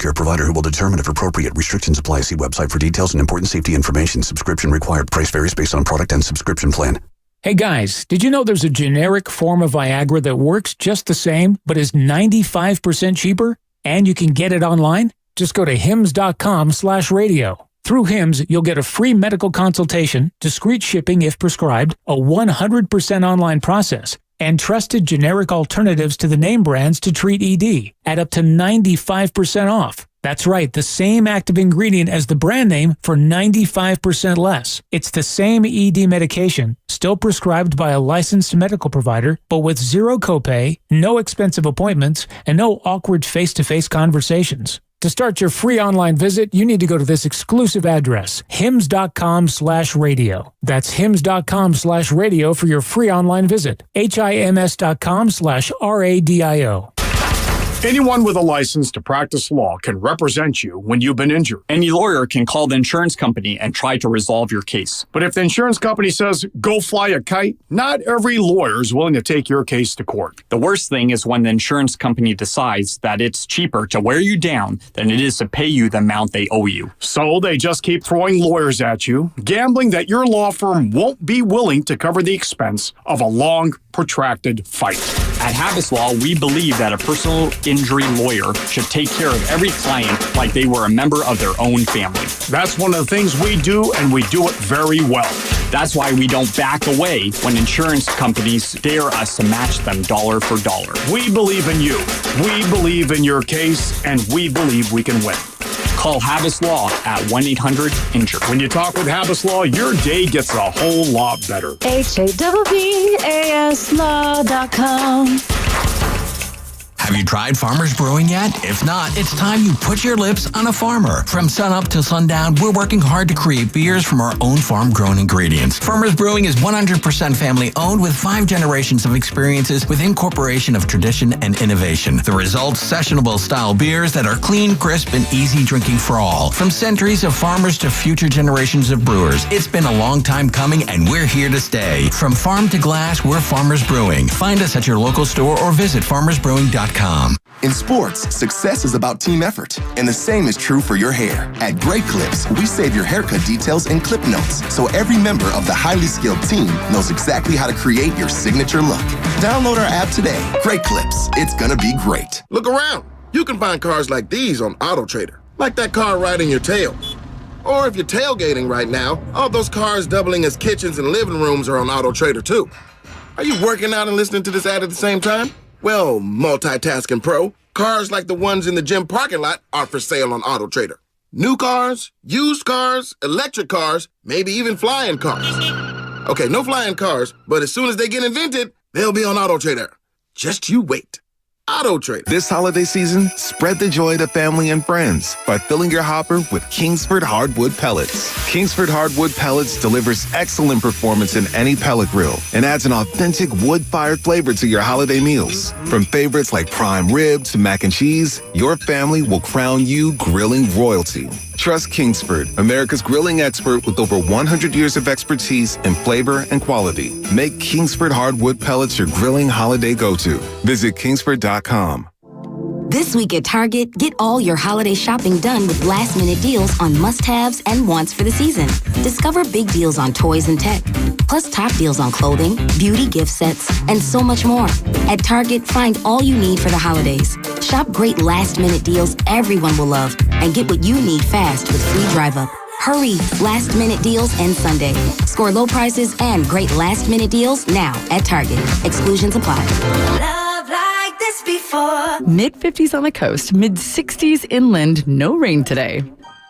healthcare provider who will determine if appropriate. Restrictions apply. See website for details and important safety information. Subscription required. Price varies based on product and subscription plan. Hey guys, did you know there's a generic form of Viagra that works just the same, but is 95% cheaper? And you can get it online? Just go to hims.com/radio. Through Hims, you'll get a free medical consultation, discreet shipping if prescribed, a 100% online process, and trusted generic alternatives to the name brands to treat ED at up to 95% off. That's right, the same active ingredient as the brand name for 95% less. It's the same ED medication, still prescribed by a licensed medical provider, but with zero copay, no expensive appointments, and no awkward face-to-face conversations. To start your free online visit, you need to go to this exclusive address, hims.com/radio. That's hims.com/radio for your free online visit. HIMS.com/RADIO. Anyone with a license to practice law can represent you when you've been injured. Any lawyer can call the insurance company and try to resolve your case. But if the insurance company says, go fly a kite, not every lawyer is willing to take your case to court. The worst thing is when the insurance company decides that it's cheaper to wear you down than it is to pay you the amount they owe you. So they just keep throwing lawyers at you, gambling that your law firm won't be willing to cover the expense of a long, protracted fight. At Habas Law, we believe that a personal injury lawyer should take care of every client like they were a member of their own family. That's one of the things we do, and we do it very well. That's why we don't back away when insurance companies dare us to match them dollar for dollar. We believe in you. We believe in your case, and we believe we can win. Call Habas Law at 1-800-INJURE. When you talk with Habas Law, your day gets a whole lot better. HABBASlaw.com. Have you tried Farmers Brewing yet? If not, it's time you put your lips on a farmer. From sunup to sundown, we're working hard to create beers from our own farm-grown ingredients. Farmers Brewing is 100% family-owned with 5 generations of experiences with incorporation of tradition and innovation. The result, sessionable-style beers that are clean, crisp, and easy drinking for all. From centuries of farmers to future generations of brewers, it's been a long time coming, and we're here to stay. From farm to glass, we're Farmers Brewing. Find us at your local store or visit farmersbrewing.com. In sports, success is about team effort, and the same is true for your hair. At Great Clips, we save your haircut details in clip notes, so every member of the highly skilled team knows exactly how to create your signature look. Download our app today. Great Clips. It's gonna be great. Look around. You can find cars like these on AutoTrader, like that car riding your tail. Or if you're tailgating right now, all those cars doubling as kitchens and living rooms are on AutoTrader too. Are you working out and listening to this ad at the same time? Well, multitasking pro, cars like the ones in the gym parking lot are for sale on AutoTrader. New cars, used cars, electric cars, maybe even flying cars. Okay, no flying cars, but as soon as they get invented, they'll be on AutoTrader. Just you wait. AutoTrader. This holiday season, spread the joy to family and friends by filling your hopper with Kingsford Hardwood Pellets. Kingsford Hardwood Pellets delivers excellent performance in any pellet grill and adds an authentic wood-fired flavor to your holiday meals. From favorites like prime rib to mac and cheese, your family will crown you grilling royalty. Trust Kingsford, America's grilling expert with over 100 years of expertise in flavor and quality. Make Kingsford Hardwood Pellets your grilling holiday go-to. Visit kingsford.com. This week at Target, get all your holiday shopping done with last-minute deals on must-haves and wants for the season. Discover big deals on toys and tech, plus top deals on clothing, beauty gift sets, and so much more. At Target, find all you need for the holidays. Shop great last-minute deals everyone will love, and get what you need fast with free drive-up. Hurry! Last-minute deals end Sunday. Score low prices and great last-minute deals now at Target. Exclusions apply. Before. Mid-50s on the coast, mid-60s inland, no rain today.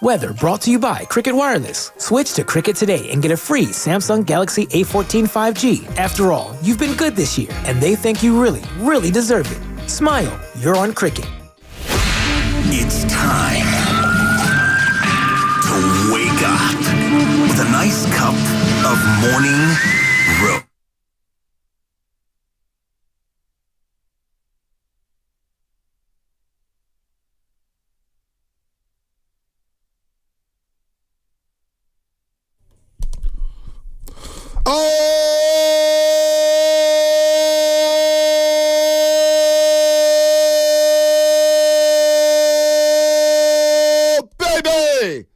Weather brought to you by Cricket Wireless. Switch to Cricket today and get a free Samsung Galaxy A14 5G. After all, you've been good this year, and they think you really, really deserve it. Smile, you're on Cricket. It's time to wake up with a nice cup of morning brew. Hey,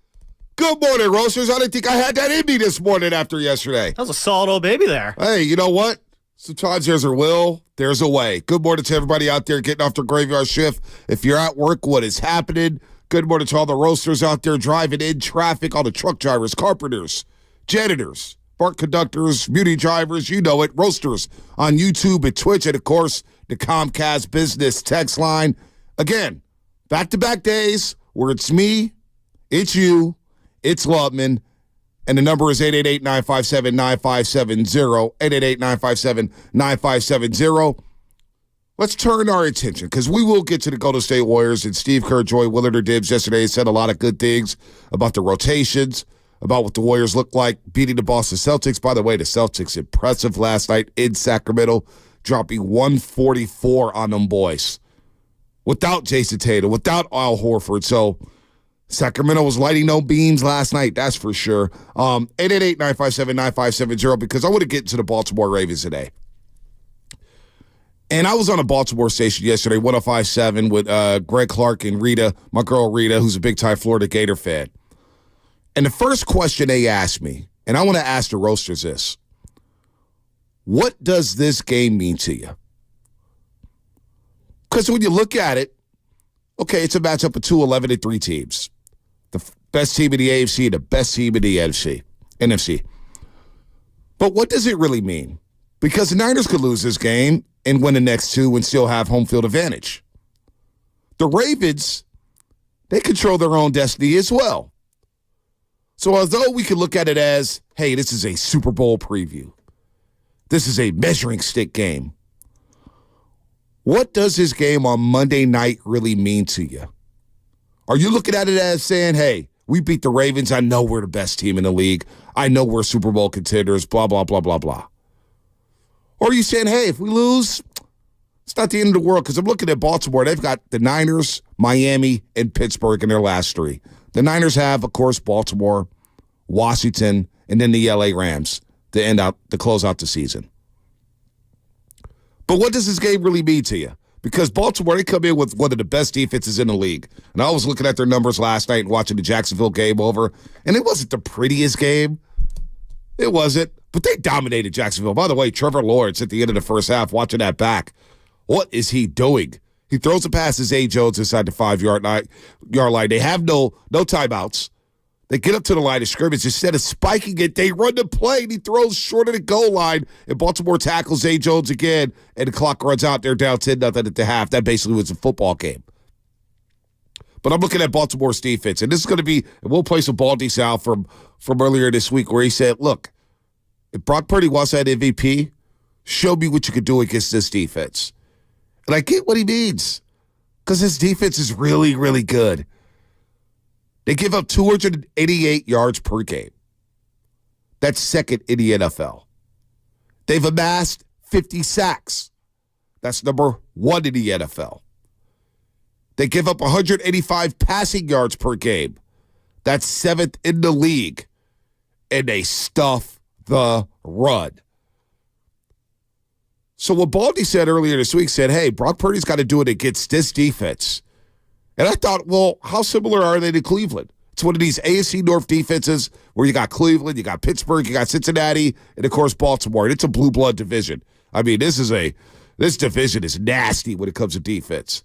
good morning, Roasters. I didn't think I had that in me this morning after yesterday. That was a solid old baby there. Hey, you know what? Sometimes there's a will, there's a way. Good morning to everybody out there getting off their graveyard shift. If you're at work, what is happening? Good morning to all the roasters out there driving in traffic, all the truck drivers, carpenters, janitors, BART conductors, beauty drivers, you know it, roasters on YouTube and Twitch, and, of course, the Comcast Business text line. Again, back-to-back days where it's me, it's you, it's Lubman, and the number is 888-957-9570, 888-957-9570. Let's turn our attention, because we will get to the Golden State Warriors, and Steve Kerr, Joy Willard, or Dibs yesterday said a lot of good things about the rotations, about what the Warriors look like, beating the Boston Celtics. By the way, the Celtics impressive last night in Sacramento, dropping 144 on them boys. Without Jason Tatum, without Al Horford. So Sacramento was lighting no beams last night, that's for sure. 888-957-9570, because I want to get into the Baltimore Ravens today. And I was on a Baltimore station yesterday, 105.7, with Greg Clark and Rita, my girl Rita, who's a big-time Florida Gator fan. And the first question they asked me, and I want to ask the roasters this: what does this game mean to you? Because when you look at it, okay, it's a matchup of two 11-3 teams. The best team in the AFC and the best team in the NFC. But what does it really mean? Because the Niners could lose this game and win the next two and still have home field advantage. The Ravens, they control their own destiny as well. So although we could look at it as, hey, this is a Super Bowl preview, this is a measuring stick game, what does this game on Monday night really mean to you? Are you looking at it as saying, hey, we beat the Ravens, I know we're the best team in the league, I know we're Super Bowl contenders, blah, blah, blah, blah, blah? Or are you saying, hey, if we lose, it's not the end of the world? Because I'm looking at Baltimore. They've got the Niners, Miami, and Pittsburgh in their last three. The Niners have, of course, Baltimore, Washington, and then the LA Rams to close out the season. But what does this game really mean to you? Because Baltimore, they come in with one of the best defenses in the league. And I was looking at their numbers last night and watching the Jacksonville game over, and it wasn't the prettiest game. It wasn't. But they dominated Jacksonville. By the way, Trevor Lawrence at the end of the first half, watching that back, what is he doing? He throws a pass to Zay Jones inside the 5-yard line. They have no timeouts. They get up to the line of scrimmage. Instead of spiking it, they run the play, and he throws short of the goal line, and Baltimore tackles Zay Jones again, and the clock runs out. They're down 10-0 at the half. That basically was a football game. But I'm looking at Baltimore's defense, and this is going to be, and we'll play some Baldy Sal from earlier this week where he said, look, if Brock Purdy wants that MVP, show me what you can do against this defense. And I get what he means, because his defense is really, really good. They give up 288 yards per game. That's second in the NFL. They've amassed 50 sacks. That's number one in the NFL. They give up 185 passing yards per game. That's seventh in the league. And they stuff the run. So what Baldy said earlier this week said, hey, Brock Purdy's got to do it against this defense. And I thought, well, how similar are they to Cleveland? It's one of these AFC North defenses where you got Cleveland, you got Pittsburgh, you got Cincinnati, and of course Baltimore. And it's a blue blood division. I mean, this division is nasty when it comes to defense.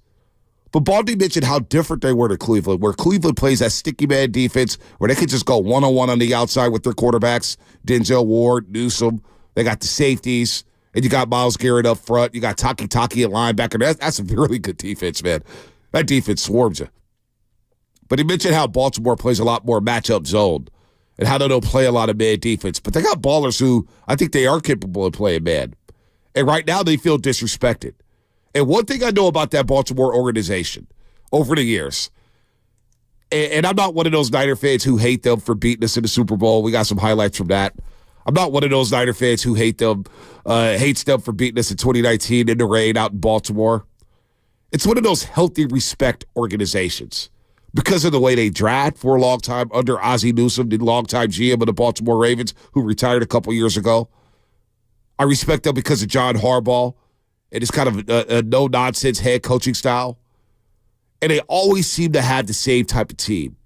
But Baldy mentioned how different they were to Cleveland, where Cleveland plays that sticky man defense where they can just go one-on-one on the outside with their quarterbacks, Denzel Ward, Newsome. They got the safeties, and you got Myles Garrett up front. You got Taki at linebacker. That's a really good defense, man. That defense swarms you. But he mentioned how Baltimore plays a lot more matchup zone and how they don't play a lot of man defense. But they got ballers who I think they are capable of playing man. And right now they feel disrespected. And one thing I know about that Baltimore organization over the years, and I'm not one of those Niner fans who hate them for beating us in the Super Bowl. We got some highlights from that. I'm not one of those Niner fans who hates them for beating us in 2019 in the rain out in Baltimore. It's one of those healthy respect organizations because of the way they draft for a long time under Ozzie Newsome, the longtime GM of the Baltimore Ravens, who retired a couple years ago. I respect them because of John Harbaugh and his kind of a no-nonsense head coaching style. And they always seem to have the same type of team.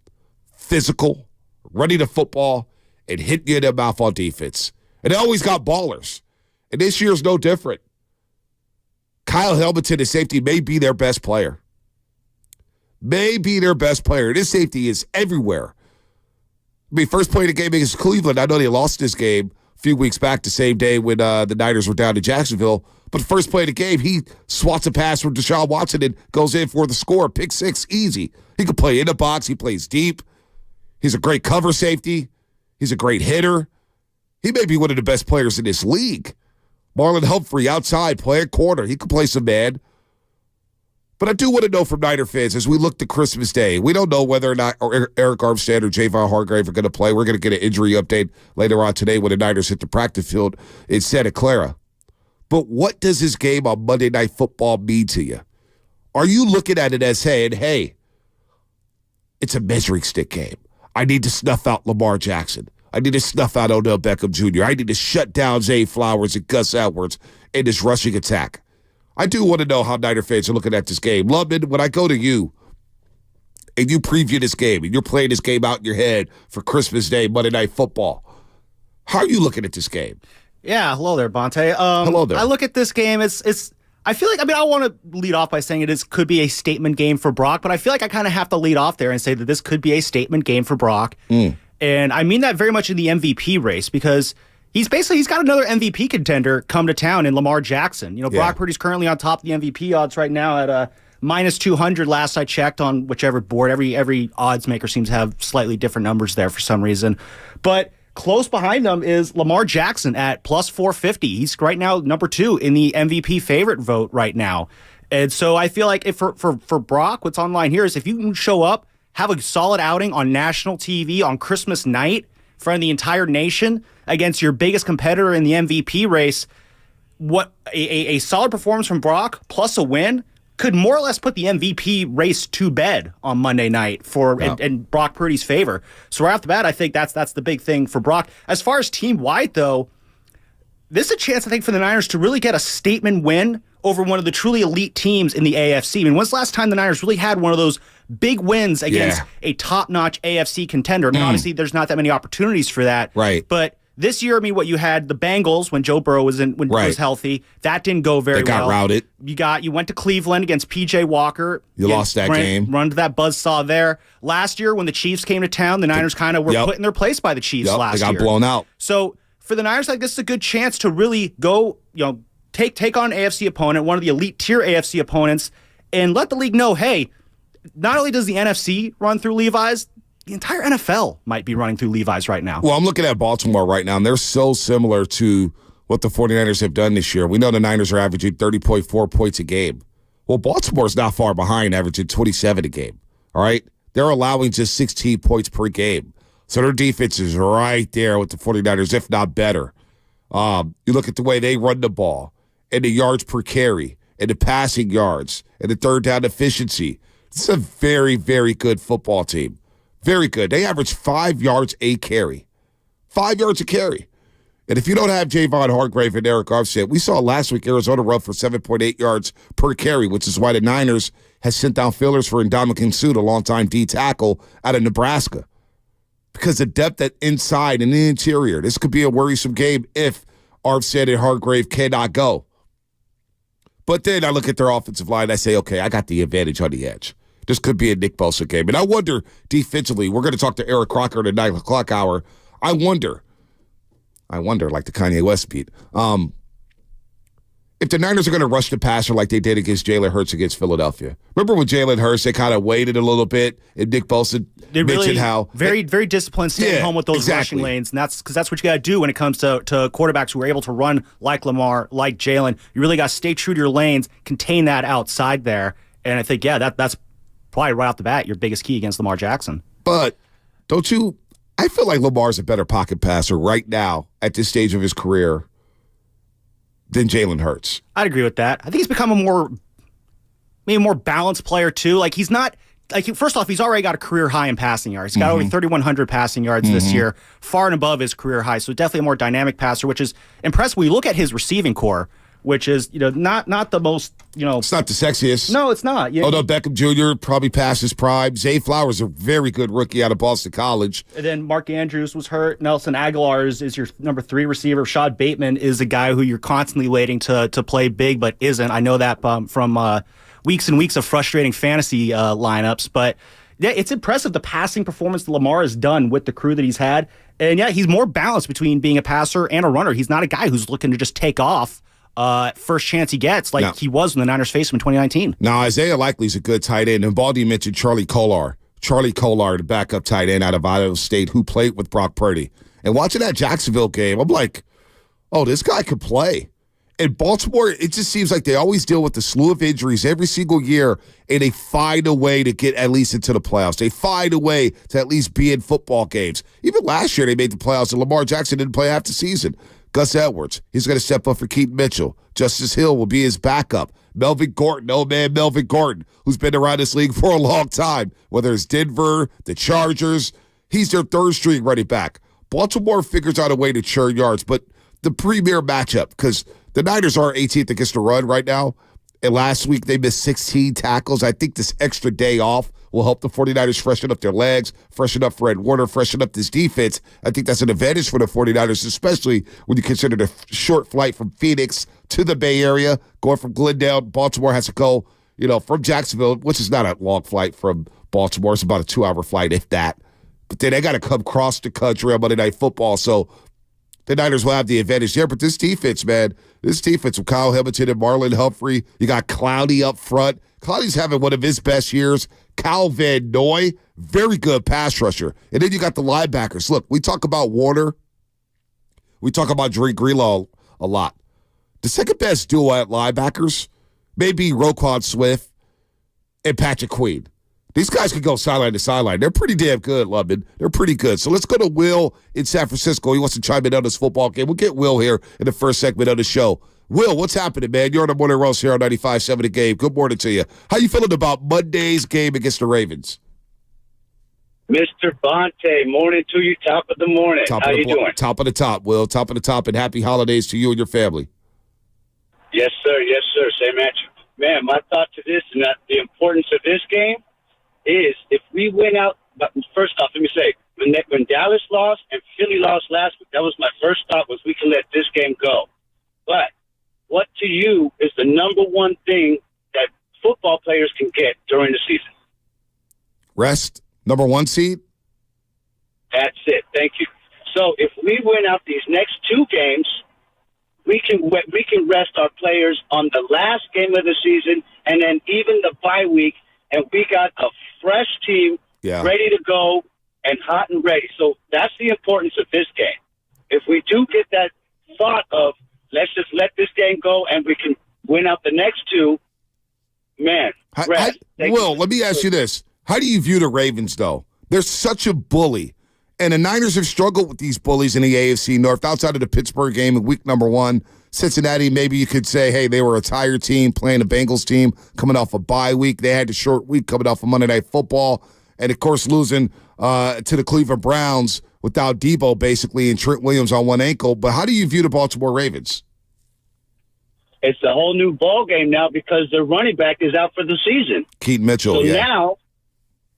physical, running the football, and hitting you in the mouth on defense. And they always got ballers. And this year's no different. Kyle Hamilton, the safety, may be their best player. This safety is everywhere. I mean, first play of the game against Cleveland, I know they lost this game a few weeks back, the same day when the Niners were down in Jacksonville. But the first play of the game, he swats a pass from Deshaun Watson and goes in for the score. Pick six, easy. He can play in the box. He plays deep. He's a great cover safety. He's a great hitter. He may be one of the best players in this league. Marlon Humphrey outside, playing corner. He can play some man. But I do want to know from Niner fans, as we look to Christmas Day, we don't know whether or not Eric Armstead or Javon Hargrave are going to play. We're going to get an injury update later on today when the Niners hit the practice field in Santa Clara. But what does this game on Monday Night Football mean to you? Are you looking at it as saying, hey, it's a measuring stick game. I need to snuff out Lamar Jackson. I need to snuff out Odell Beckham Jr. I need to shut down Zay Flowers and Gus Edwards in this rushing attack. I do want to know how Niner fans are looking at this game. Lubman, when I go to you and you preview this game and you're playing this game out in your head for Christmas Day, Monday Night Football, how are you looking at this game? Yeah, hello there, Bonte. Hello there. I look at this game, I feel like, I want to lead off by saying could be a statement game for Brock, but I feel like I kind of have to lead off there and say that this could be a statement game for Brock. And I mean that very much in the MVP race, because he's got another MVP contender come to town in Lamar Jackson. Brock Purdy's currently on top of the MVP odds right now at minus 200 last I checked on whichever board. Every odds maker seems to have slightly different numbers there for some reason. But close behind them is Lamar Jackson at plus 450. He's right now number 2 in the MVP favorite vote right now. And so I feel like for Brock, what's online here is if you can show up, have a solid outing on national TV on Christmas night in front of the entire nation against your biggest competitor in the MVP race, what a solid performance from Brock plus a win could more or less put the MVP race to bed on Monday night in Brock Purdy's favor. So right off the bat, I think that's the big thing for Brock. As far as team-wide, though, this is a chance, I think, for the Niners to really get a statement win over one of the truly elite teams in the AFC. I mean, when's the last time the Niners really had one of those big wins against a top-notch AFC contender? I mean, obviously, there's not that many opportunities for that. Right. But this year, I mean, what you had the Bengals when Joe Burrow was was healthy. That didn't go very well. They got routed. You went to Cleveland against P.J. Walker. You lost that game. Run to that buzzsaw there. Last year, when the Chiefs came to town, the Niners kind of were put in their place by the Chiefs last year. They got blown out. So for the Niners, like, this is a good chance to really go, take on an AFC opponent, one of the elite tier AFC opponents, and let the league know, hey, not only does the NFC run through Levi's, the entire NFL might be running through Levi's right now. Well, I'm looking at Baltimore right now, and they're so similar to what the 49ers have done this year. We know the Niners are averaging 30.4 points a game. Well, Baltimore's not far behind, averaging 27 a game, all right? They're allowing just 16 points per game. So their defense is right there with the 49ers, if not better. You look at the way they run the ball, and the yards per carry, and the passing yards, and the third down efficiency. It's a very, very good football team. Very good. They average 5 yards a carry. 5 yards a carry. And if you don't have Javon Hargrave and Eric Armstead, we saw last week Arizona run for 7.8 yards per carry, which is why the Niners has sent down fillers for Ndamukong Suh, a longtime D tackle out of Nebraska. Because the depth at inside and the interior, this could be a worrisome game if Armstead and Hargrave cannot go. But then I look at their offensive line and I say, okay, I got the advantage on the edge. This could be a Nick Bosa game. And I wonder defensively, we're going to talk to Eric Crocker at the 9 o'clock hour. I wonder, like the Kanye West beat, if the Niners are going to rush the passer like they did against Jalen Hurts against Philadelphia. Remember with Jalen Hurts, they kind of waited a little bit, and Nick Bosa mentioned how very disciplined, staying home with those rushing lanes, and that's because that's what you got to do when it comes to quarterbacks who are able to run like Lamar, like Jalen. You really got to stay true to your lanes, contain that outside there, and I think that's probably right off the bat your biggest key against Lamar Jackson. But don't you? I feel like Lamar's a better pocket passer right now at this stage of his career than Jalen Hurts. I'd agree with that. I think he's become a more balanced player too. Like he's not first off, he's already got a career high in passing yards. He's got over 3,100 passing yards this year, far and above his career high. So definitely a more dynamic passer, which is impressive. When you look at his receiving core, which is, not the most, It's not the sexiest. No, it's not. Yeah. Although Beckham Jr. probably past his prime. Zay Flowers, a very good rookie out of Boston College. And then Mark Andrews was hurt. Nelson Aguilar is your number 3 receiver. Rashad Bateman is a guy who you're constantly waiting to play big, but isn't. I know that from weeks and weeks of frustrating fantasy lineups. But yeah, it's impressive the passing performance that Lamar has done with the crew that he's had. And yeah, he's more balanced between being a passer and a runner. He's not a guy who's looking to just take off first chance he gets he was when the Niners faced him in 2019. Now, Isaiah Likely's a good tight end. And Baldy mentioned Charlie Kolar. Charlie Kolar, the backup tight end out of Iowa State, who played with Brock Purdy. And watching that Jacksonville game, I'm like, oh, this guy could play. And Baltimore, it just seems like they always deal with the slew of injuries every single year, and they find a way to get at least into the playoffs. They find a way to at least be in football games. Even last year, they made the playoffs, and Lamar Jackson didn't play half the season. Gus Edwards, he's going to step up for Keaton Mitchell. Justice Hill will be his backup. Melvin Gordon, old man Melvin Gordon, who's been around this league for a long time, whether it's Denver, the Chargers, he's their third-string running back. Baltimore figures out a way to churn yards, but the premier matchup, because the Niners are 18th against the run right now, and last week they missed 16 tackles. I think this extra day off will help the 49ers freshen up their legs, freshen up Fred Warner, freshen up this defense. I think that's an advantage for the 49ers, especially when you consider the short flight from Phoenix to the Bay Area. Going from Glendale, Baltimore has to go, from Jacksonville, which is not a long flight from Baltimore. It's about a 2-hour flight, if that. But then they got to come across the country on Monday Night Football, so the Niners will have the advantage there. But this defense, man, with Kyle Hamilton and Marlon Humphrey, you got Clowney up front. Clowney's having one of his best years. Kyle Van Noy, very good pass rusher. And then you got the linebackers. Look, we talk about Warner. We talk about Dre Greenlaw a lot. The second best duo at linebackers may be Roquan Swift and Patrick Queen. These guys can go sideline to sideline. They're pretty damn good, Lubman. They're pretty good. So let's go to Will in San Francisco. He wants to chime in on this football game. We'll get Will here in the first segment of the show. Will, what's happening, man? You're on the Morning Roast here on 95.7 The Game. Good morning to you. How you feeling about Monday's game against the Ravens? Mr. Bonte, morning to you, top of the morning. How you doing? Top of the top, Will. Top of the top, and happy holidays to you and your family. Yes, sir. Yes, sir. Same at you. Man, my thought to this and the importance of this game is if we win out, but first off, let me say, when Dallas lost and Philly lost last week, that was my first thought was we can let this game go. But what to you is the number one thing that football players can get during the season? Rest, number 1 seed? That's it. Thank you. So if we win out these next 2 games, we can rest our players on the last game of the season and then even the bye week, and we got a fresh team ready to go and hot and ready. So that's the importance of this game. If we do get that thought of let's just let this game go and we can win out the next 2, man, rest. Will, let me ask you this. How do you view the Ravens, though? They're such a bully. And the Niners have struggled with these bullies in the AFC North. Outside of the Pittsburgh game in week number 1, Cincinnati, maybe you could say, hey, they were a tired team playing a Bengals team coming off a bye week. They had the short week coming off of Monday Night Football. And, of course, losing to the Cleveland Browns without Debo, basically, and Trent Williams on one ankle. But how do you view the Baltimore Ravens? It's a whole new ball game now because their running back is out for the season. Keaton Mitchell, so now,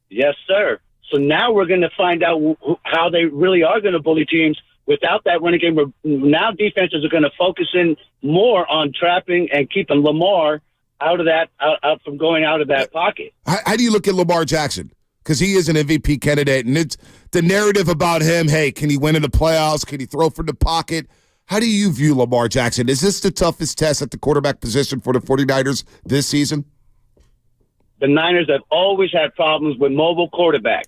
yes, sir. So now we're going to find out how they really are going to bully teams without that running game. Now defenses are going to focus in more on trapping and keeping Lamar out of that, out from going out of that pocket. How do you look at Lamar Jackson? Because he is an MVP candidate, and it's the narrative about him, hey, can he win in the playoffs? Can he throw from the pocket? How do you view Lamar Jackson? Is this the toughest test at the quarterback position for the 49ers this season? The Niners have always had problems with mobile quarterbacks.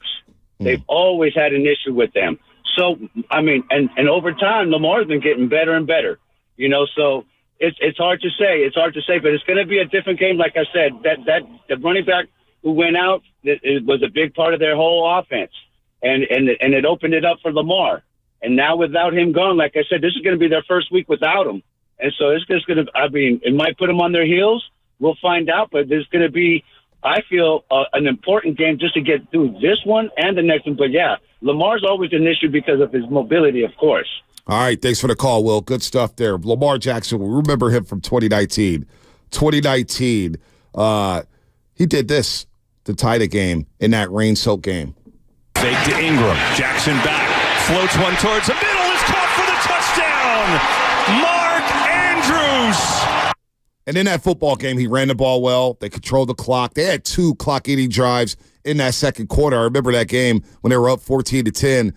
They've always had an issue with them. So, I mean, and over time, Lamar's been getting better and better. So it's hard to say. It's hard to say, but it's going to be a different game. Like I said, that the running back who went out, it was a big part of their whole offense. And it opened it up for Lamar. And now without him gone, like I said, this is going to be their first week without him. And so it's just going to, it might put them on their heels. We'll find out, but there's going to be, I feel, an important game just to get through this one and the next one. But, yeah, Lamar's always an issue because of his mobility, of course. All right, thanks for the call, Will. Good stuff there. Lamar Jackson, we remember him from 2019. 2019, he did this to tie the game in that rain-soaked game. Fake to Ingram. Jackson back. Floats one towards the middle. Is caught for the touchdown. Mark Andrews. And in that football game, he ran the ball well. They controlled the clock. They had 2 clock-eating drives in that second quarter. I remember that game when they were up 14-10.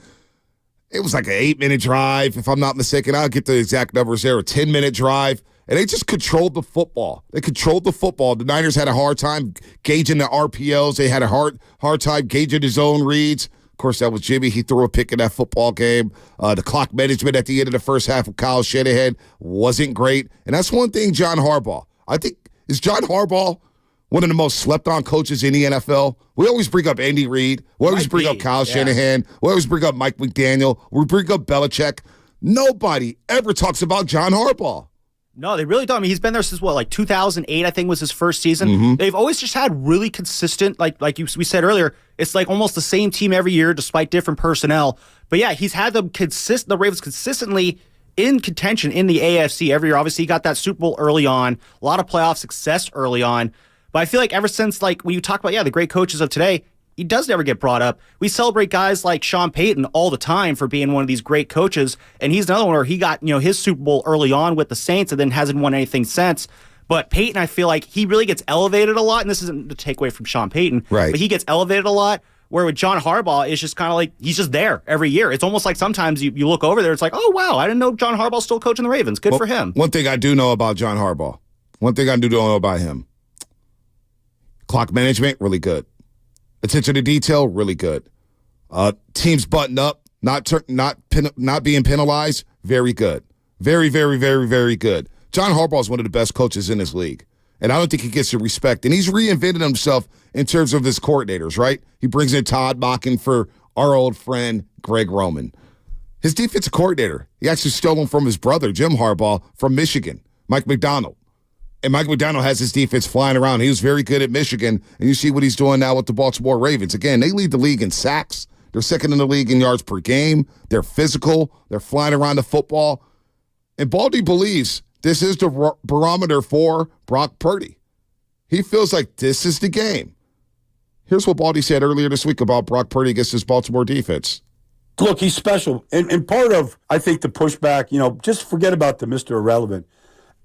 It was like an 8-minute drive, if I'm not mistaken. I'll get the exact numbers there. A 10-minute drive. And they just controlled the football. They controlled the football. The Niners had a hard time gauging the RPOs. They had a hard time gauging his own reads. Of course, that was Jimmy. He threw a pick in that football game. The clock management at the end of the first half of Kyle Shanahan wasn't great. And that's one thing John Harbaugh. I think, is John Harbaugh one of the most slept-on coaches in the NFL? We always bring up Andy Reid. We always bring up Kyle Shanahan. We always bring up Mike McDaniel. We bring up Belichick. Nobody ever talks about John Harbaugh. No, they really don't. I mean, he's been there since, 2008, I think was his first season. Mm-hmm. They've always just had really consistent, we said earlier, it's like almost the same team every year despite different personnel. But yeah, he's had the Ravens consistently in contention in the AFC every year. Obviously, he got that Super Bowl early on, a lot of playoff success early on. But I feel like ever since, when you talk about, the great coaches of today, he does never get brought up. We celebrate guys like Sean Payton all the time for being one of these great coaches, and he's another one where he got, his Super Bowl early on with the Saints and then hasn't won anything since. But Payton, I feel like he really gets elevated a lot, and this isn't to take away from Sean Payton, right? But he gets elevated a lot, where with John Harbaugh, it's just kind of like he's just there every year. It's almost like sometimes you look over there, it's like, oh, wow, I didn't know John Harbaugh's still coaching the Ravens. Good for him. One thing I do know about John Harbaugh, one thing I do know about him, clock management, really good. Attention to detail, really good. Teams buttoned up, not being penalized, very good. Very, very, very, very good. John Harbaugh is one of the best coaches in this league, and I don't think he gets the respect. And he's reinvented himself in terms of his coordinators, right? He brings in Todd Monken for our old friend Greg Roman. His defensive coordinator, he actually stole him from his brother, Jim Harbaugh, from Michigan, Mike McDonald. And Mike McDonald has his defense flying around. He was very good at Michigan, and you see what he's doing now with the Baltimore Ravens. Again, they lead the league in sacks. They're second in the league in yards per game. They're physical. They're flying around the football. And Baldy believes this is the barometer for Brock Purdy. He feels like this is the game. Here's what Baldy said earlier this week about Brock Purdy against his Baltimore defense. Look, he's special. And part of, I think, the pushback, just forget about the Mr. Irrelevant.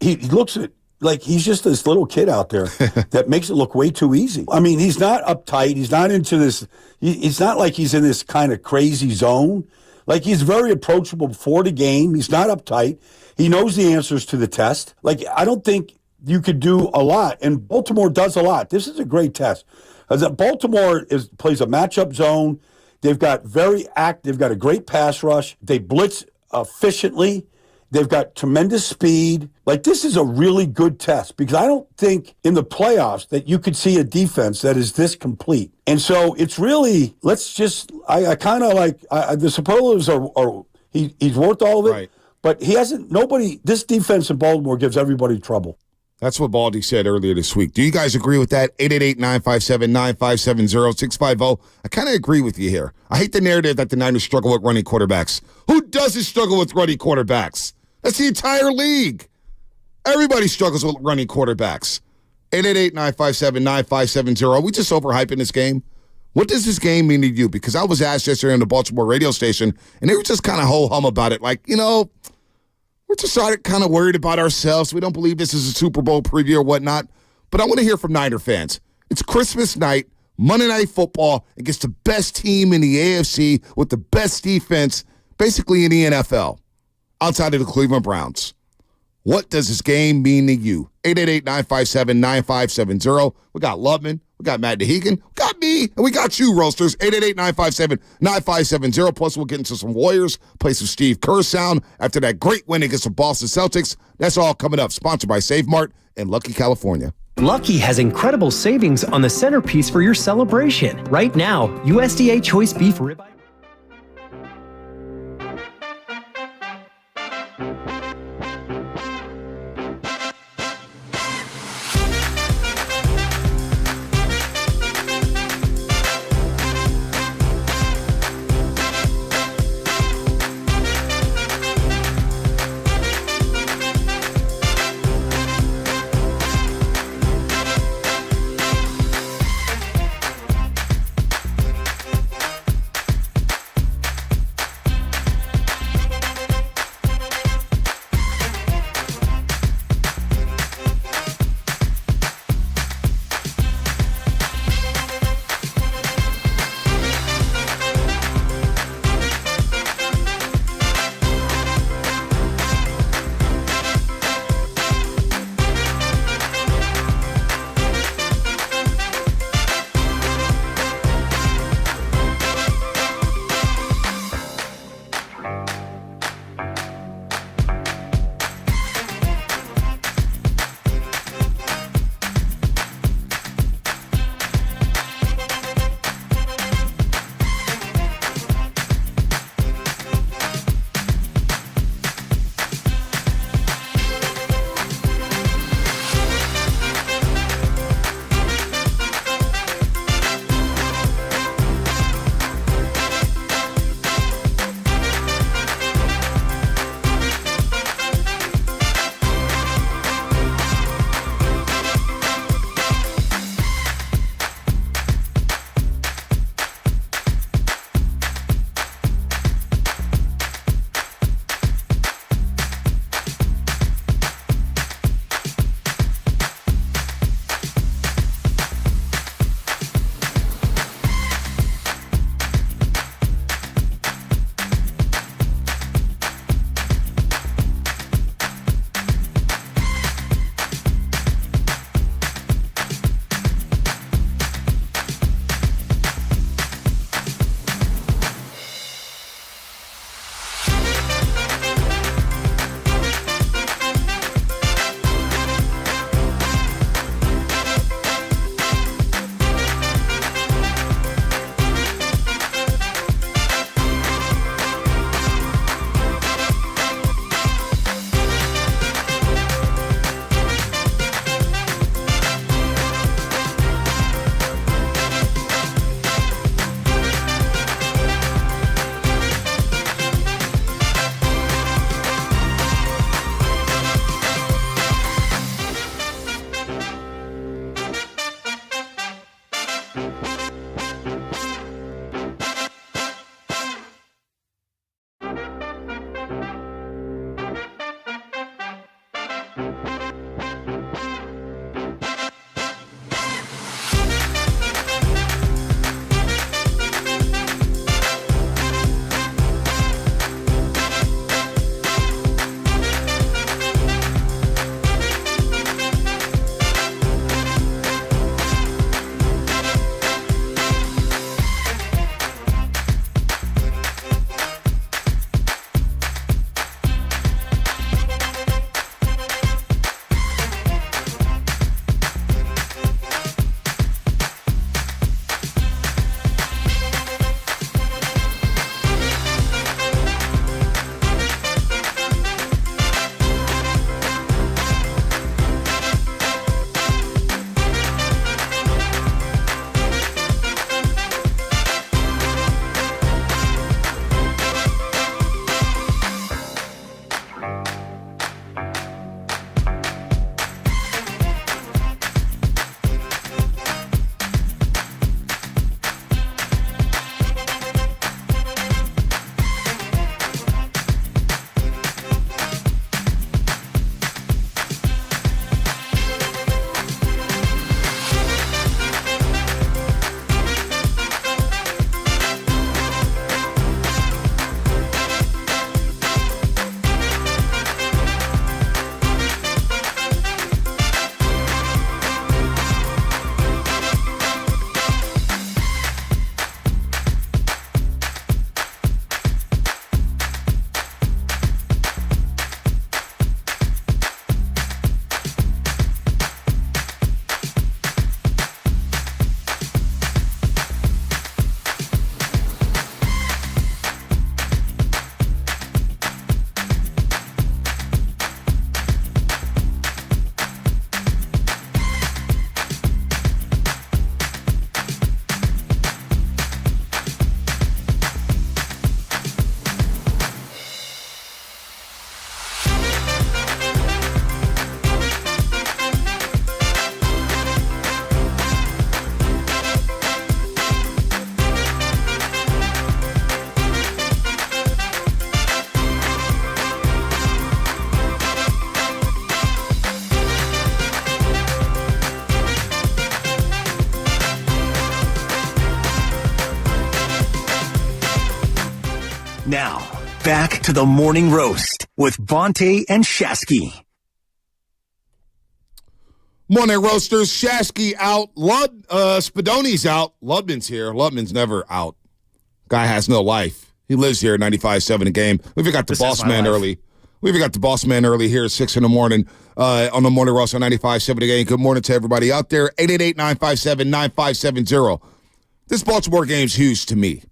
He looks at like he's just this little kid out there that makes it look way too easy. I mean, he's not uptight. He's not into this. It's not like he's in this kind of crazy zone. Like, he's very approachable before the game. He's not uptight. He knows the answers to the test. Like, I don't think you could do a lot. And Baltimore does a lot. This is a great test. Baltimore plays a matchup zone. They've got they've got a great pass rush. They blitz efficiently. They've got tremendous speed. Like, this is a really good test because I don't think in the playoffs that you could see a defense that is this complete. And so it's really, I kind of like, the superlatives are he's worth all of it, right. But this defense in Baltimore gives everybody trouble. That's what Baldy said earlier this week. Do you guys agree with that? 888-957-9570, 650. I kind of agree with you here. I hate the narrative that the Niners struggle with running quarterbacks. Who doesn't struggle with running quarterbacks? That's the entire league. Everybody struggles with running quarterbacks. 888-957-9570. Are we just overhyping this game? What does this game mean to you? Because I was asked yesterday on the Baltimore radio station, and they were just kind of ho-hum about it. Like, we're just kind of worried about ourselves. We don't believe this is a Super Bowl preview or whatnot. But I want to hear from Niner fans. It's Christmas night, Monday Night Football against the best team in the AFC with the best defense basically in the NFL outside of the Cleveland Browns. What does this game mean to you? 888-957-9570. We got Lubman. We got Matt Dehegan. We got me. And we got you, Roasters. 888-957-9570. Plus, we'll get into some Warriors, play some Steve Kerr sound after that great win against the Boston Celtics. That's all coming up. Sponsored by Save Mart in Lucky, California. Lucky has incredible savings on the centerpiece for your celebration. Right now, USDA Choice Beef Ribeye. Now, back to the Morning Roast with Bonte and Shasky. Morning Roasters. Shasky out. Spadoni's out. Ludman's here. Ludman's never out. Guy has no life. He lives here at 95.7 a game. We've even got the boss man early. We've even got the boss man early here at 6 in the morning on the Morning Roast on 95.7 a game. Good morning to everybody out there. 888-957-9570. This Baltimore game's huge to me.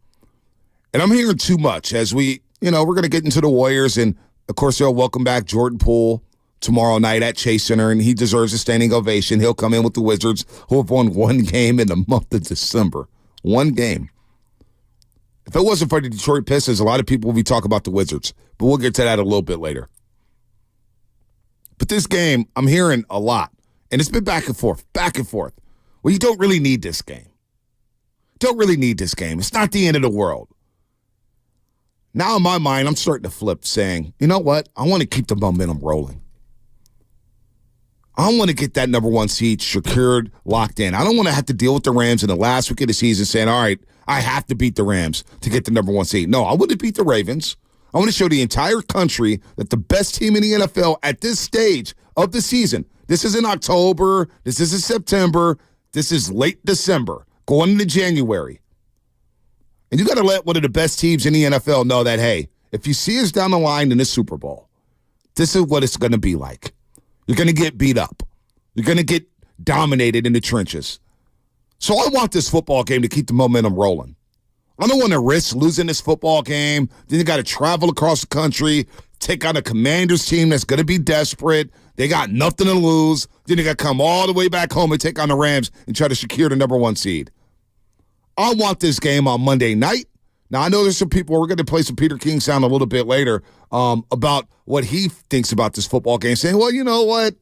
And I'm hearing too much as we're going to get into the Warriors. And, of course, they'll welcome back Jordan Poole tomorrow night at Chase Center, and he deserves a standing ovation. He'll come in with the Wizards, who have won one game in the month of December. One game. If it wasn't for the Detroit Pistons, a lot of people would be talking about the Wizards. But we'll get to that a little bit later. But this game, I'm hearing a lot. And it's been back and forth. Well, you don't really need this game. Don't really need this game. It's not the end of the world. Now in my mind, I'm starting to flip, saying, you know what? I want to keep the momentum rolling. I want to get that number one seed secured, locked in. I don't want to have to deal with the Rams in the last week of the season saying, all right, I have to beat the Rams to get the number one seed. No, I want to beat the Ravens. I want to show the entire country that the best team in the NFL at this stage of the season, this isn't October, this isn't September, this is late December, going into January. And you got to let one of the best teams in the NFL know that, hey, if you see us down the line in the Super Bowl, this is what it's going to be like. You're going to get beat up. You're going to get dominated in the trenches. So I want this football game to keep the momentum rolling. I don't want to risk losing this football game. Then you got to travel across the country, take on a Commanders team that's going to be desperate. They got nothing to lose. Then you got to come all the way back home and take on the Rams and try to secure the number one seed. I want this game on Monday night. Now, I know there's some people, we're going to play some Peter King sound a little bit later about what he thinks about this football game, saying, well, you know what?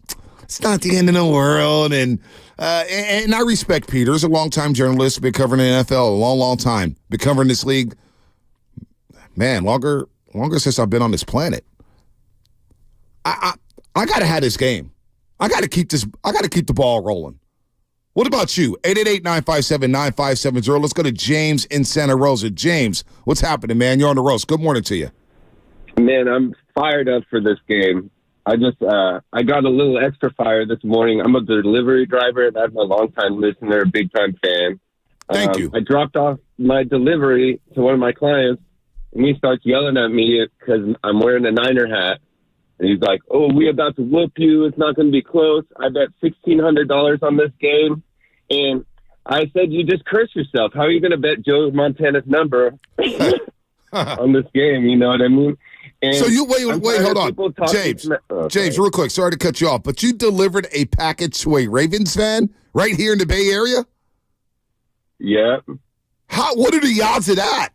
It's not the end of the world. And I respect Peter. He's a longtime journalist, been covering the NFL a long, long time. Been covering this league, man, longer since I've been on this planet. I got to have this game. I got to keep the ball rolling. What about you? 888-957-9570. Let's go to James in Santa Rosa. James, what's happening, man? You're on the roast. Good morning to you. Man, I'm fired up for this game. I got a little extra fire this morning. I'm a delivery driver, and I'm a longtime listener, big-time fan. Thank you. I dropped off my delivery to one of my clients, and he starts yelling at me because I'm wearing a Niner hat. And he's like, oh, we about to whoop you. It's not going to be close. I bet $1,600 on this game. And I said, you just curse yourself. How are you going to bet Joe Montana's number on this game? You know what I mean? And so you wait, hold on. James, real quick. Sorry to cut you off, but you delivered a package to a Ravens fan right here in the Bay Area? Yeah. What are the odds of that?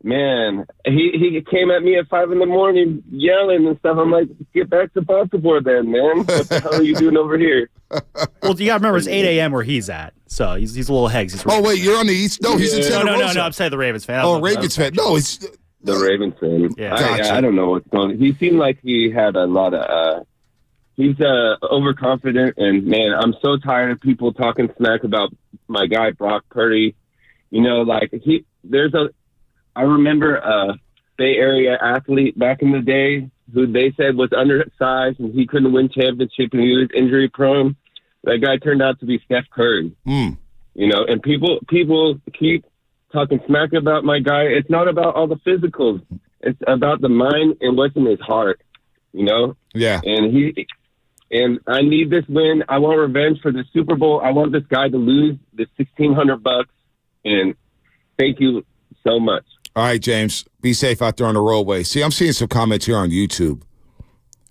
Man, he came at me at 5 a.m. yelling and stuff. I'm like, get back to Baltimore then, man. What the hell are you doing over here? Well, you got to remember, it's 8 a.m. where he's at. So he's a little hegs. Oh, wait, you're on the East? No, he's in Santa Rosa. No, I'm saying the Ravens fan. Ravens fan. No, it's... The Ravens fan. Yeah. Gotcha. I don't know what's going on. He seemed like he had a lot of... he's overconfident, and, man, I'm so tired of people talking smack about my guy, Brock Purdy. You know, like, I remember a Bay Area athlete back in the day who they said was undersized and he couldn't win championship and he was injury prone. That guy turned out to be Steph Curry. You know, and people keep talking smack about my guy. It's not about all the physicals. It's about the mind and what's in his heart, you know? Yeah. And I need this win. I want revenge for the Super Bowl. I want this guy to lose the $1,600. And thank you so much. All right, James, be safe out there on the roadway. See, I'm seeing some comments here on YouTube.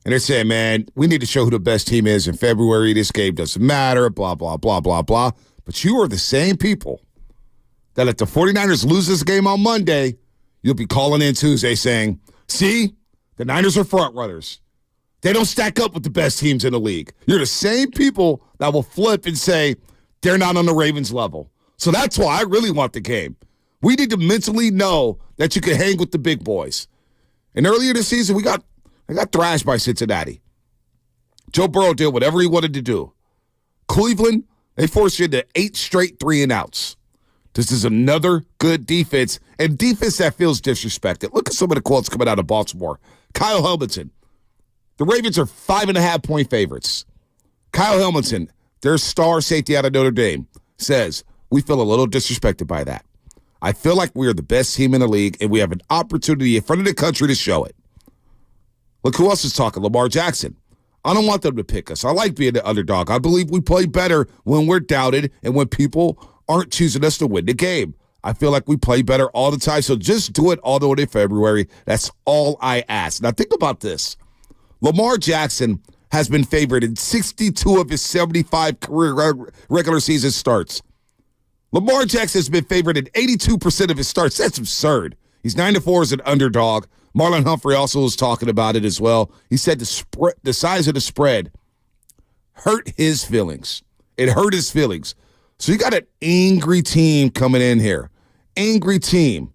And they're saying, man, we need to show who the best team is in February. This game doesn't matter, blah, blah, blah, blah, blah. But you are the same people that if the 49ers lose this game on Monday, you'll be calling in Tuesday saying, see, the Niners are front runners. They don't stack up with the best teams in the league. You're the same people that will flip and say they're not on the Ravens level. So that's why I really want the game. We need to mentally know that you can hang with the big boys. And earlier this season, I got thrashed by Cincinnati. Joe Burrow did whatever he wanted to do. Cleveland, they forced you into 8 straight 3-and-outs. This is another good defense, and defense that feels disrespected. Look at some of the quotes coming out of Baltimore. Kyle Hamilton. The Ravens are 5.5-point favorites. Kyle Hamilton, their star safety out of Notre Dame, says, we feel a little disrespected by that. I feel like we are the best team in the league, and we have an opportunity in front of the country to show it. Look who else is talking. Lamar Jackson. I don't want them to pick us. I like being the underdog. I believe we play better when we're doubted and when people aren't choosing us to win the game. I feel like we play better all the time, so just do it all the way to February. That's all I ask. Now think about this. Lamar Jackson has been favored in 62 of his 75 career regular season starts. Lamar Jackson has been favored in 82% of his starts. That's absurd. He's 9-4 as an underdog. Marlon Humphrey also was talking about it as well. He said the size of the spread hurt his feelings. It hurt his feelings. So you got an angry team coming in here. Angry team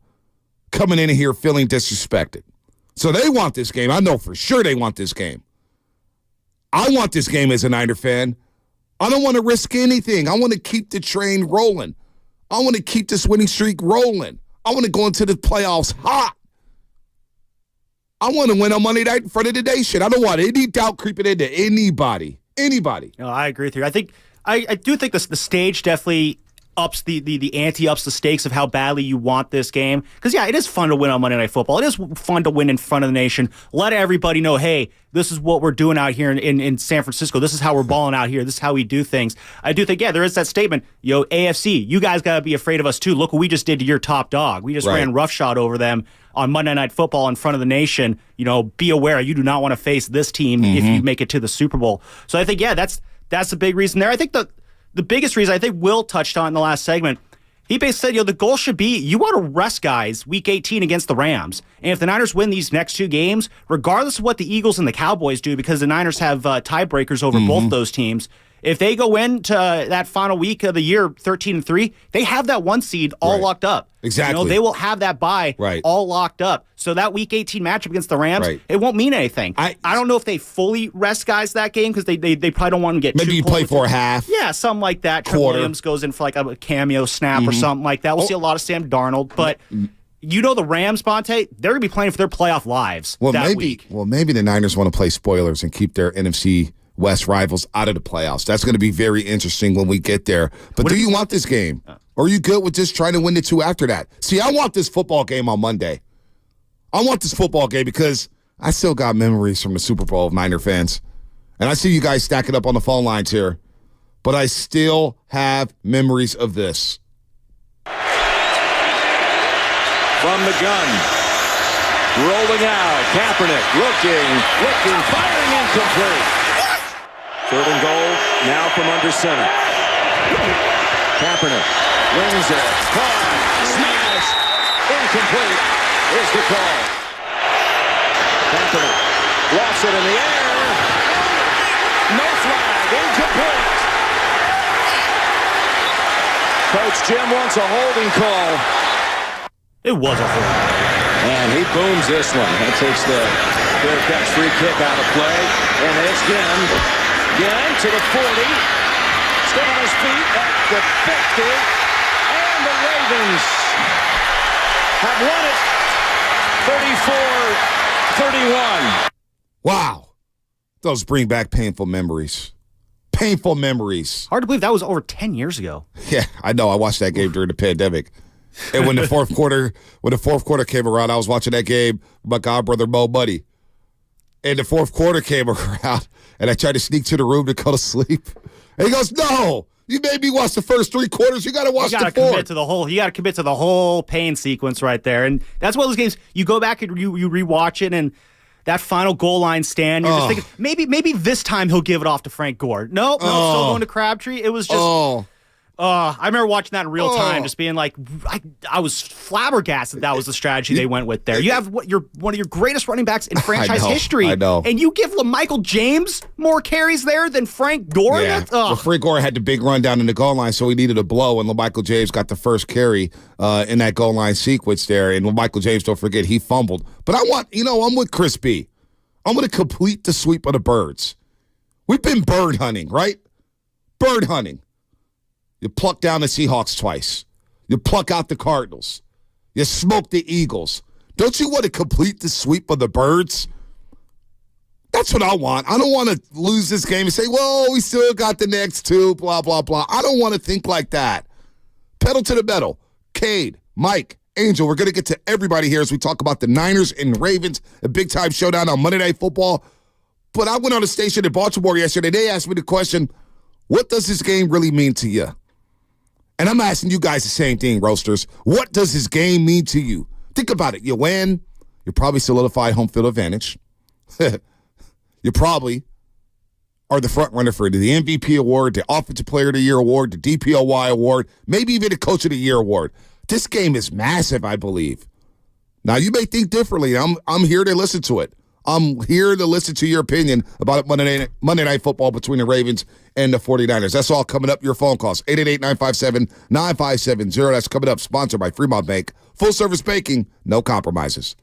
coming in here feeling disrespected. So they want this game. I know for sure they want this game. I want this game as a Niner fan. I don't want to risk anything. I want to keep the train rolling. I want to keep this winning streak rolling. I want to go into the playoffs hot. I want to win on Monday night in front of the nation. I don't want any doubt creeping into anybody. Anybody. No, I agree with you. I do think the stage definitely ups the ante, ups the stakes of how badly you want this game. Because, yeah, it is fun to win on Monday Night Football. It is fun to win in front of the nation. Let everybody know, hey, this is what we're doing out here in San Francisco. This is how we're balling out here. This is how we do things. I do think, yeah, there is that statement, yo, AFC, you guys got to be afraid of us too. Look what we just did to your top dog. We just ran roughshod over them on Monday Night Football in front of the nation. You know, be aware, you do not want to face this team if you make it to the Super Bowl. So I think, yeah, that's the big reason there. I think the biggest reason I think Will touched on in the last segment, he basically said, the goal should be you want to rest guys week 18 against the Rams. And if the Niners win these next two games, regardless of what the Eagles and the Cowboys do, because the Niners have tiebreakers over both those teams, if they go into that final week of the year 13-3, they have that one seed all locked up. Exactly. You know, they will have that bye all locked up. So that week 18 matchup against the Rams, it won't mean anything. I don't know if they fully rest guys that game because they probably don't want to get maybe you play for a half. Yeah, something like that. Trent Williams goes in for like a cameo snap or something like that. We'll see a lot of Sam Darnold, but you know the Rams, Bonte, they're going to be playing for their playoff lives that week. Well, maybe the Niners want to play spoilers and keep their NFC West rivals out of the playoffs. That's going to be very interesting when we get there. But do you want this game? Or are you good with just trying to win the two after that? See, I want this football game on Monday. I want this football game because I still got memories from the Super Bowl of Niner fans. And I see you guys stacking up on the phone lines here. But I still have memories of this. From the gun. Rolling out. Kaepernick looking, firing incomplete. 3rd and goal, now from under center. Kaepernick wins it. Caught. Smash. Incomplete is the call. Kaepernick lofts it in the air. No flag. Incomplete. Coach Jim wants a holding call. It was a holding. And he booms this one. That takes the Bearcats free kick out of play. And it's Jim. Again to the 40, still on his feet at the 50, and the Ravens have won it 34-31. Wow. Those bring back painful memories. Painful memories. Hard to believe that was over 10 years ago. Yeah, I know. I watched that game during the pandemic. And when the fourth quarter came around, I was watching that game with my godbrother Mo Buddy. And the fourth quarter came around, and I tried to sneak to the room to go to sleep. And he goes, "No, you made me watch the first 3 quarters. You got to watch the fourth." You got to commit to the whole pain sequence right there. And that's one of those games you go back and you rewatch it, and that final goal line stand, you're just thinking maybe this time he'll give it off to Frank Gore. No, still going to Crabtree. It was just. I remember watching that in real time, just being like, I was flabbergasted that was the strategy they went with there. You have one of your greatest running backs in franchise history. I know. And you give LaMichael James more carries there than Frank Gore? Yeah. Well, Frank Gore had the big run down in the goal line, so he needed a blow, and LaMichael James got the first carry in that goal line sequence there. And LaMichael James, don't forget, he fumbled. But I'm with Chris B. I'm going to complete the sweep of the birds. We've been bird hunting, right? Bird hunting. You pluck down the Seahawks twice. You pluck out the Cardinals. You smoke the Eagles. Don't you want to complete the sweep of the Birds? That's what I want. I don't want to lose this game and say, well, we still got the next two, blah, blah, blah. I don't want to think like that. Pedal to the metal. Cade, Mike, Angel, we're going to get to everybody here as we talk about the Niners and Ravens, a big-time showdown on Monday Night Football. But I went on a station in Baltimore yesterday. They asked me the question, what does this game really mean to you? And I'm asking you guys the same thing, Roasters. What does this game mean to you? Think about it. You win, you probably solidified home field advantage. You probably are the front runner for the MVP award, the Offensive Player of the Year award, the DPOY award, maybe even the Coach of the Year award. This game is massive, I believe. Now, you may think differently. I'm here to listen to it. I'm here to listen to your opinion about Monday Night Football between the Ravens and the 49ers. That's all coming up. Your phone calls, 888-957-9570. That's coming up, sponsored by Fremont Bank. Full-service banking, no compromises.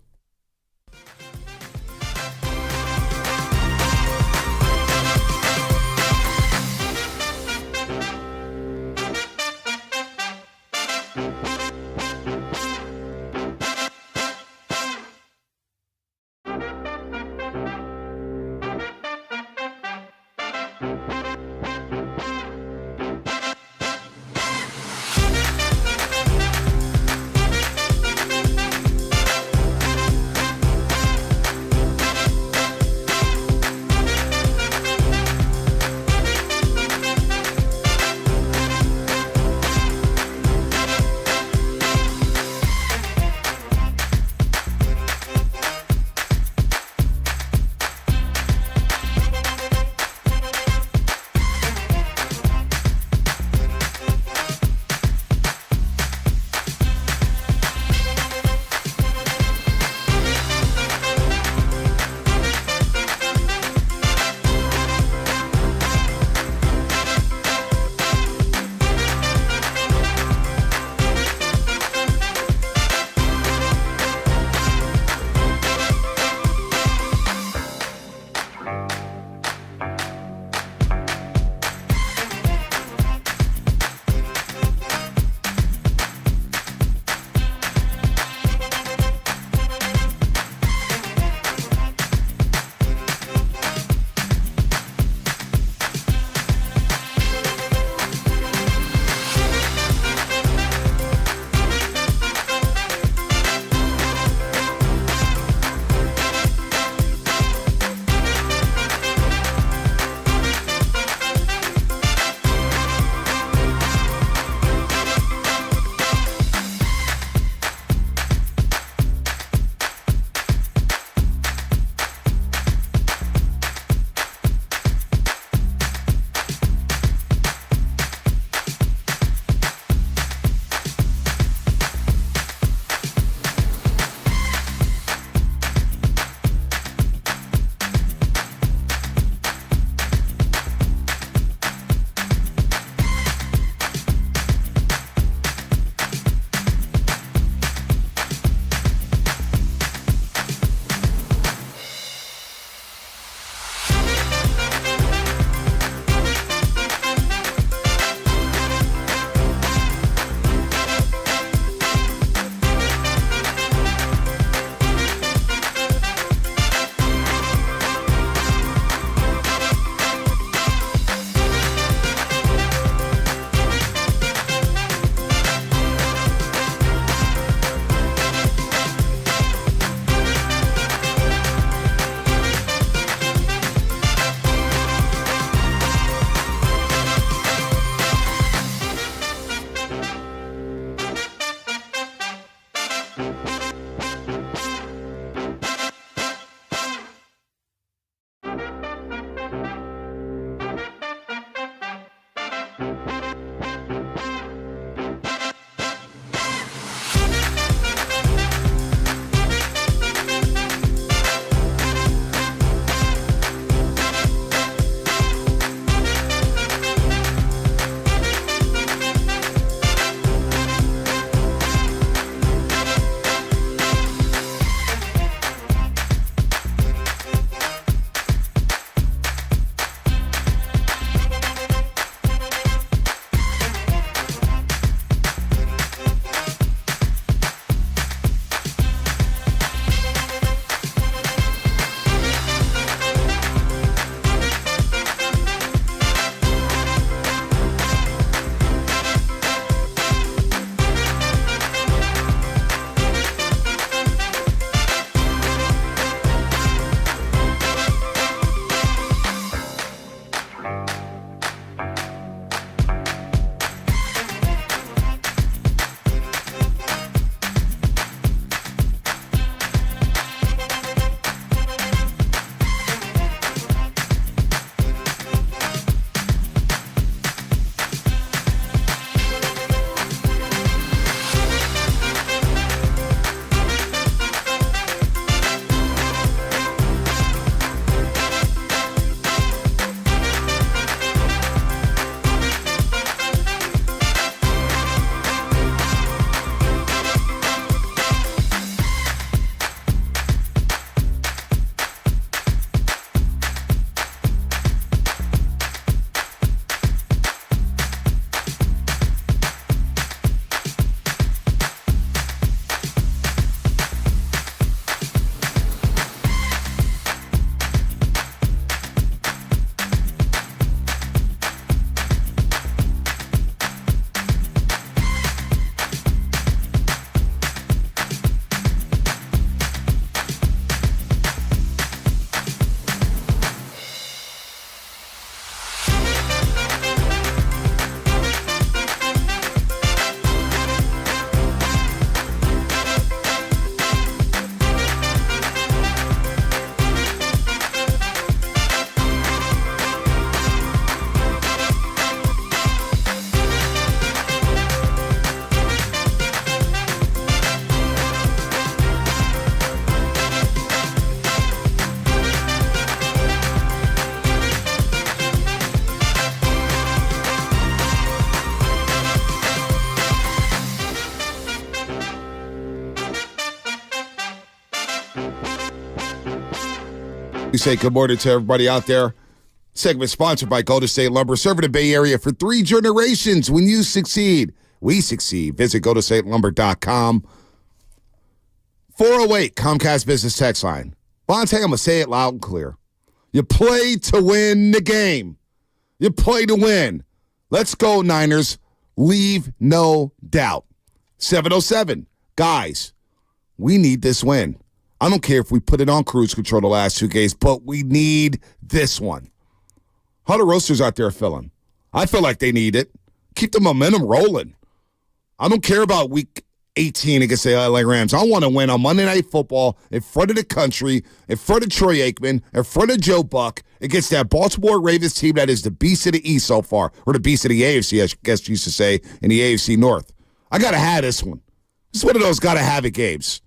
We say good morning to everybody out there. Segment sponsored by Golden State Lumber, serving the Bay Area for 3 generations. When you succeed, we succeed. Visit goldenstatelumber.com. 408 Comcast Business Text Line. Bonte, I'm going to say it loud and clear. You play to win the game. You play to win. Let's go, Niners. Leave no doubt. 707. Guys, we need this win. I don't care if we put it on cruise control the last 2 games, but we need this one. How the roasters out there feeling? I feel like they need it. Keep the momentum rolling. I don't care about week 18 against the LA Rams. I want to win on Monday Night Football in front of the country, in front of Troy Aikman, in front of Joe Buck, against that Baltimore Ravens team that is the beast of the East so far, or the beast of the AFC, I guess you used to say, in the AFC North. I got to have this one. This is one of those got-to-have-it games.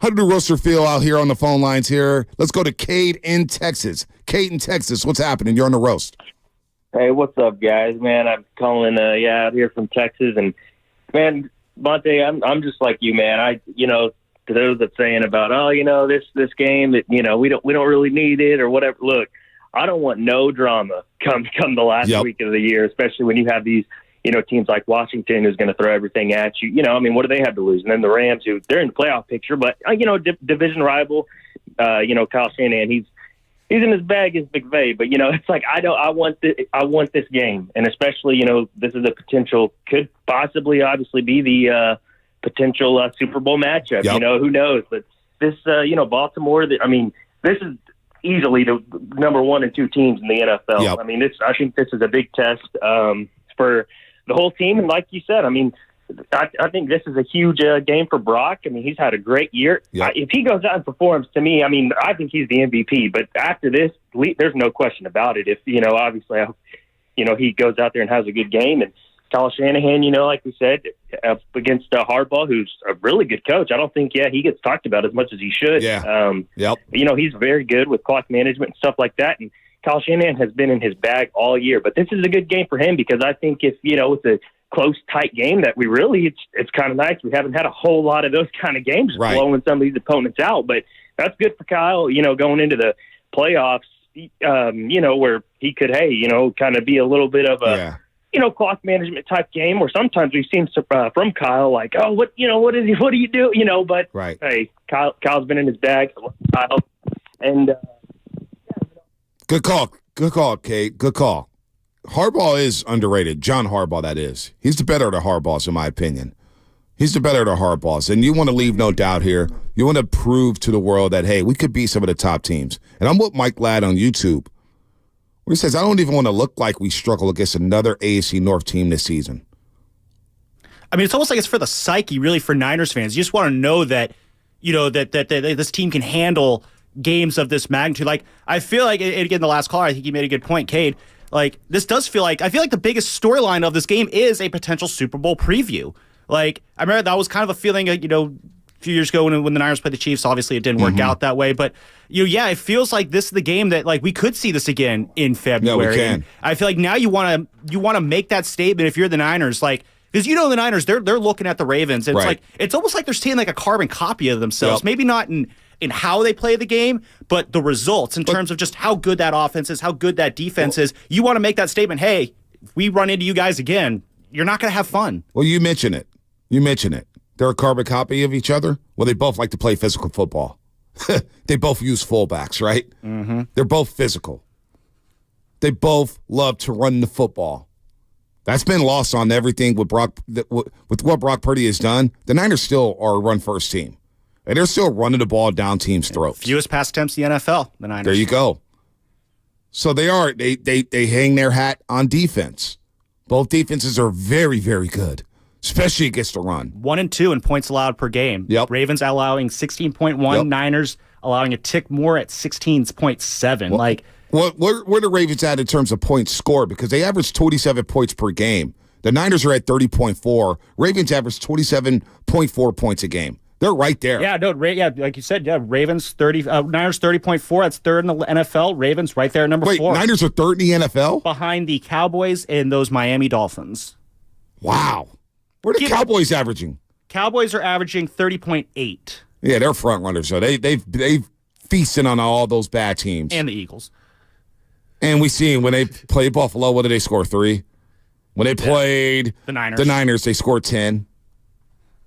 How did the roaster feel out here on the phone lines here? Let's go to Cade in Texas. Cade in Texas, what's happening? You're on the roast. Hey, what's up, guys? Man, I'm calling out here from Texas, and man, Monte, I'm just like you, man. To those that saying about, this game that we don't really need it or whatever. Look, I don't want no drama come the last week of the year, especially when you have these teams like Washington who's going to throw everything at you. What do they have to lose? And then the Rams, who they're in the playoff picture, but division rival. Kyle Shanahan, he's in his bag as McVay, but it's like I want this game, and especially this is a potential, could possibly obviously be the potential Super Bowl matchup. Who knows? But this Baltimore, this is easily the number 1 and 2 teams in the NFL. Yep. I think this is a big test for the whole team, and like you said, I think this is a huge game for Brock. He's had a great year. Yep. If he goes out and performs, to me, I think he's the MVP. But after this, there's no question about it. If, obviously, he goes out there and has a good game. And Kyle Shanahan, like we said, against Harbaugh, who's a really good coach. I don't think, he gets talked about as much as he should. Yeah. But, he's very good with clock management and stuff like that. And Kyle Shanahan has been in his bag all year. But this is a good game for him because I think if, it's a close, tight game that we really, it's kind of nice. We haven't had a whole lot of those kind of games blowing some of these opponents out, but that's good for Kyle, going into the playoffs, where he could, kind of be a little bit of a, clock management type game where sometimes we've seen from Kyle, like, oh, what do you do? But hey, Kyle's been in his bag, and Good call, Kate. Good call. Harbaugh is underrated. John Harbaugh, that is. He's the better of the Harbaughs, in my opinion. He's the better of the Harbaughs. And you want to leave no doubt here. You want to prove to the world that, hey, we could be some of the top teams. And I'm with Mike Ladd on YouTube, where he says, I don't even want to look like we struggle against another AFC North team this season. It's almost like it's for the psyche, really, for Niners fans. You just want to know that, that this team can handle games of this magnitude. Like, I feel like, again, the last caller, I think he made a good point, Cade. Like, this does feel like, I feel like the biggest storyline of this game is a potential Super Bowl preview. Like, I remember that was kind of a feeling, a few years ago when the Niners played the Chiefs. Obviously, it didn't work out that way. But, it feels like this is the game that, like, we could see this again in February. Yeah, we can. And I feel like now you want to make that statement if you're the Niners, like, because the Niners, they're looking at the Ravens. And it's like, it's almost like they're seeing like a carbon copy of themselves. Yep. Maybe not in how they play the game, but the results in terms of just how good that offense is, how good that defense is. You want to make that statement, hey, if we run into you guys again, you're not going to have fun. Well, you mention it. They're a carbon copy of each other. Well, they both like to play physical football. They both use fullbacks, right? Mm-hmm. They're both physical. They both love to run the football. That's been lost on everything with what Brock Purdy has done. The Niners still are a run-first team. And they're still running the ball down teams' throats. Fewest pass attempts in the NFL, the Niners. There you go. So they hang their hat on defense. Both defenses are very, very good, especially against the run. 1 and 2 in points allowed per game. Yep. Ravens allowing 16.1, Yep. Niners allowing a tick more at 16.7. Well, where the Ravens at in terms of points scored? Because they average 27 points per game. The Niners are at 30.4. Ravens average 27.4 points a game. They're right there. Yeah, like you said, Ravens 30, Niners 30.4. That's third in the NFL. Ravens right there at number 4. Niners are third in the NFL? Behind the Cowboys and those Miami Dolphins. Wow. What are the Cowboys averaging? Cowboys are averaging 30.8. Yeah, they're front runners. So they've feasted on all those bad teams. And the Eagles. And we see when they played Buffalo, what did they score, 3? When they played the Niners, they scored 10.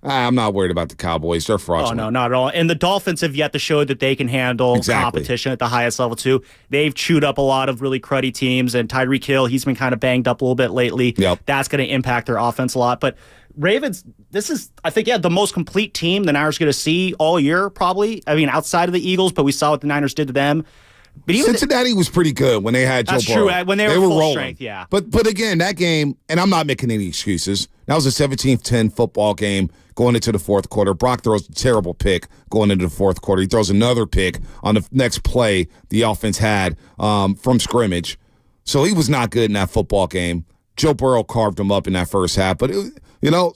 I'm not worried about the Cowboys. They're fraudulent. Oh, no, not at all. And the Dolphins have yet to show that they can handle competition at the highest level, too. They've chewed up a lot of really cruddy teams, and Tyreek Hill, he's been kind of banged up a little bit lately. Yep. That's going to impact their offense a lot. But Ravens, this is, I think, the most complete team the Niners are going to see all year, probably. I mean, outside of the Eagles, but we saw what the Niners did to them. But Cincinnati was pretty good when they had Joe Burrow. That's true. When they were full rolling. strength, yeah. But again, that game, and I'm not making any excuses, that was a 17-10 football game going into the fourth quarter. Brock throws a terrible pick going into the fourth quarter. He throws another pick on the next play the offense had from scrimmage. So he was not good in that football game. Joe Burrow carved him up in that first half. But,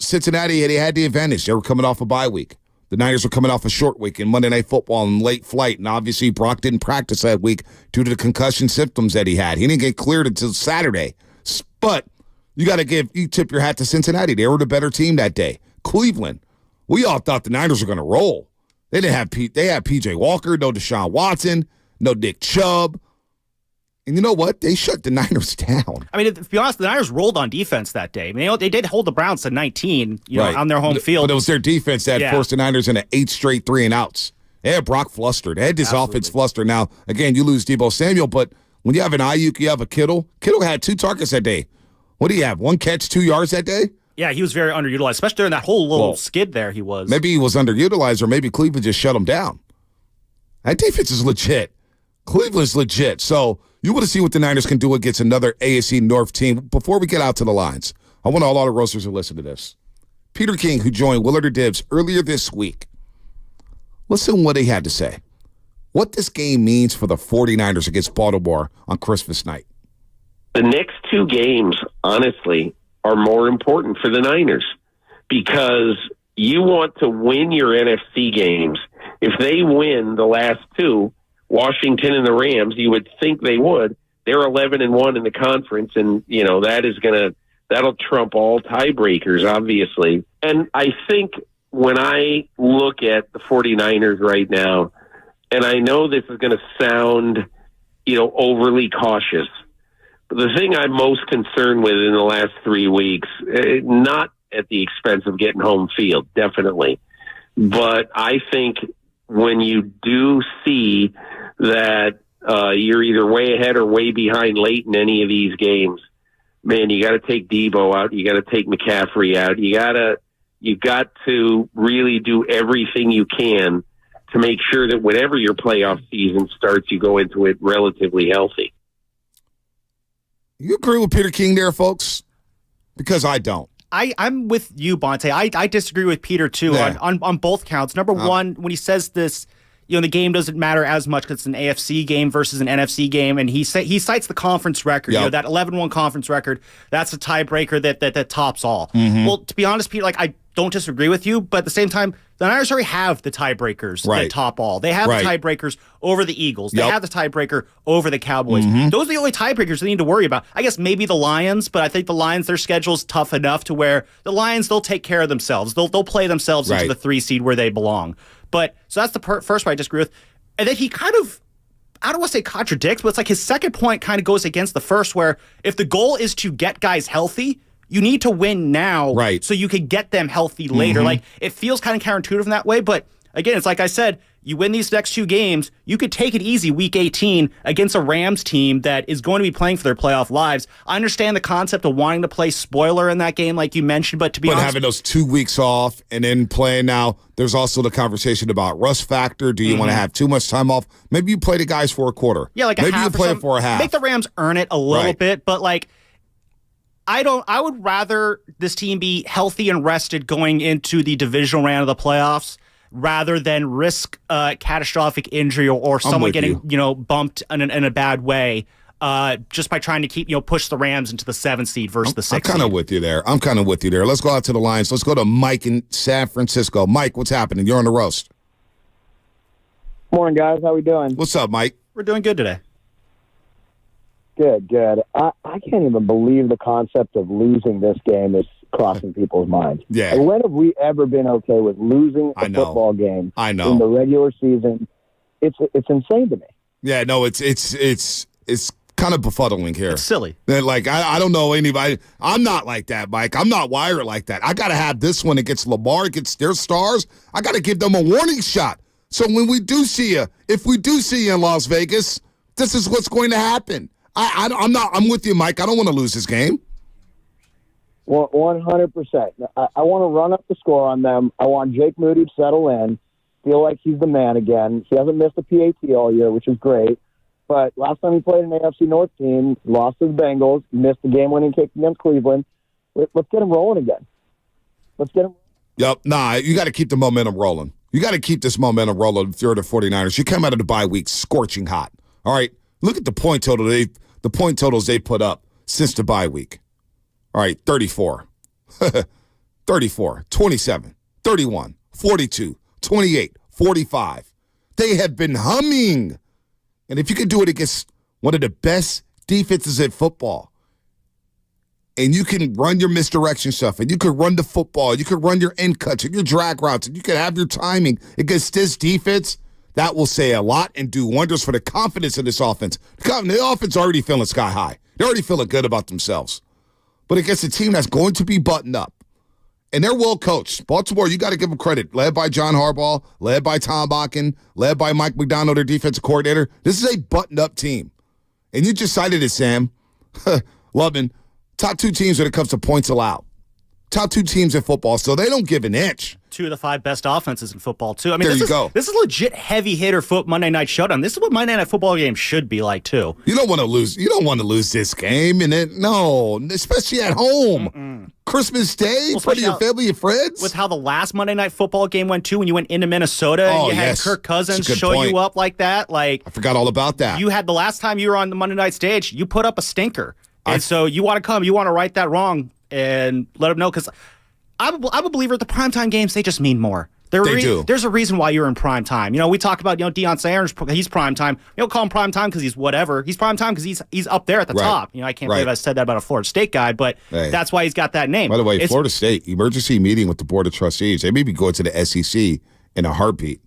Cincinnati, they had the advantage. They were coming off a bye week. The Niners were coming off a short week in Monday Night Football and late flight, and obviously Brock didn't practice that week due to the concussion symptoms that he had. He didn't get cleared until Saturday. But you tip your hat to Cincinnati. They were the better team that day. Cleveland, we all thought the Niners were going to roll. They had P.J. Walker, no Deshaun Watson, no Nick Chubb. And you know what? They shut the Niners down. I mean, to be honest, the Niners rolled on defense that day. I mean, they did hold the Browns to 19, on their home field. But it was their defense that forced the Niners into 8 straight 3-and-outs. They had Brock flustered. They had this offense flustered. Now, again, you lose Deebo Samuel, but when you have an Ayuk, you have a Kittle. Kittle had 2 targets that day. What do you have? 1 catch, 2 yards that day? Yeah, he was very underutilized, especially during that whole little skid there he was. Maybe he was underutilized, or maybe Cleveland just shut him down. That defense is legit. Cleveland's legit. So you want to see what the Niners can do against another AFC North team. Before we get out to the lines, I want all the roasters to listen to this. Peter King, who joined Willard or Dibs earlier this week, listen to what he had to say. What this game means for the 49ers against Baltimore on Christmas night. The next 2 games, honestly, are more important for the Niners because you want to win your NFC games. If they win the last 2, Washington and the Rams, you would think they would. They're 11-1 in the conference, and that'll trump all tiebreakers, obviously. And I think when I look at the 49ers right now, and I know this is going to sound, overly cautious, but the thing I'm most concerned with in the last 3 weeks, not at the expense of getting home field, definitely, but I think when you do see that you're either way ahead or way behind late in any of these games, man, you got to take Debo out. You got to take McCaffrey out. You got to really do everything you can to make sure that whenever your playoff season starts, you go into it relatively healthy. You agree with Peter King there, folks? Because I don't. I'm with you, Bonte. I disagree with Peter, too, on both counts. Number one, when he says this, the game doesn't matter as much because it's an AFC game versus an NFC game, and he cites the conference record, that 11-1 conference record. That's a tiebreaker that tops all. Mm-hmm. Well, to be honest, Peter, I don't disagree with you, but at the same time, the Niners already have the tiebreakers that top all. They have the tiebreakers over the Eagles. They have the tiebreaker over the Cowboys. Mm-hmm. Those are the only tiebreakers they need to worry about. I guess maybe the Lions, but I think the Lions, their schedule's tough enough to where the Lions, they'll take care of themselves. They'll play themselves into the 3 seed where they belong. But so that's the first part I disagree with. And then he kind of, I don't want to say contradicts, but it's like his second point kind of goes against the first, where if the goal is to get guys healthy, you need to win now so you can get them healthy later. Mm-hmm. Like, it feels kind of counterintuitive in that way, but again, it's like I said, you win these next 2 games, you could take it easy week 18 against a Rams team that is going to be playing for their playoff lives. I understand the concept of wanting to play spoiler in that game, like you mentioned, but to be honest, having those 2 weeks off and then playing now, there's also the conversation about rust factor. Do you want to have too much time off? Maybe you play the guys for a quarter. Yeah, like maybe half. You play it for a half. Make the Rams earn it a little bit, but I would rather this team be healthy and rested going into the divisional round of the playoffs rather than risk catastrophic injury or someone getting bumped in a bad way just by trying to keep push the Rams into the 7th seed versus the 6th. I'm kind of with you there. Let's go out to the lines. Let's go to Mike in San Francisco. Mike, what's happening? You're on the roast. Morning, guys. How we doing? What's up, Mike? We're doing good today. Good. I can't even believe the concept of losing this game is crossing people's minds. Yeah. And when have we ever been okay with losing a football game in the regular season? It's insane to me. Yeah, no, it's kind of befuddling here. It's silly. Like, I don't know anybody. I'm not like that, Mike. I'm not wired like that. I got to have this one against Lamar, against their stars. I got to give them a warning shot. So when we do see you, if we do see you in Las Vegas, this is what's going to happen. I'm with you, Mike. I don't want to lose this game. 100%. I want to run up the score on them. I want Jake Moody to settle in, feel like he's the man again. He hasn't missed a PAT all year, which is great. But last time he played an AFC North team, lost to the Bengals, missed the game-winning kick against Cleveland. Let's get him rolling again. Let's get him. Yep. Nah, you got to keep the momentum rolling. You got to keep this momentum rolling if you're the 49ers. You come out of the bye week scorching hot. All right? Look at the point totals they put up since the bye week. All right, 34. 34, 27, 31, 42, 28, 45. They have been humming. And if you can do it against one of the best defenses in football, and you can run your misdirection stuff, and you can run the football, you can run your end cuts and your drag routes, and you can have your timing against this defense, that will say a lot and do wonders for the confidence of this offense. The offense already feeling sky high. They're already feeling good about themselves. But against a team that's going to be buttoned up, and they're well coached. Baltimore, you got to give them credit. Led by John Harbaugh, led by Tom Bakken, led by Mike McDonald, their defensive coordinator. This is a buttoned-up team. And you just cited it, Sam. Loving. Top two teams when it comes to points allowed. Top two teams in football, so they don't give an inch. 2 of the 5 best offenses in football, too. I mean, there you go. This is legit heavy hitter Monday Night Showdown. This is what Monday Night Football games should be like, too. You don't want to lose. You don't want to lose this game, no, especially at home. Christmas Day, in front of your family and friends. With how the last Monday Night Football game went, too, when you went into Minnesota and you had Kirk Cousins show you up like that. Like, I forgot all about that. You had the last time you were on the Monday Night stage, you put up a stinker. And so you want to come, you want to right that wrong and let them know, because I'm a believer the primetime games, they just mean more. They do. There's a reason why you're in prime time. You know, we talk about, Deion Sanders, he's prime time. You don't call him prime time because he's whatever. He's prime time because he's up there at the top. I can't believe I said that about a Florida State guy, but that's why he's got that name. By the way, Florida State, emergency meeting with the Board of Trustees. They may be going to the SEC in a heartbeat.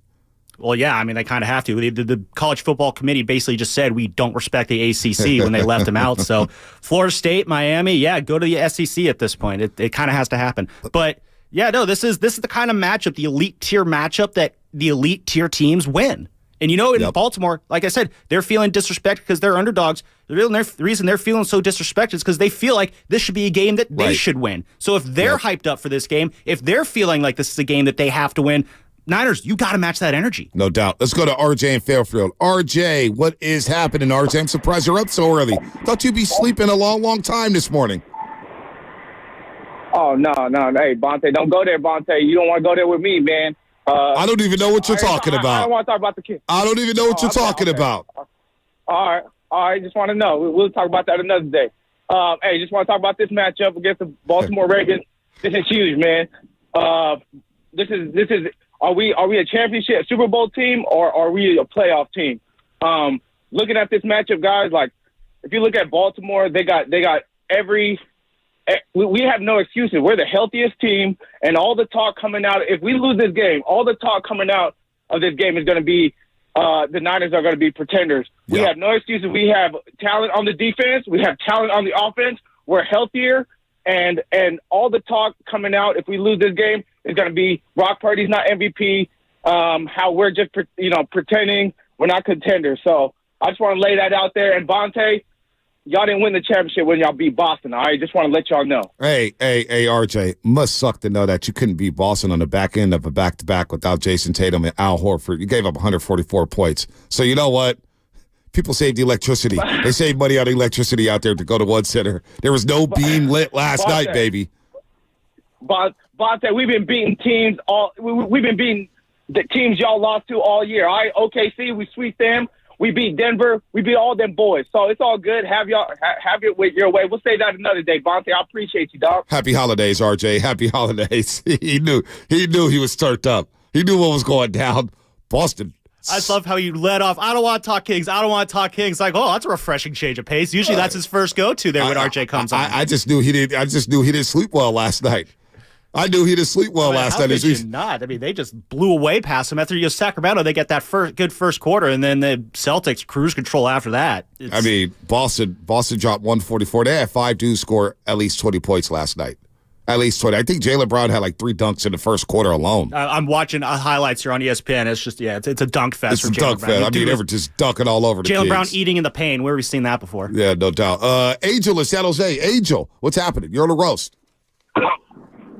Well, yeah, I mean, they kind of have to. The college football committee basically just said we don't respect the ACC when they left them out. So Florida State, Miami, go to the SEC at this point. It kind of has to happen. But yeah, no, this is the kind of matchup, the elite tier matchup that the elite tier teams win. And in Baltimore, like I said, they're feeling disrespected because they're underdogs. The reason they're feeling so disrespected is because they feel like this should be a game that they should win. So if they're hyped up for this game, if they're feeling like this is a game that they have to win, Niners, you got to match that energy. No doubt. Let's go to RJ in Fairfield. RJ, what is happening, RJ? I'm surprised you're up so early. Thought you'd be sleeping a long, long time this morning. Oh, no. Hey, Bonte, don't go there, Bonte. You don't want to go there with me, man. I don't even know what you're talking about. I don't want to talk about the kid. I don't even know what you're talking about. All right. Just want to know. We'll talk about that another day. Hey, just want to talk about this matchup against the Baltimore Ravens. This is huge, man. This is. Are we a championship Super Bowl team or are we a playoff team? Looking at this matchup, guys, like if you look at Baltimore, they got every. We have no excuses. We're the healthiest team, and all the talk coming out. If we lose this game, all the talk coming out of this game is going to be the Niners are going to be pretenders. We have no excuses. We have talent on the defense. We have talent on the offense. We're healthier, and all the talk coming out if we lose this game is going to be Brock Purdy's not MVP. How we're just pretending we're not contenders. So I just want to lay that out there. And Bonte, y'all didn't win the championship when y'all beat Boston. All right, just want to let y'all know. Hey, RJ, must suck to know that you couldn't beat Boston on the back end of a back-to-back without Jason Tatum and Al Horford. You gave up 144 points. So you know what? People saved electricity. They saved money on electricity out there to go to one center. There was no beam lit last night, baby. Bonte, we've been beating teams we've been beating the teams y'all lost to all year. All right, OKC, we sweep them. We beat Denver. We beat all them boys. So it's all good. Have it with your way. We'll say that another day, Bonte. I appreciate you, dog. Happy holidays, RJ. Happy holidays. He knew he was stirred up. He knew what was going down. Boston. I just love how you led off. I don't want to talk Kings. I don't want to talk Kings. Like, oh, that's a refreshing change of pace. Usually that's his first go-to there when RJ comes on. I just knew he didn't sleep well last night. I knew he didn't sleep well last night. How did you not? I mean, they just blew away past him. After Sacramento, they get that good first quarter, and then the Celtics cruise control after that. I mean, Boston dropped 144. They had 5 dudes score at least 20 points last night. At least 20. I think Jaylen Brown had like 3 dunks in the first quarter alone. I'm watching highlights here on ESPN. It's just, it's a dunk fest. It's a dunk fest. I mean, they were just dunking all over the Jaylen kids. Brown eating in the pain. Where have we seen that before? Yeah, no doubt. Angel in San Jose. Angel, what's happening? You're on the roast.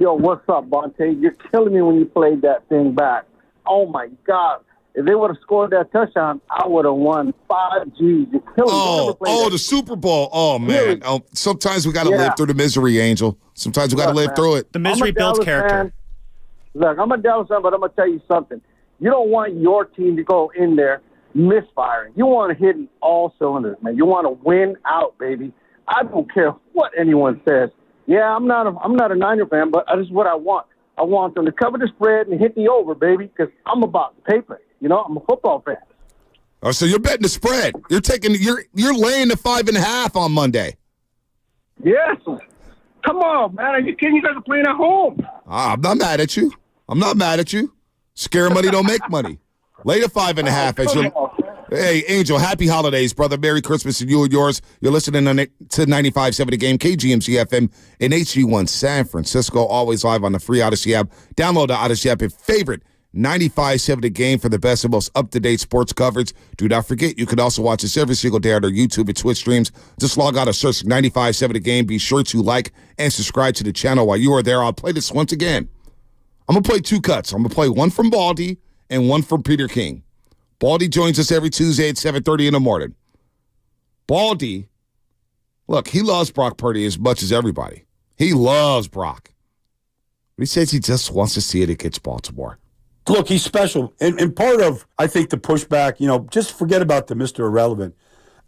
Yo, what's up, Bonte? You're killing me when you played that thing back. Oh, my God. If they would have scored that touchdown, I would have won 5 G's. You're killing me. The Super Bowl. Oh, man. Oh, sometimes we got to live through the misery, Angel. Sometimes we got to live through it. The misery builds character. Fan. Look, I'm a Dallas fan, but I'm going to tell you something. You don't want your team to go in there misfiring. You want to hit in all cylinders, man. You want to win out, baby. I don't care what anyone says. Yeah, I'm not a Niner fan, but this is what I want. I want them to cover the spread and hit the over, baby, because I'm about the paper. You know, I'm a football fan. Oh, so you're betting the spread. You're laying the 5.5 on Monday. Yes. Come on, man. Are you kidding? You guys are playing at home. I'm not mad at you. Scare money don't make money. Lay the 5.5. Hey, Angel, happy holidays, brother. Merry Christmas to you and yours. You're listening to 95.7 The Game, KGMC FM in HD1 San Francisco. Always live on the free Odyssey app. Download the Odyssey app. Your favorite 95.7 The Game for the best and most up-to-date sports coverage. Do not forget, you can also watch us every single day on our YouTube and Twitch streams. Just log on and search 95.7 The Game. Be sure to like and subscribe to the channel. While you are there, I'll play this once again. I'm going to play 2 cuts. I'm going to play one from Baldy and one from Peter King. Baldy joins us every Tuesday at 7:30 in the morning. Baldy, look, he loves Brock Purdy as much as everybody. He loves Brock. But he says he just wants to see it against Baltimore. Look, he's special. And part of, I think, the pushback, just forget about the Mr. Irrelevant.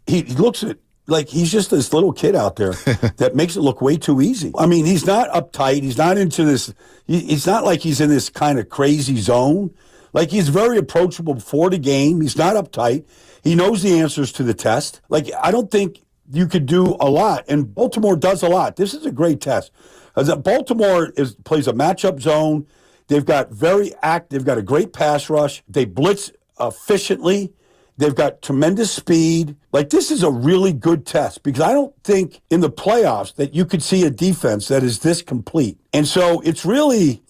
He looks at like he's just this little kid out there that makes it look way too easy. I mean, he's not uptight. He's not into this. It's not like he's in this kind of crazy zone. Like, he's very approachable before the game. He's not uptight. He knows the answers to the test. Like, I don't think you could do a lot. And Baltimore does a lot. This is a great test. Baltimore plays a matchup zone. They've got they've got a great pass rush. They blitz efficiently. They've got tremendous speed. Like, this is a really good test because I don't think in the playoffs that you could see a defense that is this complete. And so it's really,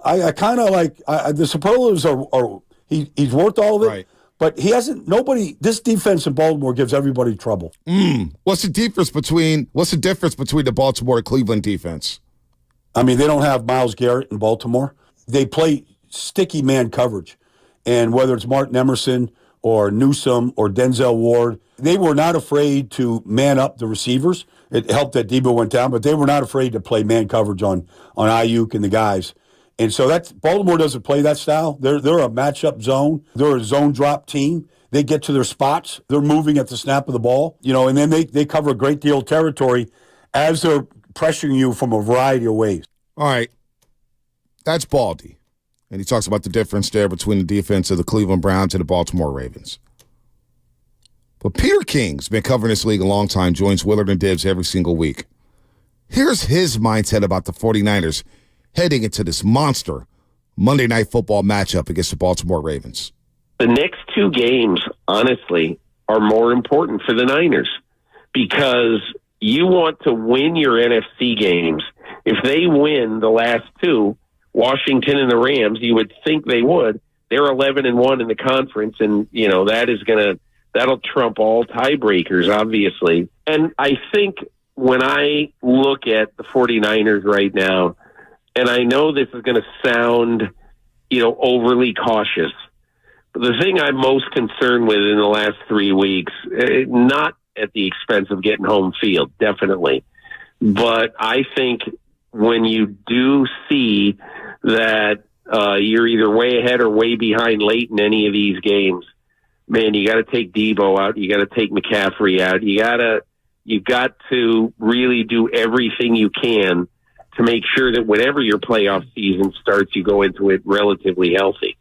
I kind of like, the superlatives are he's worth all of it. Right. But this defense in Baltimore gives everybody trouble. What's the difference between the Baltimore and Cleveland defense? I mean, they don't have Myles Garrett in Baltimore. They play sticky man coverage. And whether it's Martin Emerson or Newsome or Denzel Ward, they were not afraid to man up the receivers. It helped that Debo went down, but they were not afraid to play man coverage on Ayuk and the guys. And so Baltimore doesn't play that style. They're a matchup zone. They're a zone drop team. They get to their spots. They're moving at the snap of the ball, and then they cover a great deal of territory as they're pressuring you from a variety of ways. All right. That's Baldy. And he talks about the difference there between the defense of the Cleveland Browns and the Baltimore Ravens. But Peter King's been covering this league a long time, joins Willard and Dibbs every single week. Here's his mindset about the 49ers heading into this monster Monday Night Football matchup against the Baltimore Ravens. The next 2 games, honestly, are more important for the Niners because you want to win your NFC games. If they win the last 2, Washington and the Rams, you would think they would. They're 11-1 in the conference, and that'll trump all tiebreakers, obviously. And I think when I look at the 49ers right now, and I know this is going to sound, overly cautious, but the thing I'm most concerned with in the last 3 weeks, not at the expense of getting home field, definitely, but I think when you do see that you're either way ahead or way behind late in any of these games, man, you got to take Debo out. You got to take McCaffrey out. You got to really do everything you can to make sure that whenever your playoff season starts, you go into it relatively healthy.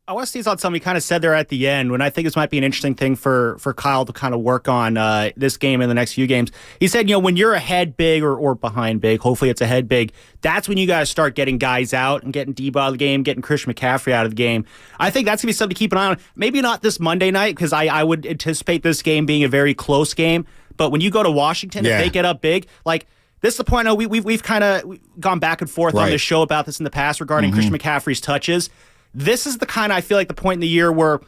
I want to seize on something you kind of said there at the end, when I think this might be an interesting thing for Kyle to kind of work on this game and the next few games. He said, when you're ahead big or behind big, hopefully it's ahead big, that's when you guys start getting guys out and getting Debo out of the game, getting Christian McCaffrey out of the game. I think that's going to be something to keep an eye on. Maybe not this Monday night, because I would anticipate this game being a very close game. But when you go to Washington, if they get up big, like, this is the point. I know we've kind of gone back and forth on this show about this in the past regarding Christian McCaffrey's touches. This is the kind of, I feel like, the point in the year where,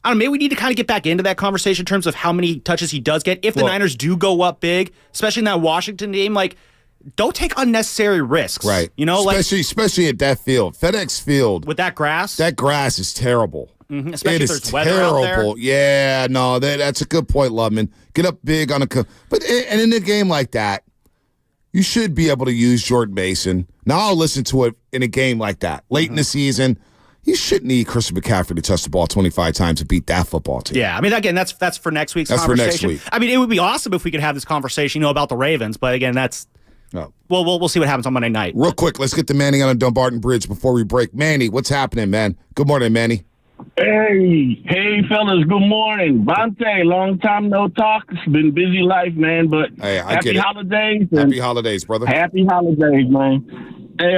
I don't know, maybe we need to kind of get back into that conversation in terms of how many touches he does get. If the Niners do go up big, especially in that Washington game, like, don't take unnecessary risks. Right. Especially at that field. FedEx Field. With that grass? That grass is terrible. Mm-hmm. Especially it if is there's weather out there. Yeah, no, that's a good point, Lubman. Get up big on but in a game like that, you should be able to use Jordan Mason. Now I'll listen to it in a game like that. Late in the season, you shouldn't need Christian McCaffrey to touch the ball 25 times to beat that football team. Yeah, I mean, again, that's for next week's conversation. For next week. I mean, it would be awesome if we could have this conversation, about the Ravens, but again, that's... No. Well, we'll see what happens on Monday night. Real quick, let's get to Manny on the Dumbarton Bridge before we break. Manny, what's happening, man? Good morning, Manny. Hey, fellas, good morning. Bonte, long time no talk. It's been busy life, man, but happy holidays. Happy holidays, brother. Happy holidays, man. Hey,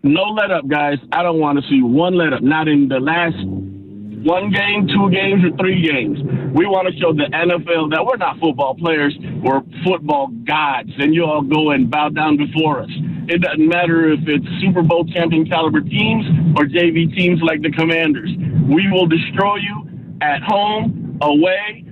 no let up, guys. I don't want to see one let up, not in the last 1 game, 2 games, or 3 games. We want to show the NFL that we're not football players, we're football gods, and you all go and bow down before us. It doesn't matter if it's Super Bowl champion caliber teams or JV teams like the Commanders. We will destroy you at home, away,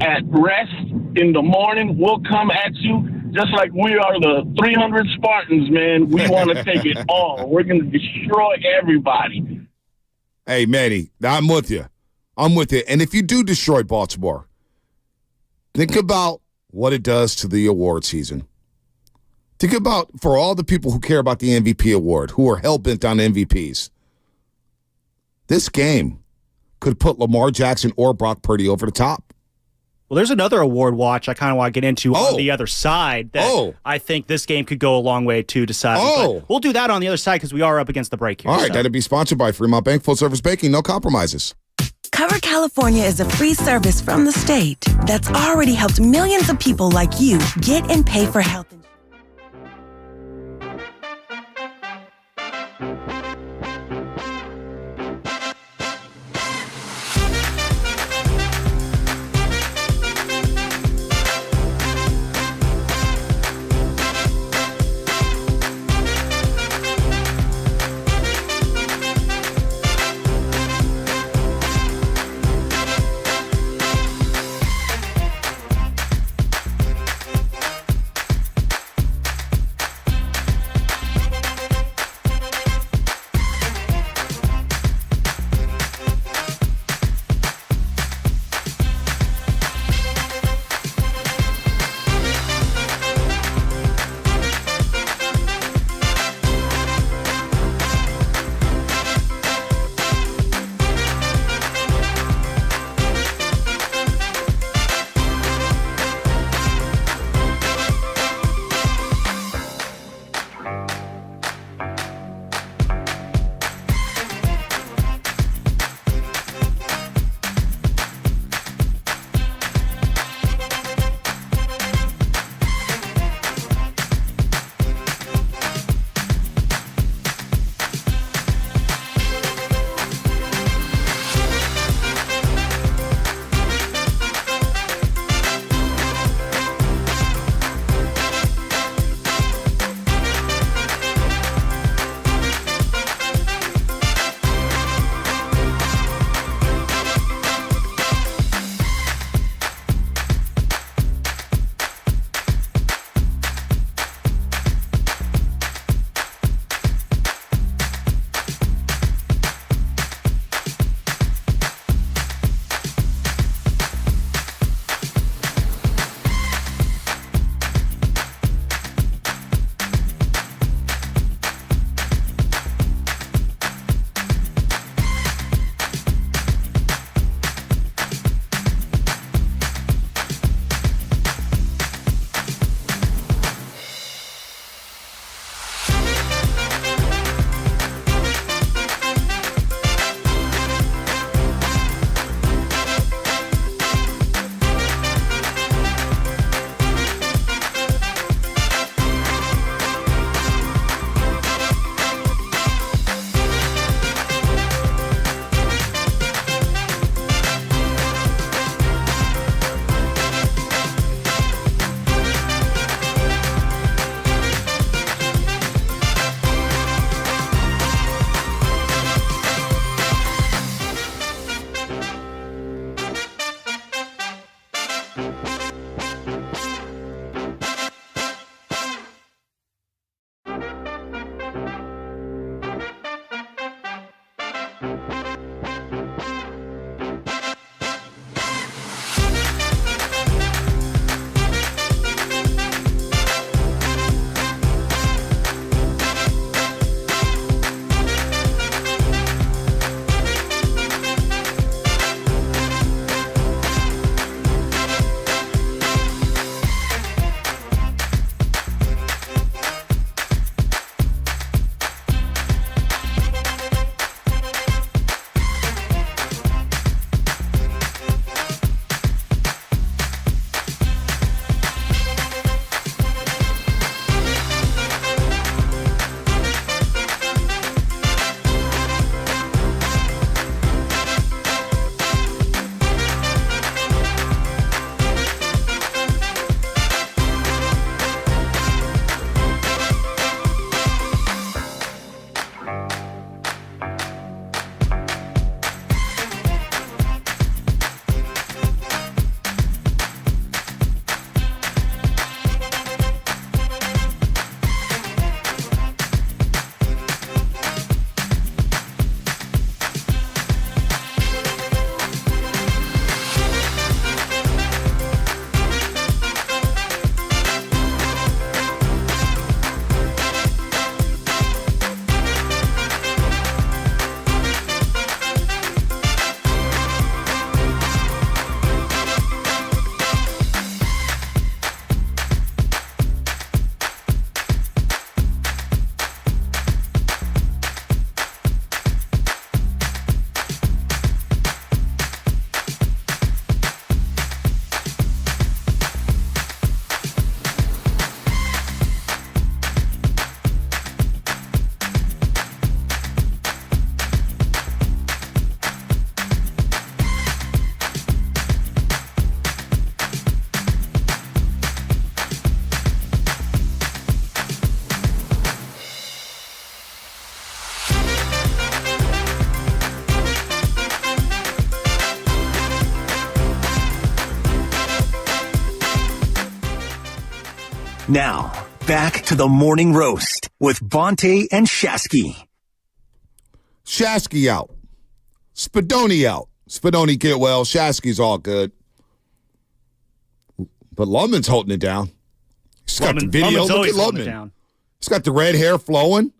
at rest, in the morning. We'll come at you just like we are the 300 Spartans, man. We want to take it all. We're going to destroy everybody. Hey, Manny, I'm with you. And if you do destroy Baltimore, think about what it does to the award season. Think about, for all the people who care about the MVP award, who are hell-bent on MVPs, this game could put Lamar Jackson or Brock Purdy over the top. Well, there's another award watch I kind of want to get into on the other side that I think this game could go a long way to decide. But we'll do that on the other side because we are up against the break here. All right, that'll be sponsored by Fremont Bank, full service banking, no compromises. Cover California is a free service from the state that's already helped millions of people like you get and pay for health insurance. Now, back to the Morning Roast with Bonte and Shasky. Shasky out. Spadoni out. Spadoni get well. Shasky's all good. But Lubman's holding it down. He's got the video. Look at Lubman. He's got the red hair flowing.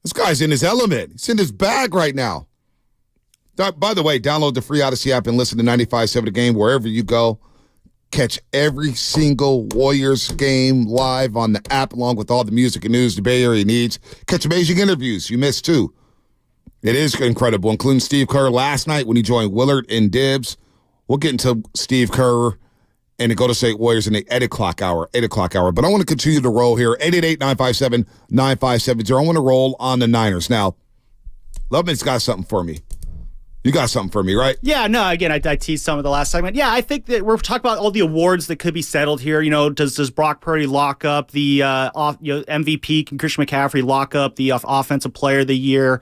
This guy's in his element. He's in his bag right now. By the way, download the free Odyssey app and listen to 95.7 The Game wherever you go. Catch every single Warriors game live on the app along with all the music and news the Bay Area needs. Catch amazing interviews you missed too. It is incredible, including Steve Kerr last night when he joined Willard and Dibbs. We'll get into Steve Kerr and the Golden State Warriors in the 8 o'clock hour. But I want to continue to roll here. 888-957-9570. I want to roll on the Niners. Now, Lubman's got something for me. You got something for me, right? Yeah, no, again, I teased some of the last segment. Yeah, I think that we're talking about all the awards that could be settled here. You know, does Brock Purdy lock up the MVP? Can Christian McCaffrey lock up the Offensive Player of the Year?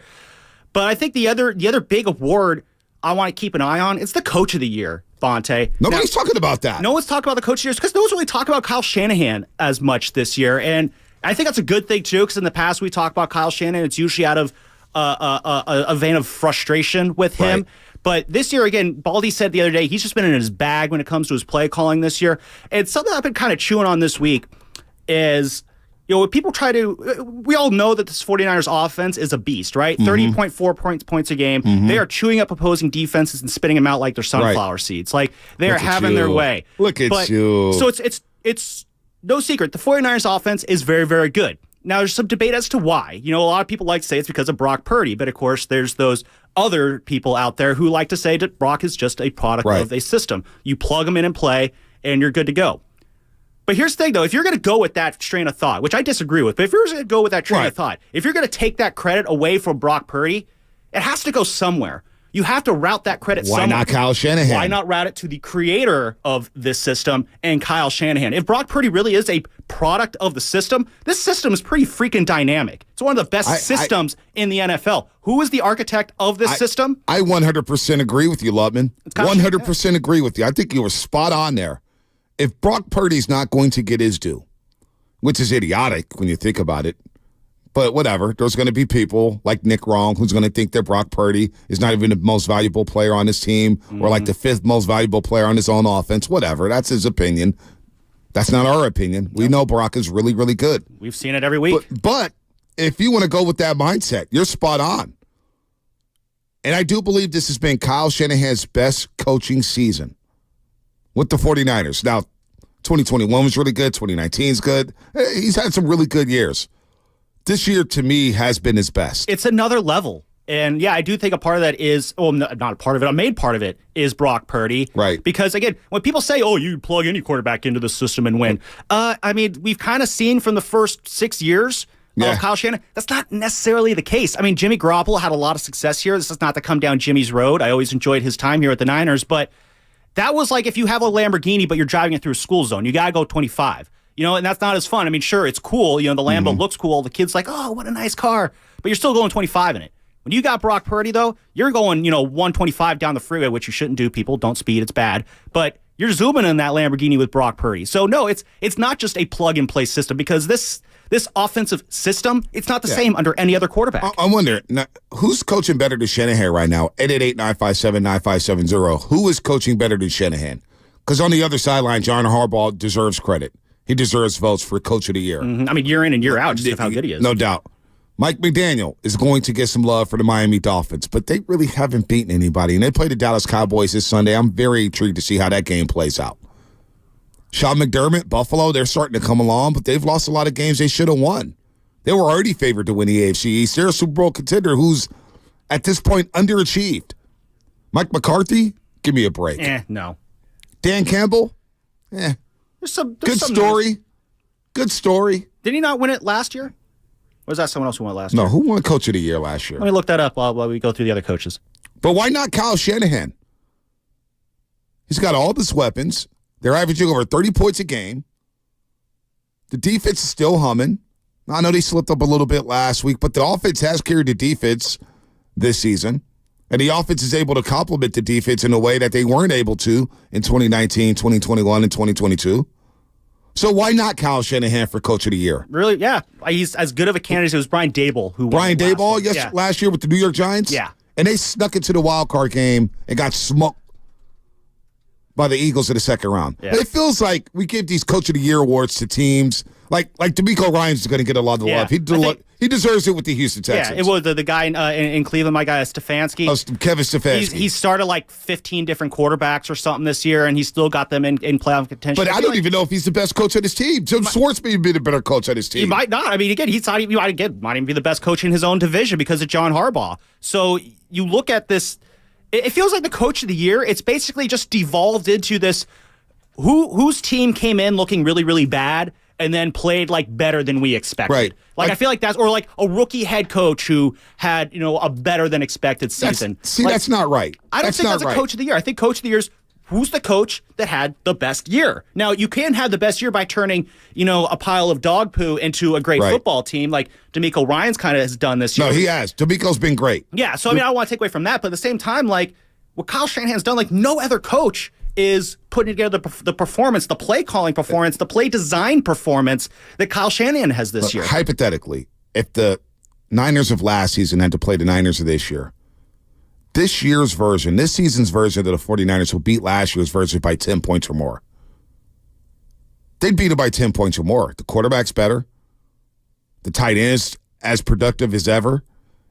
But I think the other big award I want to keep an eye on is the Coach of the Year, Bonte. Nobody's talking about that. No one's talking about the Coach of the Year because no one's really talking about Kyle Shanahan as much this year. And I think that's a good thing, too, because in the past we talk about Kyle Shanahan. It's usually out of a vein of frustration with him. Right. But this year, again, Baldy said the other day, he's just been in his bag when it comes to his play calling this year. And something I've been kind of chewing on this week is, you know, when people we all know that this 49ers offense is a beast, right? 30.4 points a game. They are chewing up opposing defenses and spitting them out like they're sunflower seeds. Like, they are having their way. Look at you. So it's no secret. The 49ers offense is very, very good. Now, there's some debate as to why. You know, a lot of people like to say it's because of Brock Purdy, but of course, there's those other people out there who like to say that Brock is just a product of a system. You plug them in and play, and you're good to go. But here's the thing, though. If you're going to go with that train of thought, which I disagree with, but if you're going to go with that train of thought, if you're going to take that credit away from Brock Purdy, it has to go somewhere. You have to route that credit somewhere. Why not Kyle Shanahan? Why not route it to the creator of this system and Kyle Shanahan? If Brock Purdy really is a product of the system, this system is pretty freaking dynamic. It's one of the best systems in the NFL. Who is the architect of this system? I 100% agree with you, Lubman. 100% agree with you. I think you were spot on there. If Brock Purdy's not going to get his due, which is idiotic when you think about it, but whatever, there's going to be people like Nick Wrong who's going to think that Brock Purdy is not even the most valuable player on his team or like the fifth most valuable player on his own offense. Whatever, that's his opinion. That's not our opinion. We know Brock is really, really good. We've seen it every week. But if you want to go with that mindset, you're spot on. And I do believe this has been Kyle Shanahan's best coaching season with the 49ers. Now, 2021 was really good. 2019 is good. He's had some really good years. This year, to me, has been his best. It's another level. And, yeah, I do think a part of that is, not a part of it, a main part of it is Brock Purdy. Right. Because, again, when people say, you plug any quarterback into the system and win, I mean, we've kind of seen from the first 6 years of Kyle Shanahan, that's not necessarily the case. I mean, Jimmy Garoppolo had a lot of success here. This is not to come down Jimmy's road. I always enjoyed his time here at the Niners. But that was like if you have a Lamborghini, but you're driving it through a school zone. You got to go 25. You know, and that's not as fun. I mean, sure, it's cool. You know, the Lambo looks cool. The kid's like, oh, what a nice car. But you're still going 25 in it. When you got Brock Purdy, though, you're going, 125 down the freeway, which you shouldn't do, people. Don't speed. It's bad. But you're zooming in that Lamborghini with Brock Purdy. So, no, it's not just a plug-and-play system because this offensive system, it's not the same under any other quarterback. I wonder, now, who's coaching better than Shanahan right now? 888-957-9570. Who is coaching better than Shanahan? Because on the other sideline, John Harbaugh deserves credit. He deserves votes for Coach of the Year. I mean, year in and year out, just how good he is. No doubt. Mike McDaniel is going to get some love for the Miami Dolphins, but they really haven't beaten anybody. And they play the Dallas Cowboys this Sunday. I'm very intrigued to see how that game plays out. Sean McDermott, Buffalo, they're starting to come along, but they've lost a lot of games they should have won. They were already favored to win the AFC East. They're a Super Bowl contender who's, at this point, underachieved. Mike McCarthy, give me a break. No. Dan Campbell, There's some good story. Nice. Good story. Did he not win it last year? Or was that someone else who won it last year? No, who won Coach of the Year last year? Let me look that up while we go through the other coaches. But why not Kyle Shanahan? He's got all these weapons. They're averaging over 30 points a game. The defense is still humming. I know they slipped up a little bit last week, but the offense has carried the defense this season. And the offense is able to complement the defense in a way that they weren't able to in 2019, 2021, and 2022. So why not Kyle Shanahan for Coach of the Year? Really? Yeah. He's as good of a candidate as it was Brian Daboll. Last year with the New York Giants? Yeah. And they snuck into the wild card game and got smoked by the Eagles in the second round. Yeah. It feels like we give these Coach of the Year awards to teams. Like DeMeco Ryans is going to get a lot of love. He deserves it with the Houston Texans. Yeah, it was the guy in Cleveland, my guy Stefanski. Kevin Stefanski. He started like 15 different quarterbacks or something this year, and he still got them in playoff contention. But I don't even know if he's the best coach on his team. Jim Schwartz may be the better coach on his team. He might not. I mean, again, he might even be the best coach in his own division because of John Harbaugh. So you look at this, it feels like the Coach of the Year, it's basically just devolved into this whose team came in looking really, really bad and then played like better than we expected. Right. Like I feel like that's, or like a rookie head coach who had, a better than expected season. That's not right. I don't think that's a Coach of the Year. I think Coach of the Year is who's the coach that had the best year. Now, you can have the best year by turning, a pile of dog poo into a great football team like DeMeco Ryans kind of has done this year. No, he has. DeMeco's been great. Yeah, so I don't want to take away from that, but at the same time, like what Kyle Shanahan's done, like no other coach is putting together the performance, the play calling performance, the play design performance that Kyle Shanahan has this year. Hypothetically, if the Niners of last season had to play the Niners of this year, this season's version of the 49ers will beat last year's version by 10 points or more. They'd beat it by 10 points or more. The quarterback's better. The tight end is as productive as ever.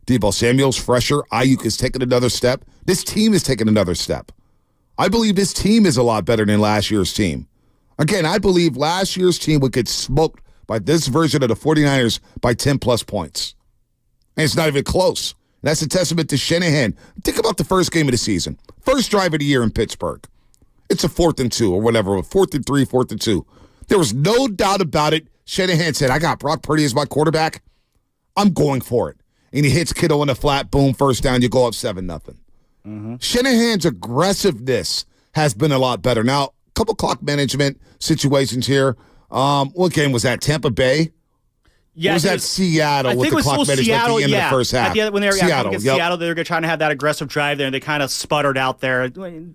Deebo Samuel's fresher. Ayuk is taking another step. This team is taking another step. I believe this team is a lot better than last year's team. Again, I believe last year's team would get smoked by this version of the 49ers by 10-plus points. And it's not even close. That's a testament to Shanahan. Think about the first game of the season. First drive of the year in Pittsburgh. It's a 4th and 2 or whatever, 4th and 3, 4th and 2. There was no doubt about it. Shanahan said, I got Brock Purdy as my quarterback. I'm going for it. And he hits Kittle in the flat, boom, first down, you go up 7-0. Shanahan's aggressiveness has been a lot better. Now, a couple clock management situations here. What game was that? Tampa Bay? Yeah, or was that Seattle with the clock management at the end of the first half? When they were Seattle, they were trying to have that aggressive drive there, and they kind of sputtered out there.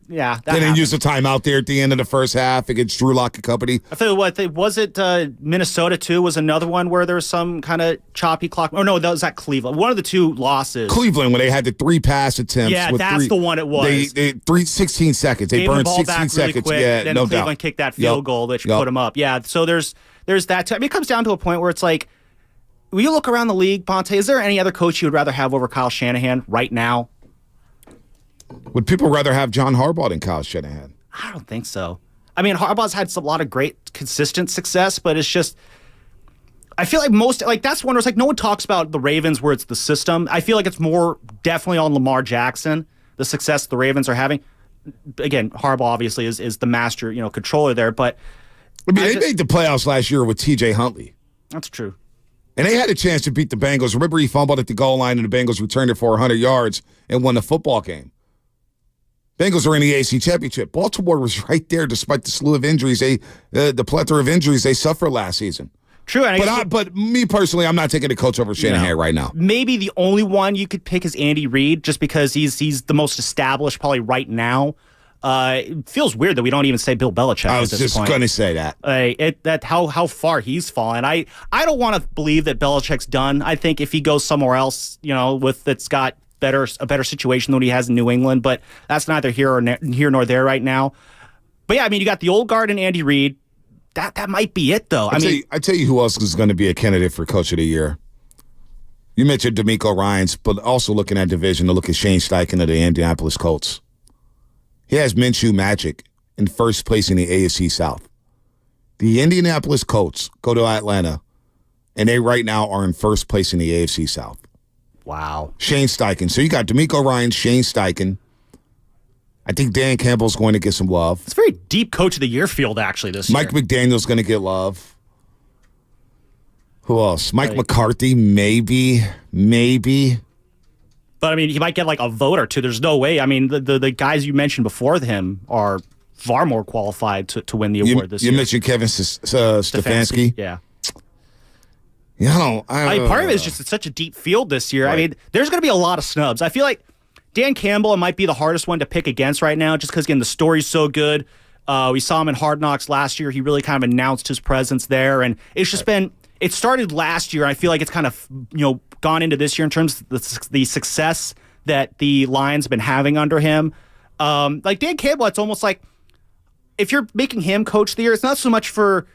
Yeah, they didn't use the timeout there at the end of the first half against Drew Lock and company. I tell you what, was it Minnesota too? Was another one where there was some kind of choppy clock? Or no, that was at Cleveland. One of the two losses. Cleveland, when they had the 3 pass attempts. Yeah, that's the one it was. They 16 seconds. They burned 16 seconds. Really quick, then no Cleveland doubt. kicked that field goal that put them up. Yeah, so there's that. I mean, it comes down to a point where it's like, when you look around the league, Bonte, is there any other coach you would rather have over Kyle Shanahan right now? Would people rather have John Harbaugh than Kyle Shanahan? I don't think so. I mean, Harbaugh's had a lot of great, consistent success, but it's just, I feel like that's one where it's like no one talks about the Ravens where it's the system. I feel like it's more definitely on Lamar Jackson, the success the Ravens are having. Again, Harbaugh obviously is the master, controller there, but I mean, they made the playoffs last year with T.J. Huntley. That's true. And they had a chance to beat the Bengals. Remember, he fumbled at the goal line, and the Bengals returned it for 100 yards and won the football game. Bengals are in the AFC Championship. Baltimore was right there despite the slew of injuries, the plethora of injuries they suffered last season. True. But me personally, I'm not taking a coach over Shanahan right now. Maybe the only one you could pick is Andy Reid, just because he's the most established probably right now. It feels weird that we don't even say Bill Belichick. I was just going to say that. How far he's fallen. I don't want to believe that Belichick's done. I think if he goes somewhere else, that's got a better situation than what he has in New England, but that's neither here nor there right now. But yeah, I mean, you got the old guard and Andy Reid. That might be it, though. I tell you who else is going to be a candidate for Coach of the Year. You mentioned DeMeco Ryans, but also looking at division to look at Shane Steichen of the Indianapolis Colts. He has Minshew Magic in first place in the AFC South. The Indianapolis Colts go to Atlanta, and they right now are in first place in the AFC South. Wow. Shane Steichen. So you got DeMeco Ryans, Shane Steichen. I think Dan Campbell's going to get some love. It's a very deep Coach of the Year field, actually, this year. Mike McDaniel's going to get love. Who else? Mike McCarthy, maybe. But, I mean, he might get like a vote or two. There's no way. I mean, the guys you mentioned before him are far more qualified to win the award this year. You mentioned Kevin Stefanski. Yeah. Part of it is just it's such a deep field this year. Right. I mean, there's going to be a lot of snubs. I feel like Dan Campbell might be the hardest one to pick against right now just because, again, the story's so good. We saw him in Hard Knocks last year. He really kind of announced his presence there, and it's just been. It started last year. I feel like it's kind of gone into this year in terms of the success that the Lions have been having under him. Like Dan Campbell, it's almost like if you're making him coach of the year, it's not so much for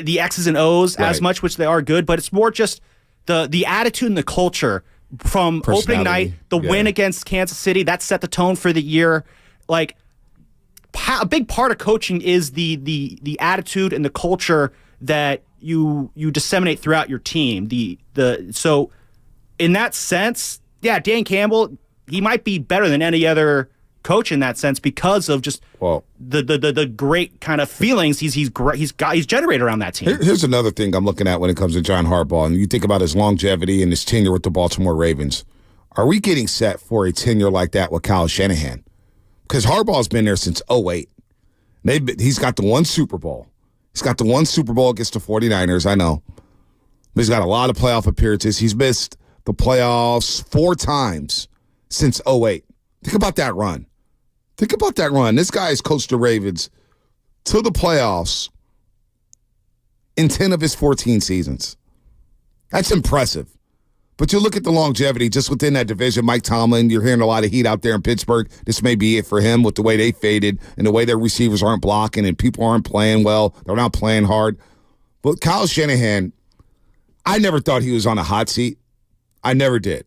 the X's and O's as much, which they are good, but it's more just the attitude and the culture from opening night, the win against Kansas City. That set the tone for the year. Like a big part of coaching is the attitude and the culture that you disseminate throughout your team. So in that sense, yeah, Dan Campbell, he might be better than any other coach in that sense because of just the great kind of feelings he's generated around that team. Here's another thing I'm looking at when it comes to John Harbaugh, and you think about his longevity and his tenure with the Baltimore Ravens. Are we getting set for a tenure like that with Kyle Shanahan? Because Harbaugh's been there since 2008. He's got the one Super Bowl. He's got the one Super Bowl against the 49ers, I know. But he's got a lot of playoff appearances. He's missed the playoffs 4 times since 2008. Think about that run. This guy has coached the Ravens to the playoffs in 10 of his 14 seasons. That's impressive. But you look at the longevity just within that division. Mike Tomlin, you're hearing a lot of heat out there in Pittsburgh. This may be it for him with the way they faded and the way their receivers aren't blocking and people aren't playing well. They're not playing hard. But Kyle Shanahan, I never thought he was on a hot seat. I never did.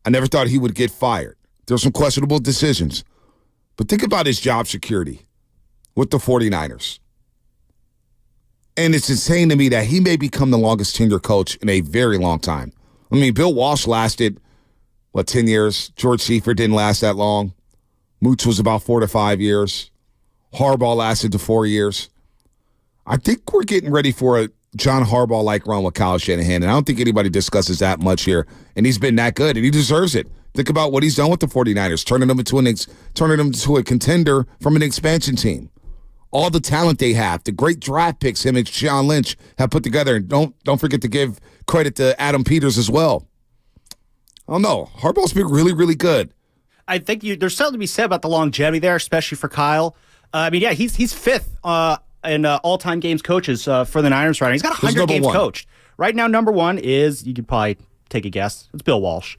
I never thought he would get fired. There were some questionable decisions. But think about his job security with the 49ers. And it's insane to me that he may become the longest tenure coach in a very long time. I mean, Bill Walsh lasted, 10 years? George Seifert didn't last that long. Moots was about 4 to 5 years. Harbaugh lasted to 4 years. I think we're getting ready for a John Harbaugh-like run with Kyle Shanahan, and I don't think anybody discusses that much here. And he's been that good, and he deserves it. Think about what he's done with the 49ers, turning them into a contender from an expansion team. All the talent they have, the great draft picks him and John Lynch have put together. And don't forget to give credit to Adam Peters as well. I don't know. Harbaugh's been really, really good. I think there's something to be said about the longevity there, especially for Kyle. He's fifth in all-time games coaches for the Niners right now. He's got 100 games coached. Right now, number one is, you could probably take a guess, it's Bill Walsh.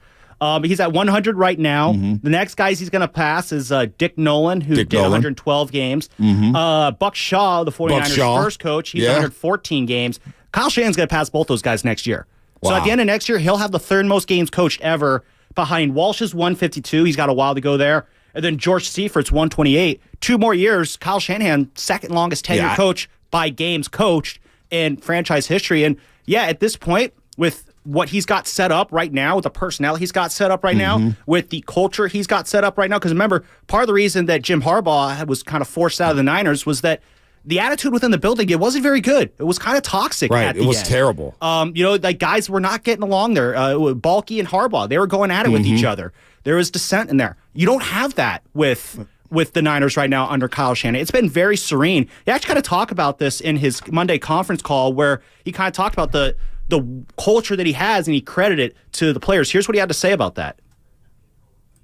He's at 100 right now. Mm-hmm. The next guys he's going to pass is Dick Nolan, who did 112 games. Mm-hmm. Buck Shaw, the 49ers' first coach, he's 114 games. Kyle Shanahan's going to pass both those guys next year. Wow. So at the end of next year, he'll have the third most games coached ever behind Walsh's 152. He's got a while to go there. And then George Seifert's 128. 2 more years, Kyle Shanahan, second longest tenure coach by games coached in franchise history. And at this point, with what he's got set up right now, with the personnel he's got set up right now, with the culture he's got set up right now. Because remember, part of the reason that Jim Harbaugh was kind of forced out of the Niners was that the attitude within the building, it wasn't very good. It was kind of toxic. Right, it was terrible. Guys were not getting along there. Balky and Harbaugh, they were going at it with each other. There was dissent in there. You don't have that with the Niners right now under Kyle Shanahan. It's been very serene. He actually kind of talked about this in his Monday conference call where he kind of talked about the culture that he has, and he credited it to the players. Here's what he had to say about that.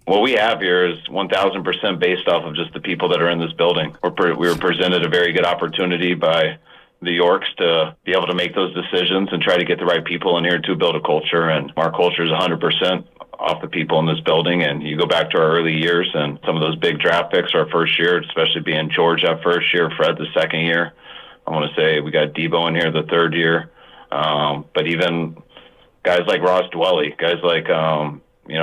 What we have here is 1,000% based off of just the people that are in this building. We were presented a very good opportunity by the Yorks to be able to make those decisions and try to get the right people in here to build a culture. And our culture is 100% off the people in this building. And you go back to our early years and some of those big draft picks our first year, especially being George that first year, Fred the second year. I want to say we got Debo in here the third year. But even guys like Ross Dwelly, guys like,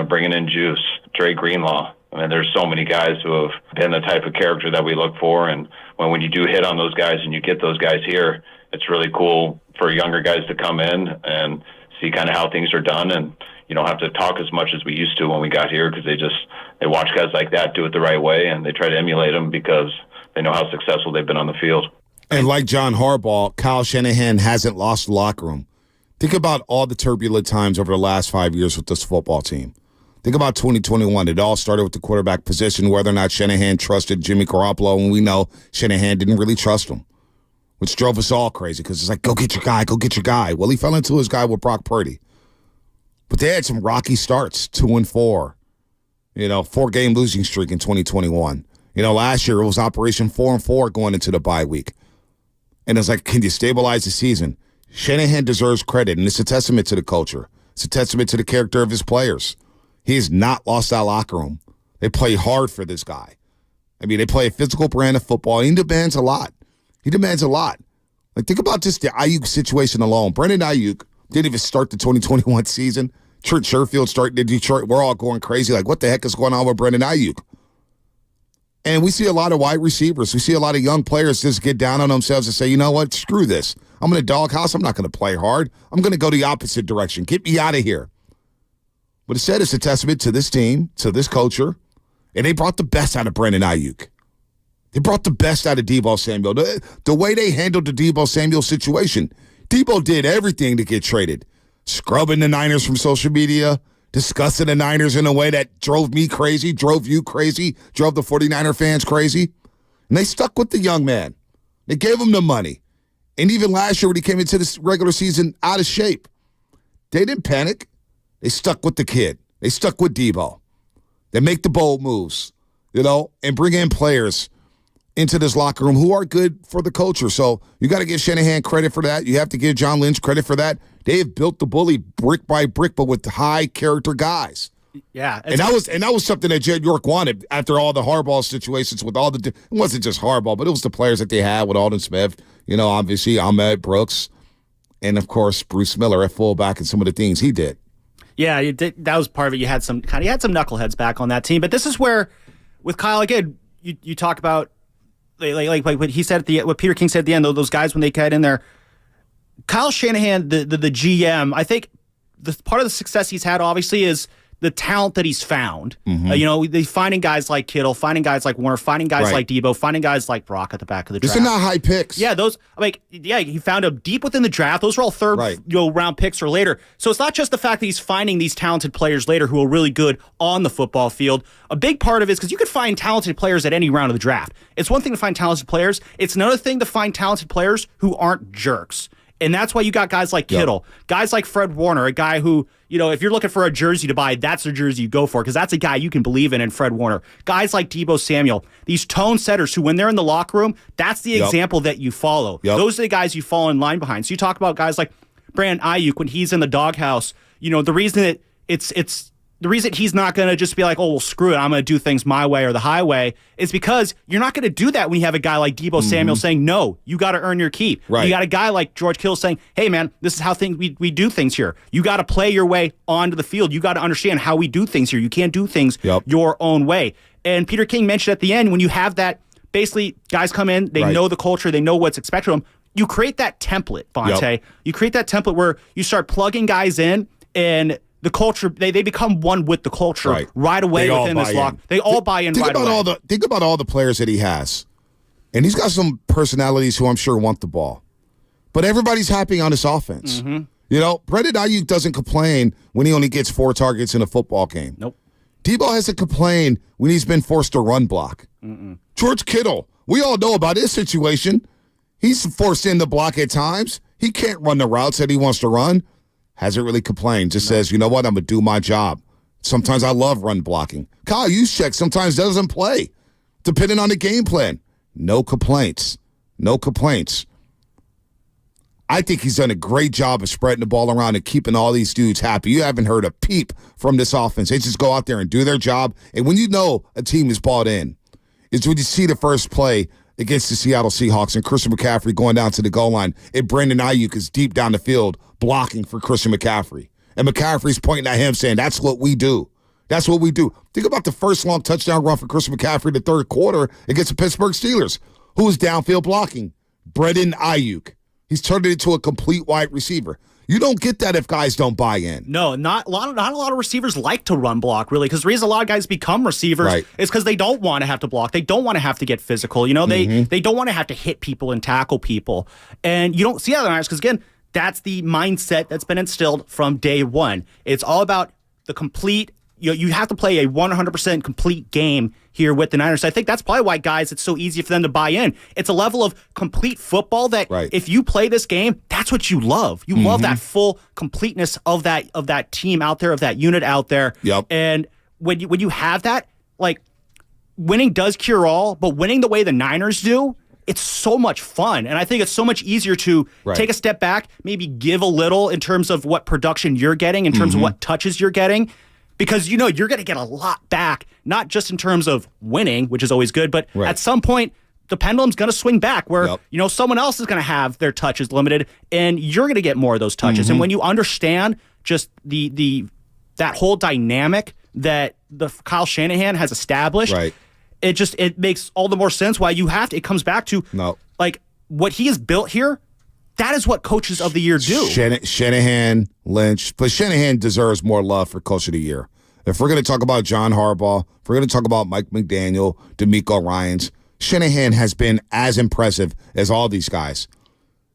bringing in Juice, Trey Greenlaw. I mean, there's so many guys who have been the type of character that we look for. And when you do hit on those guys and you get those guys here, it's really cool for younger guys to come in and see kind of how things are done. And you don't have to talk as much as we used to when we got here because they watch guys like that do it the right way and they try to emulate them because they know how successful they've been on the field. And like John Harbaugh, Kyle Shanahan hasn't lost the locker room. Think about all the turbulent times over the last 5 years with this football team. Think about 2021. It all started with the quarterback position, whether or not Shanahan trusted Jimmy Garoppolo, and we know Shanahan didn't really trust him, which drove us all crazy because it's like, go get your guy, go get your guy. Well, he fell into his guy with Brock Purdy. But they had some rocky starts, 2-4, 4-game losing streak in 2021. Last year it was Operation 4-4 going into the bye week. And it's like, can you stabilize the season? Shanahan deserves credit, and it's a testament to the culture. It's a testament to the character of his players. He has not lost that locker room. They play hard for this guy. They play a physical brand of football. He demands a lot. Like, think about just the Ayuk situation alone. Brandon Ayuk didn't even start the 2021 season. Trent Sherfield started in Detroit. We're all going crazy. Like, what the heck is going on with Brandon Ayuk? And we see a lot of wide receivers. We see a lot of young players just get down on themselves and say, you know what, screw this. I'm in a doghouse. I'm not going to play hard. I'm going to go the opposite direction. Get me out of here. But instead, it's a testament to this team, to this culture, and they brought the best out of Brandon Ayuk. They brought the best out of Deebo Samuel. The way they handled the Deebo Samuel situation, Deebo did everything to get traded. Scrubbing the Niners from social media, discussing the Niners in a way that drove me crazy, drove you crazy, drove the 49er fans crazy. And they stuck with the young man. They gave him the money. And even last year when he came into this regular season out of shape, they didn't panic. They stuck with the kid. They stuck with Deebo. They make the bold moves, and bring in players into this locker room who are good for the culture. So you got to give Shanahan credit for that. You have to give John Lynch credit for that. They have built the bully brick by brick, but with high character guys. Yeah. And that was something that Jed York wanted after all the Harbaugh situations with all the, it wasn't just Harbaugh, but it was the players that they had with Aldon Smith, obviously Ahmed Brooks, and of course Bruce Miller at fullback and some of the things he did. Yeah, that was part of it. You had some knuckleheads back on that team, but this is where, with Kyle again, you talk about like what he said what Peter King said at the end. Those guys when they get in there, Kyle Shanahan, the GM. I think the part of the success he's had obviously is the talent that he's found. They finding guys like Kittle, finding guys like Warner, finding guys like Deebo, finding guys like Brock at the back of the draft. These are not high picks. Yeah, he found them deep within the draft. Those are all third round picks or later. So it's not just the fact that he's finding these talented players later who are really good on the football field. A big part of it is because you could find talented players at any round of the draft. It's one thing to find talented players. It's another thing to find talented players who aren't jerks. And that's why you got guys like Kittle, guys like Fred Warner, a guy who, if you're looking for a jersey to buy, that's the jersey you go for because that's a guy you can believe in Fred Warner. Guys like Deebo Samuel, these tone setters who, when they're in the locker room, that's the example that you follow. Those are the guys you fall in line behind. So you talk about guys like Brandon Ayuk when he's in the doghouse. The reason that the reason he's not going to just be like, oh, well, screw it, I'm going to do things my way or the highway, is because you're not going to do that when you have a guy like Deebo Samuel saying, no, you got to earn your keep. You got a guy like George Kittle saying, hey, man, this is how we do things here. You got to play your way onto the field. You got to understand how we do things here. You can't do things your own way. And Peter King mentioned at the end, when you have that, basically, guys come in, they know the culture, they know what's expected of them. You create that template, Vontae. You create that template where you start plugging guys in and the culture, they become one with the culture right away within this lock. They all buy in right away. Think about all the players that he has. And he's got some personalities who I'm sure want the ball. But everybody's happy on his offense. Brendan Ayuk doesn't complain when he only gets 4 targets in a football game. Nope. Deebo hasn't complained when he's been forced to run block. George Kittle, we all know about his situation. He's forced in the block at times. He can't run the routes that he wants to run. Hasn't really complained. Just says, you know what, I'm going to do my job. Sometimes I love run blocking. Kyle Juszczyk sometimes doesn't play, depending on the game plan. No complaints. I think he's done a great job of spreading the ball around and keeping all these dudes happy. You haven't heard a peep from this offense. They just go out there and do their job. And when you know a team is bought in, is when you see the first play against the Seattle Seahawks and Christian McCaffrey going down to the goal line, and Brandon Ayuk is deep down the field blocking for Christian McCaffrey. And McCaffrey's pointing at him saying, that's what we do. That's what we do. Think about the first long touchdown run for Christian McCaffrey in the third quarter against the Pittsburgh Steelers. Who was downfield blocking? Brandon Ayuk. He's turned it into a complete wide receiver. You don't get that if guys don't buy in. No, not a lot of receivers like to run block, really, because the reason a lot of guys become receivers is because they don't want to have to block. They don't want to have to get physical. They don't want to have to hit people and tackle people. And you don't see that in Niners because, again, that's the mindset that's been instilled from day one. It's all about the complete. You have to play a 100% complete game here with the Niners. I think that's probably why, guys, it's so easy for them to buy in. It's a level of complete football that if you play this game, that's what you love. You love that full completeness of that team out there, of that unit out there. And when you have that, like, winning does cure all, but winning the way the Niners do, it's so much fun. And I think it's so much easier to take a step back, maybe give a little in terms of what production you're getting, in terms of what touches you're getting, because you're going to get a lot back, not just in terms of winning, which is always good, but at some point, the pendulum's going to swing back where, someone else is going to have their touches limited and you're going to get more of those touches. And when you understand just that whole dynamic that the Kyle Shanahan has established, it makes all the more sense why it comes back to like what he has built here. That is what coaches of the year do. Shanahan, Lynch, but Shanahan deserves more love for coach of the year. If we're going to talk about John Harbaugh, if we're going to talk about Mike McDaniel, DeMeco Ryans, Shanahan has been as impressive as all these guys.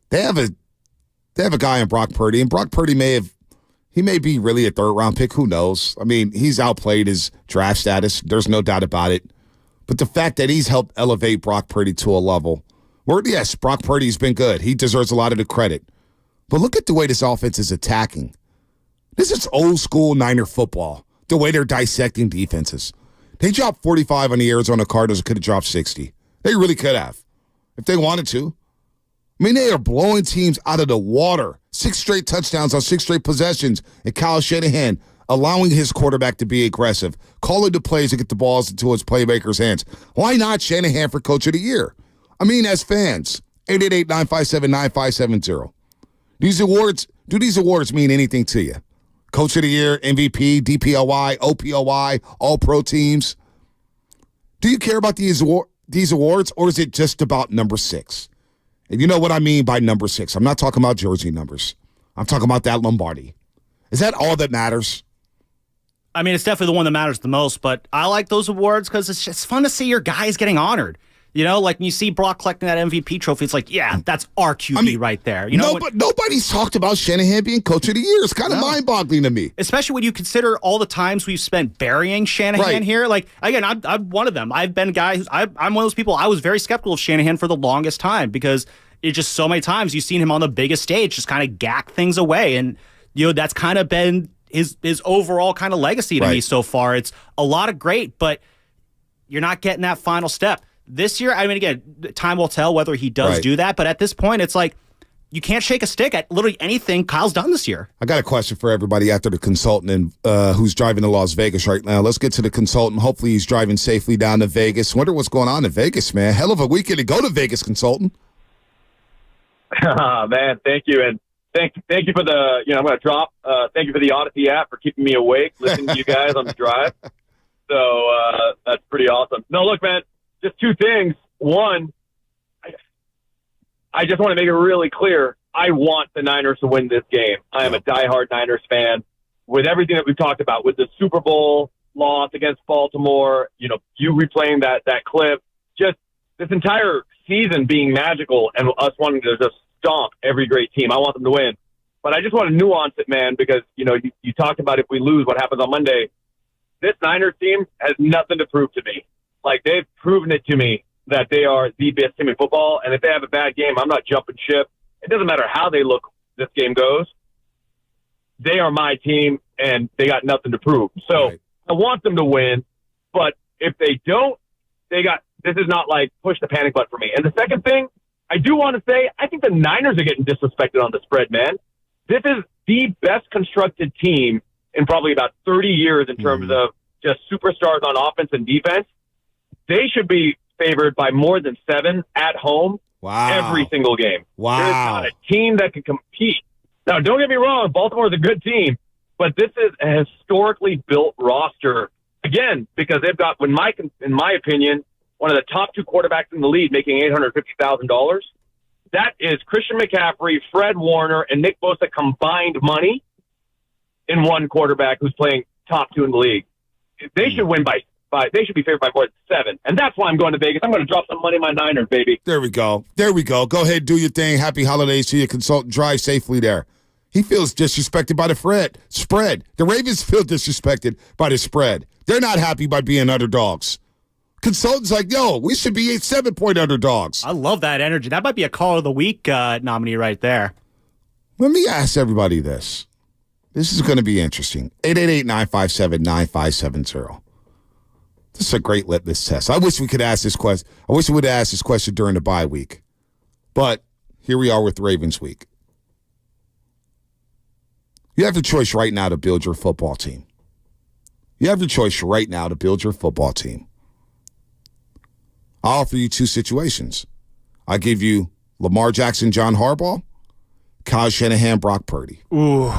They have a guy in Brock Purdy, and Brock Purdy may be really a third-round pick. Who knows? I mean, he's outplayed his draft status. There's no doubt about it. But the fact that he's helped elevate Brock Purdy to a level where, yes, Brock Purdy's been good. He deserves a lot of the credit. But look at the way this offense is attacking. This is old-school Niner football, the way they're dissecting defenses. They dropped 45 on the Arizona Cardinals and could have dropped 60. They really could have, if they wanted to. I mean, they are blowing teams out of the water. 6 straight touchdowns on 6 straight possessions. And Kyle Shanahan allowing his quarterback to be aggressive, calling the plays to get the balls into his playmakers' hands. Why not Shanahan for Coach of the Year? I mean, as fans, 888-957-9570. Do these awards mean anything to you? Coach of the Year, MVP, DPOY, OPOY, All-Pro teams. Do you care about these awards, or is it just about number 6? And you know what I mean by number 6. I'm not talking about jersey numbers. I'm talking about that Lombardi. Is that all that matters? I mean, it's definitely the one that matters the most, but I like those awards because it's just fun to see your guys getting honored. Like when you see Brock collecting that MVP trophy, it's like, yeah, that's our QB right there. But nobody's talked about Shanahan being Coach of the Year. It's kind of mind-boggling to me. Especially when you consider all the times we've spent burying Shanahan here. Like, again, I'm one of them. I've been a guy I'm one of those people. I was very skeptical of Shanahan for the longest time because it's just so many times you've seen him on the biggest stage just kind of gack things away. And, that's kind of been his overall kind of legacy to me so far. It's a lot of great, but you're not getting that final step. This year, I mean, again, time will tell whether he does do that, but at this point, it's like you can't shake a stick at literally anything Kyle's done this year. I got a question for everybody after the consultant who's driving to Las Vegas right now. Let's get to the consultant. Hopefully he's driving safely down to Vegas. Wonder what's going on in Vegas, man. Hell of a weekend to go to Vegas, consultant. Man, thank you. And thank you for the, I'm going to drop. Thank you for the Odyssey app for keeping me awake, listening to you guys on the drive. So that's pretty awesome. No, look, man. Just 2 things. One, I just want to make it really clear. I want the Niners to win this game. I am a diehard Niners fan. With everything that we've talked about, with the Super Bowl loss against Baltimore, you replaying that clip, just this entire season being magical and us wanting to just stomp every great team. I want them to win. But I just want to nuance it, man, because, you talked about if we lose, what happens on Monday. This Niners team has nothing to prove to me. Like, they've proven it to me that they are the best team in football, and if they have a bad game, I'm not jumping ship. It doesn't matter how they look this game goes. They are my team, and they got nothing to prove. So I want them to win, but if they don't, this is not like push the panic button for me. And the second thing, I do want to say, I think the Niners are getting disrespected on the spread, man. This is the best constructed team in probably about 30 years in terms of just superstars on offense and defense. They should be favored by more than 7 at home every single game. Wow. There's not a team that can compete. Now, don't get me wrong, Baltimore is a good team, but this is a historically built roster, again, because they've got, in my opinion, one of the top 2 quarterbacks in the league making $850,000. That is Christian McCaffrey, Fred Warner, and Nick Bosa combined money in one quarterback who's playing top 2 in the league. They should win they should be favored by more than 7. And that's why I'm going to Vegas. I'm going to drop some money on my Niners, baby. There we go. Go ahead, do your thing. Happy holidays to your consultant. Drive safely there. He feels disrespected by the spread. The Ravens feel disrespected by the spread. They're not happy by being underdogs. Consultants like, we should be 7-point underdogs. I love that energy. That might be a Call of the Week nominee right there. Let me ask everybody this. This is going to be interesting. 888-957-9570. This is a great litmus test. I wish we could ask this question. I wish we would have asked this question during the bye week. But here we are with Ravens week. You have the choice right now to build your football team. You have the choice right now to build your football team. I'll offer you two situations. I give you Lamar Jackson, John Harbaugh, Kyle Shanahan, Brock Purdy. Ooh,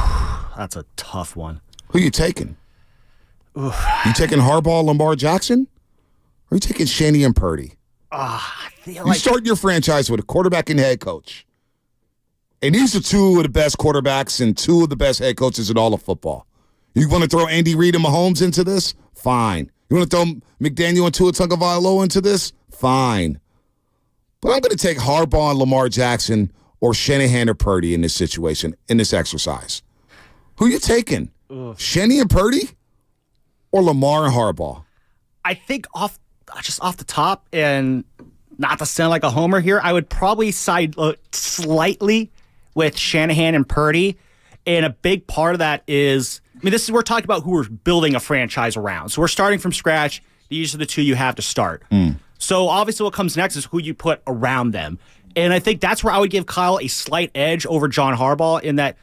that's a tough one. Who you taking? Ooh. You taking Harbaugh, Lamar Jackson? Or you taking Shanny and Purdy? I feel You start your franchise with a quarterback and head coach. And these are two of the best quarterbacks and two of the best head coaches in all of football. You want to throw Andy Reid and Mahomes into this? Fine. You want to throw McDaniel and Tua Tagovailoa into this? Fine. But I'm going to take Harbaugh and Lamar Jackson or Shanahan or Purdy in this situation, in this exercise. Who you taking? Shanny and Purdy or Lamar and Harbaugh? I think off the top, and not to sound like a homer here, I would probably side slightly with Shanahan and Purdy. And a big part of that is, we're talking about who we're building a franchise around. So we're starting from scratch. These are the two you have to start. So obviously what comes next is who you put around them. And I think that's where I would give Kyle a slight edge over John Harbaugh in that,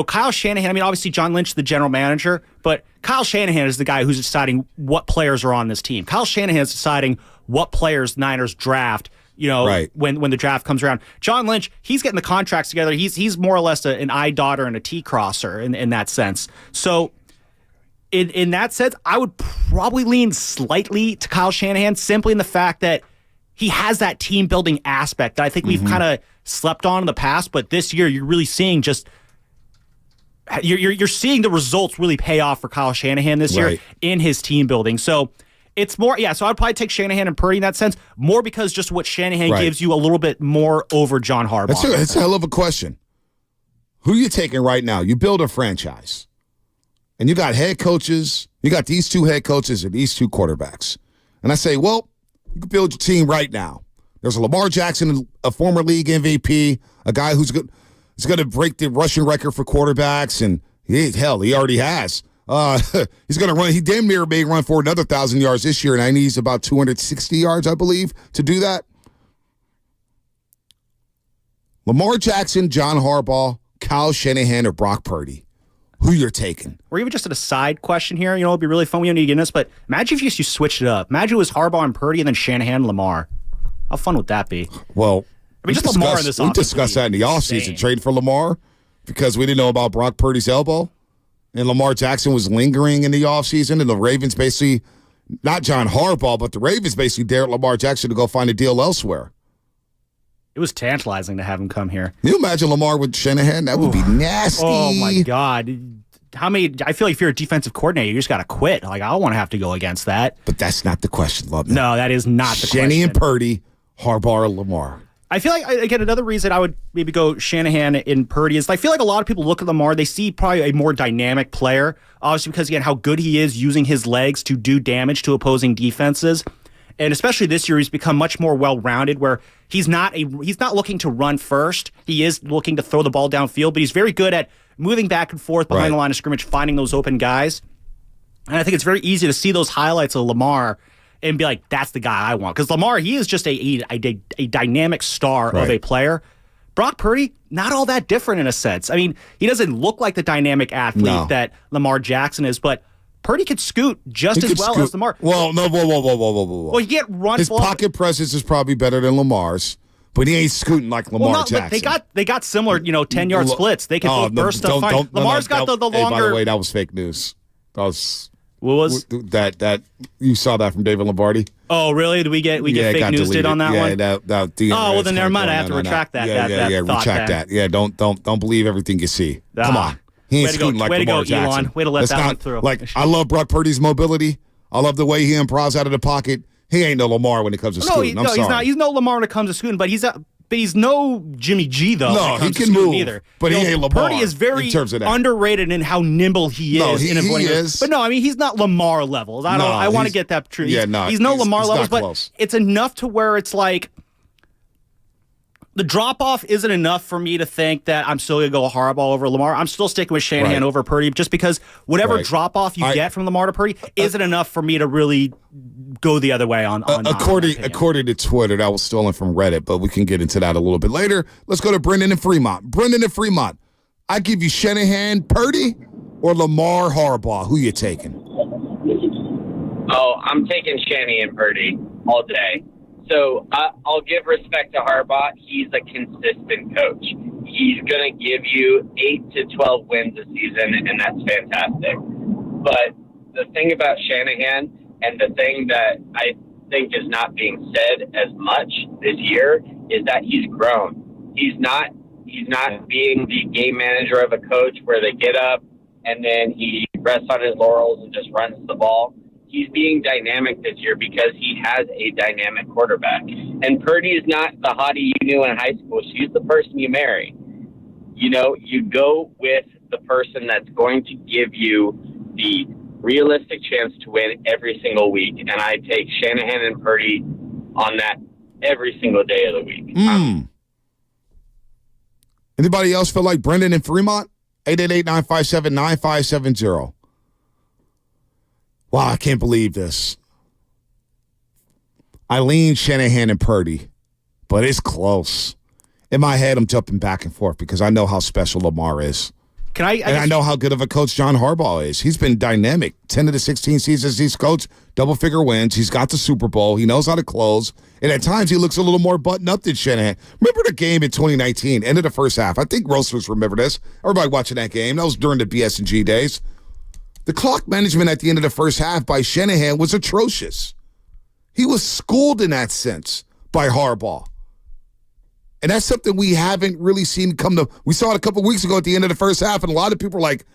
Kyle Shanahan, obviously John Lynch, the general manager, but Kyle Shanahan is the guy who's deciding what players are on this team. Kyle Shanahan is deciding what players Niners draft, right. when the draft comes around. John Lynch, he's getting the contracts together. He's more or less an eye dotter and a T crosser in that sense. So in that sense, I would probably lean slightly to Kyle Shanahan simply in the fact that he has that team building aspect that I think we've kind of slept on in the past, but this year you're really seeing you're seeing the results really pay off for Kyle Shanahan this year in his team building. So it's more, so I'd probably take Shanahan and Purdy in that sense, more because just what Shanahan gives you a little bit more over John Harbaugh. It's a hell of a question. Who are you taking right now? You build a franchise, and you got head coaches. You got these two head coaches and these two quarterbacks. And I say, well, you can build your team right now. There's a Lamar Jackson, a former league MVP, a guy who's going to break the rushing record for quarterbacks, and he already has. He's going to run. He damn near may run for another 1,000 yards this year, and I need he's about 260 yards, I believe, to do that. Lamar Jackson, John Harbaugh, Kyle Shanahan, or Brock Purdy. Who you're taking? Or even just a side question here. It'd be really fun. We don't need to get into this, but imagine if you switched it up. Imagine it was Harbaugh and Purdy, and then Shanahan and Lamar. How fun would that be? Well, just Lamar in this offense. We discussed that in the offseason. Trade for Lamar because we didn't know about Brock Purdy's elbow. And Lamar Jackson was lingering in the offseason, and the Ravens basically, not John Harbaugh, but the Ravens basically dared Lamar Jackson to go find a deal elsewhere. It was tantalizing to have him come here. Can you imagine Lamar with Shanahan? That would be nasty. Oh, my God. I feel like if you're a defensive coordinator, you just got to quit. I don't want to have to go against that. But that's not the question, Lubman. No, that is not the question. Shanny and Purdy, Harbaugh or Lamar. I feel like, again, another reason I would maybe go Shanahan and Purdy is I feel like a lot of people look at Lamar, they see probably a more dynamic player, obviously because, again, how good he is using his legs to do damage to opposing defenses. And especially this year, he's become much more well-rounded where he's not looking to run first. He is looking to throw the ball downfield, but he's very good at moving back and forth behind the line of scrimmage, finding those open guys. And I think it's very easy to see those highlights of Lamar and be like, that's the guy I want. Because Lamar, he is just a dynamic star of a player. Brock Purdy, not all that different in a sense. He doesn't look like the dynamic athlete that Lamar Jackson is, but Purdy could scoot just as well as Lamar. Well, no, whoa. Well, you get run. His pocket presence is probably better than Lamar's, but he ain't scooting like Lamar Jackson. They got similar, 10-yard splits. They can both burst up fine. Lamar's got the longer. Hey, by the way, that was fake news. That was. What was that? You saw that from David Lombardi? Oh, really? Did we get fake news deleted. On that one? Yeah, well, then never mind. I have to retract that. Retract that. Yeah, don't believe everything you see. Come on. He ain't scooting like Lamar Jackson. Elon. Way to let that one through. I love Brock Purdy's mobility. I love the way he improvs out of the pocket. He ain't no Lamar when it comes to scooting. I'm sorry. He's no Lamar when it comes to scooting, but he's no Jimmy G, though. No, he can move either. But he ain't Lamar. Purdy is very underrated in how nimble he is. He is. But no, he's not Lamar levels. I want to get that true. Yeah, he's no Lamar levels, but it's enough to where it's like the drop-off isn't enough for me to think that I'm still going to go Harbaugh over Lamar. I'm still sticking with Shanahan over Purdy just because whatever drop-off you get from Lamar to Purdy isn't enough for me to really go the other way on according to Twitter. That was stolen from Reddit, but we can get into that a little bit later. Let's go to Brendan in Fremont. Brendan in Fremont, I give you Shanahan, Purdy, or Lamar, Harbaugh. Who you taking? Oh, I'm taking Shanahan, Purdy all day. So I'll give respect to Harbaugh. He's a consistent coach. He's going to give you 8 to 12 wins a season, and that's fantastic. But the thing about Shanahan, and the thing that I think is not being said as much this year, is that he's grown. He's not being the game manager of a coach where they get up and then he rests on his laurels and just runs the ball. He's being dynamic this year because he has a dynamic quarterback. And Purdy is not the hottie you knew in high school. She's the person you marry. You know, you go with the person that's going to give you the realistic chance to win every single week. And I take Shanahan and Purdy on that every single day of the week. Anybody else feel like Brendan in Fremont? 888-957-9570. Wow, I can't believe this. I lean Shanahan and Purdy, but it's close. In my head, I'm jumping back and forth because I know how special Lamar is. I know how good of a coach John Harbaugh is. He's been dynamic. 10 of the 16 seasons he's coached, double-figure wins. He's got the Super Bowl. He knows how to close. And at times, he looks a little more buttoned up than Shanahan. Remember the game in 2019, end of the first half. I think Roasters remember this. Everybody watching that game. That was during the BS&G days. The clock management at the end of the first half by Shanahan was atrocious. He was schooled in that sense by Harbaugh. And that's something we haven't really seen come to. We saw it a couple weeks ago at the end of the first half, and a lot of people were like,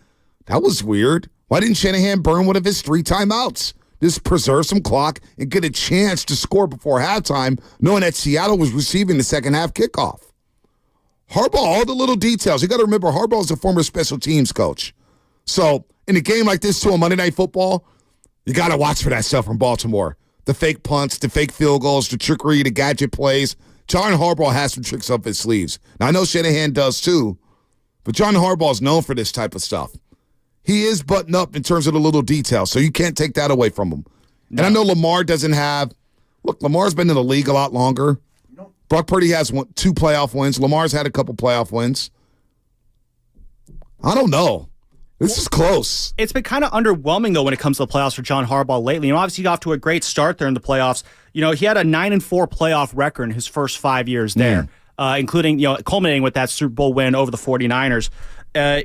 that was weird. Why didn't Shanahan burn one of his 3 timeouts? Just preserve some clock and get a chance to score before halftime, knowing that Seattle was receiving the second half kickoff. Harbaugh, all the little details. You got to remember, Harbaugh is a former special teams coach. So in a game like this, too, on Monday Night Football, you got to watch for that stuff from Baltimore. The fake punts, the fake field goals, the trickery, the gadget plays. John Harbaugh has some tricks up his sleeves. Now, I know Shanahan does too, but John Harbaugh is known for this type of stuff. He is buttoned up in terms of the little details, so you can't take that away from him. No. And I know Lamar doesn't have – look, Lamar's been in the league a lot longer. Brock Purdy has 2 playoff wins. Lamar's had a couple playoff wins. I don't know. This is close. It's been kind of underwhelming, though, when it comes to the playoffs for John Harbaugh lately. You know, obviously, he got off to a great start there in the playoffs. You know, he had a 9-4 playoff record in his first 5 years there, including, culminating with that Super Bowl win over the 49ers.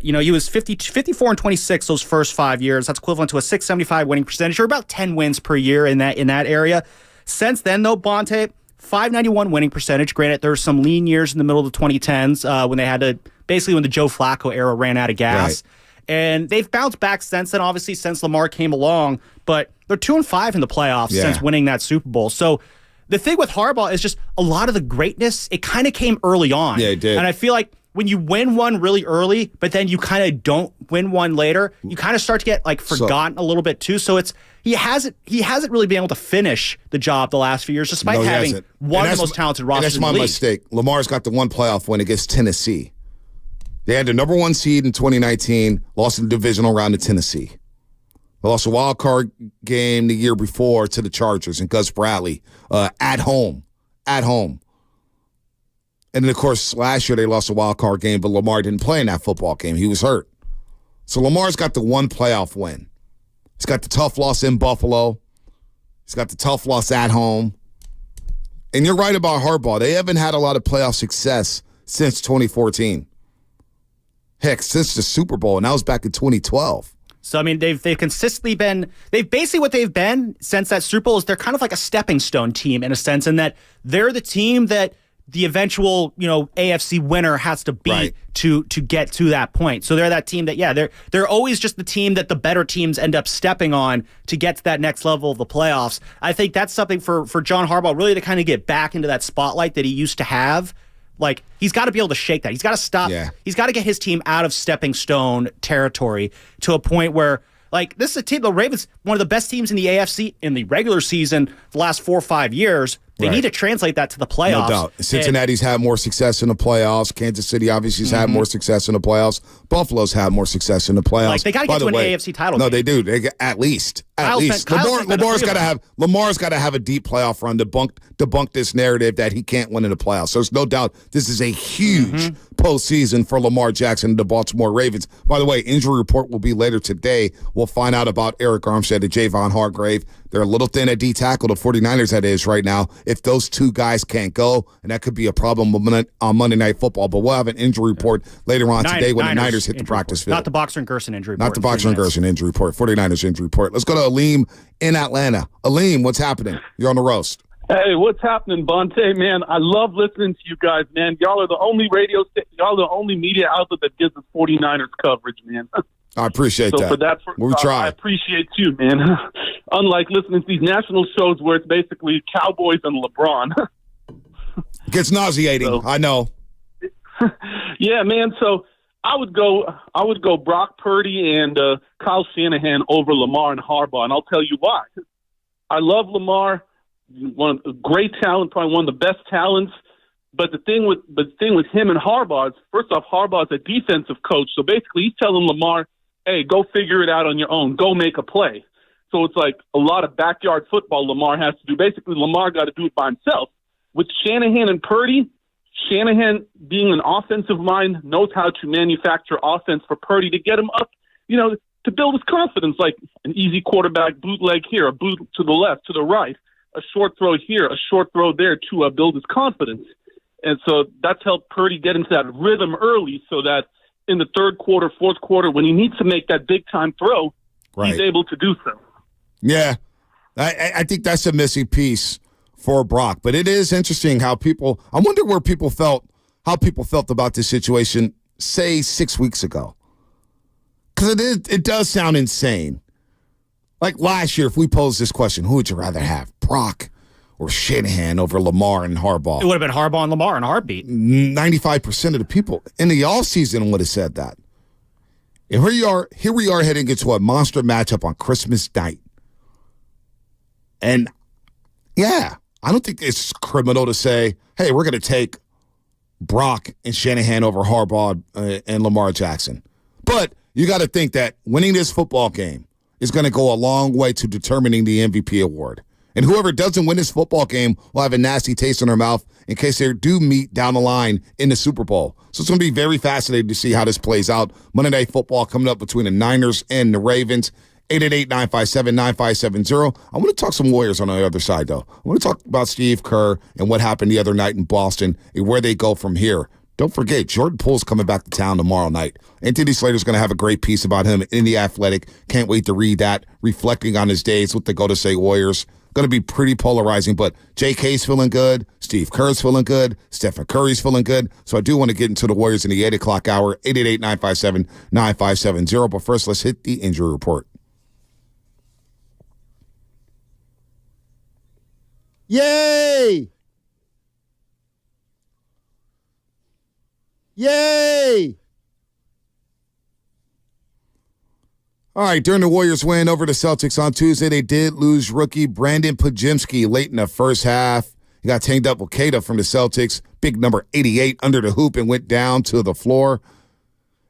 He was 54-26 those first 5 years. That's equivalent to a .675 winning percentage, or about 10 wins per year in that area. Since then, though, Bonte, .591 winning percentage. Granted, there's some lean years in the middle of the 2010s when they had to, basically when the Joe Flacco era ran out of gas. Right. And they've bounced back since then, obviously, since Lamar came along. But they're 2-5 in the playoffs since winning that Super Bowl. So the thing with Harbaugh is just a lot of the greatness, it kind of came early on. Yeah, it did. And I feel like when you win one really early, but then you kind of don't win one later, you kind of start to get forgotten a little bit too. So he hasn't really been able to finish the job the last few years, despite having one of the most talented rosters in the league. That's my mistake. Lamar's got the one playoff win against Tennessee. They had the number 1 seed in 2019, lost in the divisional round to Tennessee. They lost a wild card game the year before to the Chargers and Gus Bradley at home. And then, of course, last year they lost a wild card game, but Lamar didn't play in that football game. He was hurt. So Lamar's got the one playoff win. He's got the tough loss in Buffalo. He's got the tough loss at home. And you're right about Harbaugh. They haven't had a lot of playoff success since 2014. Heck, since the Super Bowl, and that was back in 2012. So, I mean, they've consistently been, basically what they've been since that Super Bowl is they're kind of like a stepping stone team in a sense, in that they're the team that the eventual, AFC winner has to beat to get to that point. So they're that team that, they're always just the team that the better teams end up stepping on to get to that next level of the playoffs. I think that's something for John Harbaugh really to kind of get back into that spotlight that he used to have. Like, he's got to be able to shake that. He's got to stop. Yeah. He's got to get his team out of stepping stone territory to a point where, this is a team, the Ravens, one of the best teams in the AFC in the regular season the last 4 or 5 years. They need to translate that to the playoffs. No doubt. Cincinnati's had more success in the playoffs. Kansas City obviously has had more success in the playoffs. Buffalo's had more success in the playoffs. Like, they got to get to an AFC title No, game. they do. They get, at least. Lamar's got to have a deep playoff run to debunk this narrative that he can't win in the playoffs. So there's no doubt this is a huge postseason for Lamar Jackson and the Baltimore Ravens. By the way, injury report will be later today. We'll find out about Eric Armstead and Javon Hargrave. They're a little thin at D tackle, the 49ers that is right now. If those two guys can't go, and that could be a problem on Monday Night Football, but we'll have an injury report later on today when the Niners hit the practice field. Not the Boxer and Gerson injury report. Not the Boxer and Gerson injury report. 49ers injury report. Let's go to Aleem in Atlanta. Aleem, what's happening? You're on the roast. Hey, what's happening, Bonte? Man, I love listening to you guys, man. Y'all are the only y'all are the only media outlet that gives us 49ers coverage, man. I appreciate that. For that, we try. I appreciate you, man. Unlike listening to these national shows where it's basically Cowboys and LeBron. Gets nauseating. I know. Yeah, man. So I would go Brock Purdy and Kyle Shanahan over Lamar and Harbaugh, and I'll tell you why. I love Lamar, one of the great talent, probably one of the best talents. But the thing with him and Harbaugh is, first off, Harbaugh's a defensive coach, so basically he's telling Lamar, "Hey, go figure it out on your own. Go make a play." So it's like a lot of backyard football Lamar has to do. Basically, Lamar got to do it by himself. With Shanahan and Purdy, Shanahan, being an offensive mind, knows how to manufacture offense for Purdy to get him up, to build his confidence, like an easy quarterback bootleg here, a boot to the left, to the right, a short throw here, a short throw there to build his confidence. And so that's helped Purdy get into that rhythm early so that in the third quarter, fourth quarter, when he needs to make that big-time throw, he's able to do so. Yeah. I think that's a missing piece for Brock. But it is interesting how I wonder how people felt about this situation, say, 6 weeks ago. Because it does sound insane. Like last year, if we posed this question, who would you rather have, Brock or Shanahan over Lamar and Harbaugh? It would have been Harbaugh and Lamar in a heartbeat. 95% of the people in the offseason would have said that. And here we are heading into a monster matchup on Christmas night. And, yeah, I don't think it's criminal to say, hey, we're going to take Brock and Shanahan over Harbaugh and Lamar Jackson. But you got to think that winning this football game is going to go a long way to determining the MVP award. And whoever doesn't win this football game will have a nasty taste in their mouth in case they do meet down the line in the Super Bowl. So it's going to be very fascinating to see how this plays out. Monday Night Football coming up between the Niners and the Ravens. 888-957-9570. I want to talk some Warriors on the other side, though. I want to talk about Steve Kerr and what happened the other night in Boston and where they go from here. Don't forget, Jordan Poole's coming back to town tomorrow night. Anthony Slater's going to have a great piece about him in The Athletic. Can't wait to read that, reflecting on his days with the Golden State Warriors. Going to be pretty polarizing, but JK's feeling good. Steve Kerr's feeling good. Stephen Curry's feeling good. So I do want to get into the Warriors in the 8 o'clock hour, 888-957-9570. But first, let's hit the injury report. Yay! Yay! All right, during the Warriors' win over the Celtics on Tuesday, they did lose rookie Brandon Podziemski late in the first half. He got tanked up with Keita from the Celtics, big number 88 under the hoop and went down to the floor.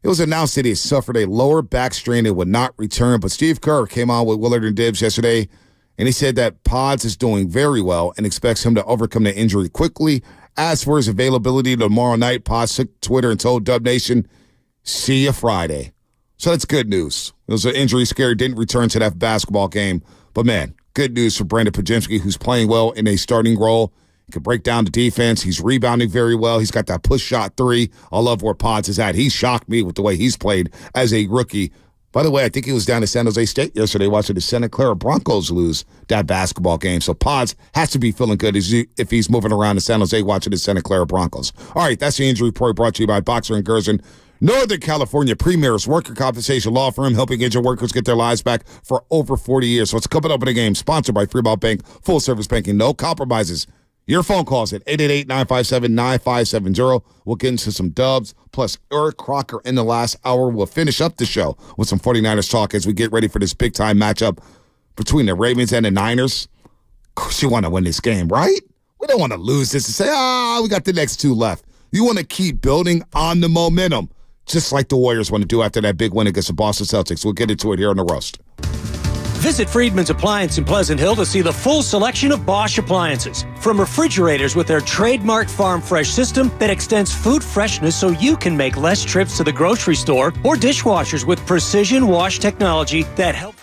It was announced that he suffered a lower back strain and would not return, but Steve Kerr came on with Willard and Dibbs yesterday, and he said that Pods is doing very well and expects him to overcome the injury quickly. As for his availability tomorrow night, Pods took Twitter and told Dub Nation, see you Friday. So that's good news. It was an injury scare, didn't return to that basketball game. But, man, good news for Brandon Podziemski, who's playing well in a starting role. He can break down the defense. He's rebounding very well. He's got that push shot three. I love where Pods is at. He shocked me with the way he's played as a rookie. By the way, I think he was down to San Jose State yesterday watching the Santa Clara Broncos lose that basketball game. So Pods has to be feeling good if he's moving around to San Jose watching the Santa Clara Broncos. All right, that's the injury report brought to you by Boxer and Gerson, Northern California Premier's worker compensation law firm, helping injured workers get their lives back for over 40 years. So it's coming up in a game, sponsored by Fremont Bank, full service banking, no compromises. Your phone calls at 888-957-9570. We'll get into some dubs. Plus, Eric Crocker in the last hour. We'll finish up the show with some 49ers talk as we get ready for this big-time matchup between the Ravens and the Niners. Of course, you want to win this game, right? We don't want to lose this and say, we got the next 2 left. You want to keep building on the momentum, just like the Warriors want to do after that big win against the Boston Celtics. We'll get into it here on the Roast. Visit Friedman's Appliance in Pleasant Hill to see the full selection of Bosch appliances. From refrigerators with their trademark Farm Fresh system that extends food freshness so you can make less trips to the grocery store, or dishwashers with precision wash technology that helps.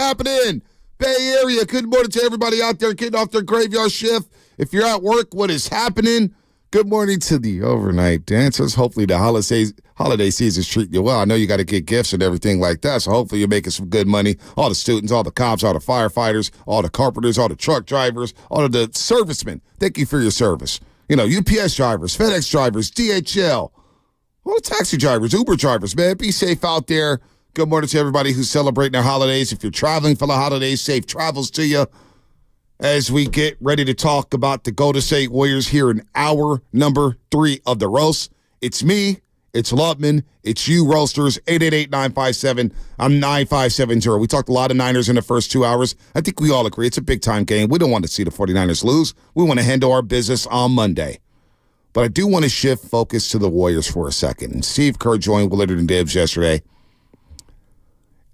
happening? Bay Area, good morning to everybody out there getting off their graveyard shift. If you're at work, what is happening? Good morning to the overnight dancers. Hopefully the holiday season's treating you well. I know you got to get gifts and everything like that, so hopefully you're making some good money. All the students, all the cops, all the firefighters, all the carpenters, all the truck drivers, all of the servicemen. Thank you for your service. You know, UPS drivers, FedEx drivers, DHL, all the taxi drivers, Uber drivers, man. Be safe out there. Good morning to everybody who's celebrating their holidays. If you're traveling for the holidays, safe travels to you. As we get ready to talk about the Golden State Warriors here in hour number 3 of the roast. It's me, it's Lubman, it's you, Roasters, 888-957-9570. We talked a lot of Niners in the first 2 hours. I think we all agree it's a big-time game. We don't want to see the 49ers lose. We want to handle our business on Monday. But I do want to shift focus to the Warriors for a second. And Steve Kerr joined Willard and Dibs yesterday.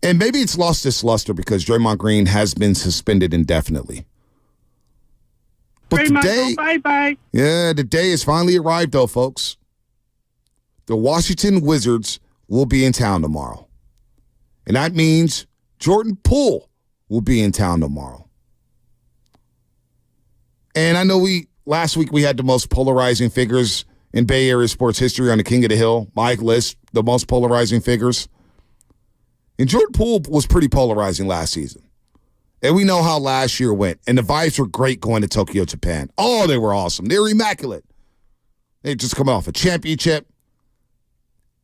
And maybe it's lost its luster because Draymond Green has been suspended indefinitely. But today, bye-bye. Yeah, the day has finally arrived, though, folks. The Washington Wizards will be in town tomorrow. And that means Jordan Poole will be in town tomorrow. And I know last week we had the most polarizing figures in Bay Area sports history on the King of the Hill. My list, the most polarizing figures. And Jordan Poole was pretty polarizing last season. And we know how last year went. And the vibes were great going to Tokyo, Japan. Oh, they were awesome. They were immaculate. They just come off a championship.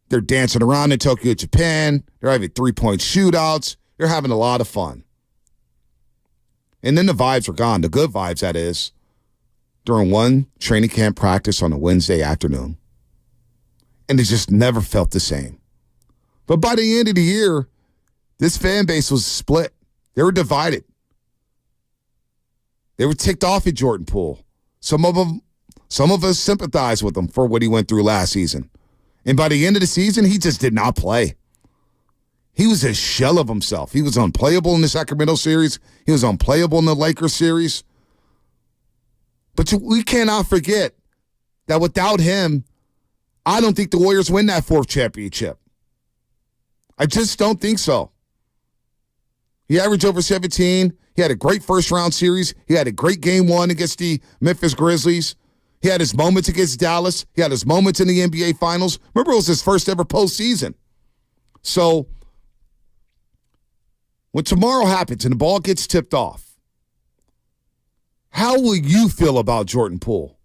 They're dancing around in Tokyo, Japan. They're having 3-point shootouts. They're having a lot of fun. And then the vibes were gone. The good vibes, that is, during one training camp practice on a Wednesday afternoon. And it just never felt the same. But by the end of the year, this fan base was split. They were divided. They were ticked off at Jordan Poole. Some of us sympathized with him for what he went through last season. And by the end of the season, he just did not play. He was a shell of himself. He was unplayable in the Sacramento series. He was unplayable in the Lakers series. But we cannot forget that without him, I don't think the Warriors win that 4th championship. I just don't think so. He averaged over 17. He had a great first-round series. He had a great game 1 against the Memphis Grizzlies. He had his moments against Dallas. He had his moments in the NBA Finals. Remember, it was his first ever postseason. So when tomorrow happens and the ball gets tipped off, how will you feel about Jordan Poole?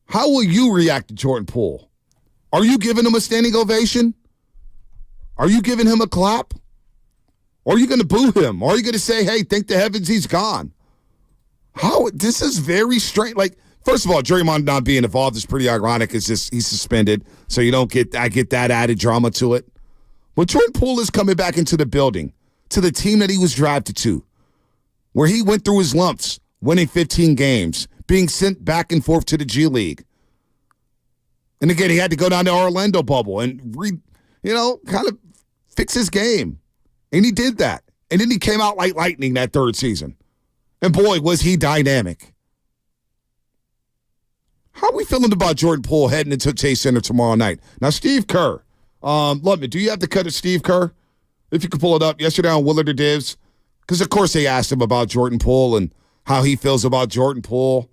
How will you react to Jordan Poole? Are you giving him a standing ovation? Are you giving him a clap? Or are you going to boo him? Or are you going to say, hey, thank the heavens he's gone? This is very strange. Like, first of all, Draymond not being involved is pretty ironic. It's just he's suspended, so you don't get that added drama to it. But Jordan Poole is coming back into the building, to the team that he was drafted to, where he went through his lumps, winning 15 games, being sent back and forth to the G League. And again, he had to go down to Orlando bubble and kind of fix his game. And he did that. And then he came out like lightning that 3rd season. And boy, was he dynamic. How are we feeling about Jordan Poole heading into Chase Center tomorrow night? Now, Steve Kerr. Lubman, do you have the cut of Steve Kerr? If you could pull it up yesterday on Willard or Divs. Because, of course, they asked him about Jordan Poole and how he feels about Jordan Poole.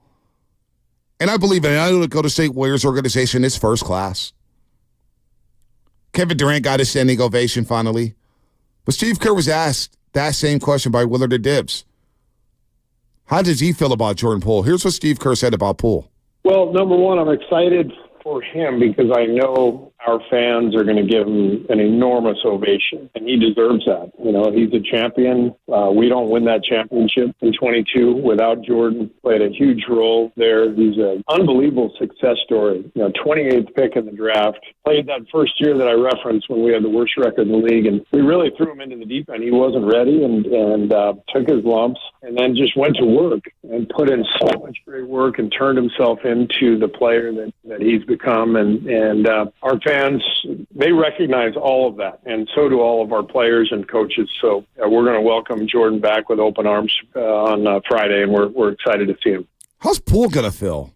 And I believe it. I know the Golden State Warriors organization is first class. Kevin Durant got his standing ovation finally. But Steve Kerr was asked that same question by Willard or Dibs. How does he feel about Jordan Poole? Here's what Steve Kerr said about Poole. Well, number one, I'm excited for him because I know our fans are going to give him an enormous ovation, and he deserves that. He's a champion. We don't win that championship in 22 without Jordan. Played a huge role there. He's an unbelievable success story. 28th pick in the draft. Played that first year that I referenced when we had the worst record in the league, and we really threw him into the deep end. He wasn't ready and took his lumps and then just went to work and put in so much great work and turned himself into the player that he's become. And our fans, they recognize all of that, and so do all of our players and coaches. So we're going to welcome Jordan back with open arms on Friday, and we're excited to see him. How's Poole going to feel?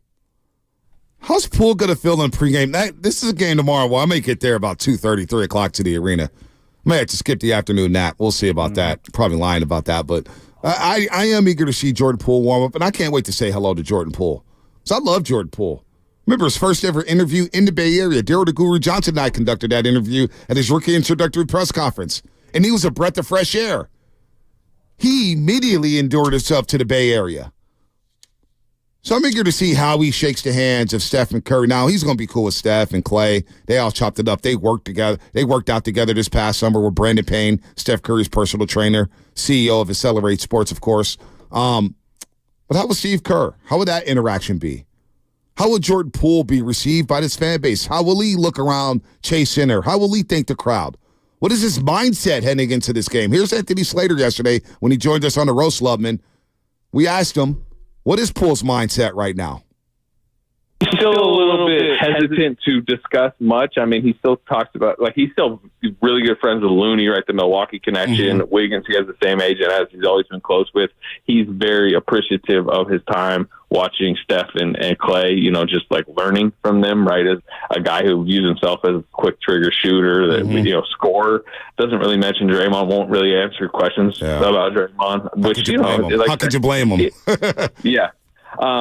How's Poole going to feel in pregame? This is a game tomorrow. Well, I may get there about 2:30, 3 o'clock to the arena. May have to skip the afternoon nap. We'll see about that. Probably lying about that, but I am eager to see Jordan Poole warm up, and I can't wait to say hello to Jordan Poole. So I love Jordan Poole. Remember his first ever interview in the Bay Area. Daryl the Guru Johnson and I conducted that interview at his rookie introductory press conference, and he was a breath of fresh air. He immediately endured himself to the Bay Area. So I'm eager to see how he shakes the hands of Steph and Curry. Now, he's going to be cool with Steph and Clay. They all chopped it up. They worked together. They worked out together this past summer with Brandon Payne, Steph Curry's personal trainer, CEO of Accelerate Sports, of course. But how would Steve Kerr? How would that interaction be? How would Jordan Poole be received by this fan base? How will he look around Chase Center? How will he thank the crowd? What is his mindset heading into this game? Here's Anthony Slater yesterday when he joined us on the Roast Lubman. We asked him, what is Poole's mindset right now? He's still a little bit hesitant to discuss much. I mean, he still talks about, like, he's still really good friends with Looney, right? The Milwaukee connection. Mm-hmm. Wiggins, he has the same agent as he's always been close with. He's very appreciative of his time watching Steph and Clay, you know, just like learning from them, right? As a guy who views himself as a quick trigger shooter, that, you know, scorer. Doesn't really mention Draymond, won't really answer questions about Draymond, which, you know, like, how could you blame him? Yeah.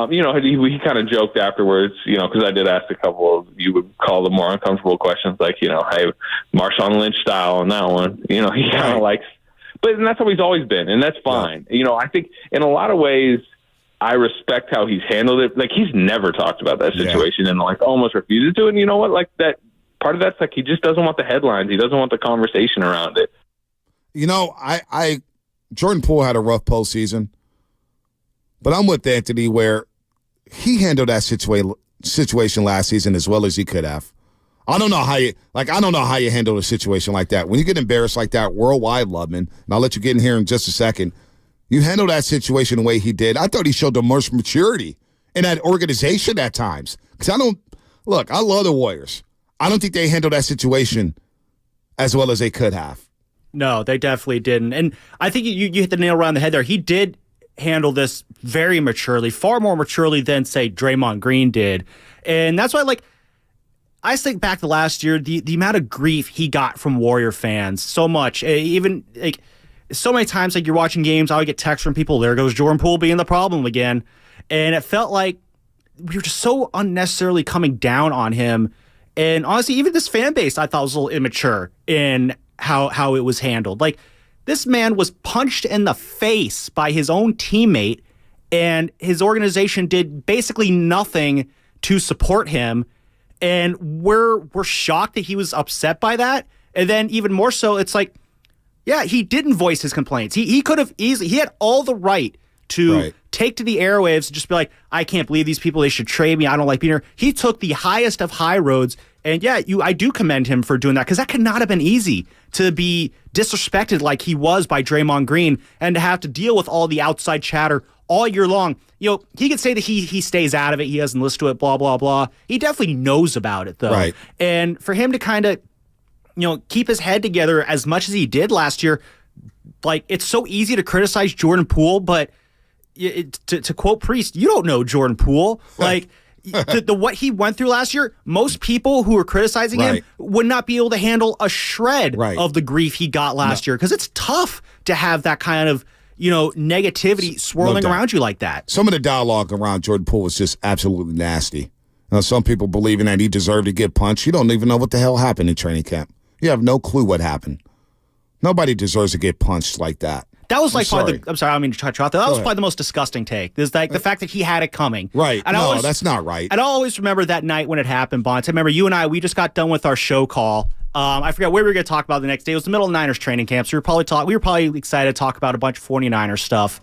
You know, he kind of joked afterwards, you know, because I did ask a couple of, you would call them more uncomfortable questions, like, you know, hey, Marshawn Lynch style on that one. You know, he kind of likes, and that's how he's always been, and that's fine. You know, I think in a lot of ways, I respect how he's handled it. Like, he's never talked about that situation and, like, almost refuses to. And you know what? Like, that part of that's like he just doesn't want the headlines. He doesn't want the conversation around it. You know, Jordan Poole had a rough postseason. But I'm with Anthony where he handled that situation last season as well as he could have. I don't know how you handle a situation like that. When you get embarrassed like that worldwide, Lubman, and I'll let you get in here in just a second, you handle that situation the way he did. I thought he showed the most maturity in that organization at times. Because I love the Warriors. I don't think they handled that situation as well as they could have. No, they definitely didn't. And I think you hit the nail around the head there. He did handle this very maturely, far more maturely than, say, Draymond Green did. And that's why, like, I think back to last year, the amount of grief he got from Warrior fans, so much. Even, like, so many times, like, you're watching games, I would get texts from people, there goes Jordan Poole being the problem again. And it felt like we were just so unnecessarily coming down on him. And honestly, even this fan base, I thought was a little immature in how it was handled. Like, this man was punched in the face by his own teammate, and his organization did basically nothing to support him. And we're shocked that he was upset by that. And then even more so, it's like, yeah, he didn't voice his complaints. He could have easily, he had all the right to take to the airwaves and just be like, I can't believe these people, they should trade me. I don't like being here. He took the highest of high roads. And yeah, I do commend him for doing that, because that could not have been easy to be disrespected like he was by Draymond Green and to have to deal with all the outside chatter all year long. You know, he could say that he stays out of it, he doesn't listen to it, blah, blah, blah. He definitely knows about it, though. Right. And for him to kind of, you know, keep his head together as much as he did last year, like, it's so easy to criticize Jordan Poole, but to quote Priest, you don't know Jordan Poole. Like, what he went through last year, most people who were criticizing him would not be able to handle a shred of the grief he got last year, because it's tough to have that kind of, you know, negativity swirling around you like that. Some of the dialogue around Jordan Poole was just absolutely nasty. You know, some people believing that he deserved to get punched. You don't even know what the hell happened in training camp. You have no clue what happened. Nobody deserves to get punched like that. That was like I'm sorry, I don't mean to cut you off. That was probably the most disgusting take. There's like the fact that he had it coming. Right. And no, that's not right. And I always remember that night when it happened, Bonds. I remember you and I, we just got done with our show call. I forgot what we were going to talk about the next day. It was the middle of Niners training camp, so we were probably excited to talk about a bunch of 49ers stuff.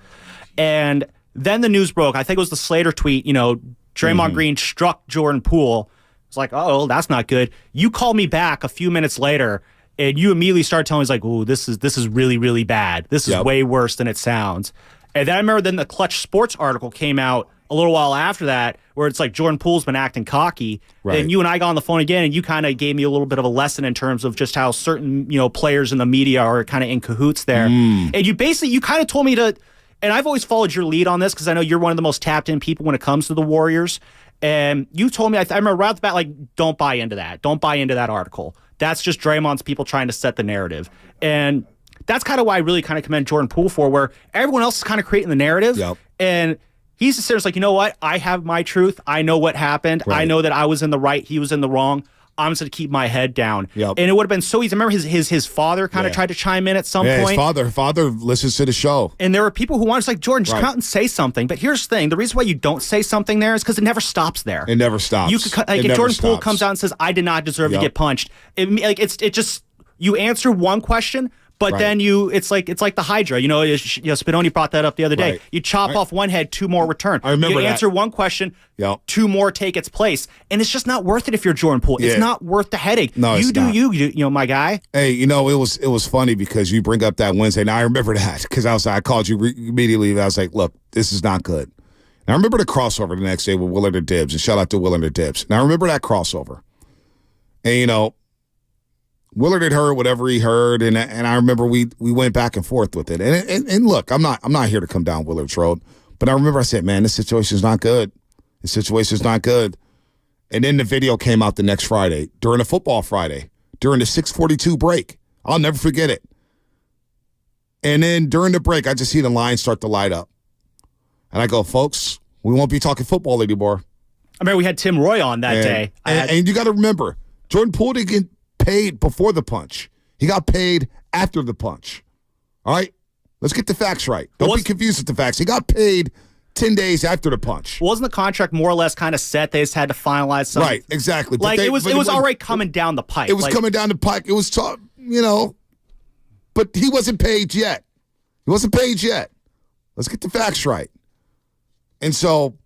And then the news broke. I think it was the Slater tweet, you know, Draymond Green struck Jordan Poole. It's like, oh, that's not good. You called me back a few minutes later, and you immediately started telling me, like, "Ooh, this is really, really bad. This is way worse than it sounds." And then I remember then the Clutch Sports article came out a little while after that, where it's like Jordan Poole's been acting cocky. Right. And you and I got on the phone again, and you kind of gave me a little bit of a lesson in terms of just how certain, you know, players in the media are kind of in cahoots there. And you kind of told me to, and I've always followed your lead on this because I know you're one of the most tapped in people when it comes to the Warriors. And you told me, I remember right off the bat, like, don't buy into that. Don't buy into that article. That's just Draymond's people trying to set the narrative. And that's kind of why I really kind of commend Jordan Poole for, where everyone else is kind of creating the narrative. Yep. And he's just serious, like, you know what? I have my truth. I know what happened. Right. I know that I was in the right. He was in the wrong. I'm just going to keep my head down. Yep. And it would have been so easy. I remember his father kind of tried to chime in at some point. His father listens to the show. And there were people who wanted to, like, Jordan, just come out and say something. But here's the thing. The reason why you don't say something there is because it never stops there. It never stops. You could, like, if Jordan Poole comes out and says, I did not deserve to get punched, it just, you answer one question, but then it's like the Hydra. Spinoni brought that up the other day. You chop off one head, two more return. I remember you answer one question, two more take its place. And it's just not worth it if you're Jordan Poole. It's not worth the headache. No, you do you, my guy. Hey, it was funny because you bring up that Wednesday. Now I remember that because I called you immediately. I was like, look, this is not good. And I remember the crossover the next day with Willard and Dibbs, and shout out to Willard and Dibbs. And I remember that crossover. And Willard had heard whatever he heard, and I remember we went back and forth with it. And look, I'm not here to come down Willard's road, but I remember I said, man, this situation's not good. This situation's not good. And then the video came out the next Friday, during a football Friday, during the 6:42 break. I'll never forget it. And then during the break, I just see the line start to light up. And I go, folks, we won't be talking football anymore. I mean, we had Tim Roy on that day. And you got to remember, Jordan Poole didn't get paid before the punch. He got paid after the punch. All right? Let's get the facts right. Don't be confused with the facts. He got paid 10 days after the punch. Wasn't the contract more or less kind of set? They just had to finalize something. Right, exactly. Like, it was already coming down the pipe. It was coming down the pike. It was tough, but he wasn't paid yet. Let's get the facts right. And so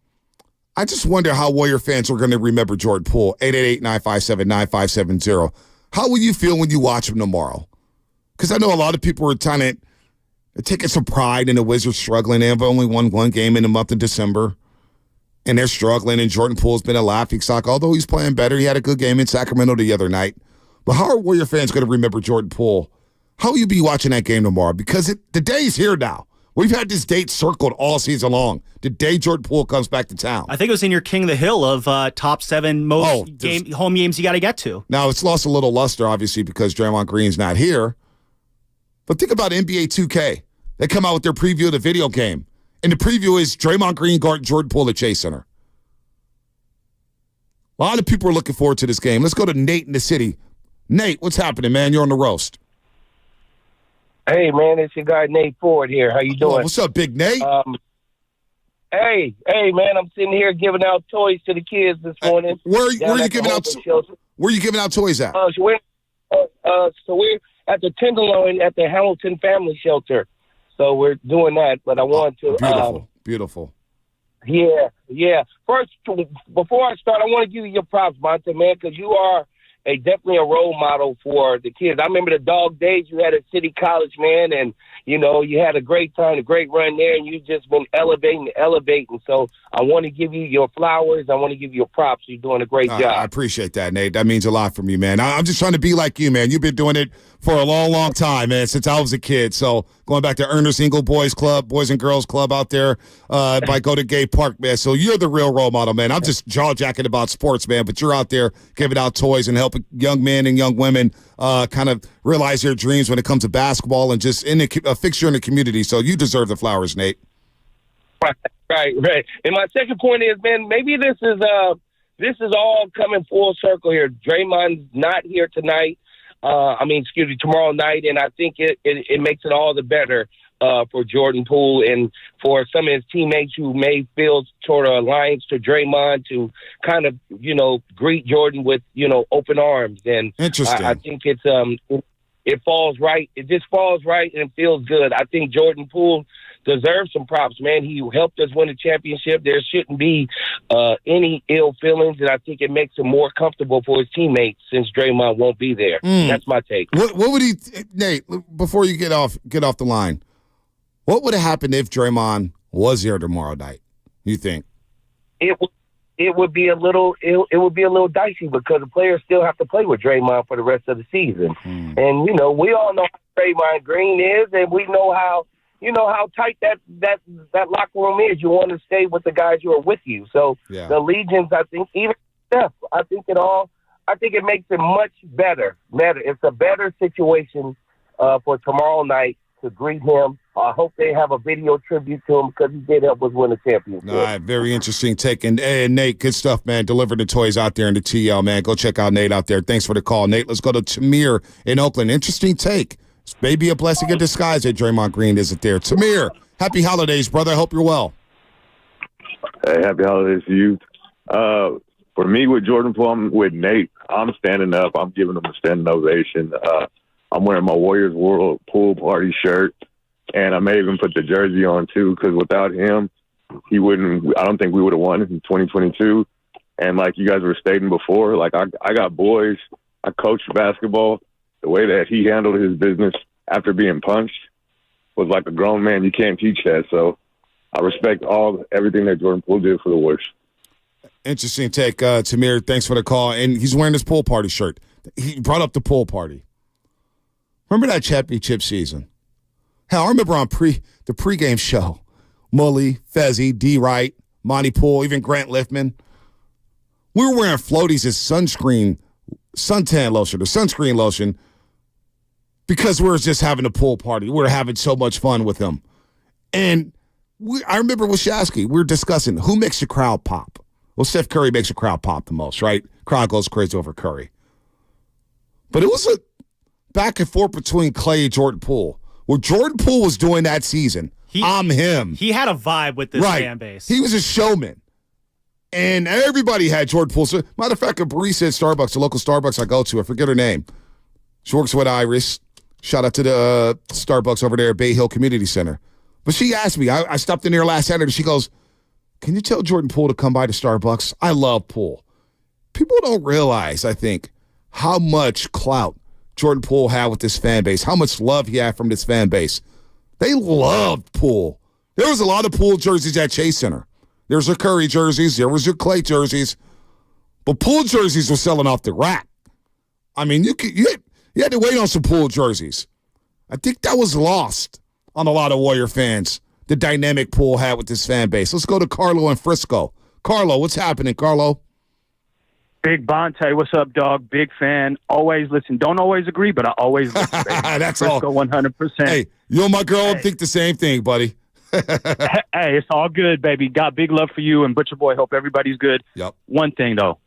I just wonder how Warrior fans are going to remember Jordan Poole. 888-957-9570. How will you feel when you watch him tomorrow? Because I know a lot of people are taking some pride in the Wizards struggling. They have only won one game in the month of December, and they're struggling, and Jordan Poole's been a laughingstock. Although he's playing better, he had a good game in Sacramento the other night. But how are Warrior fans going to remember Jordan Poole? How will you be watching that game tomorrow? Because the day's here now. We've had this date circled all season long. The day Jordan Poole comes back to town. I think it was in your King of the Hill of top 7 most home games you got to get to. Now, it's lost a little luster, obviously, because Draymond Green's not here. But think about NBA 2K. They come out with their preview of the video game. And the preview is Draymond Green guarding Jordan Poole at Chase Center. A lot of people are looking forward to this game. Let's go to Nate in the city. Nate, what's happening, man? You're on the roast. Hey, man, it's your guy Nate Ford here. How you doing? What's up, Big Nate? Hey, man, I'm sitting here giving out toys to the kids this morning. Where are you giving out? Where are you giving out toys at? So we're at the Tenderloin at the Hamilton Family Shelter. So we're doing that. But I want to beautiful. Yeah. First, before I start, I want to give you your props, Monte, man, because you are definitely a role model for the kids. I remember the dog days you had at City College, man, and, you had a great time, a great run there, and you've just been elevating. So I want to give you your flowers. I want to give you your props. You're doing a great job. I appreciate that, Nate. That means a lot from you, man. I'm just trying to be like you, man. You've been doing it for a long, long time, man, since I was a kid. So going back to Ernest Ingle Boys Club, Boys and Girls Club out there by Go to Gay Park, man. So you're the real role model, man. I'm just jaw-jacking about sports, man, but you're out there giving out toys and helping young men and young women kind of realize their dreams when it comes to basketball and just in a fixture in the community. So you deserve the flowers, Nate. Right. And my second point is, man, maybe this is all coming full circle here. Draymond's not here tonight. Tomorrow night, and I think it makes it all the better for Jordan Poole and for some of his teammates who may feel sort of alliance to Draymond to kind of, greet Jordan with, open arms. And interesting. I think it falls right. It just falls right and it feels good. I think Jordan Poole deserves some props, man. He helped us win a championship. There shouldn't be any ill feelings, and I think it makes him more comfortable for his teammates since Draymond won't be there. That's my take. What would he, Nate? Before you get off the line, what would have happened if Draymond was here tomorrow night? You think? It would be a little dicey because the players still have to play with Draymond for the rest of the season, and we all know how Draymond Green is, and we know how you know how tight that locker room is. You want to stay with the guys who are with you. So the allegiance, I think, even Steph, I think it makes it much better. It's a better situation for tomorrow night to greet him. I hope they have a video tribute to him because he did help us win a championship. All right, very interesting take. And Nate, good stuff, man. Delivering the toys out there in the TL, man. Go check out Nate out there. Thanks for the call, Nate. Let's go to Tamir in Oakland. Interesting take. It's maybe a blessing in disguise that Draymond Green isn't there. Tamir, happy holidays, brother. I hope you're well. Hey, happy holidays to you. For me, with Jordan Poole, I'm with Nate. I'm standing up. I'm giving him a standing ovation. I'm wearing my Warriors World Pool Party shirt, and I may even put the jersey on too, because without him, he wouldn't. I don't think we would have won in 2022. And like you guys were stating before, like I got boys. I coach basketball. The way that he handled his business after being punched was like a grown man. You can't teach that. So I respect everything that Jordan Poole did for the Warriors. Interesting take, Tamir. Thanks for the call. And he's wearing his pool party shirt. He brought up the pool party. Remember that championship season? Hell, I remember on the pregame show, Mully, Fezzi, D. Wright, Monty Poole, even Grant Liftman. We were wearing floaties as suntan lotion or sunscreen lotion because we were just having a pool party. We were having so much fun with him. And I remember with Shasky, we were discussing who makes the crowd pop. Well, Steph Curry makes the crowd pop the most, right? Crowd goes crazy over Curry. But it was a back and forth between Clay and Jordan Poole. Where Jordan Poole was doing that season, I'm him. He had a vibe with this fan base. He was a showman. And everybody had Jordan Poole. So, matter of fact, a barista at Starbucks, a local Starbucks I go to, I forget her name. She works with Iris. Shout out to the Starbucks over there at Bay Hill Community Center. But she asked me, I stopped in there last Saturday, she goes, can you tell Jordan Poole to come by to Starbucks? I love Poole. People don't realize, I think, how much clout Jordan Poole had with this fan base, how much love he had from this fan base. They loved Poole. There was a lot of Poole jerseys at Chase Center. There's your Curry jerseys. There was your Clay jerseys. But Poole jerseys were selling off the rack. I mean, you had to wait on some Poole jerseys. I think that was lost on a lot of Warrior fans, the dynamic Poole had with this fan base. Let's go to Carlo in Frisco. Carlo, what's happening, Carlo? Big Bonte, what's up, dog? Big fan. Always listen. Don't always agree, but I always listen. That's Frisco, all. 100%. Hey, you and my girl think the same thing, buddy. Hey, it's all good, baby. Got big love for you and Butcher Boy. Hope everybody's good. Yep. One thing, though.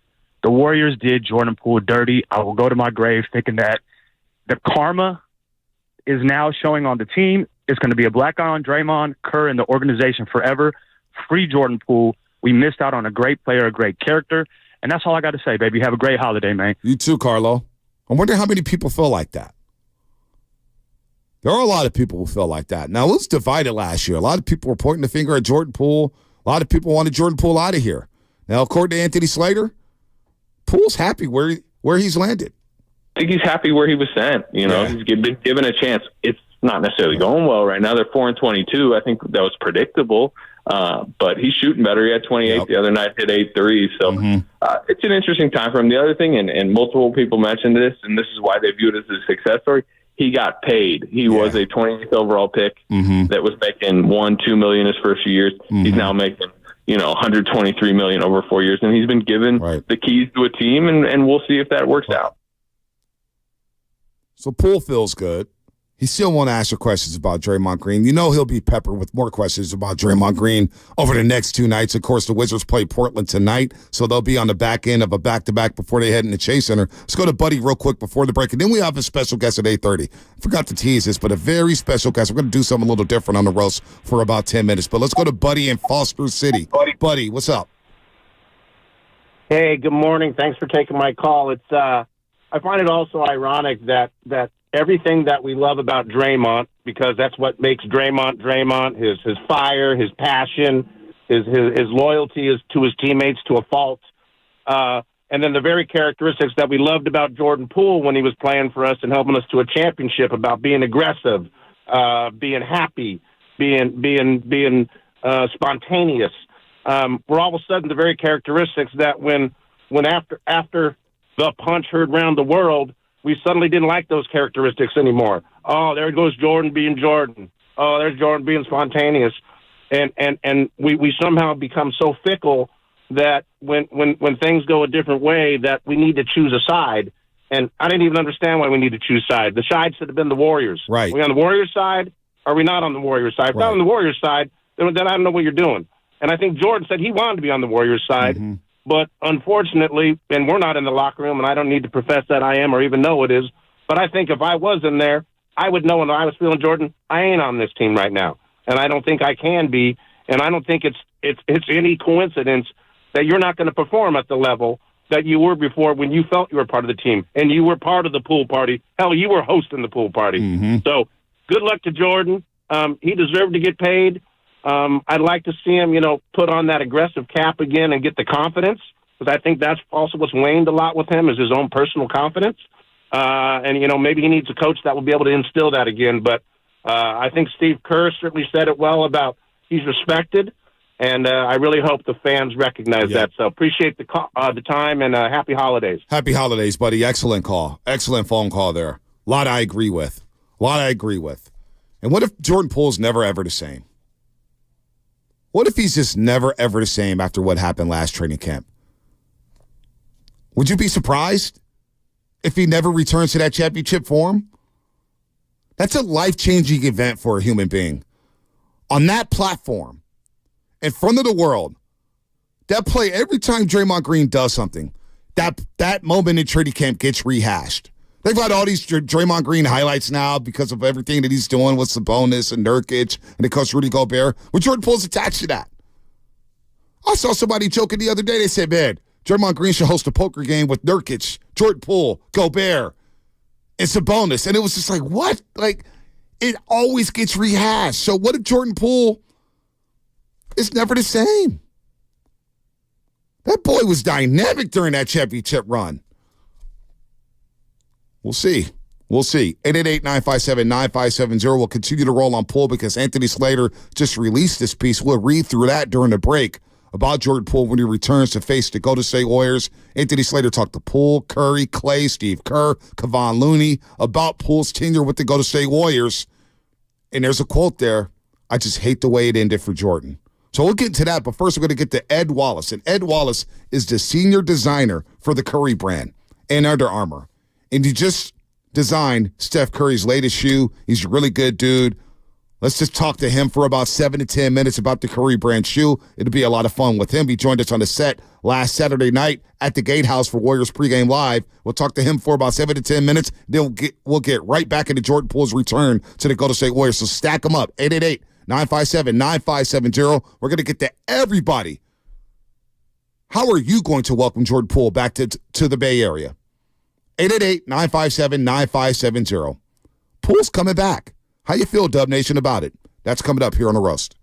The Warriors did Jordan Poole dirty. I will go to my grave thinking that the karma is now showing on the team. It's going to be a black eye on Draymond, Kerr, and the organization forever. Free Jordan Poole. We missed out on a great player, a great character. And that's all I got to say, baby. Have a great holiday, man. You too, Carlo. I wonder how many people feel like that. There are a lot of people who feel like that. Now, it was divided last year. A lot of people were pointing the finger at Jordan Poole. A lot of people wanted Jordan Poole out of here. Now, according to Anthony Slater, Poole's happy where he's landed. I think he's happy where he was sent. You know, he's been given a chance. It's not necessarily going well right now. They're 4-22. I think that was predictable. But he's shooting better. He had 28 the other night, hit 8 threes. So it's an interesting time for him. The other thing, and multiple people mentioned this, and this is why they view it as a success story, he got paid. He was a 28th overall pick that was making $1-2 million his first few years. He's now making, $123 million over 4 years, and he's been given the keys to a team, and we'll see if that works out. So Poole feels good. He still won't answer questions about Draymond Green. You know he'll be peppered with more questions about Draymond Green over the next 2 nights. Of course, the Wizards play Portland tonight, so they'll be on the back end of a back-to-back before they head into Chase Center. Let's go to Buddy real quick before the break, and then we have a special guest at 8:30. I forgot to tease this, but a very special guest. We're going to do something a little different on the roast for about 10 minutes. But let's go to Buddy in Foster City. Buddy, what's up? Hey, good morning. Thanks for taking my call. It's I find it also ironic that everything that we love about Draymond, because that's what makes Draymond, his fire, his passion, his loyalty is to his teammates to a fault. And then the very characteristics that we loved about Jordan Poole when he was playing for us and helping us to a championship, about being aggressive, being happy, being spontaneous. We're all of a sudden the very characteristics that when after the punch heard round the world, we suddenly didn't like those characteristics anymore. Oh, there goes Jordan being Jordan. oh, there's Jordan being spontaneous. And we somehow become so fickle that when things go a different way that we need to choose a side. And I didn't even understand why we need to choose sides. The side should have been the Warriors. Right. Are we on the Warriors side? Or are we not on the Warriors side? If not on the Warriors side, then I don't know what you're doing. And I think Jordan said he wanted to be on the Warriors side. Mm-hmm. But unfortunately, and we're not in the locker room, and I don't need to profess that I am or even know it is, but I think if I was in there, I would know when I was feeling Jordan, I ain't on this team right now. And I don't think I can be, and I don't think it's any coincidence that you're not going to perform at the level that you were before when you felt you were part of the team and you were part of the pool party. Hell, you were hosting the pool party. Mm-hmm. So good luck to Jordan. He deserved to get paid. I'd like to see him, put on that aggressive cap again and get the confidence, because I think that's also what's waned a lot with him is his own personal confidence. And maybe he needs a coach that will be able to instill that again. But I think Steve Kerr certainly said it well about he's respected. And I really hope the fans recognize that. So appreciate the time, and happy holidays. Happy holidays, buddy. Excellent call. Excellent phone call there. A lot I agree with. And what if Jordan Poole's never, ever the same? What if he's just never, ever the same after what happened last training camp? Would you be surprised if he never returns to that championship form? That's a life-changing event for a human being. On that platform, in front of the world, that play, every time Draymond Green does something, that moment in training camp gets rehashed. They've got all these Draymond Green highlights now because of everything that he's doing with Sabonis and Nurkic and, of course, Rudy Gobert. But Jordan Poole's attached to that. I saw somebody joking the other day. They said, man, Draymond Green should host a poker game with Nurkic, Jordan Poole, Gobert, and Sabonis. And it was just like, what? Like, it always gets rehashed. So what if Jordan Poole is never the same? That boy was dynamic during that championship run. We'll see. 888-957-9570. We'll continue to roll on Poole because Anthony Slater just released this piece. We'll read through that during the break about Jordan Poole when he returns to face the Golden State Warriors. Anthony Slater talked to Poole, Curry, Clay, Steve Kerr, Kevon Looney about Poole's tenure with the Golden State Warriors. And there's a quote there, I just hate the way it ended for Jordan. So we'll get into that, but first we're going to get to Ed Wallace. And Ed Wallace is the senior designer for the Curry brand and Under Armour. And he just designed Steph Curry's latest shoe. He's a really good dude. Let's just talk to him for about 7 to 10 minutes about the Curry brand shoe. It'll be a lot of fun with him. He joined us on the set last Saturday night at the Gatehouse for Warriors pregame live. We'll talk to him for about 7 to 10 minutes. Then we'll get right back into Jordan Poole's return to the Golden State Warriors. So stack them up. 888-957-9570. We're going to get to everybody. How are you going to welcome Jordan Poole back to the Bay Area? 888-957-9570. Poole's coming back. How you feel, Dub Nation, about it? That's coming up here on The Roast.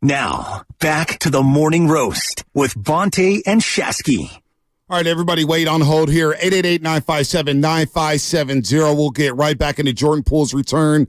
Now, back to the Morning Roast with Bonte and Shasky. All right, everybody, wait on hold here. 888-957-9570. We'll get right back into Jordan Poole's return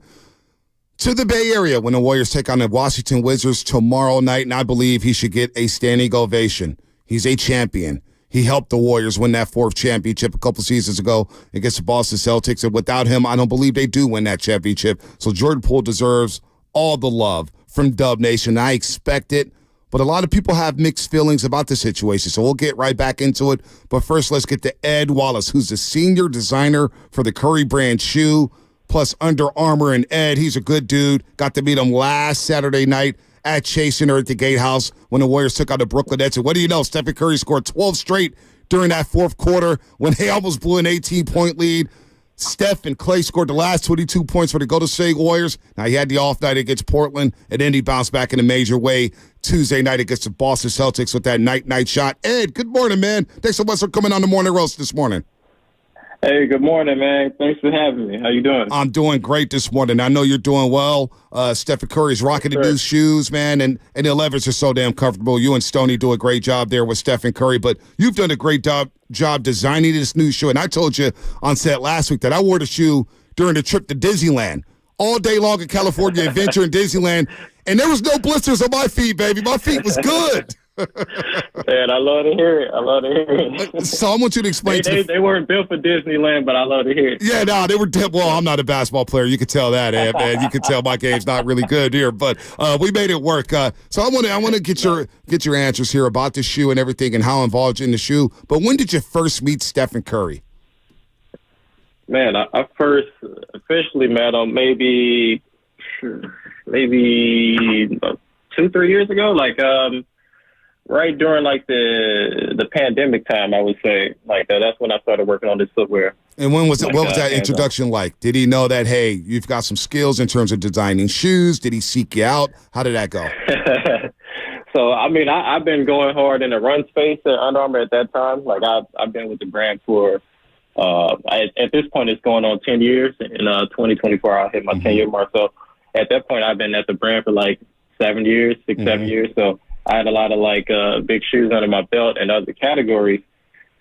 to the Bay Area when the Warriors take on the Washington Wizards tomorrow night, and I believe he should get a standing ovation. He's a champion. He helped the Warriors win that fourth championship a couple seasons ago against the Boston Celtics, and without him, I don't believe they do win that championship. So Jordan Poole deserves all the love from Dub Nation. I expect it, but a lot of people have mixed feelings about the situation, so we'll get right back into it. But first, let's get to Ed Wallace, who's the senior designer for the Curry brand shoe, plus Under Armour. And Ed, he's a good dude. Got to meet him last Saturday night at Chase Center at the Gatehouse when the Warriors took out the Brooklyn Nets. And what do you know? Stephen Curry scored 12 straight during that fourth quarter when they almost blew an 18-point lead. Steph and Clay scored the last 22 points for the Golden State Warriors. Now, he had the off night against Portland, and then he bounced back in a major way Tuesday night against the Boston Celtics with that night shot. Ed, good morning, man. Thanks so much for coming on the Morning Roast this morning. Hey, good morning, man. Thanks for having me. How you doing? I'm doing great this morning. I know you're doing well. Stephen Curry's rocking the new shoes, man, and the 11s are so damn comfortable. You and Stoney do a great job there with Stephen Curry, but you've done a great job designing this new shoe. And I told you on set last week that I wore the shoe during the trip to Disneyland all day long at California Adventure in Disneyland, and there was no blisters on my feet, baby. My feet was good. Man, I love to hear it. I love to hear it. So I want you to explain they weren't built for Disneyland, but I love to hear it. Yeah, no, they were well, I'm not a basketball player. You could tell that, Ed, man. You could tell my game's not really good here, but we made it work. So I want to get your answers here about the shoe and everything and how involved you're in the shoe. But when did you first meet Stephen Curry? Man, I first officially met him maybe 2-3 years ago, right during the pandemic time, I would say. That's when I started working on this footwear. And when was it? What was that introduction like? Did he know that, hey, you've got some skills in terms of designing shoes? Did he seek you out? How did that go? So, I mean, I've been going hard in the run space at Under Armour at that time. I've been with the brand for, at this point, it's going on 10 years. In 2024, I'll hit my 10-year mark. So, at that point, I've been at the brand for 7 years, 7 years. So, I had a lot of big shoes under my belt and other categories.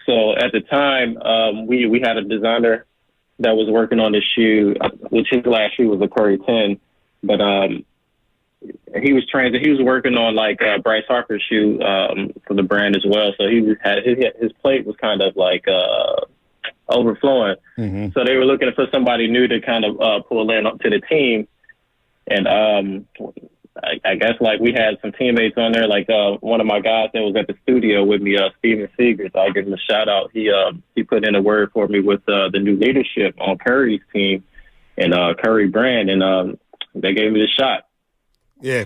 So at the time, we had a designer that was working on this shoe, which his last shoe was a Curry 10. But he was working on Bryce Harper's shoe for the brand as well. So his plate was kind of overflowing. So they were looking for somebody new to kind of pull in to the team. And I guess we had some teammates on there, one of my guys that was at the studio with me, Steven Seegers. I'll give him a shout out. He put in a word for me with the new leadership on Curry's team and Curry brand, and they gave me the shot. Yeah,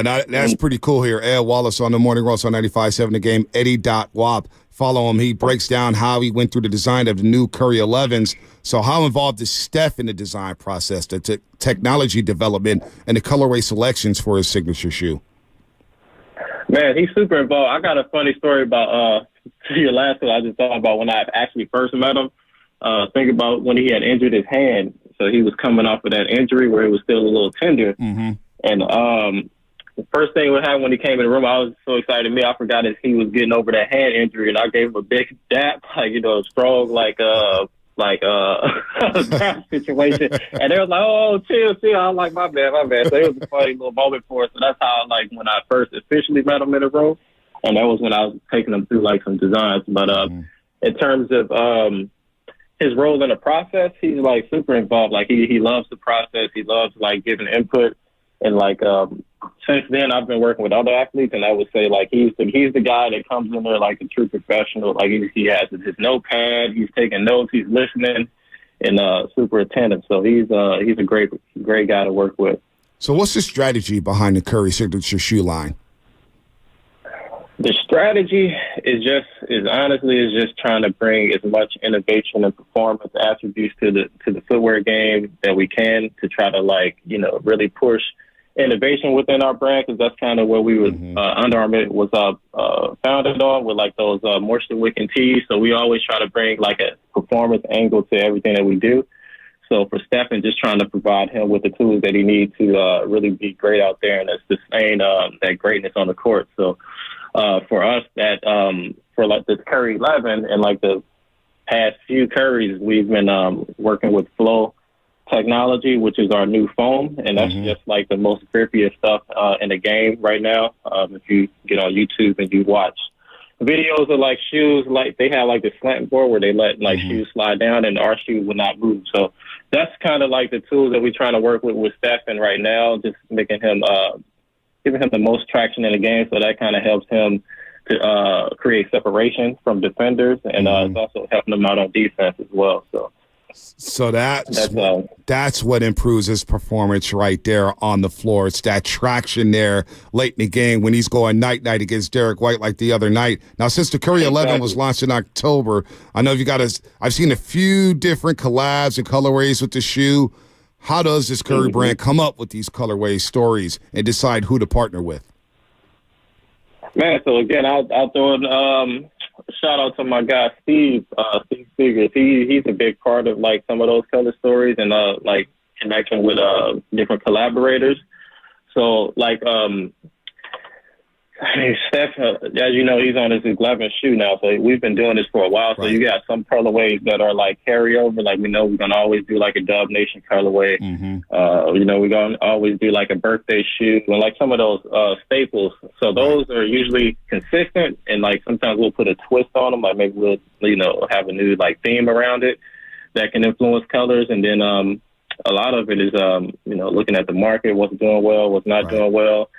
that's pretty cool here. Ed Wallace on the Morning Roast on 95.7 The Game. Eddie.Wap. Follow him. He breaks down how he went through the design of the new Curry 11s. So how involved is Steph in the design process, the technology development, and the colorway selections for his signature shoe? Man, he's super involved. I got a funny story about your last one. I just thought about when I actually first met him. Think about when he had injured his hand. So he was coming off of that injury where it was still a little tender. And the first thing we had when he came in the room, I was so excited. I forgot that he was getting over that hand injury, and I gave him a big dap, strong, situation. And they was like, "Oh, chill." I was like, "My bad." So it was a funny little moment for us. So that's how, when I first officially met him in the room, and that was when I was taking him through some designs. But in terms of his role in the process, he's super involved. He loves the process. He loves giving input. And since then, I've been working with other athletes, and I would say he's the guy that comes in there like a true professional. He has his notepad, he's taking notes, he's listening, and super attentive. So he's a great guy to work with. So what's the strategy behind the Curry signature shoe line? The strategy is honestly just trying to bring as much innovation and performance attributes to the footwear game that we can to try to really push innovation within our brand, because that's kind of where we was Under Armour was founded on, with those moisture wicking tees. So we always try to bring a performance angle to everything that we do. So for Stephen, just trying to provide him with the tools that he needs to really be great out there and sustain that greatness on the court. So for us, that for like the Curry 11 and like the past few Currys, we've been working with Flow technology, which is our new foam, and that's just like the most grippiest stuff in the game right now. If you get on YouTube and you watch videos of like shoes, like they have like the slant board where they let like shoes slide down and our shoe will not move. So that's kind of like the tools that we're trying to work with Stephen right now, just making him giving him the most traction in the game. So that kind of helps him to create separation from defenders, and it's also helping him out on defense as well. So that's what improves his performance right there on the floor. It's that traction there late in the game when he's going night-night against Derek White like the other night. Now, since the Curry 11 was launched in October, I know I've seen a few different collabs and colorways with the shoe. How does this Curry brand come up with these colorway stories and decide who to partner with? Man, so again, I'll throw in shout out to my guy Steve Figures. He's a big part of like some of those color stories and like connecting with different collaborators. So like Steph, as you know, he's on his 11th shoe now. So we've been doing this for a while. So you got some colorways that are like carryover. Like we know we're gonna always do like a Dub Nation colorway. You know, we're gonna always do like a birthday shoe and like some of those staples. So those are usually consistent, and like sometimes we'll put a twist on them. Like maybe we'll have a new like theme around it that can influence colors, and then a lot of it is looking at the market, what's doing well, what's not doing well,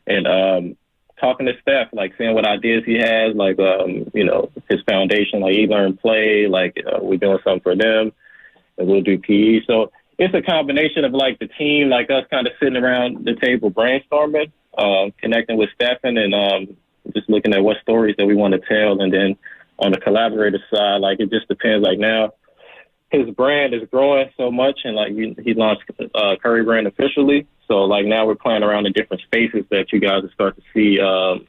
and talking to Steph, like seeing what ideas he has, like, his foundation, like E-Learn Play, like we're doing something for them, and we'll do PE. So it's a combination of like the team, like us kind of sitting around the table brainstorming, connecting with Stephen, and just looking at what stories that we want to tell. And then on the collaborator side, like it just depends. Like now his brand is growing so much, and like he launched Curry brand officially. So, like, now we're playing around in different spaces that you guys will start to see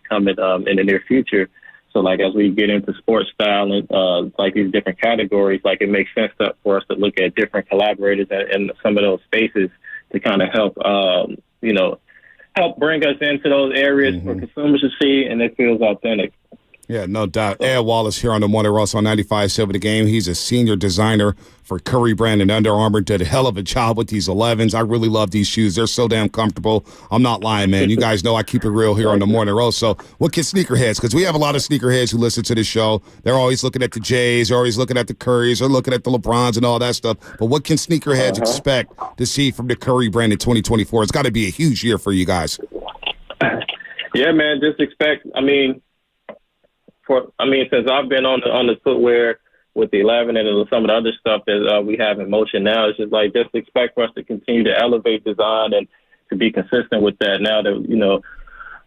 coming in the near future. So, like, as we get into sports style and, like, these different categories, like, it makes sense for us to look at different collaborators in some of those spaces to kind of help, help bring us into those areas for consumers to see, and it feels authentic. Yeah, no doubt. Ed Wallace here on the Morning Roast on 95.7 The Game. He's a senior designer for Curry brand and Under Armour. Did a hell of a job with these 11s. I really love these shoes. They're so damn comfortable. I'm not lying, man. You guys know I keep it real here on the Morning Roast. So what can sneakerheads, because we have a lot of sneakerheads who listen to the show. They're always looking at the Jays. They're always looking at the Currys. They're looking at the LeBrons and all that stuff. But what can sneakerheads expect to see from the Curry brand in 2024? It's got to be a huge year for you guys. Yeah, man. Just expect, since I've been on the footwear with the 11 and some of the other stuff that we have in motion now, it's just like just expect for us to continue to elevate design and to be consistent with that. Now that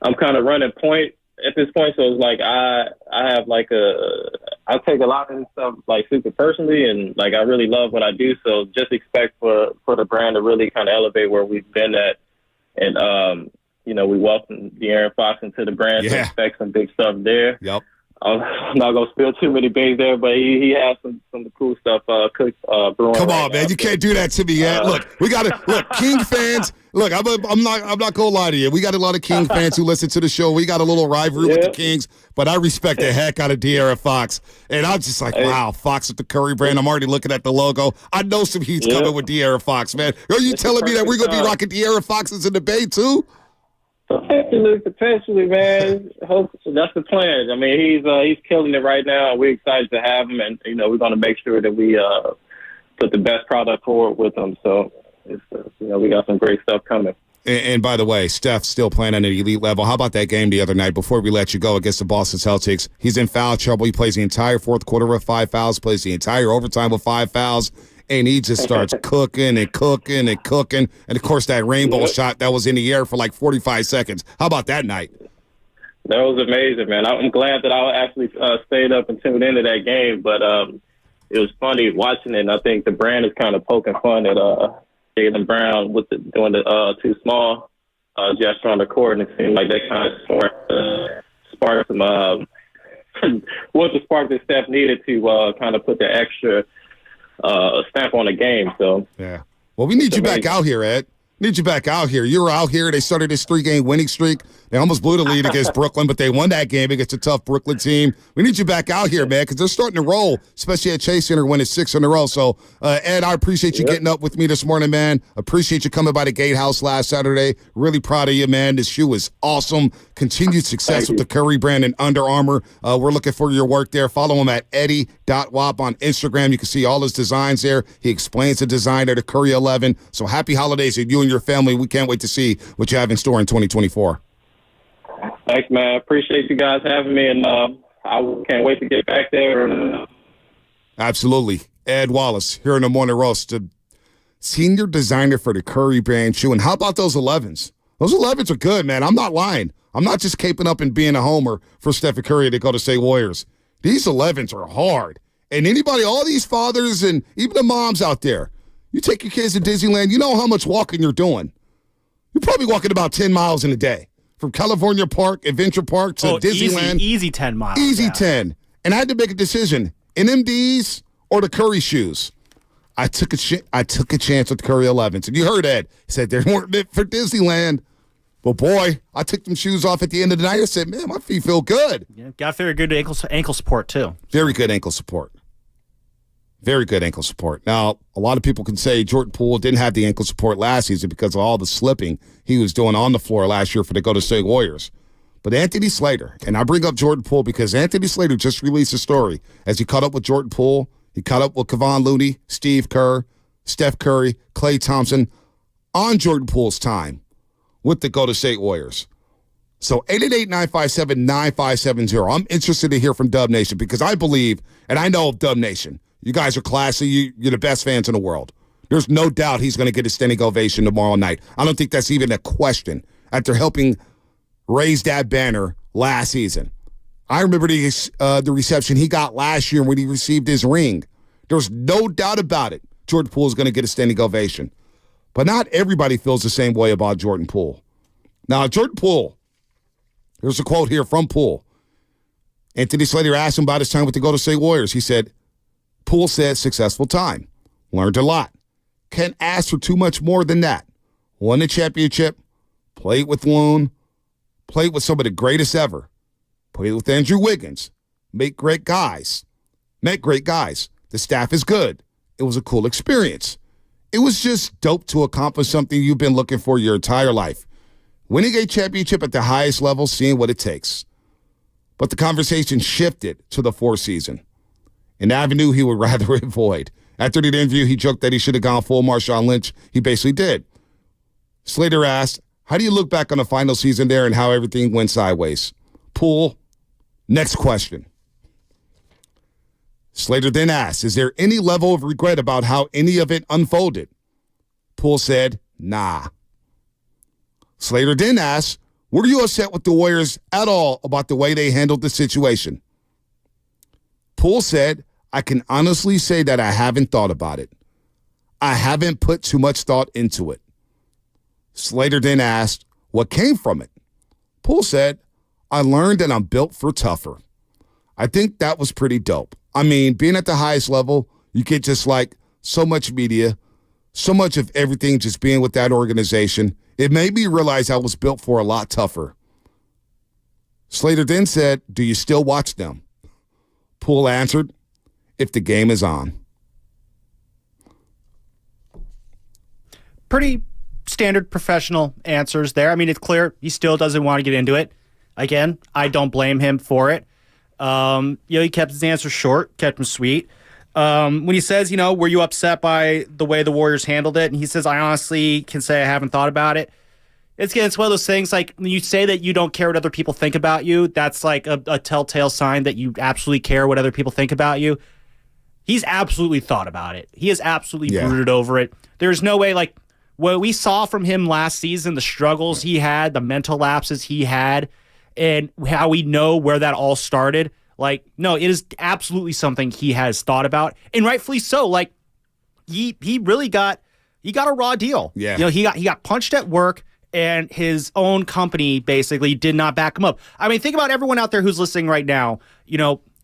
I'm kind of running point at this point, so it's like I have like I take a lot of this stuff like super personally, and like I really love what I do. So just expect for the brand to really kind of elevate where we've been at, and we welcome De'Aaron Fox into the brand. So expect some big stuff there. Yep. I'm not gonna spill too many beans there, but he has some cool stuff cooked brewing. Come on, man! You can't do that to me yet. Look, we got to look King fans. Look, I'm not gonna lie to you. We got a lot of King fans who listen to the show. We got a little rivalry with the Kings, but I respect the heck out of De'Aaron Fox, and I'm just like, wow, Fox with the Curry brand. I'm already looking at the logo. I know some heat's coming with De'Aaron Fox, man. Are you telling me that we're gonna be rocking De'Aaron Foxes in the Bay too? Potentially, man. That's the plan. He's killing it right now. We're excited to have him, and we're going to make sure that we put the best product forward with him. So, we got some great stuff coming. And by the way, Steph's still playing at an elite level. How about that game the other night before we let you go against the Boston Celtics? He's in foul trouble. He plays the entire fourth quarter with 5 fouls, plays the entire overtime with 5 fouls. And he just starts cooking and cooking and cooking. And, of course, that rainbow shot that was in the air for like 45 seconds. How about that night? That was amazing, man. I'm glad that I actually stayed up and tuned into that game. But it was funny watching it. And I think the brand is kind of poking fun at Jaylen Brown with doing the too small gesture on the court. And it seemed like that kind of sparked some was the spark that Steph needed to kind of put the extra a stamp on the game. So yeah. Well, we need you back out here, Ed. Need you back out here. You were out here. They started this 3-game winning streak. They almost blew the lead against Brooklyn, but they won that game against a tough Brooklyn team. We need you back out here, man, because they're starting to roll, especially at Chase Center winning 6 in a row. So, Ed, I appreciate you getting up with me this morning, man. Appreciate you coming by the Gatehouse last Saturday. Really proud of you, man. This shoe is awesome. Continued success with the Curry brand and Under Armour. We're looking for your work there. Follow him at Eddie.Wap on Instagram. You can see all his designs there. He explains the design of the Curry 11. So happy holidays to you and your family. We can't wait to see what you have in store in 2024. Thanks, man. Appreciate you guys having me, and I can't wait to get back there. Absolutely. Ed Wallace here in the Morning Roast, the senior designer for the Curry brand shoe. And how about those 11s? Those 11s are good, man. I'm not lying. I'm not just caping up and being a homer for Steph Curry to go to State Warriors. These 11s are hard. And anybody, all these fathers and even the moms out there, you take your kids to Disneyland, you know how much walking you're doing. You're probably walking about 10 miles in a day. From California Park, Adventure Park to Disneyland. Easy 10 miles. Easy 10. And I had to make a decision. NMDs or the Curry shoes. I took a chance with the Curry 11s. And you heard Ed. He said they weren't meant for Disneyland. But, boy, I took them shoes off at the end of the night. I said, man, my feet feel good. Yeah, got very good ankle support, too. Very good ankle support. Very good ankle support. Now, a lot of people can say Jordan Poole didn't have the ankle support last season because of all the slipping he was doing on the floor last year for the Golden State Warriors. But Anthony Slater, and I bring up Jordan Poole because Anthony Slater just released a story as he caught up with Jordan Poole. He caught up with Kevon Looney, Steve Kerr, Steph Curry, Klay Thompson on Jordan Poole's time with the Golden State Warriors. So 888-957-9570. I'm interested to hear from Dub Nation because I believe, and I know Dub Nation, you guys are classy. You're the best fans in the world. There's no doubt he's going to get a standing ovation tomorrow night. I don't think that's even a question after helping raise that banner last season. I remember the reception he got last year when he received his ring. There's no doubt about it. Jordan Poole is going to get a standing ovation. But not everybody feels the same way about Jordan Poole. Now, Jordan Poole, there's a quote here from Poole. Anthony Slater asked him about his time with the Golden State Warriors. He said, Poole said, successful time. Learned a lot. Can't ask for too much more than that. Won the championship. Played with Loon. Played with some of the greatest ever. Played with Andrew Wiggins. Met great guys. The staff is good. It was a cool experience. It was just dope to accomplish something you've been looking for your entire life. Winning a championship at the highest level, seeing what it takes. But the conversation shifted to the fourth season. An avenue he would rather avoid. After the interview, he joked that he should have gone full Marshawn Lynch. He basically did. Slater asked, how do you look back on the final season there and how everything went sideways? Poole, next question. Slater then asked, is there any level of regret about how any of it unfolded? Poole said, nah. Slater then asked, were you upset with the Warriors at all about the way they handled the situation? Poole said, I can honestly say that I haven't thought about it. I haven't put too much thought into it. Slater then asked, what came from it? Poole said, I learned that I'm built for tougher. I think that was pretty dope. I mean, being at the highest level, you get just like so much media, so much of everything just being with that organization. It made me realize I was built for a lot tougher. Slater then said, do you still watch them? Poole answered, if the game is on. Pretty standard professional answers there. I mean, it's clear he still doesn't want to get into it. Again, I don't blame him for it. He kept his answer short, kept him sweet. When he says, were you upset by the way the Warriors handled it? And he says, I honestly can say I haven't thought about it. It's one of those things, like, when you say that you don't care what other people think about you, that's like a telltale sign that you absolutely care what other people think about you. He's absolutely thought about it. He has absolutely brooded over it. There's no way, like, what we saw from him last season, the struggles he had, the mental lapses he had, and how we know where that all started. Like, no, it is absolutely something he has thought about, and rightfully so. Like, he really got a raw deal. Yeah. He got punched at work, and his own company basically did not back him up. I mean, think about everyone out there who's listening right now.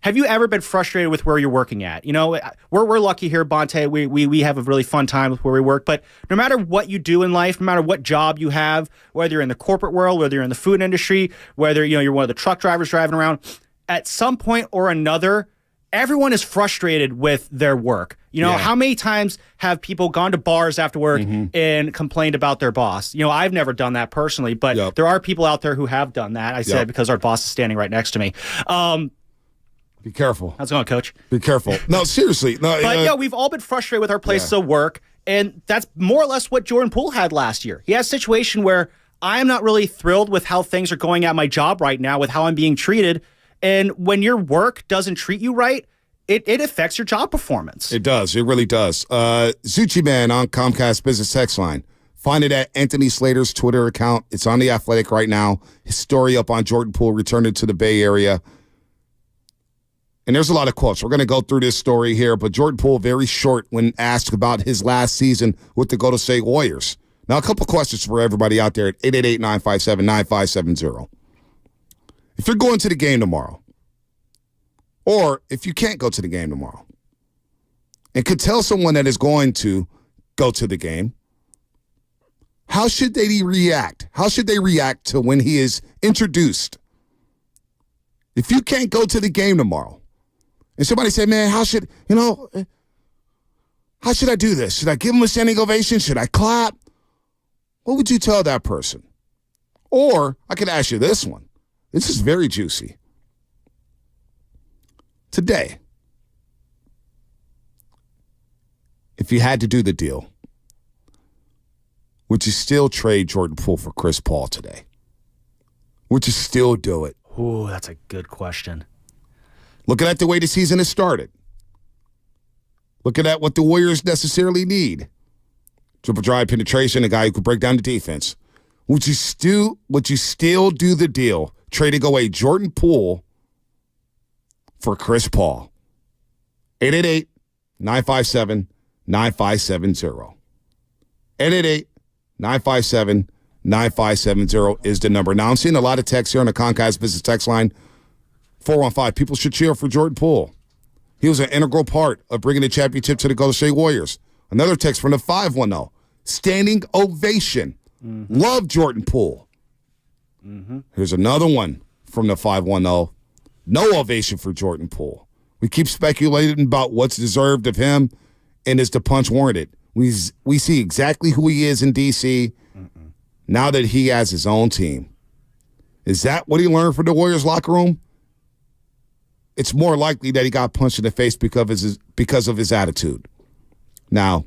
have you ever been frustrated with where you're working at? You know, we're lucky here, Bonte. We have a really fun time with where we work. But no matter what you do in life, no matter what job you have, whether you're in the corporate world, whether you're in the food industry, whether you're one of the truck drivers driving around, at some point or another, everyone is frustrated with their work. You know, how many times have people gone to bars after work and complained about their boss? You know, I've never done that personally, but there are people out there who have done that. I said because our boss is standing right next to me. Be careful. How's it going, Coach? Be careful. No, seriously. No, but we've all been frustrated with our places of work, and that's more or less what Jordan Poole had last year. He had a situation where I am not really thrilled with how things are going at my job right now, with how I'm being treated. And when your work doesn't treat you right, it affects your job performance. It does. It really does. Zucci Man on Comcast Business Text Line. Find it at Anthony Slater's Twitter account. It's on The Athletic right now. His story up on Jordan Poole returning to the Bay Area. And there's a lot of quotes. We're going to go through this story here, but Jordan Poole, very short when asked about his last season with the Golden State Warriors. Now, a couple questions for everybody out there at 888-957-9570. If you're going to the game tomorrow, or if you can't go to the game tomorrow, and could tell someone that is going to go to the game, how should they react? How should they react to when he is introduced? If you can't go to the game tomorrow, and somebody say, man, how should I do this? Should I give him a standing ovation? Should I clap? What would you tell that person? Or I could ask you this one. This is very juicy. Today, if you had to do the deal, would you still trade Jordan Poole for Chris Paul today? Would you still do it? Ooh, that's a good question. Looking at the way the season has started. Looking at what the Warriors necessarily need. Triple drive penetration, a guy who could break down the defense. Would you still do the deal, trading away Jordan Poole for Chris Paul? 888-957-9570. 888-957-9570 is the number. Now, I'm seeing a lot of texts here on the Comcast Business Text Line. 415, people should cheer for Jordan Poole. He was an integral part of bringing the championship to the Golden State Warriors. Another text from the 510. Standing ovation. Love Jordan Poole. Here's another one from the 510. No ovation for Jordan Poole. We keep speculating about what's deserved of him, and is the punch warranted? We see exactly who he is in D.C. now that he has his own team. Is that what he learned from the Warriors locker room? It's more likely that he got punched in the face because of his attitude. Now,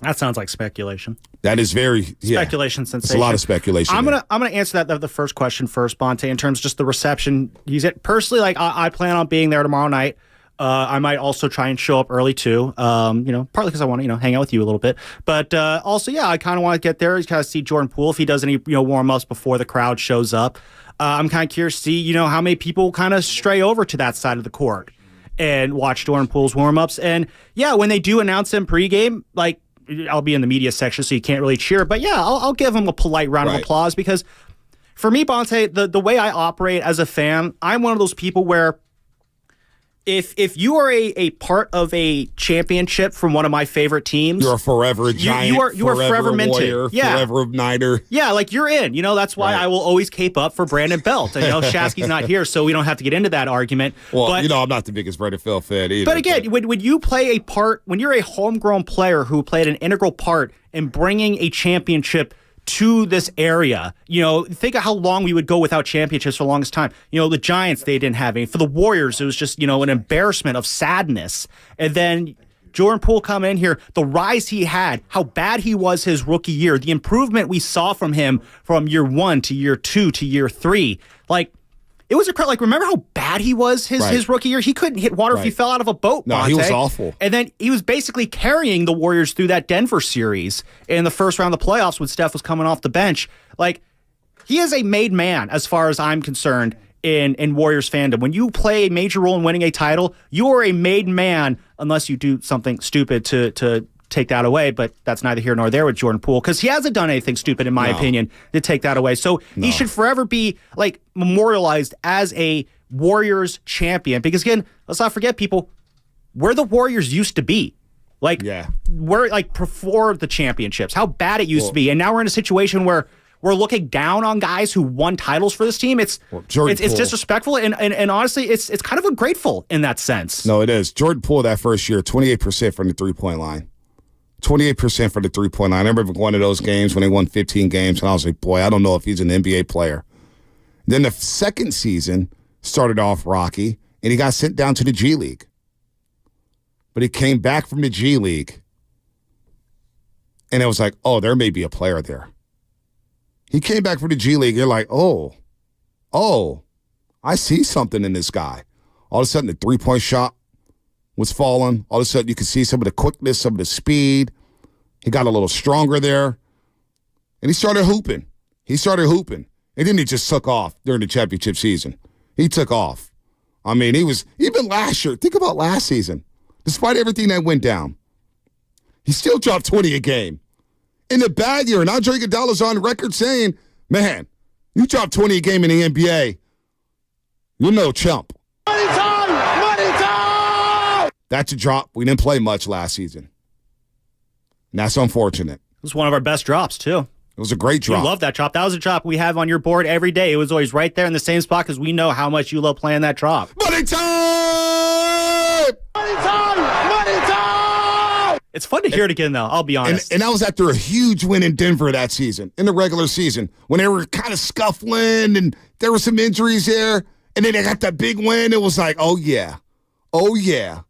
that sounds like speculation. That is very speculation. Sensation. It's a lot of speculation. I'm gonna answer the first question first, Bonte. In terms of just the reception, he's at personally. Like I plan on being there tomorrow night. I might also try and show up early too. Partly because I want to hang out with you a little bit, but also I kind of want to get there. Kind of see Jordan Poole if he does any warm ups before the crowd shows up. I'm kind of curious to see how many people kind of stray over to that side of the court and watch Jordan Poole's warm ups. And when they do announce him pregame, like I'll be in the media section, so you can't really cheer. But I'll give him a polite round of applause because for me, Bonte, the way I operate as a fan, I'm one of those people where if you are a part of a championship from one of my favorite teams, you're a forever Giant. You are forever minted. Warrior, forever Niner. Yeah, like you're in. That's why I will always cape up for Brandon Belt. Shasky's not here, so we don't have to get into that argument. Well, but, I'm not the biggest Brandon Belt fan either. But again, when you play a part, when you're a homegrown player who played an integral part in bringing a championship to this area, think of how long we would go without championships for the longest time. The Giants, they didn't have any. For the Warriors, it was just, an embarrassment of sadness. And then Jordan Poole coming in here, the rise he had, how bad he was his rookie year, the improvement we saw from him from year 1 to year 2 to year 3. Like, it was remember how bad he was his rookie year? He couldn't hit water if he fell out of a boat, No, Bonte. he was awful. And then he was basically carrying the Warriors through that Denver series in the first round of the playoffs when Steph was coming off the bench. Like, he is a made man as far as I'm concerned in Warriors fandom. When you play a major role in winning a title, you are a made man unless you do something stupid to take that away, but that's neither here nor there with Jordan Poole because he hasn't done anything stupid, in my opinion, to take that away. So he should forever be memorialized as a Warriors champion because, again, let's not forget, people, where the Warriors used to be. Like, we're like before the championships, how bad it used to be. And now we're in a situation where we're looking down on guys who won titles for this team. It's disrespectful. And honestly, it's kind of ungrateful in that sense. No, it is. Jordan Poole that first year, 28% from the three-point line. 28% from the three-point line. I remember going to those games when they won 15 games, and I was like, boy, I don't know if he's an NBA player. Then the second season started off rocky, and he got sent down to the G League. But he came back from the G League, and it was like, oh, there may be a player there. He came back from the G League, you're like, oh, I see something in this guy. All of a sudden, the three-point shot was falling. All of a sudden, you could see some of the quickness, some of the speed. He got a little stronger there, and he started hooping. And then he just took off during the championship season. He took off. I mean, even last year, think about last season. Despite everything that went down, he still dropped 20 a game. In the bad year, and Andre Iguodala's on record saying, man, you drop 20 a game in the NBA, you're no chump. Money time! That's a drop. We didn't play much last season. And that's unfortunate. It was one of our best drops, too. It was a great drop. You love that drop. That was a drop we have on your board every day. It was always right there in the same spot because we know how much you love playing that drop. Money time! Money time! Money time! It's fun to hear it again, though. I'll be honest. And that was after a huge win in Denver that season, in the regular season, when they were kind of scuffling and there were some injuries there. And then they got that big win. It was like, oh, yeah. Oh, yeah.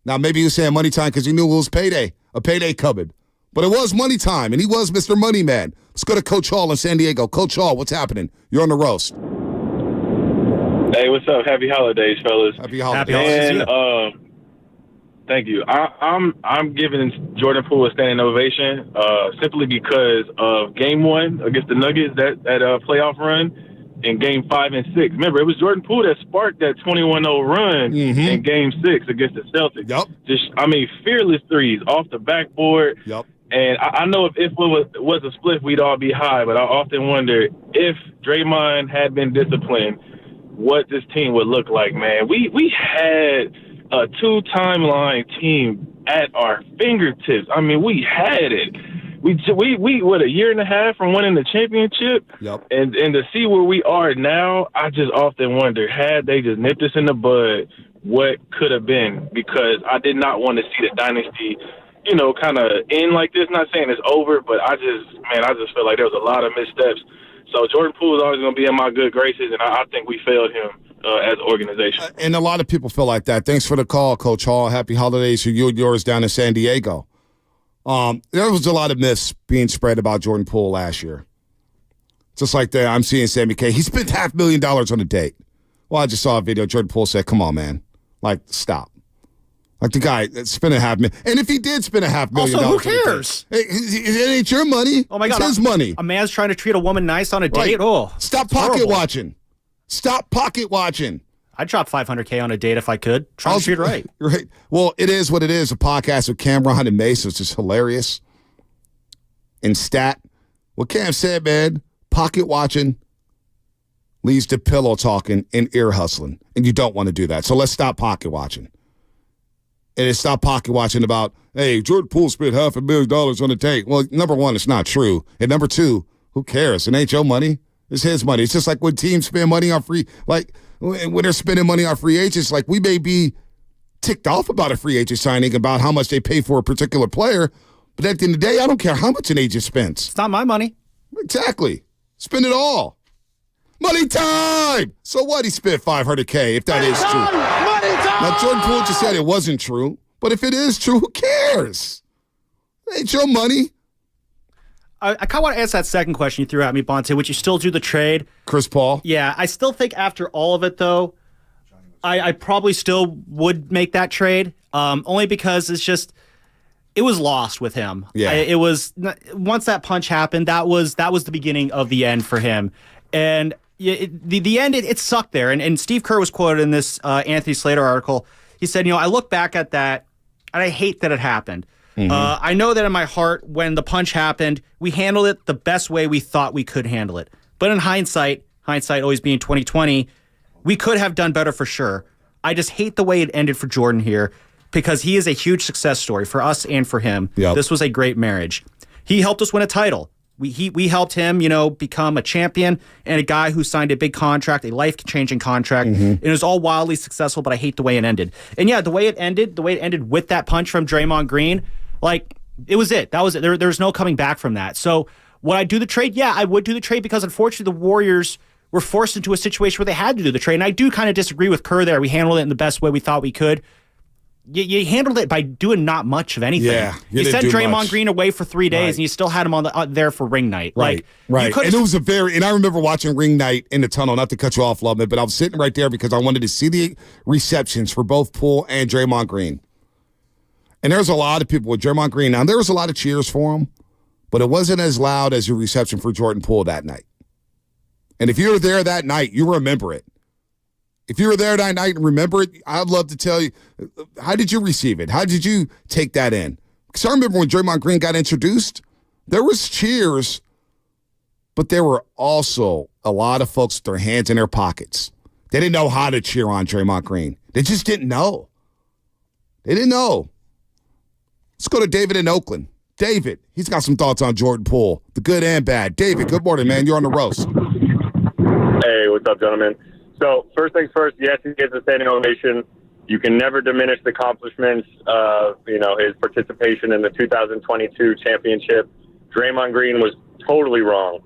Now, maybe he was saying money time because he knew it was a payday coming. But it was money time, and he was Mr. Money Man. Let's go to Coach Hall in San Diego. Coach Hall, what's happening? You're on the roast. Hey, what's up? Happy holidays, fellas. Happy holidays. And, thank you. I'm giving Jordan Poole a standing ovation simply because of Game 1 against the Nuggets, that playoff run, and Game 5 and 6. Remember, it was Jordan Poole that sparked that 21-0 run in Game 6 against the Celtics. Yep. Fearless threes off the backboard. Yep. And I know if it was a split, we'd all be high, but I often wonder if Draymond had been disciplined, what this team would look like, man. We had a two-timeline team at our fingertips. I mean, we had it. We what, a year and a half from winning the championship? Yep. And to see where we are now, I just often wonder, had they just nipped us in the bud, what could have been? Because I did not want to see the dynasty, kind of end like this. Not saying it's over, but I just feel like there was a lot of missteps. So Jordan Poole is always going to be in my good graces, and I think we failed him as an organization. And a lot of people feel like that. Thanks for the call, Coach Hall. Happy holidays to you and yours down in San Diego. There was a lot of myths being spread about Jordan Poole last year. Just like that, I'm seeing Sammy K. He spent $500,000 on a date. Well, I just saw a video. Jordan Poole said, come on, man. Like, stop. Like the guy that spent $500,000. And if he did spend $500,000. Also, who cares? It ain't your money. Oh, my God. It's his money. A man's trying to treat a woman nice on a date? Oh, stop pocket watching. Stop pocket watching. I'd drop $500K on a date if I could. Try to treat it right. Right. Well, it is what it is. A podcast with Cameron and Mason, which is hilarious. And stat. What Cam said, man, pocket watching leads to pillow talking and ear hustling. And you don't want to do that. So let's stop pocket watching. And stop pocket watching about, hey, Jordan Poole spent $500,000 on a date. Well, number one, it's not true. And number two, who cares? It ain't your money. It's his money. It's just like when teams spend money on when they're spending money on free agents, like we may be ticked off about a free agent signing, about how much they pay for a particular player. But at the end of the day, I don't care how much an agent spends. It's not my money. Exactly. Spend it all. Money time! So what? He spent $500K, if that is true. Money time! Now, Jordan Poole just said it wasn't true. But if it is true, who cares? It ain't your money. I kind of want to answer that second question you threw at me, Bonte. Would you still do the trade? Chris Paul? Yeah, I still think after all of it, though, I probably still would make that trade. Only because it was lost with him. Yeah. It was, once that punch happened, that was the beginning of the end for him. And the end, it sucked there. And Steve Kerr was quoted in this Anthony Slater article. He said, I look back at that, and I hate that it happened. Mm-hmm. I know that in my heart, when the punch happened, we handled it the best way we thought we could handle it. But in hindsight always being 2020, we could have done better for sure. I just hate the way it ended for Jordan here because he is a huge success story for us and for him. Yep. This was a great marriage. He helped us win a title. We helped him, become a champion and a guy who signed a big contract, a life-changing contract. And it was all wildly successful, but I hate the way it ended. And yeah, the way it ended with that punch from Draymond Green, it was it. That was it. There's no coming back from that. So would I do the trade? Yeah, I would do the trade because unfortunately the Warriors were forced into a situation where they had to do the trade. And I do kind of disagree with Kerr there. We handled it in the best way we thought we could. You handled it by doing not much of anything. Yeah, you sent Draymond Green away for 3 days, and you still had him on there for ring night. Right. And it was and I remember watching ring night in the tunnel, not to cut you off, Loveman, but I was sitting right there because I wanted to see the receptions for both Poole and Draymond Green. And there's a lot of people with Draymond Green. Now, there was a lot of cheers for him, but it wasn't as loud as your reception for Jordan Poole that night. And if you were there that night, you remember it. If you were there that night and remember it, I'd love to tell you, how did you receive it? How did you take that in? Because I remember when Draymond Green got introduced, there was cheers, but there were also a lot of folks with their hands in their pockets. They didn't know how to cheer on Draymond Green. They just didn't know. They didn't know. Let's go to David in Oakland. David, he's got some thoughts on Jordan Poole, the good and bad. David, good morning, man. You're on the roast. Hey, what's up, gentlemen? So, first things first, yes, he gets a standing ovation. You can never diminish the accomplishments of, his participation in the 2022 championship. Draymond Green was totally wrong.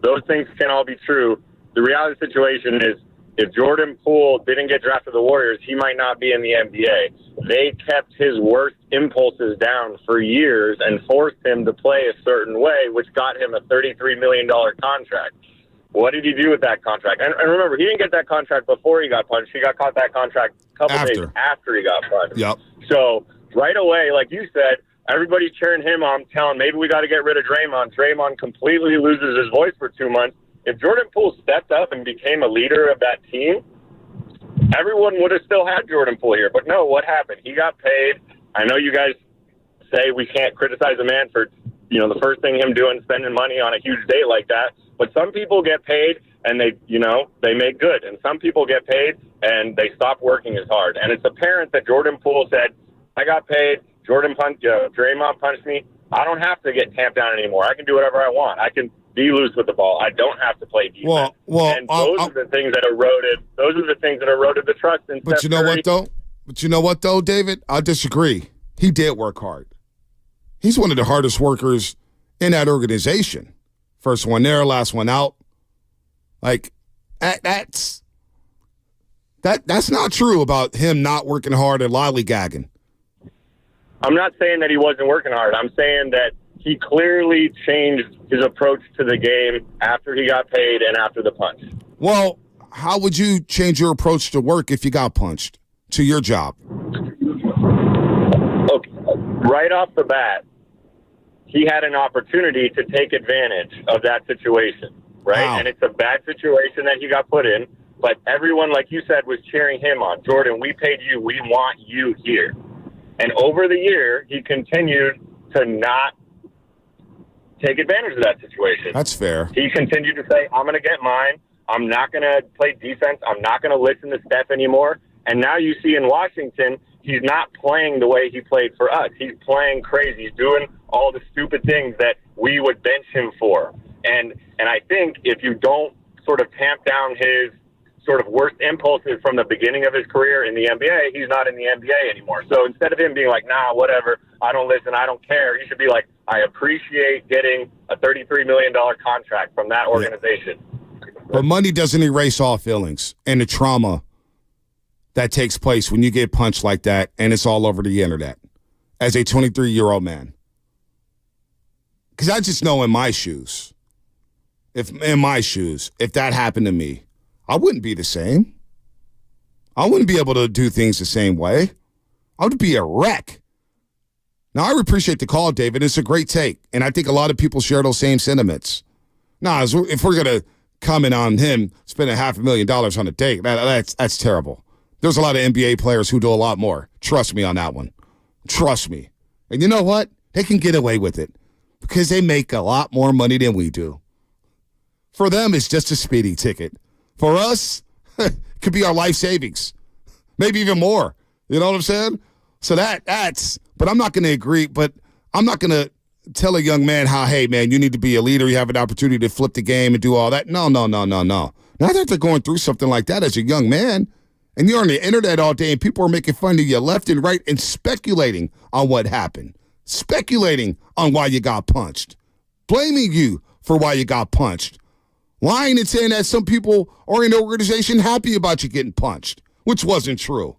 Those things can all be true. The reality situation is if Jordan Poole didn't get drafted to the Warriors, he might not be in the NBA. They kept his worst impulses down for years and forced him to play a certain way, which got him a $33 million contract. What did he do with that contract? And remember, he didn't get that contract before he got punched. He got caught that contract a couple days after he got punched. Yep. So right away, like you said, everybody's cheering him on, telling maybe we got to get rid of Draymond. Draymond completely loses his voice for 2 months. If Jordan Poole stepped up and became a leader of that team, everyone would have still had Jordan Poole here. But no, what happened? He got paid. I know you guys say we can't criticize a man for, the first thing him doing, spending money on a huge date like that. But some people get paid and they make good. And some people get paid and they stop working as hard. And it's apparent that Jordan Poole said, I got paid. Draymond punched me. I don't have to get tamped down anymore. I can do whatever I want. I can be loose with the ball. I don't have to play defense. And those are the things that eroded. Those are the things that eroded the trust in Steph Curry. But you know what though, David? I disagree. He did work hard. He's one of the hardest workers in that organization. First one there, last one out. That's not true about him not working hard and lollygagging. I'm not saying that he wasn't working hard. I'm saying that he clearly changed his approach to the game after he got paid and after the punch. Well, how would you change your approach to work if you got punched, to your job? Okay. Right off the bat, he had an opportunity to take advantage of that situation, right? Wow. And it's a bad situation that he got put in, but everyone, like you said, was cheering him on. Jordan, we paid you. We want you here. And over the year, he continued to not take advantage of that situation. That's fair. He continued to say, I'm going to get mine. I'm not going to play defense. I'm not going to listen to Steph anymore. And now you see in Washington, he's not playing the way he played for us. He's playing crazy. He's doing all the stupid things that we would bench him for. And I think if you don't sort of tamp down his sort of worst impulses from the beginning of his career in the NBA, he's not in the NBA anymore. So instead of him being like, nah, whatever, I don't listen, I don't care, he should be like, I appreciate getting a $33 million contract from that organization. Yeah. But money doesn't erase all feelings and the trauma that takes place when you get punched like that and it's all over the internet as a 23-year-old man. Because I just know in my shoes, if that happened to me, I wouldn't be the same. I wouldn't be able to do things the same way. I would be a wreck. Now, I appreciate the call, David. It's a great take, and I think a lot of people share those same sentiments. Now, if we're going to comment on him spending $500,000 on a date, that's terrible. There's a lot of NBA players who do a lot more. Trust me on that one. Trust me. And you know what? They can get away with it because they make a lot more money than we do. For them, it's just a speeding ticket. For us, it could be our life savings. maybe even more. You know what I'm saying? So that's, but I'm not going to agree, but I'm not going to tell a young man how, hey, man, you need to be a leader. You have an opportunity to flip the game and do all that. No. Now that they're going through something like that as a young man, and you're on the internet all day and people are making fun of you left and right and speculating on what happened, speculating on why you got punched, blaming you for why you got punched, lying and saying that some people are in the organization happy about you getting punched, which wasn't true.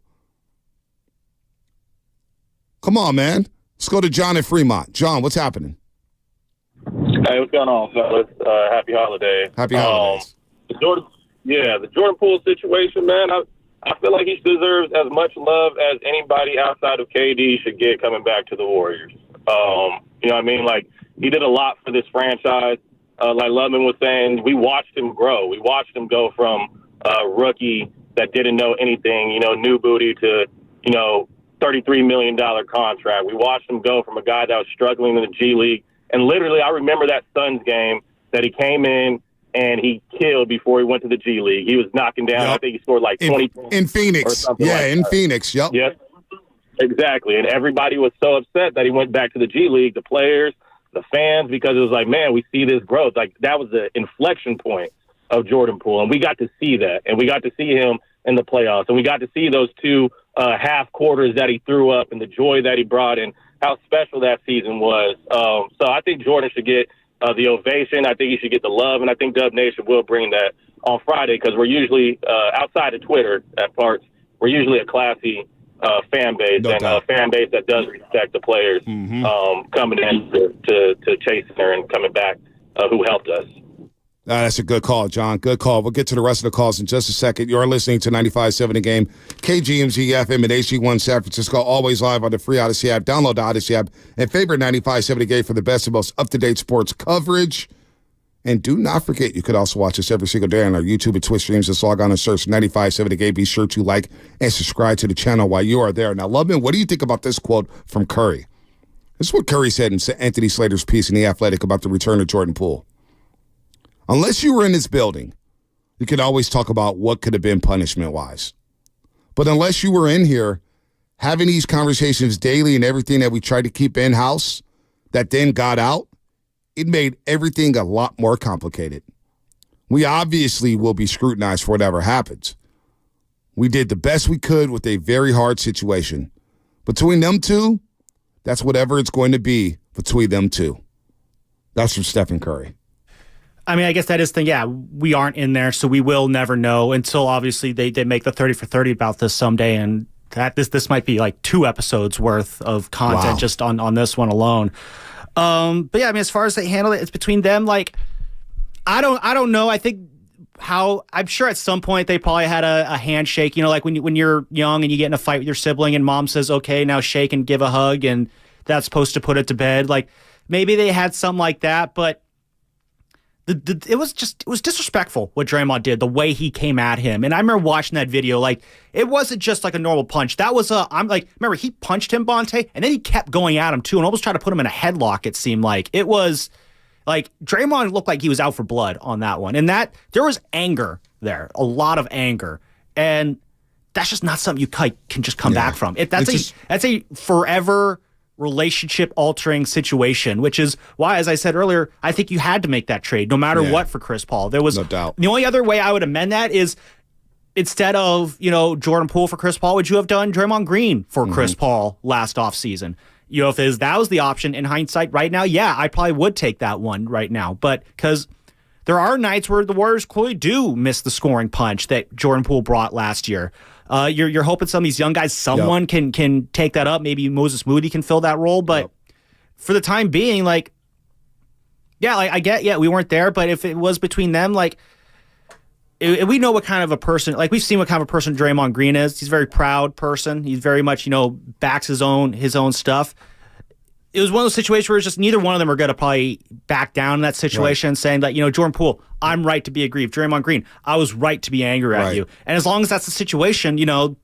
Come on, man. Let's go to John in Fremont. John, what's happening? Hey, what's going on, fellas? Happy holiday. Happy holidays. The Jordan Poole situation, man, I feel like he deserves as much love as anybody outside of KD should get coming back to the Warriors. You know what I mean? Like, he did a lot for this franchise. Like Lubman was saying, we watched him grow. We watched him go from a rookie that didn't know anything, new booty, to, $33 million contract. We watched him go from a guy that was struggling in the G League. And literally, I remember that Suns game that he came in and he killed before he went to the G League. He was knocking down, I think he scored like 20 in Phoenix. Phoenix, yep. Yes, exactly. And everybody was so upset that he went back to the G League, the players, the fans, because it was like, man, we see this growth. Like, that was the inflection point of Jordan Poole. And we got to see that. And we got to see him in the playoffs. And we got to see those two half quarters that he threw up and the joy that he brought and how special that season was. So I think Jordan should get the ovation. I think he should get the love. And I think Dub Nation will bring that on Friday, because we're usually, outside of Twitter at parts, we're usually a classy fan base, and a fan base that does respect the players coming in to chasing her and coming back who helped us. That's a good call, John. Good call. We'll get to the rest of the calls in just a second. You're listening to 95.7 The Game, KGMZ FM at HD1 San Francisco, always live on the free Odyssey app. Download the Odyssey app and favorite 95.7 The Game for the best and most up-to-date sports coverage. And do not forget, you could also watch us every single day on our YouTube and Twitch streams. Just log on and search 95.7 The Game. Be sure to like and subscribe to the channel while you are there. Now, Lubman, what do you think about this quote from Curry? This is what Curry said in Anthony Slater's piece in The Athletic about the return of Jordan Poole. Unless you were in this building, you could always talk about what could have been punishment-wise. But unless you were in here having these conversations daily and everything that we tried to keep in-house that then got out, it made everything a lot more complicated. We obviously will be scrutinized for whatever happens. We did the best we could with a very hard situation. Between them two, that's whatever it's going to be between them two. That's from Stephen Curry. I mean, I guess that is the thing. Yeah, we aren't in there, so we will never know until obviously they make the 30 for 30 about this someday, and that this might be like 2 episodes worth of content just on this one alone. But yeah, I mean, as far as they handle it, it's between them. Like, I don't know. I think I'm sure at some point they probably had a handshake. Like when you're young and you get in a fight with your sibling, and mom says, "Okay, now shake and give a hug," and that's supposed to put it to bed. Like maybe they had something like that, but. It was disrespectful what Draymond did, the way he came at him. And I remember watching that video, like, it wasn't just like a normal punch. That was remember, he punched him, Bonte, and then he kept going at him too and almost tried to put him in a headlock, it seemed like. It was, like, Draymond looked like he was out for blood on that one. And there was anger there, a lot of anger. And that's just not something you can just come back from. That's a forever relationship-altering situation, which is why, as I said earlier, I think you had to make that trade, no matter what, for Chris Paul. There was no doubt. The only other way I would amend that is instead of Jordan Poole for Chris Paul, would you have done Draymond Green for Chris Paul last offseason? If that was the option in hindsight right now, yeah, I probably would take that one right now. But because there are nights where the Warriors clearly do miss the scoring punch that Jordan Poole brought last year. You're hoping some of these young guys, someone can take that up. Maybe Moses Moody can fill that role. But for the time being, like, I get, we weren't there. But if it was between them, like, we know what kind of a person, like, we've seen what kind of a person Draymond Green is. He's a very proud person. He's very much, backs his own stuff. It was one of those situations where it's just neither one of them are going to probably back down in that situation, saying that, Jordan Poole, I'm right to be aggrieved. Draymond Green, I was right to be angry at you. And as long as that's the situation, the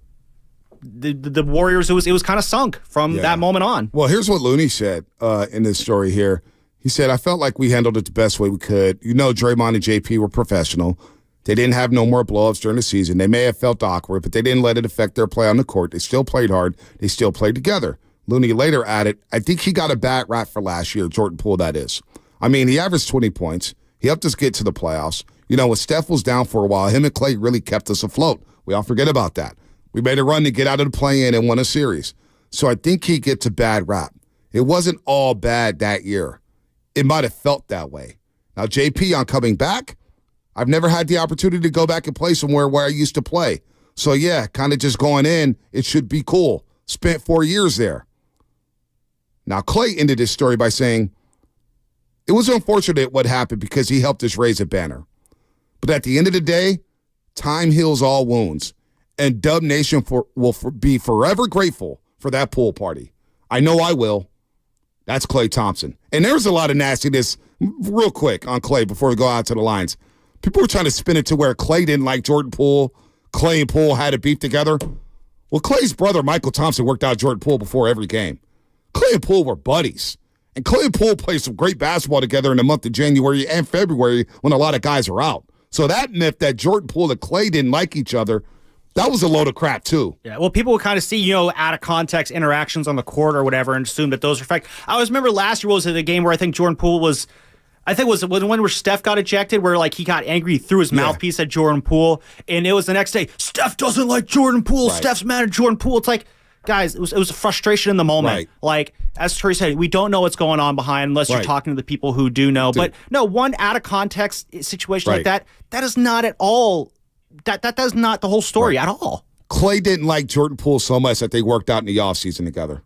Warriors, it was kind of sunk from that moment on. Well, here's what Looney said in this story here. He said, I felt like we handled it the best way we could. Draymond and JP were professional. They didn't have no more blow-ups during the season. They may have felt awkward, but they didn't let it affect their play on the court. They still played hard. They still played together. Looney later added, I think he got a bad rap for last year, Jordan Poole, that is. I mean, he averaged 20 points. He helped us get to the playoffs. You know, when Steph was down for a while, him and Clay really kept us afloat. We all forget about that. We made a run to get out of the play-in and won a series. So I think he gets a bad rap. It wasn't all bad that year. It might have felt that way. Now, JP, on coming back, I've never had the opportunity to go back and play somewhere where I used to play. So, yeah, kind of just going in, it should be cool. Spent 4 years there. Now, Clay ended his story by saying, it was unfortunate what happened because he helped us raise a banner. But at the end of the day, time heals all wounds. And Dub Nation will be forever grateful for that pool party. I know I will. That's Klay Thompson. And there was a lot of nastiness, real quick, on Klay before we go out to the lines. People were trying to spin it to where Klay didn't like Jordan Poole. Klay and Poole had a beef together. Well, Klay's brother, Michael Thompson, worked out Jordan Poole before every game. Klay and Poole were buddies. And Klay and Poole played some great basketball together in the month of January and February when a lot of guys are out. So that myth that Jordan Poole and Klay didn't like each other, that was a load of crap, too. Yeah, well, people would kind of see, out of context interactions on the court or whatever and assume that those are fact. I always remember last year was the game where I think Jordan Poole was, the one where Steph got ejected, where he got angry, he threw his mouthpiece at Jordan Poole, and it was the next day, Steph doesn't like Jordan Poole, right. Steph's mad at Jordan Poole. It's like, guys, it was a frustration in the moment. Right. As Terry said, we don't know what's going on behind unless you're talking to the people who do know. Dude. But no, one out of context situation like that is not at all, that is not the whole story at all. Klay didn't like Jordan Poole so much that they worked out in the offseason together.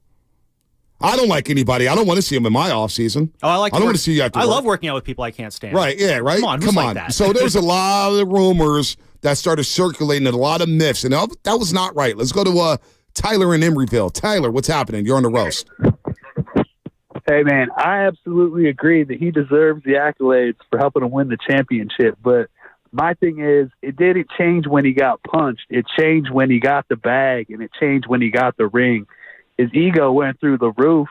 I don't like anybody. I don't want to see him in my offseason. Oh, I don't want to see you after I work. love working out with people I can't stand. Right, yeah, right? Come on. Like So there's a lot of rumors that started circulating and a lot of myths, and that was not right. Let's go to Tyler in Emeryville. Tyler, what's happening? You're on the roast. Hey, man, I absolutely agree that he deserves the accolades for helping him win the championship. But my thing is, it didn't change when he got punched. It changed when he got the bag, and it changed when he got the ring. His ego went through the roof,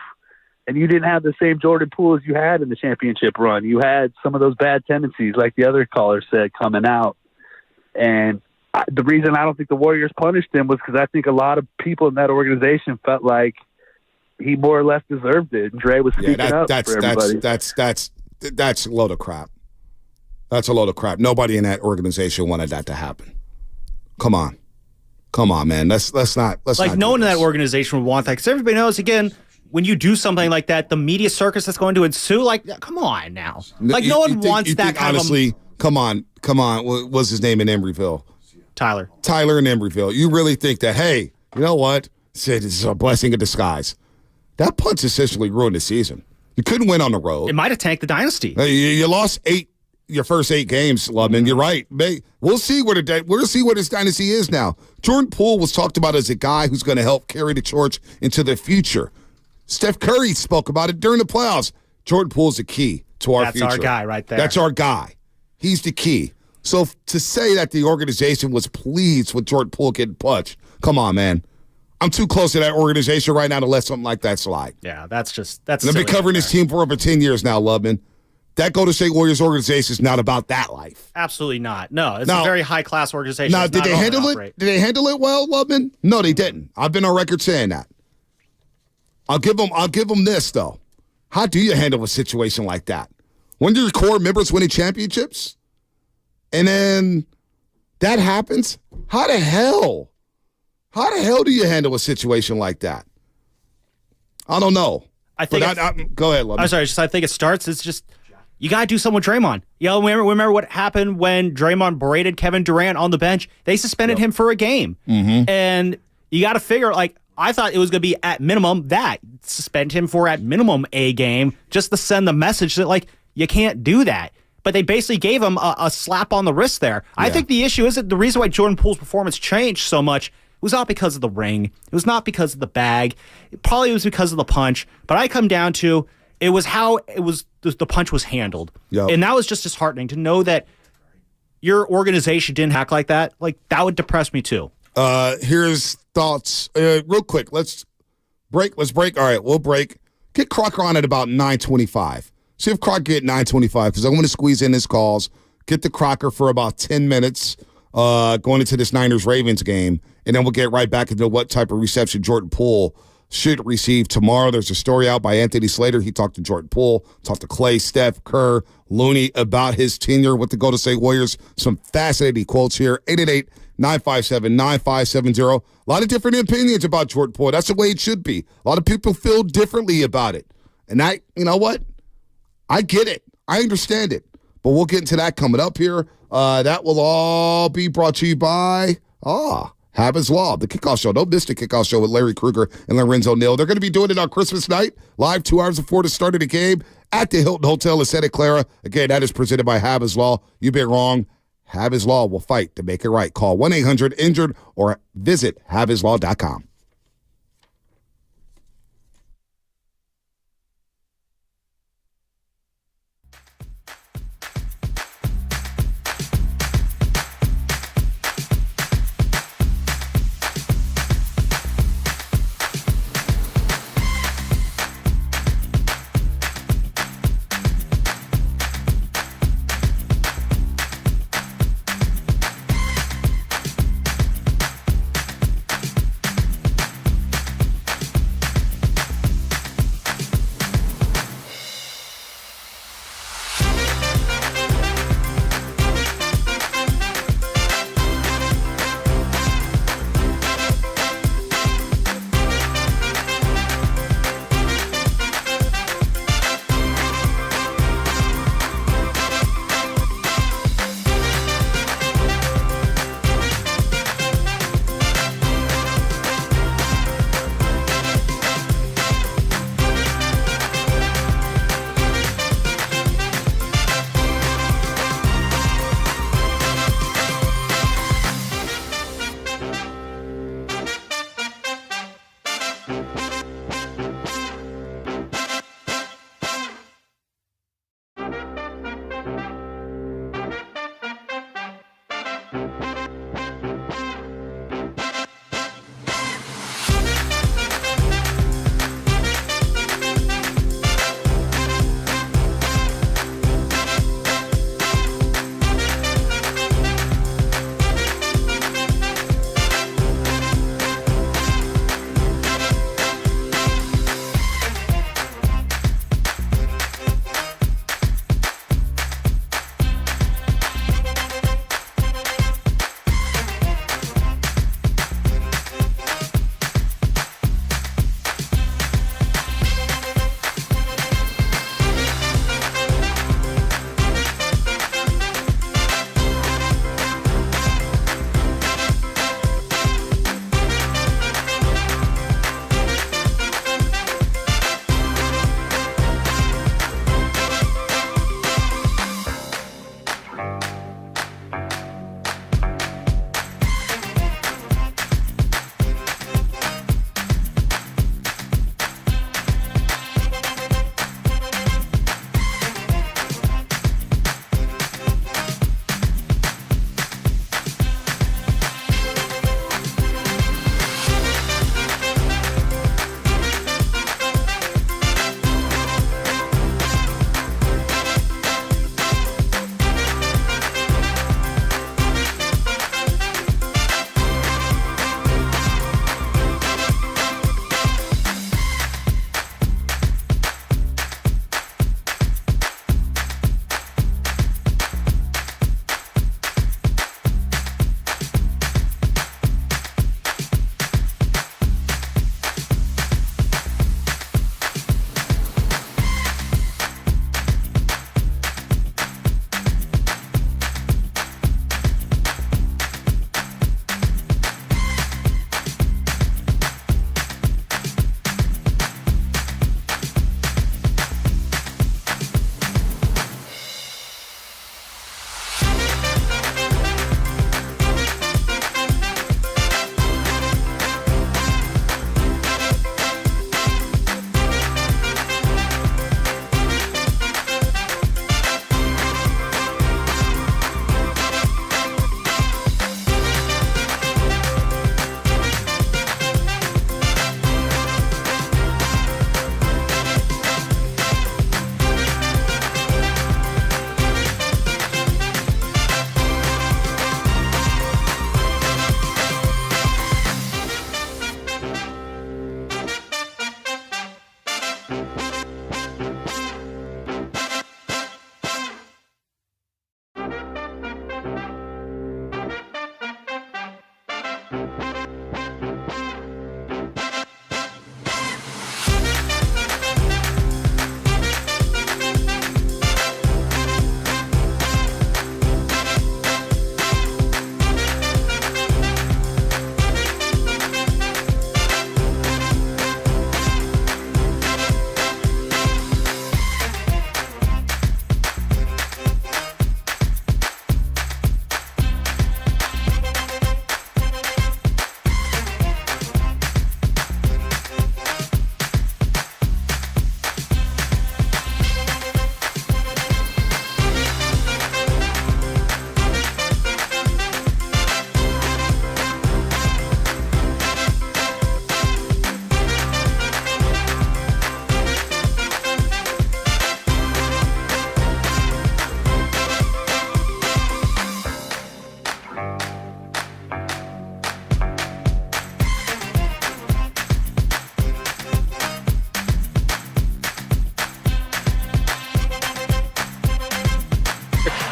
and you didn't have the same Jordan Poole as you had in the championship run. You had some of those bad tendencies, like the other caller said, coming out. And the reason I don't think the Warriors punished him was because I think a lot of people in that organization felt like he more or less deserved it. And Dre was speaking up for everybody. That's a load of crap. That's a load of crap. Nobody in that organization wanted that to happen. Come on, man. Let's not. No one in that organization would want that, because everybody knows, again, when you do something like that, the media circus that's going to ensue. Come on now. No one wants that kind honestly, come on. What's his name in Emeryville? Tyler in Emeryville. You really think that, hey, you know what? Said it's a blessing in disguise. That punch essentially ruined the season. You couldn't win on the road. It might have tanked the dynasty. You lost your first 8 games, Lubman. You're right. We'll see what his dynasty is now. Jordan Poole was talked about as a guy who's going to help carry the torch into the future. Steph Curry spoke about it during the playoffs. Jordan Poole's the key to our future. That's our guy right there. That's our guy. He's the key. So to say that the organization was pleased with Jordan Poole getting punched, come on, man. I'm too close to that organization right now to let something like that slide. Yeah, that's I've been covering this team for over 10 years now, Lubman. That Golden State Warriors organization is not about that life. Absolutely not. No, it's a very high-class organization. Now, did they handle it? Did they handle it well, Lubman? No, they didn't. I've been on record saying that. I'll give them this, though. How do you handle a situation like that? When do your core members winning championships? And then that happens? How the hell do you handle a situation like that? I don't know. Go ahead, Lubman. I'm sorry. I think it starts. It's just you got to do something with Draymond. Remember what happened when Draymond berated Kevin Durant on the bench? They suspended him for a game. Mm-hmm. And you got to figure, I thought it was going to be at minimum that. Suspend him for at minimum a game just to send the message that, you can't do that. But they basically gave him a slap on the wrist there. Yeah. I think the issue is that the reason why Jordan Poole's performance changed so much was not because of the ring. It was not because of the bag. It probably was because of the punch. But I come down to it was how the punch was handled. Yep. And that was just disheartening to know that your organization didn't act like that. That would depress me too. Here's thoughts real quick. Let's break. All right, we'll break. Get Crocker on at about 9:25. See if Crocker get 9:25 because I want to squeeze in his calls. get the Crocker for about 10 minutes going into this Niners-Ravens game, and then we'll get right back into what type of reception Jordan Poole should receive tomorrow. There's a story out by Anthony Slater. He talked to Jordan Poole, talked to Clay, Steph, Kerr, Looney about his tenure with the Golden State Warriors. Some fascinating quotes here. 888-957-9570. A lot of different opinions about Jordan Poole. That's the way it should be. A lot of people feel differently about it. And you know what? I get it. I understand it. But we'll get into that coming up here. That will all be brought to you by Habits Law, the kickoff show. Don't miss the kickoff show with Larry Krueger and Lorenzo Neal. They're going to be doing it on Christmas night, live 2 hours before the start of the game at the Hilton Hotel in Santa Clara. Again, that is presented by Habits Law. You've been wrong. Habits Law will fight to make it right. Call 1-800-INJURED or visit habitslaw.com.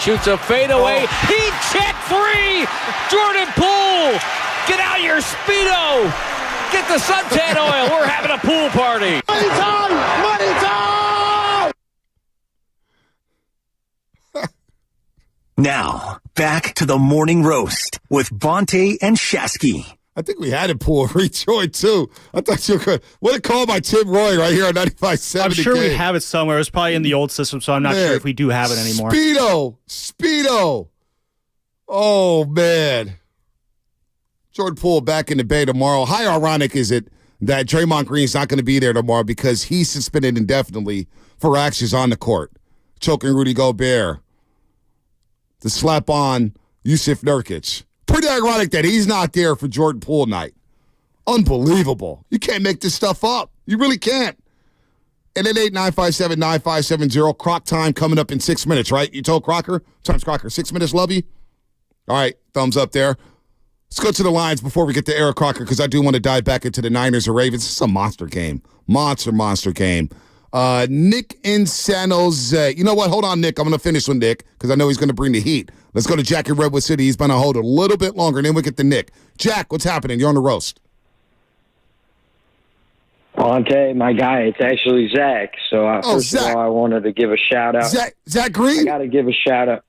shoots a fadeaway. Heat check three. Jordan Poole, get out your Speedo. Get the suntan oil. We're having a pool party. Money time! Money time! Now, back to the morning roast with Bonte and Shasky. I think we had it, Poole. Rejoin, too. I thought you were good. What a call by Tim Roy right here on 95.7. I'm sure we have it somewhere. It was probably in the old system, so I'm not sure if we do have it anymore. Speedo. Oh, man. Jordan Poole back in the Bay tomorrow. How ironic is it that Draymond Green's not going to be there tomorrow because he's suspended indefinitely for actions on the court, choking Rudy Gobert, to slap on Yusuf Nurkic. Pretty ironic that he's not there for Jordan Poole night. Unbelievable. You can't make this stuff up. You really can't. And at 8-957-9570, Croc time coming up in 6 minutes, right? You told Crocker? Times Crocker, 6 minutes, love you? All right, thumbs up there. Let's go to the lines before we get to Eric Crocker because I do want to dive back into the Niners or Ravens. This is a monster game. Monster game. Nick in San Jose. You know what? Hold on, Nick. I'm going to finish with Nick because I know he's going to bring the heat. Let's go to Jack in Redwood City. He's going to hold a little bit longer, and then we'll get to Nick. Jack, what's happening? You're on the roast. Bonte, my guy, it's actually Zach. So first of all, I wanted to give a shout out. Zach Green? I got to give a shout out.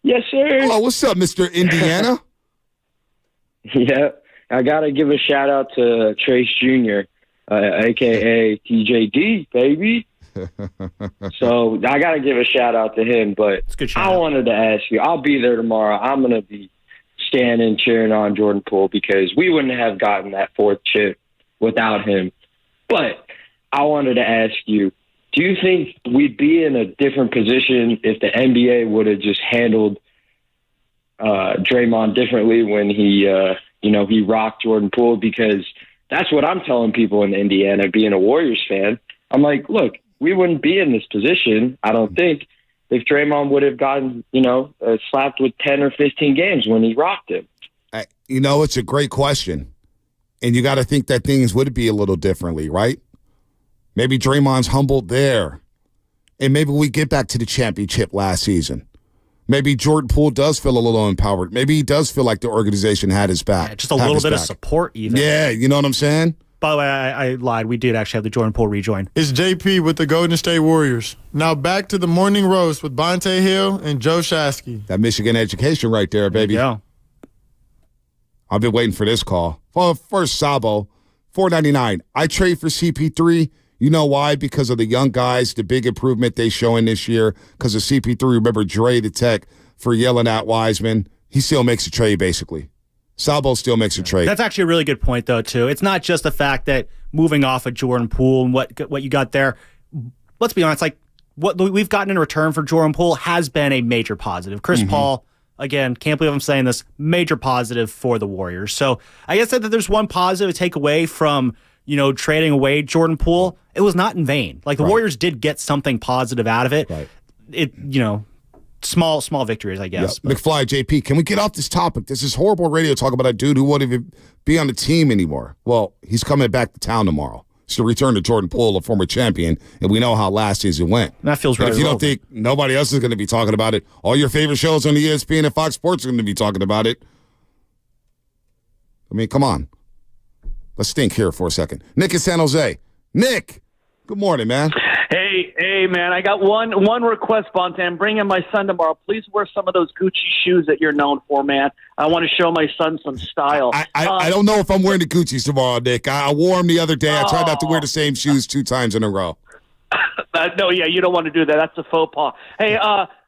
Yes, sir. Oh, what's up, Mr. Indiana? Yeah, I got to give a shout out to Trace Jr., a.k.a. TJD, baby. So I got to give a shout out to him, but I wanted to ask you, I'll be there tomorrow. I'm going to be standing cheering on Jordan Poole because we wouldn't have gotten that fourth chip without him. But I wanted to ask you, do you think we'd be in a different position if the NBA would have just handled Draymond differently when he rocked Jordan Poole? Because that's what I'm telling people in Indiana, being a Warriors fan. I'm like, look, we wouldn't be in this position, I don't think, if Draymond would have gotten, slapped with 10 or 15 games when he rocked him. It's a great question. And you got to think that things would be a little differently, right? Maybe Draymond's humbled there. And maybe we get back to the championship last season. Maybe Jordan Poole does feel a little empowered. Maybe he does feel like the organization had his back. Yeah, just a little bit of support even. Yeah, you know what I'm saying? By the way, I lied. We did actually have the Jordan Poole rejoin. It's JP with the Golden State Warriors. Now back to the morning roast with Bonte Hill and Joe Shasky. That Michigan education right there, baby. Yeah. I've been waiting for this call. Well, first, Sabo, $4.99. I trade for CP3. You know why? Because of the young guys, the big improvement they showing this year. Because of CP3, remember Dre the Tech for yelling at Wiseman. He still makes a trade, basically. Sabo still makes a trade. That's actually a really good point, though, too. It's not just the fact that moving off of Jordan Poole and what you got there. Let's be honest, like what we've gotten in return for Jordan Poole has been a major positive. Chris Paul, again, can't believe I'm saying this, major positive for the Warriors. So I guess that there's one positive to take away from, trading away Jordan Poole. It was not in vain. Like the Warriors did get something positive out of it. Right. Small victories, I guess. Yeah. McFly, JP, can we get off this topic? This is horrible radio talk about a dude who won't even be on the team anymore. Well, he's coming back to town tomorrow. It's the return to Jordan Poole, a former champion, and we know how last season went. That feels right. If you don't think nobody else is going to be talking about it, all your favorite shows on the ESPN and Fox Sports are going to be talking about it. I mean, come on. Let's think here for a second. Nick in San Jose. Nick, good morning, man. Hey, man, I got one request, Bonte. I'm bringing my son tomorrow. Please wear some of those Gucci shoes that you're known for, man. I want to show my son some style. I don't know if I'm wearing the Gucci's tomorrow, Nick. I wore them the other day. I tried not to wear the same shoes 2 times in a row. No, you don't want to do that. That's a faux pas. Hey,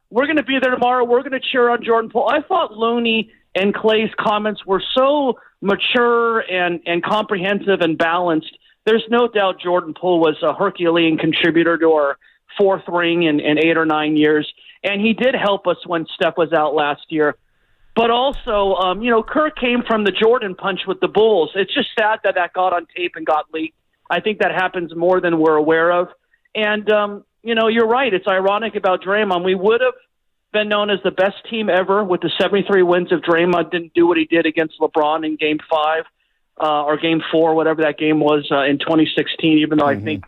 we're going to be there tomorrow. We're going to cheer on Jordan Poole. I thought Looney and Clay's comments were so mature and comprehensive and balanced. There's no doubt Jordan Poole was a Herculean contributor to our 4th ring in 8 or 9 years, and he did help us when Steph was out last year. But also, Kirk came from the Jordan punch with the Bulls. It's just sad that got on tape and got leaked. I think that happens more than we're aware of. And, you're right. It's ironic about Draymond. We would have been known as the best team ever with the 73 wins if Draymond didn't do what he did against LeBron in Game 5 or Game 4, whatever that game was in 2016, even though I think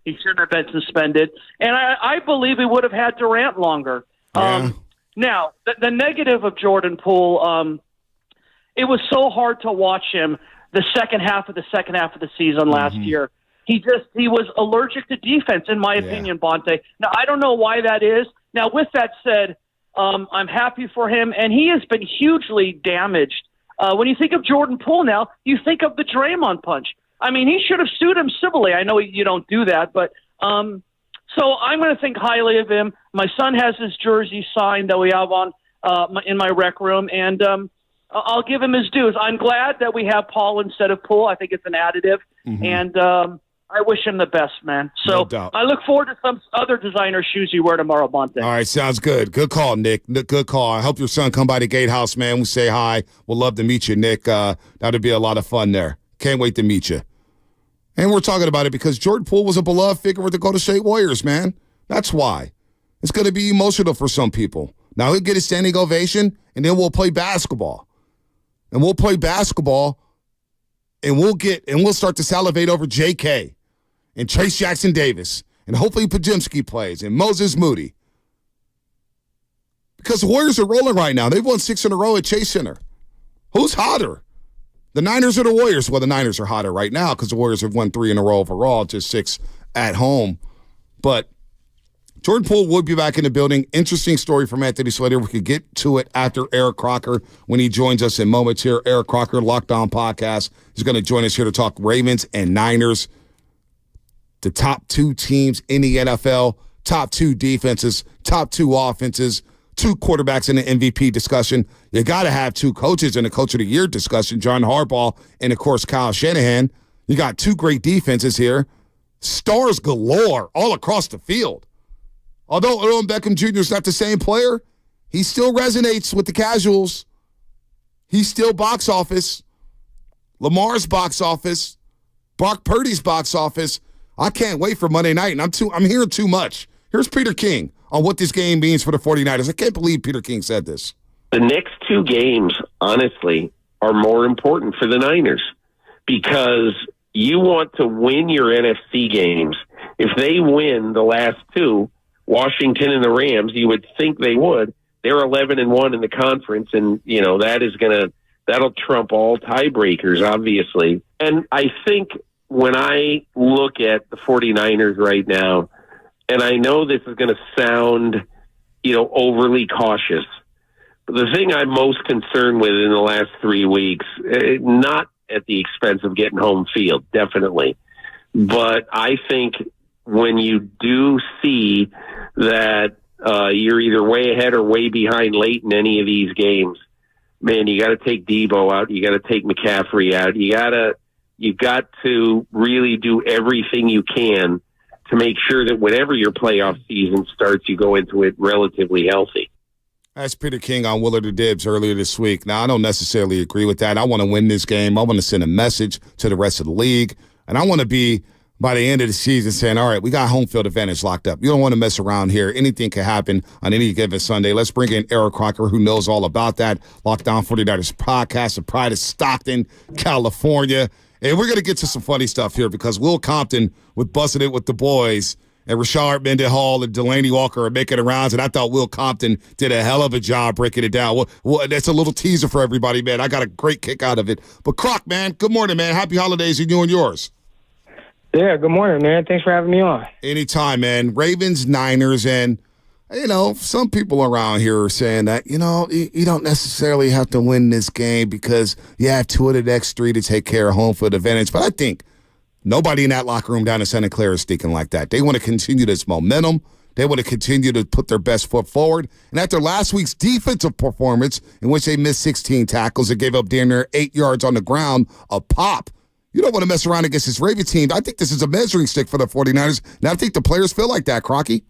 he shouldn't have been suspended. And I believe we would have had Durant longer. Yeah. Now, the negative of Jordan Poole, it was so hard to watch him the second half of the season last year. He was allergic to defense, in my opinion, Bonte. Now, I don't know why that is. Now, with that said, I'm happy for him, and he has been hugely damaged. When you think of Jordan Poole now, you think of the Draymond punch. I mean, he should have sued him civilly. I know you don't do that, but so I'm going to think highly of him. My son has his jersey signed that we have on in my rec room, and I'll give him his dues. I'm glad that we have Paul instead of Poole. I think it's an additive, and I wish him the best, man. So I look forward to some other designer shoes you wear tomorrow, Bonte. All right, sounds good. Good call, Nick. Good call. I hope your son come by the Gatehouse, man. We'll say hi. We'll love to meet you, Nick. That'll be a lot of fun there. Can't wait to meet you. And we're talking about it because Jordan Poole was a beloved figure with the Golden State Warriors, man. That's why. It's going to be emotional for some people. Now he'll get a standing ovation, and then we'll play basketball. And we'll play basketball, and we'll start to salivate over J.K. and Trace Jackson Davis, and hopefully Podziemski plays, and Moses Moody. Because the Warriors are rolling right now. They've won 6 in a row at Chase Center. Who's hotter? The Niners or the Warriors? Well, the Niners are hotter right now because the Warriors have won 3 in a row overall, just 6 at home. But Jordan Poole will be back in the building. Interesting story from Anthony Slater. We could get to it after Eric Crocker when he joins us in moments here. Eric Crocker, Locked On Podcast. He's going to join us here to talk Ravens and Niners, the top 2 teams in the NFL, top 2 defenses, top 2 offenses, 2 quarterbacks in the MVP discussion. You got to have 2 coaches in the Coach of the Year discussion, John Harbaugh and, of course, Kyle Shanahan. You got 2 great defenses here. Stars galore all across the field. Although Odell Beckham Jr. is not the same player, he still resonates with the casuals. He's still box office. Lamar's box office. Brock Purdy's box office. I can't wait for Monday night, and I'm hearing too much. Here's Peter King on what this game means for the 49ers. I can't believe Peter King said this. The next 2 games, honestly, are more important for the Niners because you want to win your NFC games. If they win the last 2, Washington and the Rams, you would think they would. They're 11-1 in the conference, and that'll trump all tiebreakers, obviously. And I think when I look at the 49ers right now, and I know this is going to sound, overly cautious, but the thing I'm most concerned with in the last 3 weeks, not at the expense of getting home field, definitely, but I think when you do see that you're either way ahead or way behind late in any of these games, man, you got to take Debo out. You got to take McCaffrey out. You got to really do everything you can to make sure that whenever your playoff season starts, you go into it relatively healthy. That's Peter King on Willard the Dibs earlier this week. Now, I don't necessarily agree with that. I want to win this game. I want to send a message to the rest of the league, and I want to be by the end of the season saying, all right, we got home field advantage locked up. You don't want to mess around here. Anything can happen on any given Sunday. Let's bring in Eric Crocker, who knows all about that. Locked On 49ers podcast, the pride of Stockton, California. And we're going to get to some funny stuff here because Will Compton was busting it with the boys, and Rashard Mendenhall and Delaney Walker are making the rounds, and I thought Will Compton did a hell of a job breaking it down. Well, that's a little teaser for everybody, man. I got a great kick out of it. But Croc, man, good morning, man. Happy holidays to you and yours. Yeah, good morning, man. Thanks for having me on. Anytime, man. Ravens, Niners, and, some people around here are saying that, you don't necessarily have to win this game because you have 2 of the next 3 to take care of home field advantage. But I think nobody in that locker room down in Santa Clara is thinking like that. They want to continue this momentum. They want to continue to put their best foot forward. And after last week's defensive performance, in which they missed 16 tackles and gave up damn near 8 yards on the ground a pop, you don't want to mess around against this Ravens team. I think this is a measuring stick for the 49ers, and I think the players feel like that, Crocky.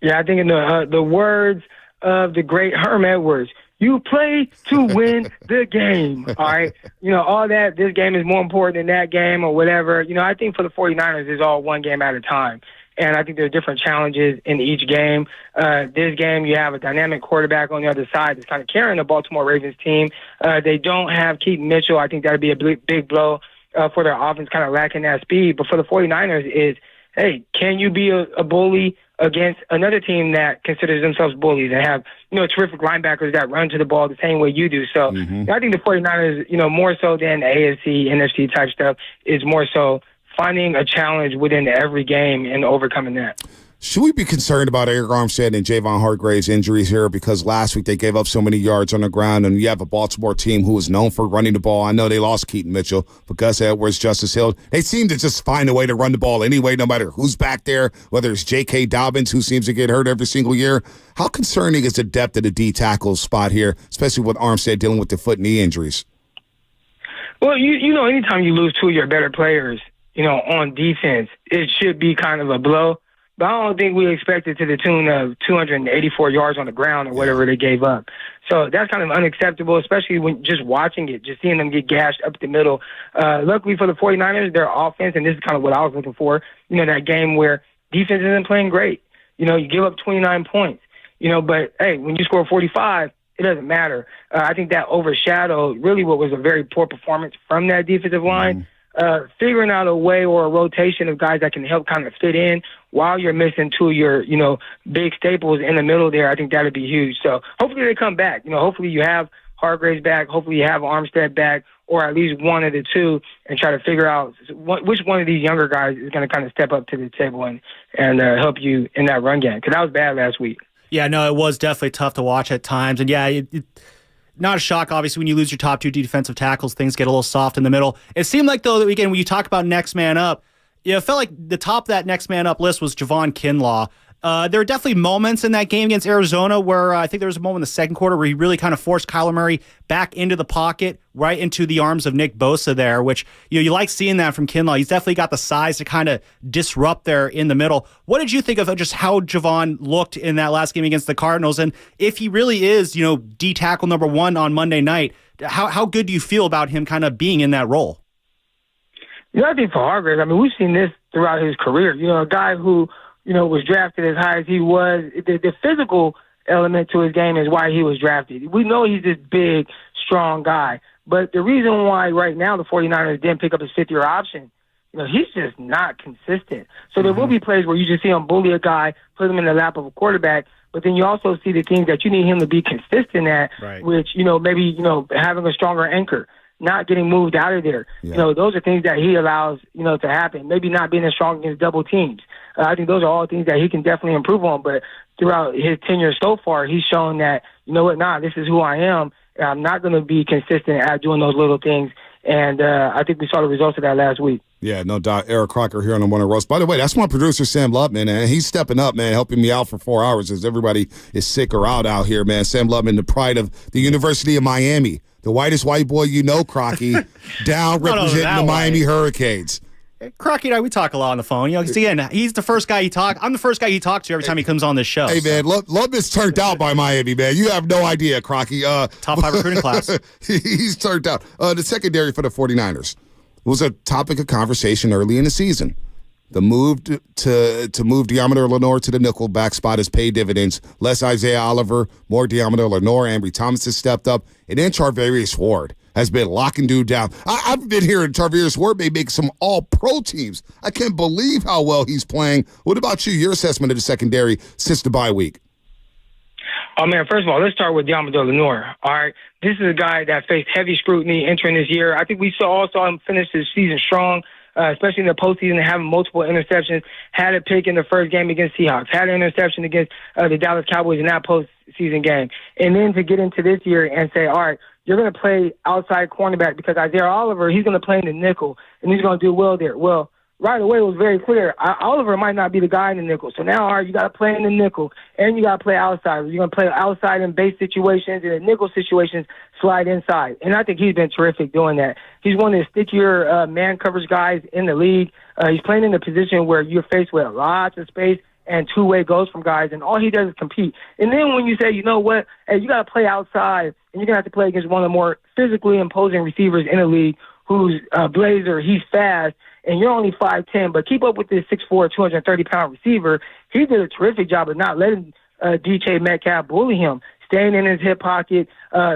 Yeah, I think in the words of the great Herm Edwards, you play to win the game, all right? All that, this game is more important than that game or whatever. I think for the 49ers, it's all one game at a time. And I think there are different challenges in each game. This game, you have a dynamic quarterback on the other side that's kind of carrying the Baltimore Ravens team. They don't have Keaton Mitchell. I think that would be a big blow for their offense, kind of lacking that speed. But for the 49ers, hey, can you be a bully against another team that considers themselves bullies and have, terrific linebackers that run to the ball the same way you do? So I think the 49ers, more so than the AFC, NFC type stuff, is more so finding a challenge within every game and overcoming that. Should we be concerned about Arik Armstead and Javon Hargrave's injuries here? Because last week they gave up so many yards on the ground, and you have a Baltimore team who is known for running the ball. I know they lost Keaton Mitchell, but Gus Edwards, Justice Hill, they seem to just find a way to run the ball anyway, no matter who's back there, whether it's J.K. Dobbins, who seems to get hurt every single year. How concerning is the depth of the D-tackle spot here, especially with Armstead dealing with the foot and knee injuries? Well, anytime you lose two of your better players, on defense, it should be kind of a blow. But I don't think we expected to the tune of 284 yards on the ground or whatever they gave up. So that's kind of unacceptable, especially when just watching it, just seeing them get gashed up the middle. Luckily for the 49ers, their offense, and this is kind of what I was looking for, that game where defense isn't playing great. You give up 29 points, but, hey, when you score 45, it doesn't matter. I think that overshadowed really what was a very poor performance from that defensive line. Figuring out a way or a rotation of guys that can help kind of fit in while you're missing two of your, big staples in the middle there, I think that would be huge. So hopefully they come back. Hopefully you have Hargraves back. Hopefully you have Armstead back, or at least one of the two, and try to figure out which one of these younger guys is going to kind of step up to the table and help you in that run game. Because that was bad last week. Yeah, no, it was definitely tough to watch at times. And, yeah, not a shock, obviously, when you lose your top two defensive tackles, things get a little soft in the middle. It seemed like, though, that again, when you talk about next man up, it felt like the top of that next man up list was Javon Kinlaw. There were definitely moments in that game against Arizona where I think there was a moment in the second quarter where he really kind of forced Kyler Murray back into the pocket, right into the arms of Nick Bosa there, which you like seeing that from Kinlaw. He's definitely got the size to kind of disrupt there in the middle. What did you think of just how Javon looked in that last game against the Cardinals? And if he really is, D tackle number one on Monday night, how good do you feel about him kind of being in that role? I think for Hargraves, we've seen this throughout his career. A guy who was drafted as high as he was. The physical element to his game is why he was drafted. We know he's this big, strong guy. But the reason why right now the 49ers didn't pick up his fifth-year option, he's just not consistent. So there will be plays where you just see him bully a guy, put him in the lap of a quarterback, but then you also see the things that you need him to be consistent at, right. Which, maybe, having a stronger anchor, not getting moved out of there. Yeah. Those are things that he allows, to happen. Maybe not being as strong against double teams. I think those are all things that he can definitely improve on. But throughout his tenure so far, he's shown that, this is who I am. And I'm not going to be consistent at doing those little things. And I think we saw the results of that last week. Yeah, no doubt. Eric Crocker here on the Morning Roast. By the way, that's my producer, Sam Lubman, and he's stepping up, man, helping me out for 4 hours as everybody is sick or out here, man. Sam Lubman, the pride of the University of Miami. The whitest white boy Crocky, down representing the Miami Hurricanes. Crocky and I, we talk a lot on the phone. Because again, he's the first guy I'm the first guy he talks to every time he comes on this show. Hey, man, Lubman's turned out by Miami, man. You have no idea, Crocky. Top 5 recruiting class. He's turned out. The secondary for the 49ers was a topic of conversation early in the season. The move to move Diamador Lenore to the nickelback spot has paid dividends. Less Isaiah Oliver, more Diamador Lenore. Ambry Thomas has stepped up. And then Charvarius Ward has been locking dude down. I've been hearing Charvarius Ward may make some all-pro teams. I can't believe how well he's playing. What about you, your assessment of the secondary since the bye week? Oh, man, first of all, let's start with Diamador Lenore. All right, this is a guy that faced heavy scrutiny entering this year. I think we all saw him finish his season strong. Especially in the postseason, having multiple interceptions, had a pick in the first game against Seahawks, had an interception against the Dallas Cowboys in that postseason game. And then to get into this year and say, all right, you're going to play outside cornerback because Isaiah Oliver, he's going to play in the nickel, and he's going to do well there. Well, right away it was very clear. Oliver might not be the guy in the nickel. So now, all right, you got to play in the nickel, and you got to play outside. You're going to play outside in base situations, and in nickel situations, slide inside. And I think he's been terrific doing that. He's one of the stickier man coverage guys in the league. He's playing in a position where you're faced with lots of space and two-way goes from guys, and all he does is compete. And then when you say, you know what, hey, you got to play outside, and you're going to have to play against one of the more physically imposing receivers in the league who's a blazer, he's fast, and you're only 5'10", but keep up with this 6'4", 230-pound receiver. He did a terrific job of not letting DK Metcalf bully him, staying in his hip pocket,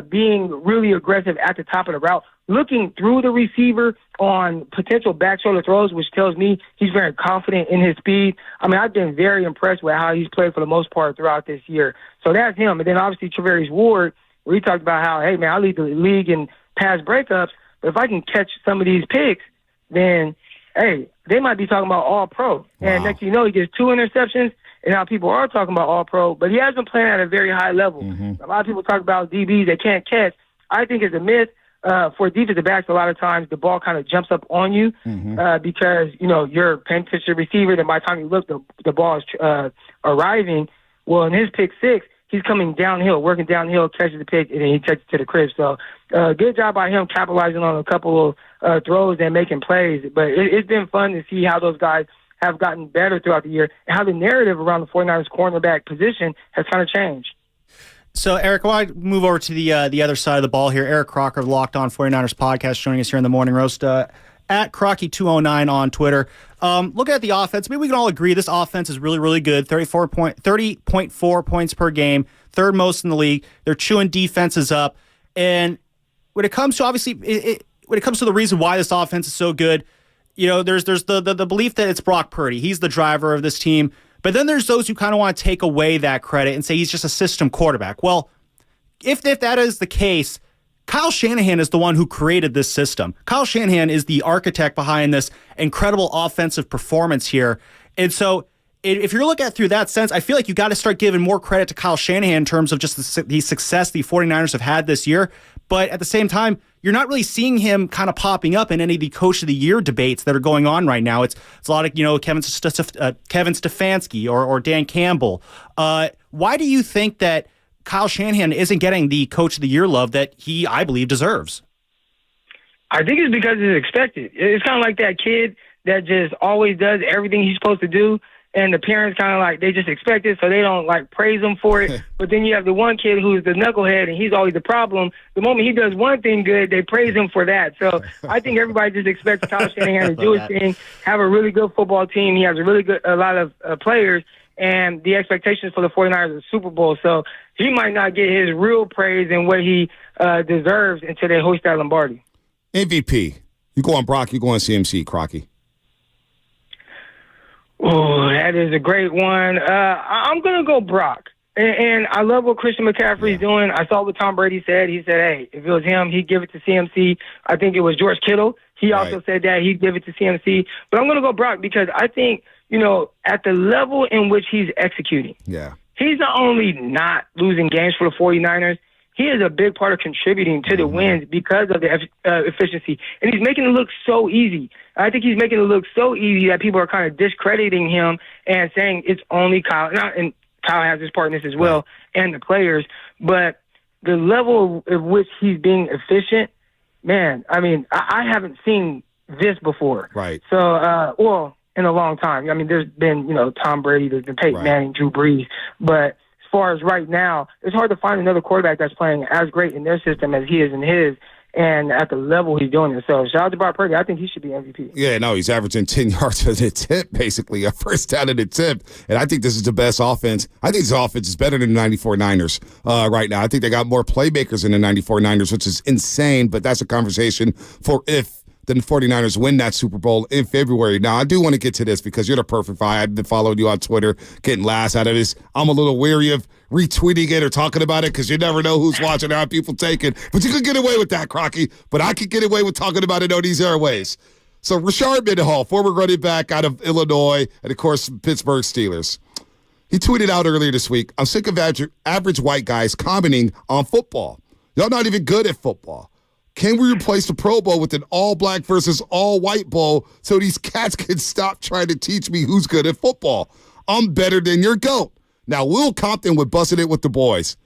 being really aggressive at the top of the route, looking through the receiver on potential back shoulder throws, which tells me he's very confident in his speed. I mean, I've been very impressed with how he's played for the most part throughout this year. So that's him. And then obviously Travarius Ward, where he talked about how, hey, man, I lead the league in pass breakups, but if I can catch some of these picks, then, hey, they might be talking about all-pro. Wow. And next thing you know, he gets 2 interceptions, and now people are talking about all-pro, but he has been playing at a very high level. A lot of people talk about DBs that can't catch. I think it's a myth. For defensive backs, a lot of times the ball kind of jumps up on you because, you know, you're paying attention to the receiver, then by the time you look, the ball is arriving. Well, in his pick 6, he's coming downhill, working downhill, catches the pick, and then he takes it to the crib. So good job by him capitalizing on a couple of throws and making plays. But it's been fun to see how those guys have gotten better throughout the year and how the narrative around the 49ers cornerback position has kind of changed. So, Eric, I want to move over to the other side of the ball here. Eric Crocker, Locked On 49ers podcast, joining us here in the Morning Roast. At Crocky209 on Twitter. Looking at the offense, maybe we can all agree this offense is really, really good. 30.4 points per game, third most in the league. They're chewing defenses up. And when it comes to, obviously, when it comes to the reason why this offense is so good, you know, there's the belief that it's Brock Purdy. He's the driver of this team. But then there's those who kind of want to take away that credit and say he's just a system quarterback. Well, if that is the case, Kyle Shanahan is the one who created this system. Kyle Shanahan is the architect behind this incredible offensive performance here. And so if you're looking at it through that sense, I feel like you got to start giving more credit to Kyle Shanahan in terms of just the success the 49ers have had this year. But at the same time, you're not really seeing him kind of popping up in any of the Coach of the Year debates that are going on right now. It's a lot of, you know, Kevin Stefanski or Dan Campbell. Why do you think that Kyle Shanahan isn't getting the Coach of the Year love that he, I believe, deserves? I think it's because it's expected. It's kind of like that kid that just always does everything he's supposed to do, and the parents kind of like, they just expect it, so they don't like praise him for it. But then you have the one kid who's the knucklehead, and he's always the problem. The moment he does one thing good, they praise him for that. So I think everybody just expects Kyle Shanahan to do his thing, have a really good football team. He has a lot of players, and the expectations for the 49ers are Super Bowl. So he might not get his real praise and what he deserves until they hoist that Lombardi. MVP. You go on Brock, you go on CMC, Crocky. Oh, that is a great one. I'm going to go Brock. And I love what Christian McCaffrey's doing. I saw what Tom Brady said. He said, hey, if it was him, he'd give it to CMC. I think it was George Kittle. He also said that he'd give it to CMC. But I'm going to go Brock because I think, you know, at the level in which he's executing, he's not only not losing games for the 49ers, he is a big part of contributing to the wins because of the efficiency. And he's making it look so easy. I think he's making it look so easy that people are kind of discrediting him and saying it's only Kyle. And Kyle has his part in this as well, and the players. But the level at which he's being efficient, man, I mean, I haven't seen this before. Right. So, well, in a long time. I mean, there's been, you know, Tom Brady, there's been Peyton Manning, Drew Brees. But as far as right now, it's hard to find another quarterback that's playing as great in their system as he is in his, and at the level he's doing it. So shout out to Brock Purdy. I think he should be MVP. Yeah, no, he's averaging 10 yards at a tip, basically, a first down at a tip. And I think this is the best offense. I think this offense is better than the 94 Niners right now. I think they got more playmakers than the 94 Niners, which is insane, but that's a conversation for if the 49ers win that Super Bowl in February. Now, I do want to get to this because you're the perfect guy. I've been following you on Twitter, getting laughs out of this. I'm a little weary of retweeting it or talking about it because you never know who's watching, how people take it. But you could get away with that, Crocky. But I could get away with talking about it on these airways. So Rashard Mendenhall, former running back out of Illinois and, of course, Pittsburgh Steelers. He tweeted out earlier this week, I'm sick of average white guys commenting on football. Y'all not even good at football. Can we replace the Pro Bowl with an all-black versus all-white bowl so these cats can stop trying to teach me who's good at football? I'm better than your GOAT. Now, Will Compton would busted it with the boys.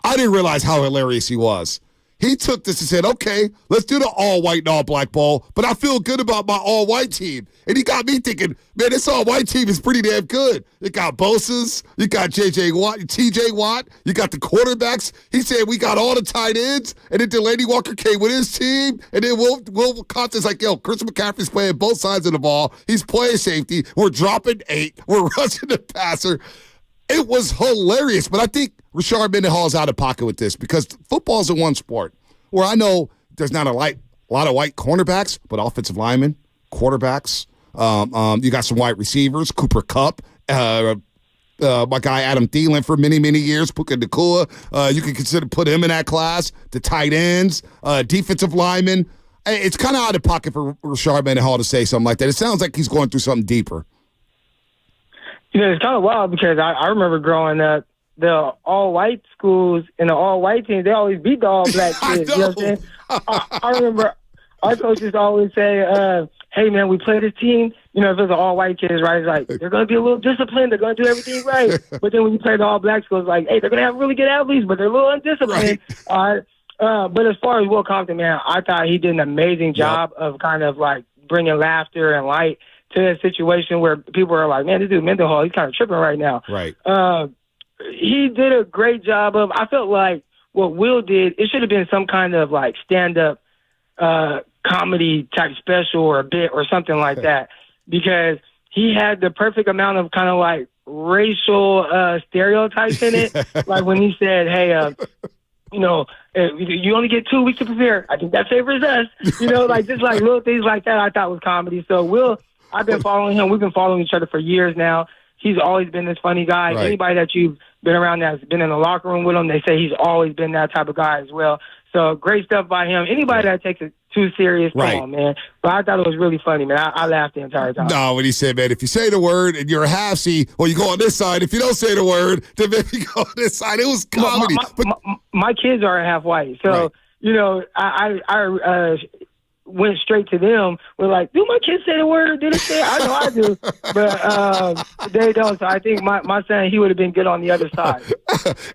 I didn't realize how hilarious he was. He took this and said, okay, let's do the all-white and all-black bowl, but I feel good about my all-white team. And he got me thinking, man, this all-white team is pretty damn good. You got Bosa's, you got J.J. Watt, T.J. Watt, you got the quarterbacks. He said we got all the tight ends, and then Delaney Walker came with his team, and then Will Compton's like, yo, Christian McCaffrey's playing both sides of the ball. He's playing safety. We're dropping 8. We're rushing the passer. It was hilarious, but I think Rashard Mendenhall is out of pocket with this because football is a one sport where I know there's not a a lot of white cornerbacks, but offensive linemen, quarterbacks. You got some wide receivers, Cooper Kupp, my guy Adam Thielen for many, many years, Puka Nacua. You can put him in that class. The tight ends, defensive linemen. It's kind of out of pocket for Rashard Mendenhall to say something like that. It sounds like he's going through something deeper. It's kind of wild because I remember growing up, the all-white schools and the all-white teams, they always beat the all-black kids. You know what I'm saying? I remember our coaches always say, hey, man, we play this team. If it's an all-white kids, right, it's like, they're going to be a little disciplined. They're going to do everything right. But then when you play the all-black schools, it's like, hey, they're going to have really good athletes, but they're a little undisciplined. Right. But as far as Will Compton, man, I thought he did an amazing job of kind of like bringing laughter and light to a situation where people are like, man, this dude Mendenhall, he's kind of tripping right now. Right. He did a great job of, I felt like what Will did, it should have been some kind of like stand-up comedy type special or a bit or something like that, because he had the perfect amount of kind of like racial stereotypes in it. Like when he said, hey, you only get 2 weeks to prepare. I think that favors us. Like just like little things like that I thought was comedy. So Will, I've been following him. We've been following each other for years now. He's always been this funny guy. Right. Anybody that you've been around that's been in the locker room with him, they say he's always been that type of guy as well. So great stuff by him. Anybody that takes it too serious, come on, man. But I thought it was really funny, man. I laughed the entire time. No, when he said, man, if you say the word and you're a half-C, well, you go on this side. If you don't say the word, then maybe you go on this side. It was comedy. My kids are half white, so, I went straight to them. We're like, do my kids say the word? Do they say it? I know I do, but they don't. So I think my son, he would have been good on the other side.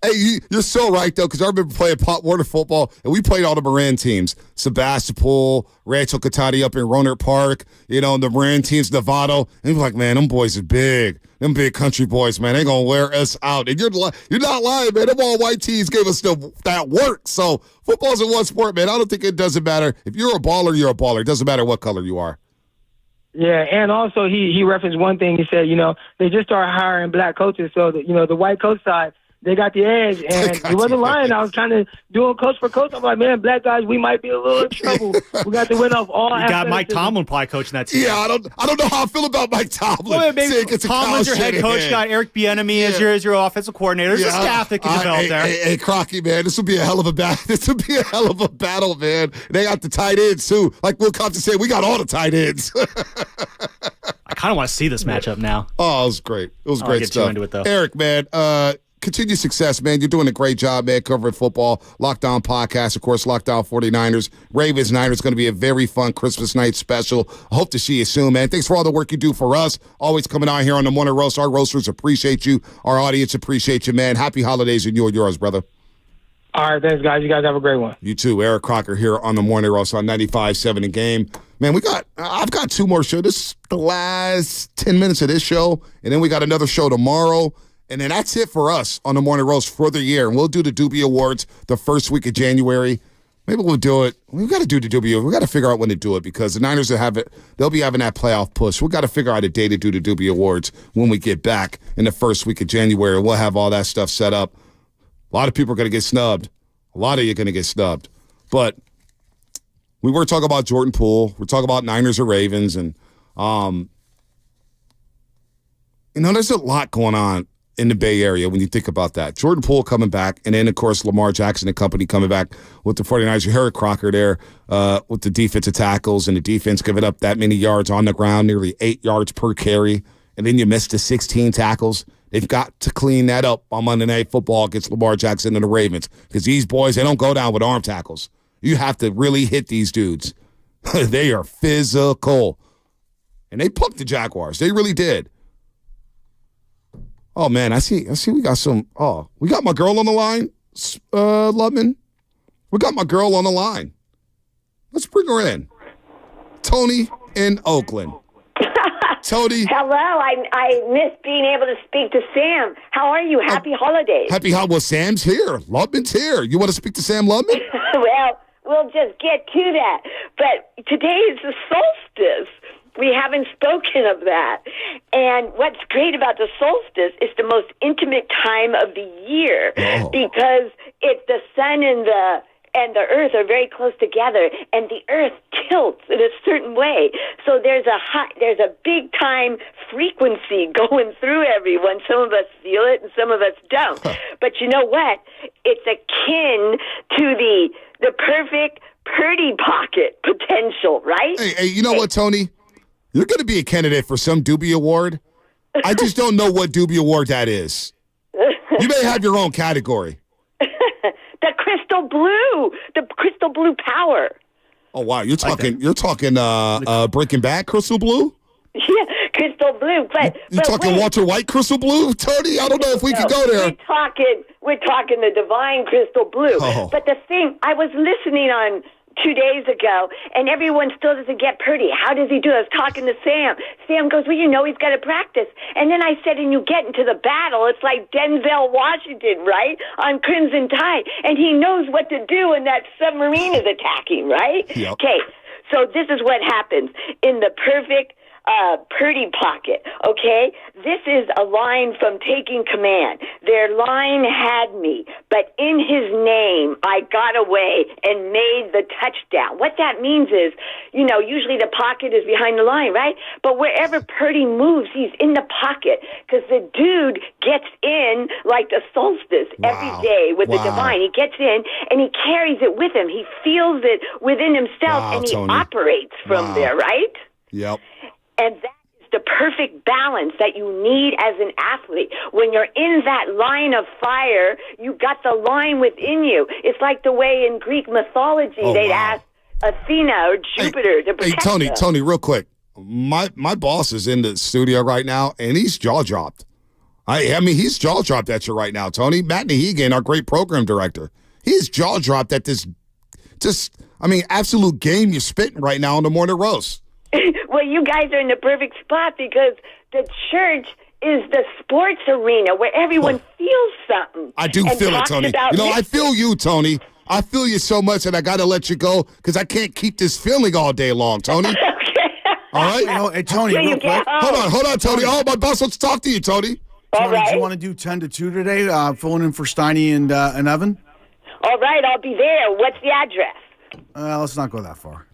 Hey, you're so right, though, because I remember playing Pop Warner football, and we played all the Marin teams. Sebastopol, Rancho Cotati up in Rohnert Park, and the Marin teams, Novato. And you're like, man, them boys are big. Them big country boys, man, they going to wear us out. And you're not lying, man. Them all-white teams gave us that work. So football's in one sport, man. I don't think it doesn't matter. If you're a baller, you're a baller. It doesn't matter what color you are. Yeah, and also he referenced one thing. He said, they just started hiring black coaches. So, the white coach side, they got the edge. And he wasn't lying. I was kind of doing coach for coach. I'm like, man, black guys, we might be a little in trouble. We got to win off all You got Mike Tomlin probably coaching that team. Yeah, I don't know how I feel about Mike Tomlin. Well, maybe Tomlin's your head coach. You got Eric Bieniemy as your offensive coordinator. There's a staff that can develop there. Hey, Crocky, man, this will be a hell of a battle. This will be a hell of a battle, man. They got the tight ends, too. Like Will Compton said, we got all the tight ends. I kind of want to see this matchup now. Oh, it was great. It was great stuff. Too into it, though. Eric, man, continued success, man. You're doing a great job, man, covering football. Lockdown Podcast, of course, Lockdown 49ers. Ravens Niners going to be a very fun Christmas night special. I hope to see you soon, man. Thanks for all the work you do for us. Always coming out here on the Morning Roast. Our roasters appreciate you. Our audience appreciate you, man. Happy holidays and you and yours, brother. All right, thanks, guys. You guys have a great one. You too. Eric Crocker here on the Morning Roast on 95.7 The Game. Man, I've got 2 more shows. This is the last 10 minutes of this show, and then we got another show tomorrow. And then that's it for us on the Morning Roast for the year. And we'll do the Doobie Awards the first week of January. Maybe we'll do it. We've got to do the Doobie Awards. We've got to figure out when to do it because the Niners will have it. They'll be having that playoff push. We've got to figure out a day to do the Doobie Awards when we get back in the first week of January. We'll have all that stuff set up. A lot of people are going to get snubbed. A lot of you are going to get snubbed. But we were talking about Jordan Poole. We're talking about Niners or Ravens. And, there's a lot going on in the Bay Area when you think about that. Jordan Poole coming back, and then, of course, Lamar Jackson and company coming back with the 49ers. You heard Crocker there with the defensive tackles and the defense giving up that many yards on the ground, nearly 8 yards per carry, and then you missed the 16 tackles. They've got to clean that up on Monday Night Football against Lamar Jackson and the Ravens because these boys, they don't go down with arm tackles. You have to really hit these dudes. They are physical. And they punked the Jaguars. They really did. Oh, man, I see we got some. Oh, we got my girl on the line, Lubman. We got my girl on the line. Let's bring her in. Tony in Oakland. Tony. Hello. I missed being able to speak to Sam. How are you? Happy holidays. Well, Sam's here. Lubman's here. You want to speak to Sam Lubman? Well, we'll just get to that. But today is the solstice. We haven't spoken of that. And what's great about the solstice is the most intimate time of the year because it's the sun and and the Earth are very close together, and the Earth tilts in a certain way. So there's a big time frequency going through everyone. Some of us feel it, and some of us don't. But you know what? It's akin to the perfect Purdy pocket potential, right? Hey, you know what, Tony? You're going to be a candidate for some Doobie Award. I just don't know what Doobie Award that is. You may have your own category. The crystal blue power. Oh wow, you're talking Breaking Bad Crystal Blue? Yeah, crystal blue. But you talking wait. Walter White Crystal Blue, Tony? I don't know if we can go there. We're talking the divine crystal blue. Oh. But the thing, I was listening on 2 days ago, and everyone still doesn't get Purdy. How does he do it? I was talking to Sam. Sam goes, well, he's got to practice. And then I said, and you get into the battle, it's like Denzel Washington, right, on Crimson Tide. And he knows what to do when that submarine is attacking, right? Yep. Okay, so this is what happens. In the perfect Purdy pocket, okay? This is a line from Taking Command. Their line had me, but in his name, I got away and made the touchdown. What that means is, usually the pocket is behind the line, right? But wherever Purdy moves, he's in the pocket because the dude gets in like the solstice every day with the divine. He gets in and he carries it with him. He feels it within himself and he operates from there, right? Yep. And that is the perfect balance that you need as an athlete. When you're in that line of fire, you got the line within you. It's like the way in Greek mythology they'd ask Athena or Jupiter to protect them. Tony, real quick. My boss is in the studio right now, and he's jaw-dropped. I mean, he's jaw-dropped at you right now, Tony. Matt Nahigian, our great program director, he's jaw-dropped at this absolute game you're spitting right now on the Morning Roast. Well, you guys are in the perfect spot because the church is the sports arena where everyone feels something. I do feel it, Tony. I feel you, Tony. I feel you so much, and I got to let you go because I can't keep this feeling all day long, Tony. All right? Hey, Tony, real quick. Hold on, Tony. Oh, my boss wants to talk to you, Tony. Tony, do you want to do 10 to 2 today, filling in for Steiny and Evan? All right, I'll be there. What's the address? Let's not go that far.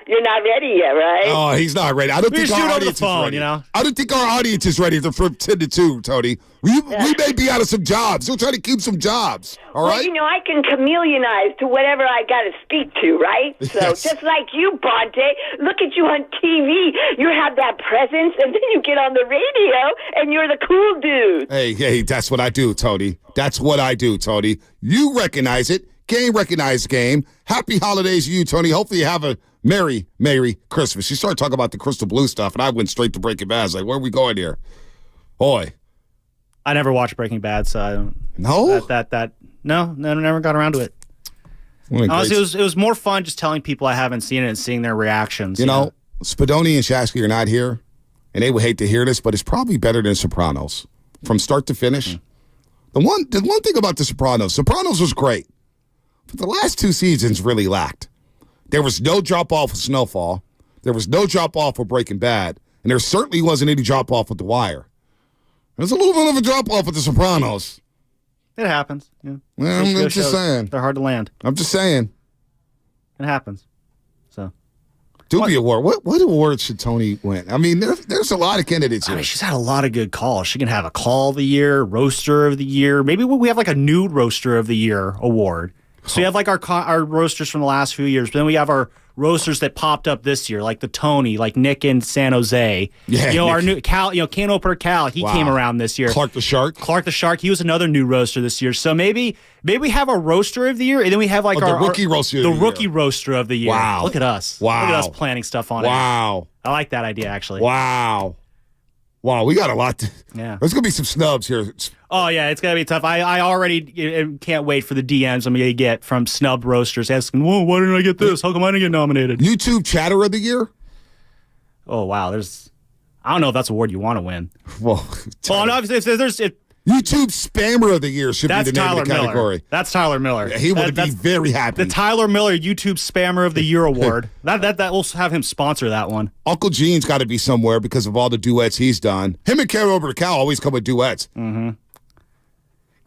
You're not ready yet, right? Oh, he's not ready. I don't think our audience is ready. I don't think our audience is ready for 10 to 2, Tony. We may be out of some jobs. We'll try to keep some jobs. All right? Well, I can chameleonize to whatever I got to speak to, right? So just like you, Bonte, look at you on TV. You have that presence, and then you get on the radio, and you're the cool dude. Hey, that's what I do, Tony. That's what I do, Tony. You recognize it. Game recognized game. Happy holidays to you, Tony. Hopefully you have a Merry Christmas. You started talking about the Crystal Blue stuff, and I went straight to Breaking Bad. I was like, where are we going here? Boy. I never watched Breaking Bad, so I don't. No? No, never got around to it. Honestly, it was more fun just telling people I haven't seen it and seeing their reactions. You know, Spadoni and Shasky are not here, and they would hate to hear this, but it's probably better than Sopranos from start to finish. The one thing about the Sopranos was great. But the last 2 seasons really lacked. There was no drop-off with Snowfall. There was no drop-off with Breaking Bad. And there certainly wasn't any drop-off with The Wire. There's a little bit of a drop-off with The Sopranos. It happens. Yeah. Well, I'm just saying. They're hard to land. I'm just saying. It happens. So. Doobie Award. What award should Tony win? I mean, there's a lot of candidates here. She's had a lot of good calls. She can have a Call of the Year, Roaster of the Year. Maybe we have like a Nude Roaster of the Year award. So we have like our roasters from the last few years, but then we have our roasters that popped up this year, like the Tony, like Nick in San Jose. Yeah, our new Cal, can opener Cal, he came around this year. Clark the Shark, he was another new roaster this year. So maybe we have a roaster of the year, and then we have like the rookie roaster, rookie roaster of the year. Wow, look at us! Wow, look at us planning stuff on it. Wow, I like that idea actually. Wow, we got a lot. There's gonna be some snubs here. Oh, yeah, it's going to be tough. I already can't wait for the DMs I'm going to get from snub roasters asking, whoa, why didn't I get this? How come I didn't get nominated? YouTube Chatter of the Year? Oh, wow. I don't know if that's an award you want to win. Well, obviously, YouTube Spammer of the Year should be the name of the category. That's Tyler Miller. Yeah, he would be very happy. The Tyler Miller YouTube Spammer of the Year award. that will have him sponsor that one. Uncle Gene's got to be somewhere because of all the duets he's done. Him and Carol Over to Cal always come with duets. Mm-hmm.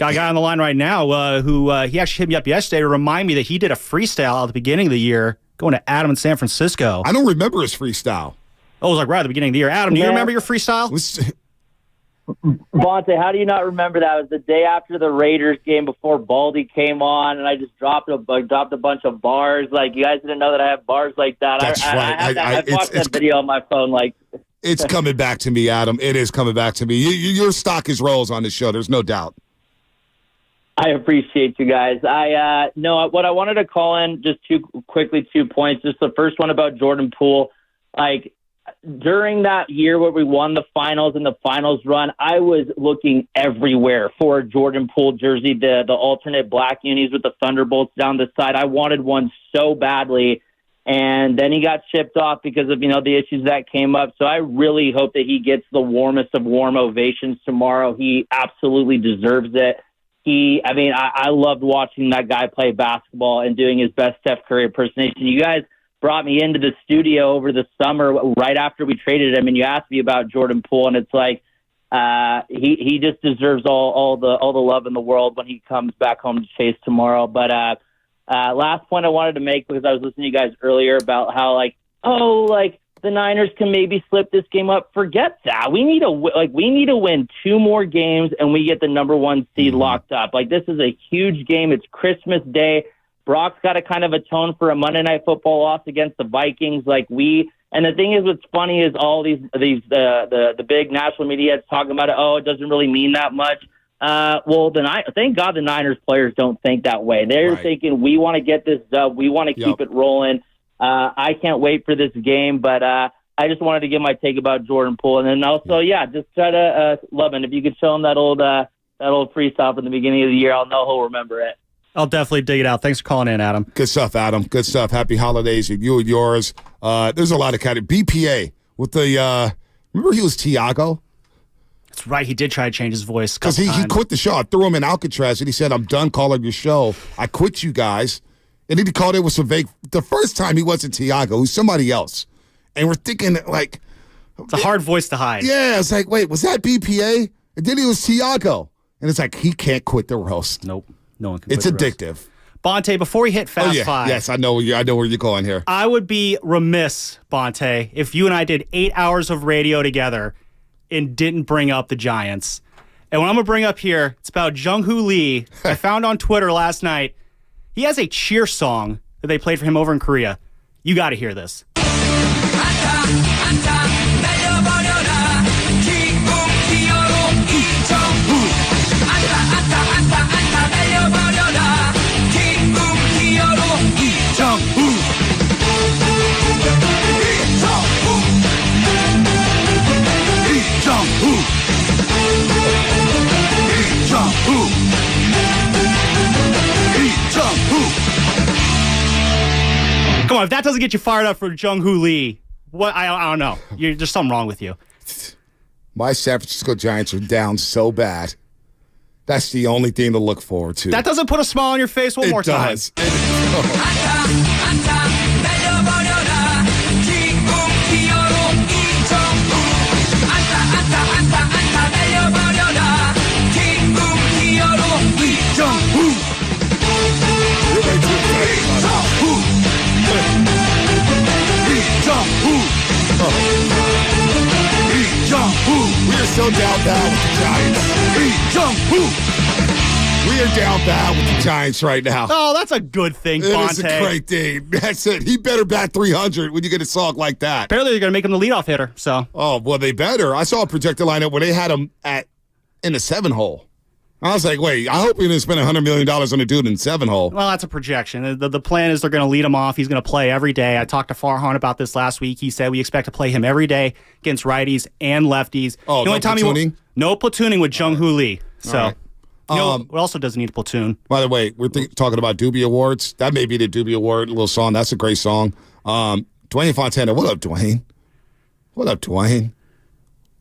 Got a guy on the line right now who he actually hit me up yesterday to remind me that he did a freestyle at the beginning of the year going to Adam in San Francisco. I don't remember his freestyle. Oh, it was like right at the beginning of the year. Adam, do you remember your freestyle? Bonte, how do you not remember that? It was the day after the Raiders game before Baldy came on, and I just dropped a bunch of bars. Like, you guys didn't know that I have bars like that. That's right. I've watched that video on my phone. Like, it's coming back to me, Adam. It is coming back to me. Your stock is rolls on this show. There's no doubt. I appreciate you guys. No, what I wanted to call in, just two points. Just the first one about Jordan Poole. Like, during that year where we won the finals and the finals run, I was looking everywhere for a Jordan Poole jersey, the alternate black unis with the Thunderbolts down the side. I wanted one so badly, and then he got shipped off because of, the issues that came up. So I really hope that he gets the warmest of warm ovations tomorrow. He absolutely deserves it. I loved watching that guy play basketball and doing his best Steph Curry impersonation. You guys brought me into the studio over the summer right after we traded him, and you asked me about Jordan Poole, and it's like he just deserves all the love in the world when he comes back home to Chase tomorrow. But last point I wanted to make, because I was listening to you guys earlier about how the Niners can maybe slip this game up. Forget that. We need to win 2 more games, and we get the number 1 seed locked up. Like, this is a huge game. It's Christmas Day. Brock's got to kind of atone for a Monday Night Football loss against the Vikings. And the thing is, what's funny is all these the big national media is talking about it. Oh, it doesn't really mean that much. Thank God the Niners players don't think that way. They're thinking, we want to get this dub. We want to keep it rolling. I can't wait for this game, but I just wanted to give my take about Jordan Poole, and then also, just try to love him. If you could show him that old freestyle from the beginning of the year, I'll know he'll remember it. I'll definitely dig it out. Thanks for calling in, Adam. Good stuff, Adam. Good stuff. Happy holidays to you and yours. There's a lot of BPA with the. Remember he was Tiago. That's right. He did try to change his voice because he quit the show. I threw him in Alcatraz, and he said, "I'm done calling your show. I quit you guys." And then he called it with some vague. The first time he wasn't Tiago, he was somebody else. And we're thinking, like. It's a hard voice to hide. Yeah, it's like, wait, was that BPA? And then he was Tiago. And it's like, he can't quit the roast. Nope. No one can It's quit the addictive. roast. Bonte, before we hit Fast Five. Yes, I know where you're going here. I would be remiss, Bonte, if you and I did 8 hours of radio together and didn't bring up the Giants. And what I'm going to bring up here, it's about Jung-Hoo Lee. I found on Twitter last night. He has a cheer song that they played for him over in Korea. You got to hear this. Come on, if that doesn't get you fired up for Jung-Hoo Lee, what? I don't know. There's something wrong with you. My San Francisco Giants are down so bad. That's the only thing to look forward to. That doesn't put a smile on your face one more time. It does. We are so down bad with the Giants. We are down bad with the Giants right now. Oh, that's a good thing, Bonte. It is a great thing. That's it. He better bat 300 when you get a song like that. Apparently, they're going to make him the leadoff hitter. So. Oh, well, they better. I saw a projected lineup where they had him in the 7-hole. I was like, wait, I hope we didn't spend $100 million on a dude in 7-hole. Well, that's a projection. The plan is they're going to lead him off. He's going to play every day. I talked to Farhan about this last week. He said we expect to play him every day against righties and lefties. Oh, no platooning? No platooning with Jung-Hoo Lee. So, right. what also doesn't need a platoon? By the way, we're talking about Doobie Awards. That may be the Doobie Award little song. That's a great song. Dwayne Fontana. What up, Dwayne? What up, Dwayne?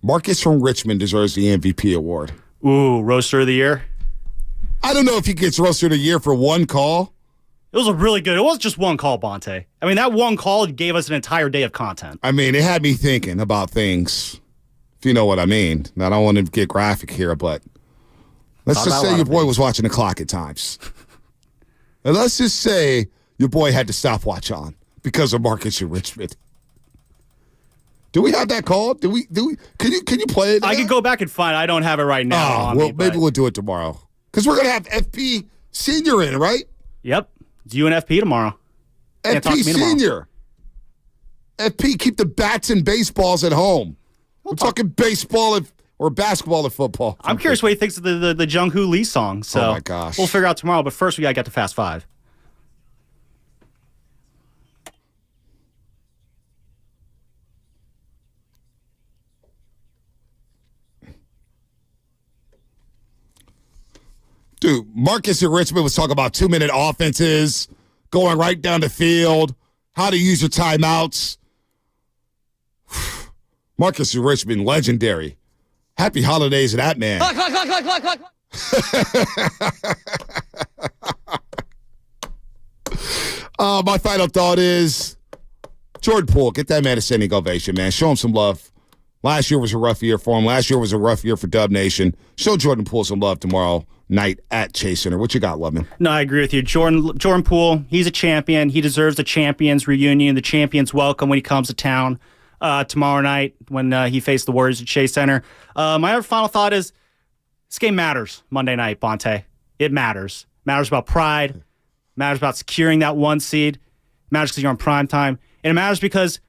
Marcus from Richmond deserves the MVP award. Ooh, Roaster of the Year? I don't know if he gets Roaster of the Year for one call. It was it wasn't just one call, Bonte. I mean, that one call gave us an entire day of content. I mean, it had me thinking about things, if you know what I mean. Now, I don't want to get graphic here, but Let's just say your boy was watching the clock at times. And let's just say your boy had the stopwatch on because of Marcus Richmond. Do we have that call? Can you play it? I can go back and find it. I don't have it right now. Maybe we'll do it tomorrow. Because we're going to have FP Senior in, right? Yep. It's you and FP tomorrow. FP Senior. FP, keep the bats and baseballs at home. We're talking baseball or basketball and football. I'm curious what he thinks of the Jung Hoo Lee song. So oh, my gosh. We'll figure out tomorrow. But first, we got to get to Fast Five. Dude, Marcus and Richmond was talking about 2-minute offenses, going right down the field, how to use your timeouts. Marcus and Richmond, legendary. Happy holidays to that man. My final thought is, Jordan Poole, get that man a standing ovation, man. Show him some love. Last year was a rough year for him. Last year was a rough year for Dub Nation. Show Jordan Poole some love tomorrow night at Chase Center. What you got, Lubman? No, I agree with you. Jordan Poole, he's a champion. He deserves a champions reunion, the champions welcome when he comes to town tomorrow night when he faced the Warriors at Chase Center. My other final thought is this game matters Monday night, Bonte. It matters. Matters about pride. Matters about securing that 1 seed. Matters because you're on prime time. And it matters because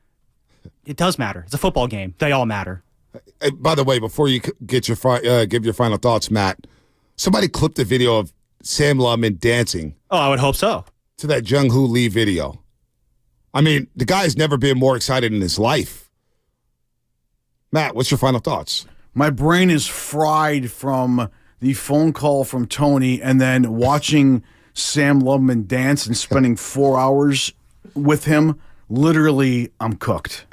it does matter. It's a football game. They all matter. Hey, by the way, before you get your give your final thoughts, Matt, somebody clipped a video of Sam Lubman dancing. Oh, I would hope so. To that Jung Hoo Lee video. I mean, the guy's never been more excited in his life. Matt, what's your final thoughts? My brain is fried from the phone call from Tony and then watching Sam Lubman dance and spending 4 hours with him. Literally, I'm cooked.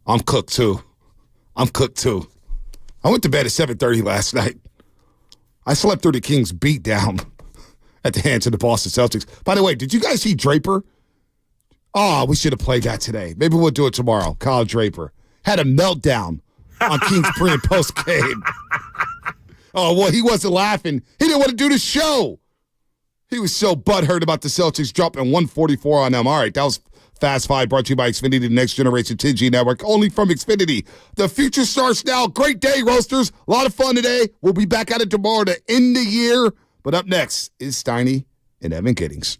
I'm cooked, too. I went to bed at 7:30 last night. I slept through the Kings' beatdown at the hands of the Boston Celtics. By the way, did you guys see Draper? Oh, we should have played that today. Maybe we'll do it tomorrow. Kyle Draper had a meltdown on Kings pre- and post game. Oh, well, he wasn't laughing. He didn't want to do the show. He was so butthurt about the Celtics dropping 144 on them. All right, that was Fast Five, brought to you by Xfinity, the next generation 10G network, only from Xfinity. The future starts now. Great day, Roasters. A lot of fun today. We'll be back at it tomorrow to end the year. But up next is Steiny and Evan Giddings.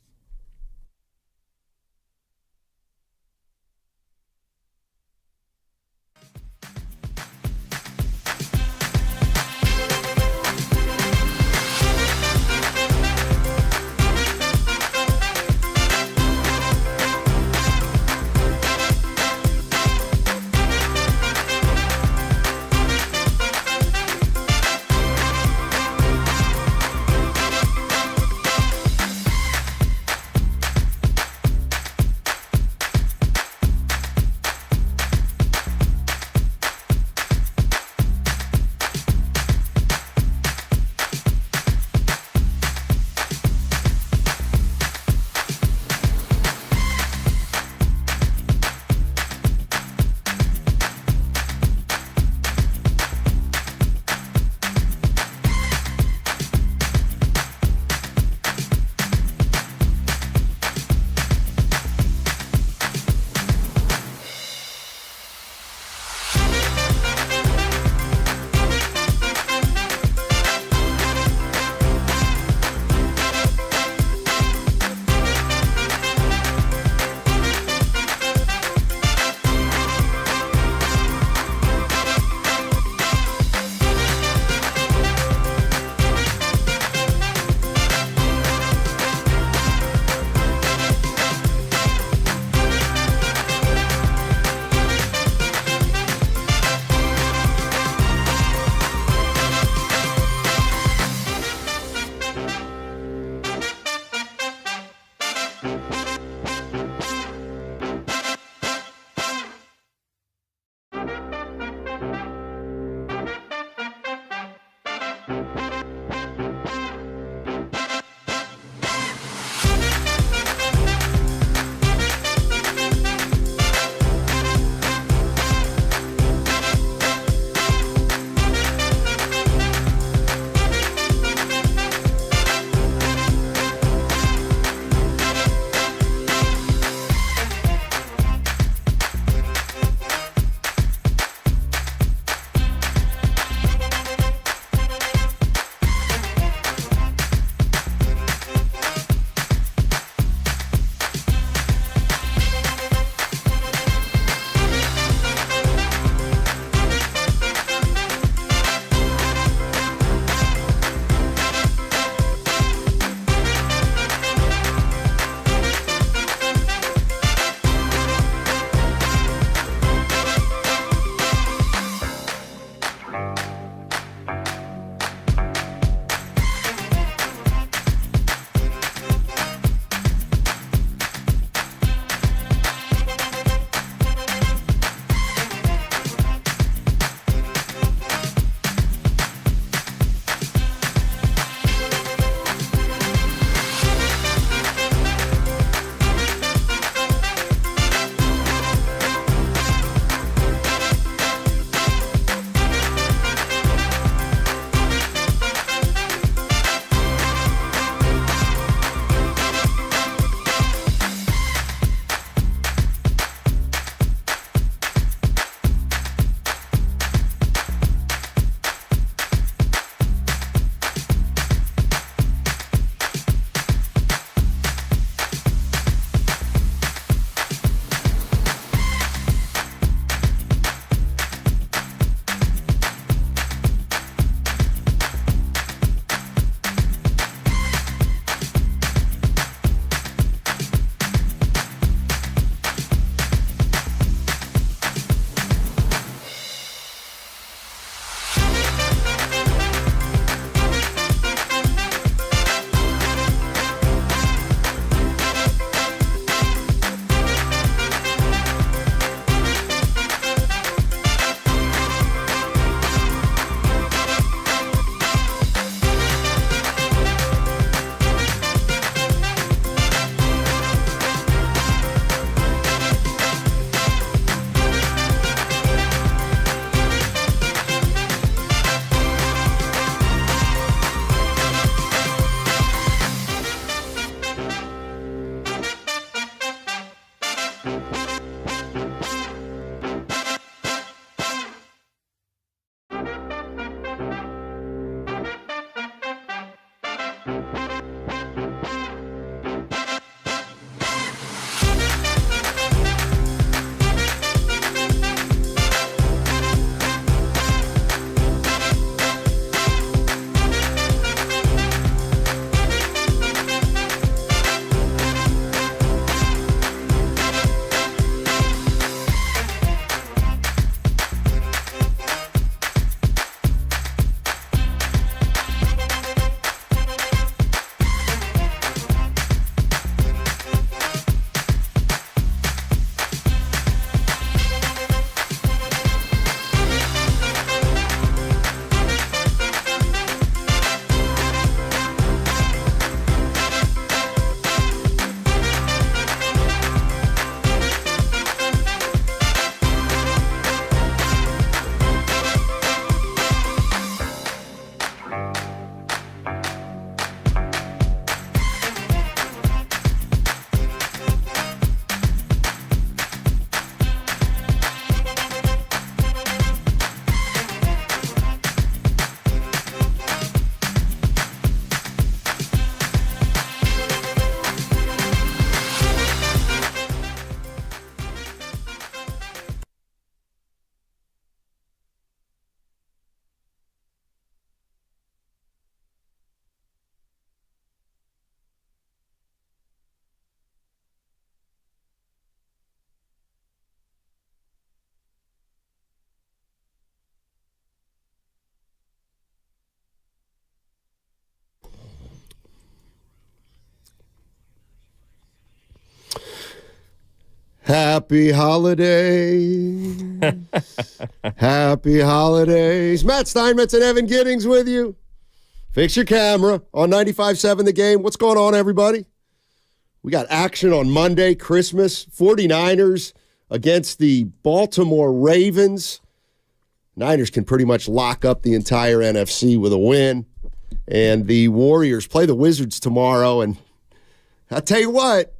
Happy holidays. Happy holidays. Matt Steinmetz and Evan Giddings with you. Fix your camera on 95.7 The Game. What's going on, everybody? We got action on Monday, Christmas. 49ers against the Baltimore Ravens. Niners can pretty much lock up the entire NFC with a win. And the Warriors play the Wizards tomorrow. And I'll tell you what,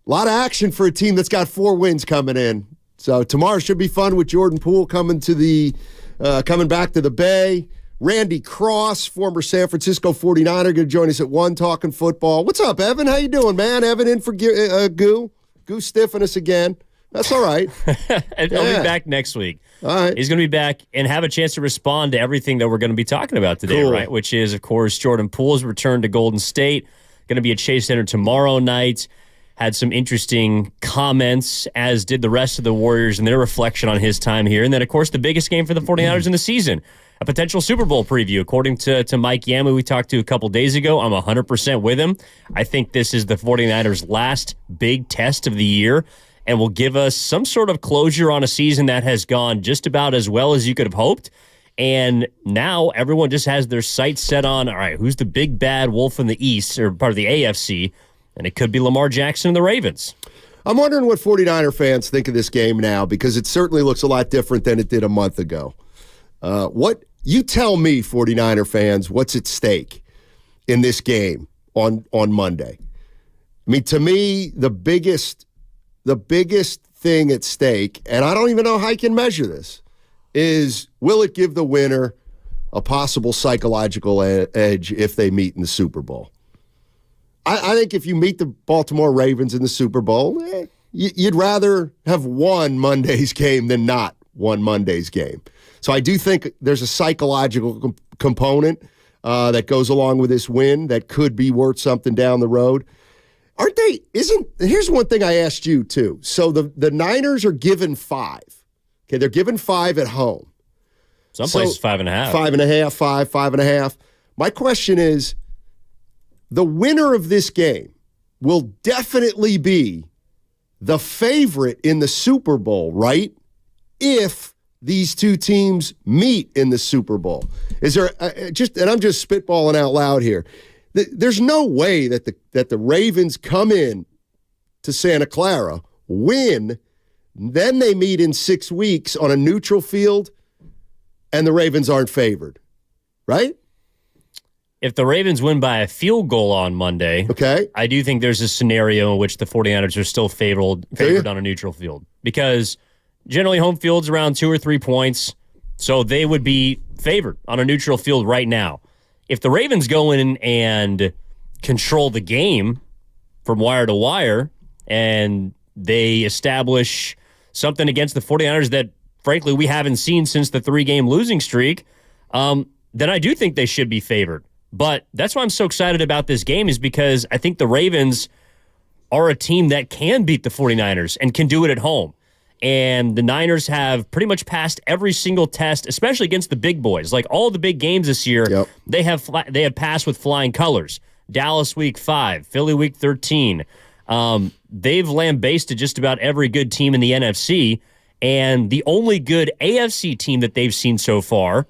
a lot of action for a team that's got 4 wins coming in. So tomorrow should be fun with Jordan Poole coming back to the Bay. Randy Cross, former San Francisco 49er, going to join us at 1 talking football. What's up, Evan? How you doing, man? Evan in for Goo. Goo stiffing us again. That's all right. He'll be back next week. All right. He's going to be back and have a chance to respond to everything that we're going to be talking about today, Cool. right? Which is, of course, Jordan Poole's return to Golden State. Going to be at Chase Center tomorrow night. Had some interesting comments, as did the rest of the Warriors and their reflection on his time here. And then, of course, the biggest game for the 49ers in the season, a potential Super Bowl preview. According to Mike Yam, we talked to a couple days ago, I'm 100% with him. I think this is the 49ers' last big test of the year and will give us some sort of closure on a season that has gone just about as well as you could have hoped. And now everyone just has their sights set on, all right, who's the big bad wolf in the East, or part of the AFC? And it could be Lamar Jackson and the Ravens. I'm wondering what 49er fans think of this game now, because it certainly looks a lot different than it did a month ago. What you tell me, 49er fans, what's at stake in this game on Monday? I mean, to me, the biggest thing at stake, and I don't even know how I can measure this, is will it give the winner a possible psychological edge if they meet in the Super Bowl? I think if you meet the Baltimore Ravens in the Super Bowl, you'd rather have won Monday's game than not won Monday's game. So I do think there's a psychological component that goes along with this win that could be worth something down the road. Aren't they? Here's one thing I asked you too. So the Niners are given 5. Okay, they're given 5 at home. Some places 5.5. 5.5, 5.5. My question is, the winner of this game will definitely be the favorite in the Super Bowl, right? If these two teams meet in the Super Bowl. Is there and I'm just spitballing out loud here. There's no way that the Ravens come in to Santa Clara, win, then they meet in 6 weeks on a neutral field, and the Ravens aren't favored, right? If the Ravens win by a field goal on Monday, okay, I do think there's a scenario in which the 49ers are still favored on a neutral field, because generally home field's around 2 or 3 points, so they would be favored on a neutral field right now. If the Ravens go in and control the game from wire to wire and they establish something against the 49ers that, frankly, we haven't seen since the 3-game losing streak, then I do think they should be favored. But that's why I'm so excited about this game, is because I think the Ravens are a team that can beat the 49ers and can do it at home. And the Niners have pretty much passed every single test, especially against the big boys. Like all the big games this year, they have passed with flying colors. Dallas week 5, Philly week 13. They've lambasted just about every good team in the NFC. And the only good AFC team that they've seen so far,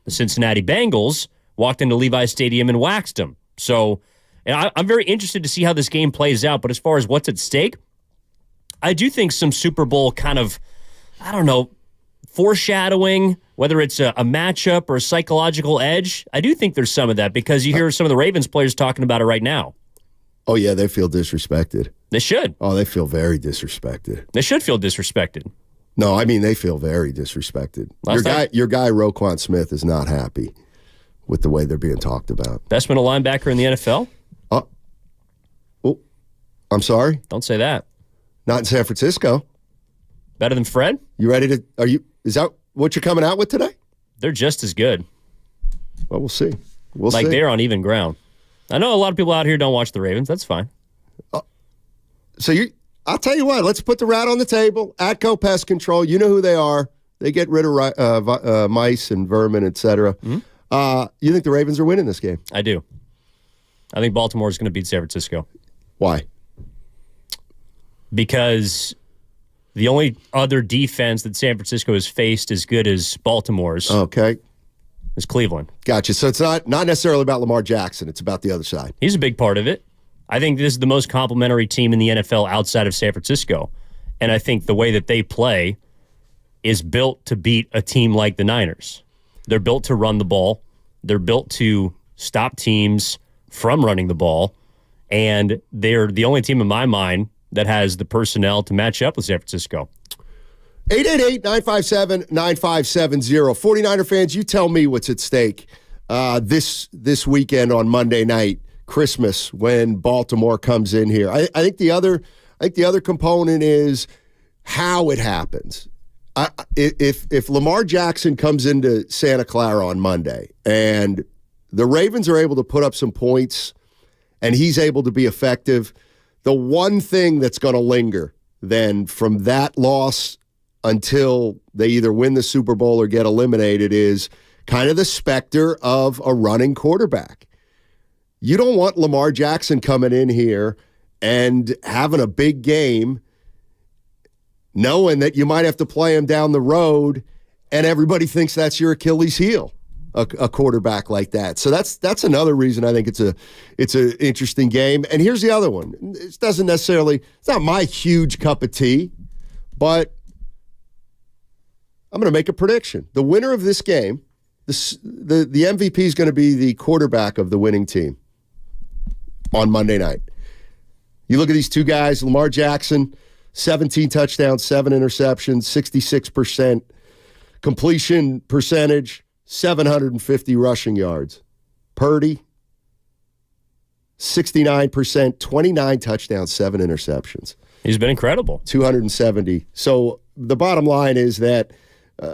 the Cincinnati Bengals, walked into Levi's Stadium and waxed them. So and I'm very interested to see how this game plays out. But as far as what's at stake, I do think some Super Bowl kind of, foreshadowing, whether it's a matchup or a psychological edge, I do think there's some of that, because you hear some of the Ravens players talking about it right now. Oh, yeah, they feel disrespected. They should. Oh, they feel very disrespected. They should feel disrespected. No, I mean, they feel very disrespected. Your guy, Roquan Smith, is not happy with the way they're being talked about. Best middle linebacker in the NFL? Oh, I'm sorry? Don't say that. Not in San Francisco. Better than Fred? You ready to, is that what you're coming out with today? They're just as good. Well, we'll see. We'll see. They're on even ground. I know a lot of people out here don't watch the Ravens. That's fine. I'll tell you what, let's put the rat on the table. Atco Pest Control, you know who they are. They get rid of mice and vermin, etc. Mm-hmm. You think the Ravens are winning this game? I do. I think Baltimore is going to beat San Francisco. Why? because the only other defense that San Francisco has faced as good as Baltimore's is Cleveland. Gotcha. So it's not necessarily about Lamar Jackson. It's about the other side. He's a big part of it. I think this is the most complimentary team in the NFL outside of San Francisco. And I think the way that they play is built to beat a team like the Niners. They're built to run the ball. They're built to stop teams from running the ball. And they're the only team in my mind that has the personnel to match up with San Francisco. 888-957-9570. 49er fans, you tell me what's at stake this weekend on Monday night, Christmas, when Baltimore comes in here. I think the other component is how it happens. If Lamar Jackson comes into Santa Clara on Monday and the Ravens are able to put up some points and he's able to be effective, the one thing that's going to linger then from that loss until they either win the Super Bowl or get eliminated is kind of the specter of a running quarterback. You don't want Lamar Jackson coming in here and having a big game knowing that you might have to play him down the road and everybody thinks that's your Achilles heel. A quarterback like that. So that's another reason I think it's an interesting game. And here's the other one. It's not my huge cup of tea, but I'm going to make a prediction. The winner of this game, the MVP is going to be the quarterback of the winning team on Monday night. You look at these two guys, Lamar Jackson, 17 touchdowns, 7 interceptions, 66% completion percentage, 750 rushing yards. Purdy, 69%, 29 touchdowns, 7 interceptions. He's been incredible. 270. So the bottom line is that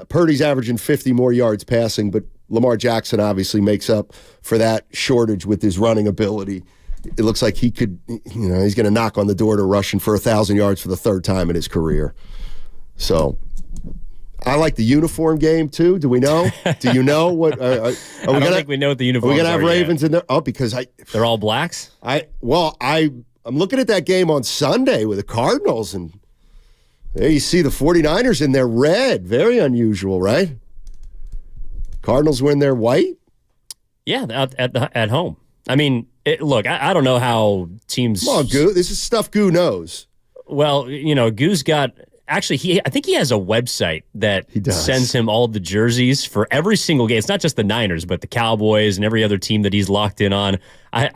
Purdy's averaging 50 more yards passing, but Lamar Jackson obviously makes up for that shortage with his running ability. It looks like he could, he's going to knock on the door to rushing for 1,000 yards for the third time in his career. So I like the uniform game, too. Do we know? Do you know what? I don't think we know what the uniforms are. Are we going to have Ravens in there? Oh, because they're all blacks? I'm looking at that game on Sunday with the Cardinals, and there you see the 49ers in their red. Very unusual, right? Cardinals win their white? Yeah, at home. I mean, look, I don't know how teams... Come on, Goo. This is stuff Goo knows. Well, Goo's got... Actually, I think he has a website that sends him all the jerseys for every single game. It's not just the Niners, but the Cowboys and every other team that he's locked in on. I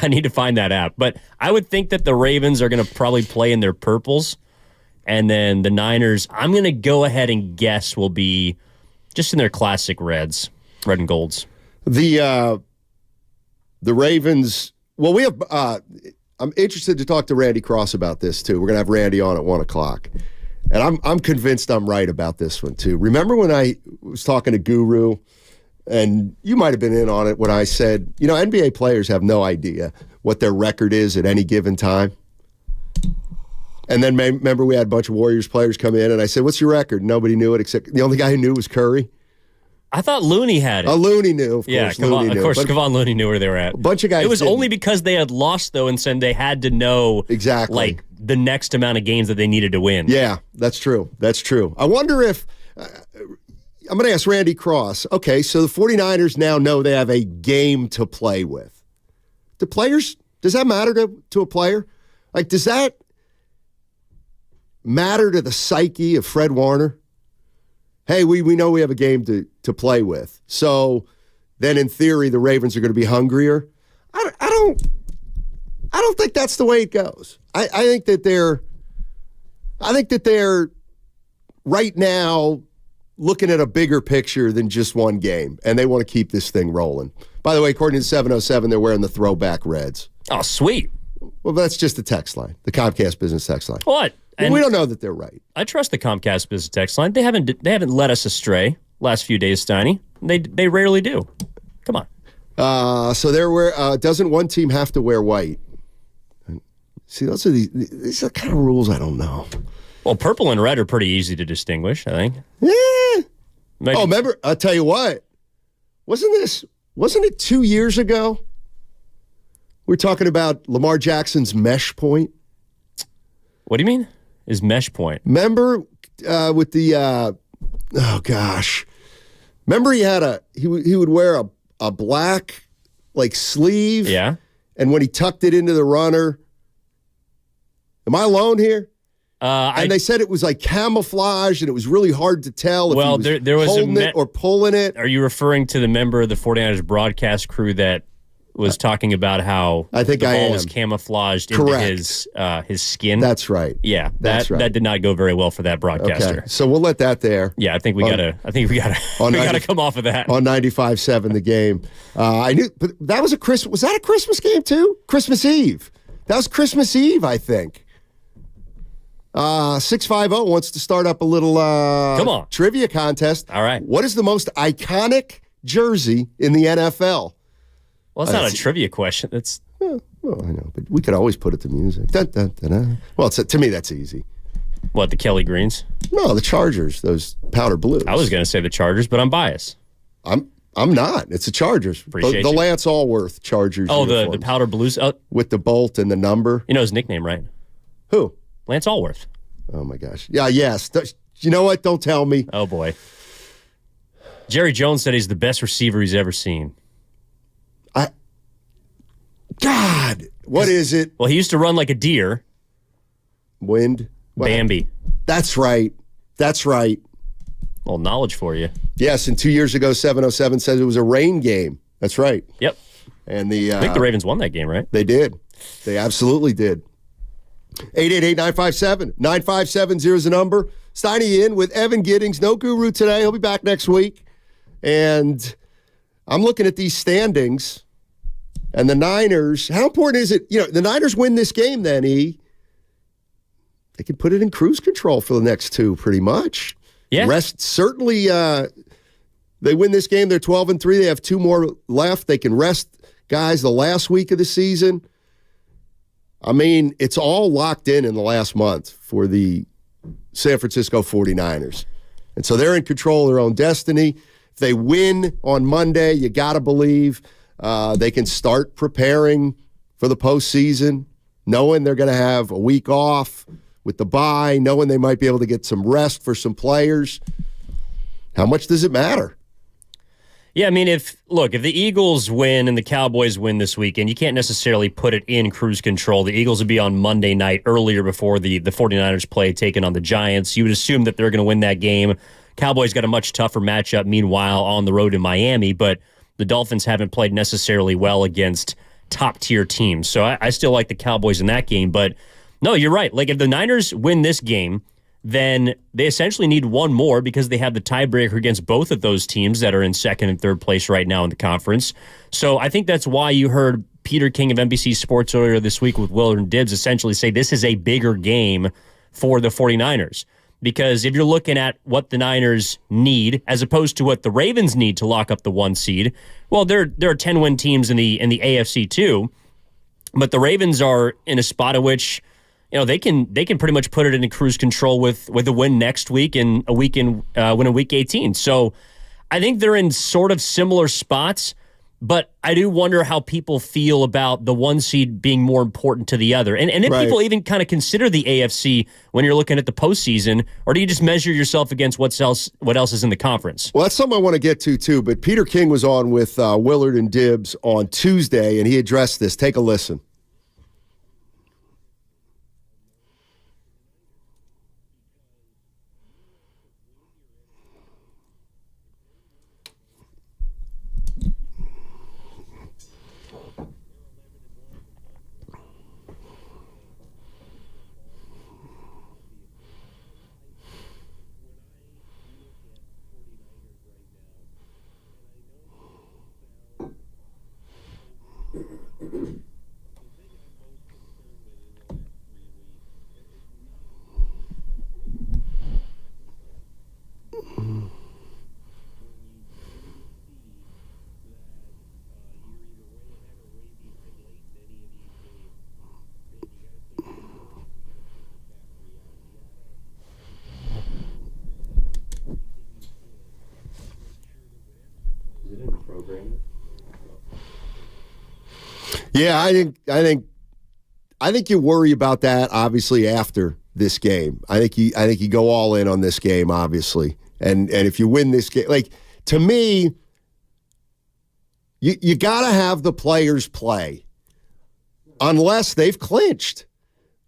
need to find that app. But I would think that the Ravens are going to probably play in their purples. And then the Niners, I'm going to go ahead and guess, will be just in their classic reds, red and golds. The Ravens, well, we have, I'm interested to talk to Randy Cross about this, too. We're going to have Randy on at 1 o'clock. And I'm convinced I'm right about this one, too. Remember when I was talking to Guru, and you might have been in on it when I said, NBA players have no idea what their record is at any given time. And then remember we had a bunch of Warriors players come in, and I said, what's your record? Nobody knew it, except the only guy who knew was Curry. I thought Looney had it. Looney knew, of course. Yeah, Kevon Looney knew where they were at. A bunch of guys It was only because they had lost, though, and said they had to know exactly the next amount of games that they needed to win. Yeah, that's true. That's true. I wonder if I'm going to ask Randy Cross. Okay, so the 49ers now know they have a game to play with. Does that matter to a player? Like, does that matter to the psyche of Fred Warner? Hey, we know we have a game to play with. So then in theory, the Ravens are going to be hungrier. I don't think that's the way it goes. I think that they're right now looking at a bigger picture than just one game, and they want to keep this thing rolling. By the way, according to 707, they're wearing the throwback reds. Oh, sweet. Well, that's just the text line, the Comcast business text line. What? Well, we don't know that they're right. I trust the Comcast business text line. They haven't led us astray last few days, Steiny. They rarely do. Come on. So doesn't one team have to wear white? See, these are the kind of rules I don't know. Well, purple and red are pretty easy to distinguish, I think. Yeah. Oh, remember, I'll tell you what. Wasn't it 2 years ago? We're talking about Lamar Jackson's mesh point. What do you mean? His mesh point. Remember with the oh gosh. Remember he would wear a black like sleeve. Yeah. And when he tucked it into the runner. Am I alone here? And they said it was like camouflage and it was really hard to tell if he was there was holding it or pulling it. Are you referring to the member of the 49ers broadcast crew that was talking about how I think the ball was camouflaged into his skin? That's right. Yeah, That's right. That did not go very well for that broadcaster. Okay. So we'll let that there. Yeah, I think we gotta come off of that on 95.7 the game. I knew, but that was was that a Christmas game too? Christmas Eve. That was Christmas Eve, I think. 650 wants to start up a little come on trivia contest. All right. What is the most iconic jersey in the NFL? Well, it's not a trivia question. That's well, I know, but we could always put it to music. Dun, dun, dun, dun. Well, to me, that's easy. What, the Kelly Greens? No, the Chargers, those powder blues. I was going to say the Chargers, but I'm biased. I'm not. It's the Chargers. Appreciate the you. Lance Allworth Chargers. Oh, the powder blues? With the bolt and the number. You know his nickname, right? Who? Lance Allworth. Oh, my gosh. Yeah, yes. You know what? Don't tell me. Oh, boy. Jerry Jones said he's the best receiver he's ever seen. God, what is it? Well, he used to run like a deer. Wind? Bambi. That's right. That's right. Well, knowledge for you. Yes, and 2 years ago, 707 said it was a rain game. That's right. Yep. And I think the Ravens won that game, right? They did. They absolutely did. 888-957-9570 is the number. Steiny in with Evan Giddings. No Guru today. He'll be back next week. And I'm looking at these standings. And the Niners, how important is it? You know, the Niners win this game then, they can put it in cruise control for the next two pretty much. Yeah. Rest, certainly, they win this game. They're 12-3. They have two more left. They can rest guys the last week of the season. I mean, it's all locked in the last month for the San Francisco 49ers. And so they're in control of their own destiny. If they win on Monday, you got to believe they can start preparing for the postseason, knowing they're going to have a week off with the bye, knowing they might be able to get some rest for some players. How much does it matter? Yeah, I mean, if the Eagles win and the Cowboys win this weekend, you can't necessarily put it in cruise control. The Eagles would be on Monday night earlier before the 49ers play taking on the Giants. You would assume that they're going to win that game. Cowboys got a much tougher matchup, meanwhile, on the road in Miami, but the Dolphins haven't played necessarily well against top-tier teams. So I still like the Cowboys in that game. But, no, you're right. Like, if the Niners win this game, then they essentially need one more because they have the tiebreaker against both of those teams that are in second and third place right now in the conference. So I think that's why you heard Peter King of NBC Sports earlier this week with Willard and Dibbs essentially say this is a bigger game for the 49ers. Because if you're looking at what the Niners need as opposed to what the Ravens need to lock up the 1 seed, well, there are 10-win teams in the AFC too, but the Ravens are in a spot in which they can pretty much put it into cruise control with a win next week and a win in Week 18. So I think they're in sort of similar spots. But I do wonder how people feel about the 1 seed being more important to the other. And if people even kind of consider the AFC when you're looking at the postseason, or do you just measure yourself against what else is in the conference? Well, that's something I want to get to, too. But Peter King was on with Willard and Dibbs on Tuesday, and he addressed this. Take a listen. Yeah, I think you worry about that obviously after this game. I think you go all in on this game, obviously. And if you win this game, like, to me, you got to have the players play unless they've clinched.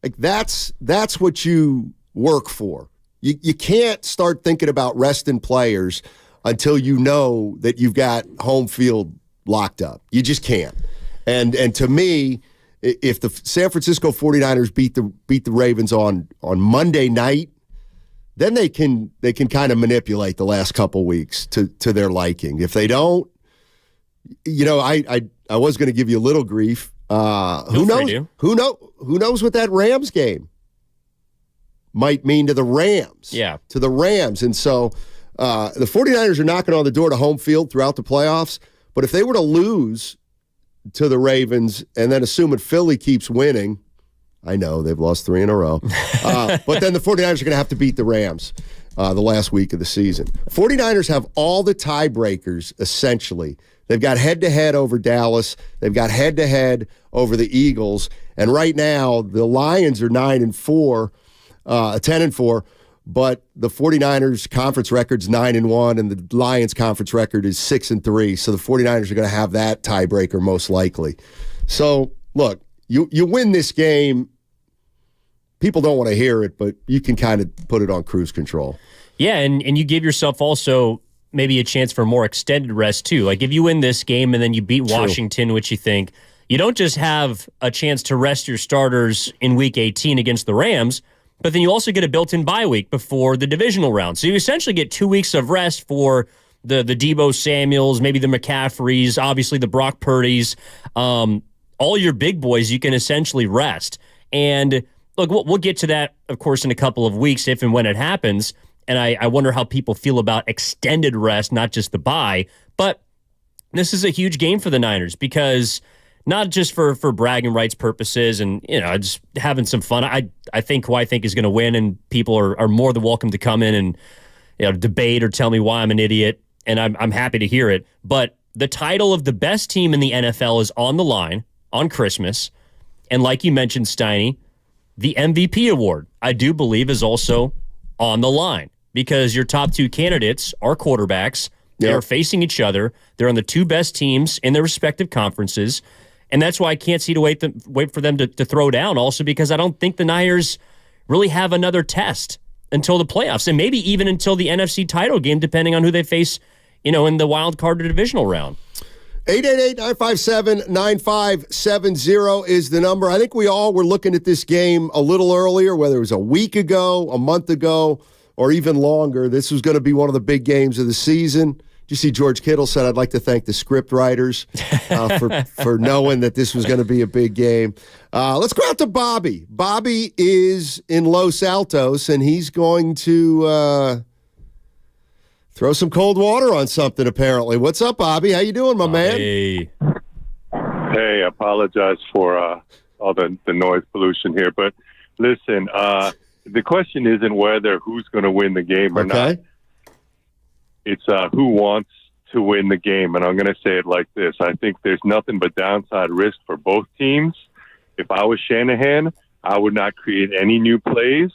Like, that's what you work for. You can't start thinking about resting players until you know that you've got home field locked up. You just can't. And to me, if the San Francisco 49ers beat the Ravens on Monday night, then they can kind of manipulate the last couple weeks to their liking. If they don't, I was going to give you a little grief. Who knows? Who knows what that Rams game might mean to the Rams? Yeah. To the Rams. And so the 49ers are knocking on the door to home field throughout the playoffs. But if they were to lose to the Ravens and then assume that Philly keeps winning, I know they've lost 3 in a row. But then the 49ers are going to have to beat the Rams the last week of the season. 49ers have all the tiebreakers, essentially. They've got head-to-head over Dallas. They've got head-to-head over the Eagles. And right now, the Lions are 9-4, 10-4. But the 49ers conference record's 9-1, and the Lions conference record is 6-3. So the 49ers are going to have that tiebreaker most likely. So, look, you win this game. People don't want to hear it, but you can kind of put it on cruise control. Yeah, and you give yourself also maybe a chance for more extended rest, too. Like, if you win this game and then you beat Washington, which you think, you don't just have a chance to rest your starters in Week 18 against the Rams, but then you also get a built-in bye week before the divisional round. So you essentially get 2 weeks of rest for the Deebo Samuels, maybe the McCaffreys, obviously the Brock Purdy's. All your big boys you can essentially rest. And look, we'll get to that, of course, in a couple of weeks if and when it happens. And I wonder how people feel about extended rest, not just the bye. But this is a huge game for the Niners because not just for bragging rights purposes and, just having some fun. I think who I think is going to win, and people are more than welcome to come in and debate or tell me why I'm an idiot, and I'm happy to hear it. But the title of the best team in the NFL is on the line on Christmas. And like you mentioned, Steiny, the MVP award, I do believe, is also on the line because your top 2 candidates are quarterbacks. They are facing each other. They're on the 2 best teams in their respective conferences. And that's why I can't see to wait for them to throw down, also because I don't think the Niners really have another test until the playoffs, and maybe even until the NFC title game, depending on who they face, in the wild card or divisional round. 888-957-9570 is the number. I think we all were looking at this game a little earlier, whether it was a week ago, a month ago, or even longer. This was going to be one of the big games of the season. You see George Kittle said, I'd like to thank the script writers for knowing that this was going to be a big game. Let's go out to Bobby. Bobby is in Los Altos, and he's going to throw some cold water on something, apparently. What's up, Bobby? How you doing, my man? Hey, I apologize for all the noise pollution here. But listen, the question isn't who's going to win the game or not. It's who wants to win the game. And I'm going to say it like this. I think there's nothing but downside risk for both teams. If I was Shanahan, I would not create any new plays.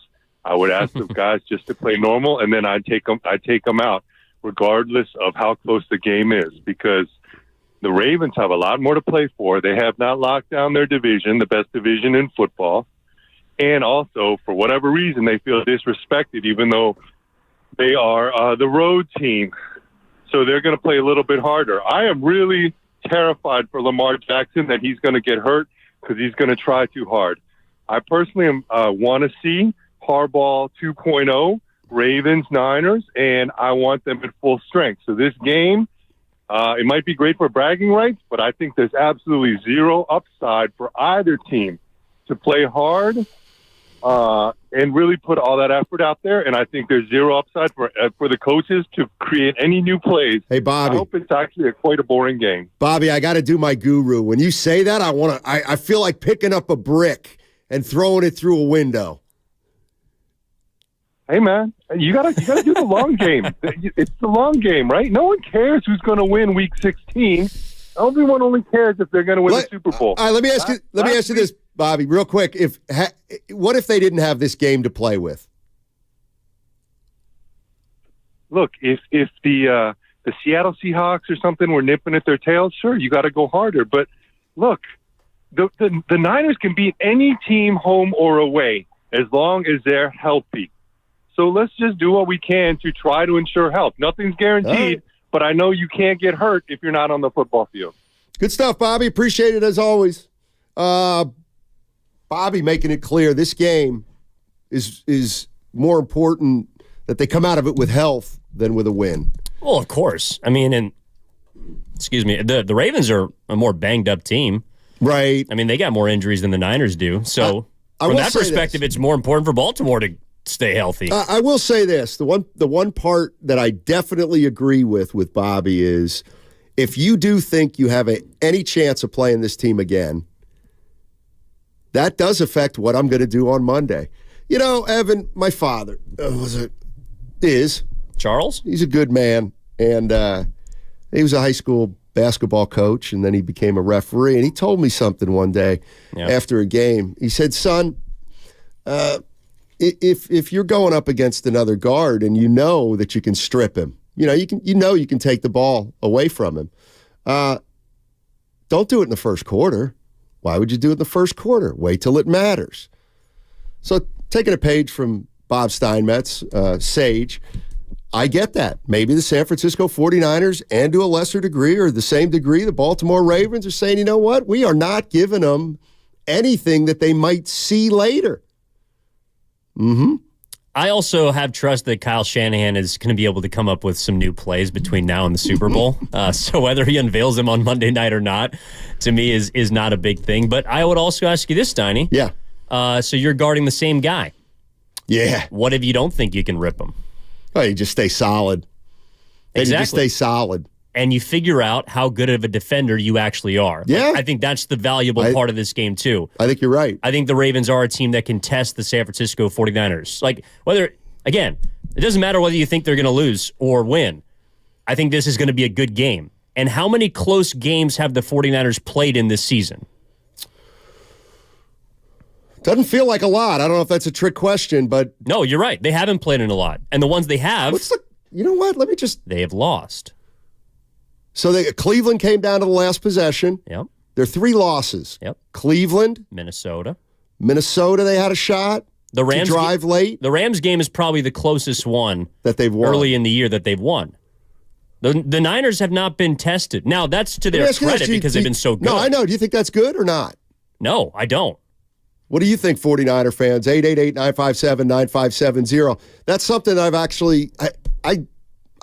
I would ask the guys just to play normal, and then I'd take them out, regardless of how close the game is, because the Ravens have a lot more to play for. They have not locked down their division, the best division in football. And also, for whatever reason, they feel disrespected, even though they are the road team. So they're going to play a little bit harder. I am really terrified for Lamar Jackson that he's going to get hurt because he's going to try too hard. I personally want to see Harbaugh 2.0, Ravens, Niners, and I want them at full strength. So this game, it might be great for bragging rights, but I think there's absolutely zero upside for either team to play hard and really put all that effort out there. And I think there's zero upside for the coaches to create any new plays. Hey, Bobby. I hope it's actually quite a boring game. Bobby, I got to do my guru. When you say that, I feel like picking up a brick and throwing it through a window. Hey, man, you gotta do the long game. It's the long game, right? No one cares who's going to win Week 16. Everyone only cares if they're going to win the Super Bowl. All right, let me ask you this, Bobby, real quick. What if they didn't have this game to play with? Look, if the Seattle Seahawks or something were nipping at their tails, sure, you got to go harder. But look, the Niners can beat any team home or away as long as they're healthy. So let's just do what we can to try to ensure health. Nothing's guaranteed, but I know you can't get hurt if you're not on the football field. Good stuff, Bobby. Appreciate it as always. Bobby making it clear this game is more important that they come out of it with health than with a win. Well, of course. I mean, the Ravens are a more banged up team. Right. I mean, they got more injuries than the Niners do. So from that perspective, it's more important for Baltimore to stay healthy. I will say this. The one part that I definitely agree with Bobby is if you do think you have any chance of playing this team again, that does affect what I'm going to do on Monday. You know, Evan, my father is Charles? He's a good man, and he was a high school basketball coach, and then he became a referee, and he told me something one day after a game. He said, son, if you're going up against another guard and you know that you can strip him, you can take the ball away from him, don't do it in the first quarter. Why would you do it in the first quarter? Wait till it matters. So taking a page from Bob Steinmetz, Sage, I get that. Maybe the San Francisco 49ers, and to a lesser degree or the same degree, the Baltimore Ravens are saying, you know what? We are not giving them anything that they might see later. I also have trust that Kyle Shanahan is going to be able to come up with some new plays between now and the Super Bowl. So whether he unveils them on Monday night or not, to me, is not a big thing. But I would also ask you this, Steiny. Yeah. So you're guarding the same guy. Yeah. What if you don't think you can rip him? Oh, you just stay solid. And you just stay solid. And you figure out how good of a defender you actually are. Yeah. I think that's the valuable part of this game, too. I think you're right. I think the Ravens are a team that can test the San Francisco 49ers. Like, again, it doesn't matter whether you think they're going to lose or win. I think this is going to be a good game. And how many close games have the 49ers played in this season? Doesn't feel like a lot. I don't know if that's a trick question, but... No, you're right. They haven't played in a lot. And the ones they have... You know what? Let me just... They have lost. So Cleveland came down to the last possession. Yep. There are 3 losses. Yep. Cleveland. Minnesota, they had a shot the Rams to drive late. The Rams game is probably the closest one that they've won early in the year that they've won. The Niners have not been tested. Now, that's to their credit because they've been so good. No, I know. Do you think that's good or not? No, I don't. What do you think, 49er fans? 888-957-9570. That's something I've actually I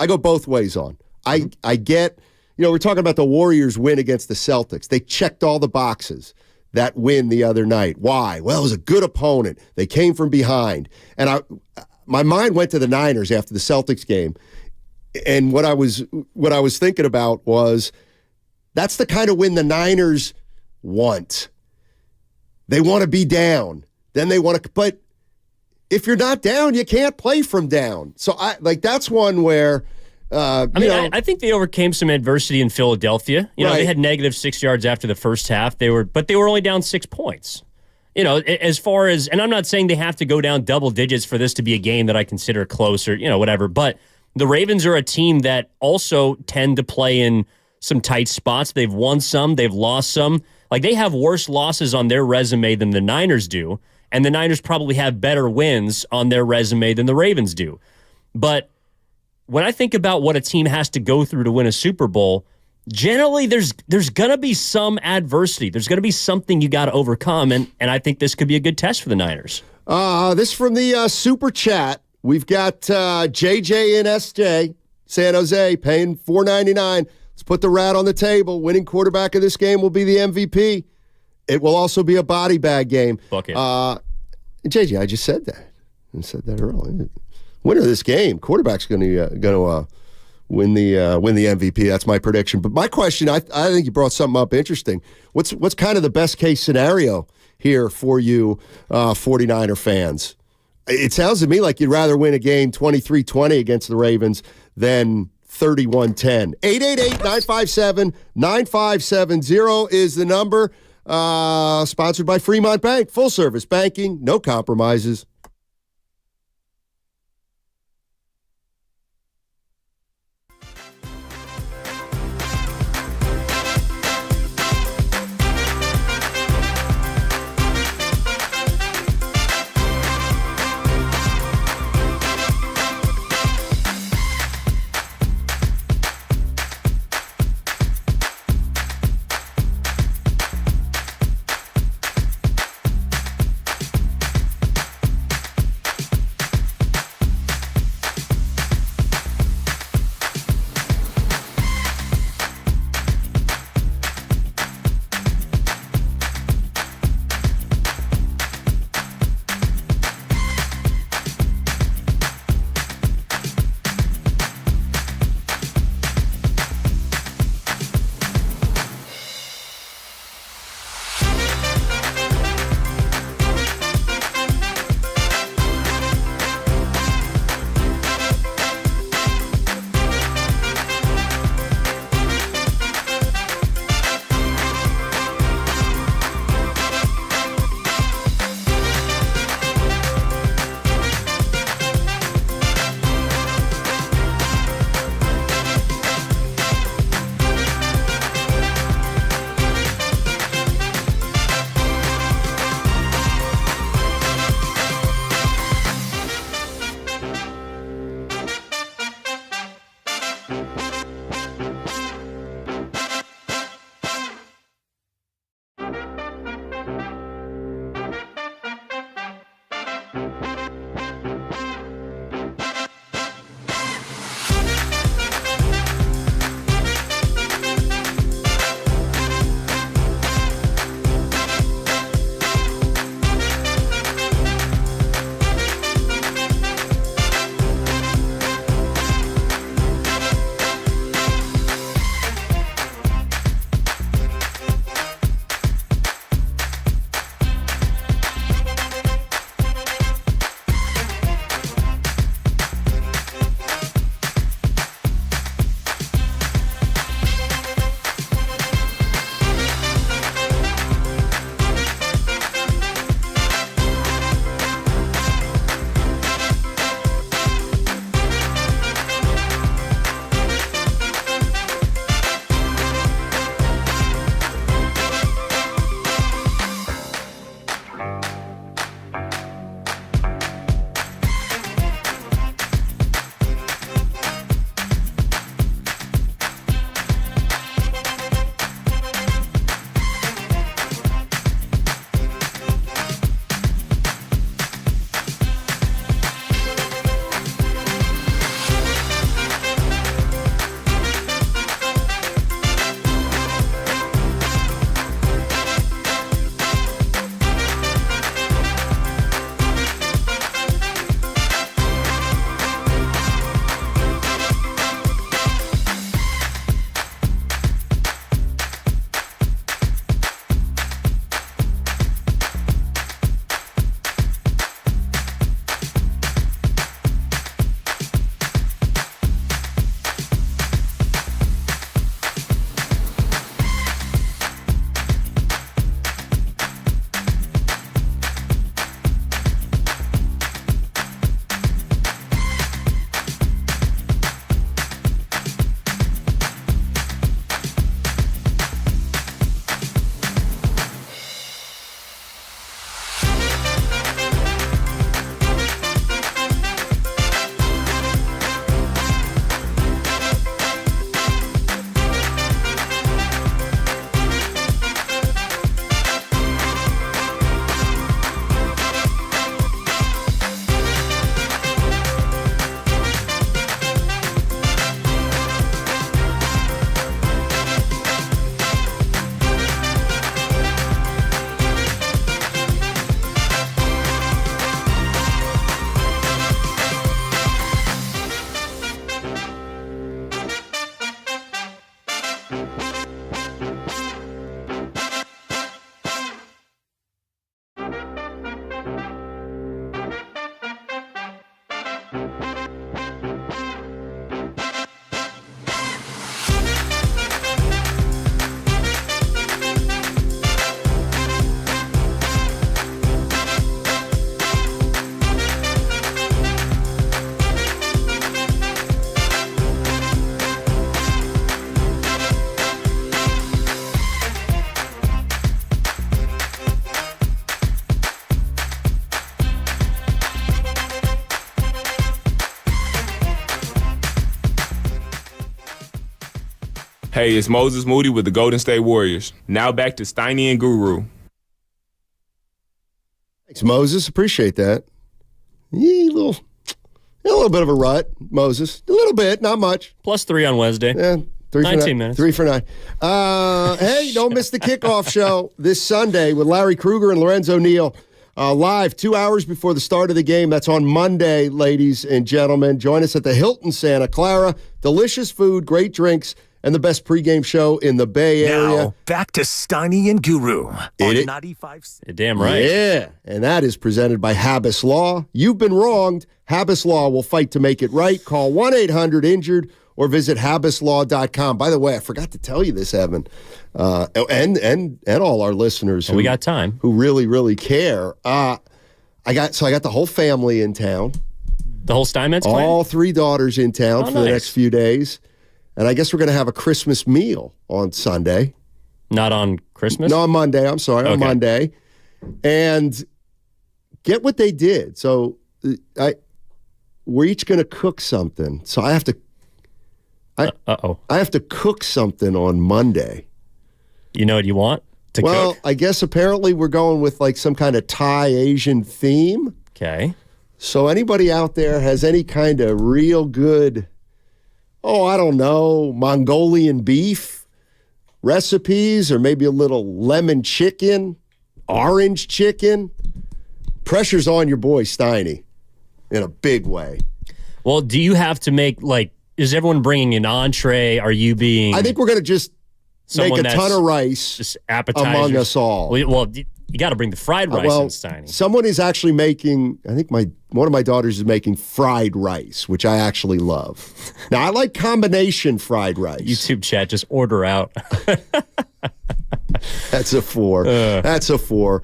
go both ways on. I get, we're talking about the Warriors win against the Celtics. They checked all the boxes, that win the other night. Why? Well, it was a good opponent. They came from behind. And my mind went to the Niners after the Celtics game. And what I was thinking about was that's the kind of win the Niners want. They want to be down. Then they want to, but if you're not down, you can't play from down. So that's one where, I think they overcame some adversity in Philadelphia. They had negative 6 yards after the first half. They were only down 6 points. As far as, and I'm not saying they have to go down double digits for this to be a game that I consider close or, whatever, but the Ravens are a team that also tend to play in some tight spots. They've won some, they've lost some. Like, they have worse losses on their resume than the Niners do, and the Niners probably have better wins on their resume than the Ravens do. But when I think about what a team has to go through to win a Super Bowl, generally there's going to be some adversity. There's going to be something you got to overcome, and I think this could be a good test for the Niners. This from the Super Chat. We've got JJ and SJ, San Jose, paying $4.99. Let's put the rat on the table. Winning quarterback of this game will be the MVP. It will also be a body bag game. Bucket. JJ, I just said that. I said that earlier. Winner of this game, quarterback's going to win the MVP. That's my prediction. But my question, I think you brought something up interesting. What's kind of the best case scenario here for you 49er fans? It sounds to me like you'd rather win a game 23-20 against the Ravens than 3110. 888-957-9570 is the number. Sponsored by Fremont Bank. Full service banking, no compromises. Hey, it's Moses Moody with the Golden State Warriors. Now back to Steiny and Guru. Thanks, Moses. Appreciate that. Yeah, a little bit of a rut, Moses. A little bit, not much. +3 on Wednesday. Yeah, 19 minutes. 3 for 9. Hey, don't miss the kickoff show this Sunday with Larry Krueger and Lorenzo Neal. Live 2 hours before the start of the game. That's on Monday, ladies and gentlemen. Join us at the Hilton Santa Clara. Delicious food, great drinks, and the best pregame show in the Bay Area. Now, back to Steiny and Guru on 95. Damn right. Yeah, and that is presented by Habas Law. You've been wronged. Habas Law will fight to make it right. Call 1-800-INJURED or visit habaslaw.com. By the way, I forgot to tell you this, Evan, and all our listeners. We got time. Who really, really care. I got the whole family in town. The whole Steinmetz clan? All 3 daughters in town for the next few days. And I guess we're going to have a Christmas meal on Sunday. Not on Christmas? No, on Monday. I'm sorry, on Monday. And get what they did. So we're each going to cook something. So I have to I have to cook something on Monday. You know what you want to cook? Well, I guess apparently we're going with like some kind of Thai Asian theme. Okay. So anybody out there has any kind of real good, I don't know, Mongolian beef recipes or maybe a little lemon chicken, orange chicken? Pressure's on your boy Steiny in a big way. Well, do you have to make, is everyone bringing an entree? Are you being... I think we're going to just make a ton of rice just appetizers among us all. Well, you got to bring the fried rice in, Steiny. Someone is actually making, I think one of my daughters is making fried rice, which I actually love. Now, I like combination fried rice. YouTube chat, just order out. That's a 4. That's a 4.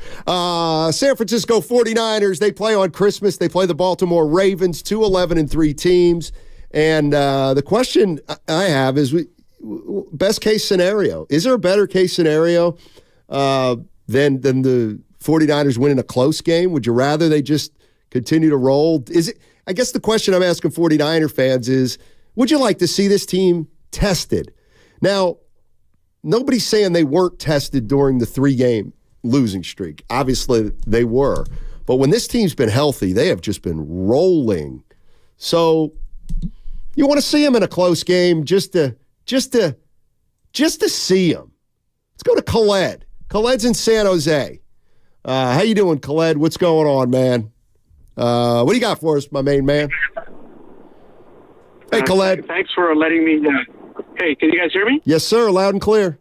San Francisco 49ers, they play on Christmas. They play the Baltimore Ravens, 2 11-3 teams. And the question I have is, best case scenario. Is there a better case scenario than the 49ers winning a close game? Would you rather they just continue to roll? I guess the question I'm asking 49er fans is, would you like to see this team tested? Now, nobody's saying they weren't tested during the 3-game losing streak. Obviously, they were. But when this team's been healthy, they have just been rolling. So you want to see them in a close game just to see them. Let's go to Khaled. Khaled's in San Jose. How you doing, Khaled? What's going on, man? What do you got for us, my main man? Hey, Khaled. Thanks for letting me. Hey, can you guys hear me? Yes, sir. Loud and clear.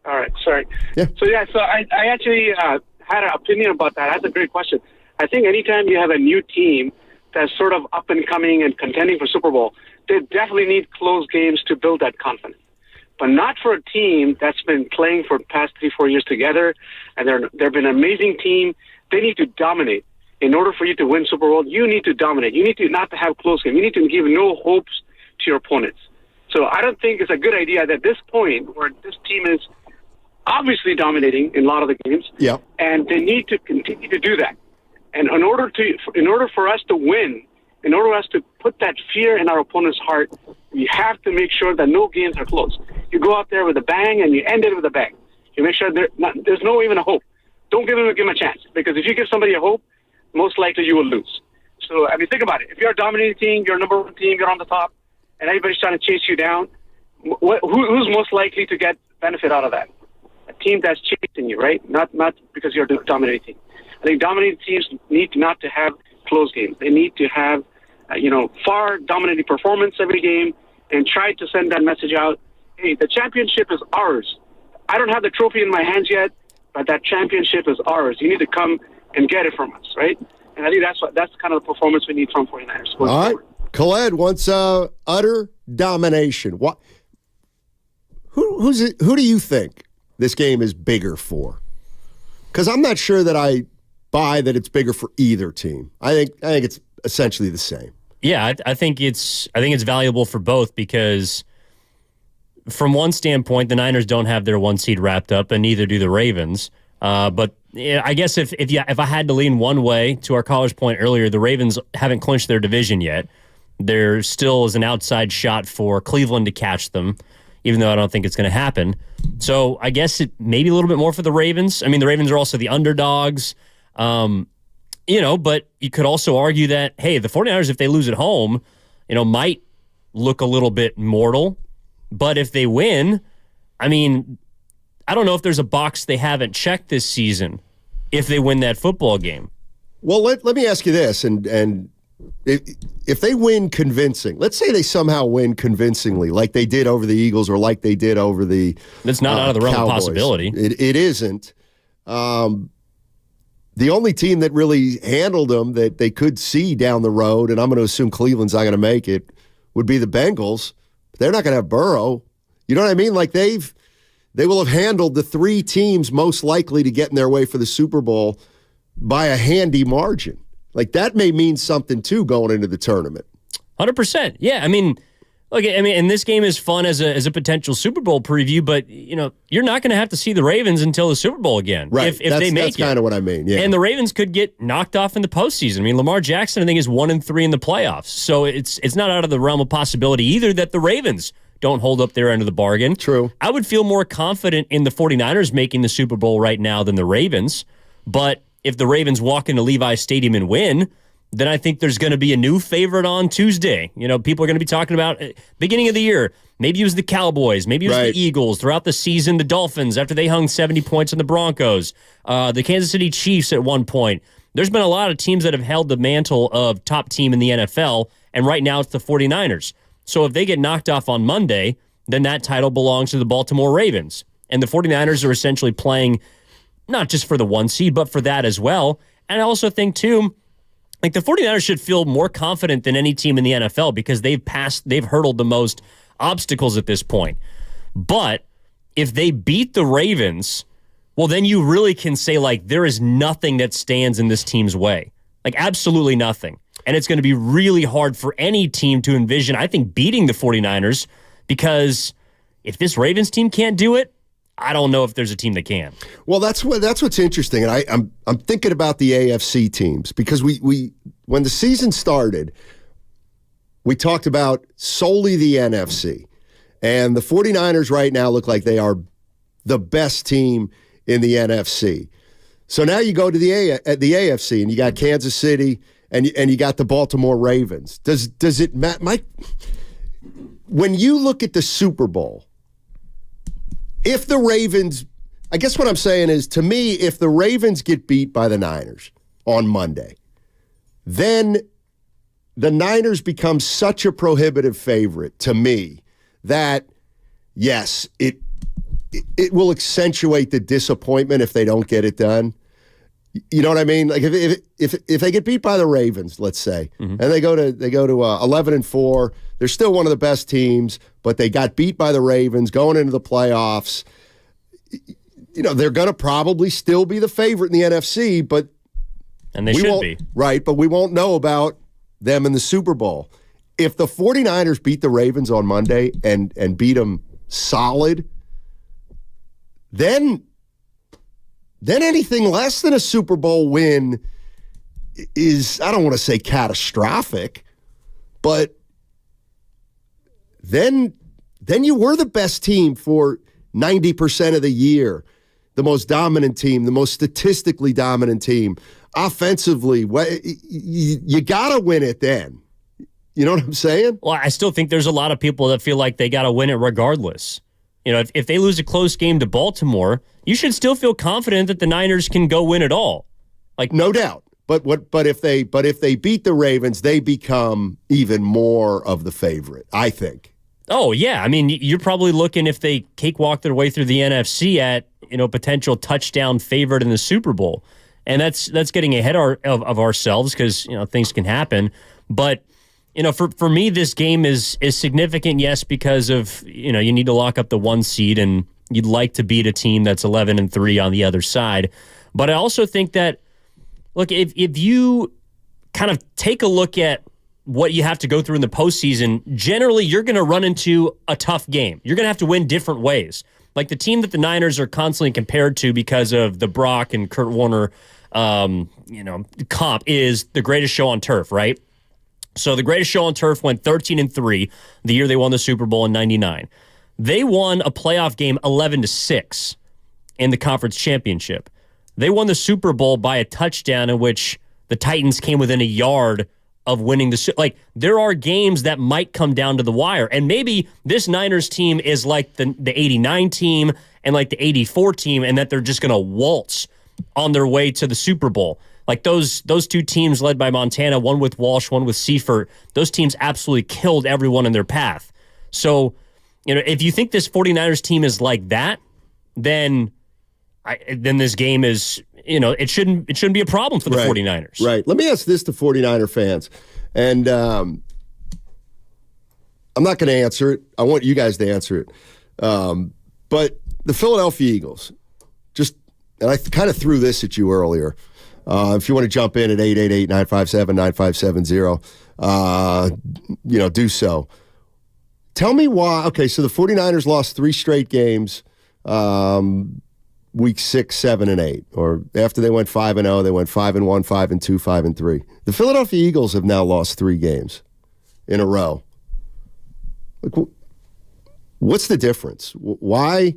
All right. Sorry. Yeah. So I actually had an opinion about that. That's a great question. I think anytime you have a new team that's sort of up and coming and contending for Super Bowl, they definitely need close games to build that confidence. But not for a team that's been playing for the past 3-4 years together, and they've been an amazing team. They need to dominate. In order for you to win Super Bowl, you need to dominate. You need to not to have close games. You need to give no hopes to your opponents. So I don't think it's a good idea at this point where this team is obviously dominating in a lot of the games, and they need to continue to do that. And in order for us to win, in order for us to put that fear in our opponent's heart, we have to make sure that no games are close. You go out there with a bang and you end it with a bang. You make sure there's no even a hope. Don't give them a chance, because if you give somebody a hope, most likely you will lose. So, think about it. If you're a dominating team, you're a number 1 team, you're on the top, and everybody's trying to chase you down, who's most likely to get benefit out of that? A team that's chasing you, right? Not because you're a dominating team. I think dominating teams need not to have close games. They need to have, far dominating performance every game and try to send that message out. Hey, the championship is ours. I don't have the trophy in my hands yet, but that championship is ours. You need to come and get it from us, right? And I think that's kind of the performance we need from 49ers. All right. Khaled wants utter domination. Who do you think this game is bigger for? Because I'm not sure that I buy that it's bigger for either team. I think it's essentially the same. Yeah, I think it's valuable for both, because from one standpoint, the Niners don't have their 1 seed wrapped up, and neither do the Ravens. But I guess if I had to lean one way, to our caller's point earlier, the Ravens haven't clinched their division yet. There still is an outside shot for Cleveland to catch them, even though I don't think it's going to happen. So I guess it may be a little bit more for the Ravens. I mean, the Ravens are also the underdogs, but you could also argue that, hey, the 49ers, if they lose at home, might look a little bit mortal. But if they win, I mean, I don't know if there's a box they haven't checked this season if they win that football game. Well, let me ask you this, and if they win convincing, let's say they somehow win convincingly, like they did over the Eagles or like they did over the That's not out of the realm of possibility. It isn't. The only team that really handled them that they could see down the road, and I'm going to assume Cleveland's not going to make it, would be the Bengals. They're not going to have Burrow. You know what I mean? Like they will have handled the three teams most likely to get in their way for the Super Bowl by a handy margin. Like that may mean something too going into the tournament. 100%. Yeah, I mean, and this game is fun as a potential Super Bowl preview, but you're not going to have to see the Ravens until the Super Bowl again. Right. If they make it. That's kind of what I mean. Yeah. And the Ravens could get knocked off in the postseason. I mean, Lamar Jackson, I think, is 1-3 in the playoffs. So it's not out of the realm of possibility either that the Ravens don't hold up their end of the bargain. True. I would feel more confident in the 49ers making the Super Bowl right now than the Ravens. But if the Ravens walk into Levi's Stadium and win, then I think there's going to be a new favorite on Tuesday. People are going to be talking about beginning of the year. Maybe it was the Cowboys. Maybe it was the Eagles. Throughout the season, the Dolphins, after they hung 70 points on the Broncos. The Kansas City Chiefs at one point. There's been a lot of teams that have held the mantle of top team in the NFL, and right now it's the 49ers. So if they get knocked off on Monday, then that title belongs to the Baltimore Ravens. And the 49ers are essentially playing not just for the 1 seed, but for that as well. And I also think, too, like the 49ers should feel more confident than any team in the NFL because they've hurdled the most obstacles at this point. But if they beat the Ravens, well, then you really can say, like, there is nothing that stands in this team's way. Like, absolutely nothing. And it's going to be really hard for any team to envision, I think, beating the 49ers because if this Ravens team can't do it, I don't know if there's a team that can. Well, that's what's interesting, and I'm thinking about the AFC teams because we when the season started, we talked about solely the NFC, and the 49ers right now look like they are the best team in the NFC. So now you go to the AFC, and you got Kansas City, and you got the Baltimore Ravens. Does it matter, Mike? When you look at the Super Bowl, if the Ravens, I guess what I'm saying is, to me, if the Ravens get beat by the Niners on Monday, then the Niners become such a prohibitive favorite to me that, yes, it will accentuate the disappointment if they don't get it done. You know what I mean? Like if they get beat by the Ravens, let's say, and they go to 11-4, they're still one of the best teams, but they got beat by the Ravens going into the playoffs. They're going to probably still be the favorite in the NFC, and they should be. Right, but we won't know about them in the Super Bowl. If the 49ers beat the Ravens on Monday and beat them solid, then anything less than a Super Bowl win is, I don't want to say catastrophic, but then you were the best team for 90% of the year, the most dominant team, the most statistically dominant team. Offensively, you got to win it then. You know what I'm saying? Well, I still think there's a lot of people that feel like they got to win it regardless. If they lose a close game to Baltimore, you should still feel confident that the Niners can go win it all. Like, no doubt. But if they beat the Ravens, they become even more of the favorite, I think. Oh, yeah. I mean, you're probably looking, if they cakewalk their way through the NFC, at potential touchdown favorite in the Super Bowl. And that's getting ahead of ourselves because things can happen. But for me, this game is significant, yes, because of you need to lock up the 1 seed and you'd like to beat a team that's 11-3 on the other side. But I also think that, look, if you kind of take a look at what you have to go through in the postseason, generally you're going to run into a tough game. You're going to have to win different ways. Like the team that the Niners are constantly compared to because of the Brock and Kurt Warner comp is the greatest show on turf, right? So the Greatest Show on Turf went 13-3 the year they won the Super Bowl in 99. They won a playoff game 11-6 in the conference championship. They won the Super Bowl by a touchdown in which the Titans came within a yard of winning the – like, there are games that might come down to the wire. And maybe this Niners team is like the 89 team and like the 84 team, and that they're just going to waltz on their way to the Super Bowl. Like those two teams led by Montana, one with Walsh, one with Seifert, those teams absolutely killed everyone in their path. So, if you think this 49ers team is like that, then this game is, it shouldn't be a problem for the 49ers. Right. Let me ask this to 49er fans. And I'm not going to answer it. I want you guys to answer it. But the Philadelphia Eagles, and I kind of threw this at you earlier. If you want to jump in at 888-957-9570, do so. Tell me why. Okay, so the 49ers lost 3 straight games, week 6, 7, and 8. Or after they went 5-0, they went 5-1, 5-2, 5-3. The Philadelphia Eagles have now lost 3 games in a row. What's the difference? Why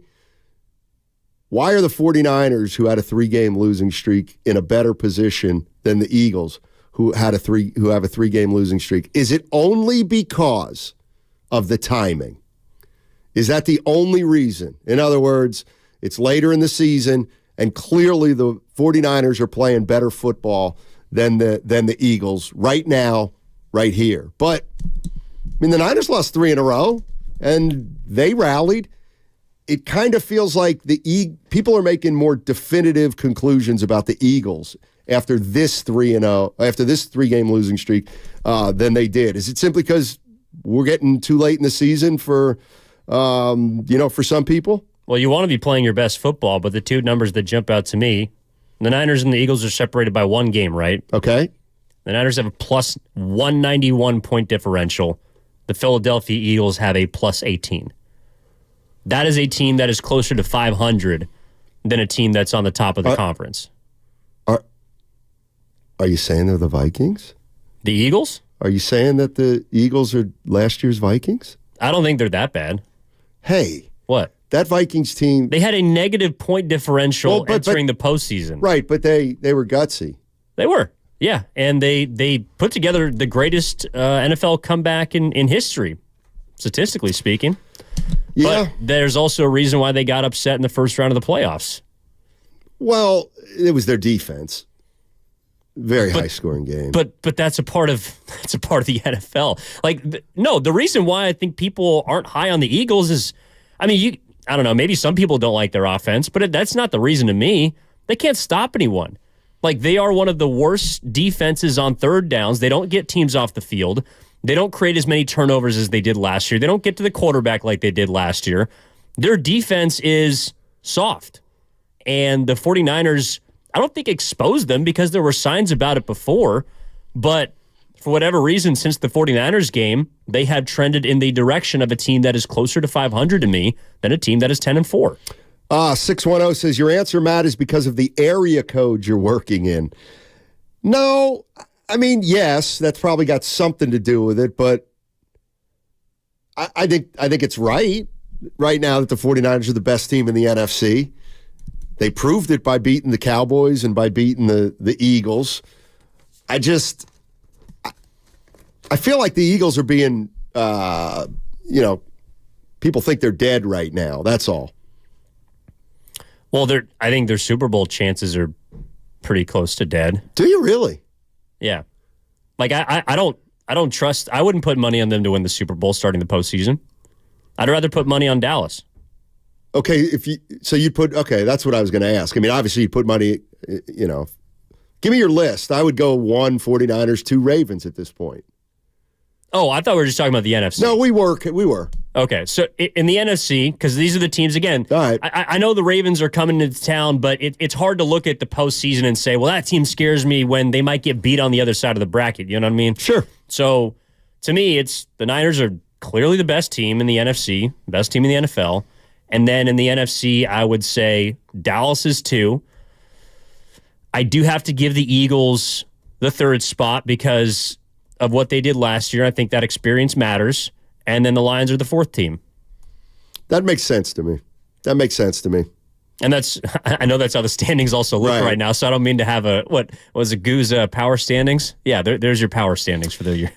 are the 49ers, who had a 3-game losing streak, in a better position than the Eagles, who have a 3-game losing streak? Is it only because of the timing? Is that the only reason? In other words, it's later in the season, and clearly the 49ers are playing better football than the Eagles right now, right here. But, the Niners lost 3 in a row, and they rallied. It kind of feels like people are making more definitive conclusions about the Eagles after this 3-game losing streak than they did. Is it simply because we're getting too late in the season for some people? Well, you want to be playing your best football, but the two numbers that jump out to me, the Niners and the Eagles are separated by 1 game, right? Okay. The Niners have a plus 191 point differential. The Philadelphia Eagles have a plus 18. That is a team that is closer to 500 than a team that's on the top of the conference. Are you saying they're the Vikings? The Eagles? Are you saying that the Eagles are last year's Vikings? I don't think they're that bad. Hey. What? That Vikings team... They had a negative point differential entering the postseason. Right, but they were gutsy. They were, yeah. And they put together the greatest NFL comeback in history, statistically speaking. Yeah. But there's also a reason why they got upset in the first round of the playoffs. Well, it was their defense. Very high-scoring game. But that's a part of the NFL. The reason why I think people aren't high on the Eagles is, I don't know, maybe some people don't like their offense, but that's not the reason to me. They can't stop anyone. They are one of the worst defenses on third downs. They don't get teams off the field. They don't create as many turnovers as they did last year. They don't get to the quarterback like they did last year. Their defense is soft. And the 49ers, I don't think exposed them because there were signs about it before. But for whatever reason, since the 49ers game, they have trended in the direction of a team that is closer to 500 to me than a team that is 10-4. 610 says, your answer, Matt, is because of the area code you're working in. No, yes, that's probably got something to do with it, but I think it's right now that the 49ers are the best team in the NFC. They proved it by beating the Cowboys and by beating the Eagles. I feel like the Eagles are being, people think they're dead right now. That's all. Well, I think their Super Bowl chances are pretty close to dead. Do you really? Yeah. I don't trust. I wouldn't put money on them to win the Super Bowl starting the postseason. I'd rather put money on Dallas. Okay, that's what I was going to ask. Obviously you put money, give me your list. I would go 1 49ers, 2 Ravens at this point. Oh, I thought we were just talking about the NFC. No, we were. Okay, so in the NFC, because these are the teams, again, all right. I know the Ravens are coming into town, but it's hard to look at the postseason and say, well, that team scares me when they might get beat on the other side of the bracket. You know what I mean? Sure. So, to me, it's the Niners are clearly the best team in the NFC, best team in the NFL. And then in the NFC, I would say Dallas is 2. I do have to give the Eagles the 3rd spot because of what they did last year. I think that experience matters. And then the Lions are the fourth team. That makes sense to me. And I know that's how the standings also look right now, so I don't mean to have what was it, Goose power standings? Yeah, there's your power standings for the year.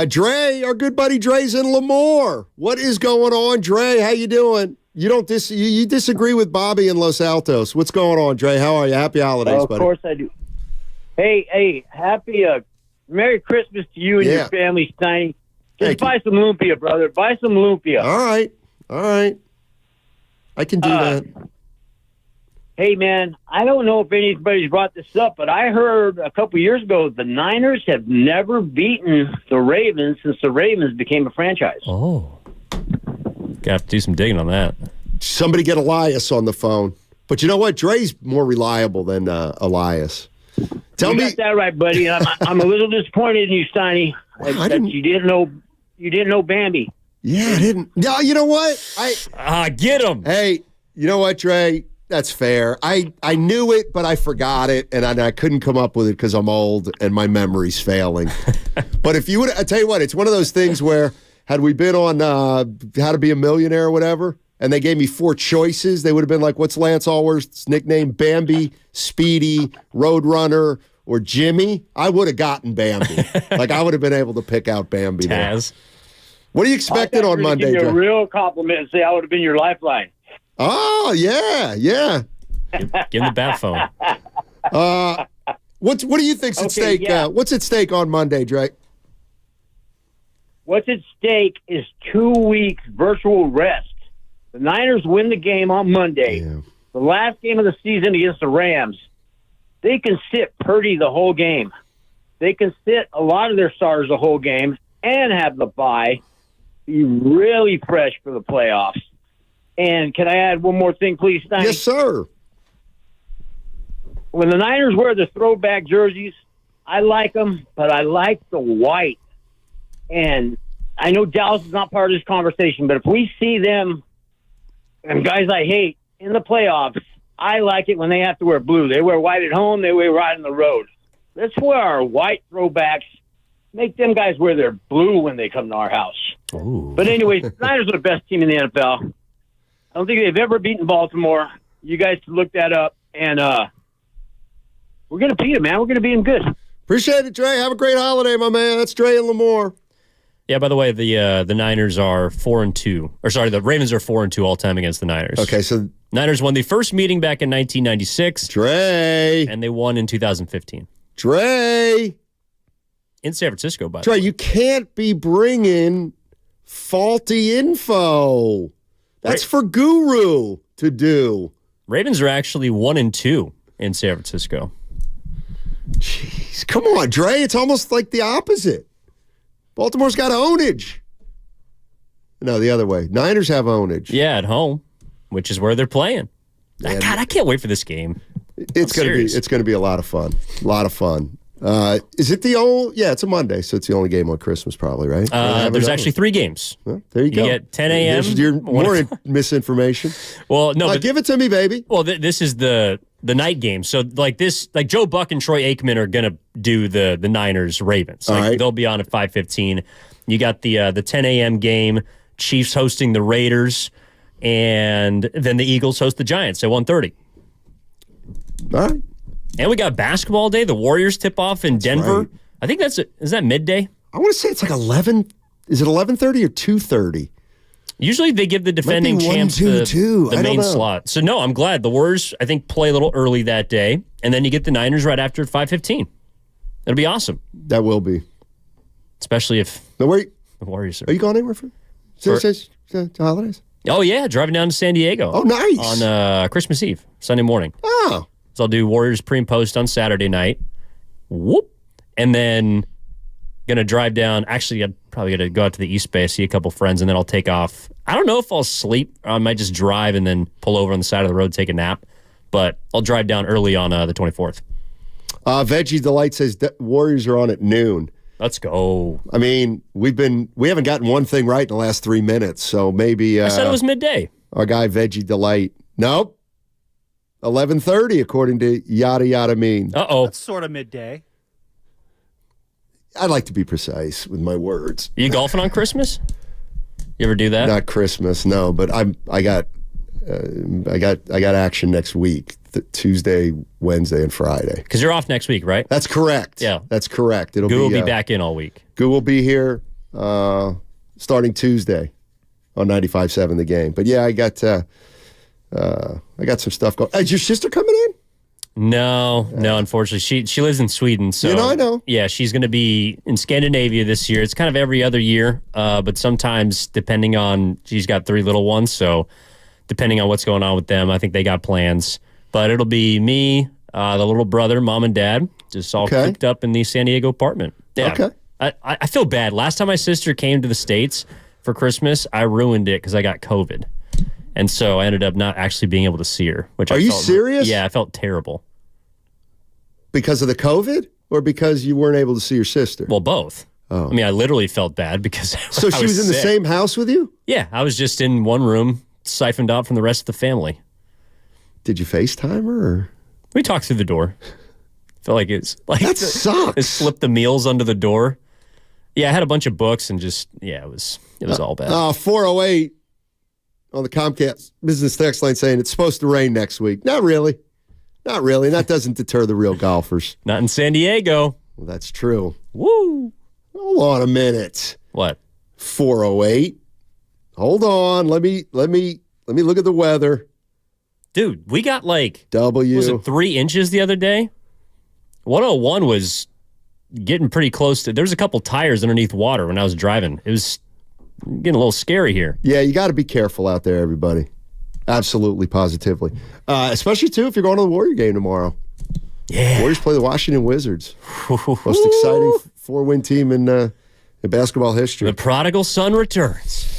Dre, our good buddy Dre's in Lemoore. What is going on, Dre? How you doing? You disagree with Bobby in Los Altos. What's going on, Dre? How are you? Happy holidays, buddy. Of course I do. Hey, happy Merry Christmas to you and your family, Steiny. Just buy some lumpia, brother. Buy some lumpia. All right. I can do that. Hey, man, I don't know if anybody's brought this up, but I heard a couple years ago the Niners have never beaten the Ravens since the Ravens became a franchise. Oh. Got to do some digging on that. Somebody get Elias on the phone. But you know what? Dre's more reliable than Elias. Tell me. You got that right, buddy. I'm a little disappointed in you, Steiny. You didn't know Bambi. Yeah, I didn't. No, you know what? Get him. Hey, you know what, Dre? That's fair. I knew it, but I forgot it, and I couldn't come up with it because I'm old and my memory's failing. But if you would, I tell you what, it's one of those things where had we been on How to Be a Millionaire or whatever, and they gave me 4 choices, they would have been like, what's Lance Allworth's nickname? Bambi, Speedy, Roadrunner, or Jimmy? I would have gotten Bambi. Like, I would have been able to pick out Bambi. Taz. What are you expecting on Monday, Give you Dre? a real compliment and say I would have been your lifeline. Oh, yeah. Give him the bat phone. What do you think's at stake? Yeah. What's at stake on Monday, Drake? What's at stake is 2 weeks virtual rest. The Niners win the game on Monday. Yeah. The last game of the season against the Rams. They can sit Purdy the whole game. They can sit a lot of their stars the whole game and have the bye. Be really fresh for the playoffs. And can I add one more thing, please, Stein? Yes, sir. When the Niners wear the throwback jerseys, I like them, but I like the white. And I know Dallas is not part of this conversation, but if we see them, and guys I hate, in the playoffs, I like it when they have to wear blue. They wear white at home, they wear white on the road. Let's wear our white throwbacks. Make them guys wear their blue when they come to our house. Ooh. But anyways, the Niners are the best team in the NFL. I don't think they've ever beaten Baltimore. You guys can look that up. And we're going to beat them, man. We're going to beat them good. Appreciate it, Dre. Have a great holiday, my man. That's Dre and Lemoore. Yeah, by the way, the Niners are 4-2. Or sorry, the Ravens are 4-2 all time against the Niners. Okay, so Niners won the first meeting back in 1996. Dre. And they won in 2015. Dre. In San Francisco, by the Dre, way. you can't be bringing faulty info. That's for Guru to do. Ravens are actually 1-2 in San Francisco. Jeez, come on, Dre. It's almost like the opposite. Baltimore's got ownage. No, the other way. Niners have ownage. Yeah, at home, which is where they're playing. God, I can't wait for this game. It's gonna be a lot of fun. A lot of fun. Is it the only? Yeah, it's a Monday, so it's the only game on Christmas, probably, right? There's actually 3 games. Well, there you go. You get 10 a.m. There's your more misinformation. Well, no, but give it to me, baby. Well, this is the night game. So like Joe Buck and Troy Aikman are gonna do the Niners Ravens. All right. They'll be on at 5:15. You got the 10 a.m. game. Chiefs hosting the Raiders, and then the Eagles host the Giants at 1:30. All right. And we got basketball day. The Warriors tip off in Denver. Right. I think is that midday? I want to say it's like 11. Is it 11:30 or 2:30? Usually they give the defending champs the main slot. So no, I'm glad. The Warriors, I think, play a little early that day, and then you get the Niners right after at 5:15. It'll be awesome. That will be. Especially if the Warriors are you going anywhere for holidays? Oh, yeah, driving down to San Diego. Oh, nice. On Christmas Eve, Sunday morning. Oh. So I'll do Warriors pre and post on Saturday night. Whoop. And then going to drive down. Actually, I'm probably going to go out to the East Bay, see a couple friends, and then I'll take off. I don't know if I'll sleep. Or I might just drive and then pull over on the side of the road, take a nap. But I'll drive down early on the 24th. Veggie Delight says Warriors are on at noon. Let's go. I mean, we haven't gotten one thing right in the last 3 minutes, so maybe I said it was midday. Our guy Veggie Delight. Nope. 11:30 according to Yada Yada Mean. Uh-oh. That's sort of midday. I like to be precise with my words. You golfing on Christmas? You ever do that? Not Christmas, no. But I got action next week, Tuesday, Wednesday, and Friday. Because you're off next week, right? That's correct. Yeah, that's correct. Goo will be back in all week. Goo will be here starting Tuesday on 95.7 The Game. But yeah, I got some stuff going. Is your sister coming in? No, unfortunately. She lives in Sweden. So, I know. Yeah, she's going to be in Scandinavia this year. It's kind of every other year, but sometimes depending on, she's got 3 little ones, so depending on what's going on with them, I think they got plans. But it'll be me, the little brother, mom and dad, just all cooped up in the San Diego apartment. Yeah. Okay. I feel bad. Last time my sister came to the States for Christmas, I ruined it because I got COVID. And so I ended up not actually being able to see her. Are you serious? Yeah, I felt terrible. Because of the COVID or because you weren't able to see your sister? Well, both. Oh. I mean, I literally felt bad because So she was in the same house with you? Yeah, I was just in one room, siphoned out from the rest of the family. Did you FaceTime her? Or? We talked through the door. Felt like it's like that sucks. It slipped the meals under the door. Yeah, I had a bunch of books and just it was all bad. 408 on the Comcast business text line saying it's supposed to rain next week. Not really. Not really. That doesn't deter the real golfers. Not in San Diego. Well, that's true. Woo. Hold on a minute. What? 408. Hold on. Let me look at the weather. Dude, we got like W. Was it 3 inches the other day? 101 was getting pretty close to. There was a couple tires underneath water when I was driving. It was getting a little scary here. Yeah, you got to be careful out there, everybody. Absolutely, positively. Especially, too, if you're going to the Warrior game tomorrow. Yeah. Warriors play the Washington Wizards. Most exciting 4-win team in basketball history. The prodigal son returns.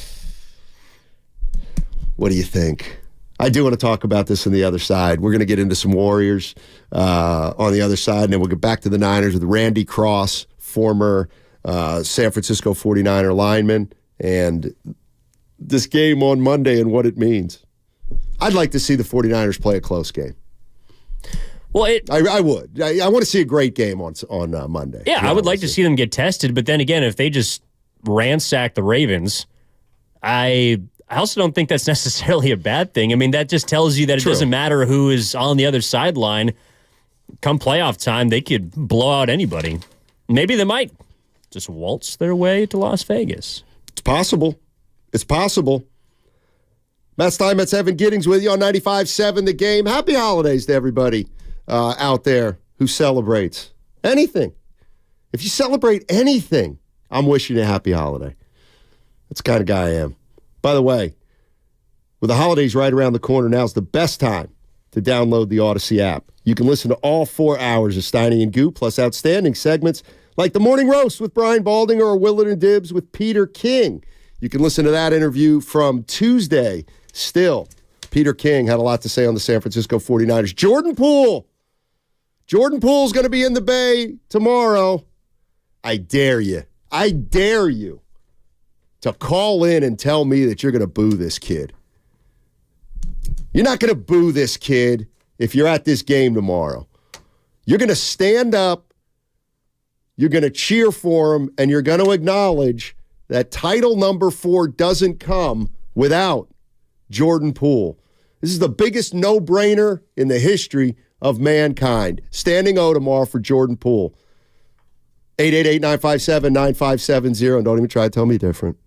What do you think? I do want to talk about this on the other side. We're going to get into some Warriors on the other side, and then we'll get back to the Niners with Randy Cross, former San Francisco 49er lineman, and this game on Monday and what it means. I'd like to see the 49ers play a close game. Well, I would. I want to see a great game on Monday. Yeah, I would like to see them get tested, but then again, if they just ransack the Ravens, I also don't think that's necessarily a bad thing. I mean, that just tells you that it doesn't matter who is on the other sideline. Come playoff time, they could blow out anybody. Maybe they might just waltz their way to Las Vegas. It's possible. It's possible. Matt Steinmetz, Evan Giddings with you on 95.7 The Game. Happy holidays to everybody out there who celebrates anything. If you celebrate anything, I'm wishing you a happy holiday. That's the kind of guy I am. By the way, with the holidays right around the corner, now's the best time to download the Odyssey app. You can listen to all 4 hours of Steiny and Goop, plus outstanding segments like The Morning Roast with Brian Baldinger or Willard and Dibbs with Peter King. You can listen to that interview from Tuesday. Still, Peter King had a lot to say on the San Francisco 49ers. Jordan Poole. Jordan Poole's going to be in the Bay tomorrow. I dare you to call in and tell me that you're going to boo this kid. You're not going to boo this kid if you're at this game tomorrow. You're going to stand up, you're going to cheer for him, and you're going to acknowledge that title number 4 doesn't come without Jordan Poole. This is the biggest no-brainer in the history of mankind. Standing O tomorrow for Jordan Poole. 888-957-9570. And don't even try to tell me different.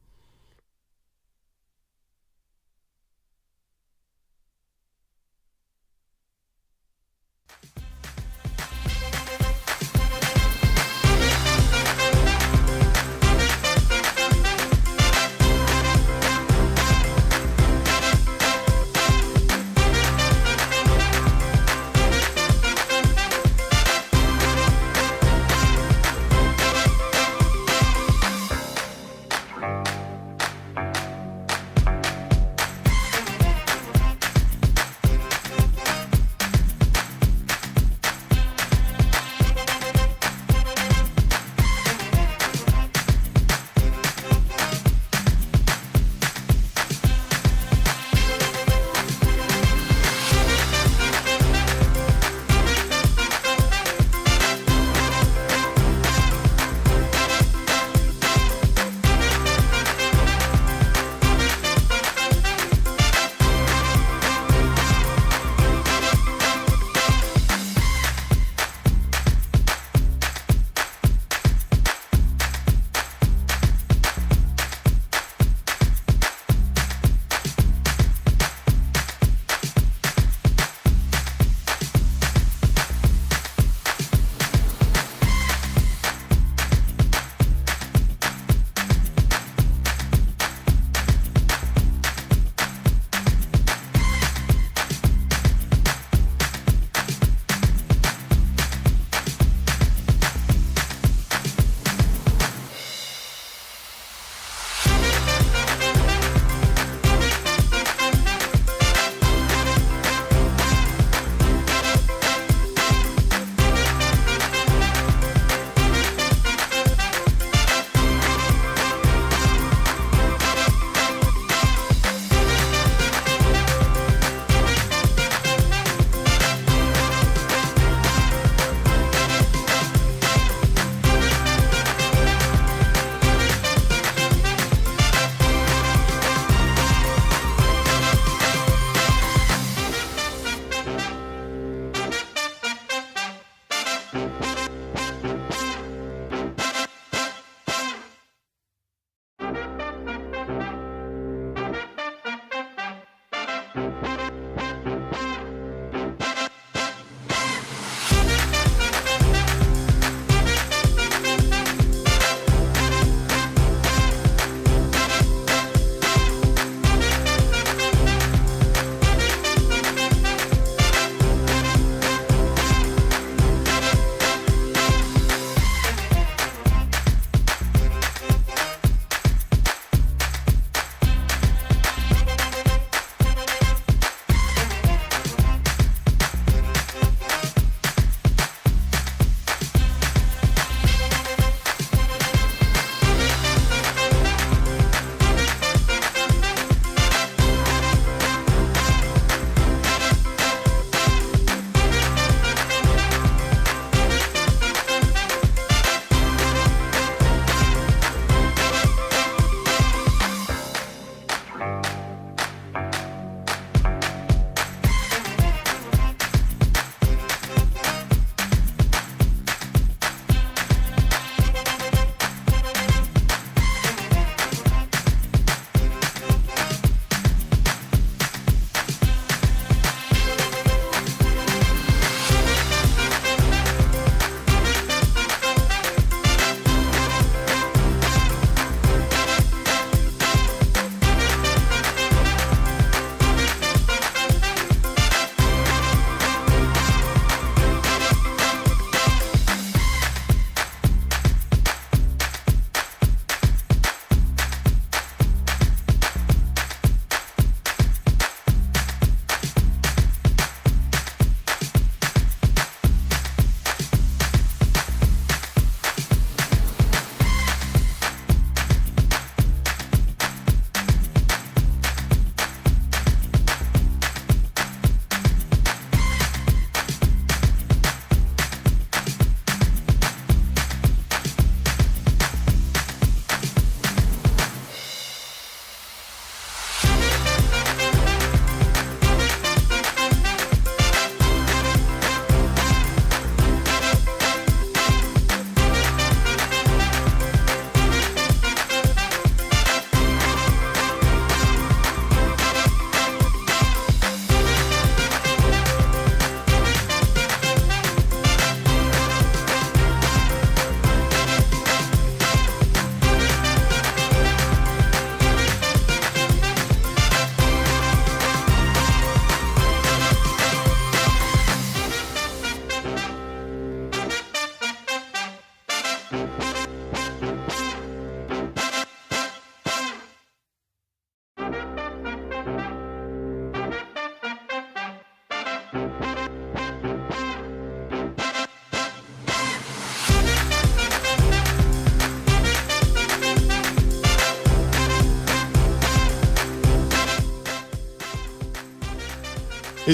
It's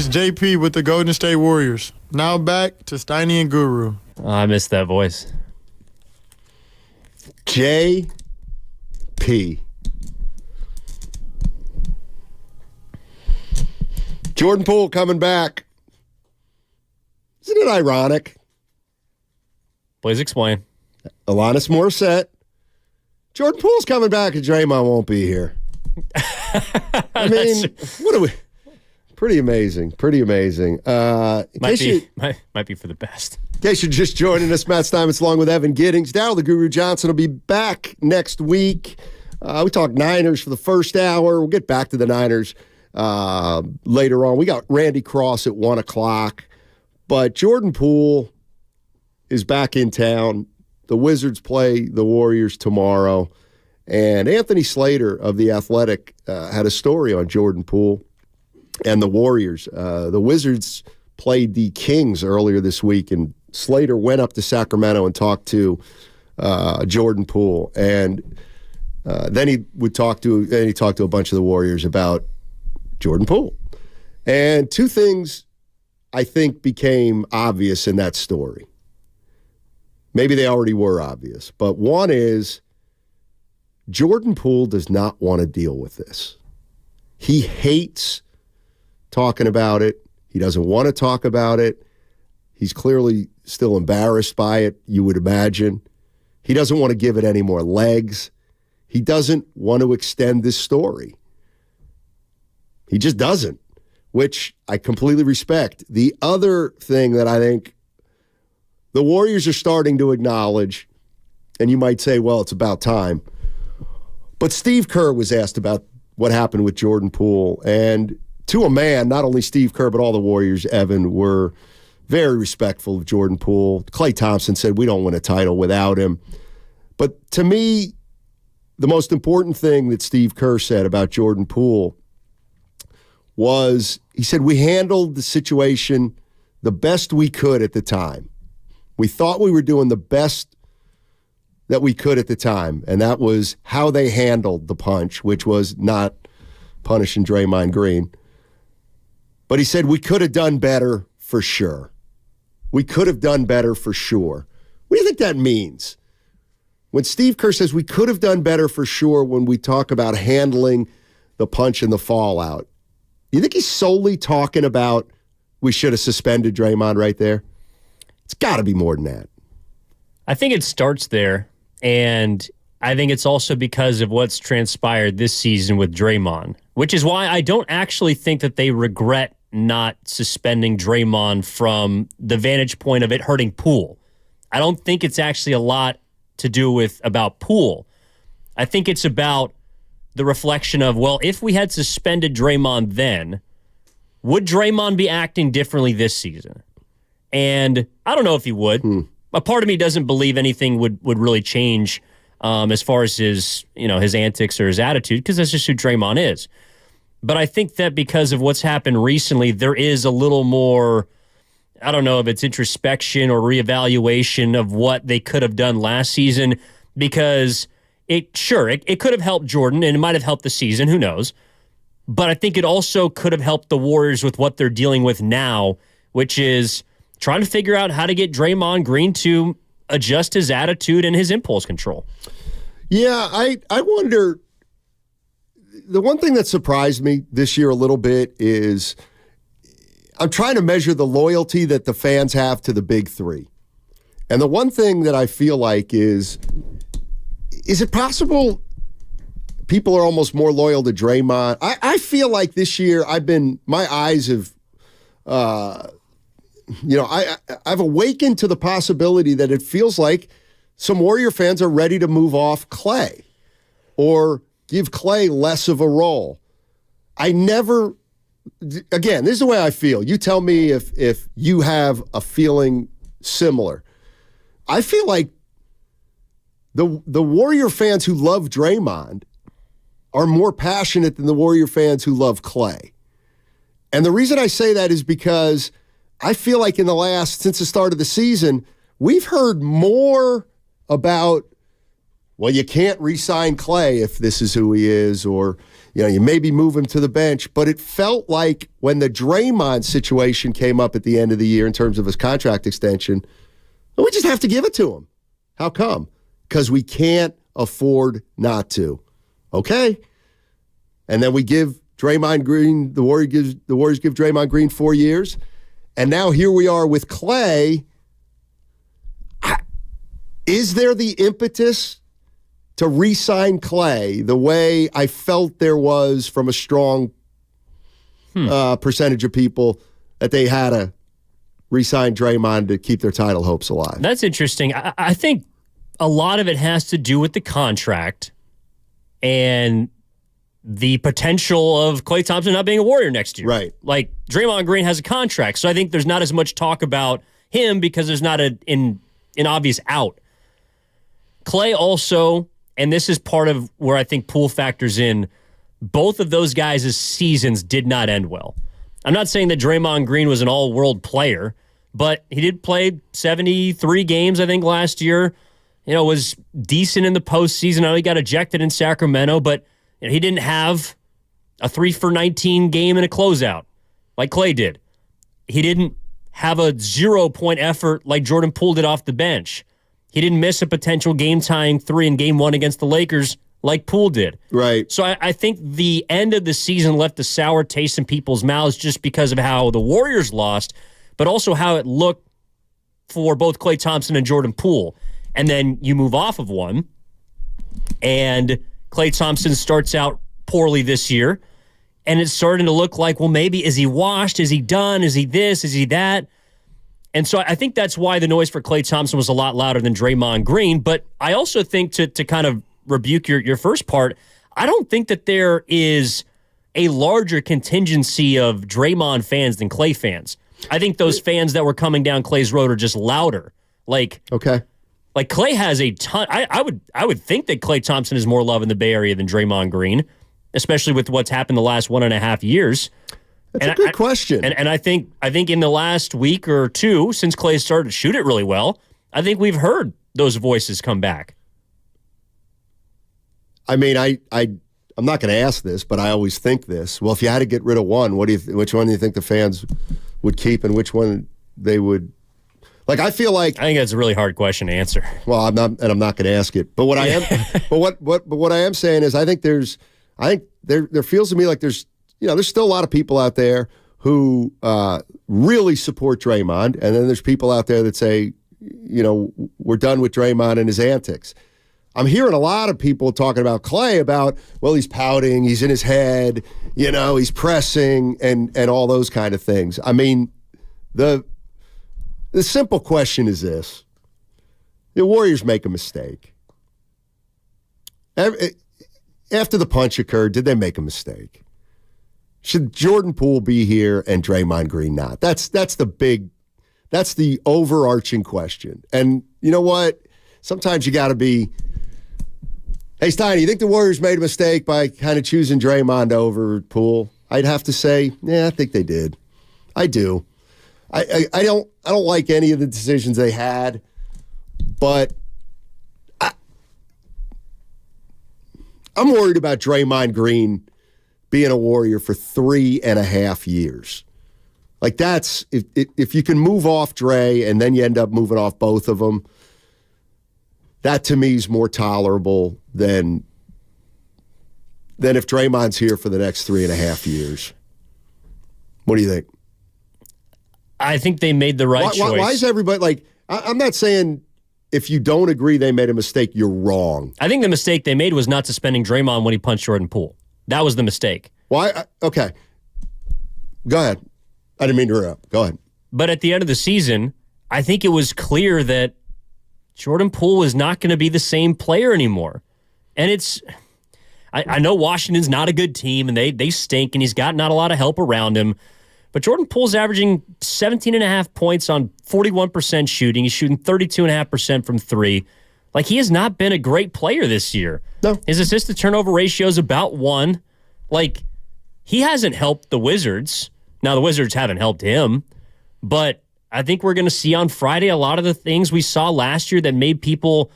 JP with the Golden State Warriors. Now back to Steiny and Guru. Oh, I missed that voice. JP. Jordan Poole coming back. Isn't it ironic? Please explain. Alanis Morissette. Jordan Poole's coming back and Draymond won't be here. I mean, what are we... Pretty amazing. Pretty amazing. Might be for the best. In case you're just joining us, Matt Steinmetz along with Evan Giddings. Darryl the Guru Johnson will be back next week. We talked Niners for the first hour. We'll get back to the Niners later on. We got Randy Cross at 1 o'clock. But Jordan Poole is back in town. The Wizards play the Warriors tomorrow. And Anthony Slater of The Athletic had a story on Jordan Poole and the Warriors. The Wizards played the Kings earlier this week, and Slater went up to Sacramento and talked to Jordan Poole. And then he talked to a bunch of the Warriors about Jordan Poole. And two things I think became obvious in that story. Maybe they already were obvious, but one is Jordan Poole does not want to deal with this. He hates talking about it. He doesn't want to talk about it. He's clearly still embarrassed by it, you would imagine. He doesn't want to give it any more legs. He doesn't want to extend this story. He just doesn't, which I completely respect. The other thing that I think the Warriors are starting to acknowledge, and you might say, well, it's about time, but Steve Kerr was asked about what happened with Jordan Poole, and to a man, not only Steve Kerr, but all the Warriors, Evan, were very respectful of Jordan Poole. Klay Thompson said, we don't win a title without him. But to me, the most important thing that Steve Kerr said about Jordan Poole was, he said, we handled the situation the best we could at the time. We thought we were doing the best that we could at the time, and that was how they handled the punch, which was not punishing Draymond Green. But he said, we could have done better for sure. We could have done better for sure. What do you think that means? When Steve Kerr says we could have done better for sure when we talk about handling the punch and the fallout, you think he's solely talking about we should have suspended Draymond right there? It's got to be more than that. I think it starts there, and I think it's also because of what's transpired this season with Draymond, which is why I don't actually think that they regret not suspending Draymond from the vantage point of it hurting Poole. I don't think it's actually a lot to do with about Poole. I think it's about the reflection of, well, if we had suspended Draymond then, would Draymond be acting differently this season? And I don't know if he would. A part of me doesn't believe anything would really change as far as his antics or his attitude, because that's just who Draymond is. But I think that because of what's happened recently, there is a little more, I don't know if it's introspection or reevaluation of what they could have done last season, because it could have helped Jordan and it might have helped the season, who knows. But I think it also could have helped the Warriors with what they're dealing with now, which is trying to figure out how to get Draymond Green to adjust his attitude and his impulse control. Yeah, I wonder, the one thing that surprised me this year a little bit is I'm trying to measure the loyalty that the fans have to the big three. And the one thing that I feel like is it possible people are almost more loyal to Draymond? I feel like this year my eyes have, I've awakened to the possibility that it feels like some Warrior fans are ready to move off Klay or give Klay less of a role. Again, this is the way I feel. You tell me if you have a feeling similar. I feel like the Warrior fans who love Draymond are more passionate than the Warrior fans who love Clay. And the reason I say that is because I feel like since the start of the season, we've heard more about, well, you can't re-sign Clay if this is who he is, or, you maybe move him to the bench. But it felt like when the Draymond situation came up at the end of the year in terms of his contract extension, we just have to give it to him. How come? Because we can't afford not to. Okay? And then we give Draymond Green, the Warriors give Draymond Green 4 years. And now here we are with Clay. Is there the impetus to re-sign Clay the way I felt there was from a strong percentage of people that they had to re-sign Draymond to keep their title hopes alive? That's interesting. I think a lot of it has to do with the contract and the potential of Klay Thompson not being a Warrior next year. Right. Like, Draymond Green has a contract, so I think there's not as much talk about him because there's not an obvious out. Klay also, and this is part of where I think Poole factors in, both of those guys' seasons did not end well. I'm not saying that Draymond Green was an all-world player, but he did play 73 games, I think, last year. Was decent in the postseason. I know he got ejected in Sacramento, but he didn't have a 3-for-19 game and a closeout like Klay did. He didn't have a 0-point effort like Jordan Poole did off the bench. He didn't miss a potential game-tying 3 in Game 1 against the Lakers like Poole did. Right. So I think the end of the season left a sour taste in people's mouths just because of how the Warriors lost, but also how it looked for both Klay Thompson and Jordan Poole. And then you move off of one, and Klay Thompson starts out poorly this year, and it's starting to look like, well, maybe is he washed? Is he done? Is he this? Is he that? And so I think that's why the noise for Klay Thompson was a lot louder than Draymond Green. But I also think to kind of rebuke your first part, I don't think that there is a larger contingency of Draymond fans than Klay fans. I think those fans that were coming down Klay's road are just louder. Okay. Like, Klay has a ton. I would think that Klay Thompson is more loved in the Bay Area than Draymond Green, especially with what's happened the last 1.5 years. That's a good question. And I think in the last week or two, since Klay started to shoot it really well, I think we've heard those voices come back. I mean, I'm not going to ask this, but I always think this. Well, if you had to get rid of one, which one do you think the fans would keep, and which one they would? Like, I feel like, I think that's a really hard question to answer. Well, I'm not going to ask it. But what I am, what I am saying is, I think there feels to me like there's still a lot of people out there who really support Draymond, and then there's people out there that say, we're done with Draymond and his antics. I'm hearing a lot of people talking about Klay about, well, he's pouting, he's in his head, he's pressing, and all those kind of things. I mean, the simple question is this. The Warriors make a mistake. After the punch occurred, did they make a mistake? Should Jordan Poole be here and Draymond Green not? That's the overarching question. And you know what? Sometimes you got to be, hey, Stein, you think the Warriors made a mistake by kind of choosing Draymond over Poole? I'd have to say, yeah, I think they did. I do. I don't like any of the decisions they had, but I'm worried about Draymond Green being a Warrior for 3.5 years. Like, that's, if you can move off Dre and then you end up moving off both of them, that to me is more tolerable than if Draymond's here for the next 3.5 years. What do you think? I think they made the right choice. Why is everybody, like, I'm not saying if you don't agree they made a mistake, you're wrong. I think the mistake they made was not suspending Draymond when he punched Jordan Poole. That was the mistake. Why? Okay. Go ahead. I didn't mean to interrupt. Go ahead. But at the end of the season, I think it was clear that Jordan Poole was not going to be the same player anymore. And I know Washington's not a good team, and they stink, and he's got not a lot of help around him. But Jordan Poole's averaging 17.5 points on 41% shooting. He's shooting 32.5% from three, Like, he has not been a great player this year. No. His assist-to-turnover ratio is about 1. Like, he hasn't helped the Wizards. Now, the Wizards haven't helped him, but I think we're going to see on Friday a lot of the things we saw last year that made people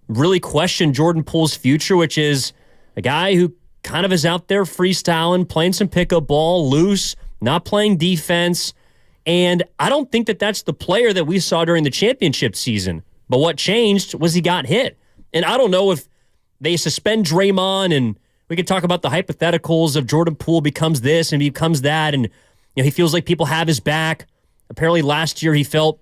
really question Jordan Poole's future, which is a guy who kind of is out there freestyling, playing some pickup ball, loose, not playing defense. And I don't think that that's the player that we saw during the championship season. But what changed was he got hit. And I don't know if they suspend Draymond, and we could talk about the hypotheticals of Jordan Poole becomes this and becomes that, and he feels like people have his back. Apparently last year he felt,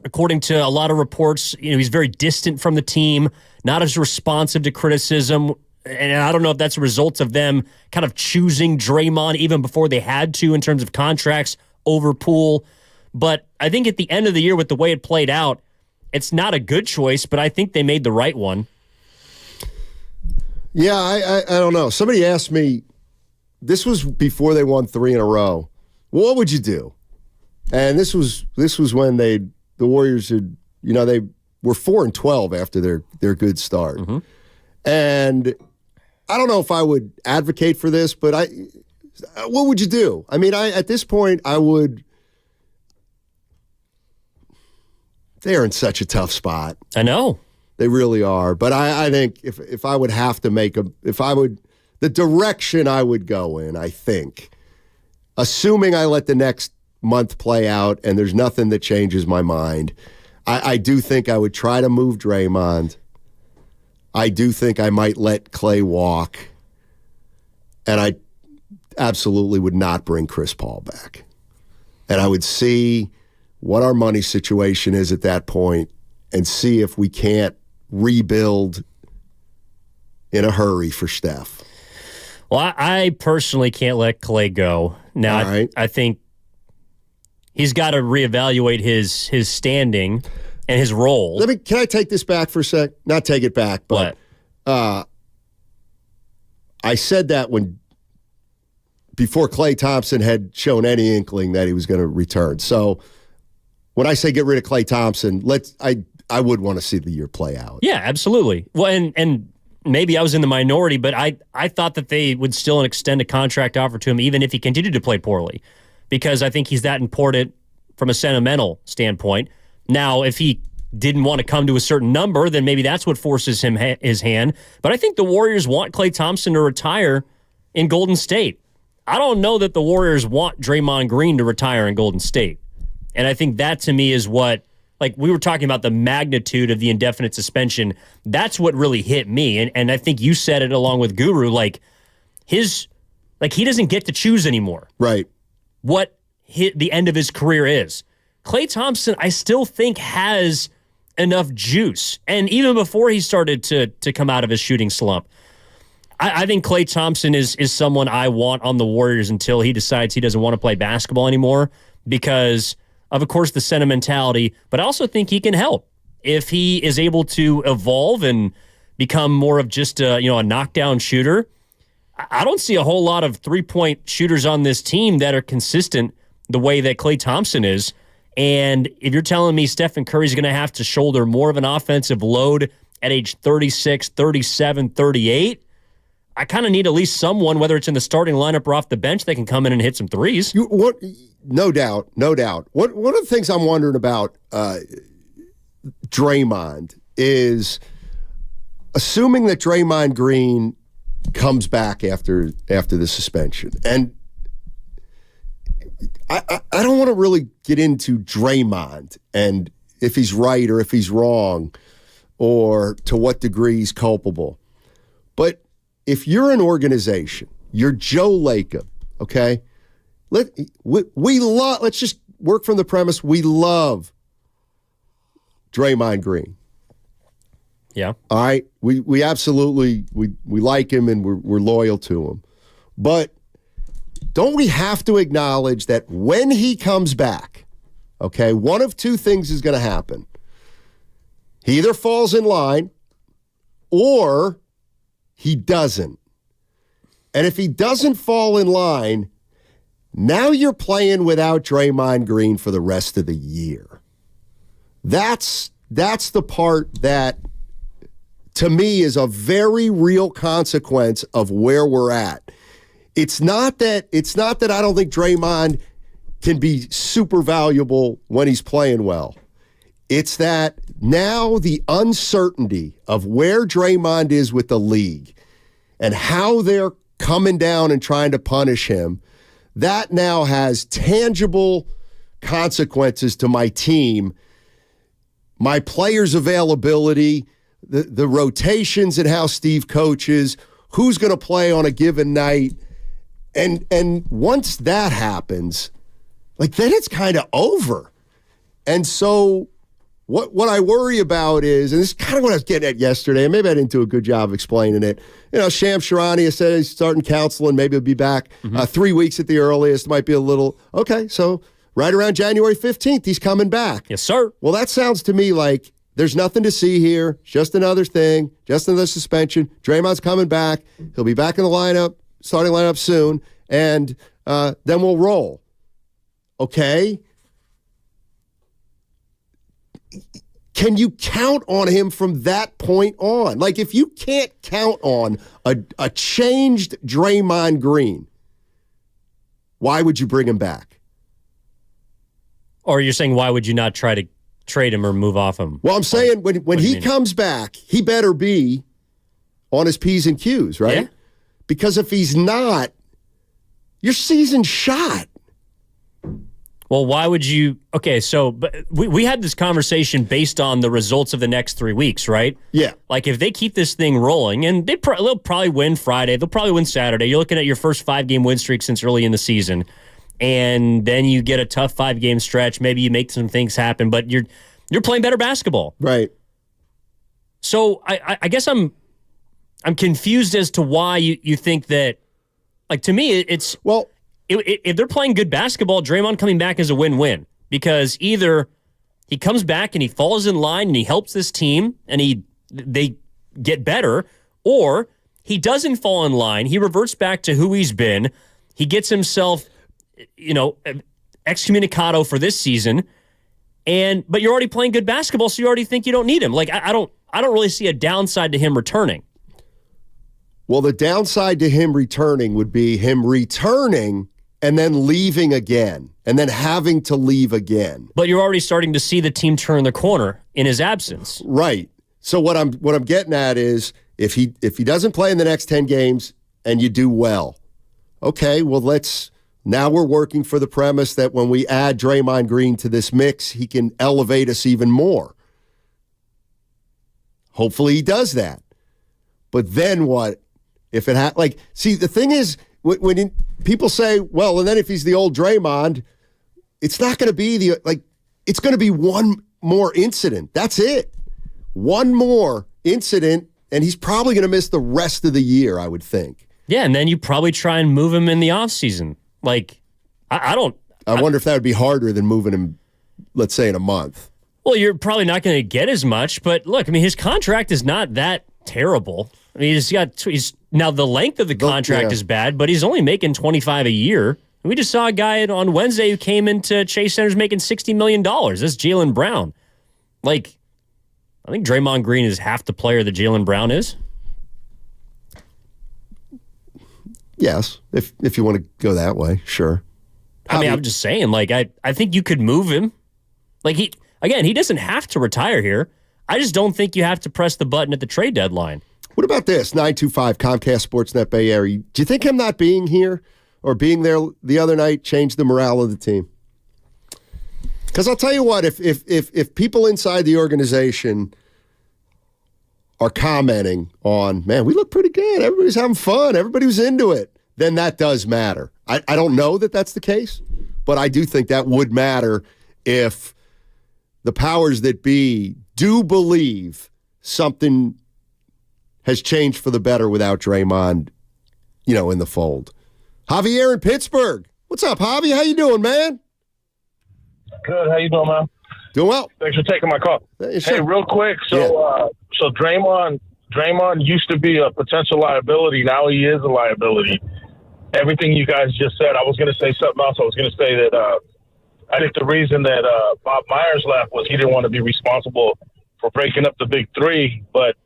according to a lot of reports, he's very distant from the team, not as responsive to criticism. And I don't know if that's a result of them kind of choosing Draymond even before they had to in terms of contracts over Poole. But I think at the end of the year, with the way it played out, it's not a good choice, but I think they made the right one. Yeah, I don't know. Somebody asked me, this was before they won 3 in a row. Well, what would you do? And this was when the Warriors had, they were 4-12 after their good start. Mm-hmm. And I don't know if I would advocate for this, but what would you do? I mean, at this point, I would. They're in such a tough spot. I know. They really are. But I think if I would have to the direction I would go in, I think, assuming I let the next month play out and there's nothing that changes my mind, I do think I would try to move Draymond. I do think I might let Clay walk. And I absolutely would not bring Chris Paul back. And I would see what our money situation is at that point and see if we can't rebuild in a hurry for Steph. Well, I personally can't let Clay go. Now, right. I think he's got to reevaluate his standing and his role. Can I take this back for a sec? Not take it back, but I said that before Klay Thompson had shown any inkling that he was going to return. So when I say get rid of Klay Thompson, I would want to see the year play out. Yeah, absolutely. Well, and maybe I was in the minority, but I thought that they would still extend a contract offer to him even if he continued to play poorly, because I think he's that important from a sentimental standpoint. Now, if he didn't want to come to a certain number, then maybe that's what forces him his hand. But I think the Warriors want Klay Thompson to retire in Golden State. I don't know that the Warriors want Draymond Green to retire in Golden State. And I think that, to me, is what, like, we were talking about the magnitude of the indefinite suspension. That's what really hit me. And I think you said it along with Guru, he doesn't get to choose anymore. Right. What the end of his career is. Klay Thompson, I still think, has enough juice. And even before he started to come out of his shooting slump, I think Klay Thompson is someone I want on the Warriors until he decides he doesn't want to play basketball anymore because of course, the sentimentality, but I also think he can help if he is able to evolve and become more of just a knockdown shooter. I don't see a whole lot of three-point shooters on this team that are consistent the way that Klay Thompson is. And if you're telling me Stephen Curry's going to have to shoulder more of an offensive load at age 36, 37, 38, I kind of need at least someone, whether it's in the starting lineup or off the bench, that can come in and hit some threes. No doubt. One of the things I'm wondering about Draymond is, assuming that Draymond Green comes back after the suspension, and I don't want to really get into Draymond and if he's right or if he's wrong or to what degree he's culpable, but if you're an organization, you're Joe Lacob, okay? Let's just work from the premise we love Draymond Green. Yeah. All right. We absolutely we like him and we're loyal to him. But don't we have to acknowledge that when he comes back, okay, one of two things is going to happen. He either falls in line or he doesn't. And if he doesn't fall in line, now you're playing without Draymond Green for the rest of the year. That's the part that to me, is a very real consequence of where we're at. It's not that I don't think Draymond can be super valuable when he's playing well. It's that now the uncertainty of where Draymond is with the league and how they're coming down and trying to punish him, that now has tangible consequences to my team, my players' availability, the rotations and how Steve coaches, who's going to play on a given night. And once that happens, like, then it's kind of over. And so what I worry about is, and this is kind of what I was getting at yesterday, and maybe I didn't do a good job of explaining it. Shams Charania said he's starting counseling. Maybe he'll be back 3 weeks at the earliest. Might be a little, okay, so right around January 15th, he's coming back. Yes, sir. Well, that sounds to me like there's nothing to see here. Just another thing, just another suspension. Draymond's coming back. He'll be back in the lineup, starting lineup soon, and then we'll roll. Okay? Can you count on him from that point on? Like, if you can't count on a changed Draymond Green, why would you bring him back? Or you're saying, why would you not try to trade him or move off him? Well, I'm saying when he comes back, he better be on his P's and Q's, right? Yeah. Because if he's not, your season's shot. Well, why would you? Okay, so but we had this conversation based on the results of the next 3 weeks, right? Yeah. Like, if they keep this thing rolling, and they'll probably win Friday, they'll probably win Saturday. You're looking at your first 5-game win streak since early in the season, and then you get a tough 5-game stretch. Maybe you make some things happen, but you're playing better basketball, right? So I guess I'm confused as to why you think that. Like, to me, it's well. If they're playing good basketball, Draymond coming back is a win-win, because either he comes back and he falls in line and he helps this team and they get better, or he doesn't fall in line, he reverts back to who he's been, he gets himself, excommunicado for this season, but you're already playing good basketball, so you already think you don't need him. Like, I don't really see a downside to him returning. Well, the downside to him returning would be him returning and then leaving again, and then having to leave again. But you're already starting to see the team turn the corner in his absence. Right. So what I'm getting at is, if he doesn't play in the next 10 games and you do well, okay, well, now we're working for the premise that when we add Draymond Green to this mix, he can elevate us even more. Hopefully he does that. But then what? If it see, the thing is, when people say, well, and then if he's the old Draymond, it's not going to be it's going to be one more incident. That's it. One more incident, and he's probably going to miss the rest of the year, I would think. Yeah, and then you probably try and move him in the offseason. Like, I wonder if that would be harder than moving him, let's say, in a month. Well, you're probably not going to get as much, but look, I mean, his contract is not that terrible. I mean, he's now the length of the contract is bad, but he's only making $25 a year. We just saw a guy on Wednesday who came into Chase Center's making $60 million. That's Jaylen Brown. Like, I think Draymond Green is half the player that Jaylen Brown is. Yes, if you want to go that way, sure. I'm just saying, like, I think you could move him. Like, he doesn't have to retire here. I just don't think you have to press the button at the trade deadline. What about this? 925 Comcast Sportsnet Bay Area. Do you think him not being here or being there the other night changed the morale of the team? Because I'll tell you what, if people inside the organization are commenting on, man, we look pretty good, everybody's having fun, everybody was into it, then that does matter. I don't know that that's the case, but I do think that would matter if the powers that be do believe something has changed for the better without Draymond, in the fold. Javier in Pittsburgh. What's up, Javi? How you doing, man? Good. How you doing, man? Doing well. Thanks for taking my call. Hey, real quick. So Draymond used to be a potential liability. Now he is a liability. Everything you guys just said, I was going to say something else. I was going to say that I think the reason that Bob Myers left was he didn't want to be responsible for breaking up the big three, but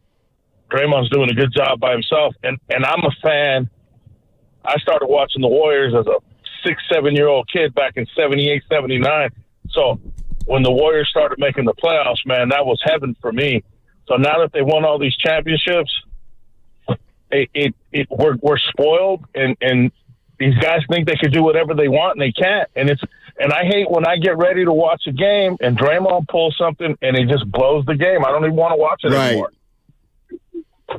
Draymond's doing a good job by himself. And I'm a fan. I started watching the Warriors as a 6-7-year-old kid back in 78, 79. So when the Warriors started making the playoffs, man, that was heaven for me. So now that they won all these championships, we're spoiled, and these guys think they can do whatever they want, and they can't. And I hate when I get ready to watch a game and Draymond pulls something and he just blows the game. I don't even want to watch it anymore.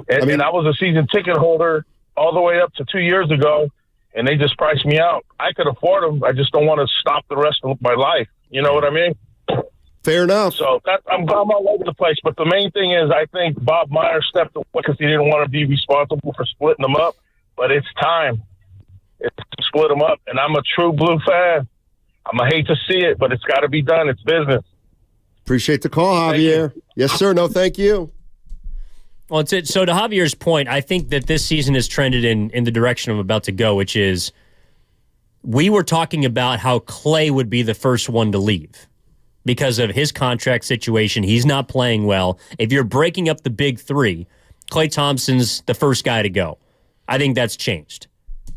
And I was a season ticket holder all the way up to 2 years ago, and they just priced me out. I could afford them. I just don't want to stop the rest of my life. You know what I mean? Fair enough. So I'm all over the place. But the main thing is I think Bob Meyer stepped away because he didn't want to be responsible for splitting them up. But it's time. It's to split them up. And I'm a true Blue fan. I'm going to hate to see it, but it's got to be done. It's business. Appreciate the call, Javier. Yes, sir. No, thank you. Well, so to Javier's point, I think that this season has trended in the direction I'm about to go, which is we were talking about how Klay would be the first one to leave because of his contract situation. He's not playing well. If you're breaking up the big three, Klay Thompson's the first guy to go. I think that's changed.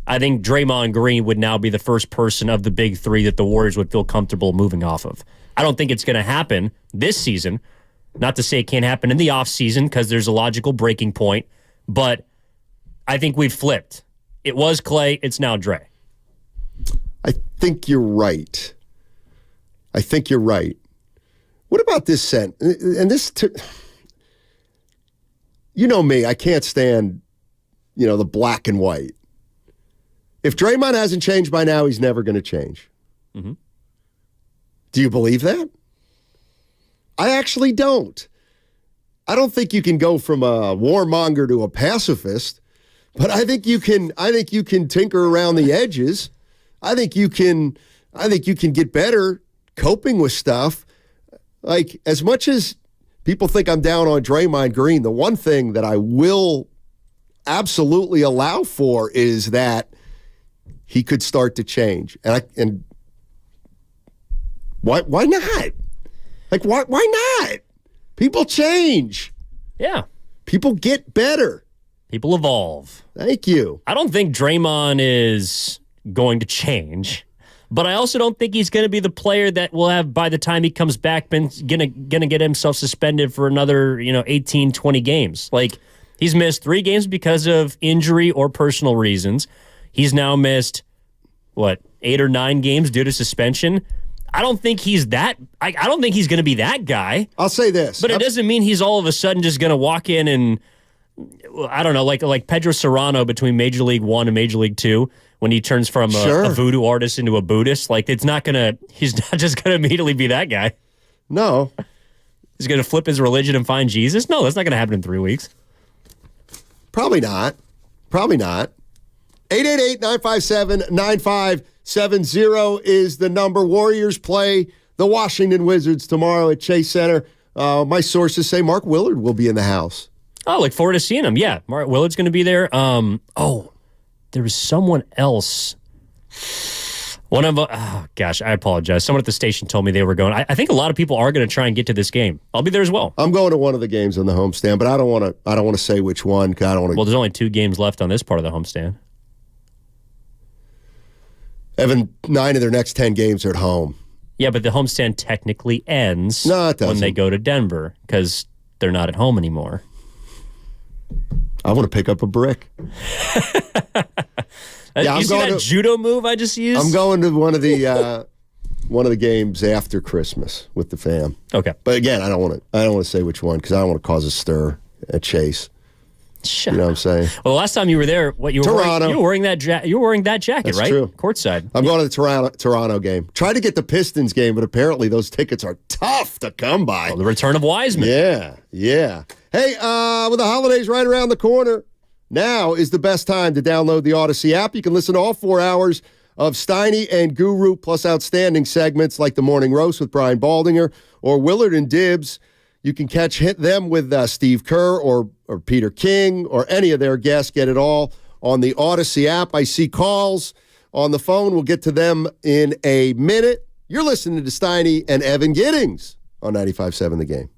I think Draymond Green would now be the first person of the big three that the Warriors would feel comfortable moving off of. I don't think it's going to happen this season. Not to say it can't happen in the offseason because there's a logical breaking point, but I think we've flipped. It was Klay, it's now Dre. I think you're right. What about this sent? And this, you know me, I can't stand, the black and white. If Draymond hasn't changed by now, he's never going to change. Mm-hmm. Do you believe that? I actually don't. I don't think you can go from a warmonger to a pacifist, but I think you can tinker around the edges. I think you can get better coping with stuff. Like, as much as people think I'm down on Draymond Green, the one thing that I will absolutely allow for is that he could start to change. And why not? Like, why not? People change. Yeah. People get better. People evolve. Thank you. I don't think Draymond is going to change, but I also don't think he's going to be the player that will have, by the time he comes back, been going to get himself suspended for another, 18, 20 games. Like, he's missed 3 games because of injury or personal reasons. He's now missed, 8 or 9 games due to suspension. I don't think he's that. I don't think he's going to be that guy. I'll say this, but it doesn't mean he's all of a sudden just going to walk in and, I don't know, like Pedro Serrano between Major League 1 and Major League 2 when he turns from a voodoo artist into a Buddhist. Like, he's not just going to immediately be that guy. No. He's going to flip his religion and find Jesus? No, that's not going to happen in 3 weeks. Probably not. 888-957-9570 is the number. Warriors play the Washington Wizards tomorrow at Chase Center. My sources say Mark Willard will be in the house. Oh, look forward to seeing him. Yeah, Mark Willard's going to be there. There was someone else. Gosh, I apologize. Someone at the station told me they were going. I think a lot of people are going to try and get to this game. I'll be there as well. I'm going to one of the games on the homestand, but I don't want to say which one. I don't want to. Well, there's only 2 games left on this part of the homestand. Evan, 9 of their next 10 games are at home. Yeah, but the homestand technically ends when they go to Denver because they're not at home anymore. I want to pick up a brick. You see that judo move I just used? I'm going to one of the games after Christmas with the fam. Okay, but again, I don't want to say which one because I don't want to cause a stir at Chase. You know what I'm saying? Well, the last time you were there, you were wearing that jacket, That's right? True. Courtside. I'm going to the Toronto game. Tried to get the Pistons game, but apparently those tickets are tough to come by. The return of Wiseman. Yeah. Hey, with the holidays right around the corner, now is the best time to download the Odyssey app. You can listen to all 4 hours of Steiny and Guru, plus outstanding segments like The Morning Roast with Brian Baldinger or Willard and Dibbs. You can hit them with Steve Kerr or Peter King or any of their guests. Get it all on the Odyssey app. I see calls on the phone. We'll get to them in a minute. You're listening to Steiny and Evan Giddings on 95.7 The Game.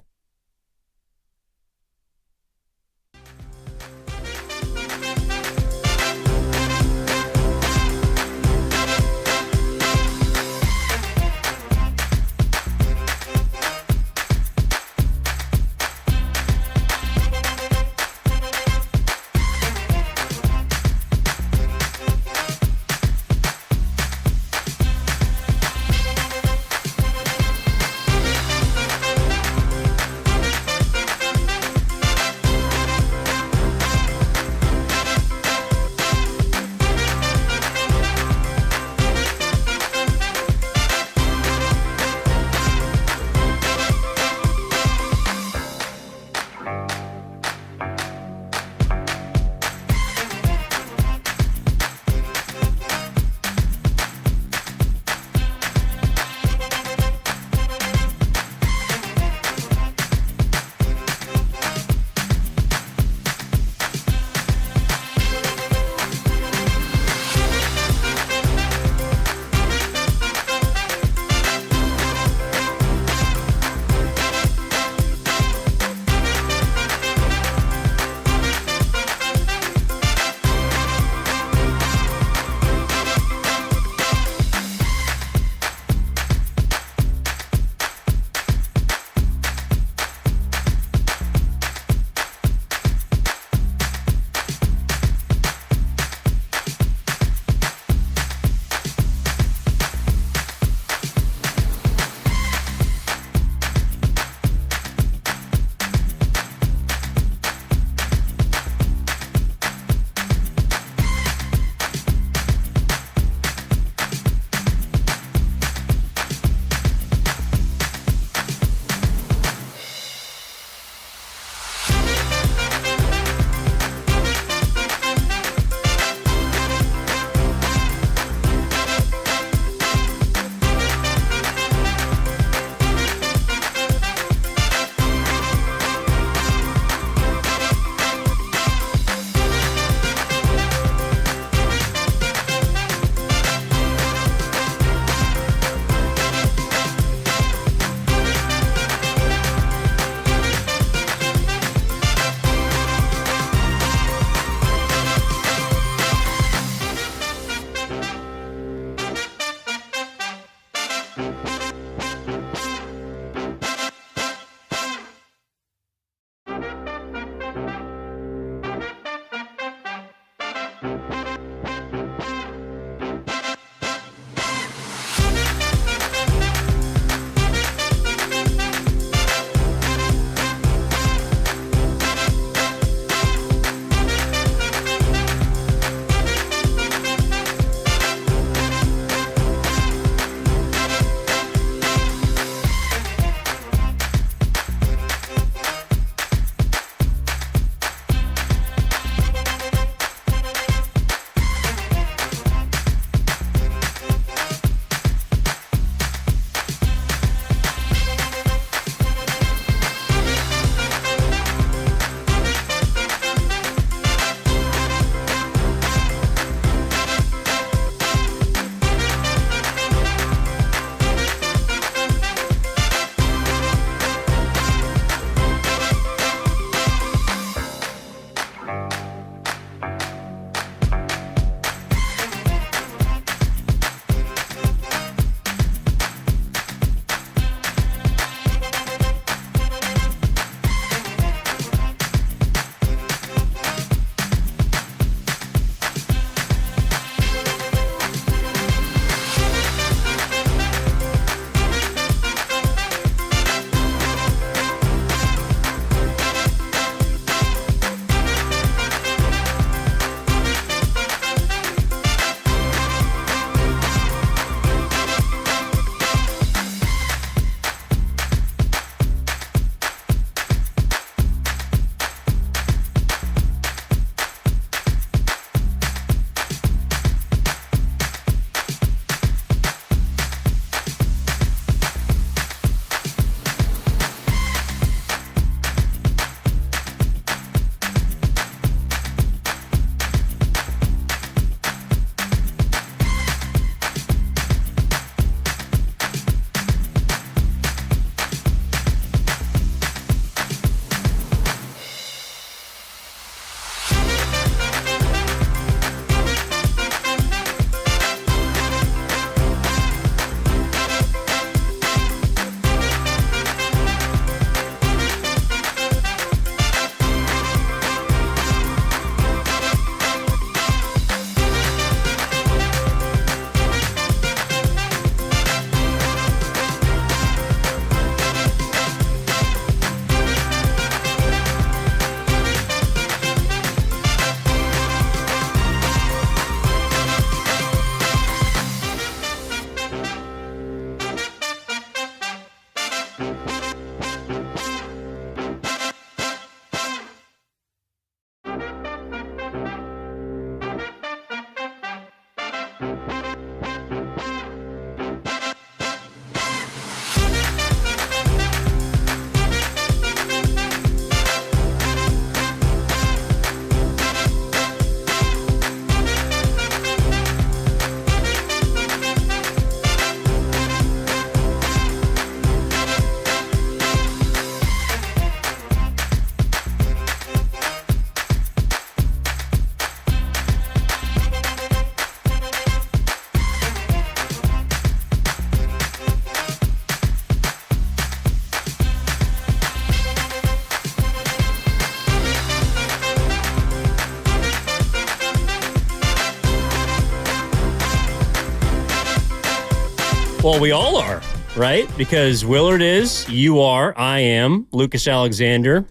Well, we all are, right? Because Willard is, you are, I am, Lucas Alexander,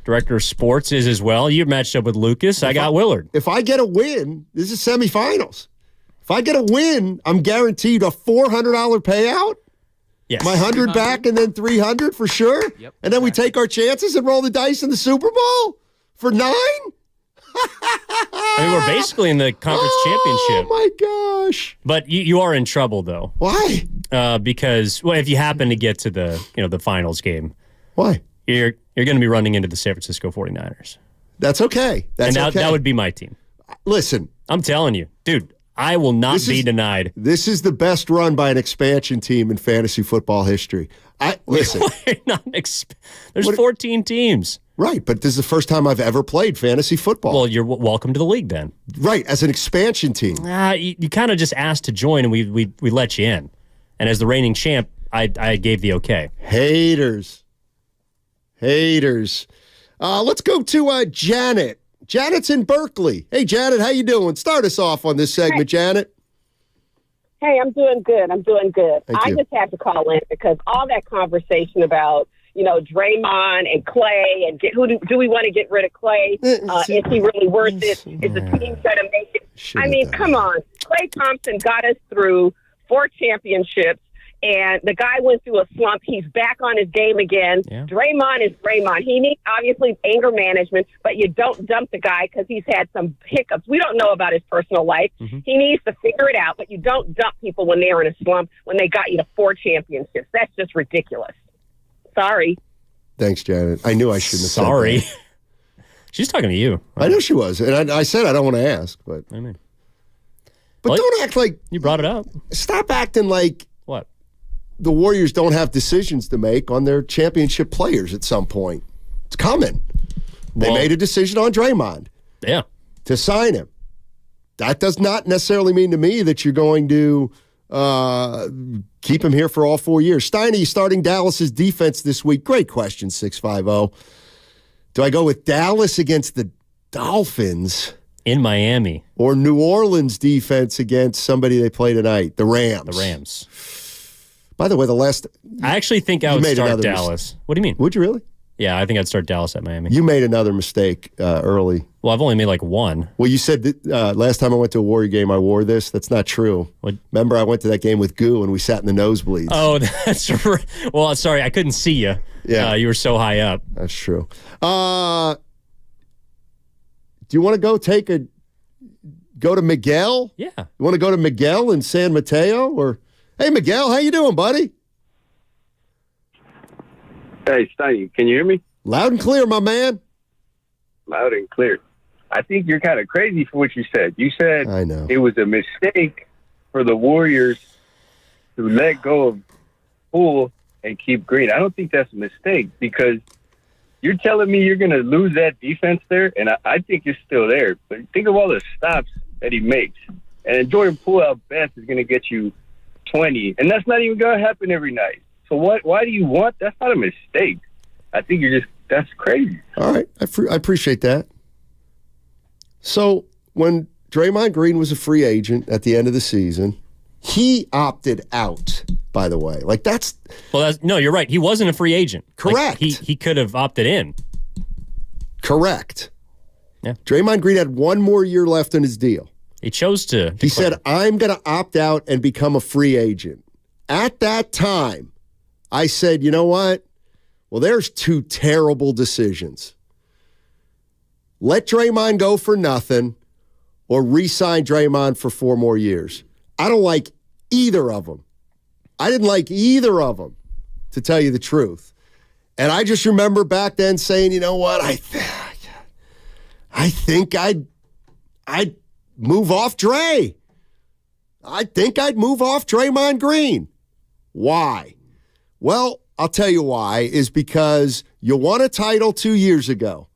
director of sports, is as well. You're matched up with Lucas. I got Willard. If I get a win, this is semifinals. If I get a win, I'm guaranteed a $400 payout. Yes. My 100 back and then 300 for sure. Yep. And then we take our chances and roll the dice in the Super Bowl for 9? I mean, we're basically in the conference championship. Oh, my gosh. But you are in trouble, though. Why? Because, well, if you happen to get to the finals game. Why? You're going to be running into the San Francisco 49ers. That's okay. That would be my team. Listen. I'm telling you. Dude, I will not be denied. This is the best run by an expansion team in fantasy football history. Listen. There's 14 teams. Right, but this is the first time I've ever played fantasy football. Well, you're welcome to the league then. Right, as an expansion team. You kind of just asked to join, and we let you in. And as the reigning champ, I gave the okay. Haters. Let's go to Janet. Janet's in Berkeley. Hey, Janet, how you doing? Start us off on this segment, Janet. Hey, I'm doing good. Thank you. Just have to call in because all that conversation about, Draymond and Clay and who do we want to get rid of Clay? Is he really worth it? Is the team going to make it? Come on. Clay Thompson got us through 4 championships. And the guy went through a slump. He's back on his game again. Yeah. Draymond is Draymond. He needs, obviously, anger management, but you don't dump the guy because he's had some hiccups. We don't know about his personal life. Mm-hmm. He needs to figure it out, but you don't dump people when they're in a slump, when they got you to 4 championships. That's just ridiculous. Sorry. Thanks, Janet. I knew I shouldn't have said that. She's talking to you. I know she was. And I said I don't want to ask, but... But don't act like... You brought it up. Stop acting like... What? The Warriors don't have decisions to make on their championship players at some point. It's coming. They made a decision on Draymond. Yeah. To sign him. That does not necessarily mean to me that you're going to keep him here for all 4 years. Steiny starting Dallas's defense this week. Great question, 650. Do I go with Dallas against the Dolphins? In Miami. Or New Orleans defense against somebody they play tonight? The Rams. The Rams. By the way, I actually think I would start Dallas. What do you mean? Would you really? Yeah, I think I'd start Dallas at Miami. You made another mistake early. Well, I've only made like one. Well, you said that, last time I went to a Warrior game, I wore this. That's not true. What? Remember, I went to that game with Goo, and we sat in the nosebleeds. Oh, that's right. Well, sorry, I couldn't see you. Yeah. You were so high up. That's true. Do you want to go to Miguel? Yeah. You want to go to Miguel in San Mateo? Or, hey, Miguel, how you doing, buddy? Hey, Steiny, can you hear me? Loud and clear, my man. Loud and clear. I think you're kind of crazy for what you said. You said I know. It was a mistake for the Warriors to let go of Poole and keep Green. I don't think that's a mistake because you're telling me you're going to lose that defense there, and I think it's still there. But think of all the stops that he makes. And Jordan Poole out best is going to get you 20, and that's not even going to happen every night. So why do you want? That's not a mistake. I think that's crazy. All right. I appreciate that. So when Draymond Green was a free agent at the end of the season, he opted out, by the way. No, you're right. He wasn't a free agent. Correct. He could have opted in. Correct. Yeah. Draymond Green had 1 more year left in his deal. He chose to. He said, I'm going to opt out and become a free agent. At that time, I said, you know what? Well, there's 2 terrible decisions. Let Draymond go for nothing or re-sign Draymond for 4 more years. I don't like either of them. I didn't like either of them, to tell you the truth. And I just remember back then saying, you know what? I think I'd move off Dre. I think I'd move off Draymond Green. Why? Well, I'll tell you why, is because you won a title 2 years ago.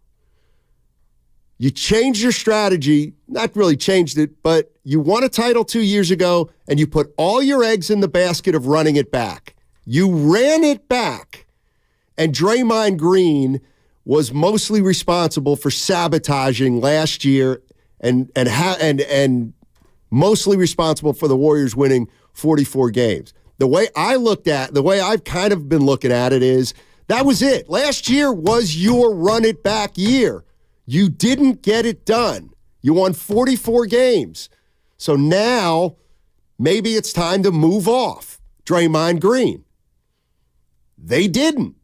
You changed your strategy, not really changed it, but you won a title 2 years ago, and you put all your eggs in the basket of running it back. You ran it back, and Draymond Green was mostly responsible for sabotaging last year and mostly responsible for the Warriors winning 44 games. The way I've kind of been looking at it is that was it. Last year was your run it back year. You didn't get it done. You won 44 games. So now maybe it's time to move off Draymond Green. They didn't.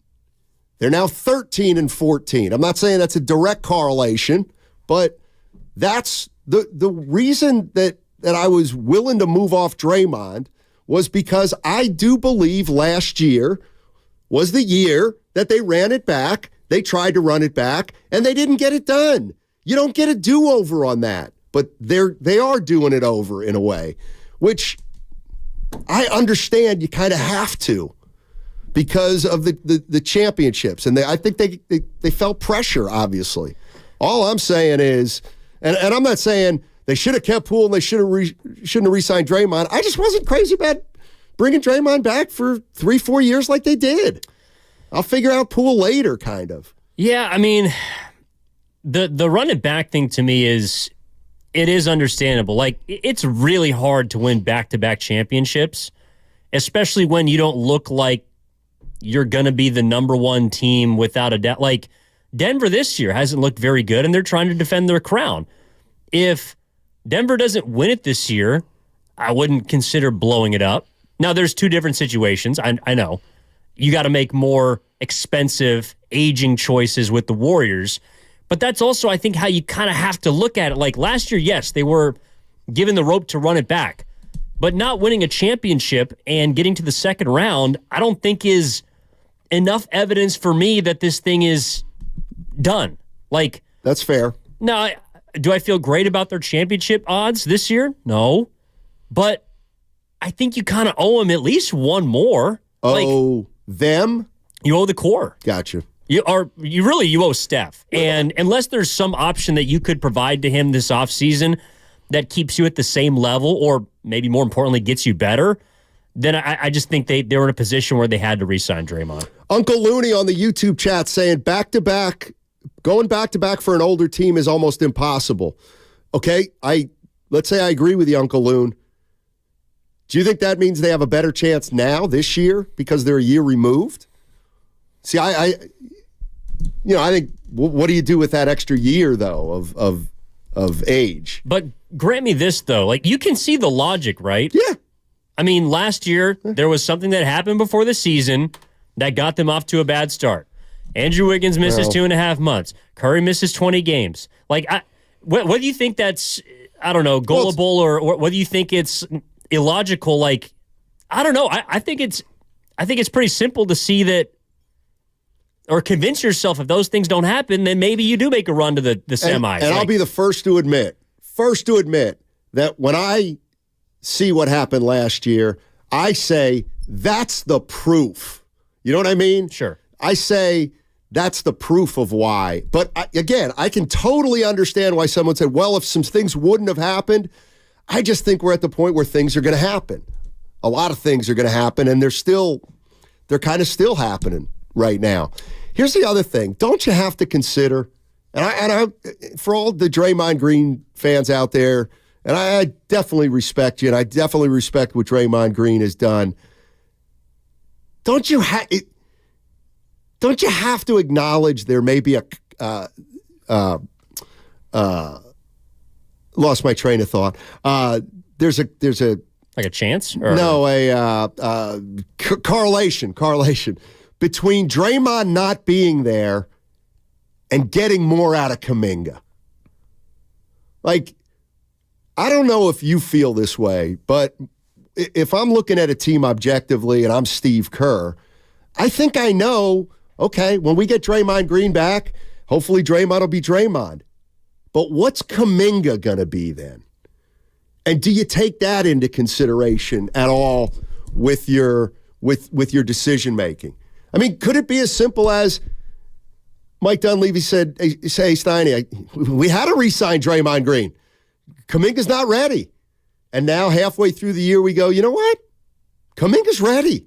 They're now 13-14. I'm not saying that's a direct correlation, but that's the reason that I was willing to move off Draymond was because I do believe last year was the year that they ran it back. They tried to run it back, and they didn't get it done. You don't get a do-over on that, but they are doing it over in a way, which I understand you kind of have to because of the championships, and I think they felt pressure, obviously. All I'm saying is, and I'm not saying they should have kept Poole and they shouldn't have re-signed Draymond. I just wasn't crazy about bringing Draymond back for 3-4 years like they did. I'll figure out Poole later, kind of. Yeah, I mean, the run it back thing to me is understandable. Like, it's really hard to win back-to-back championships, especially when you don't look like you're going to be the number one team without a doubt. Like, Denver this year hasn't looked very good, and they're trying to defend their crown. If Denver doesn't win it this year, I wouldn't consider blowing it up. Now, there's two different situations. I know. You got to make more expensive, aging choices with the Warriors. But that's also, I think, how you kind of have to look at it. Like, last year, yes, they were given the rope to run it back. But not winning a championship and getting to the second round, I don't think is enough evidence for me that this thing is done. Like, that's fair. No, do I feel great about their championship odds this year? No. But I think you kind of owe them at least one more. Oh, them? You owe the core. Gotcha. You owe Steph. And unless there's some option that you could provide to him this offseason that keeps you at the same level or maybe more importantly gets you better, then I just think they were in a position where they had to re-sign Draymond. Uncle Looney on the YouTube chat saying going back-to-back for an older team is almost impossible. Okay, let's say I agree with you, Uncle Loon. Do you think that means they have a better chance now, this year, because they're a year removed? See, I think, what do you do with that extra year, though, of age? But grant me this, though. Like, you can see the logic, right? Yeah. I mean, last year, there was something that happened before the season that got them off to a bad start. Andrew Wiggins misses 2.5 months. Curry misses 20 games. Like, whether you think that's, I don't know, gullible or whether you think it's illogical, like, I don't know. I think it's pretty simple to see that, or convince yourself if those things don't happen, then maybe you do make a run to the semis. And I'll be the first to admit that when I see what happened last year, I say that's the proof. You know what I mean? Sure. I say that's the proof of why. But again, I can totally understand why someone said, well, if some things wouldn't have happened, I just think we're at the point where things are going to happen. A lot of things are going to happen, and they're kind of still happening right now. Here's the other thing. Don't you have to consider, and I for all the Draymond Green fans out there, and I definitely respect you, and I definitely respect what Draymond Green has done. Don't you have to acknowledge there may be lost my train of thought. There's a like a chance? Or? No, correlation between Draymond not being there and getting more out of Kuminga. Like, I don't know if you feel this way, but if I'm looking at a team objectively and I'm Steve Kerr, I think I know, okay, when we get Draymond Green back, hopefully Draymond will be Draymond. But what's Kuminga going to be then? And do you take that into consideration at all with your decision making? I mean, could it be as simple as Mike Dunleavy said, hey, Steiny, we had to re-sign Draymond Green. Kuminga's not ready. And now halfway through the year we go, you know what? Kuminga's ready.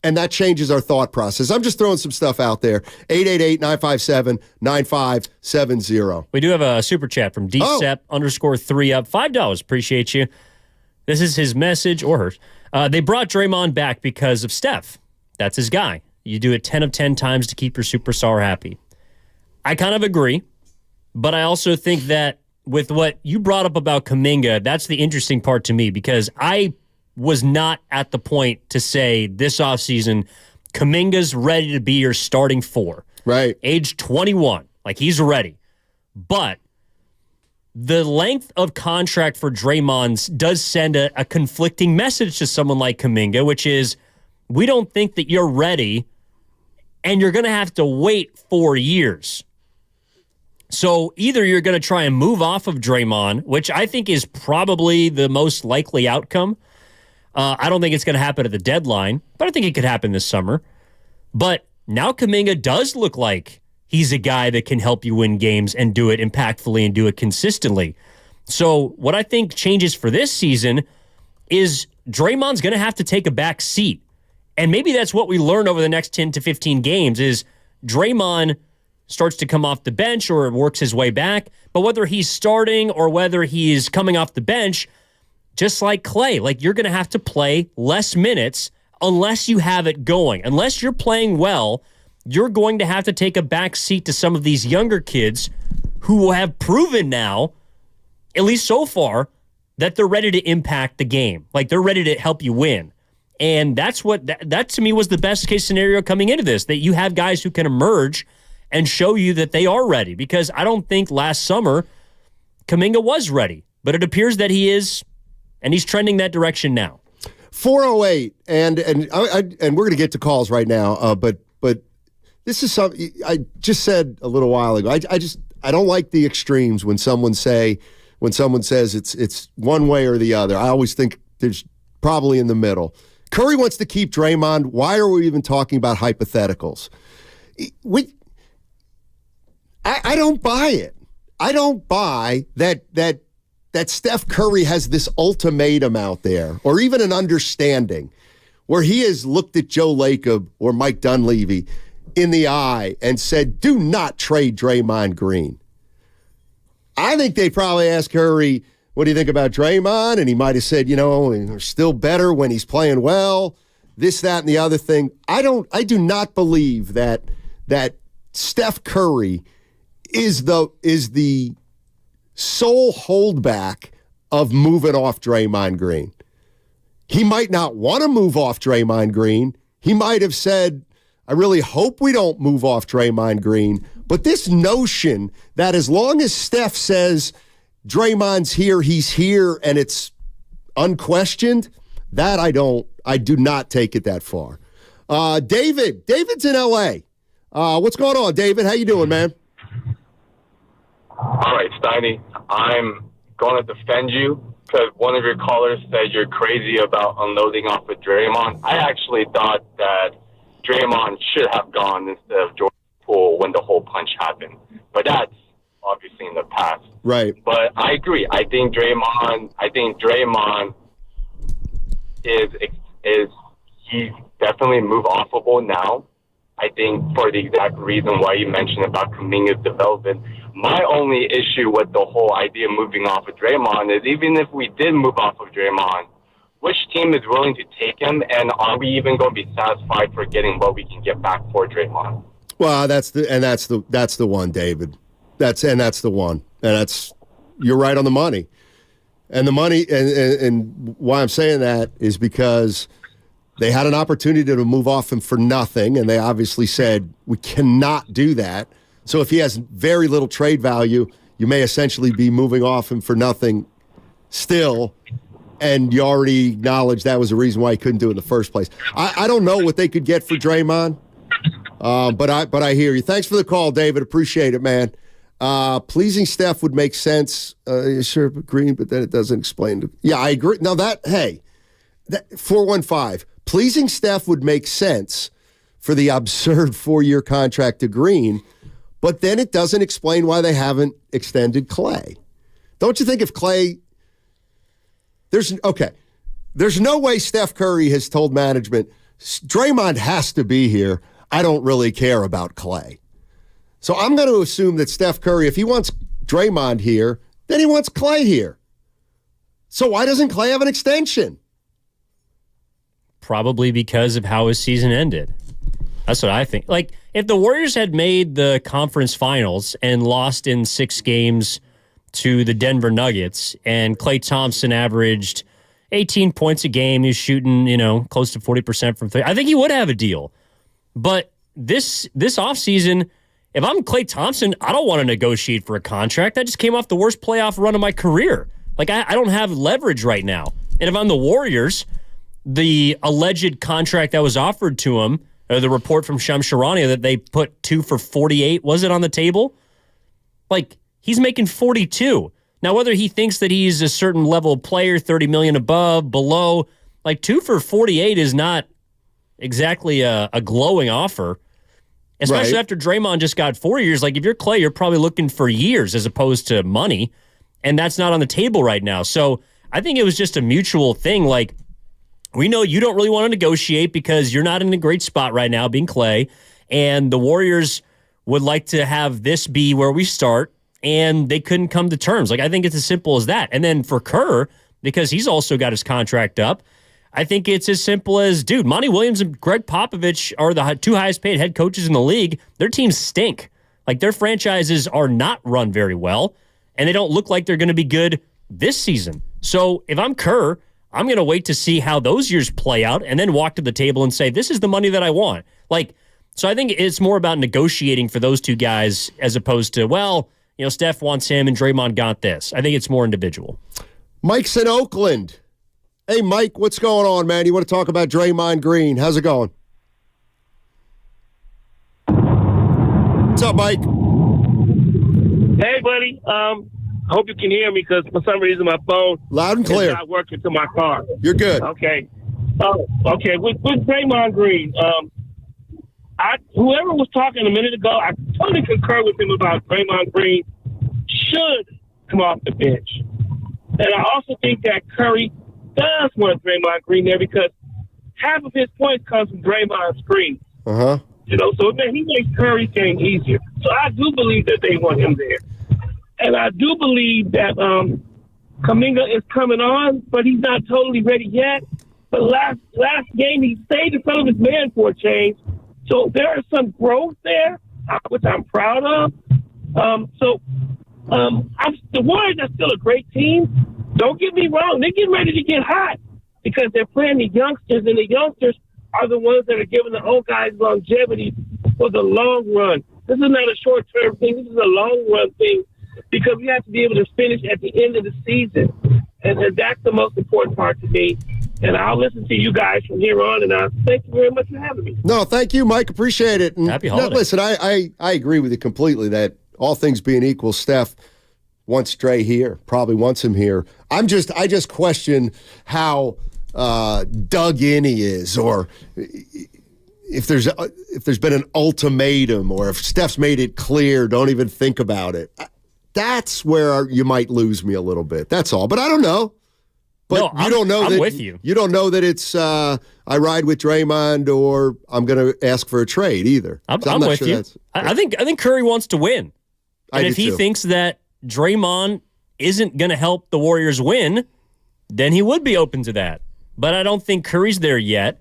And that changes our thought process. I'm just throwing some stuff out there. 888-957-9570. We do have a super chat from DSEP_3up. $5. Appreciate you. This is his message, or hers. They brought Draymond back because of Steph. That's his guy. You do it 10 of 10 times to keep your superstar happy. I kind of agree, but I also think that with what you brought up about Kuminga, that's the interesting part to me, because I was not at the point to say this offseason, Kuminga's ready to be your starting four. Right. Age 21. Like, he's ready. But the length of contract for Draymond does send a conflicting message to someone like Kuminga, which is, we don't think that you're ready, and you're going to have to wait 4 years. So either you're going to try and move off of Draymond, which I think is probably the most likely outcome. I don't think it's going to happen at the deadline, but I think it could happen this summer. But now Kuminga does look like he's a guy that can help you win games and do it impactfully and do it consistently. So what I think changes for this season is Draymond's going to have to take a back seat. And maybe that's what we learn over the next 10 to 15 games is Draymond starts to come off the bench or works his way back. But whether he's starting or whether he's coming off the bench, just like Clay, like you're going to have to play less minutes unless you have it going. Unless you're playing well, you're going to have to take a back seat to some of these younger kids who have proven now, at least so far, that they're ready to impact the game. Like they're ready to help you win. And that's what, that to me was the best case scenario coming into this, that you have guys who can emerge and show you that they are ready. Because I don't think last summer Kuminga was ready, but it appears that he is, and he's trending that direction now. 408, and we're going to get to calls right now, but this is something I just said a little while ago. I don't like the extremes when someone says it's one way or the other. I always think there's probably in the middle. Curry wants to keep Draymond. Why are we even talking about hypotheticals? I don't buy it. I don't buy that Steph Curry has this ultimatum out there, or even an understanding, where he has looked at Joe Lacob or Mike Dunleavy in the eye and said, do not trade Draymond Green. I think they probably asked Curry, what do you think about Draymond? And he might have said, we're still better when he's playing well, this, that, and the other thing. I do not believe that Steph Curry is the sole holdback of moving off Draymond Green. He might not want to move off Draymond Green. He might have said, I really hope we don't move off Draymond Green. But this notion that as long as Steph says Draymond's here, he's here, and it's unquestioned, that I do not take it that far. David's in L.A. What's going on, David? How you doing, man? All right, Steiny, I'm going to defend you because one of your callers said you're crazy about unloading off of Draymond. I actually thought that Draymond should have gone instead of Jordan Poole when the whole punch happened. But that's obviously in the past. Right. But I agree. I think Draymond is he's definitely move offable now. I think for the exact reason why you mentioned about Kuminga's development. My only issue with the whole idea of moving off of Draymond is even if we did move off of Draymond, which team is willing to take him, and are we even going to be satisfied for getting what we can get back for Draymond? Well, that's the one, David. That's the one, and you're right on the money. And the money, and why I'm saying that is because they had an opportunity to move off him for nothing, and they obviously said we cannot do that. So if he has very little trade value, you may essentially be moving off him for nothing still. And you already acknowledged that was the reason why he couldn't do it in the first place. I don't know what they could get for Draymond, but I hear you. Thanks for the call, David. Appreciate it, man. Pleasing Steph would make sense. Sure, Green, but then it doesn't explain. Yeah, I agree. Now that 415, pleasing Steph would make sense for the absurd 4-year contract to Green, but then it doesn't explain why they haven't extended Clay. Don't you think if Clay... There's no way Steph Curry has told management, Draymond has to be here. I don't really care about Clay. So I'm going to assume that Steph Curry, if he wants Draymond here, then he wants Clay here. So why doesn't Clay have an extension? Probably because of how his season ended. That's what I think. Like, if the Warriors had made the conference finals and lost in 6 games to the Denver Nuggets, and Klay Thompson averaged 18 points a game, he's shooting, close to 40% from 3. I think he would have a deal. But this offseason, if I'm Klay Thompson, I don't want to negotiate for a contract. I just came off the worst playoff run of my career. Like, I don't have leverage right now. And if I'm the Warriors, the alleged contract that was offered to him, or the report from Shams Charania that they put 2 for $48, was it on the table? Like, he's making 42. Now, whether he thinks that he's a certain level of player, 30 million above, below, like 2 for 48 is not exactly a glowing offer, especially after Draymond just got 4 years. Like, if you're Clay, you're probably looking for years as opposed to money, and that's not on the table right now. So I think it was just a mutual thing. Like, we know you don't really want to negotiate because you're not in a great spot right now being Clay, and the Warriors would like to have this be where we start, and they couldn't come to terms. Like, I think it's as simple as that. And then for Kerr, because he's also got his contract up, I think it's as simple as, dude, Monty Williams and Greg Popovich are the two highest paid head coaches in the league. Their teams stink. Like, their franchises are not run very well, and they don't look like they're going to be good this season. So if I'm Kerr, I'm going to wait to see how those years play out and then walk to the table and say, this is the money that I want. Like, so I think it's more about negotiating for those two guys as opposed to, well, you know, Steph wants him and Draymond got this. I think it's more individual. Mike's in Oakland. Hey, Mike, what's going on, man? You want to talk about Draymond Green? How's it going? What's up, Mike? Hey, buddy. Hope you can hear me because for some reason my phone loud and clear is not working to my car. You're good. Okay. Okay. With Draymond Green, whoever was talking a minute ago, I totally concur with him about Draymond Green should come off the bench. And I also think that Curry does want Draymond Green there because half of his points comes from Draymond's screen. Uh-huh. You know, so he makes Curry's game easier. So I do believe that they want him there. And I do believe that Kuminga is coming on, but he's not totally ready yet. But last game, he stayed in front of his man for a change. So there is some growth there, which I'm proud of. The Warriors are still a great team. Don't get me wrong. They're getting ready to get hot because they're playing the youngsters, and the youngsters are the ones that are giving the old guys longevity for the long run. This is not a short-term thing. This is a long-run thing because we have to be able to finish at the end of the season. And that's the most important part to me. And I'll listen to you guys from here on, and thank you very much for having me. No, thank you, Mike. Appreciate it. And happy holidays. Listen, I agree with you completely that all things being equal, Steph wants Dre here, probably wants him here. I just question how dug in he is, or if there's been an ultimatum, or if Steph's made it clear, don't even think about it. That's where you might lose me a little bit. That's all. But I don't know. But no, you don't know I'm that with you. You don't know that it's I ride with Draymond or I'm going to ask for a trade either. I'm not with sure you. I think Curry wants to win, and if he thinks that Draymond isn't going to help the Warriors win, then he would be open to that. But I don't think Curry's there yet.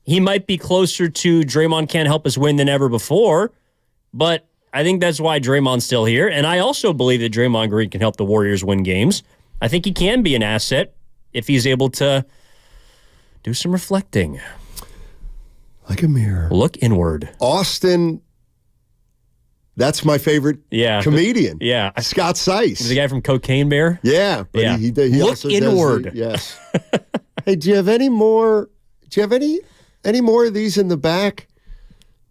He might be closer to Draymond can't help us win than ever before, but I think that's why Draymond's still here. And I also believe that Draymond Green can help the Warriors win games. I think he can be an asset if he's able to do some reflecting. Like a mirror. Look inward. Austin, that's my favorite comedian. Yeah. Scott Seiss. The guy from Cocaine Bear? Yeah. But yeah. He Look also inward. Yes. Hey, do you have any more? Do you have any more of these in the back?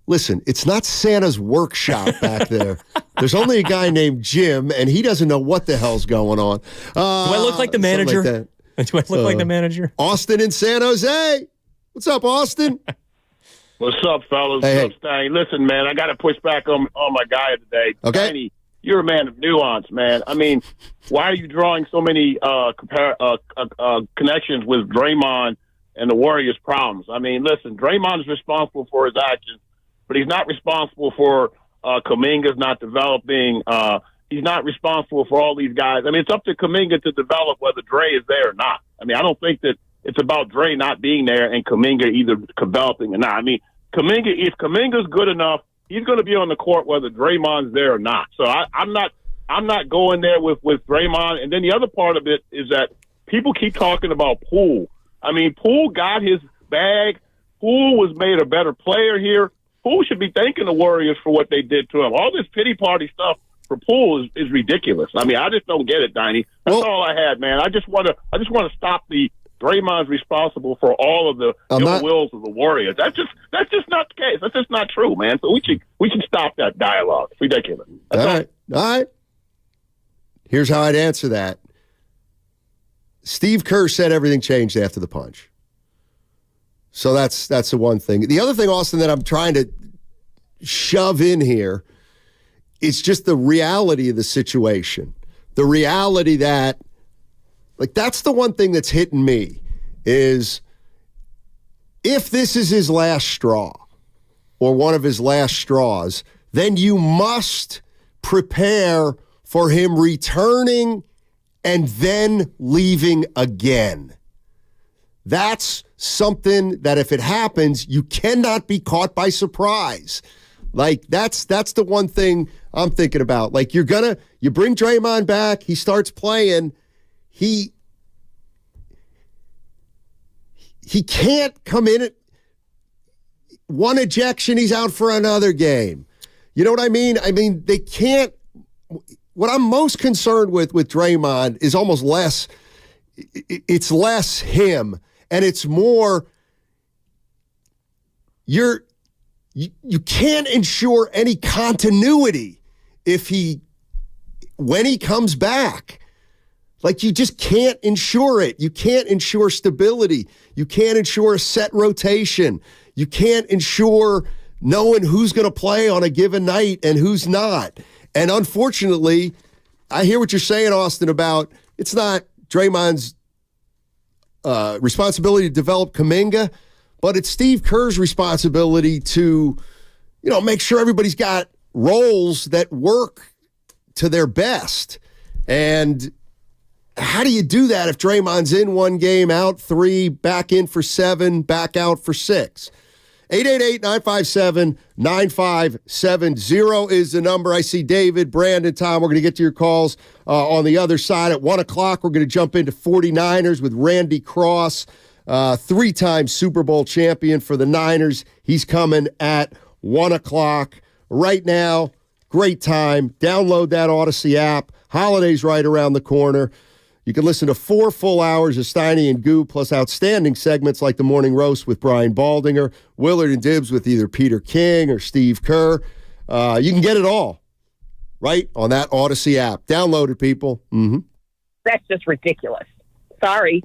Listen, it's not Santa's workshop back there. There's only a guy named Jim, and he doesn't know what the hell's going on. Do I look like the manager? Like Do I look like the manager? Austin in San Jose. What's up, Austin? What's up, fellas? Hey, What's up, Stein? Listen, man, I got to push back on my guy today. Okay. Steiny, you're a man of nuance, man. I mean, why are you drawing so many connections with Draymond and the Warriors' problems? I mean, listen, Draymond is responsible for his actions, but he's not responsible for Kuminga's not developing. He's not responsible for all these guys. I mean, it's up to Kuminga to develop whether Dre is there or not. I mean, I don't think that it's about Dre not being there and Kuminga either developing or not. I mean, if Kuminga's good enough, he's going to be on the court whether Draymond's there or not. So I'm not going there with Draymond. And then the other part of it is that people keep talking about Poole. I mean, Poole got his bag. Poole was made a better player here. Poole should be thanking the Warriors for what they did to him. All this pity party stuff for Poole is ridiculous. I mean, I just don't get it, Diney. That's all I had, man. I just want to stop the Draymond's responsible for all of the ill wills of the Warriors. That's just not the case. That's just not true, man. So we should stop that dialogue. It's ridiculous. All right. Here's how I'd answer that. Steve Kerr said everything changed after the punch. So that's the one thing. The other thing, Austin, that I'm trying to shove in here, it's just the reality of the situation. The reality that, like, that's the one thing that's hitting me is if this is his last straw or one of his last straws, then you must prepare for him returning and then leaving again. That's something that if it happens, you cannot be caught by surprise. Like, that's the one thing I'm thinking about. Like, you bring Draymond back, he starts playing, he can't come in at one ejection, he's out for another game. You know what I mean? I mean, they can't. What I'm most concerned with Draymond is almost less, it's less him, and it's more you can't ensure any continuity when he comes back. Like, you just can't ensure it. You can't ensure stability. You can't ensure a set rotation. You can't ensure knowing who's going to play on a given night and who's not. And unfortunately, I hear what you're saying, Austin, about it's not Draymond's responsibility to develop Kuminga, but it's Steve Kerr's responsibility to, make sure everybody's got roles that work to their best. And how do you do that if Draymond's in one game, out 3, back in for 7, back out for 6? 888-957-9570 is the number. I see David, Brandon, Tom. We're going to get to your calls on the other side. At 1 o'clock, we're going to jump into 49ers with Randy Cross, 3-time Super Bowl champion for the Niners. He's coming at 1 o'clock. Right now, great time. Download that Odyssey app. Holidays right around the corner. You can listen to 4 full hours of Steiny and Goo, plus outstanding segments like the Morning Roast with Brian Baldinger, Willard and Dibs with either Peter King or Steve Kerr. You can get it all right on that Odyssey app. Download it, people. Mm-hmm. That's just ridiculous. Sorry.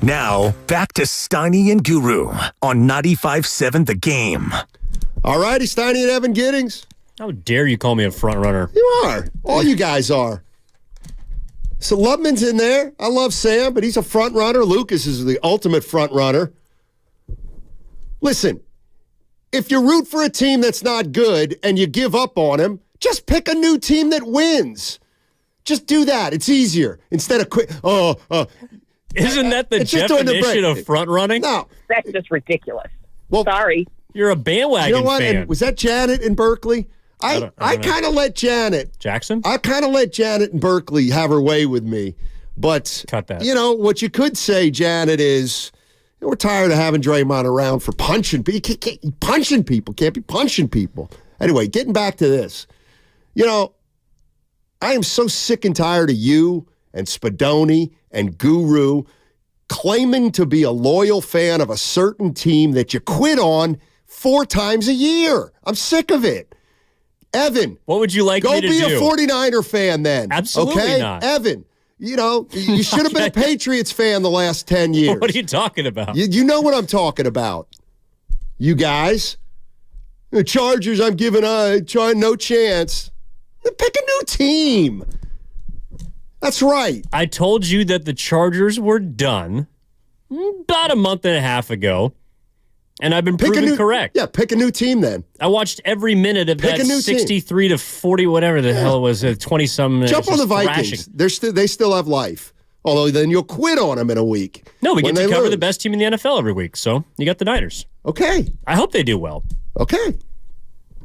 Now, back to Steiny and Guru on 95.7 The Game. All righty, Steiny and Evan Giddings. How dare you call me a front runner? You are. All you guys are. So Lubman's in there. I love Sam, but he's a front runner. Lucas is the ultimate front runner. Listen, if you root for a team that's not good and you give up on them, just pick a new team that wins. Just do that. It's easier. Instead of quit. Isn't that the definition of front running? No. That's just ridiculous. Well, sorry. You're a bandwagon you know what? fan. And was that Janet in Berkeley? I kind of let Janet. Jackson? I kind of let Janet in Berkeley have her way with me. But, cut that. You know, what you could say, Janet, is we're tired of having Draymond around for punching people. Punching people. Can't be punching people. Anyway, getting back to this. You know, I am so sick and tired of you and Spadoni and Guru claiming to be a loyal fan of a certain team that you quit on 4 times a year. I'm sick of it. Evan. What would you like me to do? Go be a 49er fan then. Absolutely not. Evan, you know, you should have been a Patriots fan the last 10 years. What are you talking about? You know what I'm talking about. You guys. The Chargers, I'm giving trying no chance. Pick a new team. That's right. I told you that the Chargers were done about a month and a half ago, and I've been proven correct. Yeah, pick a new team then. I watched every minute of that 63 to 40, whatever the hell it was, 20-some. Jump on the Vikings. They still have life. Although then you'll quit on them in a week. No, we get to cover the best team in the NFL every week, so you got the Niners. Okay. I hope they do well. Okay.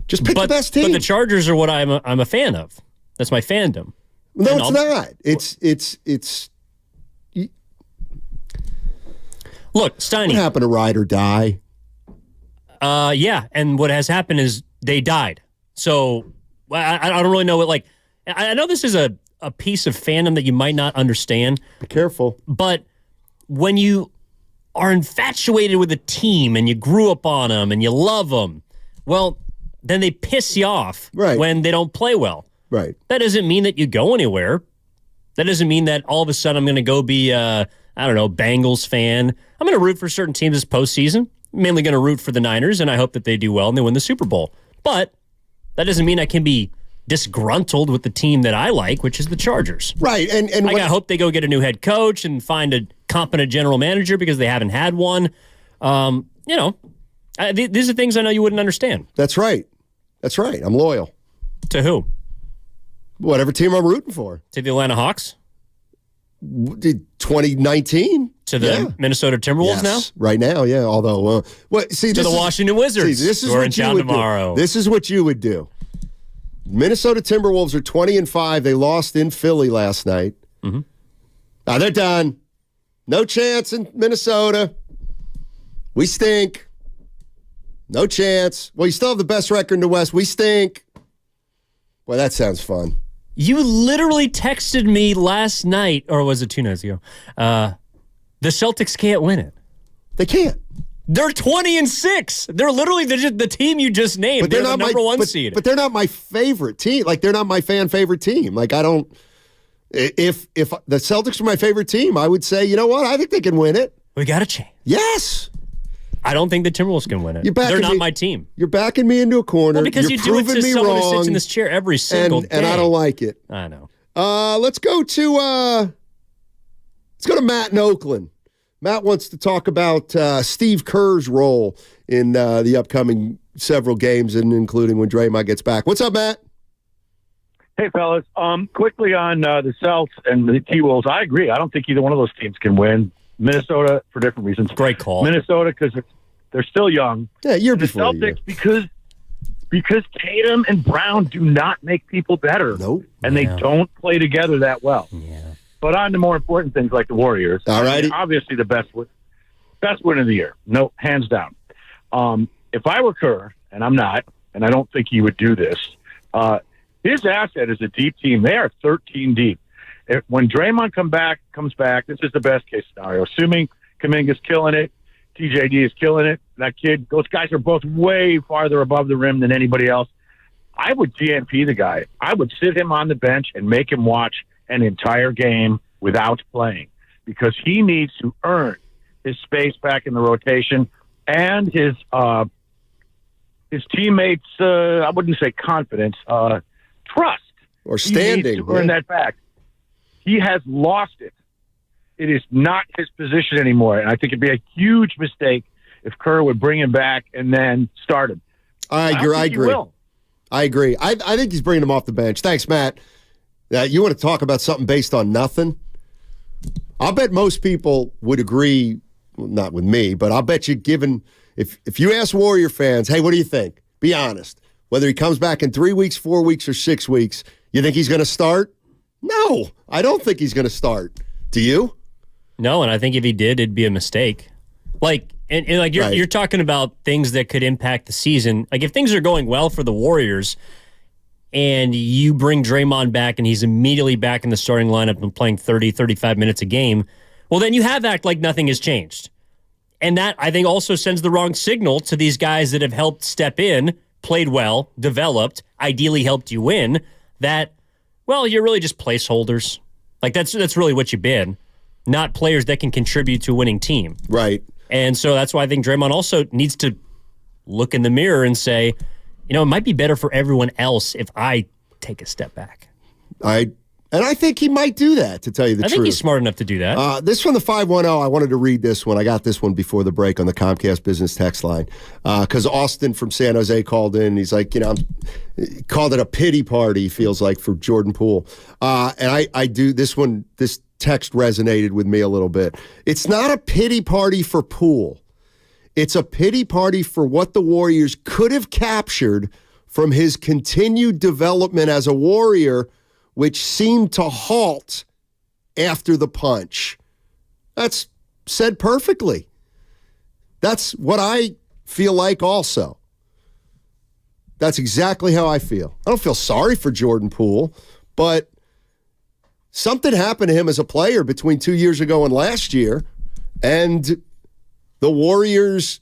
Just pick the best team. But the Chargers are what I'm a fan of. That's my fandom. No, it's not. It's. Look, Steiny. What happened to Ride or Die? Yeah, and what has happened is they died. So I don't really know what, like, I know this is a piece of fandom that you might not understand. Be careful. But when you are infatuated with a team and you grew up on them and you love them, well, then they piss you off when they don't play well. Right. That doesn't mean that you go anywhere. That doesn't mean that all of a sudden I'm going to go be a, Bengals fan. I'm going to root for certain teams this postseason. I'm mainly going to root for the Niners, and I hope that they do well and they win the Super Bowl. But that doesn't mean I can be disgruntled with the team that I like, which is the Chargers. Right. And I hope they go get a new head coach and find a competent general manager because they haven't had one. These are things I know you wouldn't understand. That's right. That's right. I'm loyal. To who? Whatever team I'm rooting for. To the Atlanta Hawks? 2019? To the Minnesota Timberwolves now? Right now, yeah. Although, to the Washington Wizards. This is who are what in you town would tomorrow. do. This is what you would do. Minnesota Timberwolves are 20-5. They lost in Philly last night. Mm-hmm. Now they're done. No chance in Minnesota. We stink. No chance. Well, you still have the best record in the West. We stink. Well, that sounds fun. You literally texted me last night, or was it 2 nights ago? The Celtics can't win it. They can't. They're 20-6. They're literally the team you just named. They're the number one seed. But they're not my favorite team. Like, they're not my fan favorite team. Like, I don't. If the Celtics were my favorite team, I would say, you know what? I think they can win it. We got a chance. Yes. I don't think the Timberwolves can win it. They're not my team. You're backing me into a corner. Well, because you're you do it to someone who sits in this this chair every single day. And I don't like it. I know. Let's go to Matt in Oakland. Matt wants to talk about Steve Kerr's role in the upcoming several games, and including when Draymond gets back. What's up, Matt? Hey, fellas. Quickly on the Celtics and the T-Wolves, I agree. I don't think either one of those teams can win. Minnesota, for different reasons. Great call. Minnesota, because they're still young. Yeah, year the before Celtics, because Tatum and Brown do not make people better. Nope. And they don't play together that well. Yeah. But on to more important things like the Warriors. All righty. Obviously the best win of the year. No, hands down. If I were Kerr, and I'm not, and I don't think he would do this, his asset is a deep team. They are 13 deep. When Draymond comes back, this is the best case scenario. Assuming Kuminga's killing it, TJD is killing it, that kid, those guys are both way farther above the rim than anybody else. I would DNP the guy. I would sit him on the bench and make him watch an entire game without playing, because he needs to earn his space back in the rotation, and his teammates, I wouldn't say confidence, trust. Or standing. He needs to earn that back. He has lost it. It is not his position anymore, and I think it'd be a huge mistake if Kerr would bring him back and then start him. I agree. I agree. I think he's bringing him off the bench. Thanks, Matt. You want to talk about something based on nothing? I'll bet most people would agree, well, not with me, but I'll bet you if you ask Warrior fans, hey, what do you think? Be honest. Whether he comes back in 3 weeks, 4 weeks, or 6 weeks, you think he's going to start? No, I don't think he's going to start. Do you? No, and I think if he did, it'd be a mistake. You're talking about things that could impact the season. Like, if things are going well for the Warriors and you bring Draymond back and he's immediately back in the starting lineup and playing 30, 35 minutes a game, well, then you have act like nothing has changed. And that, I think, also sends the wrong signal to these guys that have helped step in, played well, developed, ideally helped you win, that, well, you're really just placeholders. Like, that's really what you've been, not players that can contribute to a winning team. Right. And so that's why I think Draymond also needs to look in the mirror and say, it might be better for everyone else if I take a step back. And I think he might do that, to tell you the truth. I think he's smart enough to do that. This from the 510, I wanted to read this one. I got this one before the break on the Comcast Business text line. Because Austin from San Jose called in. He's like, called it a pity party, feels like, for Jordan Poole. And I do, this text resonated with me a little bit. It's not a pity party for Poole. It's a pity party for what the Warriors could have captured from his continued development as a Warrior, which seemed to halt after the punch. That's said perfectly. That's what I feel like also. That's exactly how I feel. I don't feel sorry for Jordan Poole, but something happened to him as a player between 2 years ago and last year, and the Warriors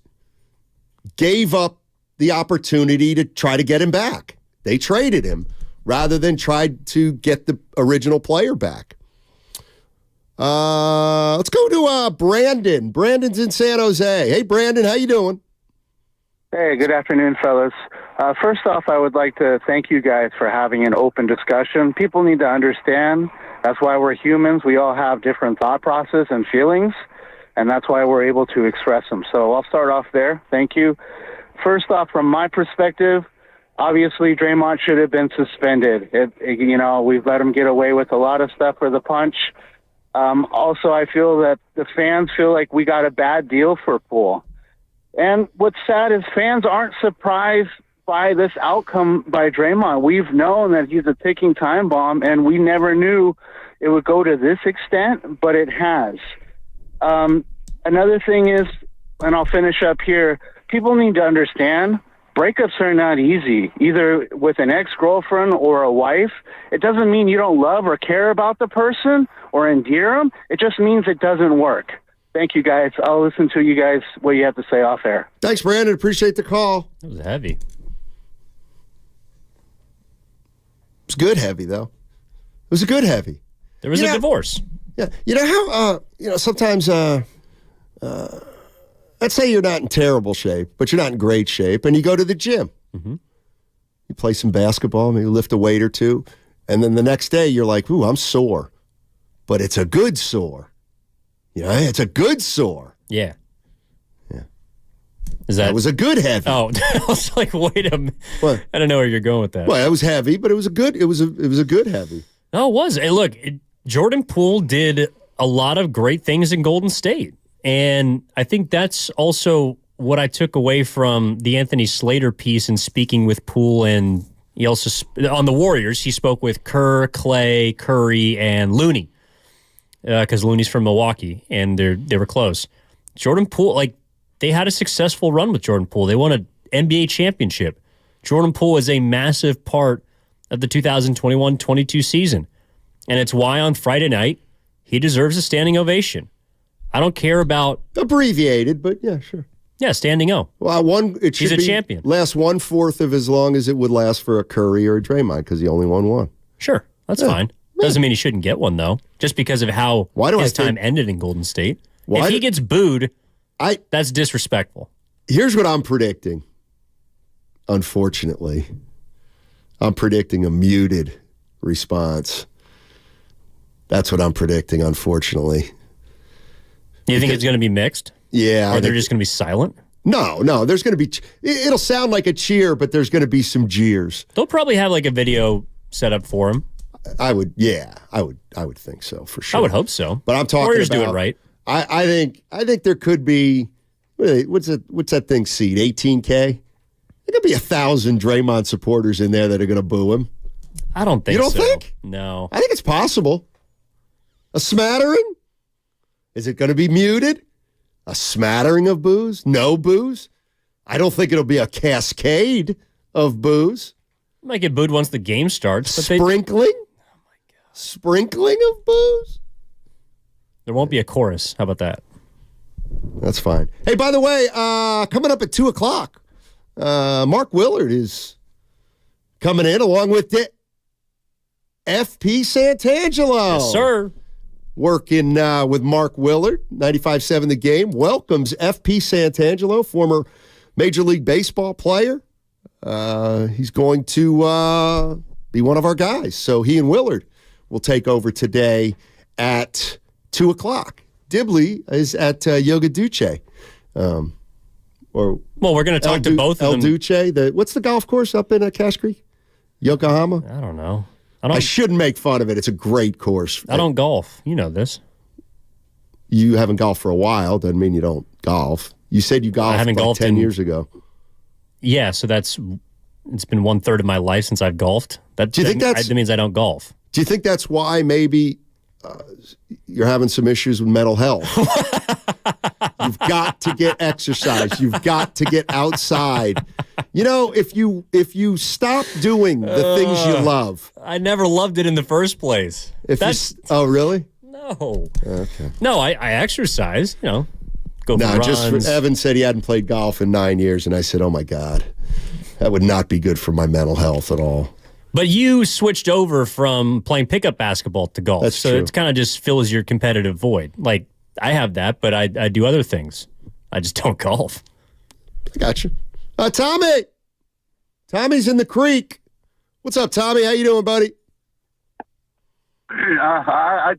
gave up the opportunity to try to get him back. They traded him rather than tried to get the original player back. Let's go to Brandon. Brandon's in San Jose. Hey, Brandon, how you doing? Hey, good afternoon, fellas. First off, I would like to thank you guys for having an open discussion. People need to understand that's why we're humans. We all have different thought process and feelings, and that's why we're able to express them. So I'll start off there. Thank you. First off, from my perspective, obviously Draymond should have been suspended. We've let him get away with a lot of stuff for the punch. Also, I feel that the fans feel like we got a bad deal for Poole. And what's sad is fans aren't surprised by this outcome by Draymond. We've known that he's a ticking time bomb, and we never knew it would go to this extent, but it has. Another thing is, and I'll finish up here, people need to understand breakups are not easy, either with an ex-girlfriend or a wife. It doesn't mean you don't love or care about the person or endear them. It just means it doesn't work. Thank you, guys. I'll listen to you guys, what you have to say off air. Thanks, Brandon. Appreciate the call. It was heavy. It was good heavy, though. It was a good heavy. There was a divorce. Yeah. You know how, sometimes, let's say you're not in terrible shape, but you're not in great shape, and you go to the gym. Mm-hmm. You play some basketball, maybe lift a weight or two, and then the next day you're like, ooh, I'm sore. But it's a good sore. It's a good sore. Yeah. Yeah. That was a good heavy. Oh, I was like, wait a minute. What? I don't know where you're going with that. Well, it was heavy, but it was a good heavy. No, it was. Hey, look, Jordan Poole did a lot of great things in Golden State. And I think that's also what I took away from the Anthony Slater piece in speaking with Poole. And he also, on the Warriors, he spoke with Kerr, Clay, Curry, and Looney. Because Looney's from Milwaukee, and they were close. Jordan Poole, they had a successful run with Jordan Poole. They won an NBA championship. Jordan Poole is a massive part of the 2021-22 season. And it's why on Friday night, he deserves a standing ovation. I don't care about... Abbreviated, but yeah, sure. Yeah, standing O. Well, he's a champion. Last 1/4 of as long as it would last for a Curry or a Draymond, because he only won one. Sure, that's fine. Doesn't mean he shouldn't get one, though, just because of how his time ended in Golden State. If he gets booed, that's disrespectful. Here's what I'm predicting. Unfortunately, I'm predicting a muted response. That's what I'm predicting, unfortunately. You think it's going to be mixed? Yeah. Or they're just going to be silent? No. There's going to be, it'll sound like a cheer, but there's going to be some jeers. They'll probably have like a video set up for him. I would think so, for sure. I would hope so. But I'm talking Warriors about, do it right. I think there could be, what's that thing seed, 18K? There could be 1,000 Draymond supporters in there that are going to boo him. I don't think so. You don't think? No. I think it's possible. A smattering? Is it going to be muted? A smattering of boos? No boos? I don't think it'll be a cascade of boos. Might get booed once the game starts. But Sprinkling? Oh my God. Sprinkling of boos? There won't be a chorus. How about that? That's fine. Hey, by the way, coming up at 2 o'clock, Mark Willard is coming in along with FP Santangelo. Yes, sir. Working with Mark Willard, 95.7 The Game, welcomes FP Santangelo, former Major League Baseball player. He's going to be one of our guys. So he and Willard will take over today at 2 o'clock. Dibley is at Yoga Duce. Well, we're going to talk to both of them. El Duce, what's the golf course up in Cache Creek? Yokohama? I don't know. I shouldn't make fun of it. It's a great course. I don't golf. You know this. You haven't golfed for a while. Doesn't mean you don't golf. You said you golfed like 10 years ago. Yeah, so it's been 1/3 of my life since I've golfed. That means I don't golf. Do you think that's why maybe you're having some issues with mental health? You've got to get exercise. You've got to get outside. You know, if you stop doing the things you love. I never loved it in the first place. Oh, really? No. Okay. No, I exercise, go for runs. Evan said he hadn't played golf in 9 years, and I said, oh, my God, that would not be good for my mental health at all. But you switched over from playing pickup basketball to golf. That's true. It kind of just fills your competitive void. Like, I have that, but I do other things. I just don't golf. I got you. Tommy. Tommy's in the creek. What's up, Tommy? How you doing, buddy? I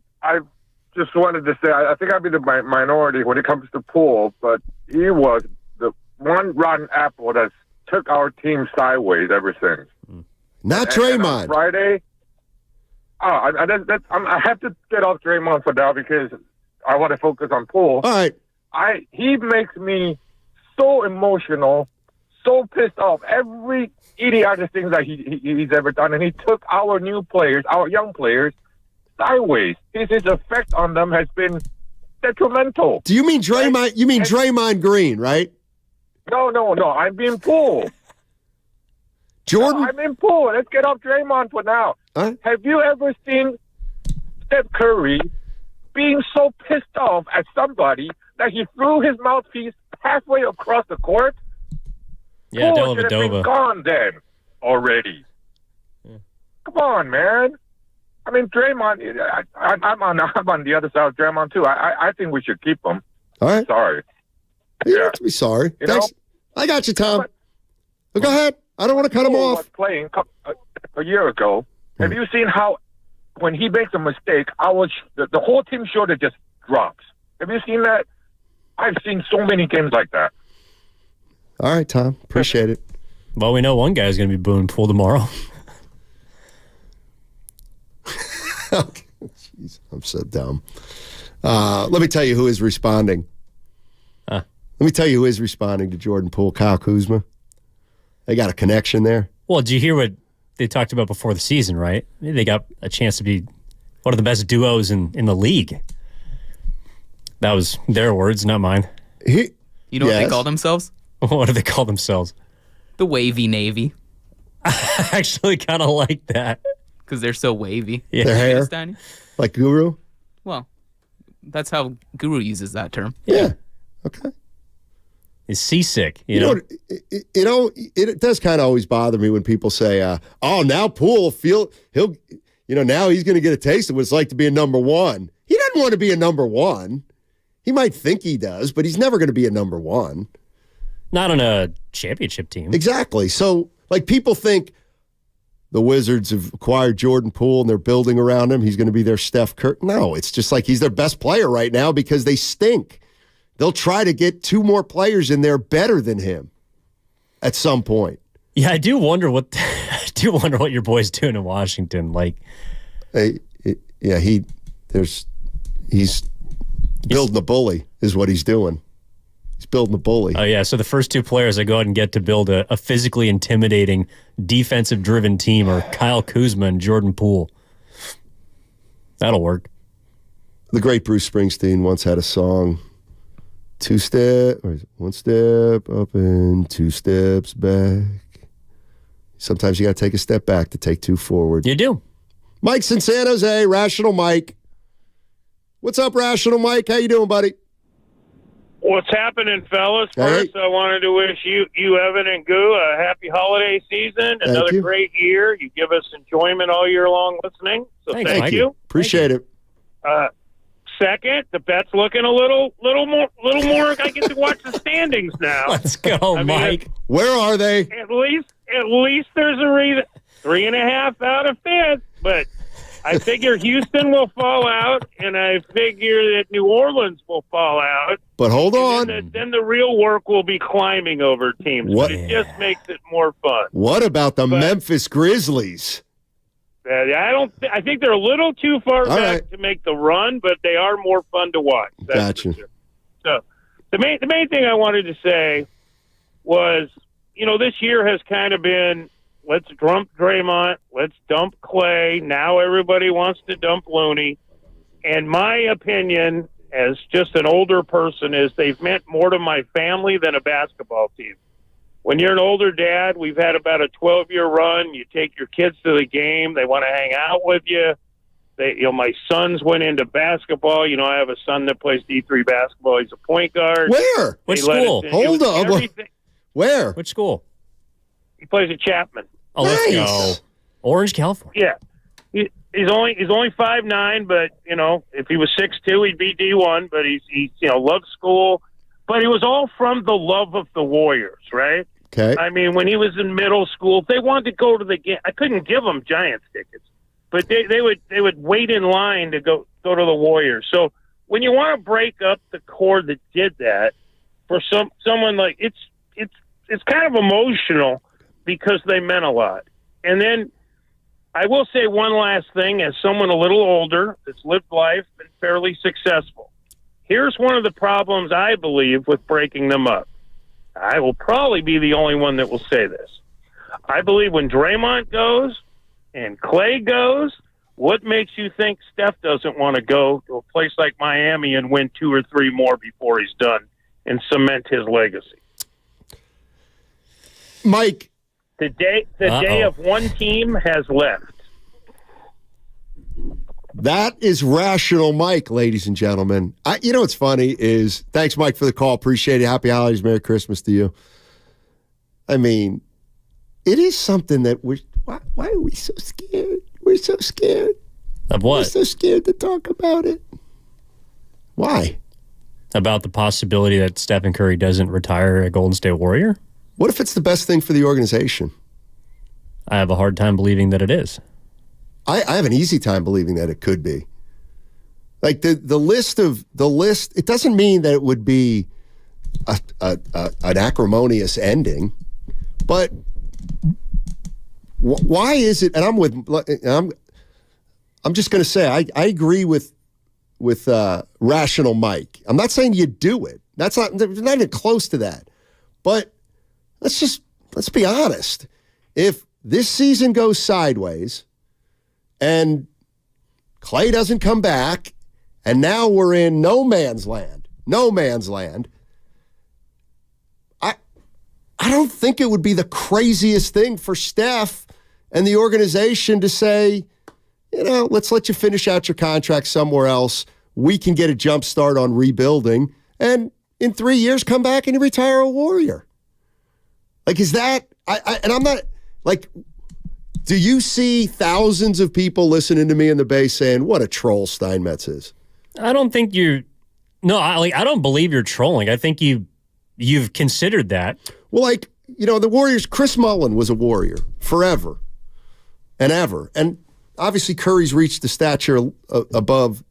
just wanted to say I think I'd be the minority when it comes to Poole, but he was the one rotten apple that took our team sideways ever since. Not Draymond. Friday. I have to get off Draymond for now because I want to focus on Poole. All right. He makes me so emotional, so pissed off. Every idiotic thing that he's ever done, and he took our new players, our young players, sideways. His effect on them has been detrimental. Do you mean Draymond? You mean Draymond Green, right? No. I'm being Poole. Jordan? No, I'm in Poole. Let's get off Draymond for now. Have you ever seen Steph Curry being so pissed off at somebody that he threw his mouthpiece halfway across the court? Yeah, Poole should have been gone then already. Yeah. Come on, man. I mean, Draymond, I'm on the other side of Draymond, too. I think we should keep him. All right. Sorry. You don't have to be sorry. Thanks. I got you, Tom. Go ahead. I don't want to cut him off. Was playing a year ago. Have you seen how when he makes a mistake, the whole team shoulder just drops? Have you seen that? I've seen so many games like that. All right, Tom. Appreciate it. Well, we know one guy's going to be booing Poole tomorrow. Okay. Jeez, I'm so dumb. Let me tell you who is responding. Let me tell you who is responding to Jordan Poole, Kyle Kuzma. They got a connection there. Well, did you hear what they talked about before the season, right? They got a chance to be one of the best duos in the league. That was their words, not mine. You know what they call themselves? What do they call themselves? The Wavy Navy. I actually kind of like that. Because they're so wavy. Yeah. Their hair? Like Guru? Well, that's how Guru uses that term. Yeah. Okay. Is seasick, you know? It does kind of always bother me when people say, "Oh, now Poole now he's going to get a taste of what it's like to be a number one." He doesn't want to be a number one. He might think he does, but he's never going to be a number one. Not on a championship team. Exactly. So, like, people think the Wizards have acquired Jordan Poole and they're building around him. He's going to be their Steph Curry. No, it's just like he's their best player right now because they stink. They'll try to get 2 more players in there better than him at some point. Yeah, I do wonder what your boy's doing in Washington. Like, he's building a bully is what he's doing. He's building a bully. Oh, yeah. So the first 2 players I go out and get to build a physically intimidating, defensive-driven team are Kyle Kuzma and Jordan Poole. That'll work. The great Bruce Springsteen once had a song, 1 step up and 2 steps back. Sometimes you got to take a step back to take 2 forward. You do. Mike's in San Jose, Rational Mike. What's up, Rational Mike? How you doing, buddy? What's happening, fellas? First, I wanted to wish you, Evan, and Goo a happy holiday season. Another great year. You give us enjoyment all year long listening. So thank you. Appreciate it. Second, the bet's looking a little more. I get to watch the standings now. Let's go, Mike. Where are they? At least there's a reason. 3.5 out of 5th, but I figure Houston will fall out, and I figure that New Orleans will fall out. But hold on. Then the real work will be climbing over teams. What? But it just makes it more fun. What about the Memphis Grizzlies? I think they're a little too far back to make the run, but they are more fun to watch. Gotcha. Sure. So the main thing I wanted to say was, this year has kind of been, let's dump Draymond, let's dump Clay. Now everybody wants to dump Looney. And my opinion, as just an older person, is they've meant more to my family than a basketball team. When you're an older dad, we've had about a 12-year run. You take your kids to the game. They want to hang out with you. My sons went into basketball. I have a son that plays D3 basketball. He's a point guard. Where? Which school? Hold on. Where? Which school? He plays at Chapman. Oh, let's go. Orange, California. Yeah. He's only 5'9", but if he was 6'2", he'd be D1. But he loves school. But it was all from the love of the Warriors, right? Okay. I mean, when he was in middle school, if they wanted to go to the game, I couldn't give them Giants tickets, but they would wait in line to go to the Warriors. So when you want to break up the core that did that, for someone like it's kind of emotional because they meant a lot. And then I will say one last thing, as someone a little older that's lived life and fairly successful. Here's one of the problems I believe with breaking them up. I will probably be the only one that will say this. I believe when Draymond goes and Clay goes, what makes you think Steph doesn't want to go to a place like Miami and win 2 or 3 more before he's done and cement his legacy? Mike. The day of one team has left. That is Rational Mike, ladies and gentlemen. What's funny is, thanks, Mike, for the call. Appreciate it. Happy holidays. Merry Christmas to you. I mean, it is something that why are we so scared? We're so scared. Of what? We're so scared to talk about it. Why? About the possibility that Stephen Curry doesn't retire a Golden State Warrior? What if it's the best thing for the organization? I have a hard time believing that it is. I have an easy time believing that it could be. Like the list, it doesn't mean that it would be an acrimonious ending, but why is it? And I'm just going to say I agree with Rational Mike. I'm not saying you do it. Not even close to that. But let's be honest. If this season goes sideways and Clay doesn't come back, and now we're in no man's land, I don't think it would be the craziest thing for Steph and the organization to say, let's let you finish out your contract somewhere else. We can get a jump start on rebuilding, and in 3 years come back and you retire a Warrior. Like, is that, and I'm not, like, do you see thousands of people listening to me in the Bay saying, what a troll Steinmetz is? I don't think you're No, I don't believe you're trolling. I think you've considered that. Well, the Warriors, Chris Mullin was a Warrior forever and ever. And obviously Curry's reached the stature above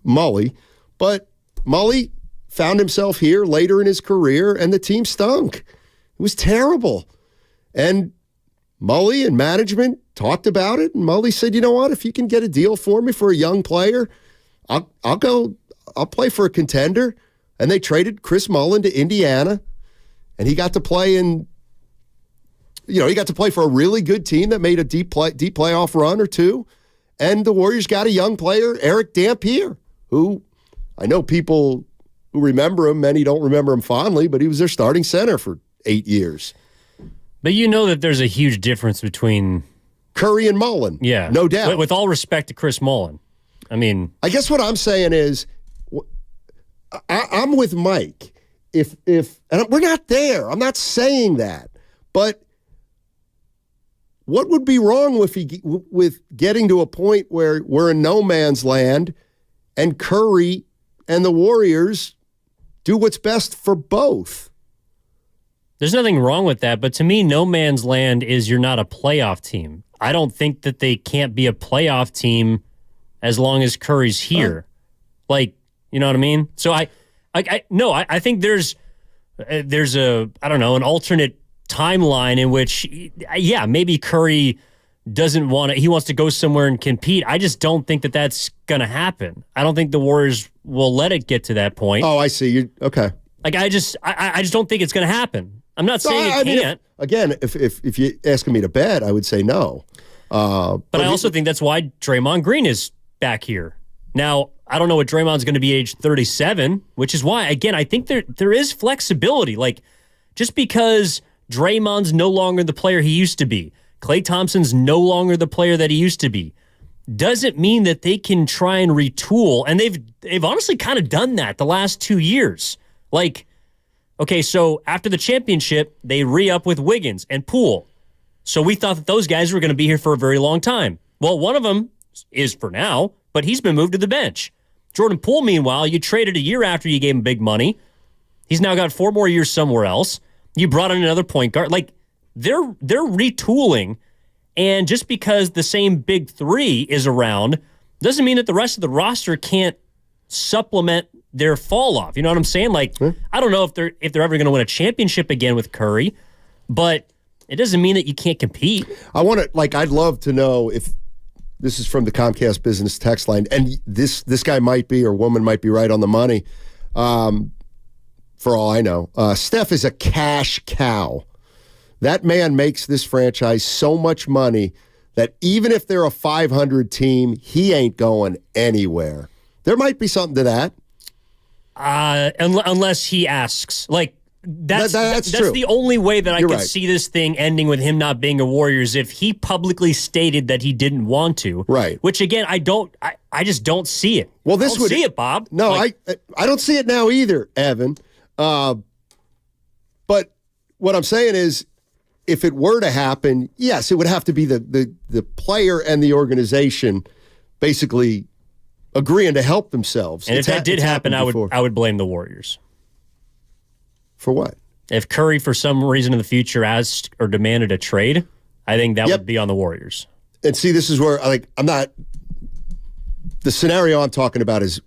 Mully, but Mully found himself here later in his career, and the team stunk. It was terrible. And Mully and management talked about it, and Mully said, you know what, if you can get a deal for me for a young player, I'll play for a contender. And they traded Chris Mullin to Indiana, and he got to play for a really good team that made a deep playoff run or two. And the Warriors got a young player, Eric Dampier, who I know people who remember him, many don't remember him fondly, but he was their starting center for 8 years. But you know that there's a huge difference between Curry and Mullin. Yeah. No doubt. With all respect to Chris Mullin. I mean, I guess what I'm saying is I'm with Mike. If and we're not there. I'm not saying that. But what would be wrong with getting to a point where we're in no man's land and Curry and the Warriors do what's best for both? There's nothing wrong with that, but to me, no man's land is you're not a playoff team. I don't think that they can't be a playoff team as long as Curry's here. You know what I mean? So I think there's an alternate timeline in which, maybe Curry doesn't want to, he wants to go somewhere and compete. I just don't think that that's going to happen. I don't think the Warriors will let it get to that point. Oh, I see. You okay. I just don't think it's going to happen. I'm not saying it can't. Again, if you're asking me to bet, I would say no. But I also think that's why Draymond Green is back here. Now, I don't know what Draymond's going to be age 37, which is why, again, I think there is flexibility. Just because Draymond's no longer the player he used to be, Klay Thompson's no longer the player that he used to be, doesn't mean that they can try and retool. And they've honestly kind of done that the last 2 years. Okay, so after the championship, they re-up with Wiggins and Poole. So we thought that those guys were going to be here for a very long time. Well, one of them is for now, but he's been moved to the bench. Jordan Poole, meanwhile, you traded a year after you gave him big money. He's now got 4 more years somewhere else. You brought in another point guard. They're retooling, and just because the same big three is around doesn't mean that the rest of the roster can't supplement their fall off. You know what I'm saying? I don't know if they're ever going to win a championship again with Curry, but it doesn't mean that you can't compete. I'd love to know if this is from the Comcast business text line, and this guy might be or woman might be right on the money. For all I know, Steph is a cash cow. That man makes this franchise so much money that even if they're a 500 team, he ain't going anywhere. There might be something to that. Unless he asks. That's true. the only way that I could right. see this thing ending with him not being a Warriors if he publicly stated that he didn't want to. Right. Which again, I just don't see it. Well, I don't see it, Bob. No, I don't see it now either, Evan. But what I'm saying is, if it were to happen, yes, it would have to be the player and the organization basically agreeing to help themselves. And if that did happen, I would blame the Warriors. For what? If Curry, for some reason in the future, asked or demanded a trade, I think that would be on the Warriors. And see, this is where I'm not. The scenario I'm talking about is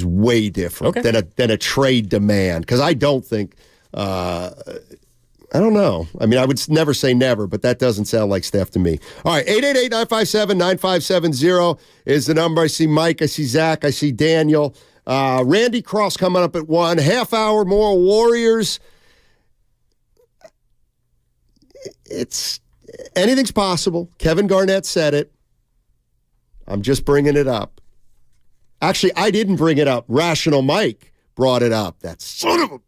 way different than a trade demand, because I don't think. I don't know. I mean, I would never say never, but that doesn't sound like Steph to me. All right, 888-957-9570 is the number. I see Mike, I see Zach, I see Daniel. Randy Cross coming up at 1. Half hour more Warriors. Anything's possible. Kevin Garnett said it. I'm just bringing it up. Actually, I didn't bring it up. Rational Mike brought it up. That son of a...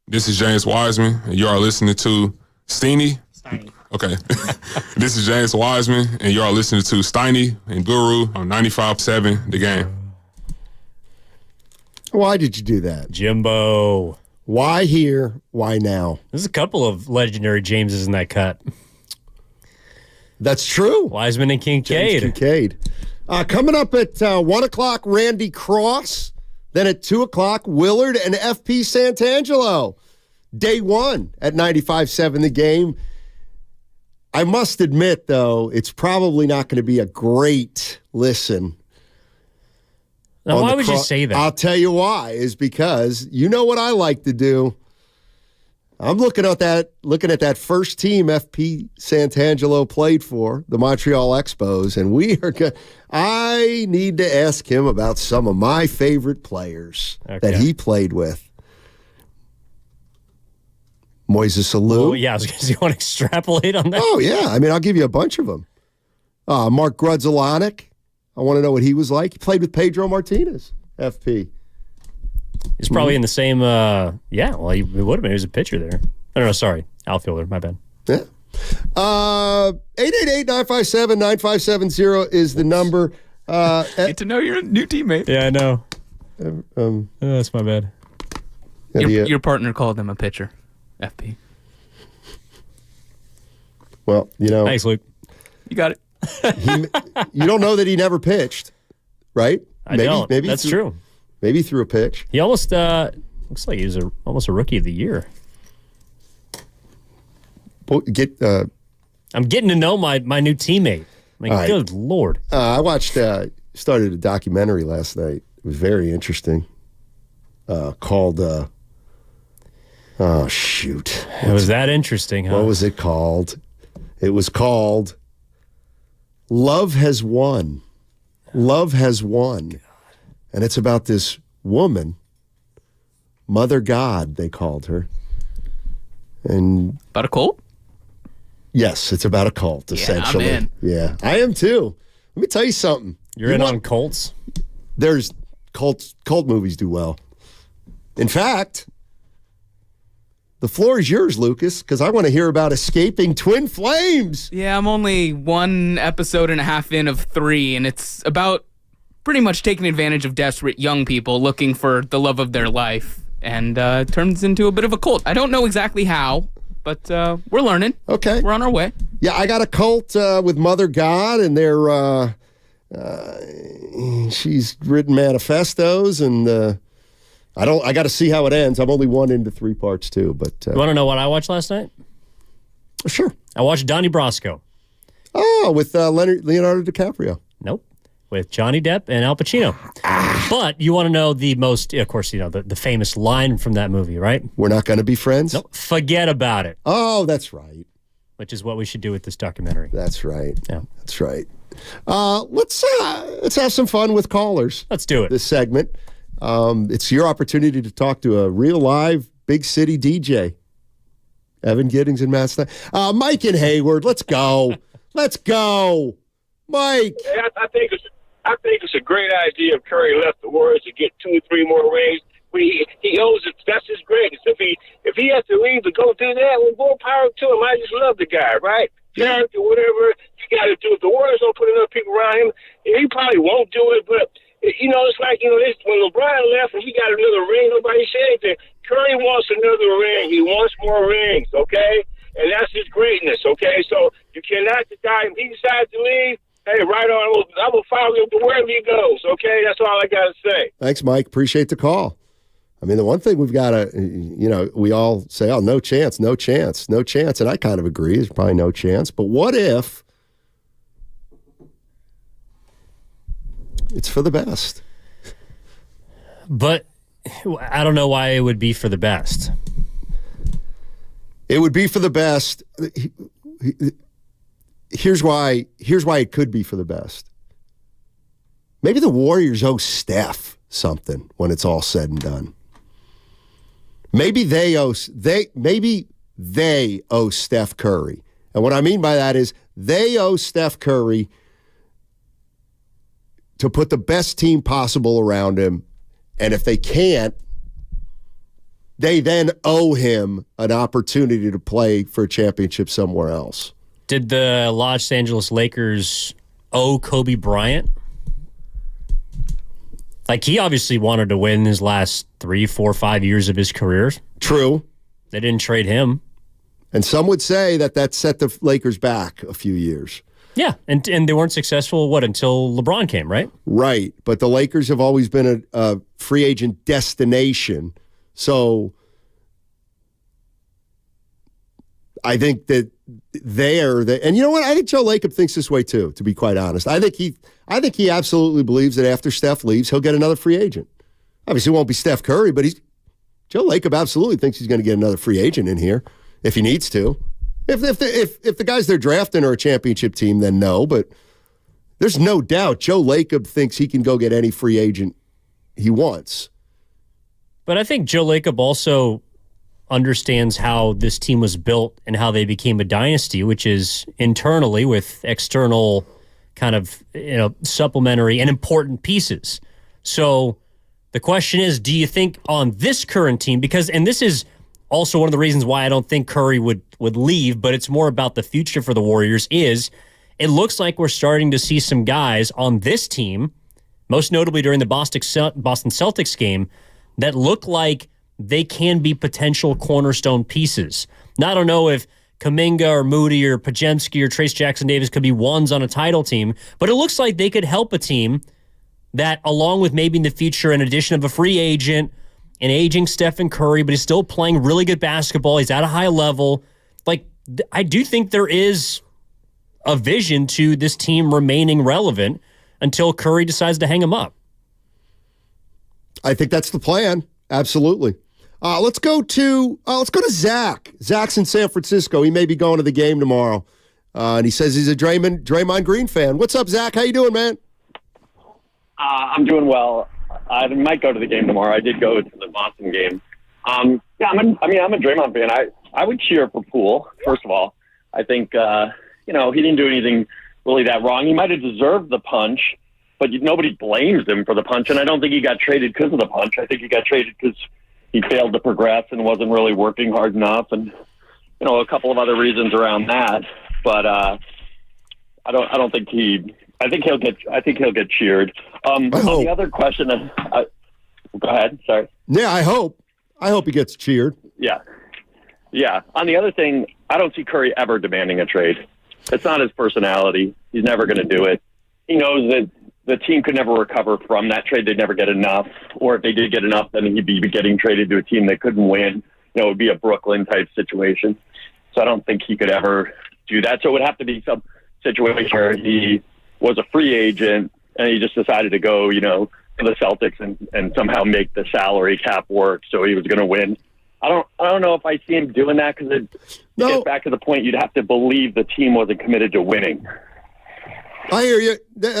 This is James Wiseman, and you are listening to Steiny. Okay. This is James Wiseman, and you are listening to Steiny and Guru on 95.7 The Game. Why did you do that? Jimbo. Why here? Why now? There's a couple of legendary Jameses in that cut. That's true. Wiseman and Kincaid. James Kincaid. Coming up at 1 o'clock, Randy Cross. Then at 2 o'clock, Willard and FP Santangelo. Day one at 95.7 The Game. I must admit, though, it's probably not going to be a great listen. Now, why would you say that? I'll tell you why. Is because you know what I like to do. I'm looking at that first team FP Santangelo played for, the Montreal Expos, and I need to ask him about some of my favorite players that he played with. Moises Alou. Oh, yeah, I was going to say, you want to extrapolate on that? Oh, yeah. I mean, I'll give you a bunch of them. Mark Grudzelanek. I want to know what he was like. He played with Pedro Martinez, FP. He's probably in the same, he would have been. He was a pitcher there. Oh, no, sorry. Outfielder, my bad. Yeah. 888-957-9570 is the number. Get to know your new teammate. Yeah, I know. That's my bad. Your partner called him a pitcher. FP. Well, Thanks, Luke. You got it. You don't know that he never pitched, right? I don't. Maybe That's true. Maybe he threw a pitch. He almost looks like he was almost a rookie of the year. I'm getting to know my new teammate. Good Lord. I watched, started a documentary last night. It was very interesting. Called, oh, shoot. It was that interesting, huh? What was it called? It was called Love Has Won. Love Has Won. And it's about this woman, Mother God, they called her. And about a cult? Yes, it's about a cult, essentially. I'm in. Yeah, I am too. Let me tell you something. You're in on cults? There's cult movies do well. In fact, the floor is yours, Lucas, because I want to hear about escaping twin flames. Yeah, I'm only 1.5 episodes in of 3, and it's about pretty much taking advantage of desperate young people looking for the love of their life, and it turns into a bit of a cult. I don't know exactly how, but we're learning. Okay. We're on our way. Yeah, I got a cult with Mother God, and they're she's written manifestos, and I got to see how it ends. I'm only 1 into 3 parts too, but you want to know what I watched last night? Sure. I watched Donnie Brasco. Oh, with Leonardo DiCaprio. Nope. With Johnny Depp and Al Pacino. But you want to know the most, of course, the famous line from that movie, right? We're not going to be friends? Nope. Forget about it. Oh, that's right. Which is what we should do with this documentary. That's right. Yeah. That's right. Let's have some fun with callers. Let's do it. This segment. It's your opportunity to talk to a real live big city DJ. Evan Giddings and Matt Stein. Mike and Hayward, let's go. Let's go. Mike. Yeah, I think it's a great idea if Curry left the Warriors to get 2 or 3 more rings. He owes it. That's his greatness. If he has to leave to go do that, well, more power to him. I just love the guy, right? Character, whatever you got to do. If the Warriors don't put enough people around him, he probably won't do it. But it's like when LeBron left and he got another ring, nobody said anything. Curry wants another ring. He wants more rings. Okay, and that's his greatness. Okay, so you cannot deny him. He decides to leave. Hey, right on. I will follow him to wherever he goes, okay? That's all I got to say. Thanks, Mike. Appreciate the call. I mean, the one thing we've got to, we all say, oh, no chance, no chance, no chance. And I kind of agree. There's probably no chance. But what if it's for the best? But I don't know why it would be for the best. It would be for the best. Here's why it could be for the best. Maybe the Warriors owe Steph something when it's all said and done. Maybe they owe Steph Curry. And what I mean by that is they owe Steph Curry to put the best team possible around him. And if they can't, they then owe him an opportunity to play for a championship somewhere else. Did the Los Angeles Lakers owe Kobe Bryant? Like, he obviously wanted to win his last 3, 4, 5 years of his career. True. They didn't trade him. And some would say that set the Lakers back a few years. Yeah, and they weren't successful, until LeBron came, right? Right, but the Lakers have always been a free agent destination. So I think that and you know what? I think Joe Lacob thinks this way too, to be quite honest. I think he absolutely believes that after Steph leaves, he'll get another free agent. Obviously, it won't be Steph Curry, but Joe Lacob absolutely thinks he's going to get another free agent in here if he needs to. If the guys they're drafting are a championship team, then no. But there's no doubt Joe Lacob thinks he can go get any free agent he wants. But I think Joe Lacob also understands how this team was built and how they became a dynasty, which is internally with external kind of supplementary and important pieces. So the question is, do you think on this current team, and this is also one of the reasons why I don't think Curry would leave, but it's more about the future for the Warriors, is it looks like we're starting to see some guys on this team, most notably during the Boston Celtics game, that look like they can be potential cornerstone pieces. Now, I don't know if Kuminga or Moody or Podziemski or Trace Jackson-Davis could be ones on a title team, but it looks like they could help a team that, along with maybe in the future an addition of a free agent, an aging Stephen Curry, but he's still playing really good basketball. He's at a high level. Like, I do think there is a vision to this team remaining relevant until Curry decides to hang him up. I think that's the plan. Absolutely. Let's go to Zach. Zach's in San Francisco. He may be going to the game tomorrow. And he says he's a Draymond Green fan. What's up, Zach? How you doing, man? I'm doing well. I might go to the game tomorrow. I did go to the Boston game. I'm a Draymond fan. I would cheer for Poole, first of all. I think, he didn't do anything really that wrong. He might have deserved the punch, but nobody blames him for the punch, and I don't think he got traded because of the punch. I think he got traded because he failed to progress and wasn't really working hard enough, and a couple of other reasons around that. But I don't think he. I think he'll get cheered. On the other question, go ahead. Sorry. Yeah, I hope he gets cheered. Yeah. On the other thing, I don't see Curry ever demanding a trade. It's not his personality. He's never going to do it. He knows that the team could never recover from that trade. They'd never get enough. Or if they did get enough, then he'd be getting traded to a team that couldn't win. It would be a Brooklyn-type situation. So I don't think he could ever do that. So it would have to be some situation where he was a free agent and he just decided to go, to the Celtics and somehow make the salary cap work. So he was going to win. I don't know if I see him doing that, because it gets back to the point you'd have to believe the team wasn't committed to winning. I hear you.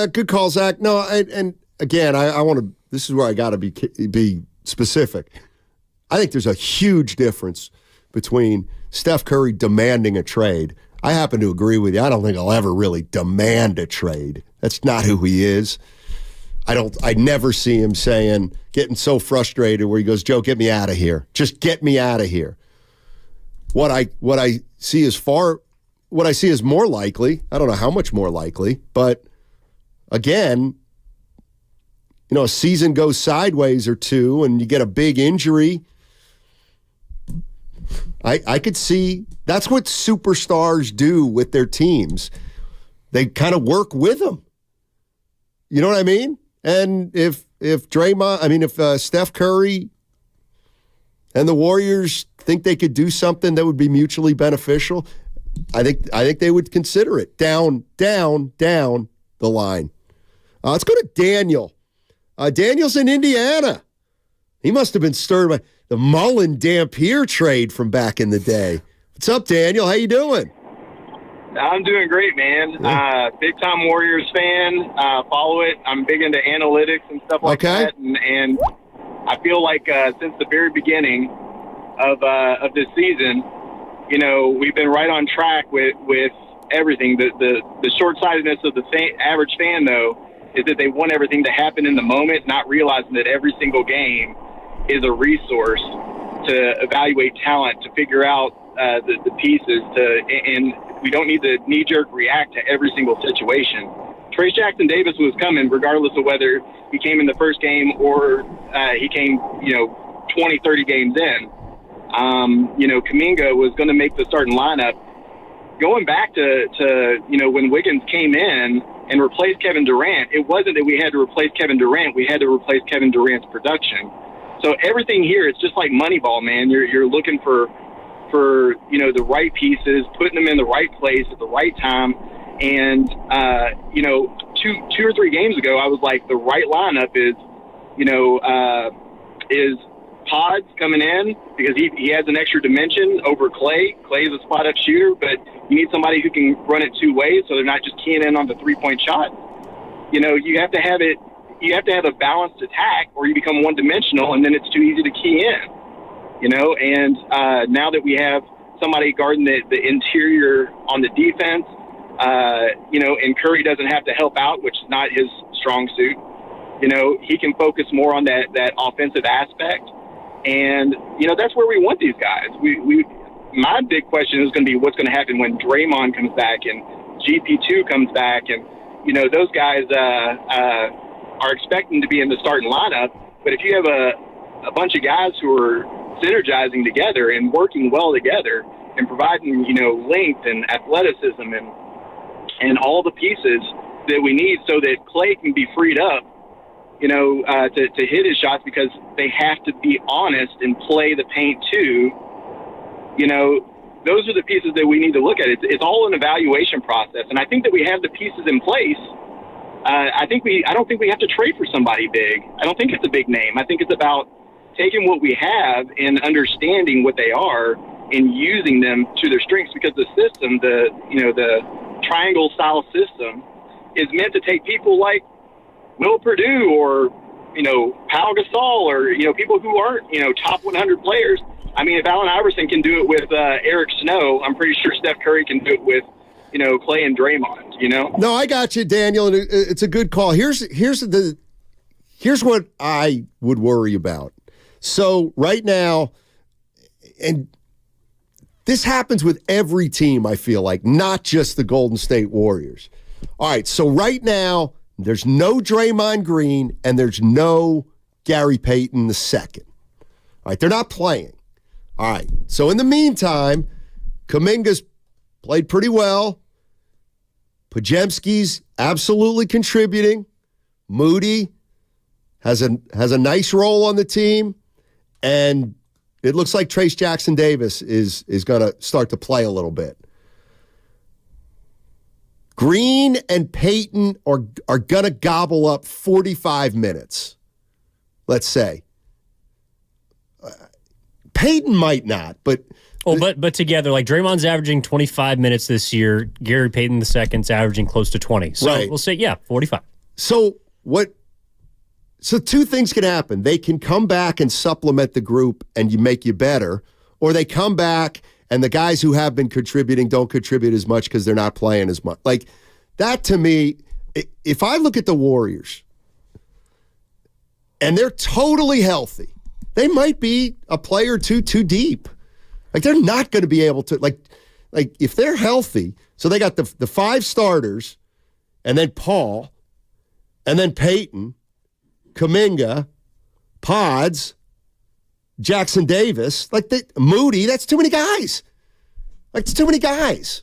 Good call, Zach. No, and again, I want to. This is where I got to be specific. I think there's a huge difference between Steph Curry demanding a trade. I happen to agree with you. I don't think I'll ever really demand a trade. That's not who he is. I never see him getting so frustrated where he goes, Joe, get me out of here. Just get me out of here. What I see is more likely, I don't know how much more likely, but again, a season goes sideways or two and you get a big injury. I could see that's what superstars do with their teams. They kind of work with them. You know what I mean? And if Steph Curry and the Warriors think they could do something that would be mutually beneficial, I think they would consider it. Down the line. Let's go to Daniel. Daniel's in Indiana. He must have been stirred by the Mullen-Dampier trade from back in the day. What's up, Daniel? How you doing? I'm doing great, man. Big-time Warriors fan. Follow it. I'm big into analytics and stuff like that. And I feel like since the very beginning of this season, we've been right on track with everything. The short-sightedness of the average fan, though, is that they want everything to happen in the moment, not realizing that every single game is a resource to evaluate talent, to figure out the pieces, and we don't need to knee-jerk react to every single situation. Trace Jackson-Davis was coming regardless of whether he came in the first game or he came, 20, 30 games in. Kuminga was going to make the starting lineup. Going back to when Wiggins came in and replaced Kevin Durant, it wasn't that we had to replace Kevin Durant. We had to replace Kevin Durant's production. So everything here, it's just like Moneyball, man. You're looking for the right pieces, putting them in the right place at the right time. And, 2 or 3 games ago, I was like, the right lineup is Pods coming in because he has an extra dimension over Clay. Clay is a spot-up shooter, but you need somebody who can run it 2 ways so they're not just keying in on the 3-point shot. You have to have it. You have to have a balanced attack, or you become one-dimensional, and then it's too easy to key in. And now that we have somebody guarding the interior on the defense, and Curry doesn't have to help out, which is not his strong suit. He can focus more on that offensive aspect. And, that's where we want these guys. My big question is going to be what's going to happen when Draymond comes back and GP2 comes back. And, those guys are expecting to be in the starting lineup. But if you have a bunch of guys who are synergizing together and working well together and providing, length and athleticism and all the pieces that we need so that Klay can be freed up, to hit his shots, because they have to be honest and play the paint too. Those are the pieces that we need to look at. It's all an evaluation process, and I think that we have the pieces in place. I don't think we have to trade for somebody big. I don't think it's a big name. I think it's about taking what we have and understanding what they are and using them to their strengths, because the system, the triangle style system, is meant to take people like Will Purdue or, Pau Gasol or, people who aren't, top 100 players. I mean, if Allen Iverson can do it with Eric Snow, I'm pretty sure Steph Curry can do it with, Klay and Draymond, No, I got you, Daniel, and it's a good call. Here's what I would worry about. So right now, and this happens with every team, I feel like, not just the Golden State Warriors. All right, so right now, there's no Draymond Green and there's no Gary Payton II. All right, they're not playing. All right, so in the meantime, Kuminga's played pretty well. Podziemski's absolutely contributing. Moody has a nice role on the team, and it looks like Trace Jackson-Davis is going to start to play a little bit. Green and Payton are going to gobble up 45 minutes, let's say. Payton might not, but... But together, like Draymond's averaging 25 minutes this year. Gary Payton II's averaging close to 20. So We'll say, 45. So two things can happen. They can come back and supplement the group and you make you better, or they come back and the guys who have been contributing don't contribute as much because they're not playing as much. Like, that to me, if I look at the Warriors and they're totally healthy, they might be a player or two too deep. Like, they're not going to be able to, like if they're healthy, so they got the 5 starters, and then Paul, and then Payton, Kuminga, Pods, Jackson Davis, Moody, that's too many guys. It's too many guys.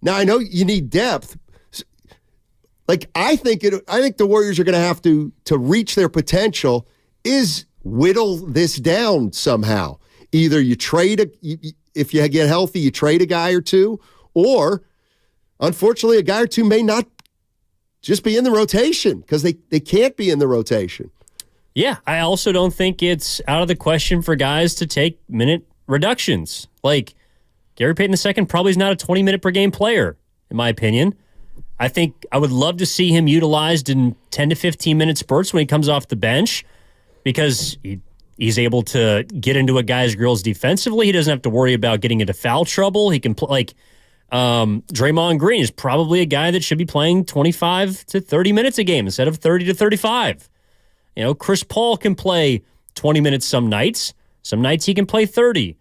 Now, I know you need depth. I think the Warriors are going to have to reach their potential is whittle this down somehow. Either you trade, if you get healthy, you trade a guy or two, or unfortunately, a guy or two may not just be in the rotation because they can't be in the rotation. Yeah, I also don't think it's out of the question for guys to take minute reductions. Like, Gary Payton II probably is not a 20-minute per game player, in my opinion. I think I would love to see him utilized in 10 to 15-minute spurts when he comes off the bench, because he's able to get into a guy's grills defensively. He doesn't have to worry about getting into foul trouble. He can play, Draymond Green is probably a guy that should be playing 25 to 30 minutes a game instead of 30 to 35. Chris Paul can play 20 minutes some nights. Some nights he can play 30.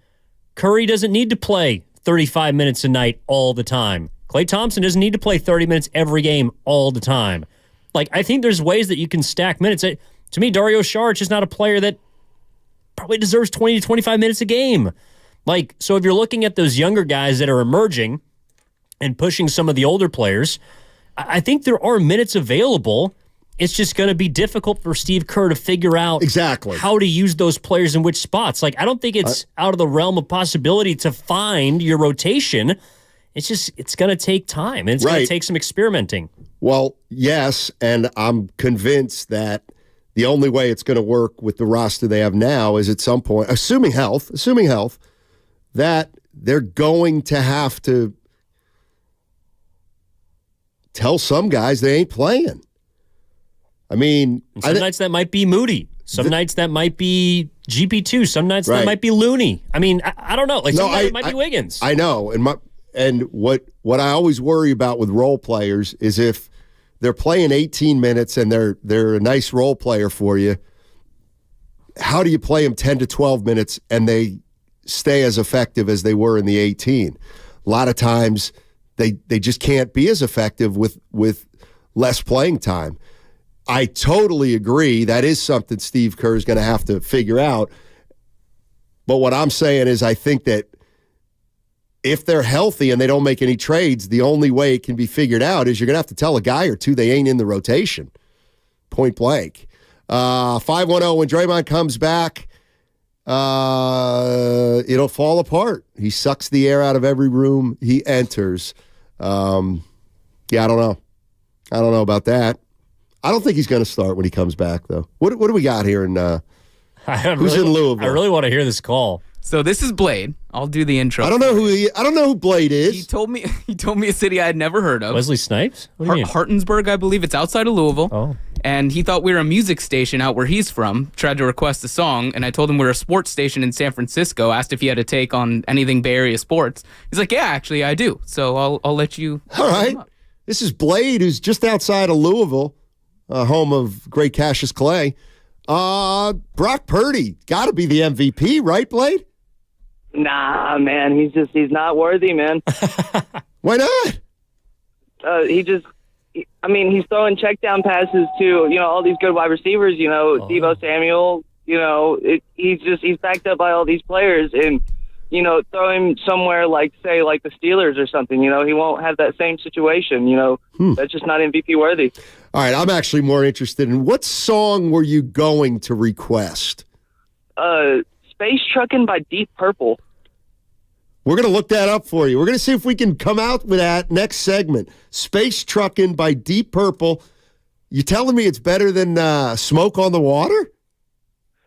Curry doesn't need to play 35 minutes a night all the time. Klay Thompson doesn't need to play 30 minutes every game all the time. I think there's ways that you can stack minutes. To me, Dario Saric is not a player that probably deserves 20 to 25 minutes a game. So if you're looking at those younger guys that are emerging and pushing some of the older players, I think there are minutes available. It's just going to be difficult for Steve Kerr to figure out exactly how to use those players in which spots. I don't think it's out of the realm of possibility to find your rotation. It's going to take time, and it's going to take some experimenting. Well, yes, and I'm convinced that the only way it's going to work with the roster they have now is at some point, assuming health, that they're going to have to tell some guys they ain't playing. I mean, some nights that might be Moody. Some nights that might be GP2. Some nights that might be Looney. I mean, I don't know. Some nights it might be Wiggins. I know. And what I always worry about with role players is if they're playing 18 minutes and they're a nice role player for you, how do you play them 10 to 12 minutes and they stay as effective as they were in the 18? A lot of times they just can't be as effective with less playing time. I totally agree. That is something Steve Kerr is going to have to figure out. But what I'm saying is I think that if they're healthy and they don't make any trades, the only way it can be figured out is you're going to have to tell a guy or two they ain't in the rotation. Point blank. 510, when Draymond comes back, it'll fall apart. He sucks the air out of every room he enters. I don't know. I don't know about that. I don't think he's going to start when he comes back, though. What do we got here? In who's in Louisville? I really want to hear this call. So this is Blade. I'll do the intro. I don't know who Blade is. He told me a city I had never heard of. Wesley Snipes? What do you mean? Hartonsburg, I believe. It's outside of Louisville. Oh. And he thought we were a music station out where he's from. Tried to request a song, and I told him we're a sports station in San Francisco. Asked if he had a take on anything Bay Area sports. He's like, yeah, actually, I do. So I'll let you. All right. This is Blade, who's just outside of Louisville, home of great Cassius Clay. Brock Purdy, got to be the MVP, right, Blade? Nah, man, he's not worthy, man. Why not? He's throwing check down passes to, all these good wide receivers, Deebo Samuel, he's backed up by all these players, and, throw him somewhere like the Steelers or something, he won't have that same situation, That's just not MVP worthy. All right, I'm actually more interested in what song were you going to request? Space Truckin' by Deep Purple. We're going to look that up for you. We're going to see if we can come out with that next segment. Space Truckin' by Deep Purple. You telling me it's better than Smoke on the Water?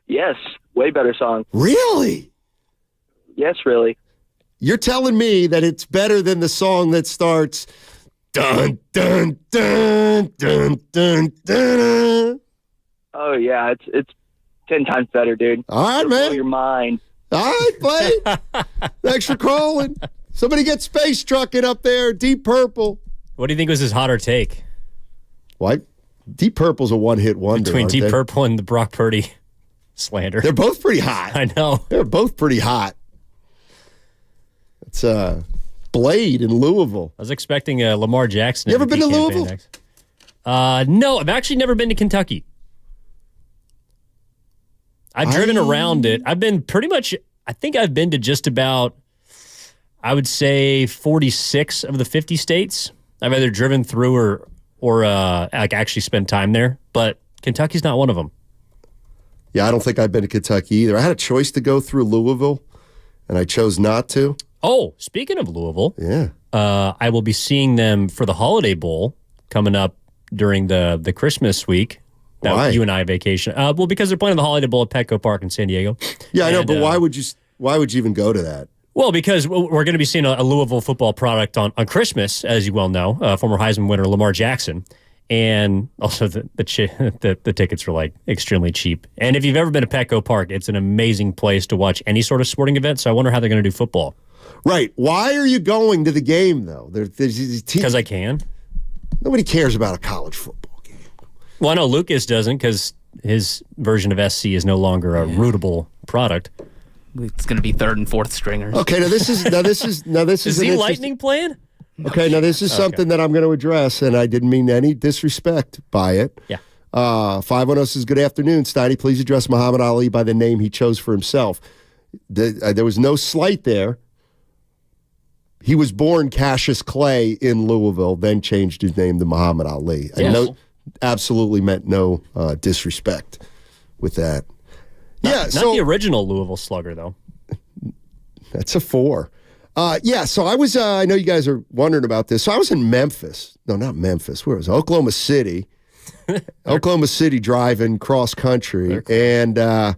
Yes, way better song. Really? Yes, really. You're telling me that it's better than the song that starts dun dun dun dun dun dun. Oh yeah, it's 10 times better, dude. All right, man. Blow your mind. All right, Blade. Thanks for calling. Somebody get Space Truckin' up there. Deep Purple. What do you think was his hotter take? What? Deep Purple's a one-hit wonder. Between Deep Purple and the Brock Purdy slander. They're both pretty hot. I know. They're both pretty hot. It's Blade in Louisville. I was expecting Lamar Jackson. You ever been to Louisville? No, I've actually never been to Kentucky. I've driven around it. I've been I think I've been to just about, I would say, 46 of the 50 states. I've either driven through or actually spent time there. But Kentucky's not one of them. Yeah, I don't think I've been to Kentucky either. I had a choice to go through Louisville, and I chose not to. Oh, speaking of Louisville, yeah, I will be seeing them for the Holiday Bowl coming up during the Christmas week. Why? You and I vacation. Well, because they're playing the Holiday Bowl at Petco Park in San Diego. Yeah, I know, but why would you even go to that? Well, because we're going to be seeing a Louisville football product on Christmas, as you well know, former Heisman winner Lamar Jackson. And also the tickets are like extremely cheap. And if you've ever been to Petco Park, it's an amazing place to watch any sort of sporting event. So I wonder how they're going to do football. Right. Why are you going to the game, though? Because I can. Nobody cares about a college football game. Well, I know Lucas doesn't because his version of SC is no longer a rootable product. It's going to be third and fourth stringers. Okay, now this is Is he Lightning playing? Okay, now this is something that I'm going to address, and I didn't mean any disrespect by it. Yeah. 510 says, good afternoon, Steiny. Please address Muhammad Ali by the name he chose for himself. There was no slight there. He was born Cassius Clay in Louisville, then changed his name to Muhammad Ali. Yes. Absolutely meant no disrespect with that. Not the original Louisville Slugger, though. That's a 4. So I was, I know you guys are wondering about this. So I was in Memphis. No, not Memphis. Where was I? Oklahoma City. Oklahoma City driving cross country. And I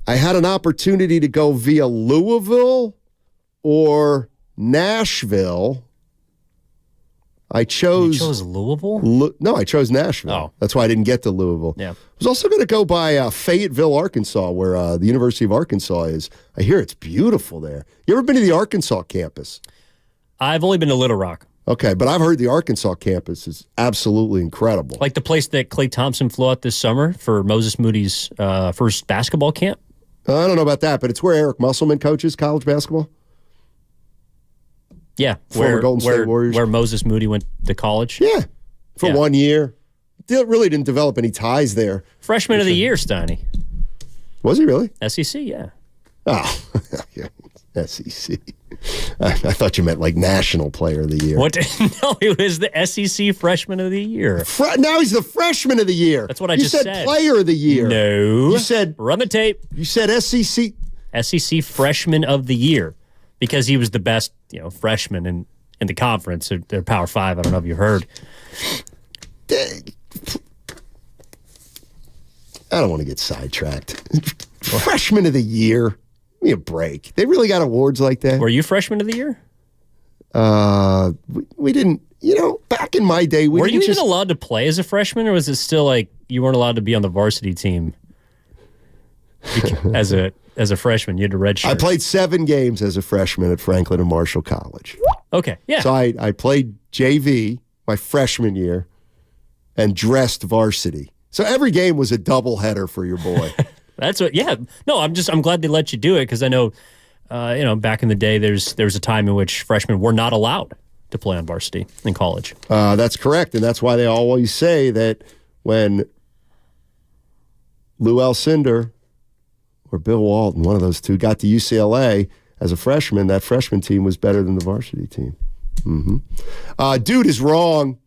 had an opportunity to go via Louisville or Nashville. I chose... You chose Louisville? No, I chose Nashville. Oh. That's why I didn't get to Louisville. Yeah. I was also going to go by Fayetteville, Arkansas, where the University of Arkansas is. I hear it's beautiful there. You ever been to the Arkansas campus? I've only been to Little Rock. Okay, but I've heard the Arkansas campus is absolutely incredible. Like the place that Klay Thompson flew out this summer for Moses Moody's first basketball camp? I don't know about that, but it's where Eric Musselman coaches college basketball. Yeah, Former Golden State Warriors. Where Moses Moody went to college? Yeah, for 1 year. Really didn't develop any ties there. Freshman of the year, Steiny. Was he really? SEC, yeah. Oh, SEC. I thought you meant like National Player of the Year. What? No, it was the SEC Freshman of the Year. Now he's the Freshman of the Year. That's what I just said. You said Player of the Year. No. You said... Run the tape. You said SEC... SEC Freshman of the Year because he was the best, freshman in the conference. They're Power 5. I don't know if you heard. I don't want to get sidetracked. Freshman of the Year. Give me a break. They really got awards like that? Were you Freshman of the Year? We didn't, back in my day, Were you even allowed to play as a freshman, or was it still like you weren't allowed to be on the varsity team as a freshman? You had to redshirt. I played 7 games as a freshman at Franklin and Marshall College. Okay, yeah. So I played JV my freshman year and dressed varsity. So every game was a doubleheader for your boy. That's what. Yeah. No, I'm glad they let you do it because I know, back in the day, there was a time in which freshmen were not allowed to play on varsity in college. That's correct, and that's why they always say that when Lou Alcindor or Bill Walton, one of those two, got to UCLA as a freshman, that freshman team was better than the varsity team. Mm-hmm. Dude is wrong.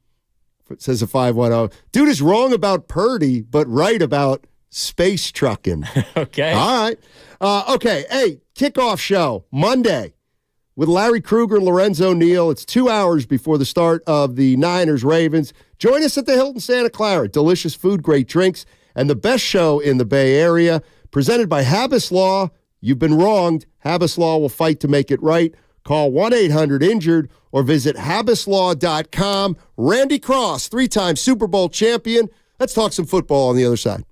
Says a 510. Dude is wrong about Purdy, but right about space trucking. Okay. All right. Okay. Hey, kickoff show Monday with Larry Krueger and Lorenzo Neal. It's 2 hours before the start of the Niners-Ravens. Join us at the Hilton Santa Clara. Delicious food, great drinks, and the best show in the Bay Area. Presented by Habas Law. You've been wronged. Habas Law will fight to make it right. Call 1-800-INJURED or visit habaslaw.com. Randy Cross, 3-time Super Bowl champion. Let's talk some football on the other side.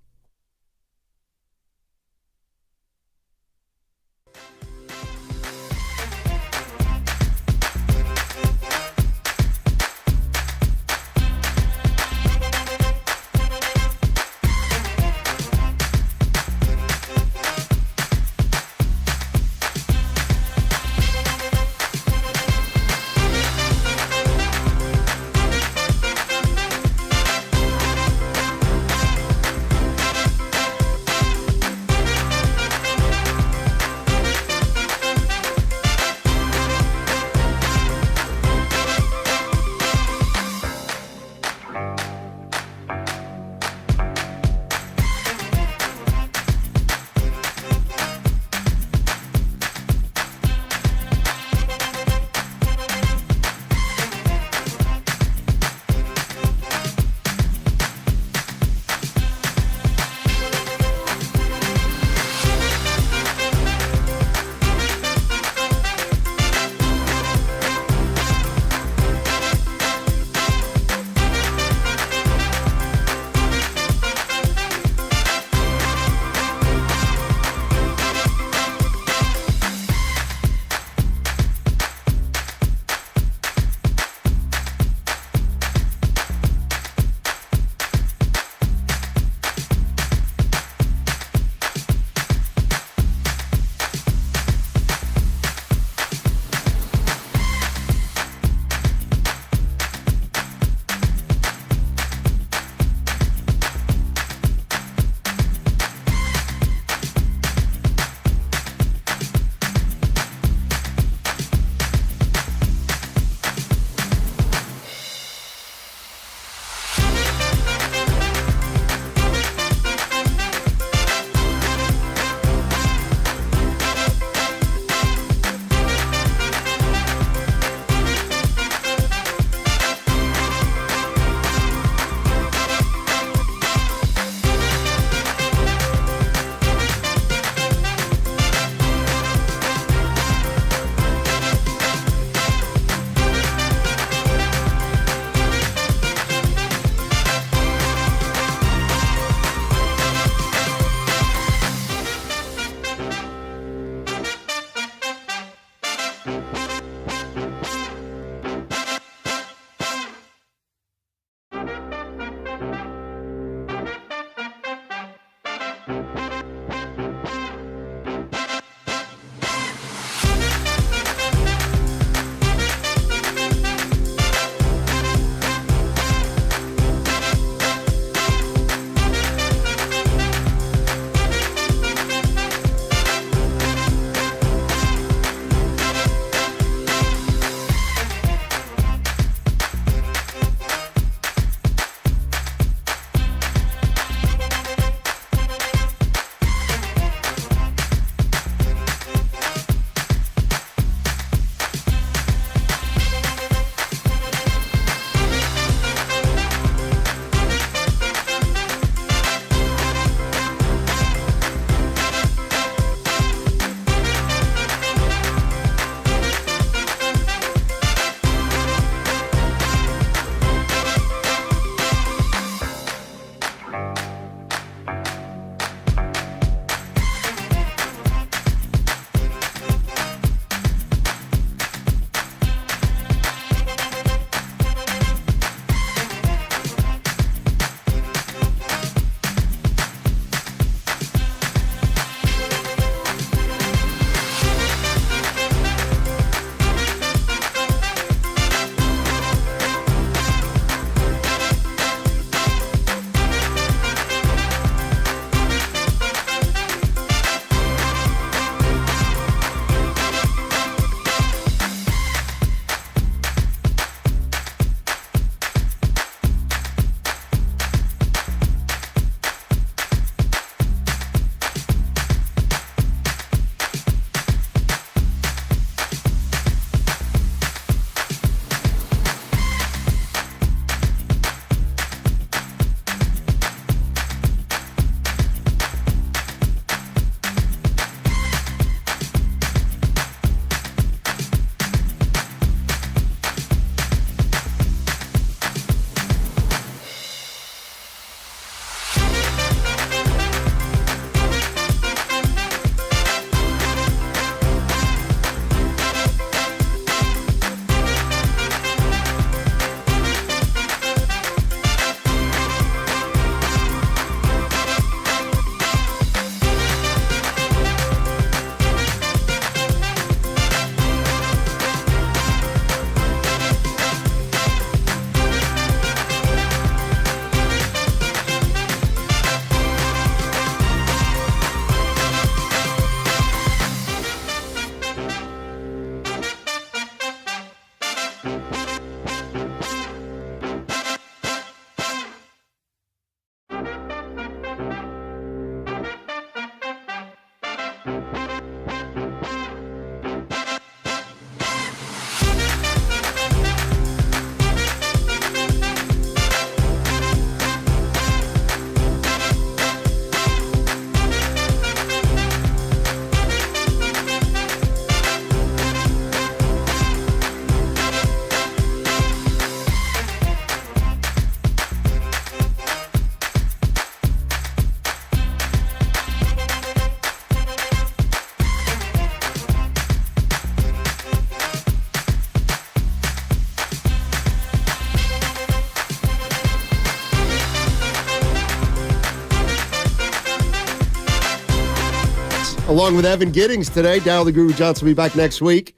along with Evan Giddings today. Daryl the Guru Johnson will be back next week.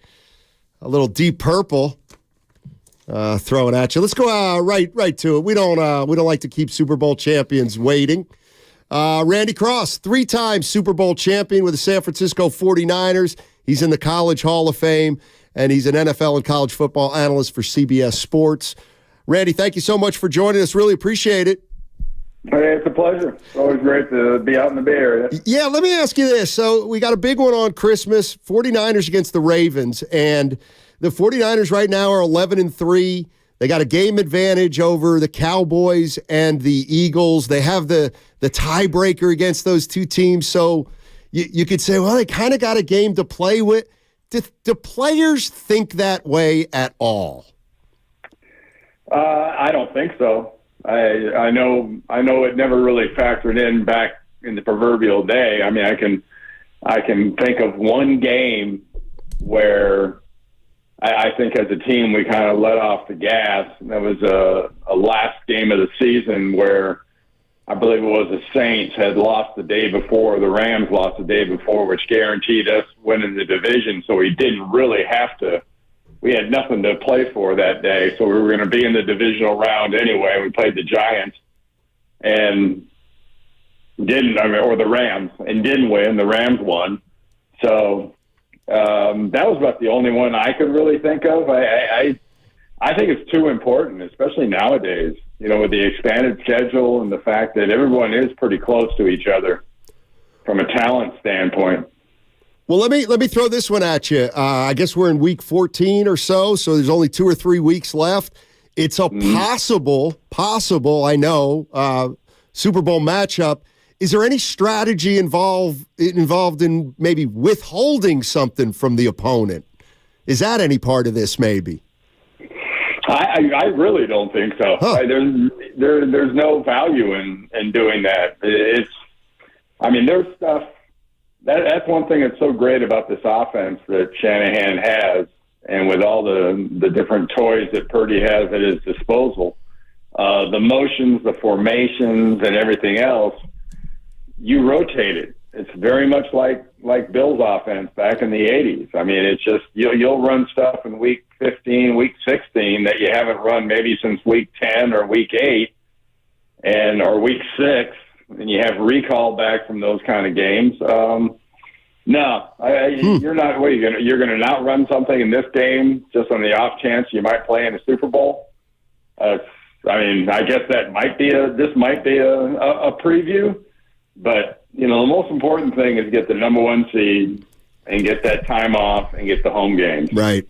A little Deep Purple throwing at you. Let's go right to it. We don't like to keep Super Bowl champions waiting. Randy Cross, 3-time Super Bowl champion with the San Francisco 49ers. He's in the College Hall of Fame, and he's an NFL and college football analyst for CBS Sports. Randy, thank you so much for joining us. Really appreciate it. Hey, it's a pleasure. It's always great to be out in the Bay Area. Yeah, let me ask you this. So we got a big one on Christmas, 49ers against the Ravens, and the 49ers right now are 11-3. They got a game advantage over the Cowboys and the Eagles. They have the tiebreaker against those two teams. So you could say, well, they kind of got a game to play with. Do players think that way at all? I don't think so. I know it never really factored in back in the proverbial day. I mean, I can think of one game where I think as a team we kind of let off the gas. That was a last game of the season where I believe it was the Saints had lost the day before, the Rams lost the day before, which guaranteed us winning the division. So we didn't really have to. We had nothing to play for that day, so we were going to be in the divisional round anyway. We played the Giants and or the Rams, and didn't win. The Rams won. So that was about the only one I could really think of. I think it's too important, especially nowadays, with the expanded schedule and the fact that everyone is pretty close to each other from a talent standpoint. Well, let me throw this one at you. I guess we're in week 14 or so there's only 2 or 3 weeks left. It's a possible, I know, Super Bowl matchup. Is there any strategy involved in maybe withholding something from the opponent? Is that any part of this maybe? I really don't think so. Huh. There's no value in doing that. There's stuff. That's one thing that's so great about this offense that Shanahan has, and with all the different toys that Purdy has at his disposal, the motions, the formations, and everything else, you rotate it. It's very much like Bill's offense back in the 80s. I mean, it's just you'll run stuff in week 15, week 16 that you haven't run maybe since week 10 or week 8 or week 6. And you have recall back from those kind of games. You're not. What you're gonna not run something in this game just on the off chance you might play in a Super Bowl. I guess this might be a preview, but the most important thing is get the number 1 seed and get that time off and get the home games. Right.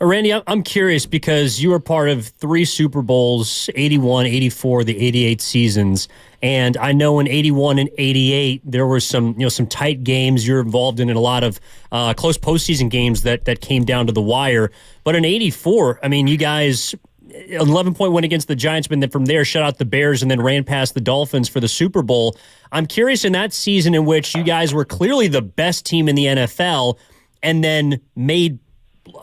Randy, I'm curious because you were part of 3 Super Bowls, 81, 84, the 88 seasons. And I know in 81 and 88, there were some tight games you're involved in, and a lot of close postseason games that came down to the wire. But in 84, you guys, 11-point win against the Giants, but then from there shut out the Bears and then ran past the Dolphins for the Super Bowl. I'm curious, in that season in which you guys were clearly the best team in the NFL and then made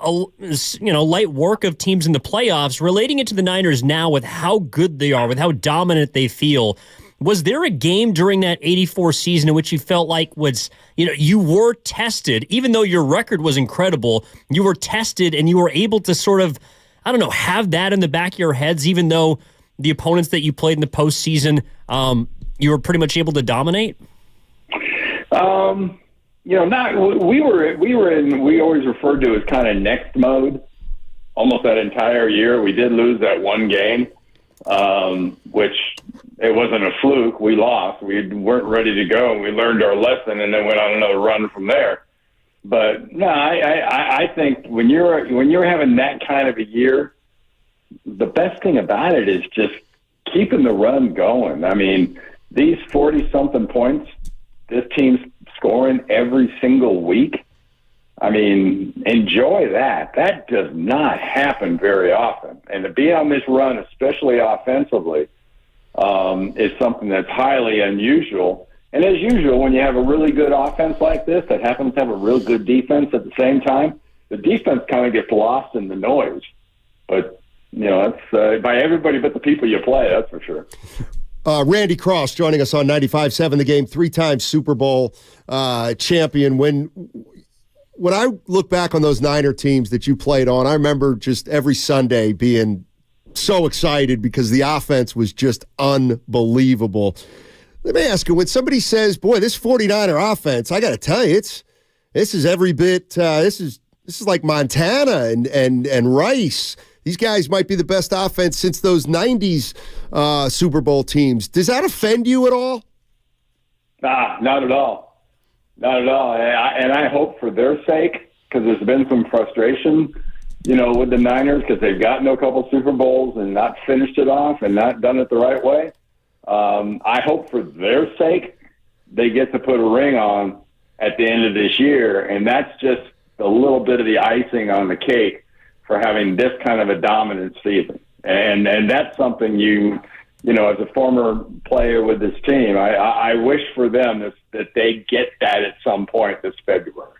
light work of teams in the playoffs, relating it to the Niners now with how good they are, with how dominant they feel. Was there a game during that 84 season in which you felt like you were tested, even though your record was incredible, you were tested and you were able to sort of, have that in the back of your heads, even though the opponents that you played in the postseason, you were pretty much able to dominate? We always referred to as kind of next mode almost that entire year. We did lose that one game, which it wasn't a fluke. We lost. We weren't ready to go, and we learned our lesson and then went on another run from there. But no, I think when you're having that kind of a year, the best thing about it is just keeping the run going. I mean, these 40-something points this team's scoring every single week. I mean, enjoy that. That does not happen very often. And to be on this run, especially offensively, is something that's highly unusual. And as usual, when you have a really good offense like this that happens to have a real good defense at the same time, the defense kind of gets lost in the noise. But, that's by everybody but the people you play, that's for sure. Randy Cross joining us on 95.7 The Game, 3-time Super Bowl champion. When I look back on those Niner teams that you played on, I remember just every Sunday being so excited because the offense was just unbelievable. Let me ask you, when somebody says, boy, this 49er offense, I got to tell you, this is every bit, this is like Montana and Rice. These guys might be the best offense since those 90s Super Bowl teams. Does that offend you at all? Nah, not at all. Not at all. And I hope for their sake, because there's been some frustration, with the Niners, because they've gotten a couple Super Bowls and not finished it off and not done it the right way. I hope for their sake they get to put a ring on at the end of this year, and that's just a little bit of the icing on the cake for having this kind of a dominant season. And that's something as a former player with this team, I wish for them that they get that at some point this February.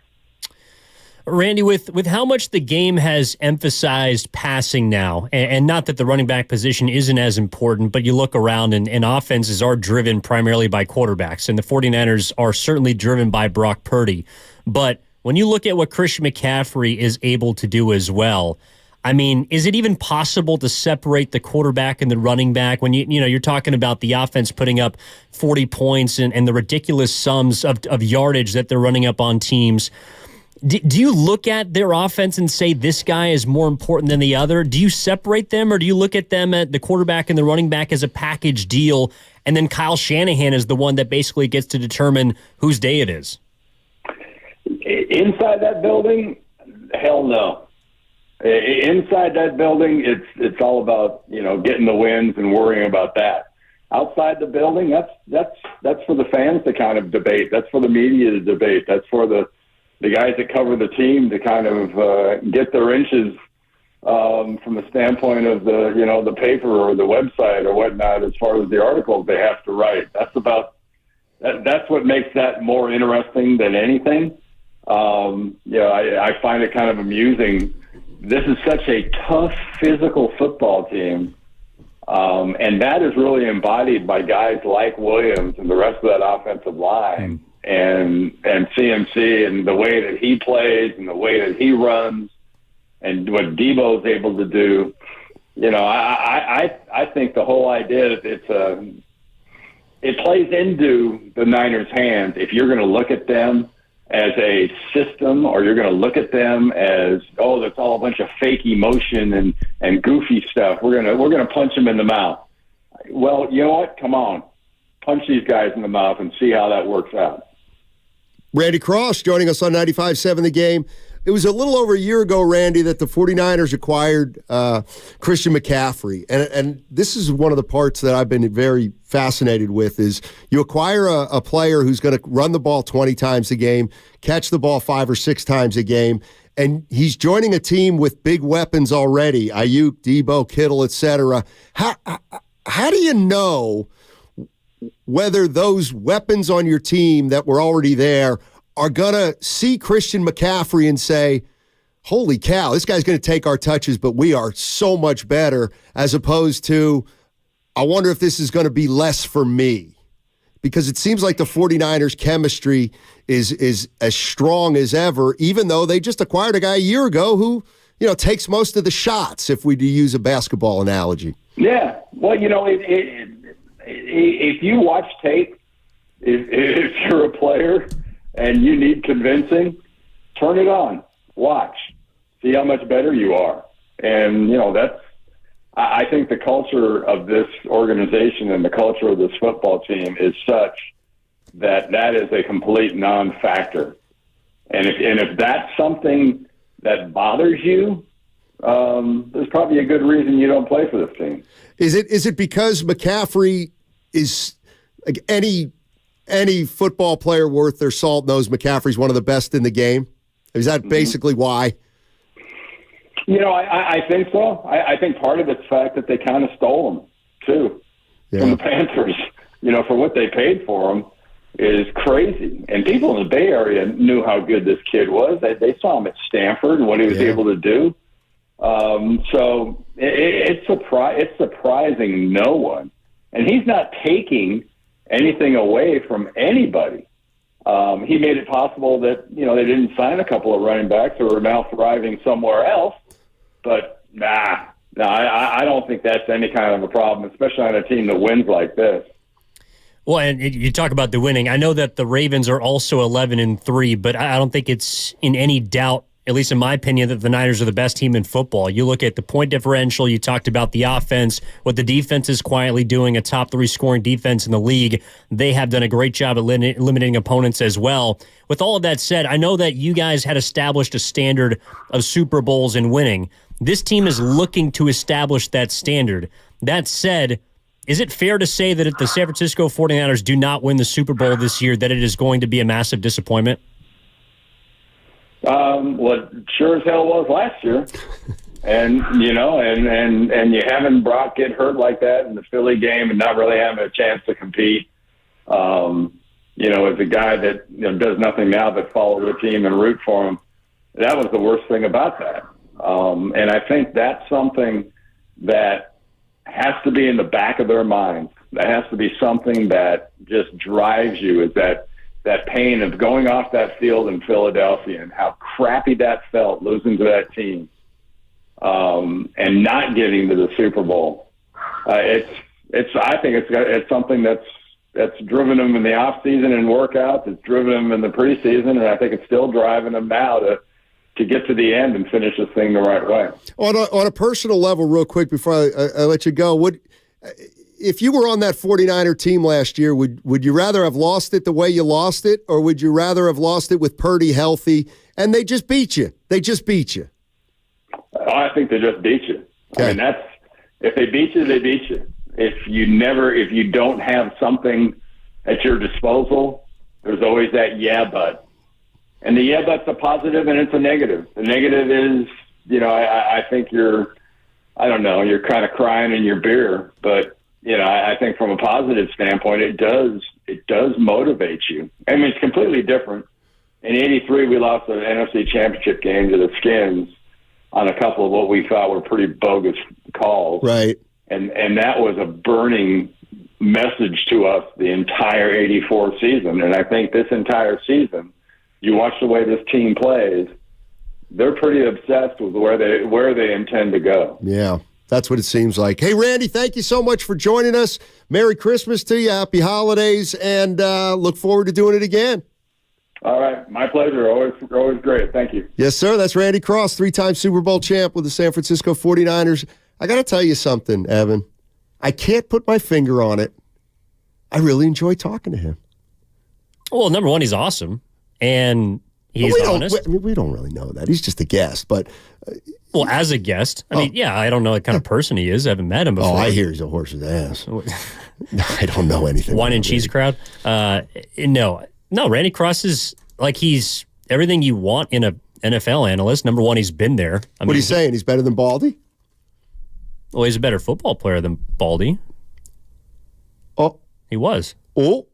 Randy, with how much the game has emphasized passing now, and not that the running back position isn't as important, but you look around and offenses are driven primarily by quarterbacks, and the 49ers are certainly driven by Brock Purdy. But when you look at what Christian McCaffrey is able to do as well, I mean, is it even possible to separate the quarterback and the running back when you're talking about the offense putting up 40 points and the ridiculous sums of yardage that they're running up on teams? Do you look at their offense and say this guy is more important than the other? Do you separate them, or do you look at them at the quarterback and the running back as a package deal, and then Kyle Shanahan is the one that basically gets to determine whose day it is? Inside that building, hell no. Inside that building, it's all about getting the wins and worrying about that. Outside the building, that's for the fans to kind of debate. That's for the media to debate. That's for the guys that cover the team to kind of get their inches from the standpoint of the paper or the website or whatnot, as far as the articles they have to write. That's what makes that more interesting than anything. I find it kind of amusing. This is such a tough physical football team. And that is really embodied by guys like Williams and the rest of that offensive line. And CMC and the way that he plays and the way that he runs and what Debo's able to do. I think the whole idea that it plays into the Niners' hands if you're going to look at them as a system, or you're going to look at them as, that's all a bunch of fake emotion and goofy stuff. We're going to punch them in the mouth. Well, you know what? Come on. Punch these guys in the mouth and see how that works out. Randy Cross joining us on 95.7 The Game. It was a little over a year ago, Randy, that the 49ers acquired Christian McCaffrey. And this is one of the parts that I've been very fascinated with is you acquire a player who's going to run the ball 20 times a game, catch the ball 5 or 6 times a game, and he's joining a team with big weapons already, Ayuk, Debo, Kittle, etc. How do you know whether those weapons on your team that were already there are going to see Christian McCaffrey and say, holy cow, this guy's going to take our touches, but we are so much better, as opposed to, I wonder if this is going to be less for me? Because it seems like the 49ers chemistry is as strong as ever, even though they just acquired a guy a year ago who, takes most of the shots, if we do use a basketball analogy. Yeah. Well, if you watch tape, if you're a player and you need convincing, turn it on, watch, see how much better you are. And, I think the culture of this organization and the culture of this football team is such that is a complete non-factor. And if that's something that bothers you, there's probably a good reason you don't play for this team. Is it because McCaffrey is like any football player worth their salt knows McCaffrey's one of the best in the game? Is that basically why? I think so. I think part of it's the fact that they kind of stole him, too, from the Panthers. For what they paid for him is crazy. And people in the Bay Area knew how good this kid was. They saw him at Stanford and what he was able to do. So it's surprising no one And he's not taking anything away from anybody. He made it possible that, they didn't sign a couple of running backs who are now thriving somewhere else. But, I don't think that's any kind of a problem, especially on a team that wins like this. Well, and you talk about the winning. I know that the Ravens are also 11-3, but I don't think it's in any doubt, at least in my opinion, that the Niners are the best team in football. You look at the point differential, you talked about the offense, what the defense is quietly doing, a top 3 scoring defense in the league. They have done a great job at limiting opponents as well. With all of that said, I know that you guys had established a standard of Super Bowls and winning. This team is looking to establish that standard. That said, is it fair to say that if the San Francisco 49ers do not win the Super Bowl this year, that it is going to be a massive disappointment? Well, it sure as hell was last year. And, and you having Brock get hurt like that in the Philly game and not really having a chance to compete, as a guy that does nothing now but follow the team and root for him, that was the worst thing about that. And I think that's something that has to be in the back of their minds. That has to be something that just drives you, is that pain of going off that field in Philadelphia and how crappy that felt, losing to that team, and not getting to the Super Bowl. I think it's something that's driven them in the off season and workouts. It's driven them in the preseason, and I think it's still driving them now to get to the end and finish this thing the right way. On a personal level, real quick before I let you go, if you were on that 49er team last year, would you rather have lost it the way you lost it, or would you rather have lost it with Purdy healthy and they just beat you? They just beat you. I think they just beat you. Okay. I mean, if they beat you, they beat you. If you don't have something at your disposal, there's always that yeah, but. And the yeah, but's a positive and it's a negative. The negative is, I think you're kind of crying in your beer, but, I think from a positive standpoint, it does motivate you. I mean, it's completely different. In '83, we lost the NFC Championship game to the Skins on a couple of what we thought were pretty bogus calls. Right. And that was a burning message to us the entire '84 season. And I think this entire season, you watch the way this team plays, they're pretty obsessed with where they intend to go. Yeah, that's what it seems like. Hey, Randy, thank you so much for joining us. Merry Christmas to you. Happy holidays, and look forward to doing it again. All right. My pleasure. Always great. Thank you. Yes, sir. That's Randy Cross, 3-time Super Bowl champ with the San Francisco 49ers. I got to tell you something, Evan. I can't put my finger on it. I really enjoy talking to him. Well, number one, he's awesome. And he's honest. We don't really know that. He's just a guest, but... well, as a guest, I don't know what kind of person he is. I haven't met him before. Oh, I hear he's a horse's ass. I don't know anything. Wine and cheese crowd? No, Randy Cross is he's everything you want in a NFL analyst. Number one, he's been there. What are you saying? He's better than Baldy? Well, he's a better football player than Baldy. Oh. He was. Oh.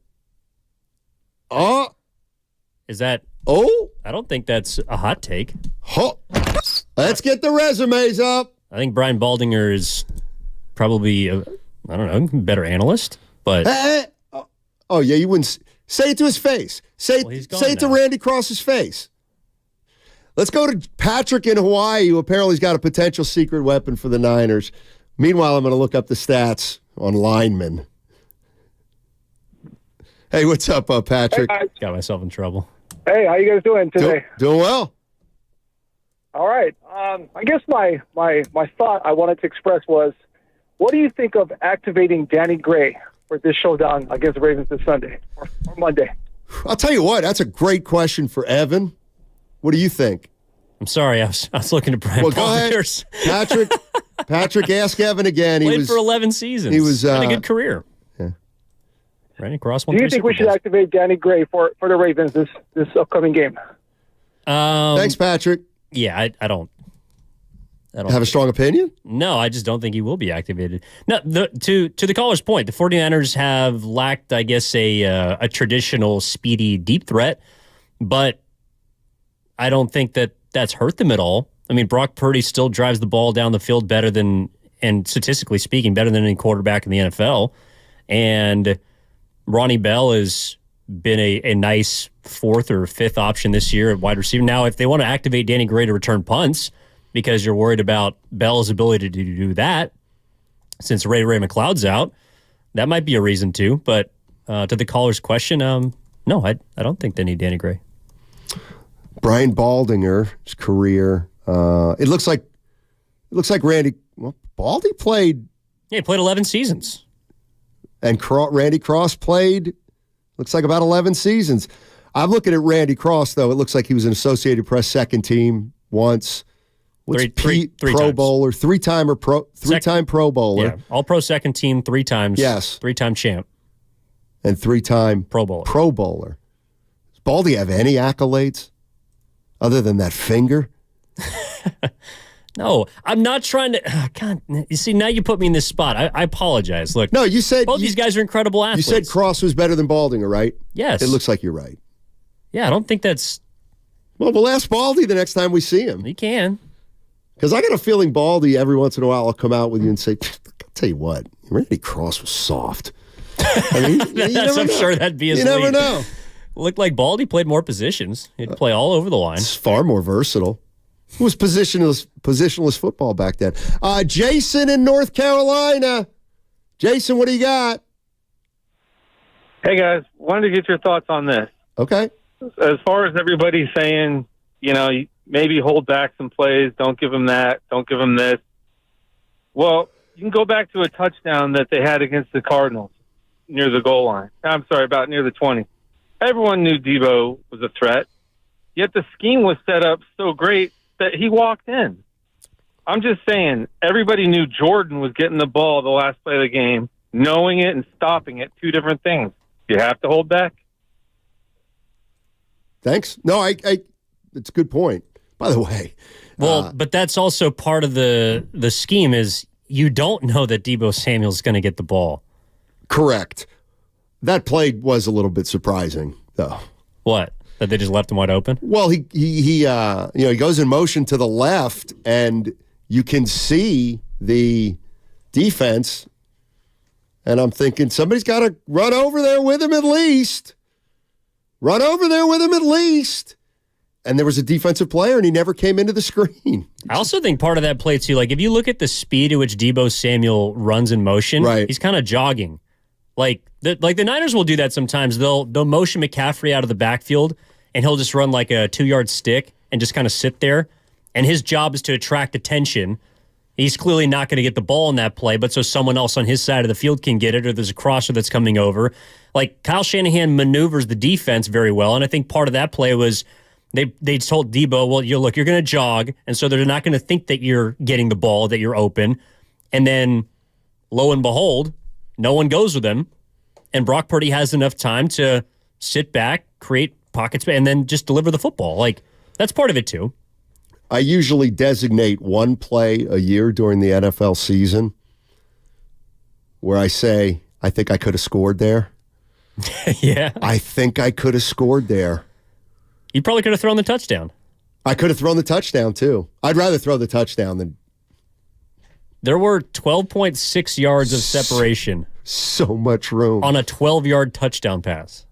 Is that... Oh? I don't think that's a hot take. Oh. Let's get the resumes up. I think Brian Baldinger is probably, a better analyst, but... Oh, yeah, you wouldn't... Say it to his face. Say it to Randy Cross's face. Let's go to Patrick in Hawaii, who apparently has got a potential secret weapon for the Niners. Meanwhile, I'm going to look up the stats on linemen. Hey, what's up, Patrick? Hey, got myself in trouble. Hey, how you guys doing today? Doing well. All right. I guess my thought I wanted to express was, what do you think of activating Danny Gray for this showdown against the Ravens this Sunday or Monday? I'll tell you what, that's a great question for Evan. What do you think? I'm sorry, I was looking at Brian Baldinger. Patrick, ask Evan again. Played for 11 seasons. He was had a good career. Yeah. Randy Cross. Do you think we should activate Danny Gray for the Ravens this upcoming game? Thanks, Patrick. Yeah, I don't have a strong opinion? No, I just don't think he will be activated. No, to the caller's point, the 49ers have lacked, I guess, a traditional speedy deep threat, but I don't think that's hurt them at all. I mean, Brock Purdy still drives the ball down the field better than, and statistically speaking, better than any quarterback in the NFL. And Ronnie Bell has been a nice fourth or fifth option this year at wide receiver. Now, if they want to activate Danny Gray to return punts because you're worried about Bell's ability to do that, since Ray McLeod's out, that might be a reason to. But to the caller's question, no, I don't think they need Danny Gray. Brian Baldinger's career. It looks like Randy. Well, Baldy played. Yeah, he played 11 seasons. And Randy Cross played. Looks like about 11 seasons. I'm looking at Randy Cross though. It looks like he was an Associated Press second team once. Three Pro Bowler, three-time Pro Bowler. Yeah, All-Pro second team 3 times. Yes. 3-time champ. And 3-time Pro Bowler. Does Baldy have any accolades other than that finger? No, I'm not trying to. God, you see, now you put me in this spot. I apologize. Look, no, you said both these guys are incredible athletes. You said Cross was better than Baldinger, right? Yes. It looks like you're right. Yeah, I don't think that's. Well, we'll ask Baldy the next time we see him. He can. Because I got a feeling Baldy every once in a while will come out with you and say, I'll tell you what, Randy Cross was soft. I mean, I'm sure that'd be his You never know. Looked like Baldy played more positions. He'd play all over the line. It's far more versatile. It was positionless football back then. Jason in North Carolina. Jason, what do you got? Hey, guys. Wanted to get your thoughts on this. Okay. As far as everybody's saying, maybe hold back some plays, don't give them that, don't give them this. Well, you can go back to a touchdown that they had against the Cardinals near the goal line. I'm sorry, about near the 20. Everyone knew Debo was a threat, yet the scheme was set up so great that he walked in. I'm just saying, everybody knew Jordan was getting the ball the last play of the game, knowing it and stopping it, 2 different things. You have to hold back. Thanks. No, it's a good point. By the way. Well, but that's also part of the scheme is you don't know that Debo Samuel's going to get the ball. Correct. That play was a little bit surprising, though. What? That they just left him wide open? Well, he goes in motion to the left, and you can see the defense. And I'm thinking somebody's got to run over there with him at least. Run over there with him at least. And there was a defensive player, and he never came into the screen. I also think part of that play, too, like if you look at the speed at which Debo Samuel runs in motion, he's kind of jogging. Like the Niners will do that sometimes. They'll motion McCaffrey out of the backfield, and he'll just run like a 2-yard stick and just kind of sit there. And his job is to attract attention. He's clearly not going to get the ball in that play, but so someone else on his side of the field can get it, or there's a crosser that's coming over. Like Kyle Shanahan maneuvers the defense very well, and I think part of that play was they told Debo, well, you're going to jog, and so they're not going to think that you're getting the ball, that you're open. And then, lo and behold, no one goes with him, and Brock Purdy has enough time to sit back, create pockets, and then just deliver the football. Like, that's part of it, too. I usually designate one play a year during the NFL season where I say, I think I could have scored there. Yeah. I think I could have scored there. You probably could have thrown the touchdown. I could have thrown the touchdown, too. I'd rather throw the touchdown than... There were 12.6 yards of separation. So much room. On a 12-yard touchdown pass.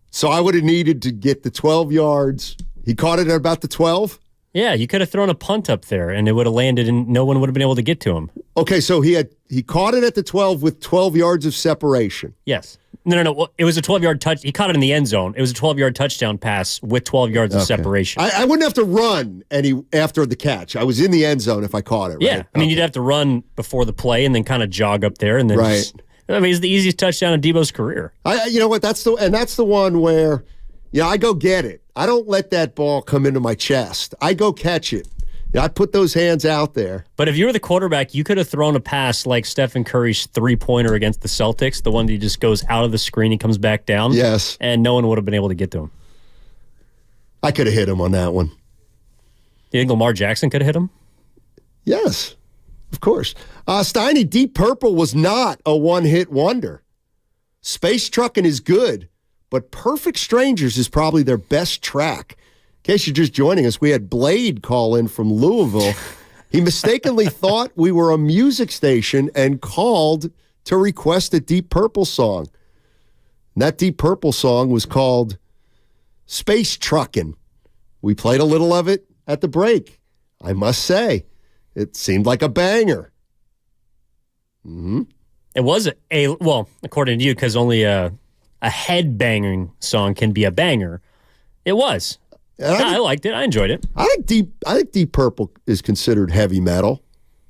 So I would have needed to get the 12 yards. He caught it at about the 12? Yeah, you could have thrown a punt up there, and it would have landed, and no one would have been able to get to him. Okay, so he caught it at the 12 with 12 yards of separation. Yes. No. It was a 12-yard touch. He caught it in the end zone. It was a 12-yard touchdown pass with 12 yards of separation. I wouldn't have to run after the catch. I was in the end zone if I caught it, right? Yeah. I mean, you'd have to run before the play and then kind of jog up there. And then it's the easiest touchdown in Debo's career. You know what? That's the one where, I go get it. I don't let that ball come into my chest. I go catch it. I put those hands out there. But if you were the quarterback, you could have thrown a pass like Stephen Curry's three-pointer against the Celtics, the one that just goes out of the screen and comes back down. Yes. And no one would have been able to get to him. I could have hit him on that one. You think Lamar Jackson could have hit him? Yes, of course. Steiny, Deep Purple was not a one-hit wonder. Space Truckin' is good, but Perfect Strangers is probably their best track. In case you're just joining us, we had Blade call in from Louisville. He mistakenly thought we were a music station and called to request a Deep Purple song. And that Deep Purple song was called Space Truckin'. We played a little of it at the break. I must say, it seemed like a banger. Mm-hmm. It was well, according to you, because only a head-banging song can be a banger. It was. I liked it. I enjoyed it. I think Deep Purple is considered heavy metal.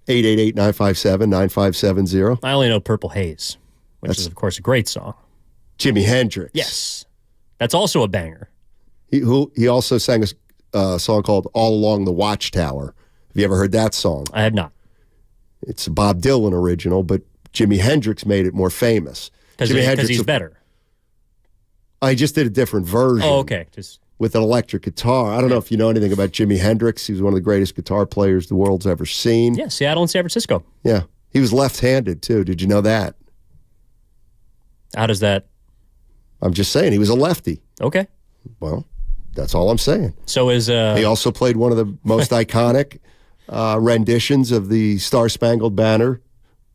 888-957-9570. I only know Purple Haze, which is, of course, a great song. Jimi Hendrix. Yes. That's also a banger. He also sang a song called All Along the Watchtower. Have you ever heard that song? I have not. It's a Bob Dylan original, but Jimi Hendrix made it more famous. Because he's better. I just did a different version. Oh, okay. With an electric guitar. I don't know if you know anything about Jimi Hendrix. He was one of the greatest guitar players the world's ever seen. Yeah, Seattle and San Francisco. Yeah. He was left-handed, too. Did you know that? How does that? I'm just saying, he was a lefty. Okay. Well, that's all I'm saying. So is... He also played one of the most iconic renditions of the Star-Spangled Banner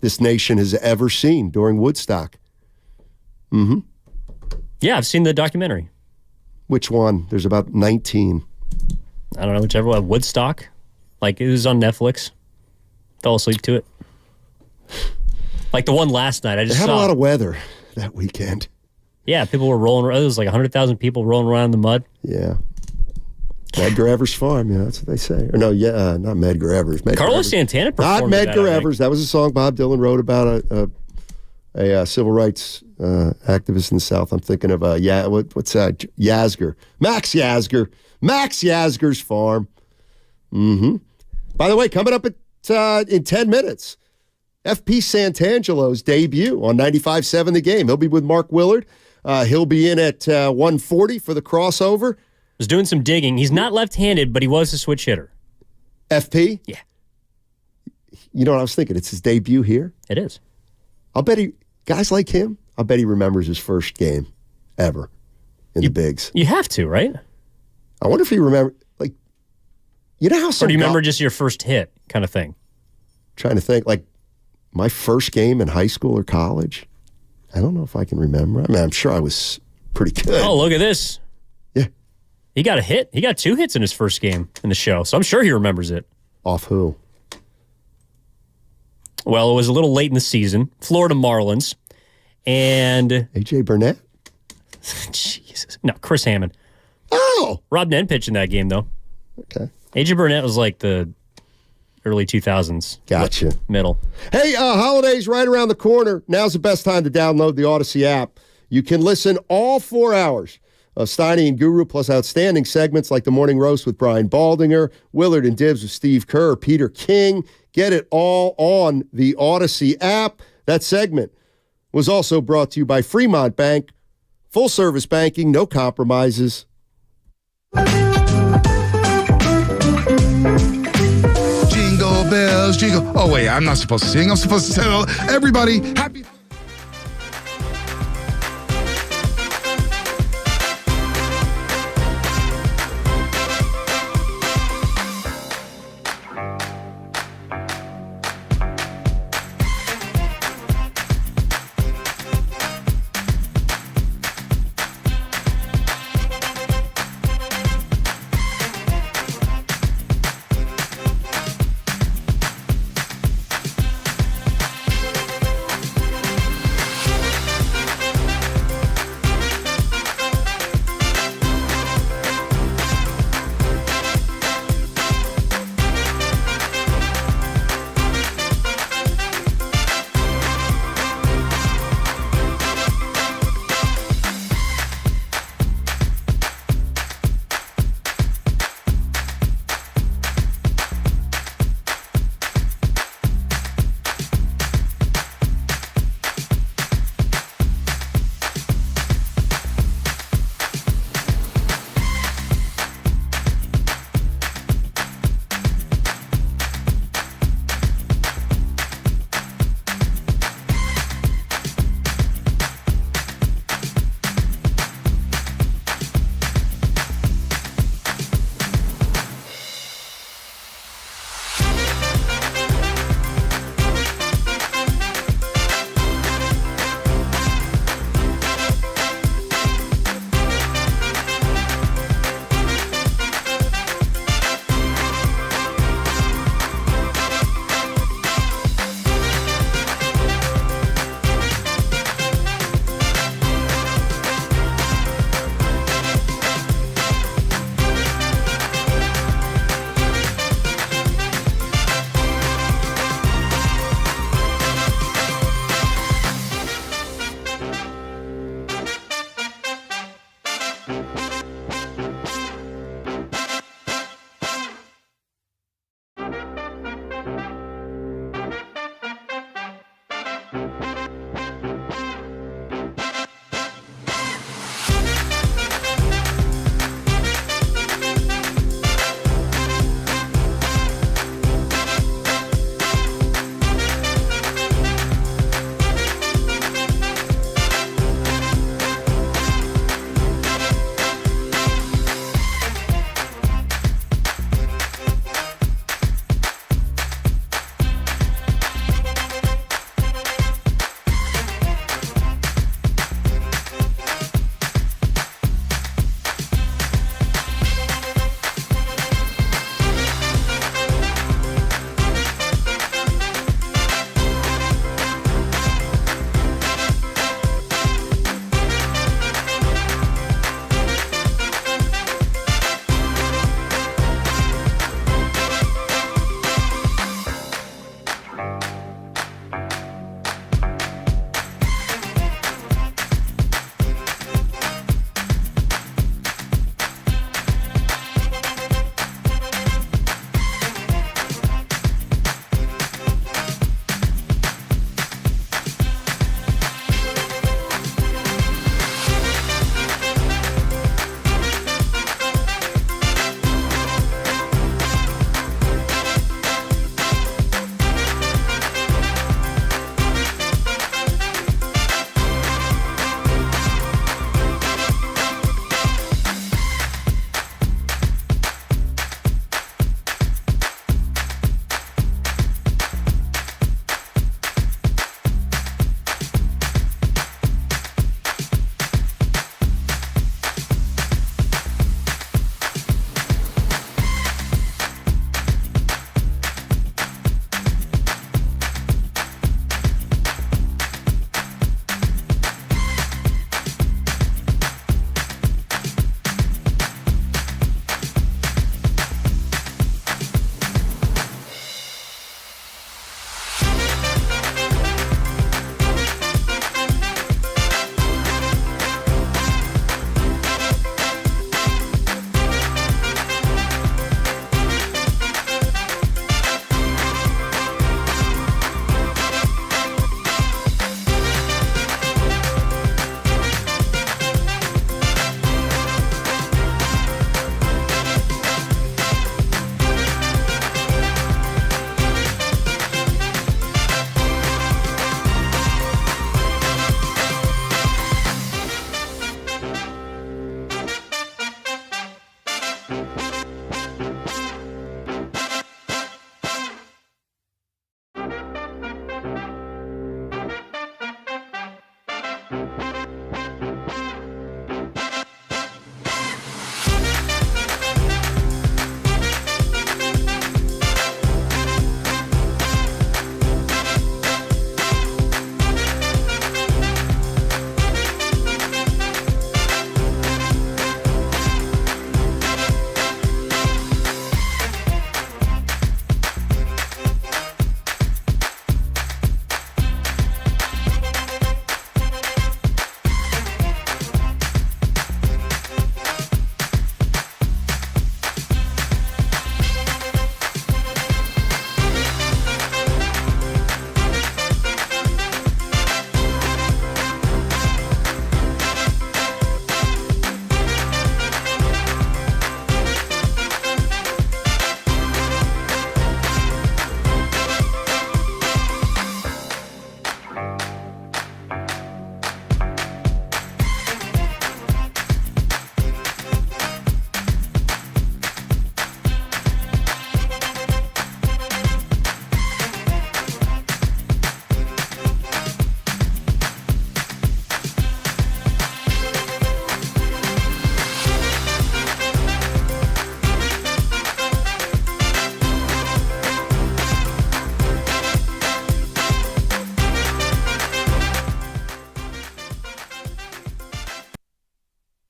this nation has ever seen during Woodstock. Mm-hmm. Yeah, I've seen the documentary. Which one? There's about 19. I don't know, whichever one. Woodstock. Like, it was on Netflix. Fell asleep to it. Like the one last night. I just had a lot of weather that weekend. Yeah, people were rolling around. There was like 100,000 people rolling around in the mud. Yeah. Medgar Evers Farm, yeah, that's what they say. Or no, yeah, not Medgar Evers. Carlos Santana performed not Medgar Evers. That was a song Bob Dylan wrote about a civil rights activist in the South. I'm thinking of what's that? Yasgur. Max Yasgur. Max Yasgur's farm. Mm-hmm. By the way, coming up in 10 minutes, FP Santangelo's debut on 95.7 The Game. He'll be with Mark Willard. He'll be in at 1:40 for the crossover. Was doing some digging. He's not left-handed, but he was a switch hitter. FP? Yeah. You know what I was thinking? It's his debut here. It is. I'll bet guys like him, I'll bet he remembers his first game ever in the bigs. You have to, right? I wonder if he remembers, like, you know how some Or do you remember just your first hit kind of thing? Trying to think, like, my first game in high school or college? I don't know if I can remember. I mean, I'm sure I was pretty good. Oh, look at this. Yeah. He got a hit. He got 2 hits in his first game in the show, so I'm sure he remembers it. Off who? Well, it was a little late in the season. Florida Marlins. And... A.J. Burnett? Jesus. No, Chris Hammond. Oh! Rob Nen pitched in that game, though. Okay. A.J. Burnett was like the early 2000s. Gotcha. Middle. Hey, holidays right around the corner. Now's the best time to download the Odyssey app. You can listen all 4 hours of Steiny and Guru, plus outstanding segments like The Morning Roast with Brian Baldinger, Willard and Dibs with Steve Kerr, Peter King. Get it all on the Odyssey app. That segment was also brought to you by Fremont Bank. Full service banking, no compromises. Jingle bells, jingle. Oh, wait, I'm not supposed to sing. I'm supposed to tell everybody happy.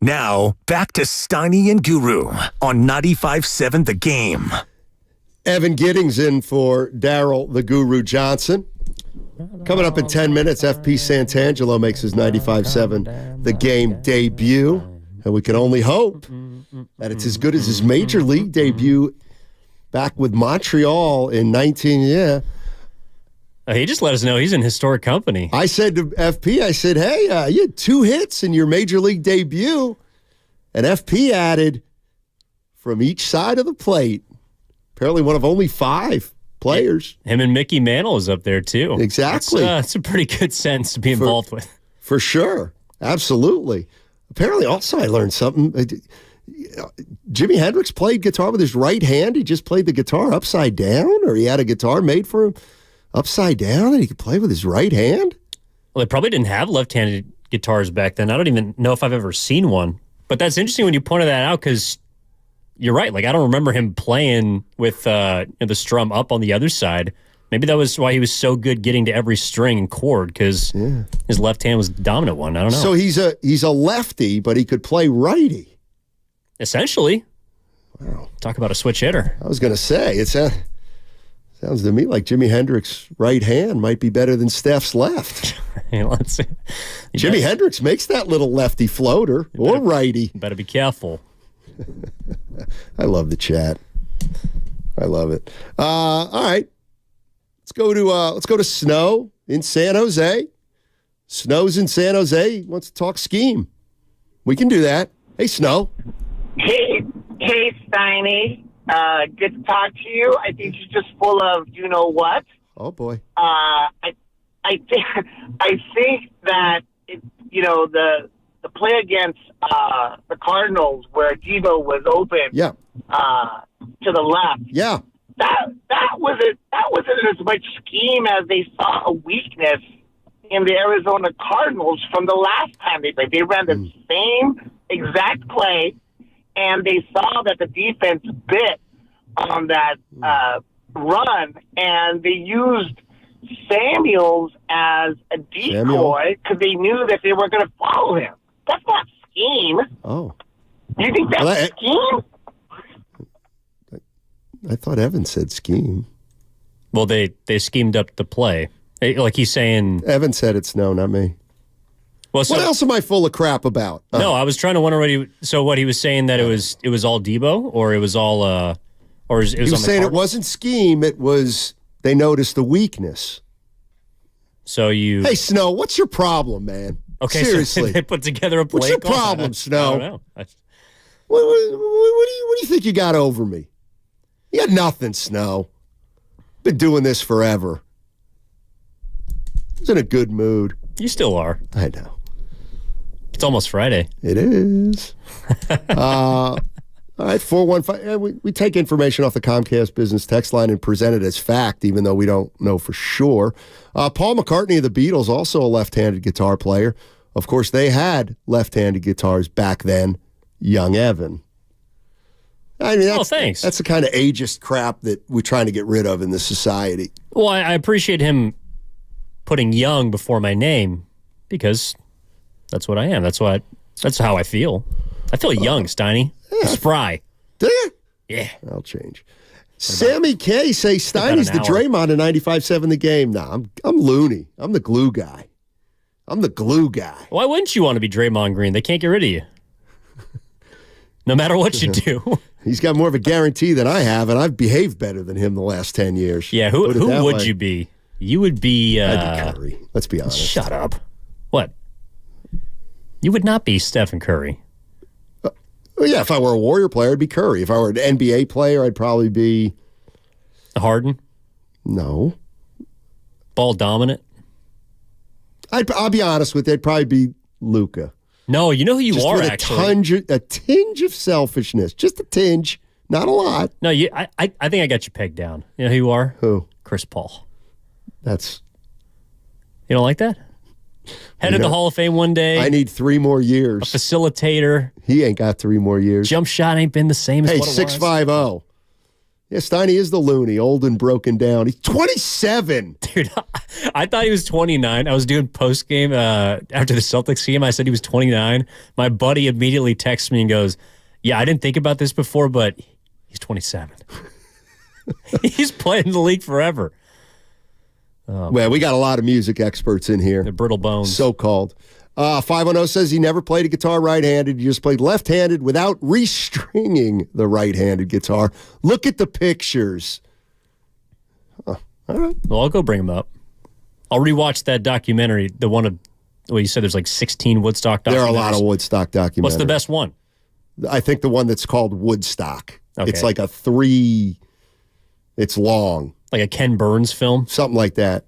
Now, back to Steiny and Guru on 95.7 The Game. Evan Giddings in for Daryl the Guru Johnson. Coming up in 10 minutes, FP Santangelo makes his 95.7 The Game debut. And we can only hope that it's as good as his major league debut back with Montreal in 19, He just let us know he's in historic company. I said to FP, hey, you had 2 hits in your major league debut. And FP added, from each side of the plate, apparently one of only 5 players. Him and Mickey Mantle is up there, too. Exactly. That's a pretty good sense to be involved with. For sure. Absolutely. Apparently, also, I learned something. Jimi Hendrix played guitar with his right hand. He just played the guitar upside down, or he had a guitar made for him upside down and he could play with his right hand? Well, they probably didn't have left-handed guitars back then. I don't even know if I've ever seen one. But that's interesting when you pointed that out because you're right. Like, I don't remember him playing with the strum up on the other side. Maybe that was why he was so good getting to every string and chord because his left hand was the dominant one. I don't know. So he's a lefty, but he could play righty. Essentially. Wow. Talk about a switch hitter. I was going to say, sounds to me like Jimi Hendrix's right hand might be better than Steph's left. Hey, let's see. Jimi Hendrix makes that little lefty floater or righty. Better be careful. I love the chat. I love it. All right. Let's go to Snow in San Jose. Snow's in San Jose. He wants to talk scheme. We can do that. Hey, Snow. Hey, Steiny. Good to talk to you. I think you're just full of you know what. Oh boy. I think that the play against the Cardinals where Debo was open. Yeah. To the left. Yeah. That wasn't as much scheme as they saw a weakness in the Arizona Cardinals from the last time they played. They ran the same exact play, and they saw that the defense bit on that run, and they used Samuels as a decoy because they knew that they were going to follow him. That's not scheme. Oh. You think that's scheme? I thought Evan said scheme. Well, they schemed up the play. Like he's saying... Evan said it's no, not me. Well, what else am I full of crap about? No, I was trying to wonder what he was saying, that it was all Debo, or it was all... or it was he was saying it wasn't scheme, it was they noticed the weakness. So you... Hey, Snow, what's your problem, man? Okay, seriously. So they put together a play. What's your problem, Snow? I don't know. What do you think you got over me? You got nothing, Snow. Been doing this forever. I was in a good mood. You still are. I know. It's almost Friday. It is. All right, 415. We take information off the Comcast business text line and present it as fact, even though we don't know for sure. Paul McCartney of the Beatles, also a left-handed guitar player, Of course, they had left-handed guitars back then. Young Evan. I mean, thanks. That's the kind of ageist crap that we're trying to get rid of in this society. Well, I appreciate him putting young before my name because that's what I am. That's how I feel. I feel young, Steiny. Yeah. Spry. Do you? Yeah. I'll change. Sammy K say Steiny's the Draymond in 95-7 the game. Nah, I'm loony. I'm the glue guy. Why wouldn't you want to be Draymond Green? They can't get rid of you. No matter what you do. He's got more of a guarantee than I have, and I've behaved better than him the last 10 years. Yeah, who would you be? You would be... I'd be Curry. Let's be honest. Shut up. What? You would not be Stephen Curry. Well, yeah, if I were a Warrior player, I'd be Curry. If I were an NBA player, I'd probably be... Harden? No. Ball dominant? I'll be honest with you, I'd probably be Luka. No, you know who you just are, with actually. A tinge of selfishness. Just a tinge. Not a lot. No, I think I got you pegged down. You know who you are? Who? Chris Paul. That's... You don't like that? Headed the Hall of Fame one day. I need 3 more years. A facilitator. He ain't got 3 more years. Jump shot ain't been the same as what it was. 6'5". Yeah, Steiny is the loony, old and broken down. He's 27. Dude, I thought he was 29. I was doing post-game after the Celtics game. I said he was 29. My buddy immediately texts me and goes, yeah, I didn't think about this before, but he's 27. He's played in the league forever. Well, we got a lot of music experts in here. The brittle bones. So-called. 510 says he never played a guitar right-handed. He just played left-handed without restringing the right-handed guitar. Look at the pictures. All right. Well, I'll go bring them up. I'll rewatch that documentary, the one of, well, you said there's like 16 Woodstock documentaries. There are a lot of Woodstock documentaries. What's the best one? I think the one that's called Woodstock. Okay. It's like it's long. Like a Ken Burns film? Something like that.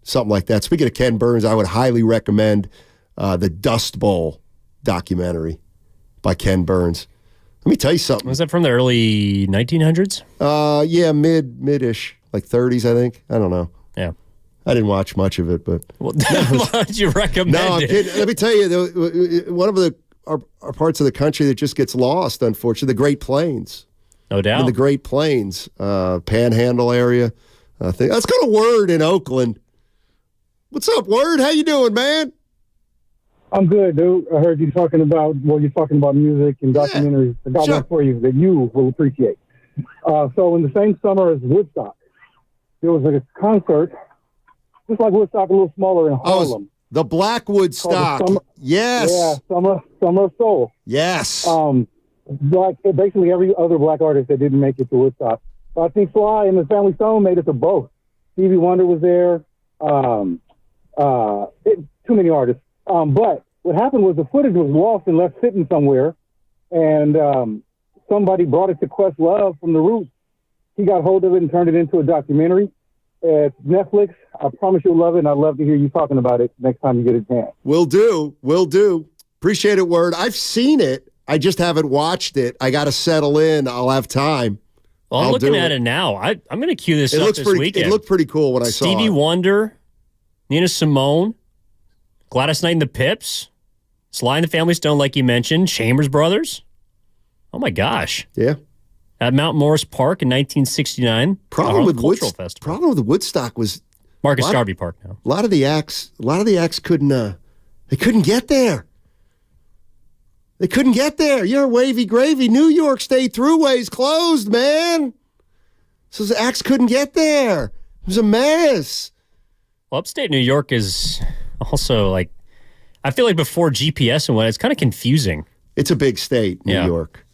Speaking of Ken Burns, I would highly recommend the Dust Bowl documentary by Ken Burns. Let me tell you something. Was that from the early 1900s? Yeah, mid-ish, like 30s, I think. I don't know. Yeah. I didn't watch much of it, but... Well, why did you recommend No, I'm kidding. Let me tell you, one of our parts of the country that just gets lost, unfortunately, the Great Plains. No doubt. In the Great Plains, Panhandle area. Let's go to Word in Oakland. What's up, Word? How you doing, man? I'm good, dude. I heard you talking about music and documentaries. I got one for you that you will appreciate. So in the same summer as Woodstock, there was a concert, just like Woodstock, a little smaller in Harlem. The Black Woodstock. Yes. Yeah, Summer of Soul. Yes. Basically every other black artist that didn't make it to Woodstock. I think Sly and the Family Stone made it to both. Stevie Wonder was there. Too many artists. But what happened was the footage was lost and left sitting somewhere, and somebody brought it to Questlove from the Roots. He got hold of it and turned it into a documentary. It's Netflix. I promise you'll love it, and I'd love to hear you talking about it next time you get a chance. Will do. Appreciate it, Word. I've seen it. I just haven't watched it. I got to settle in. I'll have time. Well, I'm looking at it now. I'm going to cue this up this weekend. It looked pretty cool when I saw it. Stevie Wonder, Nina Simone, Gladys Knight and the Pips, Sly and the Family Stone, like you mentioned, Chambers Brothers. Oh, my gosh. Yeah. At Mount Morris Park in 1969. Problem with Woodstock was Marcus Garvey Park now. A lot of the acts couldn't get there. They couldn't get there. You're wavy gravy. New York State Thruway's closed, man. So the acts couldn't get there. It was a mess. Well, upstate New York is also like, I feel like before GPS and what, it's kind of confusing. It's a big state, New York.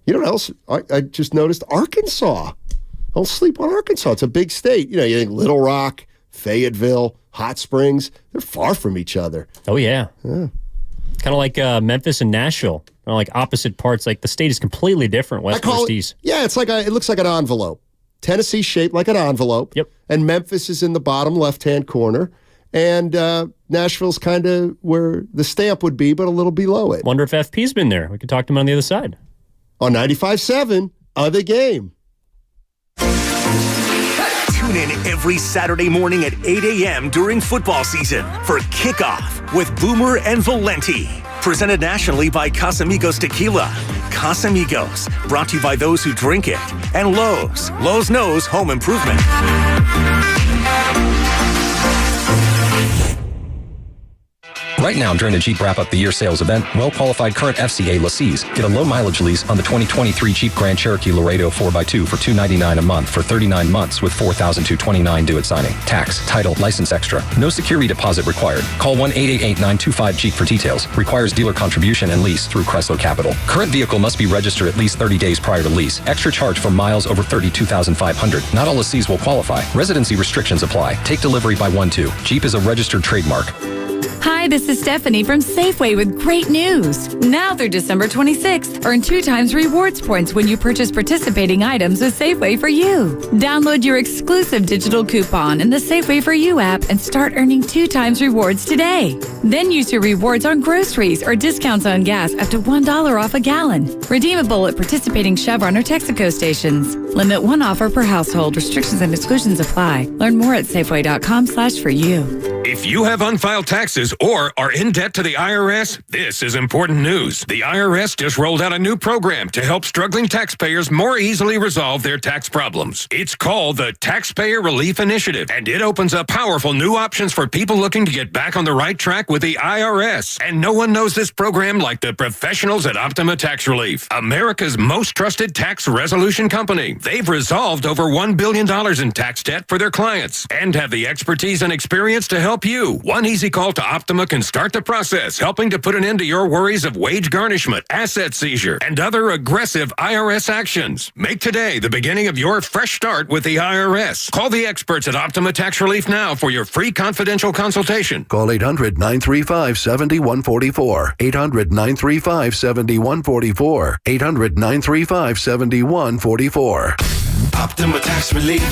You know what else? I just noticed Arkansas. Don't sleep on Arkansas. It's a big state. You know, you think Little Rock, Fayetteville, Hot Springs, they're far from each other. Oh, yeah. Kind of like Memphis and Nashville. Like opposite parts. Like the state is completely different, west versus east. Yeah, it's like it looks like an envelope. Tennessee's shaped like an envelope. Yep. And Memphis is in the bottom left-hand corner. And Nashville's kind of where the stamp would be, but a little below it. Wonder if FP's been there. We could talk to him on the other side. On 95.7, The Game. Tune Tune in every Saturday morning at 8 a.m. during football season for Kickoff with Boomer and Valenti. Presented nationally by Casamigos Tequila. Casamigos, brought to you by those who drink it. And Lowe's. Lowe's knows home improvement. Right now, during the Jeep Wrap-Up the Year sales event, well-qualified current FCA lessees get a low-mileage lease on the 2023 Jeep Grand Cherokee Laredo 4x2 for $299 a month for 39 months with $4,229 due at signing. Tax, title, license extra. No security deposit required. Call 1-888-925-JEEP for details. Requires dealer contribution and lease through Chrysler Capital. Current vehicle must be registered at least 30 days prior to lease. Extra charge for miles over 32,500. Not all lessees will qualify. Residency restrictions apply. Take delivery by 1/2. Jeep is a registered trademark. Hi, this is Stephanie from Safeway with great news. Now through December 26th, earn 2 times rewards points when you purchase participating items with Safeway for You. Download your exclusive digital coupon in the Safeway for You app and start earning 2 times rewards today. Then use your rewards on groceries or discounts on gas up to $1 off a gallon. Redeemable at participating Chevron or Texaco stations. Limit 1 offer per household. Restrictions and exclusions apply. Learn more at Safeway.com/for-you. If you have unfiled taxes or are in debt to the IRS, this is important news. The IRS just rolled out a new program to help struggling taxpayers more easily resolve their tax problems. It's called the Taxpayer Relief Initiative, and it opens up powerful new options for people looking to get back on the right track with the IRS. And no one knows this program like the professionals at Optima Tax Relief, America's most trusted tax resolution company. They've resolved over $1 billion in tax debt for their clients and have the expertise and experience to help you. One easy call to Optima can start the process, helping to put an end to your worries of wage garnishment, asset seizure, and other aggressive IRS actions. Make today the beginning of your fresh start with the IRS. Call the experts at Optima Tax Relief now for your free confidential consultation. Call 800-935-7144. 800-935-7144. 800-935-7144. Optima Tax Relief.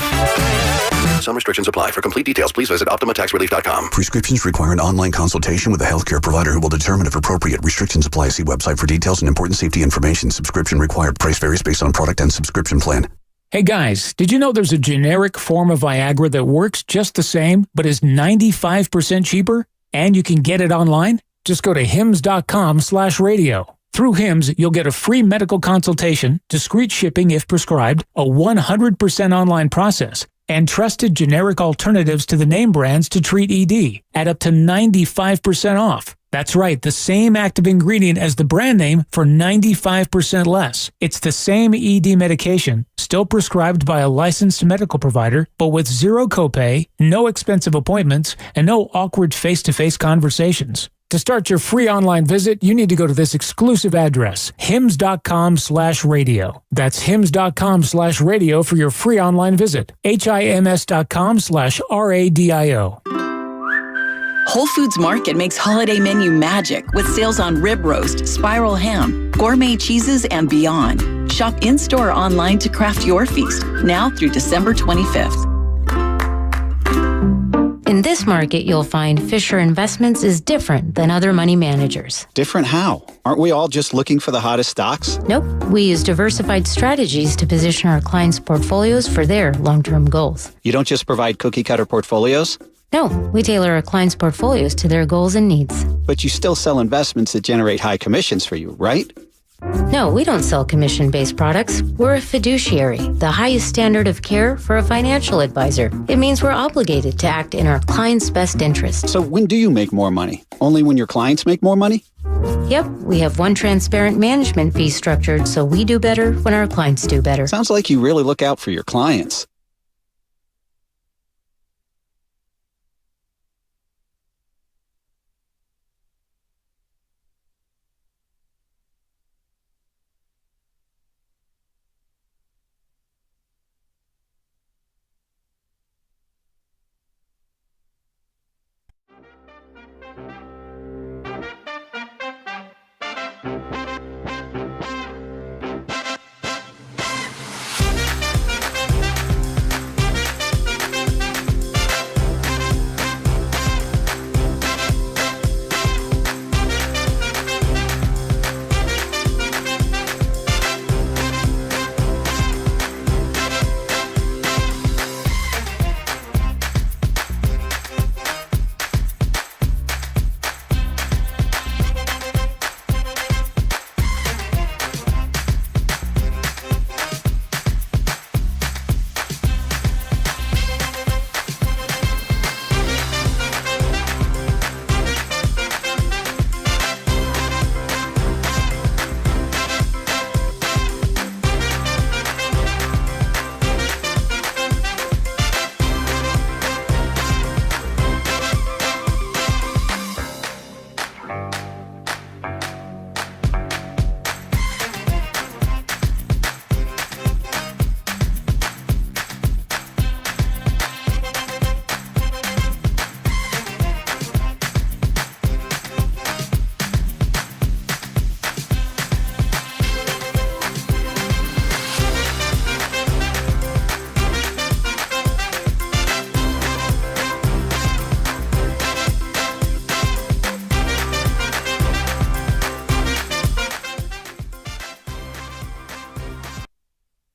Some restrictions apply. For complete details, please visit OptimaTaxRelief.com. Prescriptions require an online consultation with a healthcare provider who will determine if appropriate. Restrictions apply. See website for details and important safety information. Subscription required. Price varies based on product and subscription plan. Hey guys, did you know there's a generic form of Viagra that works just the same, but is 95% cheaper? And you can get it online? Just go to hims.com/radio. Through Hims, you'll get a free medical consultation, discreet shipping if prescribed, a 100% online process, and trusted generic alternatives to the name brands to treat ED at up to 95% off. That's right, the same active ingredient as the brand name for 95% less. It's the same ED medication, still prescribed by a licensed medical provider, but with zero copay, no expensive appointments, and no awkward face-to-face conversations. To start your free online visit, you need to go to this exclusive address, hims.com/radio. That's hims.com/radio for your free online visit. HIMS.com/RADIO. Whole Foods Market makes holiday menu magic with sales on rib roast, spiral ham, gourmet cheeses, and beyond. Shop in-store or online to craft your feast, now through December 25th. In this market, you'll find Fisher Investments is different than other money managers. Different how? Aren't we all just looking for the hottest stocks? Nope. We use diversified strategies to position our clients' portfolios for their long-term goals. You don't just provide cookie-cutter portfolios? No, we tailor our clients' portfolios to their goals and needs. But you still sell investments that generate high commissions for you, right? No, we don't sell commission-based products. We're a fiduciary, the highest standard of care for a financial advisor. It means we're obligated to act in our client's best interest. So when do you make more money? Only when your clients make more money? Yep, we have one transparent management fee structured, so we do better when our clients do better. Sounds like you really look out for your clients.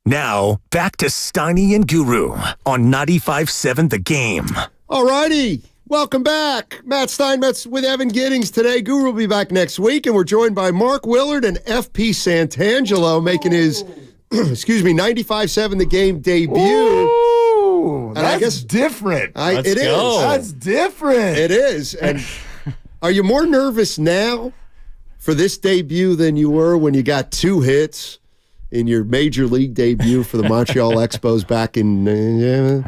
Now, back to Steiny and Guru on 95.7 The Game. All righty. Welcome back. Matt Steinmetz with Evan Giddings today. Guru will be back next week, and we're joined by Mark Willard and FP Santangelo making his, 95.7 The Game debut. Ooh, and that's I guess different. It is. That's different. It is. And are you more nervous now for this debut than you were when you got 2 hits in your major league debut for the Montreal Expos back in... you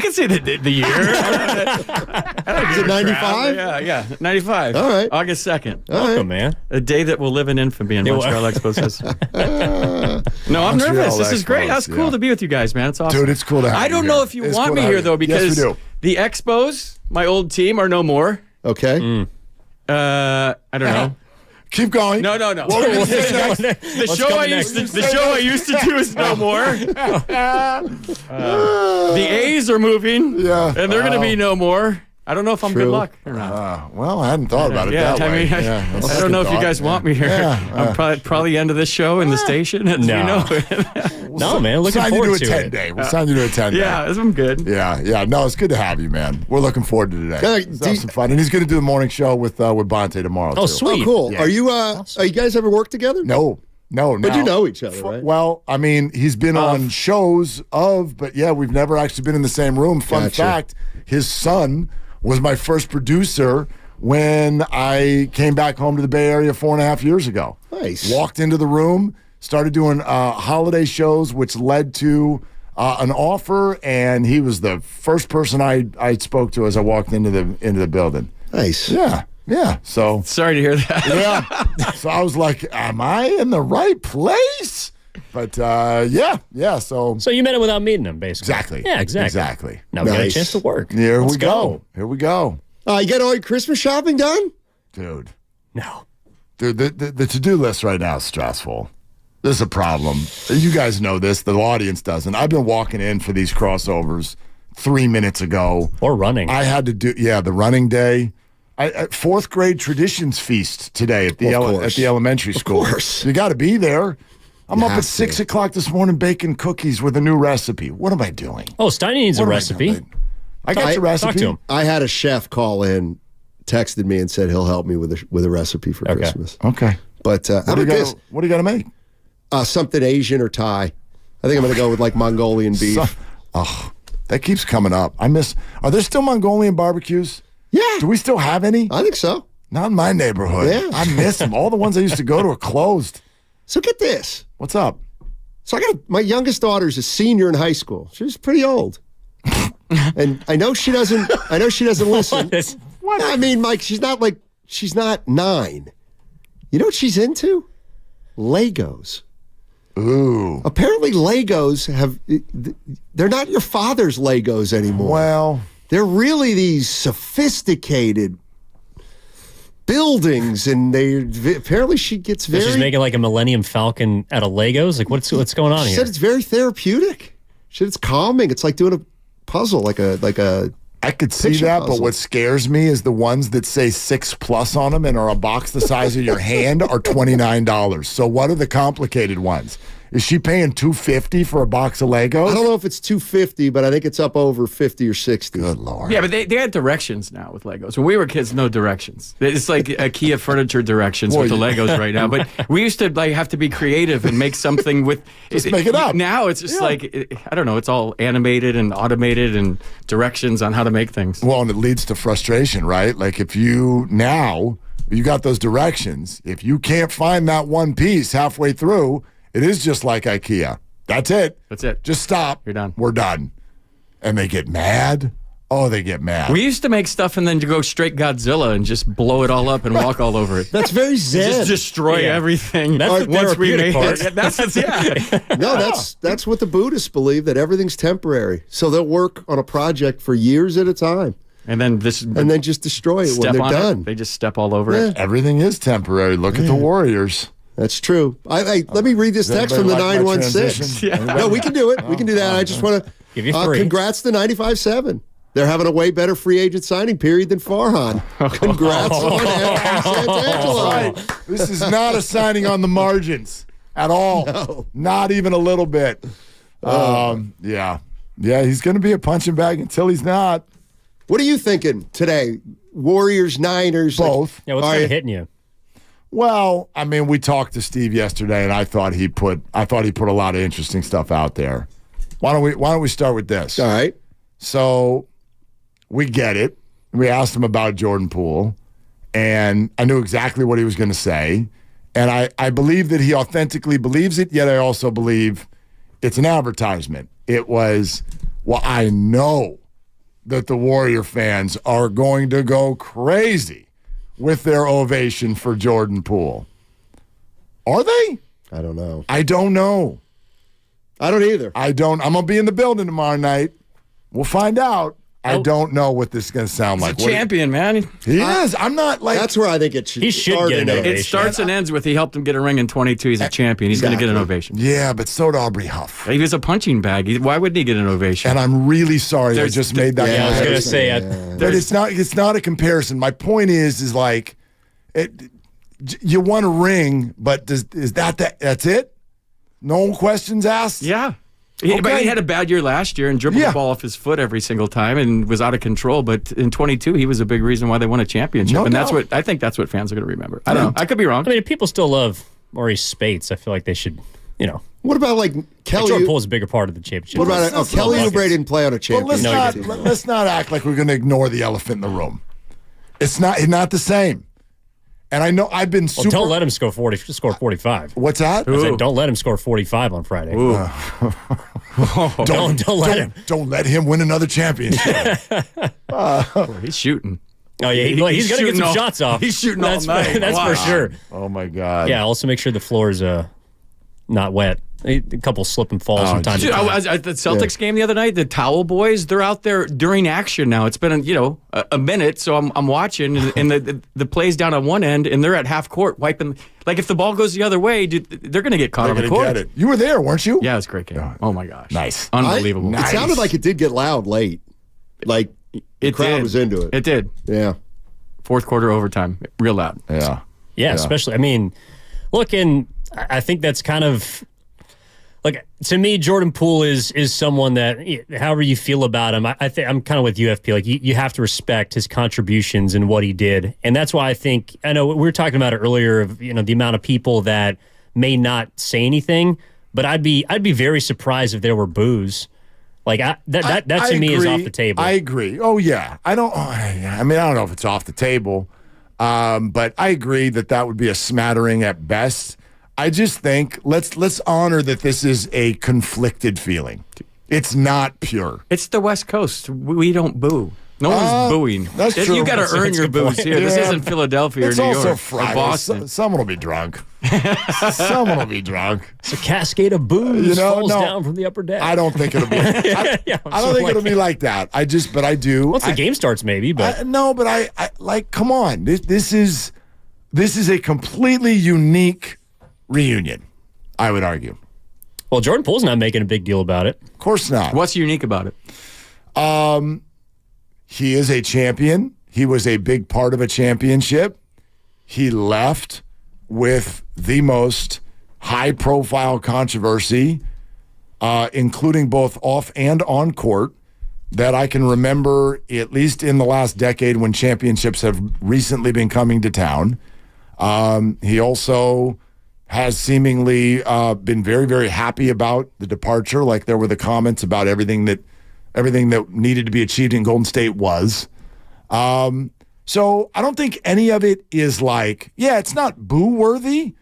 can say the year. Is it 95? Yeah, 95. All right. August 2nd. Welcome, man. A day that will live in infamy in Montreal Expos history. No, I'm nervous. This is great. That's cool to be with you guys, man. It's awesome. Dude, it's cool to have you I don't here. know if you It's want cool me to have here, you. though, because Yes, we do. the Expos, my old team, are no more. Okay. I don't know. Keep going. No. The show I used to do is no more. The A's are moving. Yeah. And they're going to be no more. I don't know if I'm good luck or not. Well, I hadn't thought about it that way. I don't know if you guys want me here. I'm probably the end of this show in the station. No, man. Looking forward to it. 10-day. We'll sign you to a 10-day. Yeah, I'm good. Yeah. No, it's good to have you, man. We're looking forward to today. Let's have some fun. And he's going to do the morning show with Bonte tomorrow. Oh, too. sweet. Oh, cool. Yeah. Are you guys ever worked together? No. But you know each other, right? Well, I mean, he's been on shows but yeah, we've never actually been in the same room. Fun fact, his son was my first producer when I came back home to the Bay Area 4.5 years ago. Nice. Walked into the room, started doing holiday shows, which led to an offer, and he was the first person I spoke to as I walked into the building. Nice. Yeah. So sorry to hear that. Yeah. So I was like, am I in the right place? But yeah. So you met him without meeting him, basically. Exactly. Yeah, exactly. Now we got a chance to work. Here Let's we go. Here we go. You get all your Christmas shopping done? Dude. No. Dude, the to-do list right now is stressful. This is a problem. You guys know this. The audience doesn't. I've been walking in for these crossovers 3 minutes ago. Or running. I had to do, the running day. Fourth grade traditions feast today at the elementary school. Of course. You got to be there. I'm up at 6 o'clock this morning baking cookies with a new recipe. What am I doing? Oh, Steiny needs a recipe. I got your recipe. Talk to him. I had a chef call in, texted me, and said he'll help me with a recipe for Christmas. Okay. But how about this? What do you got to make? Something Asian or Thai. I think I'm going to go with like Mongolian beef. That keeps coming up. Are there still Mongolian barbecues? Yeah. Do we still have any? I think so. Not in my neighborhood. Yeah. I miss them. All the ones I used to go to are closed. So get this. What's up? So my youngest daughter's a senior in high school. She's pretty old. And I know she doesn't listen. What? I mean, Mike, she's not 9. You know what she's into? Legos. Ooh. Apparently Legos they're not your father's Legos anymore. Well, they're really these sophisticated buildings, and apparently she gets very... She's making like a Millennium Falcon out of Legos? Like, what's going on She here? said it's very therapeutic. She said it's calming. It's like doing a puzzle, like a I could see that, but what scares me is the ones that say 6+ on them and are a box the size of your hand are $29. So what are the complicated ones? Is she paying $250 for a box of Legos? I don't know if it's $250, but I think it's up over $50 or $60. Good Lord. Yeah, but they had directions now with Legos. When we were kids, no directions. It's like IKEA furniture directions with the Legos right now. But we used to have to be creative and make something with... Just make it up. Now it's just I don't know, it's all animated and automated and directions on how to make things. Well, and it leads to frustration, right? Like if you got those directions, if you can't find that one piece halfway through... It is just like IKEA. That's it. Just stop. You're done. We're done. And they get mad. Oh, they get mad. We used to make stuff and then to go straight Godzilla and just blow it all up and walk all over it. That's very zen. Just destroy everything. That's the once we made part. it. No, that's what the Buddhists believe, that everything's temporary. So they'll work on a project for years at a time. And then just destroy it when they're done. They just step all over it. Everything is temporary. Look at the Warriors. That's true. Let me read this text from the 916. No, we can do it. We can do that. I just want to give you 3. Congrats to 95.7. They're having a way better free agent signing period than Farhan. Congrats on Santangelo. This is not a signing on the margins. at all. No. Not even a little bit. Yeah, he's going to be a punching bag until he's not. What are you thinking today? Warriors, Niners? Both. Yeah, what's kind of hitting you? Well, I mean, we talked to Steve yesterday, and I thought he put a lot of interesting stuff out there. Why don't we start with this? All right. So we get it. We asked him about Jordan Poole, and I knew exactly what he was going to say. And I believe that he authentically believes it, yet I also believe it's an advertisement. It was, well, I know that the Warrior fans are going to go crazy with their ovation for Jordan Poole. Are they? I don't know. I don't know. I don't either. I'm going to be in the building tomorrow night. We'll find out. I don't know what this is going to sound like. He's a champion, man. He is. I'm not like... That's where I think it should He should get an ovation. It starts and ends with he helped him get a ring in 22. He's a champion. He's going to get an ovation. Yeah, but so did Aubrey Huff. He was a punching bag. Why wouldn't he get an ovation? And I'm really sorry I just made that. Yeah, I was going to say... But it's not a comparison. My point is like, you won a ring, but that's it? No questions asked? Yeah. But he had a bad year last year and dribbled the ball off his foot every single time and was out of control. But in 22, he was a big reason why they won a championship. I think that's what fans are going to remember. I don't know. I could be wrong. I mean, if people still love Maurice Spates, I feel like they should, What about like Kelly? Jordan Poole is a bigger part of the championship. What about Kelly Oubre didn't play on a championship? Let's not act like we're going to ignore the elephant in the room. It's not the same. And I know I've been super... Well, don't let him score 45. What's that? I said, don't let him score 45 on Friday. Don't let him. Don't let him win another championship. He's shooting. Oh, yeah. He's going to get some shots off. He's shooting all night. That's for sure. Oh, my God. Yeah, also make sure the floor is not wet. A couple slip and falls from time to time. I was at the Celtics game the other night. The Towel Boys, they're out there during action now. It's been a minute, so I'm watching, and the play's down on one end, and they're at half court wiping. Like if the ball goes the other way, they're going to get caught on the court. Get it. You were there, weren't you? Yeah, it was a great game. Oh my gosh, nice, unbelievable. It sounded like it did get loud late. Like the crowd was into it. It did. Yeah. Fourth quarter overtime, real loud. Yeah. Especially. I mean, look, and I think that's kind of. Like, to me, Jordan Poole is someone that, however you feel about him, I think I'm kind of with UFP. Like, you have to respect his contributions and what he did, and that's why I know we were talking about it earlier of the amount of people that may not say anything, but I'd be very surprised if there were boos. Like that to me is off the table. I agree. Oh yeah, I don't know if it's off the table, but I agree that would be a smattering at best. I just think let's honor that this is a conflicted feeling. It's not pure. It's the West Coast. We don't boo. No one's booing. That's true. You got to earn your boos here. This isn't Philadelphia or New York. It's also Friday. Or Boston. Someone will be drunk. Someone will be drunk. It's a cascade of boos falls down from the upper deck. I don't think it'll be. I don't think it'll be like that. But I do. Once the game starts, maybe. But I like. Come on. This is a completely unique reunion, I would argue. Well, Jordan Poole's not making a big deal about it. Of course not. What's unique about it? He is a champion. He was a big part of a championship. He left with the most high-profile controversy, including both off and on court, that I can remember, at least in the last decade when championships have recently been coming to town. He also has seemingly been very, very happy about the departure. Like there were the comments about everything that needed to be achieved in Golden State was. So I don't think any of it is like, it's not boo-worthy,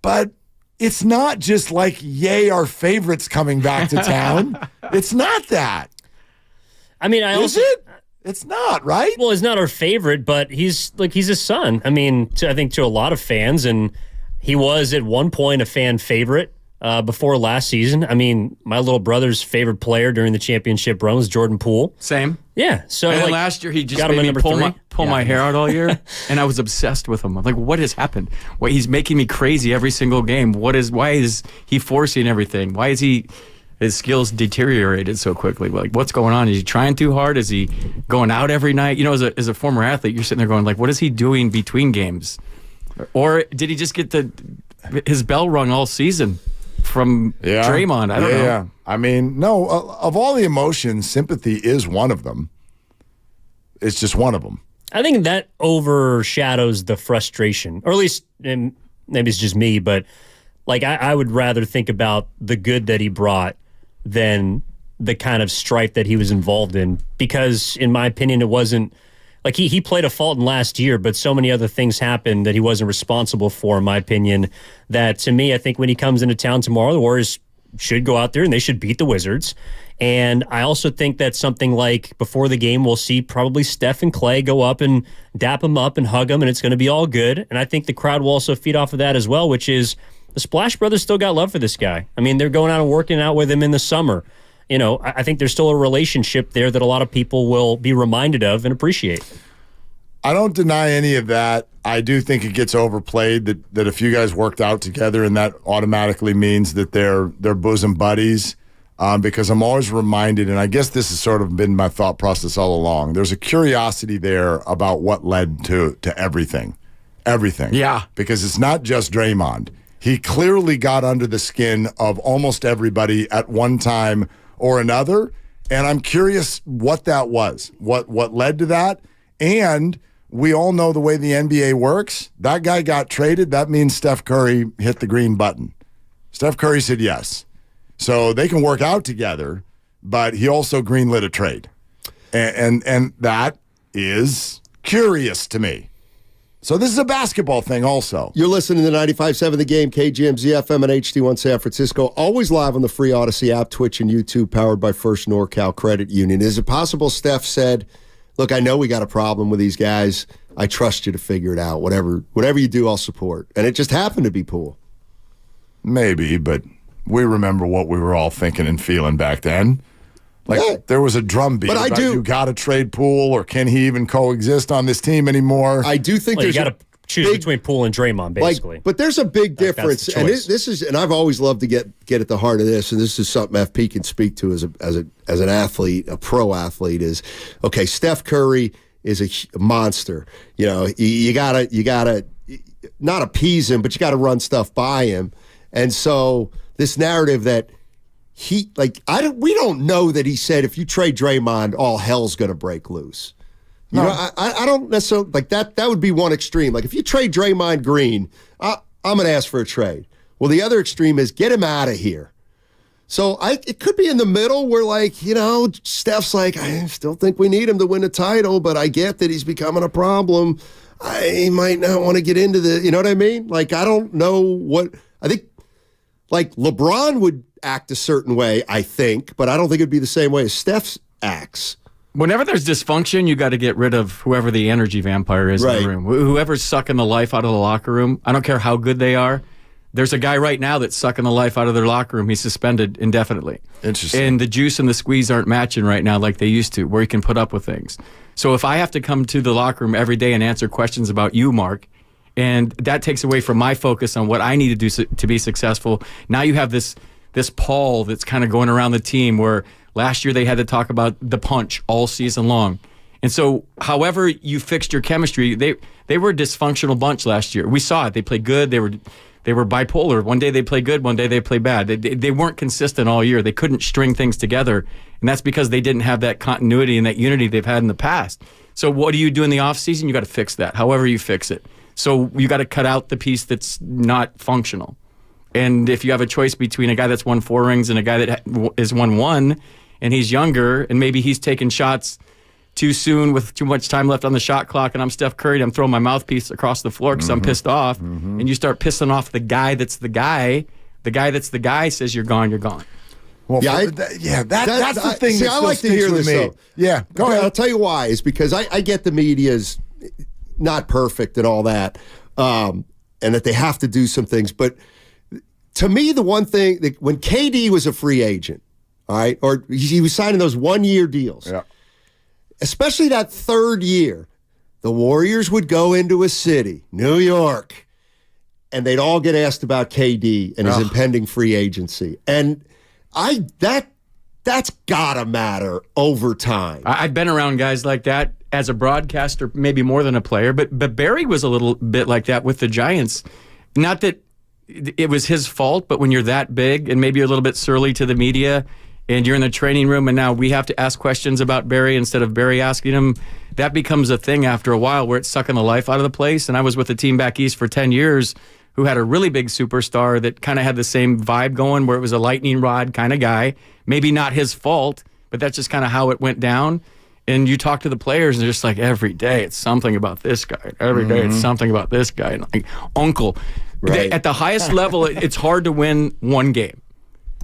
but it's not just like, yay, our favorite's coming back to town. It's not that. I mean, Is it? It's not, right? Well, he's not our favorite, but he's his son. I mean, I think to a lot of fans, and he was at one point a fan favorite before last season. I mean, my little brother's favorite player during the championship run was Jordan Poole. Same. Yeah. So and last year he just made me pull my hair out all year, and I was obsessed with him. I'm like, what has happened? Why he's making me crazy every single game? Why is he forcing everything? Why is his skills deteriorated so quickly? Like, what's going on? Is he trying too hard? Is he going out every night? As a former athlete, you're sitting there going, like, what is he doing between games? Or did he just get his bell rung all season from Draymond. I don't know. Yeah. I mean, no, of all the emotions, sympathy is one of them. It's just one of them. I think that overshadows the frustration, or at least, and maybe it's just me, but like I would rather think about the good that he brought than the kind of strife that he was involved in, because in my opinion, it wasn't like he played a fault in last year, but so many other things happened that he wasn't responsible for, in my opinion, that to me, I think when he comes into town tomorrow, the Warriors should go out there and they should beat the Wizards. And I also think that something like before the game, we'll see probably Steph and Clay go up and dap him up and hug him, and it's going to be all good. And I think the crowd will also feed off of that as well, which is the Splash Brothers still got love for this guy. I mean, they're going out and working out with him in the summer. You know, I think there's still a relationship there that a lot of people will be reminded of and appreciate. I don't deny any of that. I do think it gets overplayed that if you guys worked out together and that automatically means that they're bosom buddies. Because I'm always reminded, and I guess this has sort of been my thought process all along, there's a curiosity there about what led to everything. Everything. Yeah. Because it's not just Draymond. He clearly got under the skin of almost everybody at one time or another, and I'm curious what that was, what led to that. And we all know the way the NBA works. That guy got traded. That means Steph Curry hit the green button. Steph Curry said yes. So they can work out together, but he also greenlit a trade. And that is curious to me. So this is a basketball thing also. You're listening to 95.7 The Game, KGMZ FM and HD1 San Francisco. Always live on the free Odyssey app, Twitch, and YouTube, powered by First NorCal Credit Union. Is it possible Steph said, look, I know we got a problem with these guys. I trust you to figure it out. Whatever you do, I'll support. And it just happened to be Poole. Maybe, but we remember what we were all thinking and feeling back then. Like, there was a drumbeat about you got to trade Poole, or can he even coexist on this team anymore? I do think you got to choose between Poole and Draymond, basically. But there's a big difference, and this is, and I've always loved to get at the heart of this, and this is something FP can speak to as an athlete, a pro athlete. Is okay. Steph Curry is a monster. You know, you gotta not appease him, but you got to run stuff by him, and so. This narrative that we don't know that he said if you trade Draymond, all hell's going to break loose. You know, I don't necessarily like that. That would be one extreme. Like if you trade Draymond Green, I'm going to ask for a trade. Well, the other extreme is get him out of here. So it could be in the middle where, like, you know, Steph's like, I still think we need him to win a title, but I get that he's becoming a problem. I might not want to get into the, you know what I mean? Like, I don't know what, I think, like, LeBron would act a certain way, I think, but I don't think it'd be the same way as Steph acts. Whenever there's dysfunction, you got to get rid of whoever the energy vampire is in the room. Whoever's sucking the life out of the locker room, I don't care how good they are. There's a guy right now that's sucking the life out of their locker room. He's suspended indefinitely. Interesting. And the juice and the squeeze aren't matching right now like they used to, where he can put up with things. So if I have to come to the locker room every day and answer questions about you, Mark, and that takes away from my focus on what I need to do to be successful. Now you have this pall that's kind of going around the team where last year they had to talk about the punch all season long. And so however you fixed your chemistry, they were a dysfunctional bunch last year. We saw it. They played good. They were bipolar. One day they play good, one day they play bad. They weren't consistent all year. They couldn't string things together. And that's because they didn't have that continuity and that unity they've had in the past. So what do you do in the offseason? You got to fix that, however you fix it. So you got to cut out the piece that's not functional. And if you have a choice between a guy that's won 4 rings and a guy that is won 1, and he's younger, and maybe he's taking shots too soon with too much time left on the shot clock, and I'm Steph Curry, and I'm throwing my mouthpiece across the floor because I'm pissed off, and you start pissing off the guy that's the guy that's the guy says you're gone, you're gone. Well, that's the thing. See, I like to hear this, though. Yeah, go ahead. I'll tell you why. Is because I get the media's not perfect and all that, and that they have to do some things. But to me, the one thing, when KD was a free agent, all right, or he was signing those 1-year deals, especially that 3rd year, the Warriors would go into a city, New York, and they'd all get asked about KD and his impending free agency. And that's gotta matter over time. I've been around guys like that as a broadcaster, maybe more than a player, but Barry was a little bit like that with the Giants. Not that it was his fault, but when you're that big and maybe you're a little bit surly to the media and you're in the training room and now we have to ask questions about Barry instead of Barry asking him, that becomes a thing after a while where it's sucking the life out of the place. And I was with a team back east for 10 years who had a really big superstar that kind of had the same vibe going where it was a lightning rod kind of guy. Maybe not his fault, but that's just kind of how it went down. And you talk to the players and they're just like, every day it's something about this guy. Every day it's something about this guy. And like, uncle. Right. At the highest level, it's hard to win one game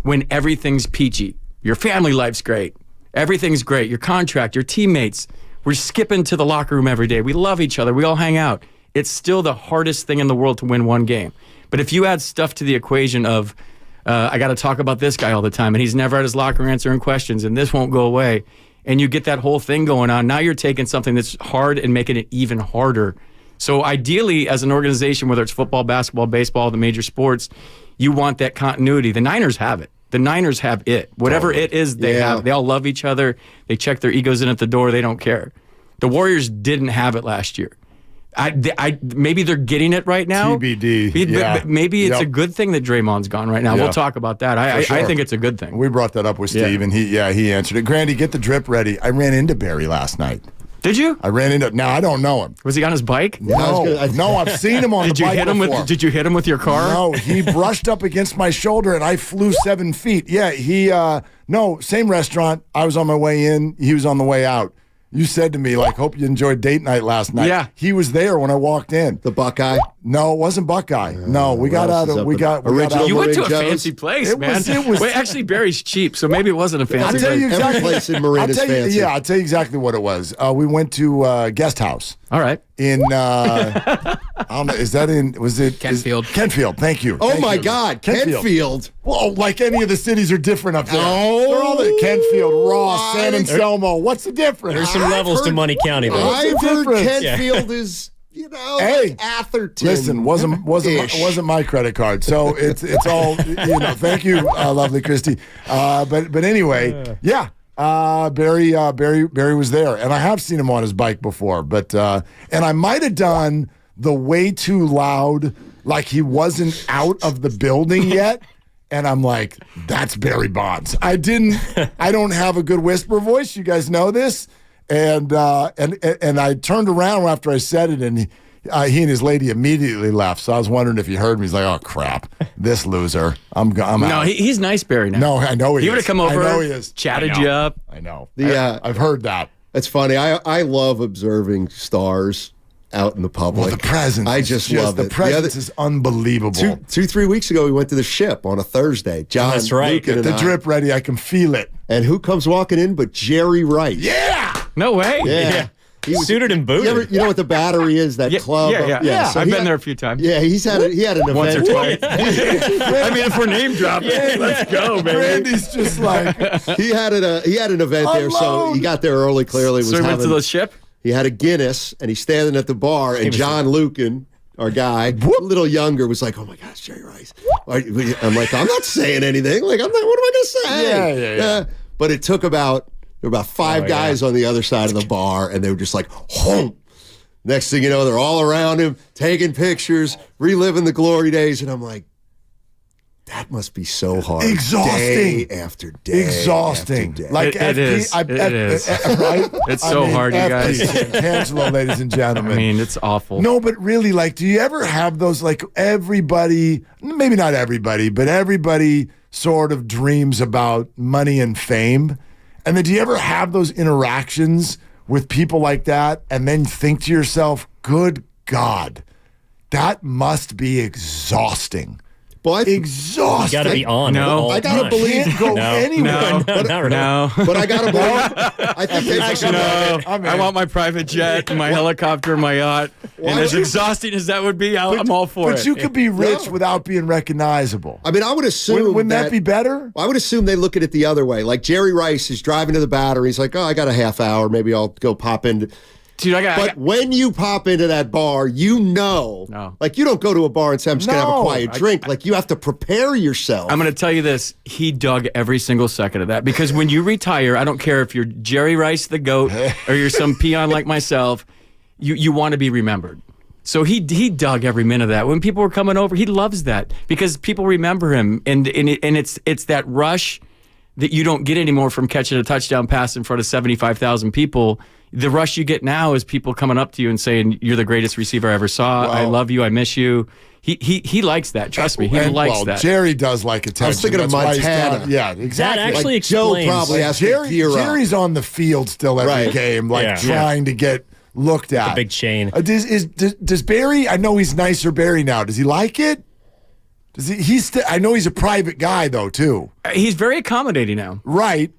when everything's peachy. Your family life's great. Everything's great. Your contract, your teammates. We're skipping to the locker room every day. We love each other. We all hang out. It's still the hardest thing in the world to win one game. But if you add stuff to the equation of, I got to talk about this guy all the time, and he's never at his locker answering questions, and this won't go away, and you get that whole thing going on, now you're taking something that's hard and making it even harder. So ideally, as an organization, whether it's football, basketball, baseball, the major sports, you want that continuity. The Niners have it. The Niners have it. Whatever it is, they have. They all love each other. They check their egos in at the door. They don't care. The Warriors didn't have it last year. Maybe they're getting it right now. TBD. Maybe it's a good thing that Draymond's gone right now. Yeah. We'll talk about that. I think it's a good thing. We brought that up with Steve, and he answered it. Grandy, get the drip ready. I ran into Barry last night. Did you? I ran into. Now I don't know him. Was he on his bike? No, I've seen him on the bike before. Did you hit him with your car? No, he brushed up against my shoulder, and I flew 7 feet. Yeah, no, same restaurant. I was on my way in. He was on the way out. You said to me, like, hope you enjoyed date night last night. Yeah. He was there when I walked in. The Buckeye? No, it wasn't Buckeye. No, we got out of. You went to a fancy place, man. Wait, actually, Barry's cheap, so maybe it wasn't a fancy place. I'll tell you exactly. Every place in Marin is fancy. Yeah, I'll tell you exactly what it was. We went to Guest House. All right. In, I don't know, was it? Kentfield. Kentfield, thank you. Oh, my God, Kentfield. Well, like any of the cities are different up there. Oh, they're all Kentfield, Ross, San Anselmo. What's the difference? There's some levels to Money County, though. I've heard Kentfield is, hey, Atherton. Listen, wasn't my credit card, so it's all Thank you, lovely Christy. But anyway, yeah. Barry was there, and I have seen him on his bike before. But and I might have done the way too loud, like he wasn't out of the building yet. And I'm like, that's Barry Bonds. I don't have a good whisper voice. You guys know this. And I turned around after I said it, and he and his lady immediately left. So I was wondering if he heard me. He's like, oh, crap, this loser. I'm out. No, he's nice, Barry, now. No, I know he is. He would have come over, I know he is. chatted you up. I know. I've heard that. It's funny. I love observing stars out in the public. Well, the presence. I just love it. The presence is unbelievable. 3 weeks ago, we went to the Ship on a Thursday. John, that's right. Luke, and the drip ready. I can feel it. And who comes walking in but Jerry Rice? Yeah. No way. Yeah. He was suited and booted. You know what the Battery is? That club. Yeah. So I've been there a few times. Yeah, he had an event once or twice. I mean, if we're name dropping, let's go, baby. Randy's just like he had an event there, so he got there early. Clearly, so he went to the Ship. He had a Guinness, and he's standing at the bar, and John Lucan, our guy, a little younger, was like, "Oh my gosh, Jerry Rice." I'm like, I'm not saying anything. Like, I'm like, what am I gonna say? Yeah. But it took about 5 guys on the other side of the bar, and they were just like, "Home." Next thing you know, they're all around him, taking pictures, reliving the glory days, and I'm like, that must be so hard. Exhausting. Day after day. Exhausting. After day. Like it is. Right? It's so hard, you guys. Angelo, ladies and gentlemen. I mean, it's awful. No, but really, like, do you ever have those, like, everybody, maybe not everybody, but everybody sort of dreams about money and fame? And then do you ever have those interactions with people like that and then think to yourself, good God, that must be exhausting. But exhausting. You got to be on. No, I gotta believe. Can't go anywhere. No. But I gotta believe. I think I want my private jet, my helicopter, my yacht. And as exhausting as that would be, I'm all for it. But you could be rich without being recognizable. I mean, I would assume. Wouldn't that be better? I would assume they look at it the other way. Like Jerry Rice is driving to the Battery. He's like, oh, I got a half hour. Maybe I'll go pop in. Dude, when you pop into that bar, like you don't go to a bar and say, I'm just going to have a quiet drink. Like you have to prepare yourself. I'm going to tell you this. He dug every single second of that because when you retire, I don't care if you're Jerry Rice the GOAT or you're some peon like myself, you want to be remembered. So he dug every minute of that. When people were coming over, he loves that because people remember him, and it's that rush that you don't get anymore from catching a touchdown pass in front of 75,000 people. The rush you get now is people coming up to you and saying, "You're the greatest receiver I ever saw. I love you. I miss you." He likes that. Trust me, he likes that. Jerry does like attention. I was thinking of Montana. Yeah, exactly. That actually Joe explains. probably has to gear up. Jerry's on the field still every game, trying to get looked at. The big chain. Does Barry? I know he's nicer Barry now. Does he like it? Does he? I know he's a private guy though too. He's very accommodating now. Right.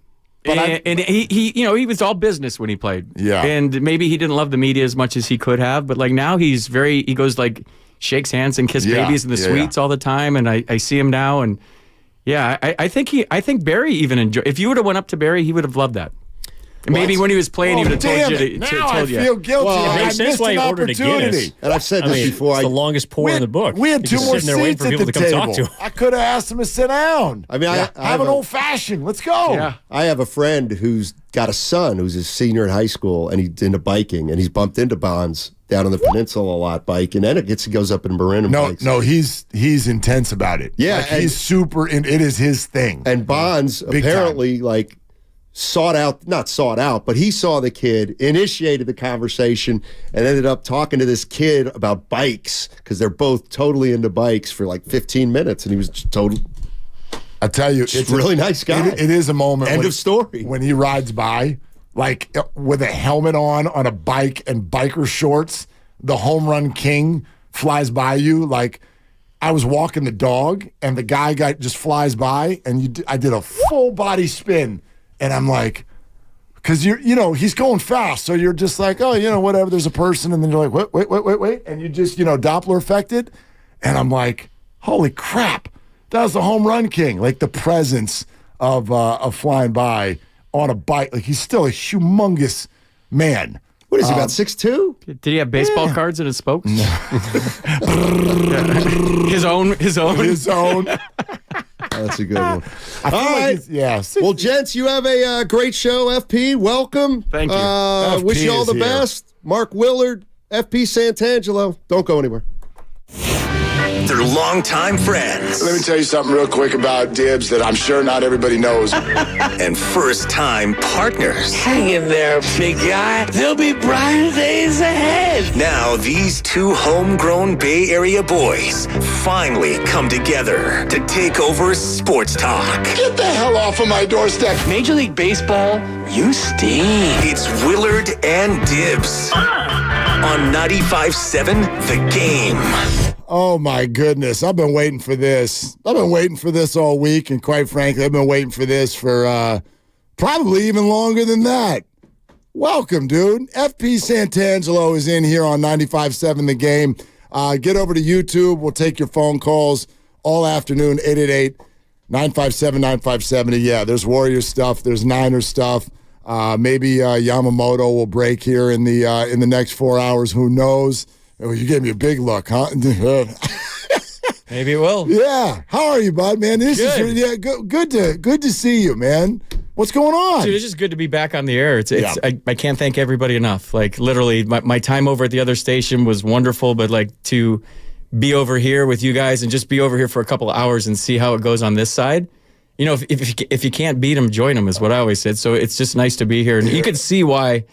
But he was all business when he played. Yeah. And maybe he didn't love the media as much as he could have, but like now he goes like shakes hands and kiss babies in the suites all the time, and I see him now, and I think Barry even enjoyed. If you would have went up to Barry, he would have loved that. Maybe when he was playing, he would have told you. Now I feel guilty. It makes sense why he ordered a Guinness. And I've said this before. It's the longest pour in the book. We had two more sitting there waiting seats for at people the to come table. talk to him. I could have asked him to sit down. I mean, I have an old fashioned. Let's go. Yeah. I have a friend who's got a son who's a senior in high school, and he's into biking, and he's bumped into Bonds down on the peninsula a lot biking, and he goes up in Marin and bikes. No, he's intense about it. Yeah, like, he's super. It is his thing. And Bonds apparently not sought out, but he saw the kid, initiated the conversation, and ended up talking to this kid about bikes because they're both totally into bikes for like 15 minutes, and he was just totally. I tell you, it's a really nice guy. It is a moment. End of story. When he rides by, like with a helmet on a bike and biker shorts, the home run king flies by you. Like I was walking the dog, and the guy just flies by, and I did a full body spin. And I'm like, because he's going fast. So you're just like, oh, whatever, there's a person. And then you're like, wait. And you just, Doppler affected. And I'm like, holy crap. That was the home run king. Like the presence of flying by on a bike. Like he's still a humongous man. What is he, about 6'2"? Did he have baseball cards in his spokes? No. His own. That's a good one. All right. Well, gents, you have a great show, FP. Welcome. Thank you. Wish you all the best. Mark Willard, FP Santangelo. Don't go anywhere. They're longtime friends. Let me tell you something real quick about Dibs that I'm sure not everybody knows. And first-time partners. Hang in there, big guy. There'll be brighter days ahead. Now these two homegrown Bay Area boys finally come together to take over sports talk. Get the hell off of my doorstep. Major League Baseball, you stink. It's Willard and Dibs on 95.7 The Game. Oh, my goodness. I've been waiting for this. I've been waiting for this all week, and quite frankly, I've been waiting for this for probably even longer than that. Welcome, dude. FP Santangelo is in here on 95.7 The Game. Get over to YouTube. We'll take your phone calls all afternoon, 888-957-9570. Yeah, there's Warriors stuff. There's Niners stuff. Maybe Yamamoto will break here in the next 4 hours. Who knows? Oh, you gave me a big look, huh? Maybe it will. Yeah. How are you, bud, man? Good to see you, man. What's going on? Dude, it's just good to be back on the air. I can't thank everybody enough. Like, literally, my time over at the other station was wonderful, but, like, to be over here with you guys and just be over here for a couple of hours and see how it goes on this side. If you can't beat them, join them is what I always said. So it's just nice to be here. And you can see why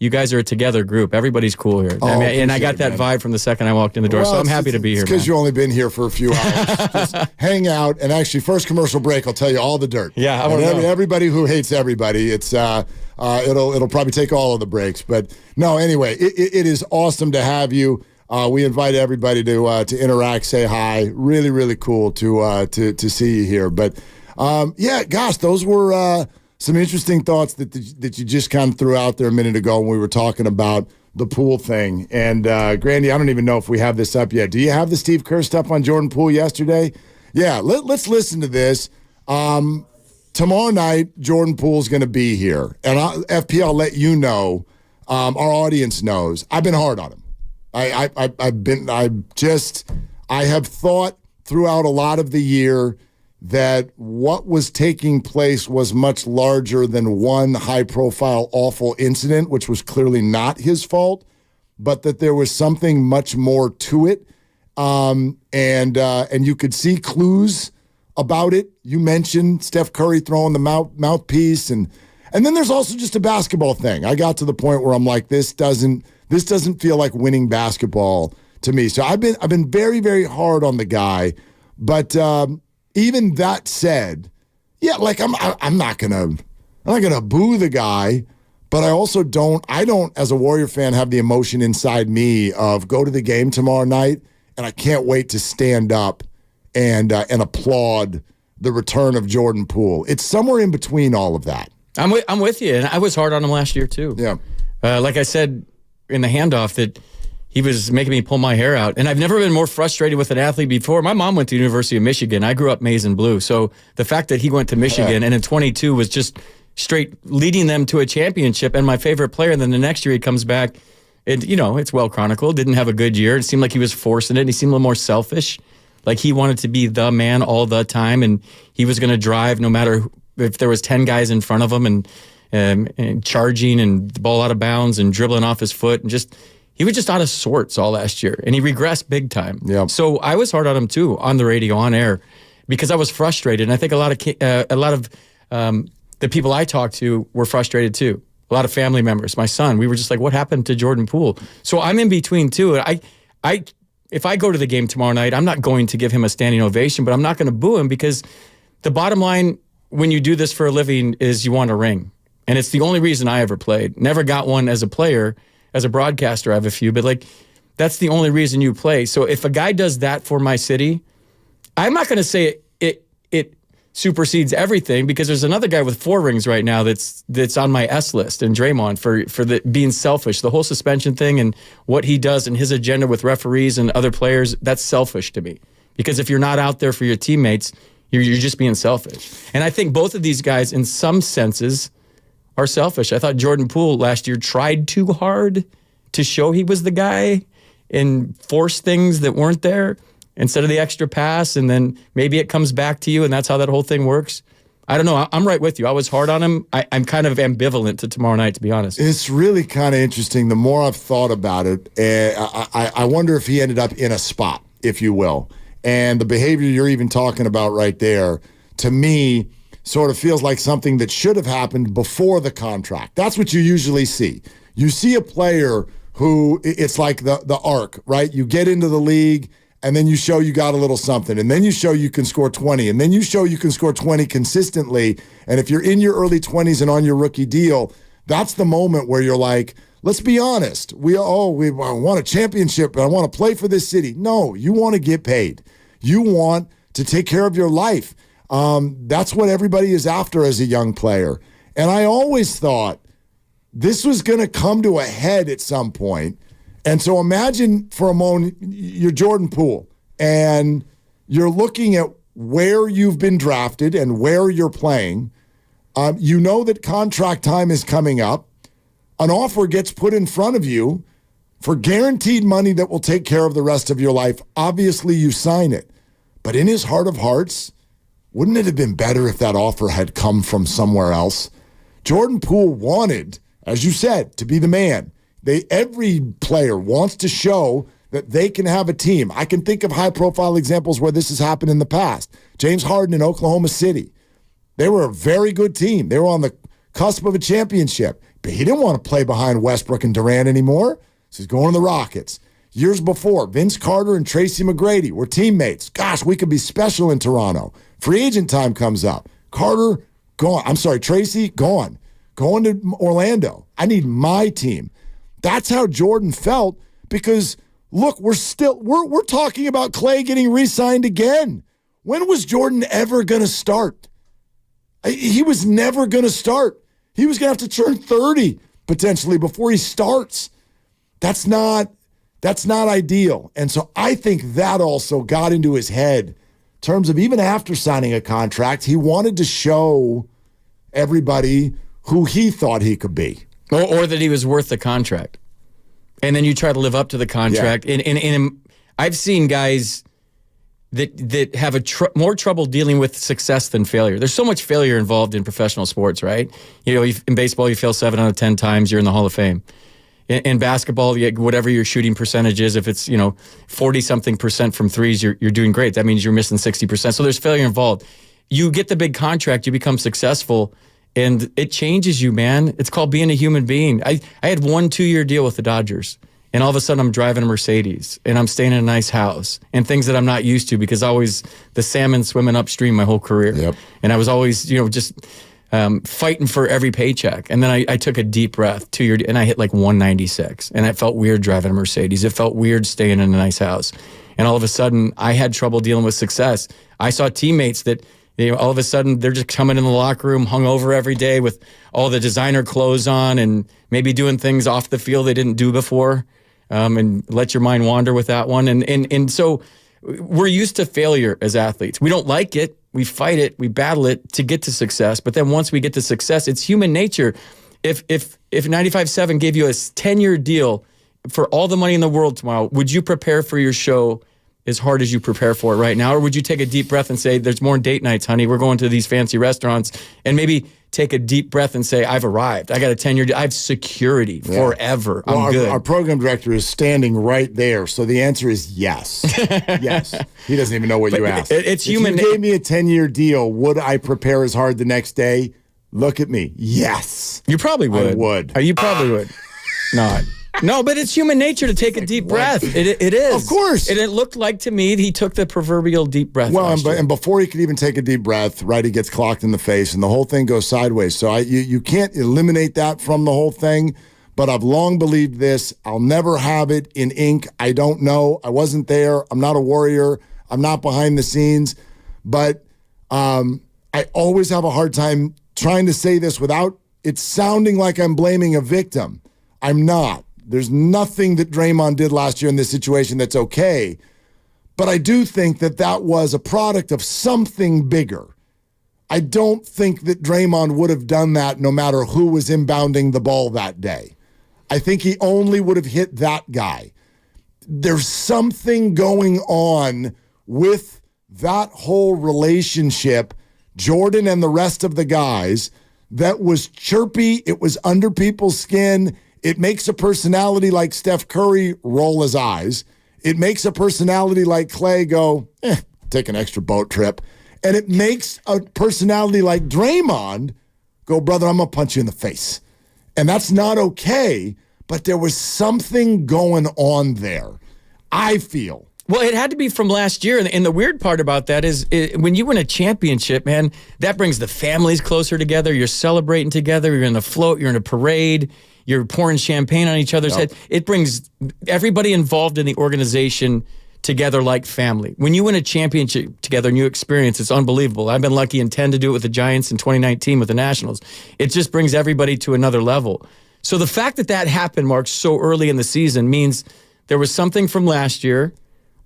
you guys are a together group. Everybody's cool here. And I got that vibe from the second I walked in the door, so I'm happy to be here. Because you've only been here for a few hours. Just hang out, and actually, first commercial break, I'll tell you all the dirt. Yeah, everybody who hates everybody, it's it'll probably take all of the breaks. But no, anyway, it is awesome to have you. We invite everybody to interact, say hi. Really, really cool to see you here. But gosh, those were some interesting thoughts that you just kind of threw out there a minute ago when we were talking about the Poole thing. And Grandy, I don't even know if we have this up yet. Do you have the Steve Kerr stuff on Jordan Poole yesterday? Yeah, let's listen to this. Tomorrow night, Jordan Poole's going to be here. And FP, I'll let you know, our audience knows, I've been hard on him. I have thought throughout a lot of the year that what was taking place was much larger than one high-profile, awful incident, which was clearly not his fault. but that there was something much more to it. And you could see clues about it. You mentioned Steph Curry throwing the mouthpiece, and then there's also just a basketball thing. I got to the point where I'm like, this doesn't feel like winning basketball to me. So I've been very, very hard on the guy. But even that said, yeah, like I'm not gonna boo the guy, but I also don't as a Warrior fan have the emotion inside me of go to the game tomorrow night and I can't wait to stand up and applaud the return of Jordan Poole. It's somewhere in between all of that. I'm with you, and I was hard on him last year too. Yeah, like I said in the handoff that he was making me pull my hair out, and I've never been more frustrated with an athlete before. My mom went to the University of Michigan. I grew up maize and blue, so the fact that he went to Michigan and in 22 was just straight leading them to a championship and my favorite player. And then the next year he comes back, and it's well chronicled. Didn't have a good year. It seemed like he was forcing it. And he seemed a little more selfish, like he wanted to be the man all the time, and he was going to drive no matter if there was 10 guys in front of him, and charging and the ball out of bounds and dribbling off his foot, and he was just out of sorts all last year, and he regressed big time. Yeah. So I was hard on him too, on the radio, on air, because I was frustrated, and I think a lot of the people I talked to were frustrated too. A lot of family members, my son, we were just like, what happened to Jordan Poole? So I'm in between too. If I go to the game tomorrow night, I'm not going to give him a standing ovation, but I'm not going to boo him, because the bottom line when you do this for a living is you want a ring. And it's the only reason I ever played. Never got one as a player. As a broadcaster, I have a few, but that's the only reason you play. So if a guy does that for my city, I'm not going to say it supersedes everything, because there's another guy with 4 rings right now that's on my S list, and Draymond for being selfish. The whole suspension thing and what he does and his agenda with referees and other players, that's selfish to me. Because if you're not out there for your teammates, you're just being selfish. And I think both of these guys, in some senses, are selfish. I thought Jordan Poole last year tried too hard to show he was the guy and force things that weren't there instead of the extra pass, and then maybe it comes back to you, and that's how that whole thing works. I don't know. I'm right with you. I was hard on him. I'm kind of ambivalent to tomorrow night, to be honest. It's really kind of interesting. The more I've thought about it, I wonder if he ended up in a spot, if you will. And the behavior you're even talking about right there, to me, sort of feels like something that should have happened before the contract. That's what you usually see. You see a player who, it's like the arc, right? You get into the league, and then you show you got a little something, and then you show you can score 20, and then you show you can score 20 consistently. And if you're in your early 20s and on your rookie deal, that's the moment where you're like, let's be honest. We want a championship, and I want to play for this city. No, you want to get paid. You want to take care of your life. That's what everybody is after as a young player. And I always thought this was going to come to a head at some point. And so imagine for a moment, you're Jordan Poole, and you're looking at where you've been drafted and where you're playing. You know that contract time is coming up. An offer gets put in front of you for guaranteed money that will take care of the rest of your life. Obviously, you sign it. But in his heart of hearts, wouldn't it have been better if that offer had come from somewhere else? Jordan Poole wanted, as you said, to be the man. Every player wants to show that they can have a team. I can think of high-profile examples where this has happened in the past. James Harden in Oklahoma City. They were a very good team. They were on the cusp of a championship. But he didn't want to play behind Westbrook and Durant anymore, so he's going to the Rockets. Years before, Vince Carter and Tracy McGrady were teammates. Gosh, we could be special in Toronto. Free agent time comes up. Carter, gone. I'm sorry, Tracy, gone. Going to Orlando. I need my team. That's how Jordan felt, because, look, we're talking about Clay getting re-signed again. When was Jordan ever going to start? He was never going to start. He was going to have to turn 30 potentially before he starts. That's not ideal. And so I think that also got into his head in terms of, even after signing a contract, he wanted to show everybody who he thought he could be. Or that he was worth the contract. And then you try to live up to the contract. Yeah. And I've seen guys that have more trouble dealing with success than failure. There's so much failure involved in professional sports, right? In baseball, you fail 7 out of 10 times, you're in the Hall of Fame. In basketball, whatever your shooting percentage is, if it's 40-something% from threes, you're doing great. That means you're missing 60%. So there's failure involved. You get the big contract, you become successful, and it changes you, man. It's called being a human being. I had 1 2-year deal with the Dodgers, and all of a sudden I'm driving a Mercedes, and I'm staying in a nice house, and things that I'm not used to because always the salmon swimming upstream my whole career. Yep. And I was always, just fighting for every paycheck. And then I took a deep breath, 2 years, and I hit like 196. And it felt weird driving a Mercedes. It felt weird staying in a nice house. And all of a sudden, I had trouble dealing with success. I saw teammates that, all of a sudden, they're just coming in the locker room hungover every day with all the designer clothes on and maybe doing things off the field they didn't do before. And let your mind wander with that one. And so we're used to failure as athletes. We don't like it. We fight it, we battle it to get to success. But then once we get to success, it's human nature. If 95.7 gave you a 10-year deal for all the money in the world tomorrow, would you prepare for your show as hard as you prepare for it right now? Or would you take a deep breath and say, there's more date nights, honey. We're going to these fancy restaurants, and maybe take a deep breath and say, I've arrived. I got a 10-year deal. I have security forever. Well, I'm good. Our program director is standing right there. So the answer is yes. Yes. He doesn't even know what you asked. It's human. If you gave me a 10-year deal, would I prepare as hard the next day? Look at me. Yes. You probably would. I would. You probably would. Not. No, but it's human nature to take a deep breath. It is. Of course. And it looked like to me he took the proverbial deep breath. Well, and before he could even take a deep breath, right, he gets clocked in the face and the whole thing goes sideways. So you can't eliminate that from the whole thing, but I've long believed this. I'll never have it in ink. I don't know. I wasn't there. I'm not a warrior. I'm not behind the scenes. But I always have a hard time trying to say this without it sounding like I'm blaming a victim. I'm not. There's nothing that Draymond did last year in this situation that's okay. But I do think that was a product of something bigger. I don't think that Draymond would have done that no matter who was inbounding the ball that day. I think he only would have hit that guy. There's something going on with that whole relationship, Jordan and the rest of the guys, that was chirpy. It was under people's skin. It makes a personality like Steph Curry roll his eyes. It makes a personality like Clay go, take an extra boat trip. And it makes a personality like Draymond go, brother, I'm going to punch you in the face. And that's not okay, but there was something going on there, I feel. Well, it had to be from last year. And the weird part about that is when you win a championship, man, that brings the families closer together. You're celebrating together. You're in the float. You're in a parade. You're pouring champagne on each other's head. It brings everybody involved in the organization together like family. When you win a championship together and you experience, it's unbelievable. I've been lucky and 10 to do it with the Giants in 2019 with the Nationals. It just brings everybody to another level. So the fact that happened, Mark, so early in the season means there was something from last year,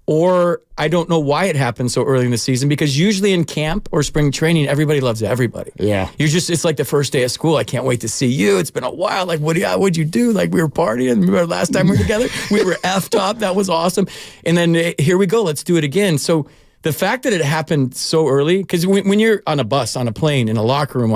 or I don't know why it happened so early in the season, because usually in camp or spring training, everybody loves everybody. Yeah. It's like the first day of school. I can't wait to see you. It's been a while. Like, what'd you do? Like, we were partying. Remember last time we were together? We were effed up. That was awesome. And then here we go. Let's do it again. So the fact that it happened so early, because when you're on a bus, on a plane, in a locker room,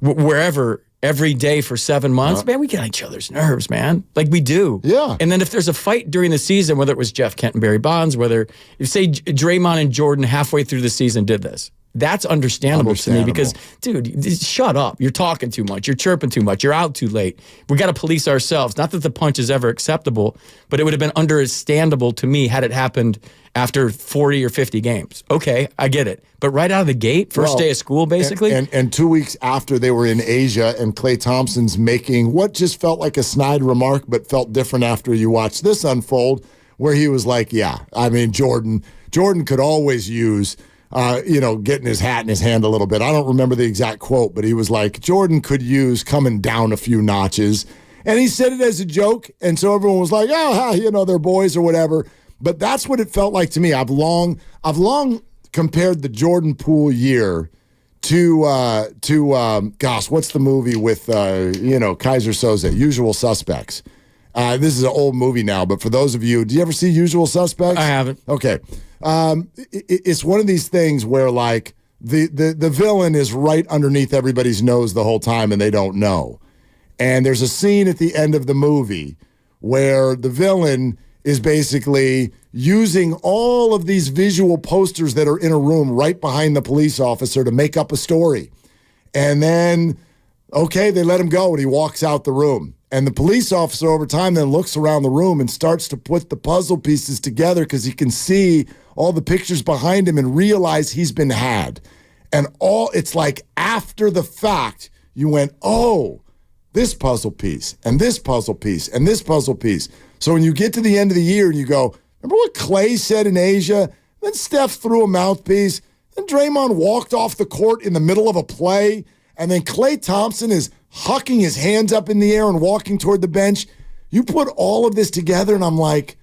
wherever, every day for 7 months, man, we get on each other's nerves, man. Like we do. Yeah. And then if there's a fight during the season, whether it was Jeff Kent and Barry Bonds, if say Draymond and Jordan halfway through the season did this, that's understandable to me because, dude, shut up. You're talking too much. You're chirping too much. You're out too late. We got to police ourselves. Not that the punch is ever acceptable, but it would have been understandable to me had it happened after 40 or 50 games. Okay, I get it. But right out of the gate, first day of school, basically? And 2 weeks after they were in Asia and Klay Thompson's making what just felt like a snide remark but felt different after you watched this unfold, where he was like, yeah, I mean, Jordan could always use getting his hat in his hand a little bit. I don't remember the exact quote, but he was like, Jordan could use coming down a few notches. And he said it as a joke, and so everyone was like, they're boys or whatever. But that's what it felt like to me. I've long compared the Jordan Poole year to what's the movie with Kaiser Soze, Usual Suspects. This is an old movie now, but for those of you, do you ever see Usual Suspects? I haven't. Okay. It's one of these things where like the villain is right underneath everybody's nose the whole time and they don't know. And there's a scene at the end of the movie where the villain is basically using all of these visual posters that are in a room right behind the police officer to make up a story. And then, okay, they let him go, and he walks out the room. And the police officer over time then looks around the room and starts to put the puzzle pieces together because he can see all the pictures behind him and realize he's been had. And it's like after the fact, you went, oh, this puzzle piece and this puzzle piece and this puzzle piece. So when you get to the end of the year and you go, remember what Clay said in Asia? Then Steph threw a mouthpiece. Then Draymond walked off the court in the middle of a play. And then Klay Thompson is hucking his hands up in the air and walking toward the bench. You put all of this together, and I'm like,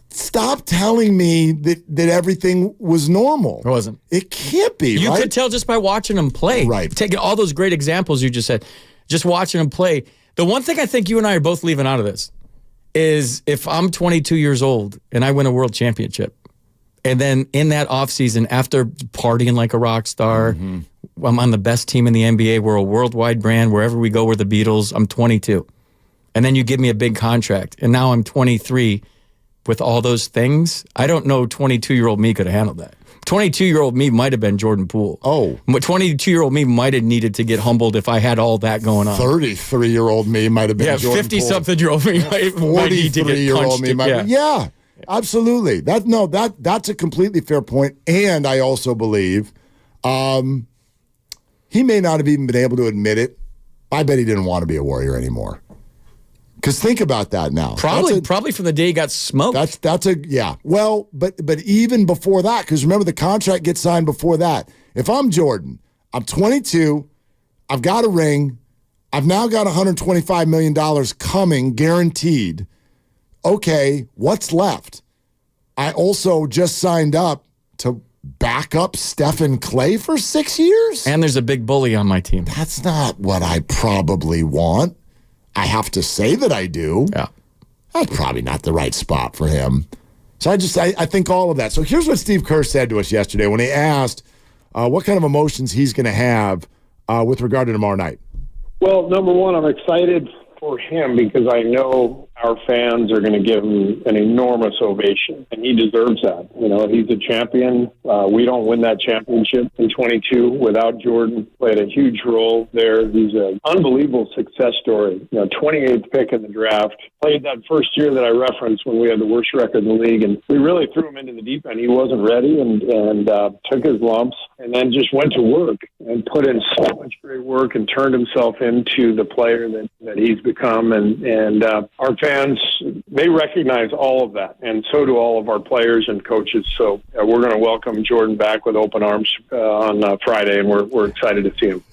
stop telling me that everything was normal. It wasn't. It can't be, You right? could tell just by watching him play. Right. Taking all those great examples you just said, just watching him play. The one thing I think you and I are both leaving out of this is if I'm 22 years old and I win a world championship, and then in that offseason, after partying like a rock star, I'm on the best team in the NBA. We're a worldwide brand. Wherever we go, we're the Beatles. I'm 22. And then you give me a big contract. And now I'm 23 with all those things. I don't know 22-year-old me could have handled that. 22-year-old me might have been Jordan Poole. Oh. 22-year-old me might have needed to get humbled if I had all that going on. 33-year-old me might have been Jordan Poole. 50-something-year-old me might need to get punched. Yeah, absolutely. That's a completely fair point. And I also believe he may not have even been able to admit it. I bet he didn't want to be a Warrior anymore. Because think about that now. Probably from the day he got smoked. Yeah. Well, but even before that, because remember the contract gets signed before that. If I'm Jordan, I'm 22, I've got a ring, I've now got $125 million coming, guaranteed. Okay, what's left? I also just signed up to back up Steph and Clay for 6 years? And there's a big bully on my team. That's not what I probably want. I have to say that I do. Yeah. That's probably not the right spot for him. So I think all of that. So here's what Steve Kerr said to us yesterday when he asked what kind of emotions he's going to have with regard to tomorrow night. Well, number one, I'm excited for him because I know our fans are going to give him an enormous ovation, and he deserves that. You know, he's a champion. We don't win that championship in 22 without Jordan. Played a huge role there. He's an unbelievable success story. You know, 28th pick in the draft. Played that first year that I referenced when we had the worst record in the league, and we really threw him into the deep end. He wasn't ready and took his lumps and then just went to work and put in so much great work and turned himself into the player that he's become. And our fans, they recognize all of that, and so do all of our players and coaches. So we're going to welcome Jordan back with open arms on Friday, and we're excited to see him.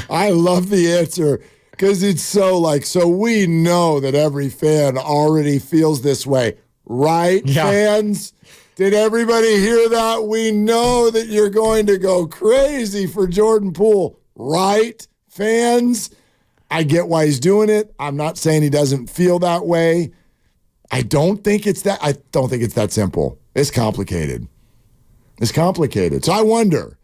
I love the answer because it's so we know that every fan already feels this way, right, fans? Did everybody hear that? We know that you're going to go crazy for Jordan Poole, right, fans? I get why he's doing it. I'm not saying he doesn't feel that way. I don't think it's that simple. It's complicated. So I wonder.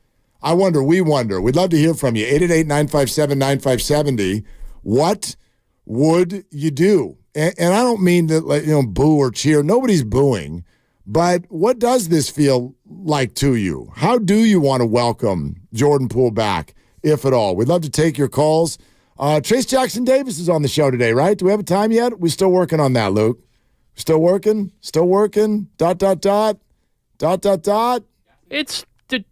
We wonder. We'd love to hear from you. 888-957-9570. What would you do? And I don't mean to boo or cheer. Nobody's booing. But what does this feel like to you? How do you want to welcome Jordan Poole back, if at all? We'd love to take your calls. Trace Jackson Davis is on the show today, right? Do we have a time yet? We're still working on that, Luke. Still working? It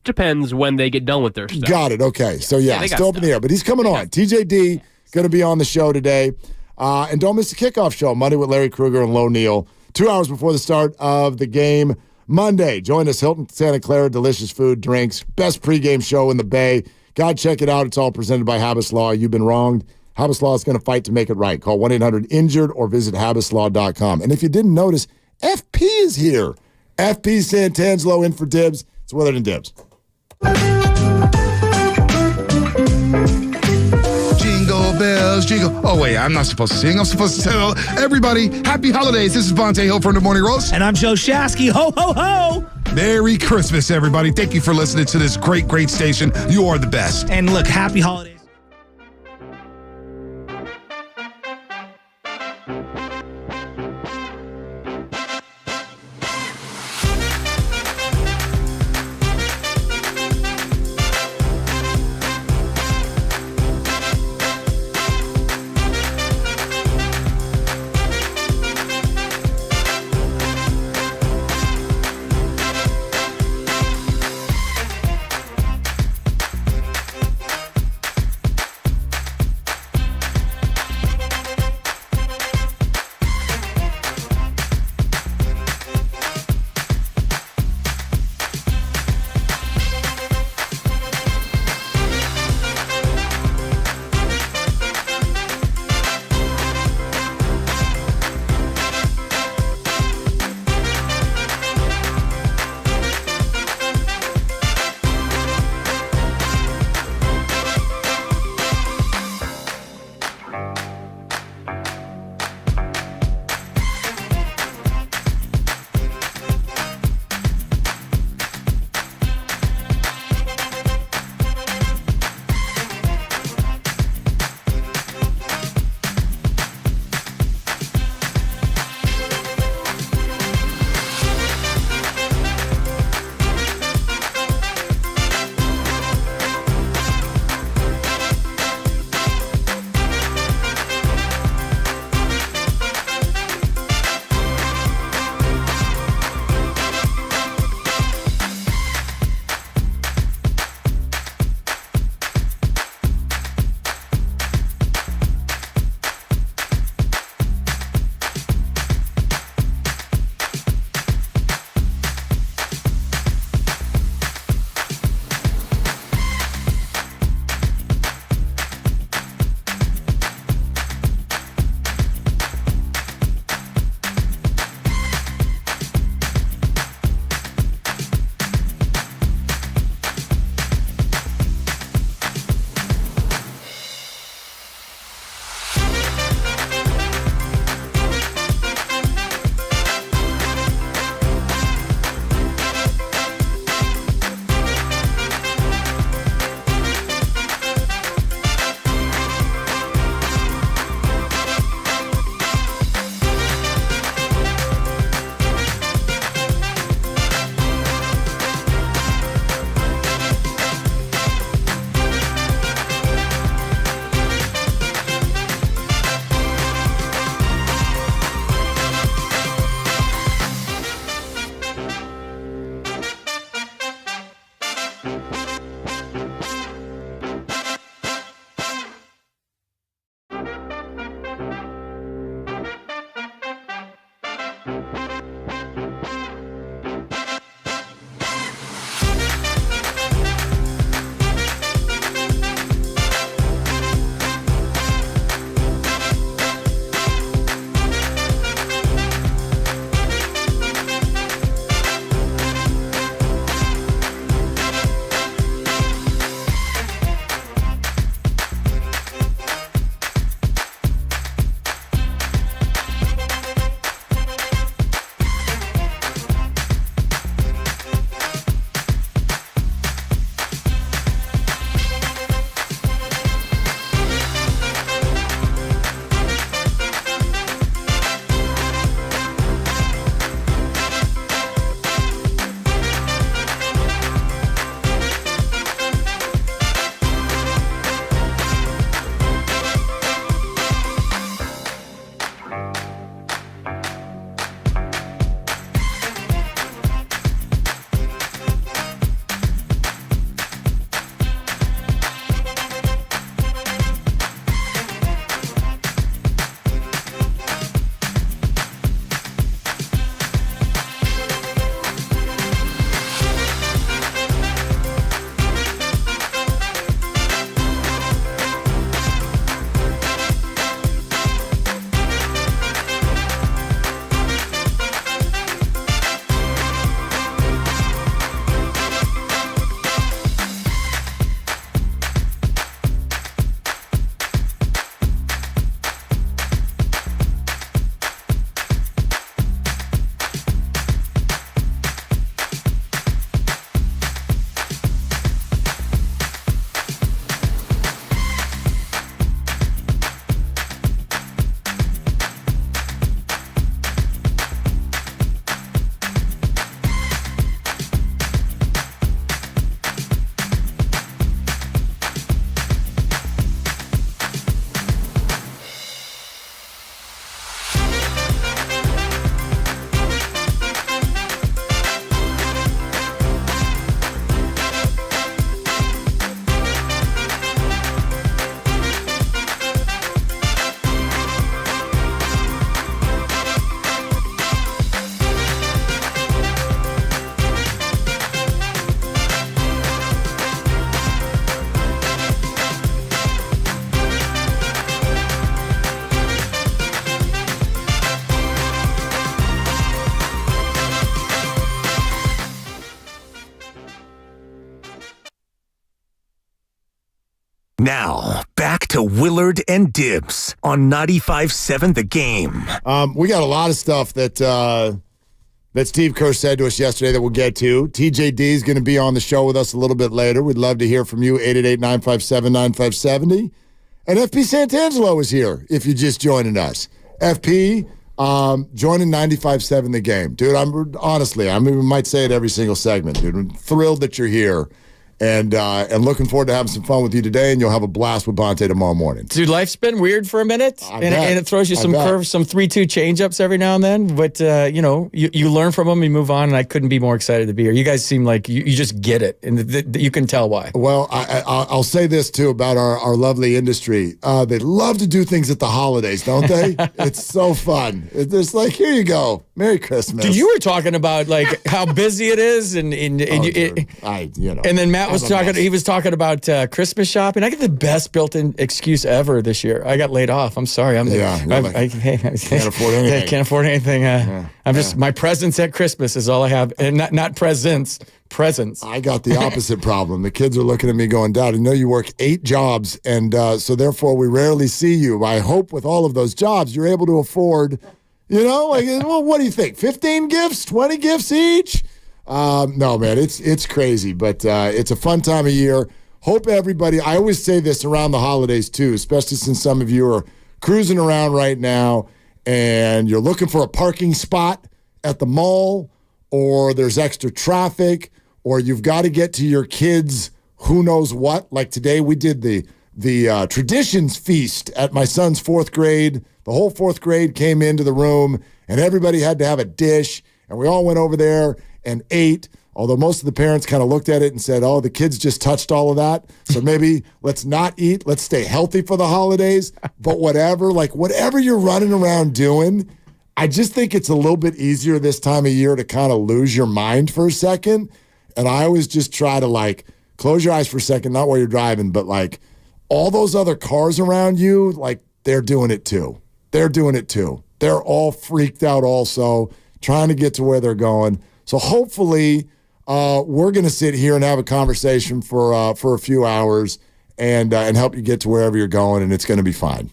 depends when they get done with their stuff. Got it. Okay. So, still up in the air. But he's coming on. TJD going to be on the show today. And don't miss the kickoff show, Monday with Larry Krueger and Lo Neal, 2 hours before the start of the game Monday. Join us, Hilton Santa Clara, delicious food, drinks, best pregame show in the Bay. God, check it out. It's all presented by Habas Law. You've been wronged. Habas Law is going to fight to make it right. Call 1-800-INJURED or visit habaslaw.com. And if you didn't notice, FP is here. FP Santangelo in for Dibs. It's Willard and Dibs. Jingle bells, jingle. Oh, wait, I'm not supposed to sing. I'm supposed to tell everybody happy holidays. This is Vontae Hill from The Morning Roast. And I'm Joe Shasky. Ho, ho, ho. Merry Christmas, everybody. Thank you for listening to this great, great station. You are the best. And look, happy holidays. Now, back to Willard and Dibs on 95.7 The Game. We got a lot of stuff that Steve Kerr said to us yesterday that we'll get to. TJD is going to be on the show with us a little bit later. We'd love to hear from you, 888-957-9570. And FP Santangelo is here if you're just joining us. FP, joining 95.7 The Game. Dude, I might say it every single segment, dude. I'm thrilled that you're here. And looking forward to having some fun with you today, and you'll have a blast with Bonte tomorrow morning. Dude, life's been weird for a minute, and it throws you some curves, some 3-2 change-ups every now and then. But, you learn from them, you move on, and I couldn't be more excited to be here. You guys seem like you just get it, and you can tell why. Well, I'll say this, too, about our lovely industry. They love to do things at the holidays, don't they? It's so fun. It's like, here you go. Merry Christmas. Dude, you were talking about, like, how busy it is, and then Matt was talking. He was talking about Christmas shopping. I get the best built-in excuse ever this year. I got laid off. I'm sorry. I can't afford anything. Can't afford anything. I'm just my presents at Christmas is all I have, and not presents. Presents. I got the opposite problem. The kids are looking at me going, Dad, I know you work 8 jobs, and so therefore we rarely see you. I hope with all of those jobs you're able to afford, well, what do you think? 15 gifts, 20 gifts each? No, man, it's crazy, but it's a fun time of year. Hope everybody, I always say this around the holidays too, especially since some of you are cruising around right now and you're looking for a parking spot at the mall, or there's extra traffic, or you've got to get to your kids who knows what. Like today we did the traditions feast at my son's 4th grade. The whole 4th grade came into the room and everybody had to have a dish, and we all went over there and ate, although most of the parents kind of looked at it and said, oh, the kids just touched all of that, so maybe let's not eat. Let's stay healthy for the holidays. But whatever you're running around doing, I just think it's a little bit easier this time of year to kind of lose your mind for a second. And I always just try to close your eyes for a second, not while you're driving, but all those other cars around you, they're doing it too. They're doing it too. They're all freaked out also, trying to get to where they're going. So hopefully we're going to sit here and have a conversation for a few hours and help you get to wherever you're going, and it's going to be fine.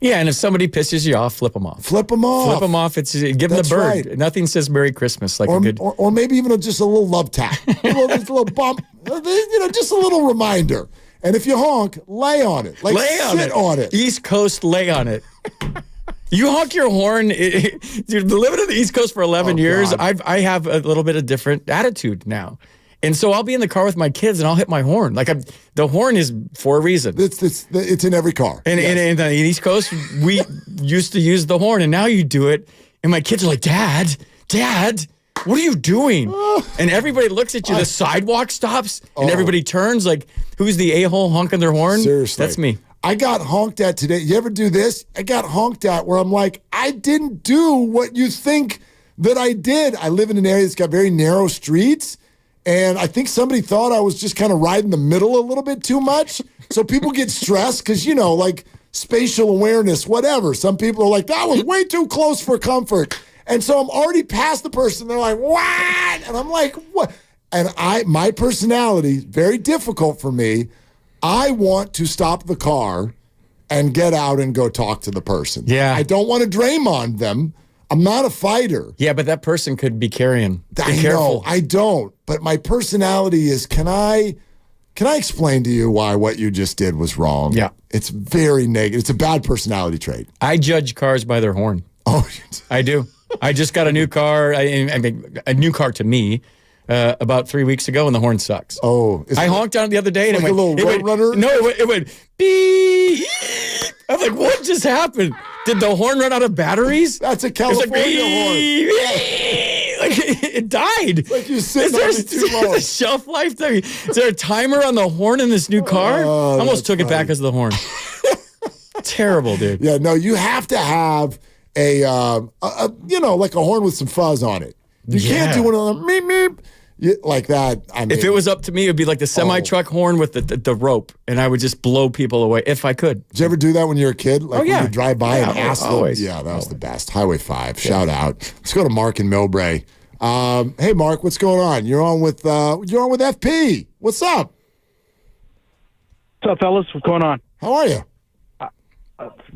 Yeah, and if somebody pisses you off, flip them off. Flip them off. Flip them off. Give them the bird. Right. Nothing says Merry Christmas like a good... Or maybe even just a little love tap. just a little bump. Just a little reminder. And if you honk, lay on it. Sit on it. East Coast, lay on it. You honk your horn. Dude, living in the East Coast for 11 years, I have a little bit of different attitude now. And so I'll be in the car with my kids and I'll hit my horn. The horn is for a reason. It's in every car. And in the East Coast, we used to use the horn, and now you do it. And my kids are like, Dad, what are you doing? And everybody looks at you. The sidewalk stops, and everybody turns who's the a-hole honking their horn? Seriously. That's me. I got honked at today. You ever do this? I got honked at where I'm like, I didn't do what you think that I did. I live in an area that's got very narrow streets, and I think somebody thought I was just kind of riding the middle a little bit too much. So people get stressed because, spatial awareness, whatever. Some people are like, that was way too close for comfort. And so I'm already past the person. They're like, what? And I'm like, what? And my personality, very difficult for me. I want to stop the car and get out and go talk to the person. Yeah. I don't want to Draymond them. I'm not a fighter. Yeah, but that person could be carrying. I know, I don't. But my personality is, can I explain to you why what you just did was wrong? Yeah. It's very negative. It's a bad personality trait. I judge cars by their horn. Oh, I do. I just got a new car. I mean, a new car to me. About 3 weeks ago, and the horn sucks. Oh, I honked on it the other day, and it went, a little runner. No, it went beep. I'm like, what just happened? Did the horn run out of batteries? That's a California horn. It died. Like you sitting on it too long. Is there a shelf life? Is there a timer on the horn in this new car? I almost took it back as the horn. Terrible, dude. Yeah, no, you have to have a horn with some fuzz on it. You can't do one of them meep meep like that. I mean, if it was up to me, it would be like the semi-truck horn with the rope, and I would just blow people away if I could. Did you ever do that when you were a kid? When you drive by and ask them? Yeah, that was the best. Highway 5, shout out. Let's go to Mark in Millbrae. Hey, Mark, what's going on? You're on with FP. What's up? What's up, fellas? What's going on? How are you?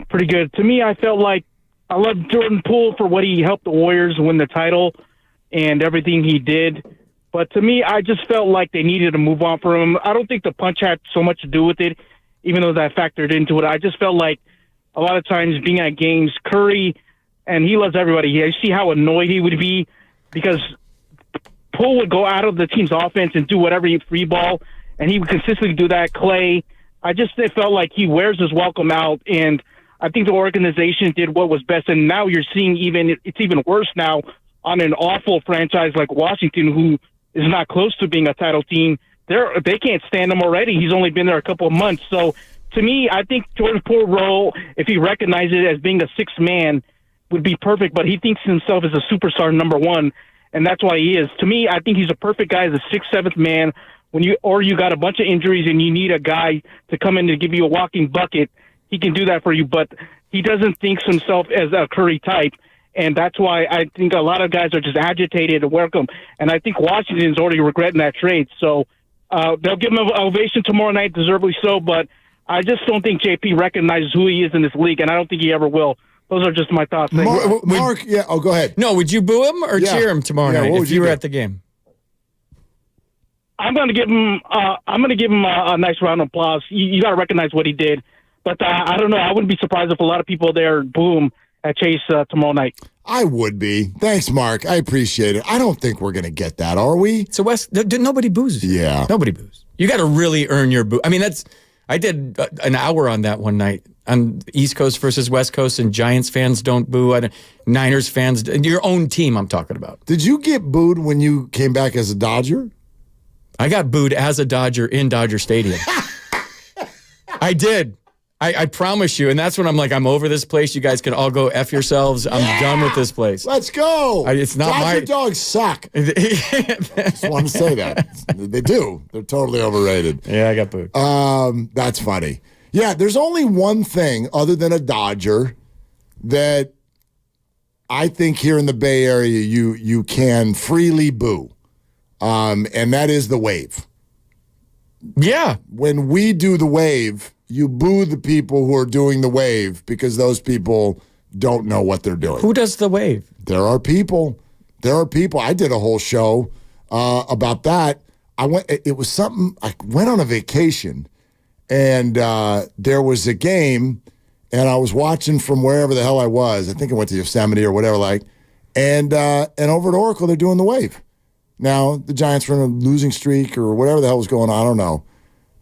Pretty good. To me, I felt like I love Jordan Poole for what he helped the Warriors win the title and everything he did. But to me, I just felt like they needed to move on from him. I don't think the punch had so much to do with it, even though that factored into it. I just felt like a lot of times being at games, Curry, and he loves everybody. You see how annoyed he would be because Poole would go out of the team's offense and do whatever he free ball, and he would consistently do that. Clay, I just felt like he wears his welcome out, and I think the organization did what was best. And now you're seeing it's even worse now on an awful franchise like Washington, who is not close to being a title team. They can't stand him already. He's only been there a couple of months. So to me, I think Jordan Poole's role, if he recognizes it as being a sixth man, would be perfect. But he thinks himself as a superstar number one, and that's why he is. To me, I think he's a perfect guy as a sixth, seventh man. When you got a bunch of injuries and you need a guy to come in to give you a walking bucket, he can do that for you. But he doesn't think himself as a Curry type, and that's why I think a lot of guys are just agitated to welcome. And I think Washington's already regretting that trade. So they'll give him an ovation tomorrow night, deservedly so. But I just don't think JP recognizes who he is in this league, and I don't think he ever will. Those are just my thoughts. Mark, yeah. Oh, go ahead. No, would you boo him or cheer him tomorrow night if you were at the game? I'm going to give him. I'm going to give him a nice round of applause. You got to recognize what he did, but I don't know. I wouldn't be surprised if a lot of people there boo him at Chase tomorrow night. I would be. Thanks, Mark. I appreciate it. I don't think we're going to get that, are we? So Wes, nobody boos. Yeah, nobody boos. You got to really earn your boo. I mean, I did an hour on that one night on East Coast versus West Coast, and Giants fans don't boo. Niners fans, your own team. I'm talking about. Did you get booed when you came back as a Dodger? I got booed as a Dodger in Dodger Stadium. I did. I promise you. And that's when I'm like, I'm over this place. You guys can all go F yourselves. I'm done with this place. Let's go. It's not Dodger dogs suck. Just want to say that. They do. They're totally overrated. Yeah, I got booed. That's funny. Yeah, there's only one thing other than a Dodger that I think here in the Bay Area you can freely boo. And that is the wave. Yeah. When we do the wave, you boo the people who are doing the wave because those people don't know what they're doing. Who does the wave? There are people. I did a whole show about that. It was something, I went on a vacation and there was a game and I was watching from wherever the hell I was. I think I went to Yosemite or whatever, and over at Oracle, they're doing the wave. Now, the Giants were in a losing streak or whatever the hell was going on. I don't know.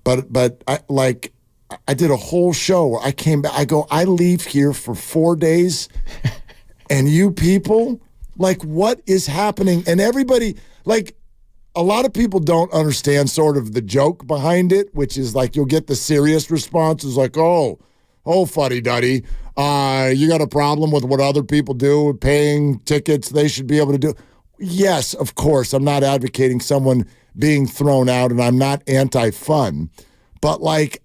But I did a whole show where I came back. I go, I leave here for 4 days, and you people, what is happening? And everybody, a lot of people don't understand sort of the joke behind it, which is you'll get the serious responses oh, fuddy-duddy. You got a problem with what other people do with paying tickets they should be able to do. Yes, of course, I'm not advocating someone being thrown out, and I'm not anti-fun. But,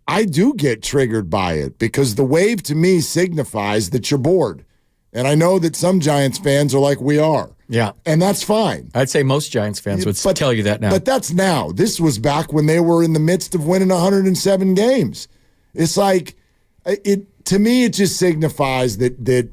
I do get triggered by it because the wave to me signifies that you're bored. And I know that some Giants fans are like we are. Yeah. And that's fine. I'd say most Giants fans would tell you that now. But that's now. This was back when they were in the midst of winning 107 games. It's to me, it just signifies that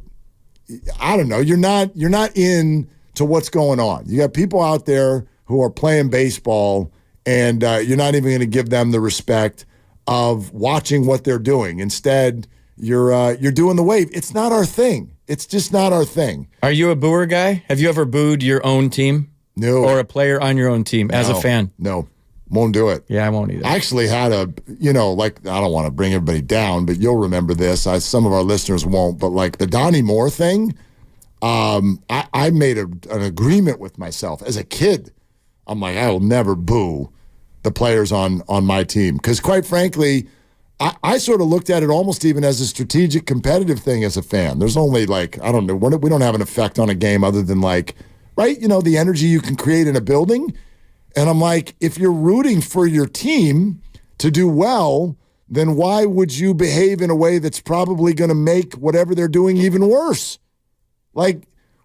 I don't know, you're not in to what's going on. You got people out there who are playing baseball, and you're not even going to give them the respect of watching what they're doing. Instead, you're doing the wave. It's not our thing. It's just not our thing. Are you a booer guy? Have you ever booed your own team? No. Or a player on your own team as a fan? No. Won't do it. Yeah, I won't either. I actually had I don't want to bring everybody down, but you'll remember this. Some of our listeners won't, but the Donnie Moore thing, I made an agreement with myself as a kid. I'm like, I will never boo the players on my team. Because quite frankly, I sort of looked at it almost even as a strategic competitive thing as a fan. There's only I don't know, we don't have an effect on a game other than right? The energy you can create in a building. And I'm like, if you're rooting for your team to do well, then why would you behave in a way that's probably going to make whatever they're doing even worse?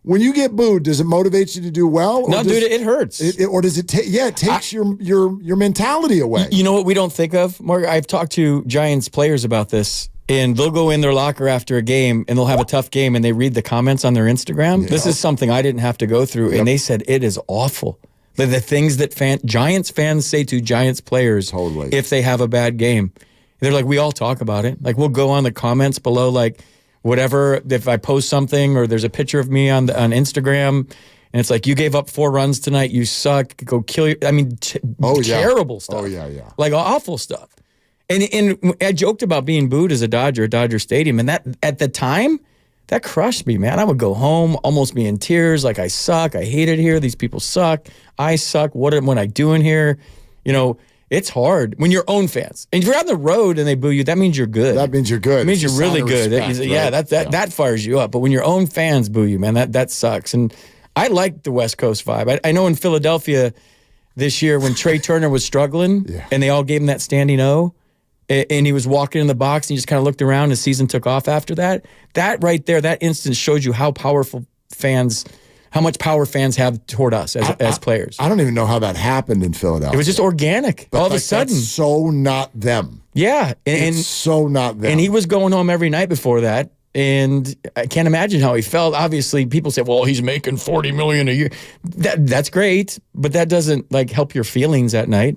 When you get booed, does it motivate you to do well? No, dude, it hurts. Or does it take? Yeah, it takes your mentality away. You know what we don't think of, Mark? I've talked to Giants players about this, and they'll go in their locker after a game, and they'll have a tough game, and they read the comments on their Instagram. Yeah. This is something I didn't have to go through, and they said it is awful. The things that Giants fans say to Giants players if they have a bad game. They're like, we all talk about it. Like, we'll go on the comments below, like, whatever, if I post something or there's a picture of me on Instagram and it's like, you gave up 4 runs tonight, you suck, go kill you. I mean, terrible stuff. Oh, yeah. Like awful stuff. And I joked about being booed as a Dodger at Dodger Stadium, and that at the time, that crushed me, man. I would go home, almost be in tears, like I suck, I hate it here, these people suck, I suck, what am I doing here? You know, it's hard when you're own fans. And if you're on the road and they boo you, that means you're good. That means you're good. It means you're really good. Respect, right? That fires you up. But when your own fans boo you, man, that sucks. And I like the West Coast vibe. I know in Philadelphia this year when Trey Turner was struggling and they all gave him that standing O, and he was walking in the box and he just kind of looked around and the season took off after that. That right there, that instance shows you how much power fans have toward us as players. I don't even know how that happened in Philadelphia. It was just organic. All of a sudden. That's so not them. Yeah. It's so not them. And he was going home every night before that. And I can't imagine how he felt. Obviously, people say, well, he's making $40 million a year. That's great, but that doesn't help your feelings at night.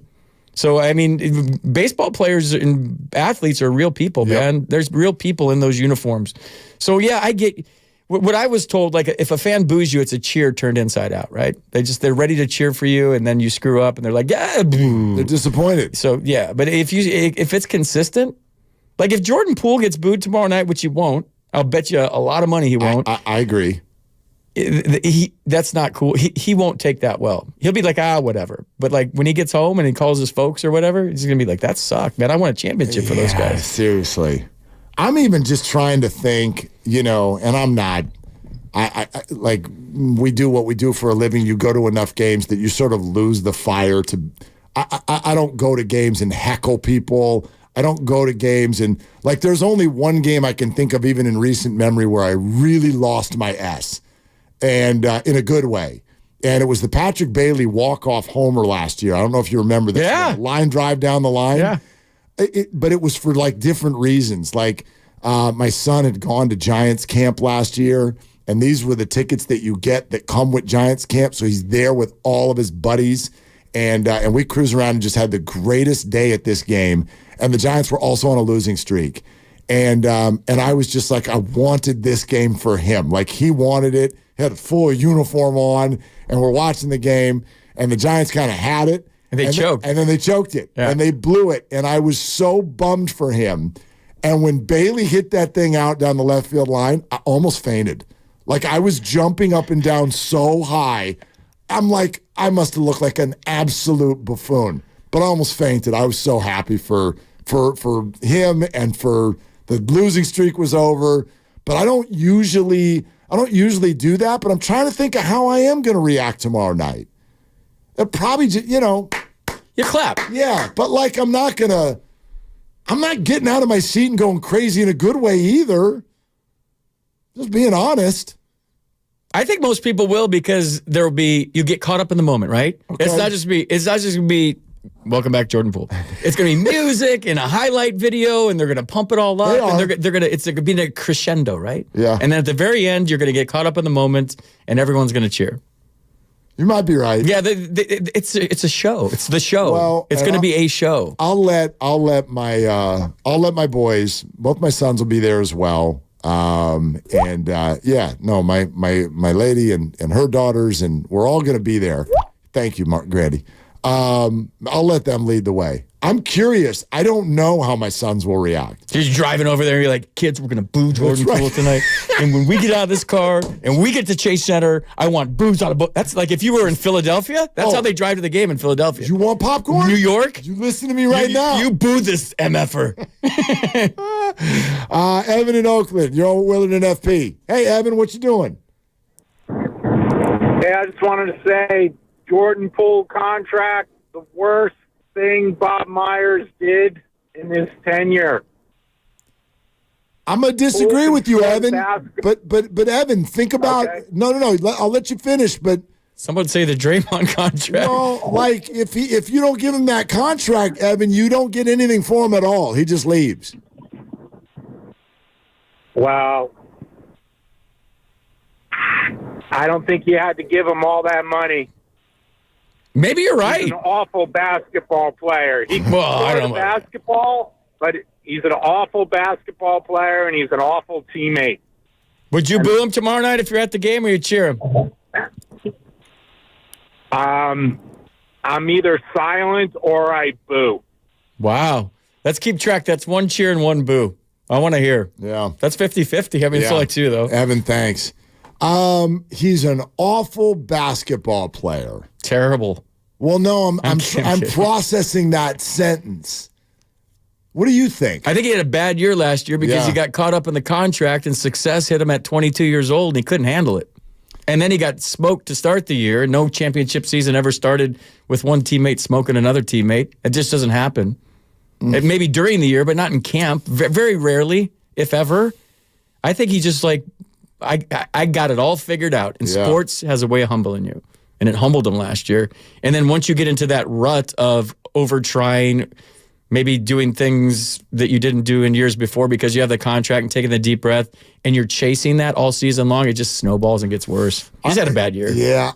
So, I mean, baseball players and athletes are real people, man. There's real people in those uniforms. So, yeah, I get what I was told, like if a fan boos you, it's a cheer turned inside out, right? They're ready to cheer for you, and then you screw up, and they're like, yeah, boo. They're disappointed. So yeah, but if it's consistent, like if Jordan Poole gets booed tomorrow night, which he won't, I'll bet you a lot of money he won't. I agree. That's not cool. He won't take that well. He'll be like, whatever. But like when he gets home and he calls his folks or whatever, he's gonna be like, that sucked, man. I want a championship for those guys. Seriously. I'm even just trying to think, and I'm not. I like we do what we do for a living. You go to enough games that you sort of lose the fire to. I don't go to games and heckle people. I don't go to games and there's only one game I can think of even in recent memory where I really lost my S, and in a good way. And it was the Patrick Bailey walk-off homer last year. I don't know if you remember this. Yeah. Line drive down the line. Yeah. But it was for different reasons. My son had gone to Giants camp last year, and these were the tickets that you get that come with Giants camp. So he's there with all of his buddies, and we cruised around and just had the greatest day at this game. And the Giants were also on a losing streak, and I was just like, I wanted this game for him. Like he wanted it. He had a full uniform on, and we're watching the game, and the Giants kind of had it. And they choked. And then they choked it. Yeah. And they blew it. And I was so bummed for him. And when Bailey hit that thing out down the left field line, I almost fainted. I was jumping up and down so high. I'm like, I must have looked like an absolute buffoon. But I almost fainted. I was so happy for him and for the losing streak was over. But I don't usually do that. But I'm trying to think of how I am going to react tomorrow night. It probably, you clap. Yeah, but I'm not getting out of my seat and going crazy in a good way either. Just being honest. I think most people will because you get caught up in the moment, right? Okay. It's not just gonna be welcome back, Jordan Poole. It's gonna be music and a highlight video, and they're gonna pump it all up, and it's gonna be a crescendo, right? Yeah. And then at the very end, you're gonna get caught up in the moment, and everyone's gonna cheer. You might be right. Yeah, it's a show. It's the show. Well, it's going to be a show. I'll let my boys. Both my sons will be there as well. My lady and her daughters, and we're all going to be there. Thank you, Mark Grady. I'll let them lead the way. I'm curious. I don't know how my sons will react. You're just driving over there and you're like, kids, we're going to boo Jordan Poole tonight. And when we get out of this car and we get to Chase Center, I want boos out of both. That's like if you were in Philadelphia, that's how they drive to the game in Philadelphia. You want popcorn? New York? You listen to me right now. You boo this MFer. Evan in Oakland. You're over Willard and FP. Hey, Evan, what you doing? Hey, I just wanted to say Jordan Poole contract, the worst thing Bob Myers did in his tenure. I'm gonna disagree with you, Evan. But Evan, think about no. I'll let you finish, but. Some would say the Draymond contract. No, like if you don't give him that contract, Evan, you don't get anything for him at all. He just leaves. Well, I don't think you had to give him all that money. Maybe you're right. He's an awful basketball player. He can basketball, but he's an awful basketball player, and he's an awful teammate. Would you boo him tomorrow night if you're at the game, or you cheer him? I'm either silent or I boo. Wow. Let's keep track. That's one cheer and one boo. I want to hear. Yeah. That's 50-50. I mean, it's only two, though. Evan, thanks. He's an awful basketball player. Terrible. Well, no, I'm processing that sentence. What do you think? I think he had a bad year last year because he got caught up in the contract and success hit him at 22 years old and he couldn't handle it. And then he got smoked to start the year. No championship season ever started with one teammate smoking another teammate. It just doesn't happen. Maybe during the year, but not in camp. Very rarely, if ever. I think he just I got it all figured out. And sports has a way of humbling you. And it humbled him last year. And then once you get into that rut of over-trying, maybe doing things that you didn't do in years before because you have the contract and taking the deep breath, and you're chasing that all season long, it just snowballs and gets worse. He's had a bad year. Yeah,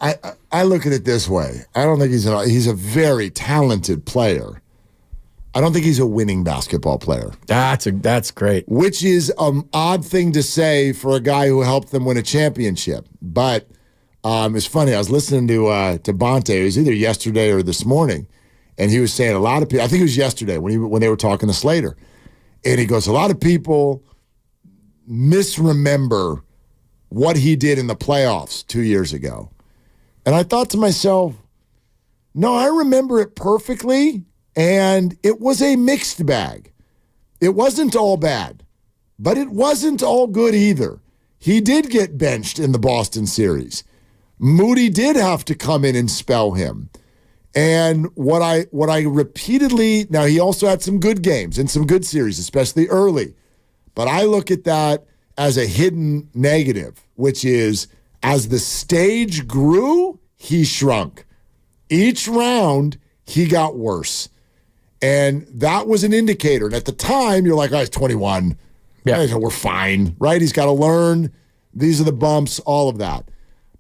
I look at it this way. I don't think he's a very talented player. I don't think he's a winning basketball player. That's great. Which is an odd thing to say for a guy who helped them win a championship. But it's funny. I was listening to Bonte. It was either yesterday or this morning. And he was saying a lot of people, I think it was yesterday when they were talking to Slater. And he goes, a lot of people misremember what he did in the playoffs 2 years ago. And I thought to myself, no, I remember it perfectly. And it was a mixed bag. It wasn't all bad, but it wasn't all good either. He did get benched in the Boston series. Moody did have to come in and spell him. And what I repeatedly, now he also had some good games and some good series, especially early. But I look at that as a hidden negative, which is as the stage grew, he shrunk. Each round, he got worse. And that was an indicator. And at the time, you're like, oh, he's 21. Yeah. We're fine, right? He's got to learn. These are the bumps, all of that.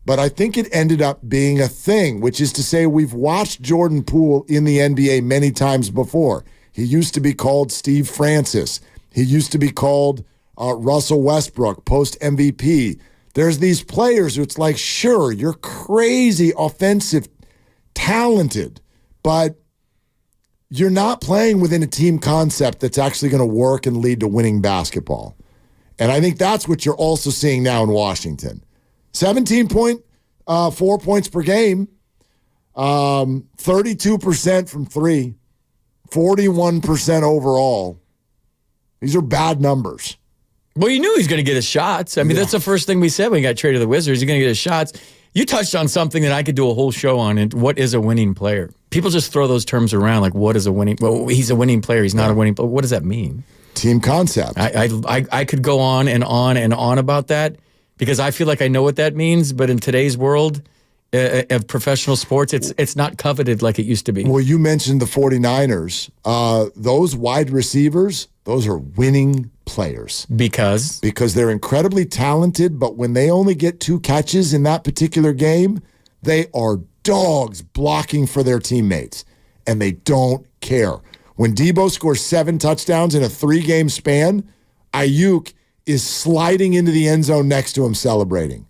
But I think it ended up being a thing, which is to say we've watched Jordan Poole in the NBA many times before. He used to be called Steve Francis. He used to be called Russell Westbrook, post-MVP. There's these players who it's like, sure, you're crazy, offensive, talented, but you're not playing within a team concept that's actually going to work and lead to winning basketball. And I think that's what you're also seeing now in Washington. 17.4 points per game, 32% from three, 41% overall. These are bad numbers. Well, you knew he was going to get his shots. I mean, that's the first thing we said when he got traded to the Wizards. He's going to get his shots. You touched on something that I could do a whole show on, and what is a winning player? People just throw those terms around like, what is a winning? Well, he's a winning player. He's not a winning player. What does that mean? Team concept. I could go on and on and on about that because I feel like I know what that means. But in today's world of professional sports, it's not coveted like it used to be. Well, you mentioned the 49ers. Those wide receivers, those are winning players. Because they're incredibly talented, but when they only get 2 catches in that particular game, they are dogs blocking for their teammates, and they don't care. When Debo scores 7 touchdowns in a 3-game span, Ayuk is sliding into the end zone next to him celebrating.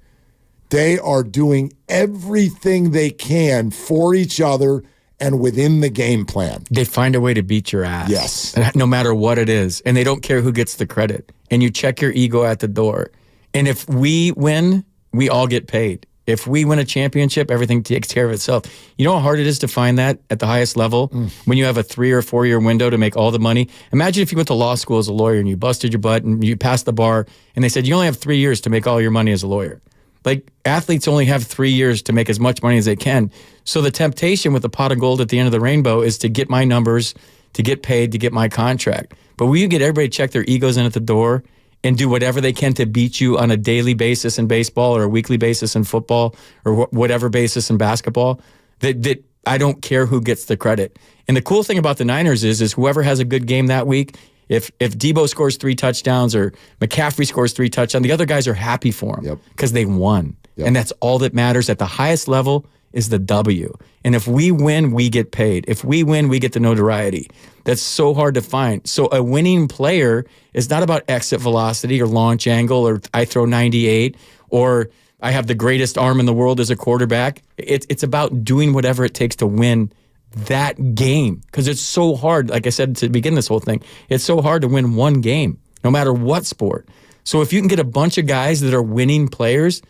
They are doing everything they can for each other and within the game plan. They find a way to beat your ass. Yes. No matter what it is. And they don't care who gets the credit. And you check your ego at the door. And if we win, we all get paid. If we win a championship, everything takes care of itself. You know how hard it is to find that at the highest level? When you have a 3 or 4 year window to make all the money. Imagine if you went to law school as a lawyer and you busted your butt and you passed the bar and they said, you only have 3 years to make all your money as a lawyer. Like, athletes only have 3 years to make as much money as they can. So the temptation with the pot of gold at the end of the rainbow is to get my numbers, to get paid, to get my contract. But when you get everybody to check their egos in at the door and do whatever they can to beat you on a daily basis in baseball or a weekly basis in football or whatever basis in basketball, that I don't care who gets the credit. And the cool thing about the Niners is whoever has a good game that week, if Debo scores 3 touchdowns or McCaffrey scores 3 touchdowns, the other guys are happy for him because they won. Yep. And that's all that matters at the highest level is the W. And if we win, we get paid. If we win, we get the notoriety. That's so hard to find. So a winning player is not about exit velocity or launch angle or I throw 98 or I have the greatest arm in the world as a quarterback. It's about doing whatever it takes to win that game because it's so hard. Like I said to begin this whole thing, it's so hard to win one game, no matter what sport. So if you can get a bunch of guys that are winning players,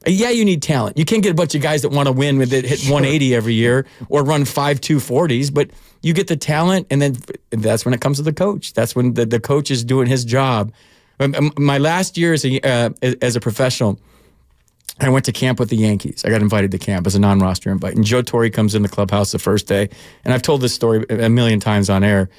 yeah, you need talent. You can't get a bunch of guys that want to win with it, hit 180 every year or run 5.2 40s, but you get the talent, and then that's when it comes to the coach. That's when the coach is doing his job. My last year as a professional, I went to camp with the Yankees. I got invited to camp as a non-roster invite. And Joe Torre comes in the clubhouse the first day. And I've told this story a million times on air.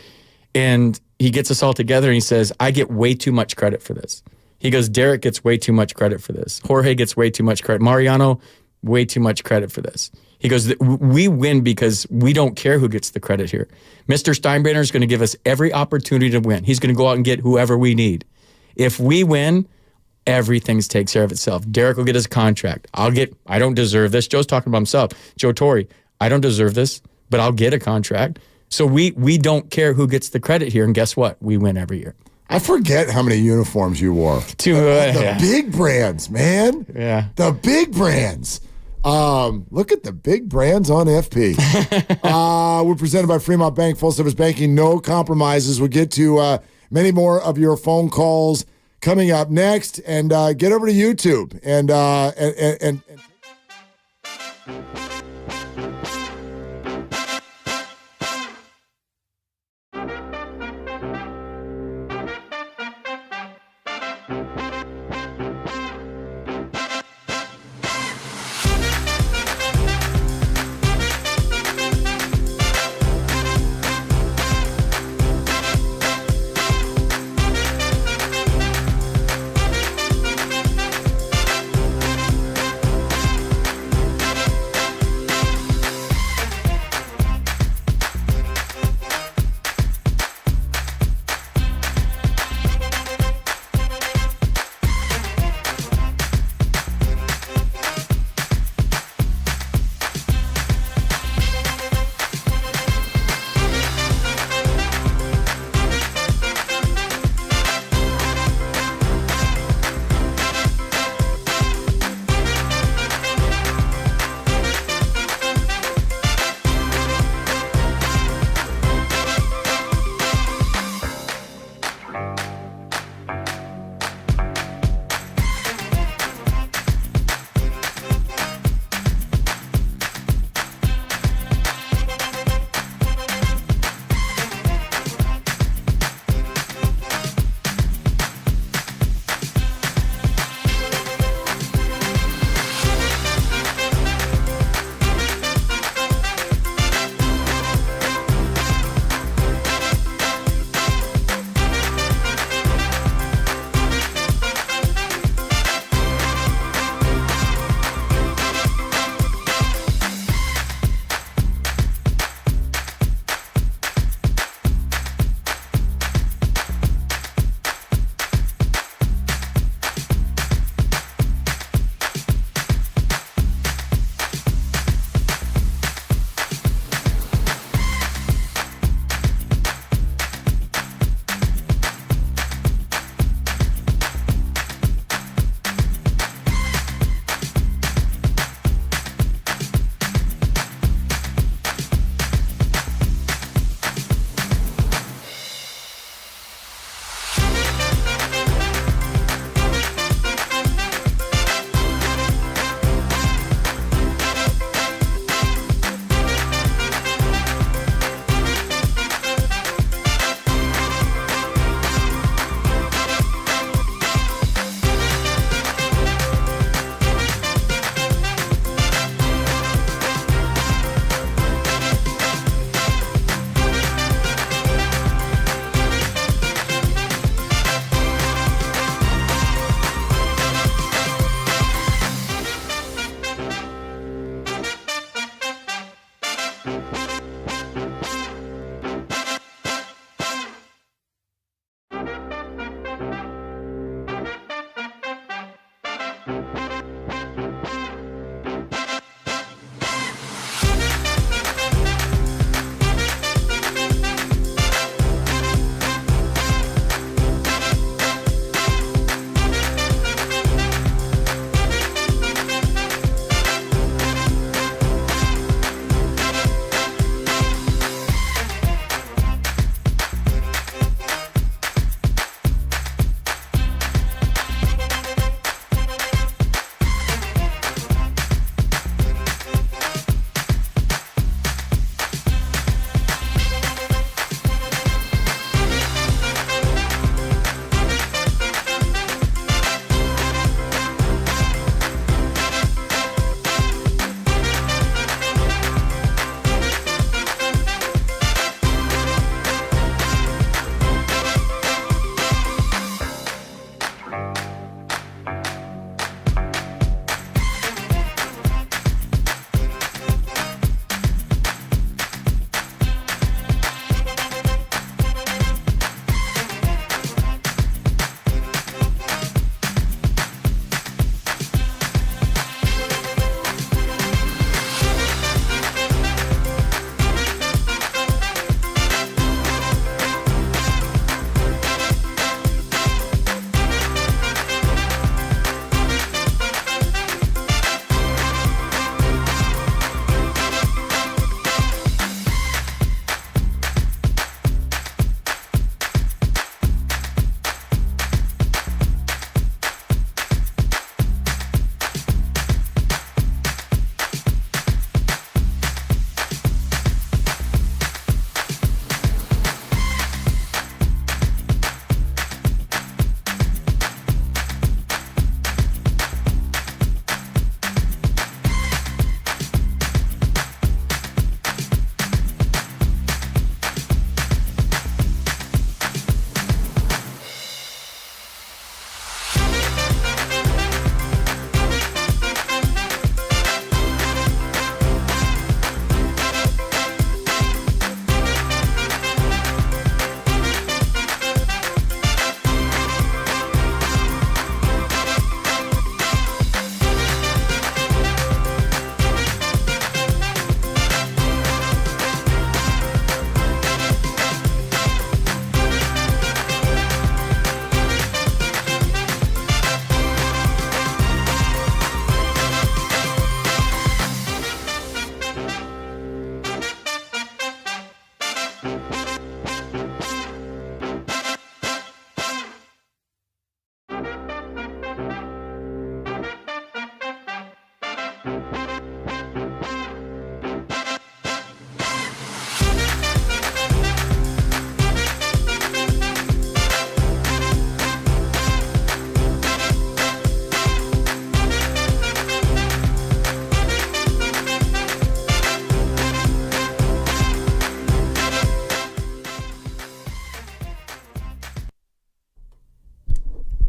And he gets us all together and he says, I get way too much credit for this. He goes, Derek gets way too much credit for this. Jorge gets way too much credit. Mariano, way too much credit for this. He goes, we win because we don't care who gets the credit here. Mr. Steinbrenner is going to give us every opportunity to win. He's going to go out and get whoever we need. If we win, everything takes care of itself. Derek will get his contract. I don't deserve this. Joe's talking about himself. Joe Torre, I don't deserve this, but I'll get a contract. So we don't care who gets the credit here. And guess what? We win every year. I forget how many uniforms you wore. The big brands, man. Yeah. The big brands. Look at the big brands on FP. We're presented by Fremont Bank, full service banking, no compromises. We'll get to many more of your phone calls coming up next, and get over to YouTube and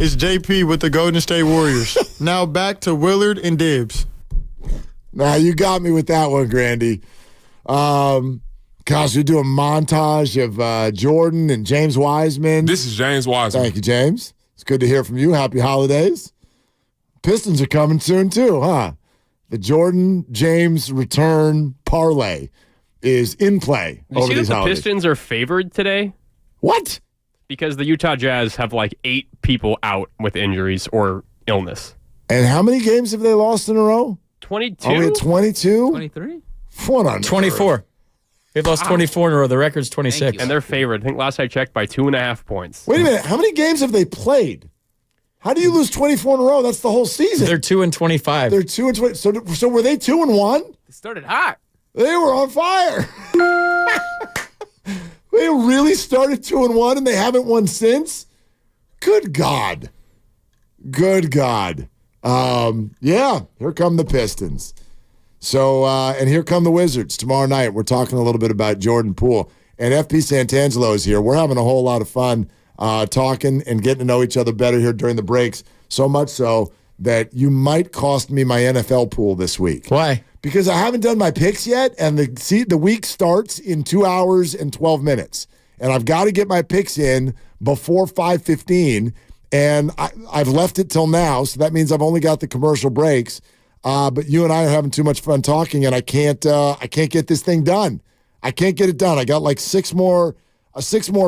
It's JP with the Golden State Warriors. Now back to Willard and Dibbs. Now you got me with that one, Grandy. Gosh, we do a montage of Jordan and James Wiseman. This is James Wiseman. Thank you, James. It's good to hear from you. Happy holidays. Pistons are coming soon too, huh? The Jordan-James return parlay is in play over these holidays. The Pistons are favored today? What? Because the Utah Jazz have like 8 people out with injuries or illness. And how many games have they lost in a row? 22? Are we at 22? 23? What on 24. earth? They've lost 24 in a row. The record's 26. And they're favored. I think last I checked by 2.5 points. Wait a minute. How many games have they played? How do you lose 24 in a row? That's the whole season. They're 2-25. They're 2-20. So were they 2-1? They started hot. They were on fire. They really started 2-1 and they haven't won since? Good God. Good God. Yeah, here come the Pistons. So, and here come the Wizards tomorrow night. We're talking a little bit about Jordan Poole. And FP Santangelo is here. We're having a whole lot of fun talking and getting to know each other better here during the breaks. So much so that you might cost me my NFL pool this week. Why? Because I haven't done my picks yet, and the week starts in 2 hours and 12 minutes. And I've got to get my picks in before 5:15, and I've left it till now, so that means I've only got the commercial breaks. But you and I are having too much fun talking, and I can't get this thing done. I can't get it done. I got like six more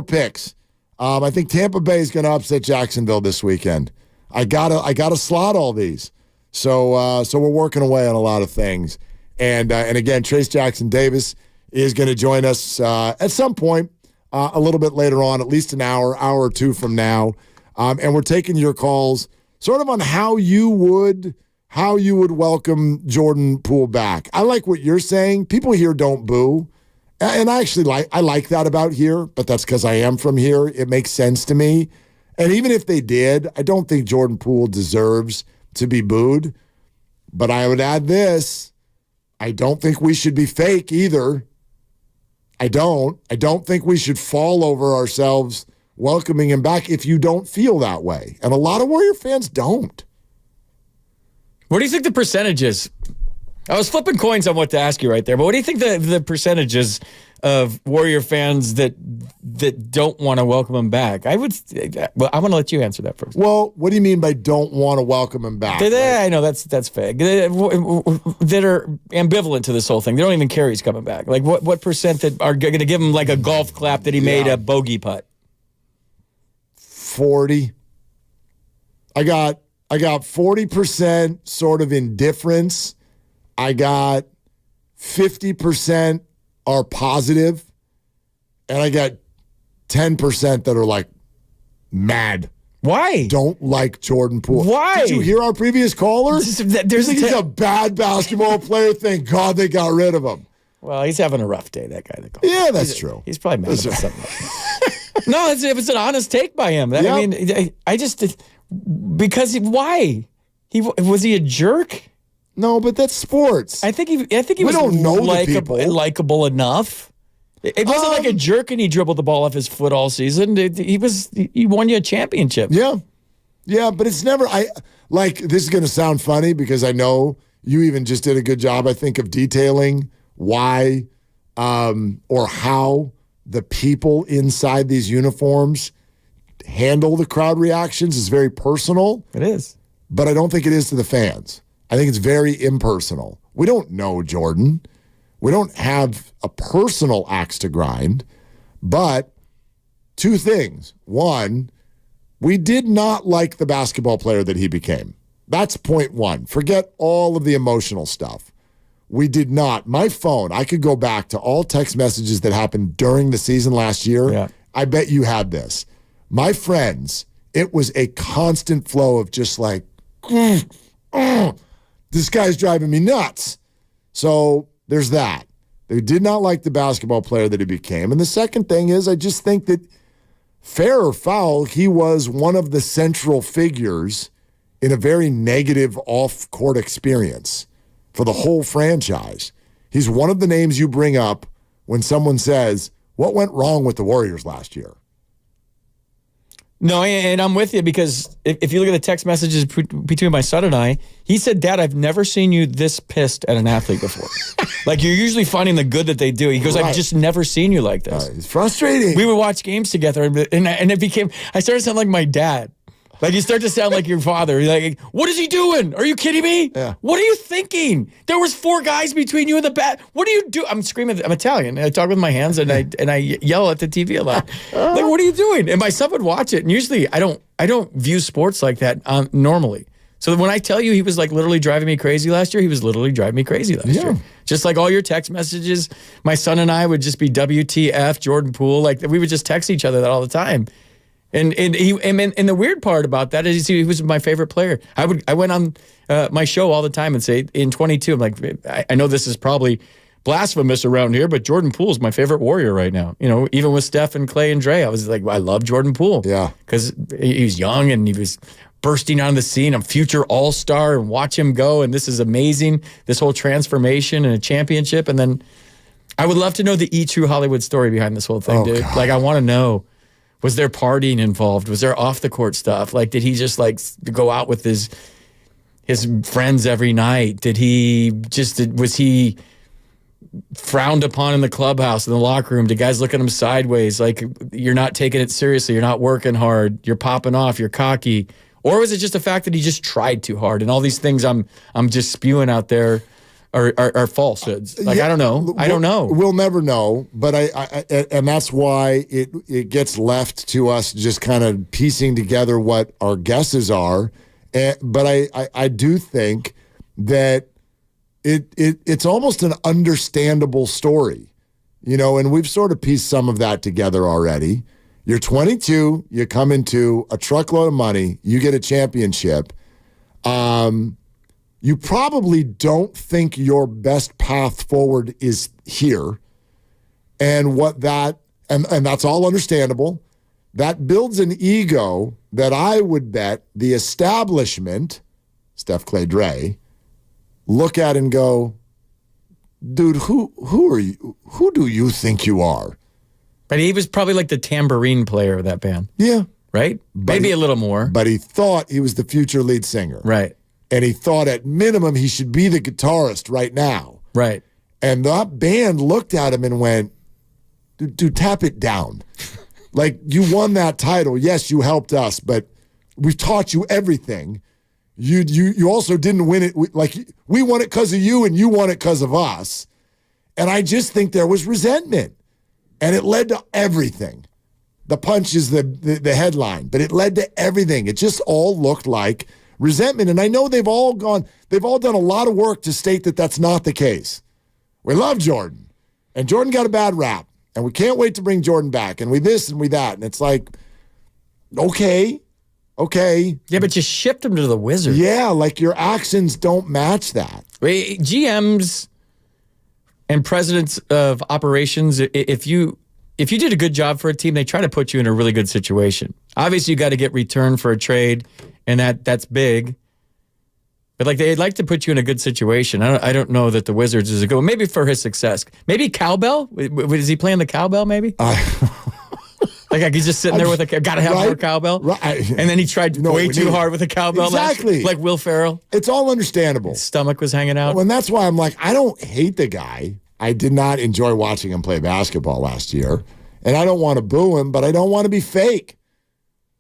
picks. I think Tampa Bay is going to upset Jacksonville this weekend. I gotta slot all these. So we're working away on a lot of things. And again, Trace Jackson Davis is going to join us at some point a little bit later on, at least an hour or two from now. And we're taking your calls sort of on how you would welcome Jordan Poole back. I like what you're saying. People here don't boo. And I actually like that about here, but that's because I am from here. It makes sense to me. And even if they did, I don't think Jordan Poole deserves to be booed. But I would add this. I don't think we should be fake either. I don't think we should fall over ourselves welcoming him back if you don't feel that way. And a lot of Warrior fans don't. What do you think the percentage is? I was flipping coins on what to ask you right there, but what do you think the percentage is of Warrior fans that don't want to welcome him back? I want to let you answer that first. Well, what do you mean by don't want to welcome him back? I know that's vague. That are ambivalent to this whole thing. They don't even care he's coming back. Like what percent that are going to give him like a golf clap that he made a bogey putt? 40. I got 40% sort of indifference. I got 50% are positive, and I got 10% that are like mad. Why? Don't like Jordan Poole. Why? Did you hear our previous caller? He's a bad basketball player. Thank God they got rid of him. Well, he's having a rough day, that guy. Yeah, that's true. He's probably mad about something. No, it's an honest take by him. I mean, I just because why? Was he a jerk? No, but that's sports. I think he was don't know likable enough. It wasn't like a jerk and he dribbled the ball off his foot all season. He won you a championship. Yeah, but it's never. This is going to sound funny because I know you even just did a good job, I think, of detailing why or how the people inside these uniforms handle the crowd reactions is very personal. It is. But I don't think it is to the fans. I think it's very impersonal. We don't know Jordan. We don't have a personal axe to grind. But two things. One, we did not like the basketball player that he became. That's point one. Forget all of the emotional stuff. We did not. My phone, I could go back to all text messages that happened during the season last year. Yeah. I bet you had this. My friends, it was a constant flow of just like, this guy's driving me nuts. So there's that. They did not like the basketball player that he became. And the second thing is, I just think that fair or foul, he was one of the central figures in a very negative off-court experience for the whole franchise. He's one of the names you bring up when someone says, what went wrong with the Warriors last year? No, and I'm with you because if you look at the text messages between my son and I, he said, Dad, I've never seen you this pissed at an athlete before. Like, you're usually finding the good that they do. He goes, I've just never seen you like this. It's frustrating. We would watch games together, and it became, I started to sound like my dad. Like, you start to sound like your father. You're like, what is he doing? Are you kidding me? Yeah. What are you thinking? There was 4 guys between you and the bat. What do you do? I'm screaming. I'm Italian. I talk with my hands, and I yell at the TV a lot. Like, what are you doing? And my son would watch it. And usually, I don't view sports like that normally. So when I tell you he was like literally driving me crazy last year, he was literally driving me crazy last year. Just like all your text messages, my son and I would just be WTF, Jordan Poole. Like, we would just text each other that all the time. And the weird part about that is he was my favorite player. I went on my show all the time and say in 22, I'm like, I know this is probably blasphemous around here, but Jordan Poole is my favorite Warrior right now. You know, even with Steph and Clay and Dre, I was like, I love Jordan Poole. Yeah, because he was young and he was bursting on the scene, a future all-star, and watch him go. And this is amazing. This whole transformation and a championship. And then I would love to know the true Hollywood story behind this whole thing, dude. God. Like, I want to know. Was there partying involved? Was there off the court stuff? Like, did he just like go out with his his friends every night? Was he frowned upon in the clubhouse, in the locker room? Did guys look at him sideways like you're not taking it seriously, you're not working hard, you're popping off, you're cocky? Or was it just the fact that he just tried too hard and all these things I'm just spewing out there are falsehoods? Like, I don't know. I don't know. We'll never know, but and that's why it gets left to us just kind of piecing together what our guesses are. But I do think that it's almost an understandable story, and we've sort of pieced some of that together already. You're 22, you come into a truckload of money, you get a championship. You probably don't think your best path forward is here. And and that's all understandable. That builds an ego that I would bet the establishment, Steph, Clay, Dre, look at and go, dude, who are you? Who do you think you are? But he was probably like the tambourine player of that band. Yeah. Right? Maybe a little more. But he thought he was the future lead singer. Right. And he thought at minimum he should be the guitarist right now. Right. And that band looked at him and went, dude, tap it down. Like, you won that title. Yes, you helped us, but we've taught you everything. You also didn't win it. We won it because of you, and you won it because of us. And I just think there was resentment. And it led to everything. The punch is the headline, but it led to everything. It just all looked like resentment. And I know they've all done a lot of work to state that that's not the case. We love Jordan, and Jordan got a bad rap, and we can't wait to bring Jordan back, and we this and we that. And it's like, okay. Yeah, but you shipped him to the Wizards. Yeah, like your actions don't match that. GMs and presidents of operations, if you did a good job for a team, they try to put you in a really good situation. Obviously, you got to get return for a trade, and that's big. But like they'd like to put you in a good situation. I don't know that the Wizards is a good one. Maybe for his success. Maybe cowbell? Is he playing the cowbell? Maybe. Like he's just sitting there with got to have more cowbell. Right. And then he tried way too hard with a cowbell. Exactly. Like Will Ferrell. It's all understandable. His stomach was hanging out. Well, and that's why I'm like, I don't hate the guy. I did not enjoy watching him play basketball last year. And I don't want to boo him, but I don't want to be fake.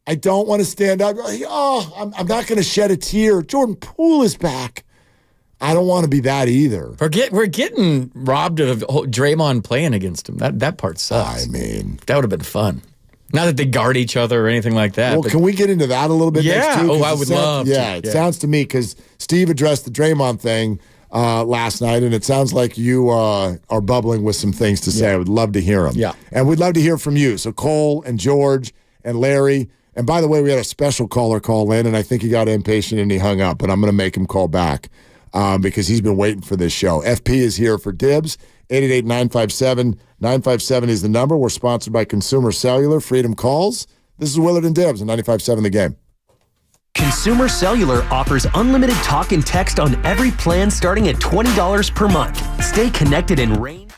I don't want to stand up. I'm not going to shed a tear. Jordan Poole is back. I don't want to be that either. We're getting robbed of Draymond playing against him. That part sucks. I mean, that would have been fun. Not that they guard each other or anything like that. Well, can we get into that a little bit next too? I would love to. Yeah, it sounds to me, because Steve addressed the Draymond thing last night, and it sounds like you are bubbling with some things to say. Yeah. I would love to hear them. Yeah. And we'd love to hear from you. So Cole and George and Larry. And by the way, we had a special caller call in, and I think he got impatient and he hung up, but I'm going to make him call back because he's been waiting for this show. FP is here for dibs. 888-957-957 is the number. We're sponsored by Consumer Cellular. Freedom calls. This is Willard and Dibs on 95.7 The Game. Consumer Cellular offers unlimited talk and text on every plan starting at $20 per month. Stay connected in rain.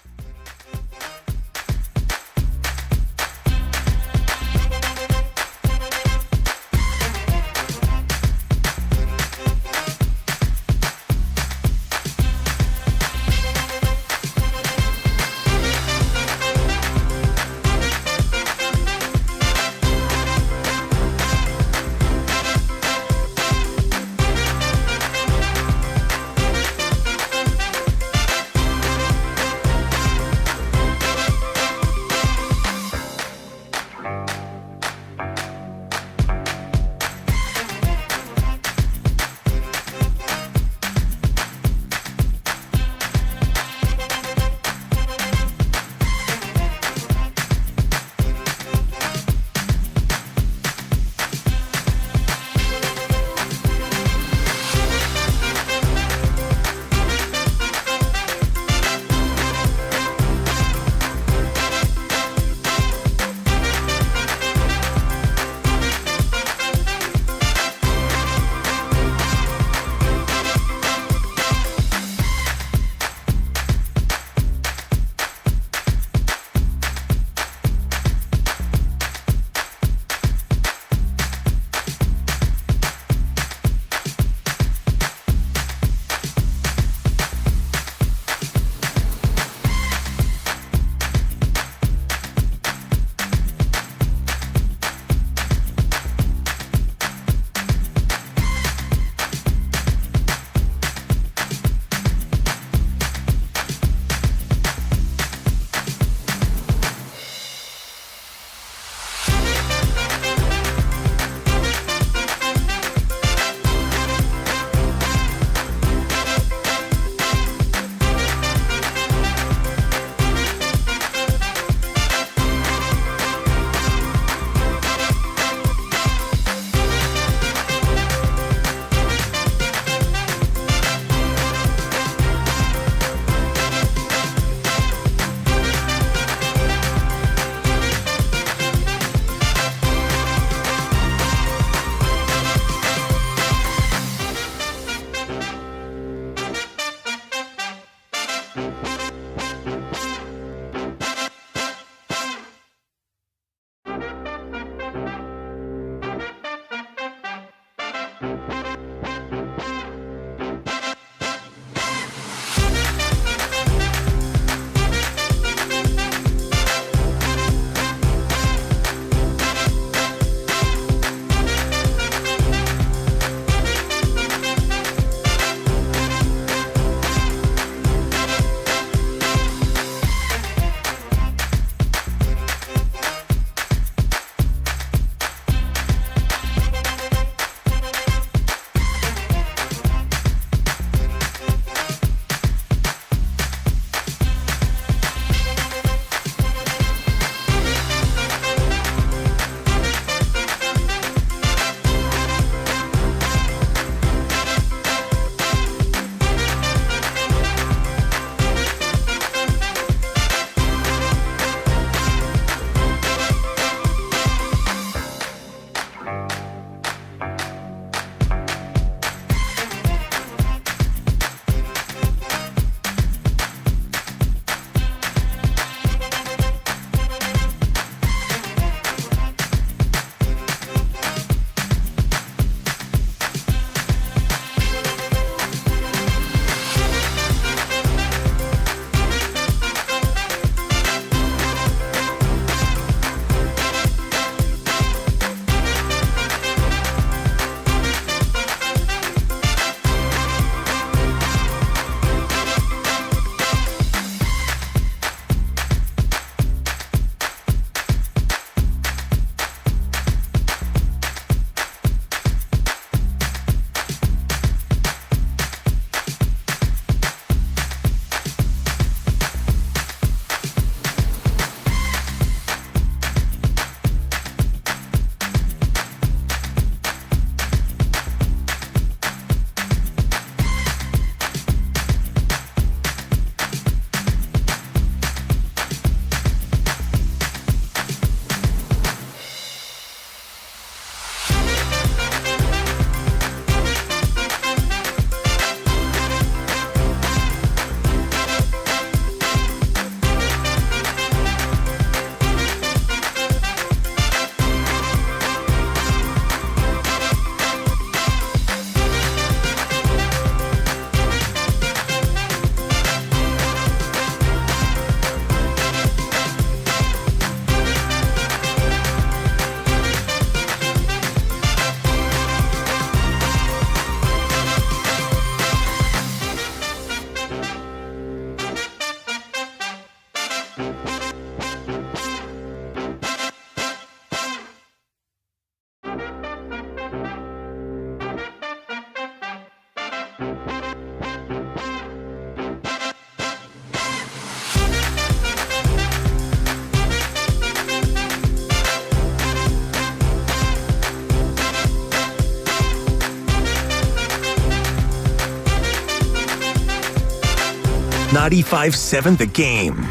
95.7 The Game.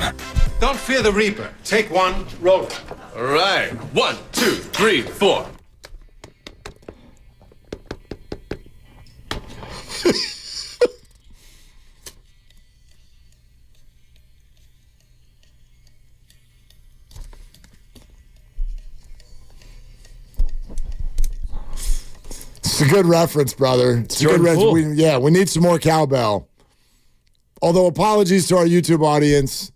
Don't fear the Reaper. Take one, roll it. All right. 1, 2, 3, 4. It's a good reference, brother. It's a good reference. We need some more cowbell. Although apologies to our YouTube audience,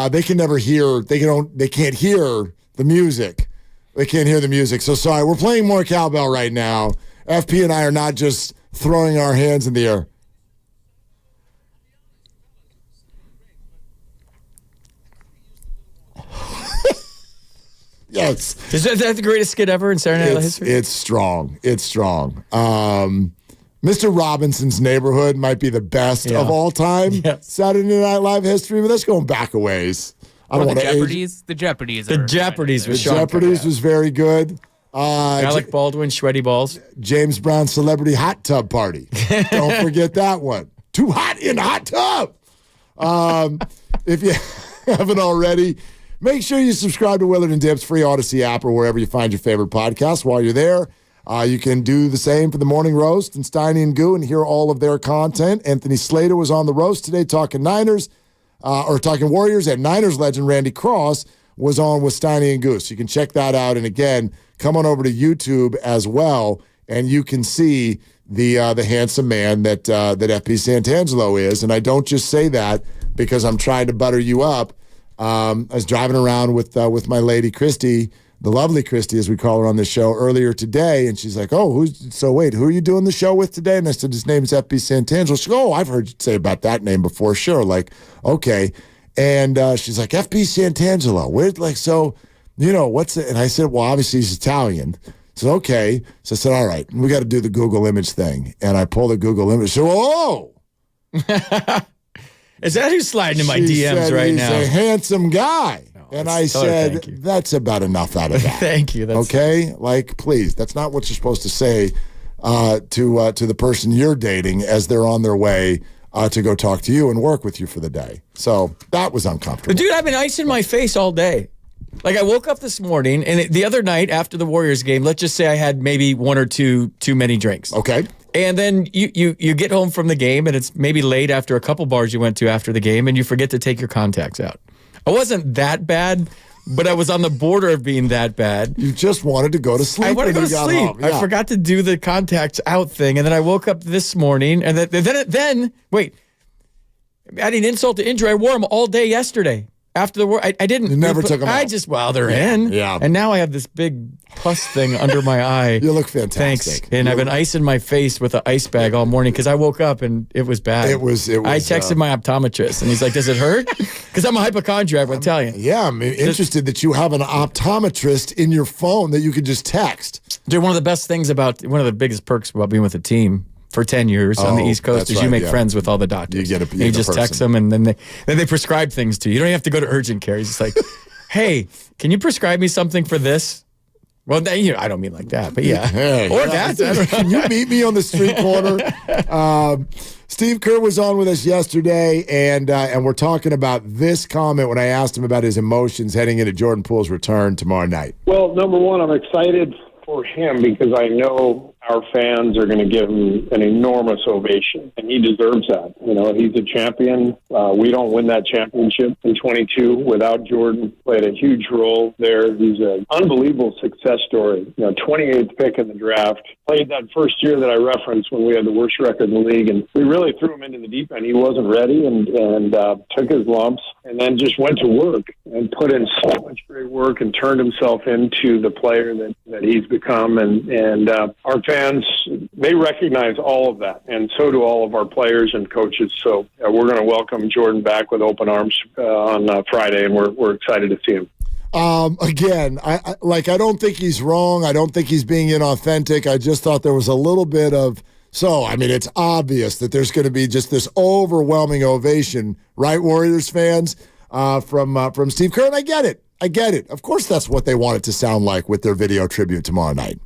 they can never hear. They can't hear the music. They can't hear the music. So sorry. We're playing more cowbell right now. FP and I are not just throwing our hands in the air. Yes. Is that the greatest skit ever in Saturday Night Live history? It's strong. It's strong. Mr. Robinson's Neighborhood might be the best of all time Saturday Night Live history, but that's going back a ways. I don't want to age. The Jeopardies. The Jeopardies was Sean Jeopardies was very good. Alec Baldwin, Sweaty Balls. James Brown Celebrity Hot Tub Party. Don't forget that one. Too hot in the hot tub. If you haven't already, make sure you subscribe to Willard and Dib's free Odyssey app or wherever you find your favorite podcast. While you're there, you can do the same for the Morning Roast and Steiny and Goo and hear all of their content. Anthony Slater was on the roast today talking Niners, or talking Warriors, and Niners legend Randy Cross was on with Steiny and Goo. So you can check that out. And again, come on over to YouTube as well, and you can see the handsome man that FP Santangelo is. And I don't just say that because I'm trying to butter you up. I was driving around with my lady Christy, the lovely Christy, as we call her on the show, earlier today, and she's like, "Oh, who are you doing the show with today?" And I said, "His name's FP Santangelo." She goes, "Oh, I've heard you say about that name before." Sure, like, okay. And she's like, "FP Santangelo, what's it?" And I said, "Well, obviously he's Italian." So okay. So I said, "All right, we got to do the Google image thing." And I pulled the Google image. So, oh. Is that who's sliding in my DMs right now? He's a handsome guy. And I said, that's about enough out of that. Thank you. Okay? Like, please, that's not what you're supposed to say to the person you're dating as they're on their way to go talk to you and work with you for the day. So that was uncomfortable. Dude, I've been icing my face all day. Like, I woke up this morning, and the other night after the Warriors game, let's just say I had maybe one or two too many drinks. Okay. And then you get home from the game, and it's maybe late after a couple bars you went to after the game, and you forget to take your contacts out. I wasn't that bad, but I was on the border of being that bad. You just wanted to go to sleep. I wanted to go to sleep. Yeah. I forgot to do the contacts out thing, and then I woke up this morning, and then wait, adding insult to injury, I wore them all day yesterday. After the war, I didn't. You never took them out. They're in. Yeah. And now I have this big pus thing under my eye. You look fantastic. Thanks. And I've been icing my face with an ice bag all morning because I woke up and it was bad. It was. I texted my optometrist and he's like, "Does it hurt?" Because I'm a hypochondriac, I'm telling you. Yeah, I'm interested that you have an optometrist in your phone that you could just text. Dude, one of the biggest perks about being with a team for 10 years on the East Coast is you make friends with all the doctors. You just text them, and then they prescribe things to you. You don't even have to go to urgent care. He's just like, "Hey, can you prescribe me something for this?" Well, I don't mean like that, but yeah. Hey, or that. Can you meet me on the street corner? Steve Kerr was on with us yesterday, and we're talking about this comment when I asked him about his emotions heading into Jordan Poole's return tomorrow night. Well, number one, I'm excited for him because I know our fans are going to give him an enormous ovation, and he deserves that. He's a champion. We don't win that championship in 22 without Jordan. Played a huge role there. He's an unbelievable success story. 28th pick in the draft. Played that first year that I referenced when we had the worst record in the league, and we really threw him into the deep end. He wasn't ready and took his lumps, and then just went to work and put in so much great work and turned himself into the player that he's become. And our fans, they recognize all of that, and so do all of our players and coaches. So we're going to welcome Jordan back with open arms on Friday, and we're excited to see him. Again, I don't think he's wrong. I don't think he's being inauthentic. I just thought there was a little bit of, it's obvious that there's going to be just this overwhelming ovation, right, Warriors fans, from Steve Kerr. And I get it. Of course, that's what they want it to sound like with their video tribute tomorrow night.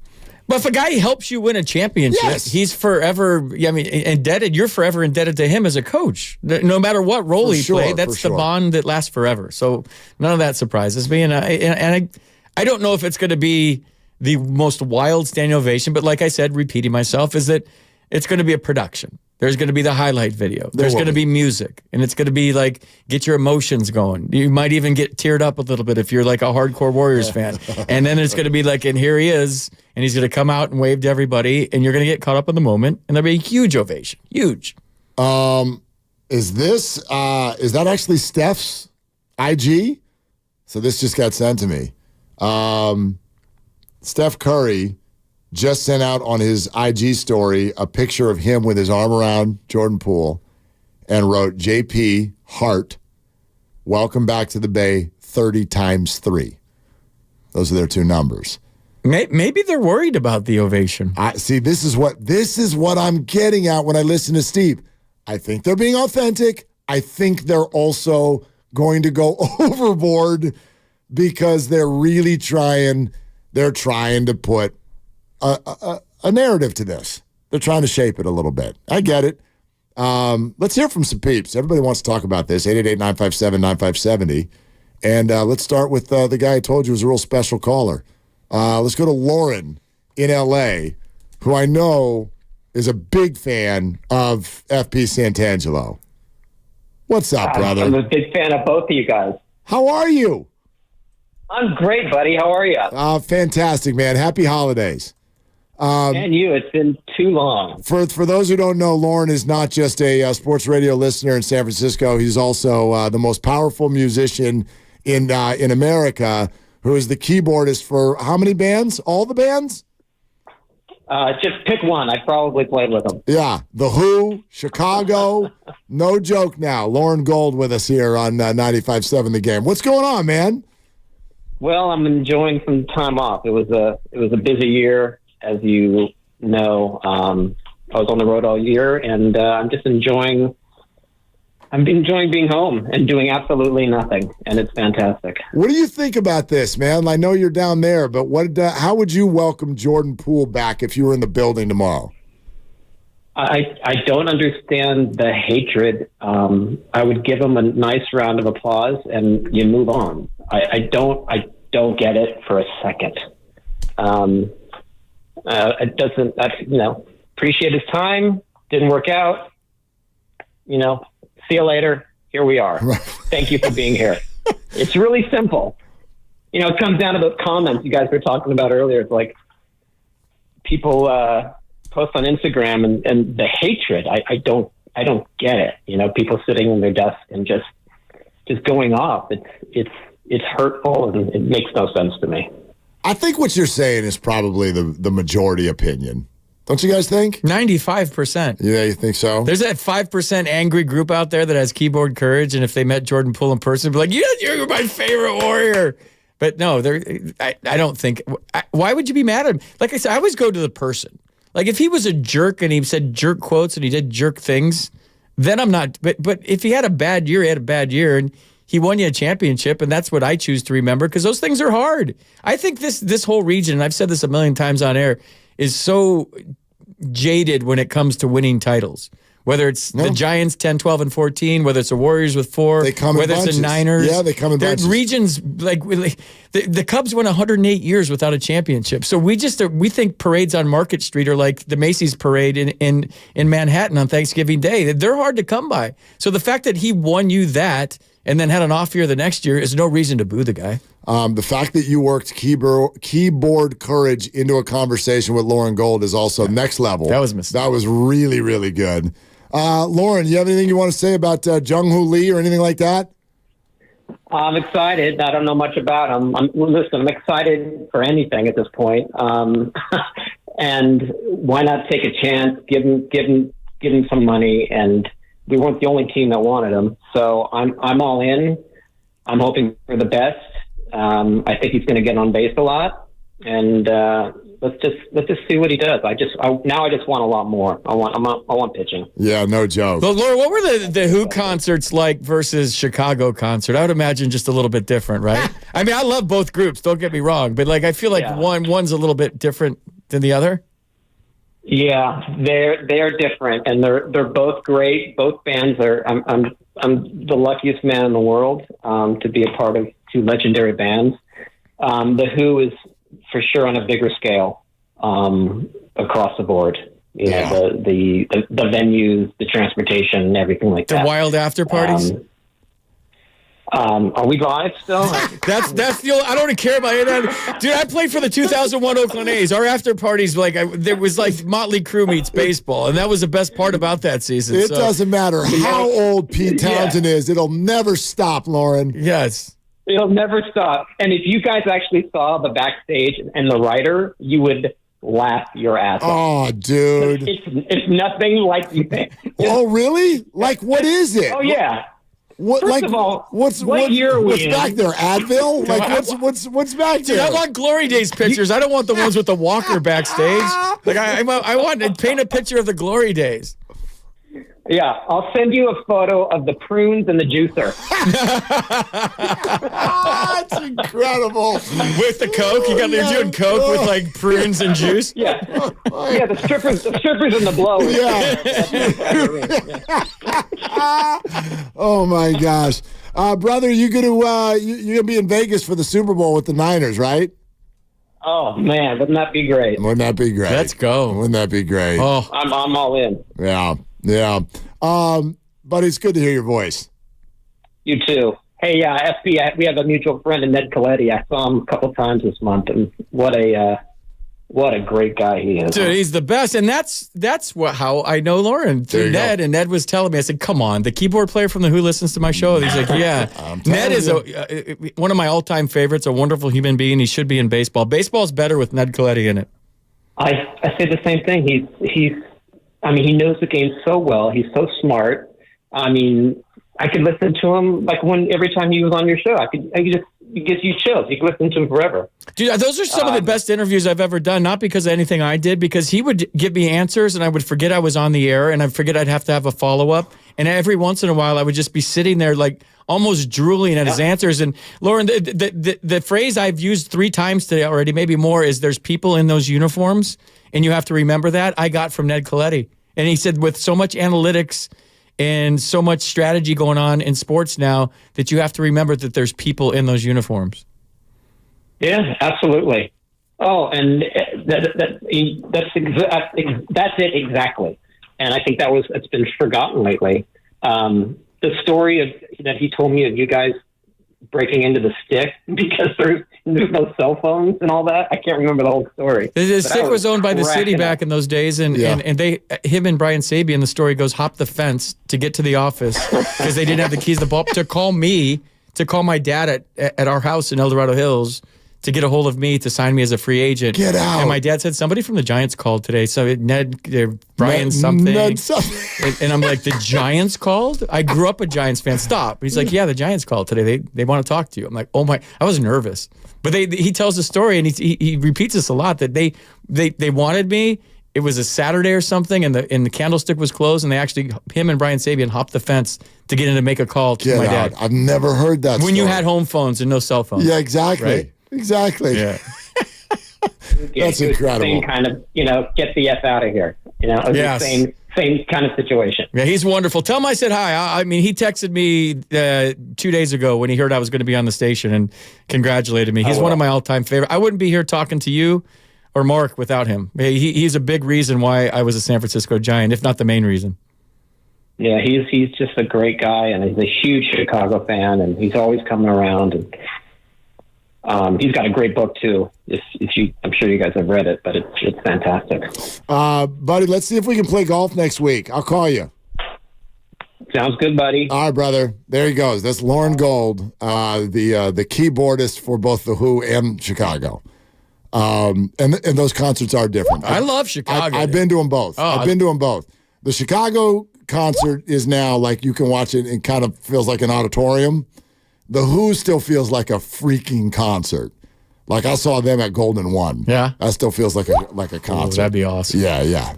But if a guy helps you win a championship, he's forever, indebted. You're forever indebted to him as a coach. No matter what role he played, that's the bond that lasts forever. So none of that surprises me. And I don't know if it's going to be the most wild standing ovation, but like I said, repeating myself, is that it's going to be a production. There's going to be the highlight video. There's going to be music. And it's going to be like, get your emotions going. You might even get teared up a little bit if you're like a hardcore Warriors fan. And then it's going to be like, and here he is. And he's going to come out and wave to everybody. And you're going to get caught up in the moment. And there'll be a huge ovation. Huge. Is that actually Steph's IG? So this just got sent to me. Steph Curry just sent out on his IG story a picture of him with his arm around Jordan Poole and wrote, JP, heart, welcome back to the Bay, 30 times 3. Those are their two numbers. Maybe they're worried about the ovation. This is what I'm getting at when I listen to Steve. I think they're being authentic. I think they're also going to go overboard because they're really trying to put a narrative to this. They're trying to shape it a little bit. I get it. Let's hear from some peeps. Everybody wants to talk about this. 888-957-9570. And let's start with the guy I told you was a real special caller. Let's go to Lauren in L.A., who I know is a big fan of FP Santangelo. What's up, brother? I'm a big fan of both of you guys. How are you? I'm great, buddy. How are you? Fantastic, man. Happy holidays. And you. It's been too long. For those who don't know, Lauren is not just a sports radio listener in San Francisco. He's also the most powerful musician in America, who is the keyboardist for how many bands? All the bands? Just pick one. I probably played with them. Yeah. The Who, Chicago. No joke now. Lauren Gold with us here on 95.7 The Game. What's going on, man? Well, I'm enjoying some time off. It was a busy year, as you know. I was on the road all year, and I'm just enjoying being home and doing absolutely nothing, and it's fantastic. What do you think about this, man? I know you're down there, but how would you welcome Jordan Poole back if you were in the building tomorrow? I don't understand the hatred. I would give him a nice round of applause, and you move on. I don't get it for a second. It doesn't. Appreciate his time. Didn't work out. See you later. Here we are. Thank you for being here. It's really simple. It comes down to those comments you guys were talking about earlier. It's like people post on Instagram and the hatred. I don't get it. People sitting in their desk and just going off. It's hurtful and it makes no sense to me. I think what you're saying is probably the majority opinion. Don't you guys think? 95%. Yeah, you think so? There's that 5% angry group out there that has keyboard courage, and if they met Jordan Poole in person, they'd be like, yes, you're my favorite Warrior. But no, I don't think. Why would you be mad at him? Like I said, I always go to the person. Like if he was a jerk and he said jerk quotes and he did jerk things, then I'm not. But if he had a bad year, he had a bad year, and he won you a championship, and that's what I choose to remember because those things are hard. I think this whole region, and I've said this a million times on air, is so jaded when it comes to winning titles. Whether it's the Giants 10, 12, and 14, whether it's the Warriors with 4, whether it's the Niners. Yeah, they come in bunches. Regions, like the Cubs went 108 years without a championship. So we think parades on Market Street are like the Macy's parade in Manhattan on Thanksgiving Day. They're hard to come by. So the fact that he won you that and then had an off year the next year is no reason to boo the guy. The fact that you worked keyboard courage into a conversation with Lauren Gold is also next level. That was a mistake. That was really, really good. Lauren, you have anything you want to say about Jung-Hoo Lee or anything like that? I'm excited. I don't know much about him. I'm excited for anything at this point. And why not take a chance? Give him some money. And we weren't the only team that wanted him, so I'm all in. I'm hoping for the best. I think he's going to get on base a lot, and let's just see what he does. I just want a lot more. I want pitching. Yeah, no joke. Well, Laura, what were the Who concerts like versus Chicago concert? I would imagine just a little bit different, right? I mean, I love both groups. Don't get me wrong, but like I feel like one's a little bit different than the other. Yeah, they're different, and they're both great. Both bands are. I'm the luckiest man in the world to be a part of two legendary bands. The Who is for sure on a bigger scale across the board. You know, the venues, the transportation, everything like that. The wild after parties. Are we live still? That's the only, I don't care about it. Dude, I played for the 2001 Oakland A's. Our after parties, there was like Motley Crue meets baseball, and that was the best part about that season. It doesn't matter how old Pete Townsend is. It'll never stop, Lauren. Yes. It'll never stop. And if you guys actually saw the backstage and the writer, you would laugh your ass off. Oh, dude. It's nothing like you think. Oh, really? Like, what is it? Oh, yeah. First of all, what's year are we what's in? back there? Advil? Like what's back there? Dude, I want Glory Days pictures. I don't want the ones with the walker backstage. Like I want to paint a picture of the Glory Days. Yeah, I'll send you a photo of the prunes and the juicer. That's incredible. With the Coke, you're doing Coke with like prunes and juice. Yeah, the strippers and the blow. Yeah. Oh my gosh, brother, you're gonna be in Vegas for the Super Bowl with the Niners, right? Oh man, wouldn't that be great? Wouldn't that be great? Let's go. Wouldn't that be great? Oh, I'm all in. Yeah. But it's good to hear your voice. You too. Hey, FB, we have a mutual friend, Ned Coletti. I saw him a couple times this month, and what a great guy he is. Dude, he's the best, and that's how I know Lauren through Ned. And Ned was telling me, I said, "Come on, the keyboard player from the Who listens to my show." And he's like, "Yeah." Ned is one of my all-time favorites. A wonderful human being. He should be in baseball. Baseball's better with Ned Coletti in it. I say the same thing. He knows the game so well. He's so smart. I mean, I could listen to him every time he was on your show. It gives you chills. You can listen to him forever. Dude, those are some of the best interviews I've ever done, not because of anything I did, because he would give me answers and I would forget I was on the air and I'd forget I'd have to have a follow-up. And every once in a while I would just be sitting there like almost drooling at his answers. And Lauren, the phrase I've used 3 times today already, maybe more, is there's people in those uniforms and you have to remember that. I got from Ned Coletti. And he said with so much analytics and so much strategy going on in sports now that you have to remember that there's people in those uniforms. Yeah, absolutely. Oh, and that's it exactly. And I think it's been forgotten lately. The story that he told me of you guys breaking into the stick because there's no cell phones and all that. I can't remember the whole story. The stick was owned by the city back in those days, and him and Brian Sabian, the story goes, hopped the fence to get to the office because they didn't have the keys to the ball, to call my dad at our house in El Dorado Hills to get a hold of me to sign me as a free agent. Get out. And my dad said, somebody from the Giants called today. So Brian something. And I'm like, the Giants called? I grew up a Giants fan. Stop. He's like, yeah, the Giants called today. They want to talk to you. I'm like, oh my. I was nervous. But he tells the story, and he repeats this a lot, that they wanted me. It was a Saturday or something, and the Candlestick was closed, and him and Brian Sabian hopped the fence to get in to make a call to my dad. I've never heard that When you had home phones and no cell phones. Yeah, exactly. Right? Exactly. Yeah. That's incredible. Same kind of, get the F out of here. Yes. Same kind of situation. Yeah, he's wonderful. Tell him I said hi. I mean, he texted me 2 days ago when he heard I was going to be on the station and congratulated me. He's one of my all-time favorite. I wouldn't be here talking to you or Mark without him. He's a big reason why I was a San Francisco Giant, if not the main reason. Yeah, he's just a great guy, and he's a huge Chicago fan, and he's always coming around. And he's got a great book too. I'm sure you guys have read it, but it's fantastic. Buddy, let's see if we can play golf next week. I'll call you. Sounds good, buddy. All right, brother. There he goes. That's Lauren Gold, the keyboardist for both The Who and Chicago. And those concerts are different. I love Chicago. I've been to them both. Oh, I've been to them both. The Chicago concert is now like you can watch it. It kind of feels like an auditorium. The Who still feels like a freaking concert. Like I saw them at Golden One. Yeah, that still feels like a concert. That'd be awesome. Yeah.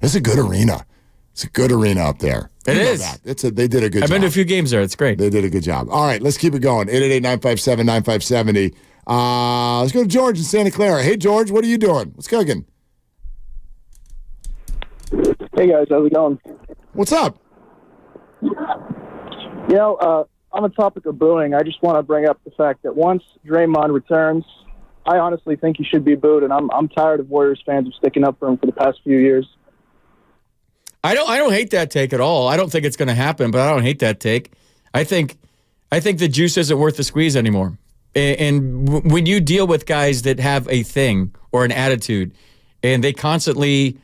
It's a good arena. It's a good arena up there. It is. They did a good job. I've been to a few games there. It's great. They did a good job. All right, let's keep it going. 888-957-9570. Let's go to George in Santa Clara. Hey, George, what are you doing? What's cooking? Hey, guys. How's it going? What's up? On the topic of booing, I just want to bring up the fact that once Draymond returns, I honestly think he should be booed, and I'm tired of Warriors fans of sticking up for him for the past few years. I don't hate that take at all. I don't think it's going to happen, but I don't hate that take. I think the juice isn't worth the squeeze anymore. And when you deal with guys that have a thing or an attitude, and they constantly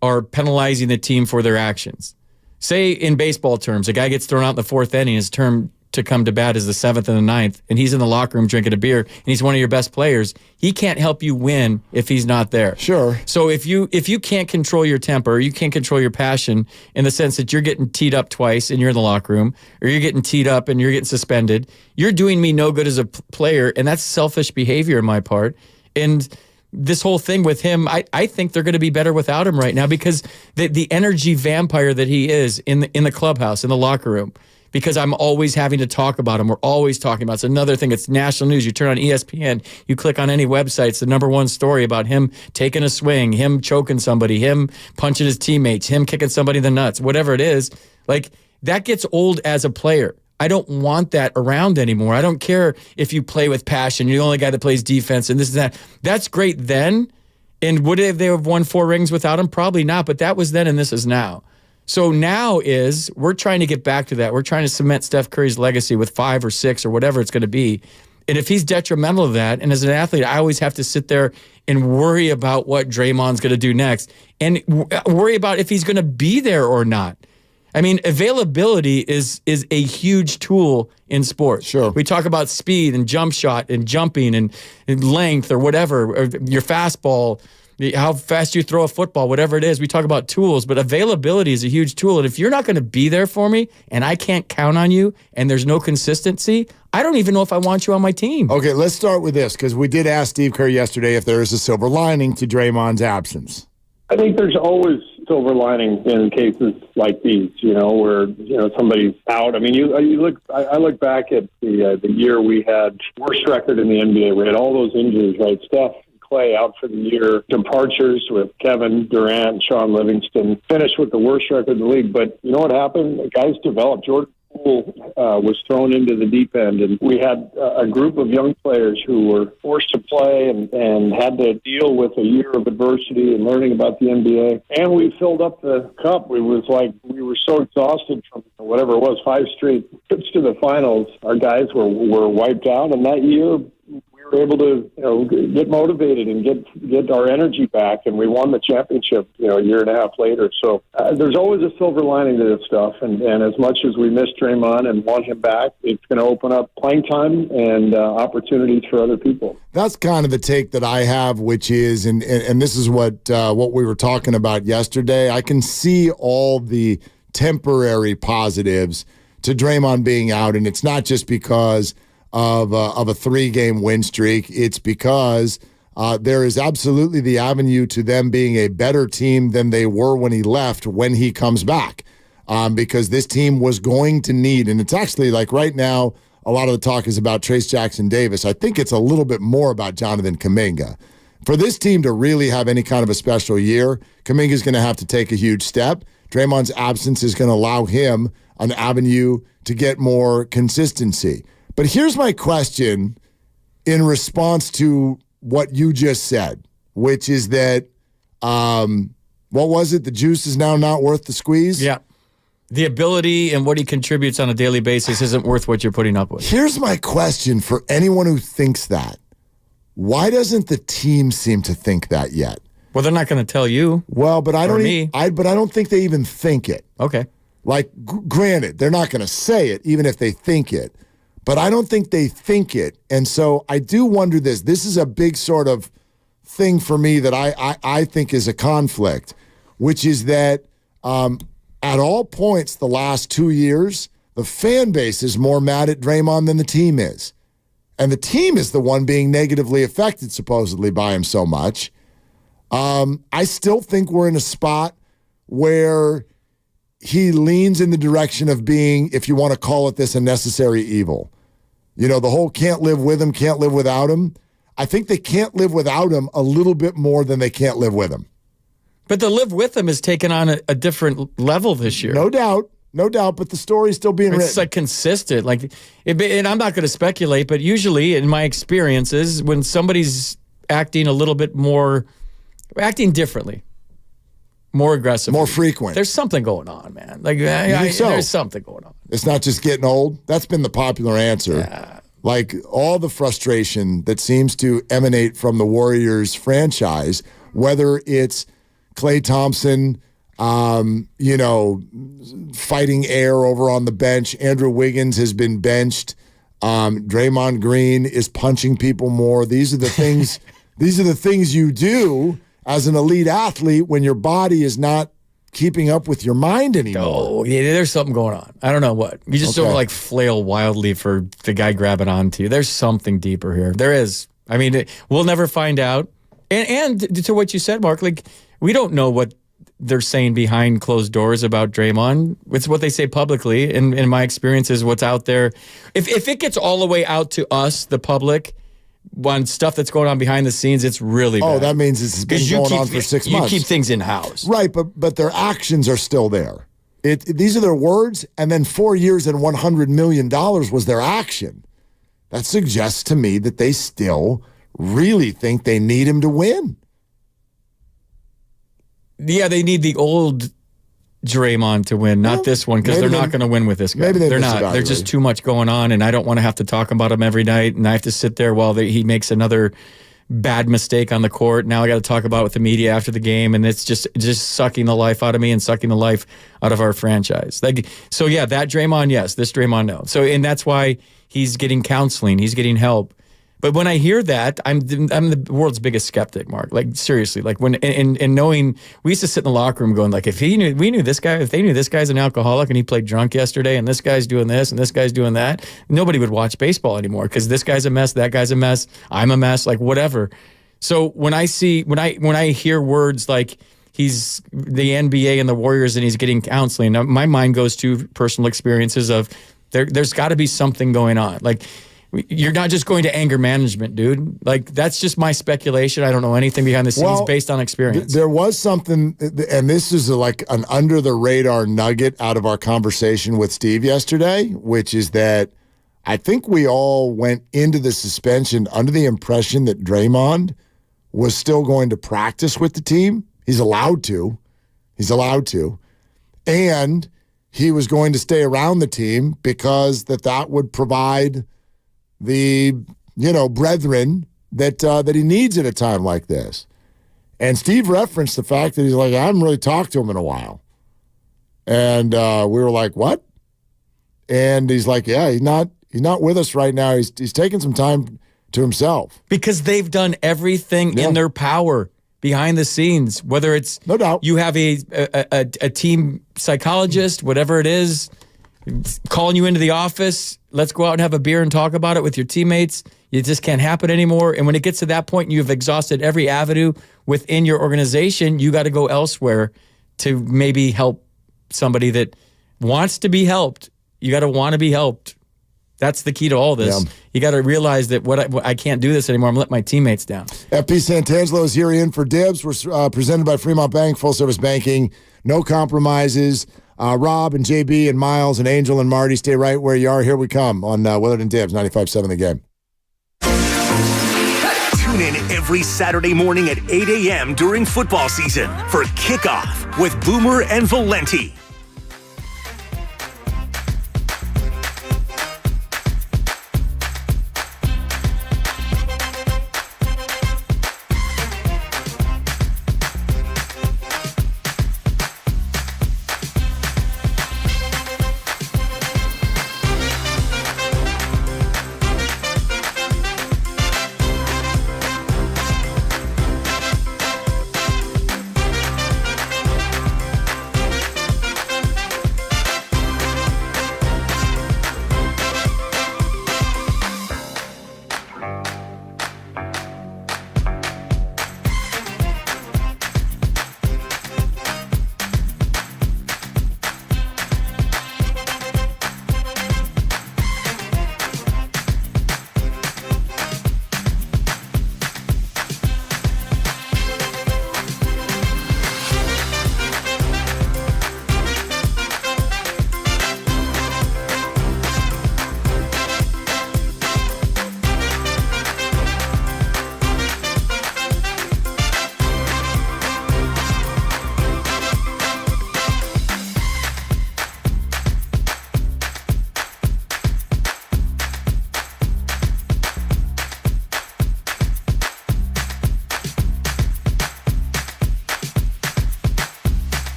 are penalizing the team for their actions. Say in baseball terms, a guy gets thrown out in the fourth inning, his term to come to bat is the 7th and the 9th, and he's in the locker room drinking a beer, and he's one of your best players. He can't help you win if he's not there. Sure. So if you can't control your temper, you can't control your passion in the sense that you're getting teed up twice and you're in the locker room, or you're getting teed up and you're getting suspended, you're doing me no good as a player, and that's selfish behavior on my part. And this whole thing with him, I think they're going to be better without him right now because the energy vampire that he is in the clubhouse, in the locker room, because I'm always having to talk about him. We're always talking about it. It's another thing. It's national news. You turn on ESPN, you click on any website, it's the #1 story about him taking a swing, him choking somebody, him punching his teammates, him kicking somebody in the nuts, whatever it is. Like, that gets old as a player. I don't want that around anymore. I don't care if you play with passion. You're the only guy that plays defense and this and that. That's great then. And would they have won 4 rings without him? Probably not. But that was then and this is now. So now we're trying to get back to that. We're trying to cement Steph Curry's legacy with 5 or 6 or whatever it's going to be. And if he's detrimental to that, and as an athlete, I always have to sit there and worry about what Draymond's going to do next and worry about if he's going to be there or not. I mean, availability is a huge tool in sports. Sure. We talk about speed and jump shot and jumping and length or whatever, or your fastball, how fast you throw a football, whatever it is. We talk about tools, but availability is a huge tool. And if you're not going to be there for me and I can't count on you and there's no consistency, I don't even know if I want you on my team. Okay, let's start with this because we did ask Steve Kerr yesterday if there is a silver lining to Draymond's absence. I think there's always silver lining in cases like these, where, somebody's out. I mean, I look back at the year we had worst record in the NBA. We had all those injuries, right? Steph, Clay out for the year, departures with Kevin Durant, Sean Livingston, finished with the worst record in the league. But you know what happened? The guys developed. Jordan Poole was thrown into the deep end, and we had a group of young players who were forced to play and had to deal with a year of adversity and learning about the NBA. And we filled up the cup. We were so exhausted from whatever it was, 5 straight trips to the finals. Our guys were wiped out, and that year we were able to get motivated and get our energy back, and we won the championship a year and a half later. So there's always a silver lining to this stuff, and as much as we miss Draymond and want him back, it's going to open up playing time and opportunities for other people. That's kind of the take that I have, which is, and this is what we were talking about yesterday. I can see all the temporary positives to Draymond being out, and it's not just because of a 3-game win streak. It's because there is absolutely the avenue to them being a better team than they were when he left when he comes back. Because this team was going to need, and it's actually like right now, a lot of the talk is about Trace Jackson-Davis. I think it's a little bit more about Jonathan Kuminga. For this team to really have any kind of a special year, Kuminga's going to have to take a huge step. Draymond's absence is going to allow him an avenue to get more consistency. But here's my question in response to what you just said, which is that, what was it? The juice is now not worth the squeeze? Yeah. The ability and what he contributes on a daily basis isn't worth what you're putting up with. Here's my question for anyone who thinks that. Why doesn't the team seem to think that yet? Well, they're not going to tell you. Well, but I don't think they even think it. Okay. Like, granted, they're not going to say it, even if they think it. But I don't think they think it. And so I do wonder this. This is a big sort of thing for me that I think is a conflict, which is that at all points the last 2 years, the fan base is more mad at Draymond than the team is. And the team is the one being negatively affected, supposedly, by him so much. I still think we're in a spot where he leans in the direction of being, if you want to call it this, a necessary evil. You know, the whole can't live with him, can't live without him. I think they can't live without him a little bit more than they can't live with him. But the live with him is taken on a different level this year. No doubt, but the story's still being written. It's like consistent. And I'm not going to speculate, but usually in my experiences, when somebody's acting a little bit more, acting differently, more aggressive, more frequent, there's something going on, man. There's something going on. It's not just getting old. That's been the popular answer. Yeah. Like all the frustration that seems to emanate from the Warriors franchise, whether it's Klay Thompson, fighting air over on the bench. Andrew Wiggins has been benched. Draymond Green is punching people more. These are the things. These are the things you do as an elite athlete when your body is not keeping up with your mind anymore. Oh, yeah, there's something going on. I don't know what. You just don't flail wildly for the guy grabbing onto you. There's something deeper here. There is. I mean, we'll never find out. And to what you said, Mark, we don't know what they're saying behind closed doors about Draymond. It's what they say publicly. And in my experience is what's out there. If it gets all the way out to us, the public, on stuff that's going on behind the scenes, it's really bad. Oh, that means it's been going on for 6 months. You keep things in-house. Right, but their actions are still there. These are their words, and then 4 years and $100 million was their action. That suggests to me that they still really think they need him to win. Yeah, they need the old Draymond to win, not this one, because they're not going to win with this guy. Maybe they're not. There's just too much going on, and I don't want to have to talk about him every night, and I have to sit there while he makes another bad mistake on the court. Now I got to talk about it with the media after the game, and it's just sucking the life out of me and sucking the life out of our franchise. So yeah, that Draymond, yes. This Draymond, no. So, and that's why he's getting counseling. He's getting help. But when I hear that, I'm the world's biggest skeptic, Mark. Seriously, when and knowing, we used to sit in the locker room going if we knew this guy, if they knew this guy's an alcoholic and he played drunk yesterday, and this guy's doing this and this guy's doing that, nobody would watch baseball anymore because this guy's a mess, that guy's a mess, I'm a mess, whatever. So when I hear words like he's the NBA and the Warriors and he's getting counseling, my mind goes to personal experiences of there's got to be something going on. You're not just going to anger management, dude. That's just my speculation. I don't know anything behind the scenes based on experience. There was something, and this is an under-the-radar nugget out of our conversation with Steve yesterday, which is that I think we all went into the suspension under the impression that Draymond was still going to practice with the team. He's allowed to. And he was going to stay around the team because that would provide the brethren that he needs at a time like this. And Steve referenced the fact that he's I haven't really talked to him in a while. And we were like, what? And he's like, yeah, he's not with us right now. He's taking some time to himself. Because they've done everything in their power behind the scenes, whether it's no doubt you have a team psychologist, whatever it is, calling you into the office, let's go out and have a beer and talk about it with your teammates. It just can't happen anymore. And when it gets to that point and you've exhausted every avenue within your organization, you got to go elsewhere to maybe help somebody that wants to be helped. You got to want to be helped. That's the key to all this. Yeah. You got to realize that I can't do this anymore. I'm letting my teammates down. FP Santangelo is here in for Dibs. We're presented by Fremont Bank, full service banking, no compromises. Rob and JB and Miles and Angel and Marty, stay right where you are. Here we come on Willard and Dibs, 95.7 The Game. Tune in every Saturday morning at 8 a.m. during football season for Kickoff with Boomer and Valenti.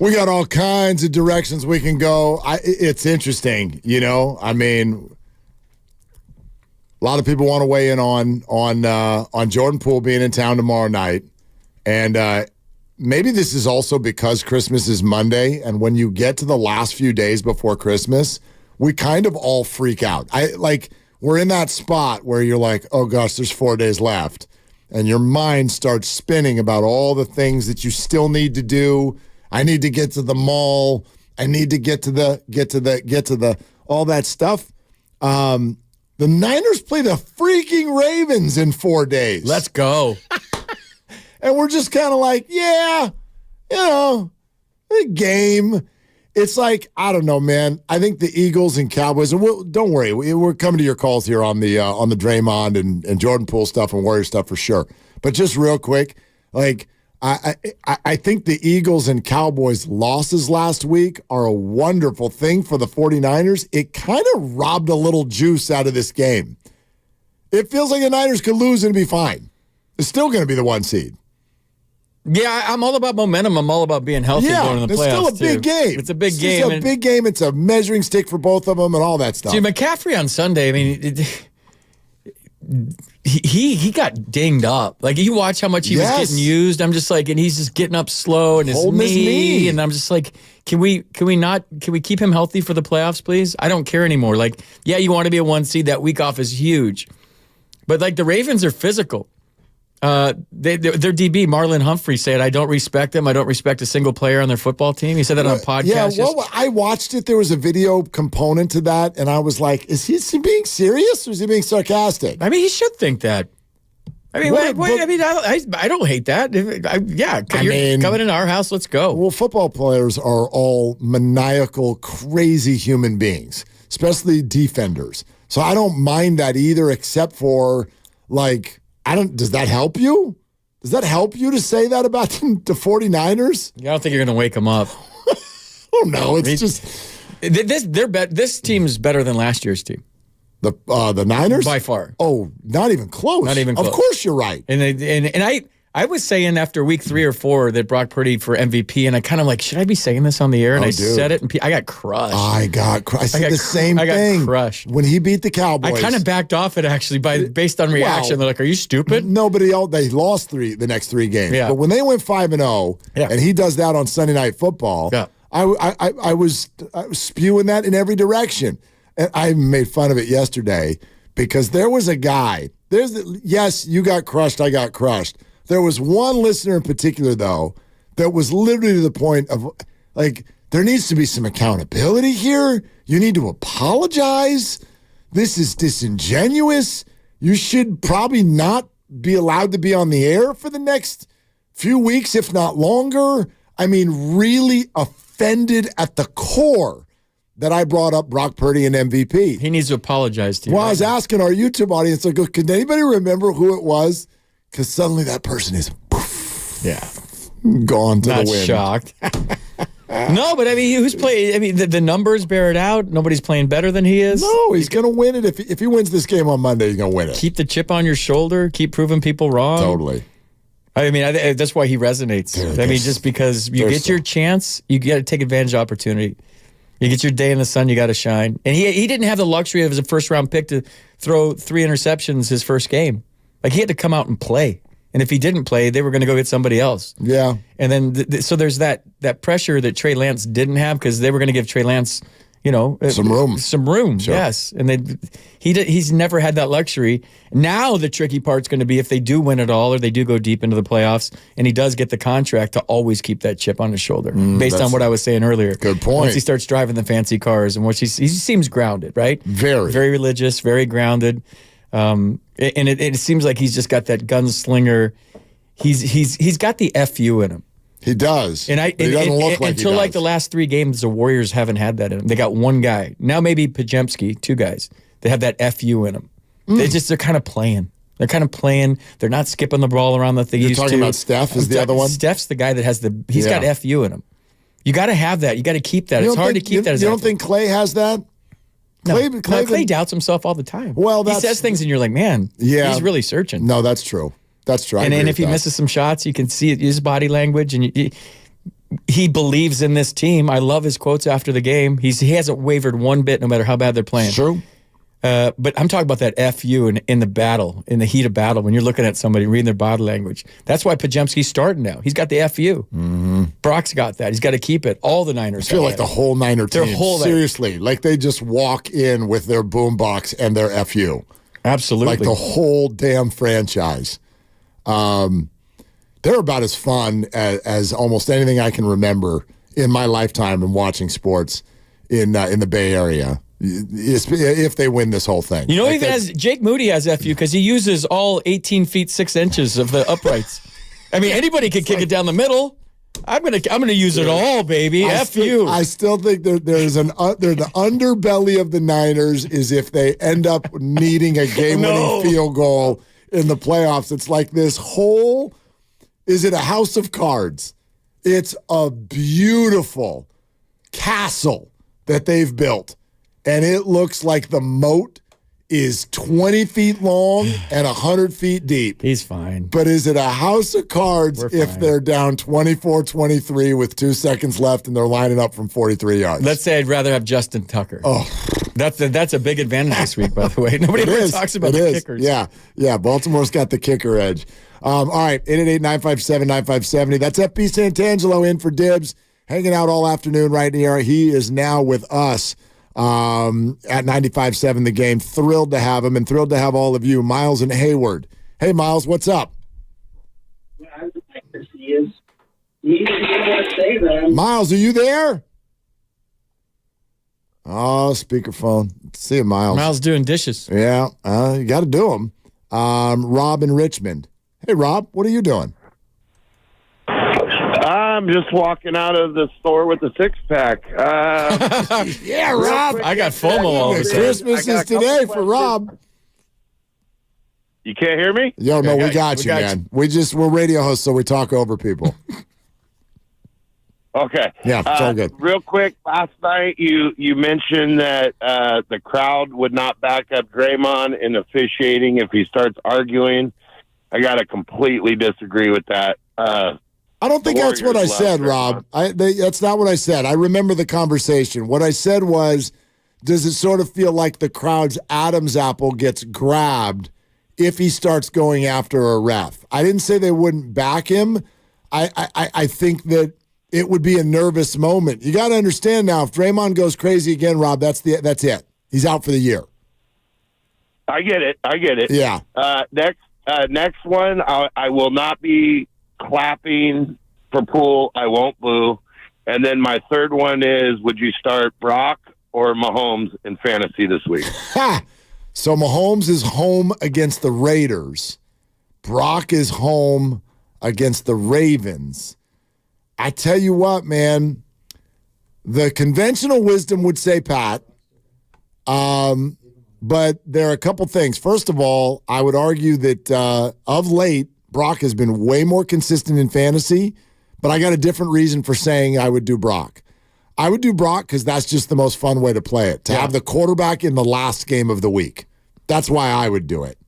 We got all kinds of directions we can go. It's interesting, you know. I mean, a lot of people want to weigh in on Jordan Poole being in town tomorrow night, and maybe this is also because Christmas is Monday, and when you get to the last few days before Christmas, we kind of all freak out. We're in that spot where you're like, oh gosh, there's 4 days left, and your mind starts spinning about all the things that you still need to do. I need to get to the mall. I need to get to the all that stuff. The Niners play the freaking Ravens in 4 days. Let's go. And we're just kind of like, yeah, you know, a game. It's like, I don't know, man. I think the Eagles and Cowboys, and don't worry, we're coming to your calls here on the Draymond and Jordan Poole stuff and Warrior stuff for sure. But just real quick, like, I think the Eagles and Cowboys losses last week are a wonderful thing for the 49ers. It kind of robbed a little juice out of this game. It feels like the Niners could lose and be fine. It's still going to be the 1 seed. Yeah, I'm all about momentum. I'm all about being healthy going to the playoffs. It's still a big game. It's a big game. It's a big game. It's a measuring stick for both of them and all that stuff. See, McCaffrey on Sunday, I mean, he got dinged up. Like, you watch how much he was getting used. I'm just like, and he's just getting up slow and his knee. And I'm just like, can we keep him healthy for the playoffs, please? I don't care anymore. Like, yeah, you want to be a 1 seed. That week off is huge. But like, the Ravens are physical. Their DB, Marlon Humphrey, said, I don't respect them. I don't respect a single player on their football team. He said that on a podcast. Yeah, well, I watched it. There was a video component to that, and I was like, is he being serious or is he being sarcastic? I mean, he should think that. I mean, I don't hate that. You're coming in our house, let's go. Well, football players are all maniacal, crazy human beings, especially defenders. So I don't mind that either, except for, like, does that help you? Does that help you to say that about the 49ers? I don't think you're going to wake them up. Oh, no. It's just... This team's better than last year's team. The Niners? By far. Oh, not even close. Not even close. Of course you're right. And I was saying after week 3 or 4 that Brock Purdy for MVP, and I kind of like, should I be saying this on the air? And I said it, and I got crushed. I said the same thing. I got crushed. When he beat the Cowboys. I kind of backed off it, actually, based on reaction. They're like, are you stupid? They lost the next 3 games. Yeah. But when they went 5-0, and he does that on Sunday Night Football, I was spewing that in every direction. And I made fun of it yesterday because there was a guy. Yes, you got crushed, I got crushed. There was one listener in particular, though, that was literally to the point of, like, there needs to be some accountability here. You need to apologize. This is disingenuous. You should probably not be allowed to be on the air for the next few weeks, if not longer. I mean, really offended at the core that I brought up Brock Purdy and MVP. He needs to apologize to you. Well, I was asking our YouTube audience, I go, can anybody remember who it was? Because suddenly that person is gone to the wind. Not shocked. No, but I mean, who's playing? I mean, the numbers bear it out. Nobody's playing better than he is. No, he's going to win it. If he wins this game on Monday, he's going to win it. Keep the chip on your shoulder. Keep proving people wrong. Totally. I mean, that's why he resonates. I mean, just because you get your chance, you got to take advantage of opportunity. You get your day in the sun, you got to shine. And he didn't have the luxury of as a first-round pick to throw 3 interceptions his first game. Like, he had to come out and play. And if he didn't play, they were going to go get somebody else. Yeah. And then, so there's that pressure that Trey Lance didn't have because they were going to give Trey Lance, some room. Some room, sure. Yes. And he's never had that luxury. Now the tricky part's going to be if they do win it all or they do go deep into the playoffs and he does get the contract to always keep that chip on his shoulder based on what I was saying earlier. Good point. Once he starts driving the fancy cars and he seems grounded, right? Very. Very religious, very grounded. And it seems like he's just got that gunslinger. He's got the FU in him. He does. He doesn't look like until like the last 3 games, the Warriors haven't had that in them. They got one guy. Now maybe Pajemski, 2 guys. They have that FU in them. They're kind of playing. They're kind of playing. They're not skipping the ball around like they used to. You're talking about Steph is the other one? Steph's the guy that has he's got FU in him. You got to have that. You got to keep that. It's hard to keep that. You don't think Clay has that? Clay doubts himself all the time. Well, he says things and you're like, man, he's really searching. No, that's true. That's true. And if he misses some shots, you can see it, his body language. And he believes in this team. I love his quotes after the game. He hasn't wavered one bit, no matter how bad they're playing. True. But I'm talking about that FU in the battle, in the heat of battle, when you're looking at somebody, reading their body language. That's why Pajemski's starting now. He's got the FU. Mm-hmm. Brock's got that. He's got to keep it. All the Niners I feel like the whole Niner team, seriously, like they just walk in with their boombox and their FU. Absolutely. Like the whole damn franchise. They're about as fun as almost anything I can remember in my lifetime in watching sports in the Bay Area. If they win this whole thing. You know, even as Jake Moody has FU because he uses all 18 feet 6 inches of the uprights. I mean, anybody could kick it down the middle. I'm gonna use it all, baby. FU. I still think there's the underbelly of the Niners is if they end up needing a game-winning field goal in the playoffs. It's like this whole. Is it a house of cards? It's a beautiful castle that they've built. And it looks like the moat is 20 feet long and 100 feet deep. He's fine. But is it a house of cards if they're down 24-23 with 2 seconds left and they're lining up from 43 yards? Let's say I'd rather have Justin Tucker. Oh, that's a big advantage this week, by the way. Nobody ever talks about the kickers. Yeah. Baltimore's got the kicker edge. All right, 888-957-9570. That's FP Santangelo in for Dibs, hanging out all afternoon right here. He is now with us. At 95.7 The Game. Thrilled to have him and thrilled to have all of you. Miles and Hayward. Hey, Miles, what's up? Miles, are you there? Oh, speakerphone. See you, Miles. Miles doing dishes. Yeah, you got to do them. Rob in Richmond. Hey, Rob, what are you doing? I'm just walking out of the store with a six-pack. Yeah, Rob. I got FOMO all of a sudden. Christmas is today for Rob. You can't hear me? Yo, no, we got you, man. We're radio hosts, so we talk over people. Okay. Yeah, it's all good. Real quick, last night you mentioned that the crowd would not back up Draymond in officiating if he starts arguing. I got to completely disagree with that. I don't think that's what I said, Rob. That's not what I said. I remember the conversation. What I said was, does it sort of feel like the crowd's Adam's apple gets grabbed if he starts going after a ref? I didn't say they wouldn't back him. I think that it would be a nervous moment. You got to understand now, if Draymond goes crazy again, Rob, that's it. He's out for the year. I get it. Yeah. Next one, I will not be clapping for Poole. I won't boo. And then my third one is, would you start Brock or Mahomes in fantasy this week? So Mahomes is home against the Raiders. Brock is home against the Ravens. I tell you what, man, the conventional wisdom would say Pat. But there are a couple things. First of all, I would argue that of late, Brock has been way more consistent in fantasy, but I got a different reason for saying I would do Brock. I would do Brock because that's just the most fun way to play it, to have the quarterback in the last game of the week. That's why I would do it.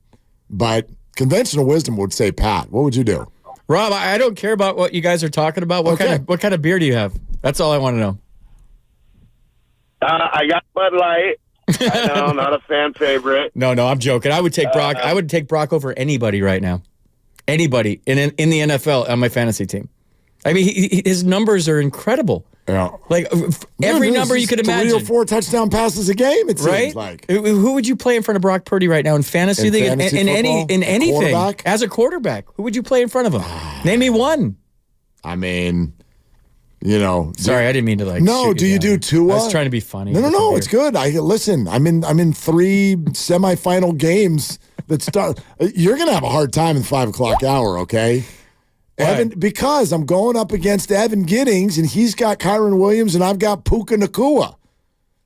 But conventional wisdom would say Pat. What would you do? Rob, I don't care about what you guys are talking about. What kind of beer do you have? That's all I want to know. I got Bud Light. I know, not a fan favorite. No, I'm joking. I would take Brock. I would take Brock over anybody right now. Anybody in the NFL on my fantasy team. I mean, his numbers are incredible. Yeah. Like every number you could imagine. 3 or 4 touchdown passes a game, it seems like. Who would you play in front of Brock Purdy right now in fantasy league? In anything. As a quarterback, who would you play in front of him? Name me one. I mean, you know. Sorry, I didn't mean to No, do you do Tua? I was trying to be funny. No, it's good. Listen, I'm in 3 semifinal games that start. You're gonna have a hard time in the 5 o'clock hour, okay? Evan, because I'm going up against Evan Giddings, and he's got Kyron Williams, and I've got Puka Nacua.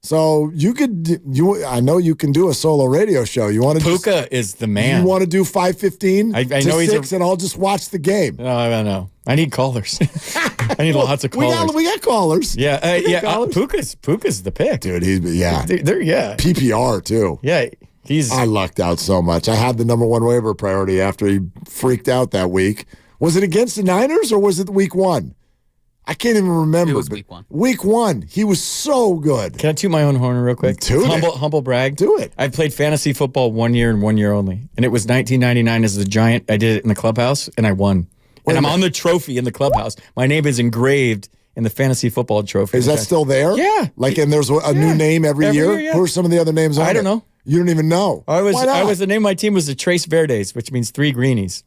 So I know you can do a solo radio show. You want to? Puka is the man. You want to do 5:15 I know 6, and I'll just watch the game. No, I don't know. I need callers. I need lots of callers. We got callers. Yeah, Puka's the pick, dude. They're PPR too. Yeah. I lucked out so much. I had the number 1 waiver priority after he freaked out that week. Was it against the Niners or was it week 1? I can't even remember. It was week 1. Week 1. He was so good. Can I toot my own horn real quick? Humble brag. Do it. I played fantasy football 1 year and 1 year only. And it was 1999 as the Giant. I did it in the clubhouse, and I won. And I'm on the trophy in the clubhouse. My name is engraved in the fantasy football trophy. Is that still there? Yeah. Like, and there's a new name every year? Yeah. Who are some of the other names on it? I don't know. You don't even know. I was the name of my team was the Trace Verdes, which means 3 greenies.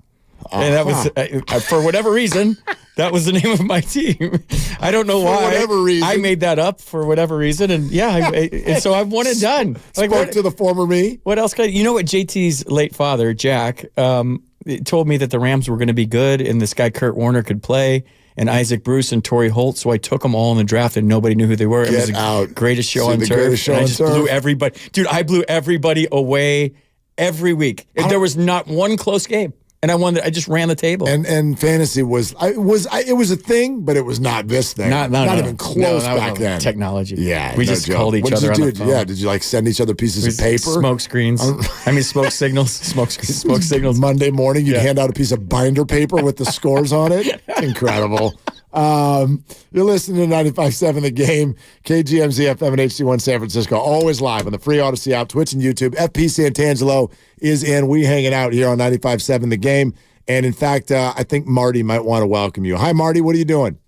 And that was, for whatever reason, that was the name of my team. I don't know why. For whatever reason. I made that up for whatever reason. And and so I've won and done. Spoke to the former me. What else? You know what JT's late father, Jack, told me that the Rams were going to be good and this guy Kurt Warner could play and Isaac Bruce and Torrey Holt. So I took them all in the draft and nobody knew who they were. It was the greatest show on turf. I just blew everybody. Dude, I blew everybody away every week. There was not one close game. And I won. I just ran the table. And fantasy was it was a thing, but it was not this thing. Not even close back then. Technology. Yeah, we just called each other on the phone. Yeah, did you like send each other pieces of paper? Smoke screens. Smoke signals. Smoke signals. Monday morning, you'd hand out a piece of binder paper with the scores on it. Incredible. You're listening to 95.7 The Game, KGMZ FM and HD1 San Francisco, always live on the free Odyssey app, Twitch and YouTube. FP Santangelo is in. We hanging out here on 95.7 The Game. And in fact, I think Marty might want to welcome you. Hi, Marty. What are you doing?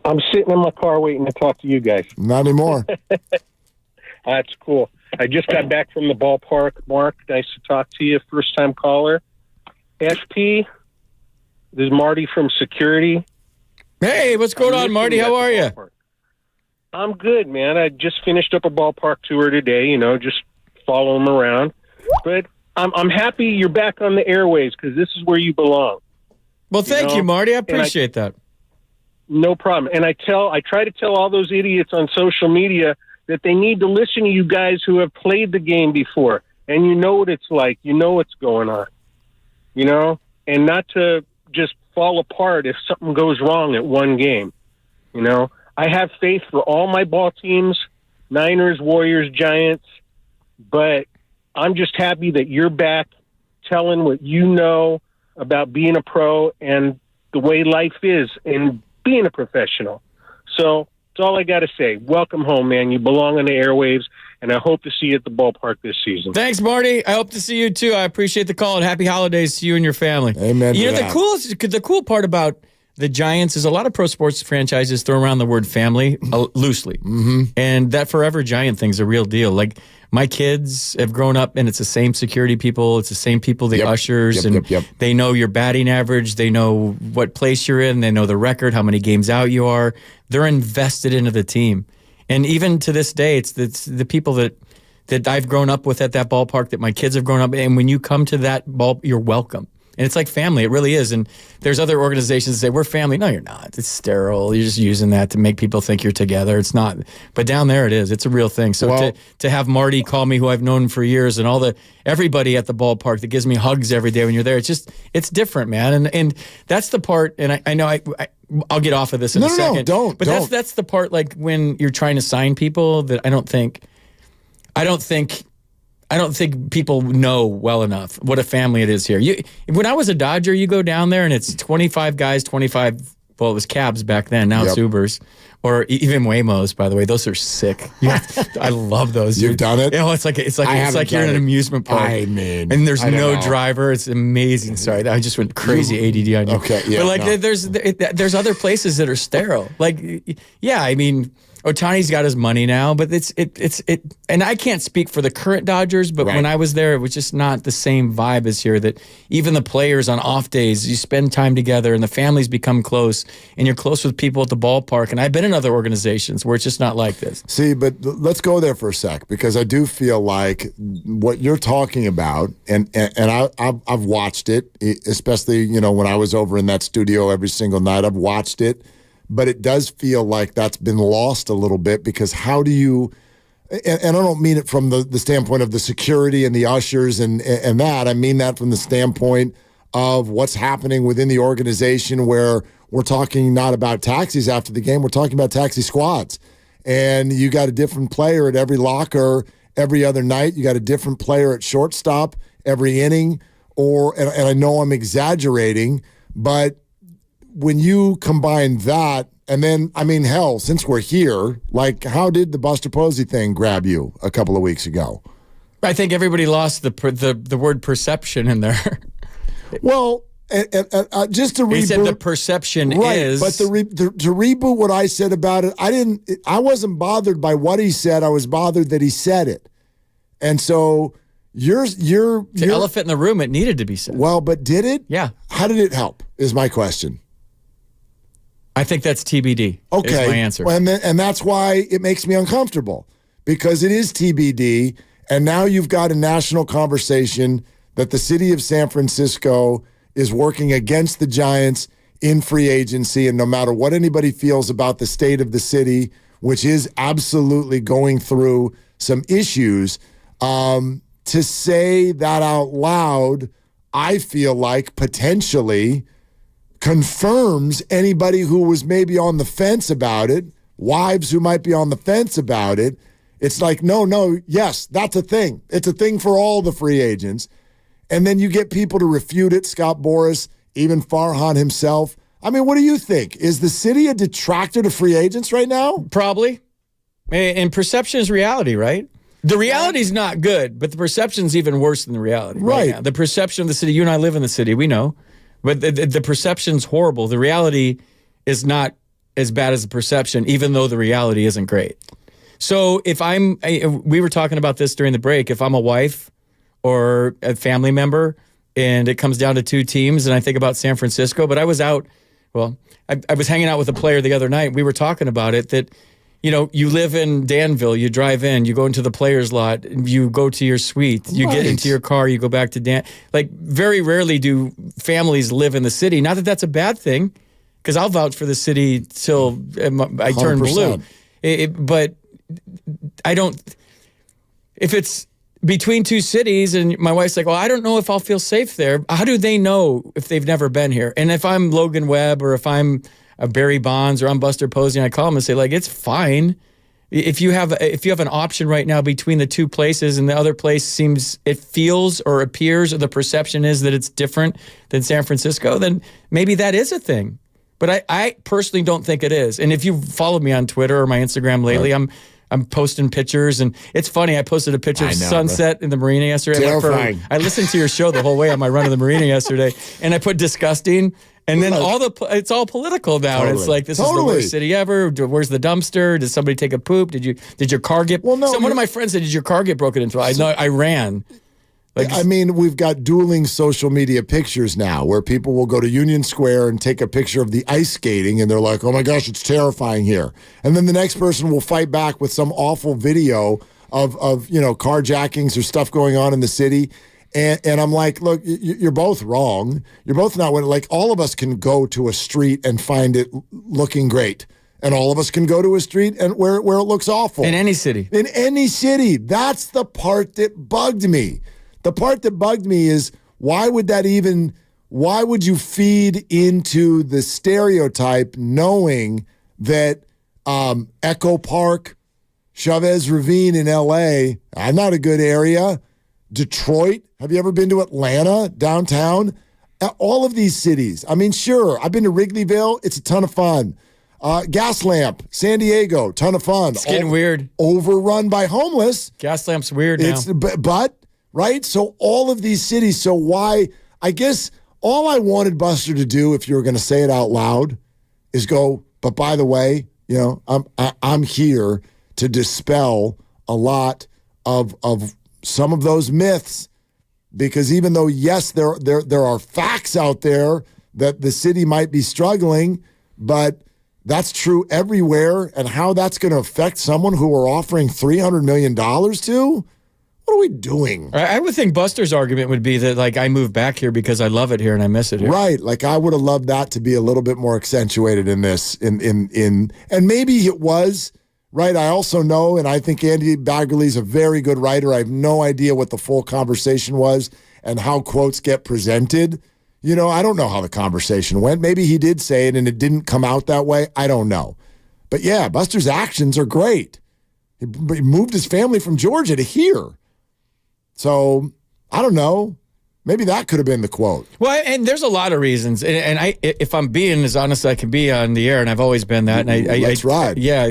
I'm sitting in my car waiting to talk to you guys. Not anymore. That's cool. I just got back from the ballpark. Mark, nice to talk to you. First-time caller. FP, this is Marty from security. Hey, what's going on, Marty? How are you? I'm good, man. I just finished up a ballpark tour today, just follow them around. But I'm happy you're back on the airwaves because this is where you belong. Well, thank you, Marty. I appreciate that. No problem. And I try to tell all those idiots on social media that they need to listen to you guys who have played the game before. And you know what it's like. You know what's going on. And not to just fall apart if something goes wrong at one game. I have faith for all my ball teams, Niners, Warriors, Giants, but I'm just happy that you're back telling what you know about being a pro and the way life is and being a professional. So that's all I got to say. Welcome home, man. You belong on the airwaves, and I hope to see you at the ballpark this season. Thanks, Marty. I hope to see you, too. I appreciate the call, and happy holidays to you and your family. Amen. The cool part about the Giants is a lot of pro sports franchises throw around the word family loosely. Mm-hmm. And that Forever Giant thing's a real deal. Like, my kids have grown up, and it's the same security people. It's the same people, the ushers, and they know your batting average. They know what place you're in. They know the record, how many games out you are. They're invested into the team. And even to this day, it's the people that I've grown up with at that ballpark, that my kids have grown up. And when you come to that ball, you're welcome. And it's like family. It really is. And there's other organizations that say, we're family. No, you're not. It's sterile. You're just using that to make people think you're together. It's not. But down there it is. It's a real thing. So to have Marty call me, who I've known for years, and everybody at the ballpark that gives me hugs every day when you're there, it's different, man. And that's the part, and I know I'll get off of this in a second. No, don't. But that's the part, like, when you're trying to sign people, that I don't think people know well enough what a family it is here. When I was a Dodger, you go down there and it's 25 guys, well, it was cabs back then. Now it's Ubers. Or even Waymos, by the way. Those are sick. I love those. You've done it? It's like you're in an amusement park. I mean, and there's no driver. It's amazing. Sorry, I just went crazy ADD on you. Okay, yeah. But there's other places that are sterile. Ohtani's got his money now, but it's and I can't speak for the current Dodgers, but when I was there, it was just not the same vibe as here. That even the players on off days, you spend time together and the families become close, and you're close with people at the ballpark. And I've been in other organizations where it's just not like this. See, but let's go there for a sec, because I do feel like what you're talking about, and I've watched it, especially when I was over in that studio every single night. I've watched it. But it does feel like that's been lost a little bit, because how do you – and I don't mean it from the standpoint of the security and the ushers and that. I mean that from the standpoint of what's happening within the organization, where we're talking not about taxis after the game. We're talking about taxi squads. And you got a different player at every locker every other night. You got a different player at shortstop every inning. And I know I'm exaggerating, but – when you combine that, and then, I mean, hell, since we're here, like, how did the Buster Posey thing grab you a couple of weeks ago? I think everybody lost the word perception in there. Well, just to reboot. He said the perception is. But to reboot what I said about it, I wasn't bothered by what he said. I was bothered that he said it. And so the elephant in the room, it needed to be said. Well, but did it? Yeah. How did it help is my question. I think that's TBD. Okay. Is my answer. And that's why it makes me uncomfortable, because it is TBD. And now you've got a national conversation that the city of San Francisco is working against the Giants in free agency. And no matter what anybody feels about the state of the city, which is absolutely going through some issues, to say that out loud, I feel like potentially confirms anybody who was maybe on the fence about it, wives who might be on the fence about it. It's like, no, yes, that's a thing. It's a thing for all the free agents. And then you get people to refute it, Scott Boras, even Farhan himself. I mean, what do you think? Is the city a detractor to free agents right now? Probably. And perception is reality, right? The reality's not good, but the perception's even worse than the reality. Right. Now. The perception of the city, you and I live in the city, we know. But the perception's horrible. The reality is not as bad as the perception, even though the reality isn't great. So we were talking about this during the break, if I'm a wife or a family member and it comes down to two teams and I think about San Francisco, but I was out, I was hanging out with a player the other night. We were talking about it that, you live in Danville, you drive in, you go into the players lot, you go to your suite, you get into your car, you go back to like very rarely do families live in the city. Not that that's a bad thing, because I'll vouch for the city till I turn 100%. blue. But I don't, if it's between two cities and my wife's like, well, I don't know if I'll feel safe there. How do they know if they've never been here? And if I'm Logan Webb or if I'm Barry Bonds or I'm Buster Posey, and I call him and say, like, it's fine. If you have an option right now between the two places and the other place it feels or appears or the perception is that it's different than San Francisco, then maybe that is a thing. But I personally don't think it is. And if you've followed me on Twitter or my Instagram lately, right. I'm posting pictures, and it's funty. I posted a picture of sunset in the marina yesterday. Terrifying. I listened to your show the whole way on my run to the marina yesterday, and I put disgusting. And then it's all political now. Totally. It's like, this is the worst city ever. Where's the dumpster? Did somebody take a poop? Did your car get? Well, no. One of my friends said, "Did your car get broken into?" I ran. I mean, we've got dueling social media pictures now where people will go to Union Square and take a picture of the ice skating, and they're like, oh my gosh, it's terrifying here. And then the next person will fight back with some awful video of carjackings or stuff going on in the city. And I'm like, look, you're both wrong. You're both not like, all of us can go to a street and find it looking great. And all of us can go to a street and where it looks awful. In any city. In any city. That's the part that bugged me. The part that bugged me is, why would you feed into the stereotype knowing that Echo Park, Chavez Ravine in LA, not a good area. Detroit, have you ever been to Atlanta, downtown? All of these cities. I mean, sure, I've been to Wrigleyville. It's a ton of fun. Gaslamp, San Diego, ton of fun. It's getting weird. Overrun by homeless. Gaslamp's weird now. But right? So all of these cities, so why, I guess all I wanted Buster to do, if you were going to say it out loud, is go, but by the way, I'm here to dispel a lot of some of those myths, because even though, yes, there are facts out there that the city might be struggling, but that's true everywhere, and how that's going to affect someone who we're offering $300 million to? What are we doing? I would think Buster's argument would be that, like, I moved back here because I love it here and I miss it here. Right. Like, I would have loved that to be a little bit more accentuated in this. And maybe it was, right? I also know, and I think Andy Baggerly's a very good writer. I have no idea what the full conversation was and how quotes get presented. I don't know how the conversation went. Maybe he did say it and it didn't come out that way. I don't know. But yeah, Buster's actions are great. He moved his family from Georgia to here. So, I don't know. Maybe that could have been the quote. Well, and there's a lot of reasons, and I, if I'm being as honest as I can be on the air, and I've always been that, and Let's ride. Yeah,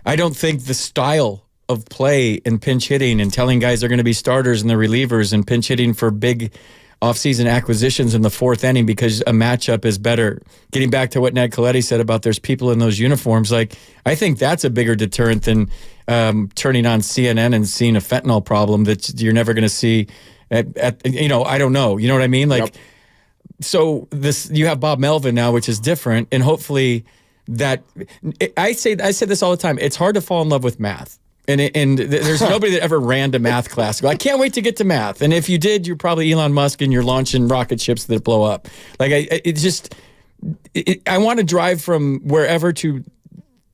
I don't think the style of play and pinch hitting and telling guys they're going to be starters and the relievers and pinch hitting for big offseason acquisitions in the fourth inning because a matchup is better. Getting back to what Ned Coletti said about there's people in those uniforms, like I think that's a bigger deterrent than turning on CNN and seeing a fentanyl problem that you're never going to see. I don't know. You know what I mean? Like, so this you have Bob Melvin now, which is different, and hopefully that I say this all the time. It's hard to fall in love with math. And there's nobody that ever ran to math class. I can't wait to get to math. And if you did, you're probably Elon Musk and you're launching rocket ships that blow up. Like I want to drive from wherever to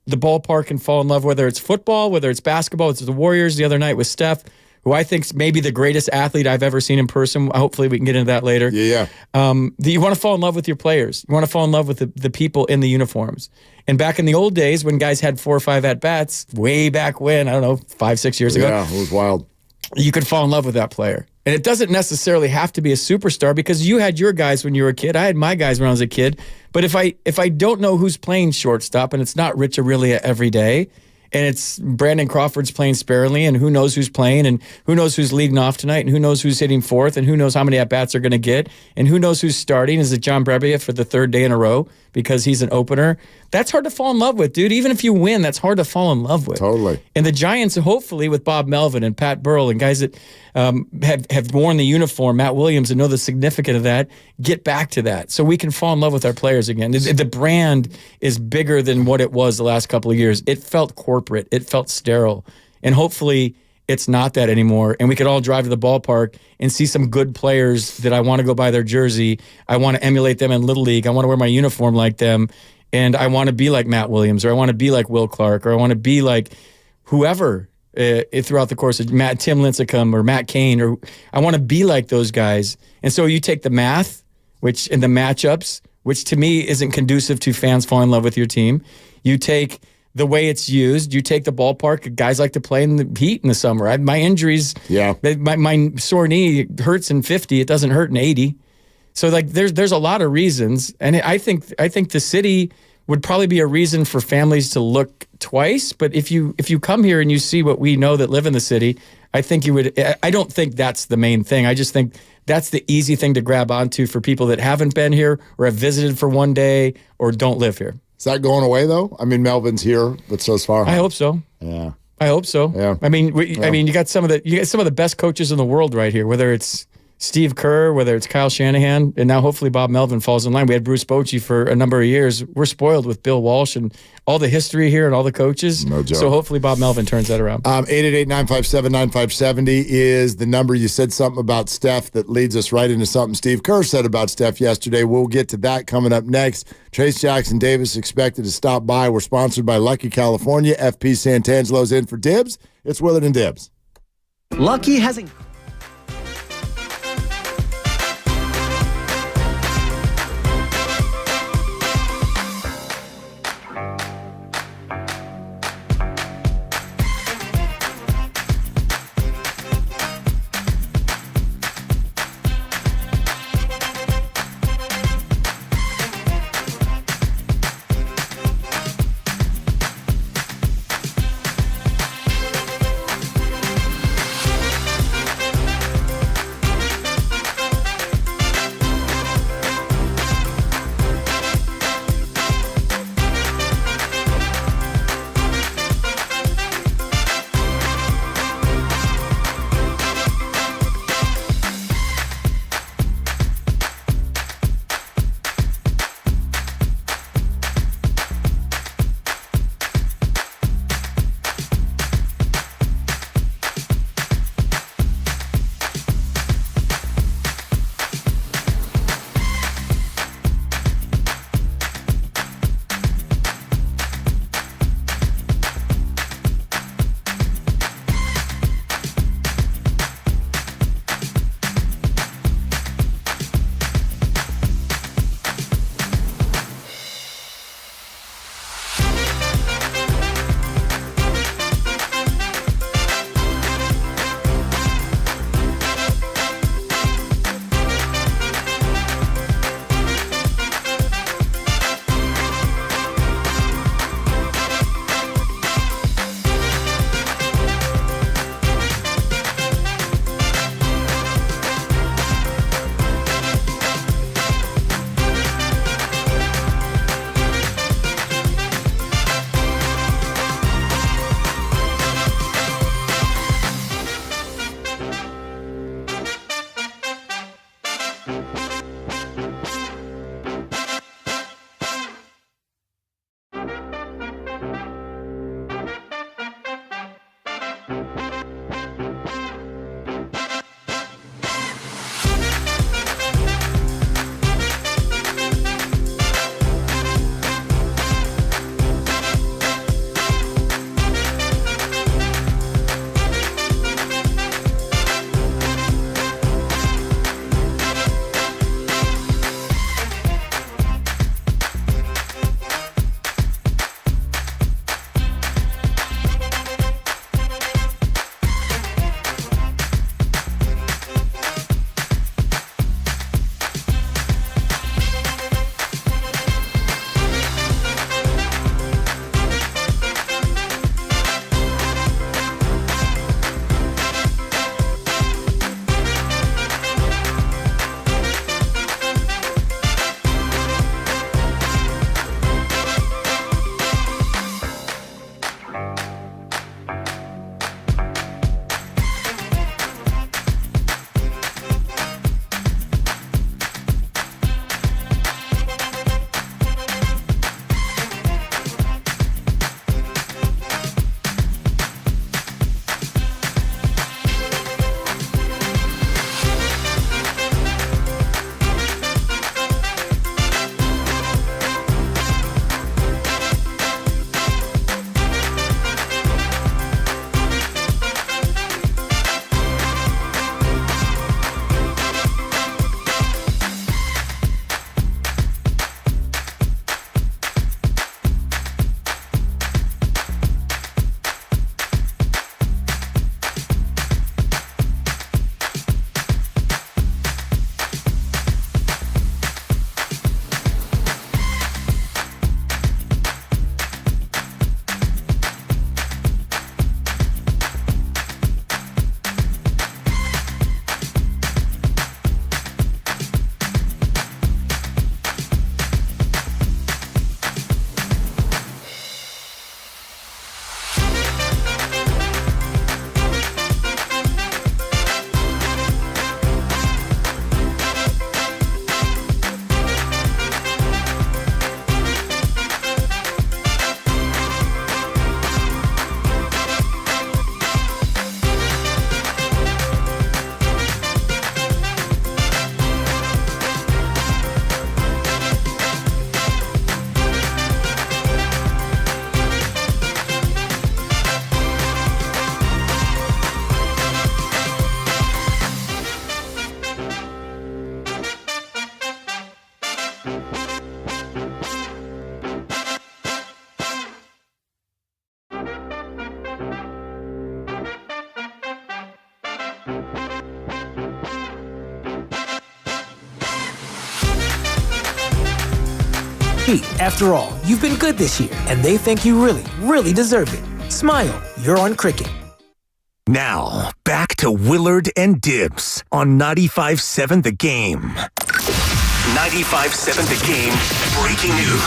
the ballpark and fall in love, whether it's football, whether it's basketball. It's the Warriors the other night with Steph, who I think's maybe the greatest athlete I've ever seen in person. Hopefully we can get into that later. Yeah. You want to fall in love with your players. You want to fall in love with the people in the uniforms. And back in the old days when guys had 4 or 5 at-bats, way back when, I don't know, 5-6 years ago. Yeah, it was wild. You could fall in love with that player. And it doesn't necessarily have to be a superstar because you had your guys when you were a kid. I had my guys when I was a kid. But if I don't know who's playing shortstop and it's not Rich Aurelia every day, and it's Brandon Crawford's playing sparingly, and who knows who's playing, and who knows who's leading off tonight, and who knows who's hitting fourth, and who knows how many at-bats they're going to get, and who knows who's starting. Is it John Brebbia for the 3rd day in a row because he's an opener? That's hard to fall in love with, dude. Even if you win, that's hard to fall in love with. Totally. And the Giants, hopefully, with Bob Melvin and Pat Burrell and guys that have worn the uniform, Matt Williams, and know the significance of that, get back to that so we can fall in love with our players again. The brand is bigger than what it was the last couple of years. It felt corporate. It felt sterile. And hopefully it's not that anymore. And we could all drive to the ballpark and see some good players that I want to go buy their jersey. I want to emulate them in Little League. I want to wear my uniform like them. And I want to be like Matt Williams, or I want to be like Will Clark, or I want to be like whoever throughout the course of Tim Lincecum or Matt Cain, or I want to be like those guys. And so you take the math, and the matchups, which to me isn't conducive to fans falling in love with your team. You take the way it's used. You take the ballpark. Guys like to play in the heat in the summer. My injuries, my sore knee hurts in 50. It doesn't hurt in 80. So like there's a lot of reasons, and I think the city would probably be a reason for families to look twice. But if you come here and you see what we know that live in the city, I think you would. I don't think that's the main thing. I just think that's the easy thing to grab onto for people that haven't been here or have visited for one day or don't live here. Is that going away though? I mean, Melvin's here, but so's far. I hope so. Yeah, I hope so. Yeah. I mean, you got some of the best coaches in the world right here. Whether it's Steve Kerr, whether it's Kyle Shanahan, and now hopefully Bob Melvin falls in line. We had Bruce Bochy for a number of years. We're spoiled with Bill Walsh and all the history here and all the coaches. No joke. So hopefully Bob Melvin turns that around. 888-957-9570 is the number. You said something about Steph that leads us right into something Steve Kerr said about Steph yesterday. We'll get to that coming up next. Trace Jackson Davis expected to stop by. We're sponsored by Lucky California. FP Santangelo's in for Dibs. It's Willard and Dibs. Lucky has Hey, after all, you've been good this year, and they think you really, really deserve it. Smile, you're on Cricket. Now, back to Willard and Dibs on 95.7 The Game. 95.7 The Game, breaking news.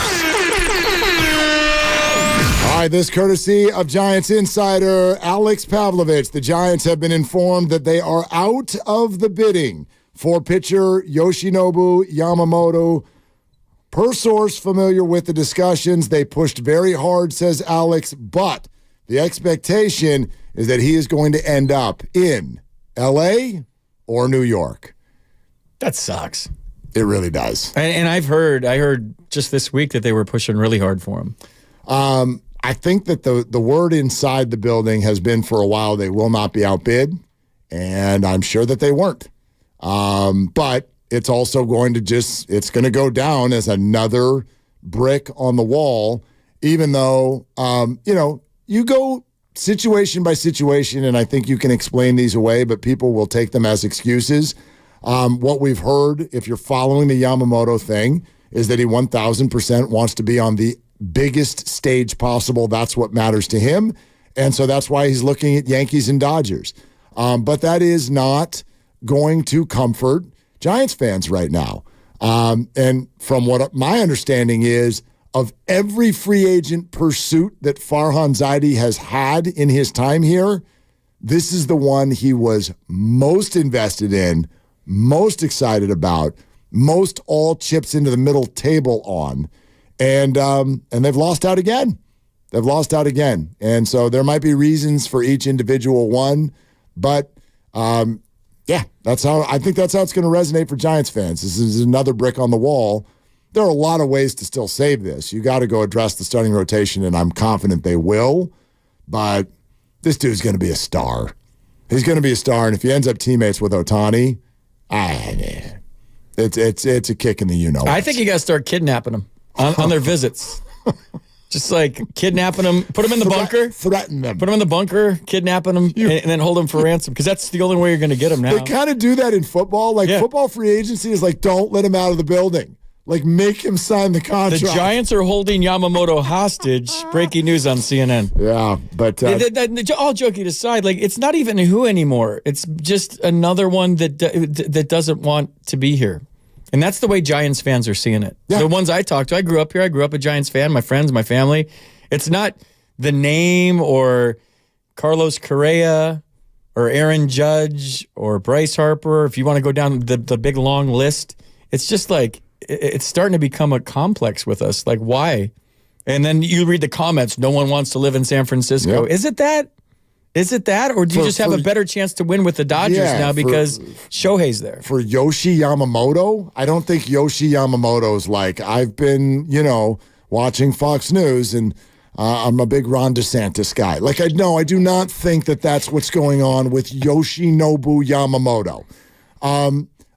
All right, this courtesy of Giants insider Alex Pavlovich. The Giants have been informed that they are out of the bidding for pitcher Yoshinobu Yamamoto. Per source familiar with the discussions, they pushed very hard, says Alex, but the expectation is that he is going to end up in L.A. or New York. That sucks. It really does. And I heard just this week that they were pushing really hard for him. I think that the word inside the building has been for a while they will not be outbid, and I'm sure that they weren't. But it's also going to it's going to go down as another brick on the wall, even though, you go situation by situation, and I think you can explain these away, but people will take them as excuses. What we've heard, if you're following the Yamamoto thing, is that he 1,000% wants to be on the biggest stage possible. That's what matters to him. And so that's why he's looking at Yankees and Dodgers. But that is not going to comfort Giants fans right now. And from what my understanding is, of every free agent pursuit that Farhan Zaidi has had in his time here, this is the one he was most invested in, most excited about, most all chips into the middle table on. And they've lost out again. They've lost out again. And so there might be reasons for each individual one, but I think that's how it's going to resonate for Giants fans. This is another brick on the wall. There are a lot of ways to still save this. You got to go address the starting rotation, and I'm confident they will. But this dude's going to be a star. He's going to be a star, and if he ends up teammates with Ohtani, it's a kick in the you-know. I think you got to start kidnapping them on their visits. Just like kidnapping them, put them in the bunker. Threaten them. Put them in the bunker, kidnapping them, and then hold them for ransom, because that's the only way you're going to get them now. They kind of do that in football. Football free agency is like, don't let him out of the building. Like, make him sign the contract. The Giants are holding Yamamoto hostage. Breaking news on CNN. Yeah, but all joking aside, like, it's not even who anymore. It's just another one that doesn't want to be here, and that's the way Giants fans are seeing it. Yeah. The ones I talk to, I grew up here. I grew up a Giants fan. My friends, my family. It's not the name or Carlos Correa or Aaron Judge or Bryce Harper. If you want to go down the big long list, it's just like, it's starting to become a complex with us. Like, why? And then you read the comments. No one wants to live in San Francisco. Yep. Is it that? Is it that? Or do you just have a better chance to win with the Dodgers now because Shohei's there? For Yoshi Yamamoto, I don't think Yoshi Yamamoto's like, I've been, watching Fox News, and I'm a big Ron DeSantis guy. Like, I do not think that that's what's going on with Yoshinobu Yamamoto.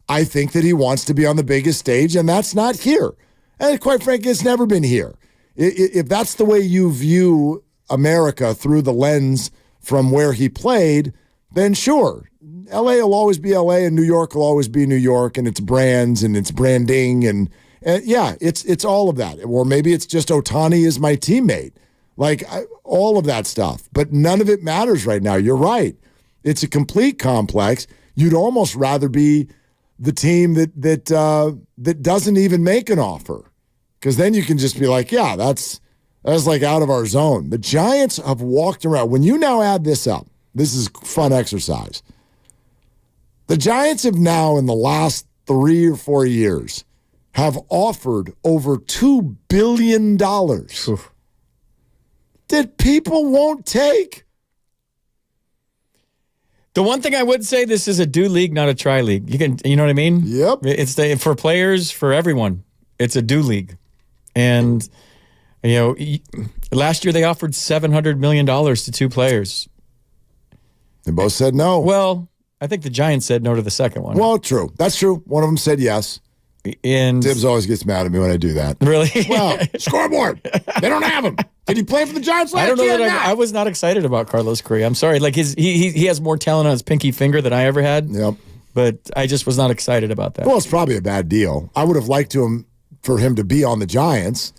I think that he wants to be on the biggest stage, and that's not here. And quite frankly, it's never been here. If that's the way you view America through the lens from where he played, then sure. L.A. will always be L.A. and New York will always be New York, and it's brands and it's branding. And it's all of that. Or maybe it's just Ohtani is my teammate. All of that stuff. But none of it matters right now. You're right. It's a complete complex. You'd almost rather be the team that doesn't even make an offer, because then you can just be like, yeah, that's like out of our zone. The Giants have walked around. When you now add this up, this is fun exercise. The Giants have now, in the last 3 or 4 years, have offered over $2 billion that people won't take. The one thing I would say, this is a do league, not a try league. You know what I mean? Yep. It's for players, for everyone. It's a do league. And, last year they offered $700 million to 2 players. They both said no. Well, I think the Giants said no to the second one. Well, true. That's true. One of them said yes. And Tibbs always gets mad at me when I do that. Really? Well, scoreboard. They don't have him. Did he play for the Giants last year? I don't know that I was not excited about Carlos Correa. I'm sorry. Like he has more talent on his pinky finger than I ever had. Yep. But I just was not excited about that. Well, it's probably a bad deal. I would have liked for him to be on the Giants,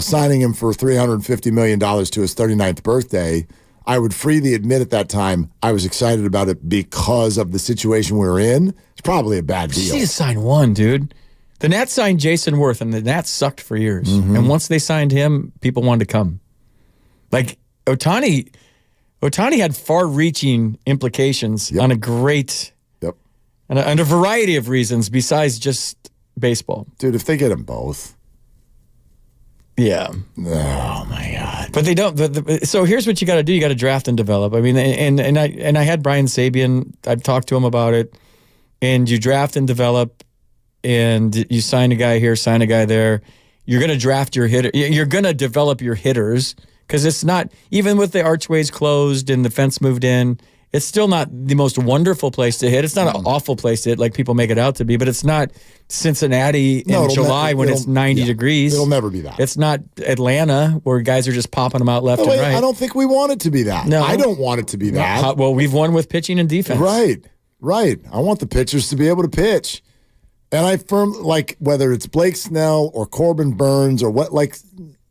signing him for $350 million to his 39th birthday. I would freely admit at that time I was excited about it because of the situation we were in. It's probably a bad deal. You need to sign one, dude. The Nats signed Jason Worth, and the Nats sucked for years. Mm-hmm. And once they signed him, people wanted to come. Like Ohtani had far-reaching implications on a great, and a variety of reasons besides just baseball. Dude, if they get them both. Yeah. Oh my God. But they don't. So here's what you got to do: you got to draft and develop. I mean, and I had Brian Sabian. I've talked to him about it. And you draft and develop, and you sign a guy here, sign a guy there. You're going to draft your hitter. You're going to develop your hitters because it's not, even with the archways closed and the fence moved in, it's still not the most wonderful place to hit. It's not an awful place to hit like people make it out to be, but it's not Cincinnati in July when it's 90 degrees. It'll never be that. It's not Atlanta where guys are just popping them out left and right. I don't think we want it to be that. No. I don't want it to be that. Well, we've won with pitching and defense. Right. I want the pitchers to be able to pitch. And I whether it's Blake Snell or Corbin Burns or what,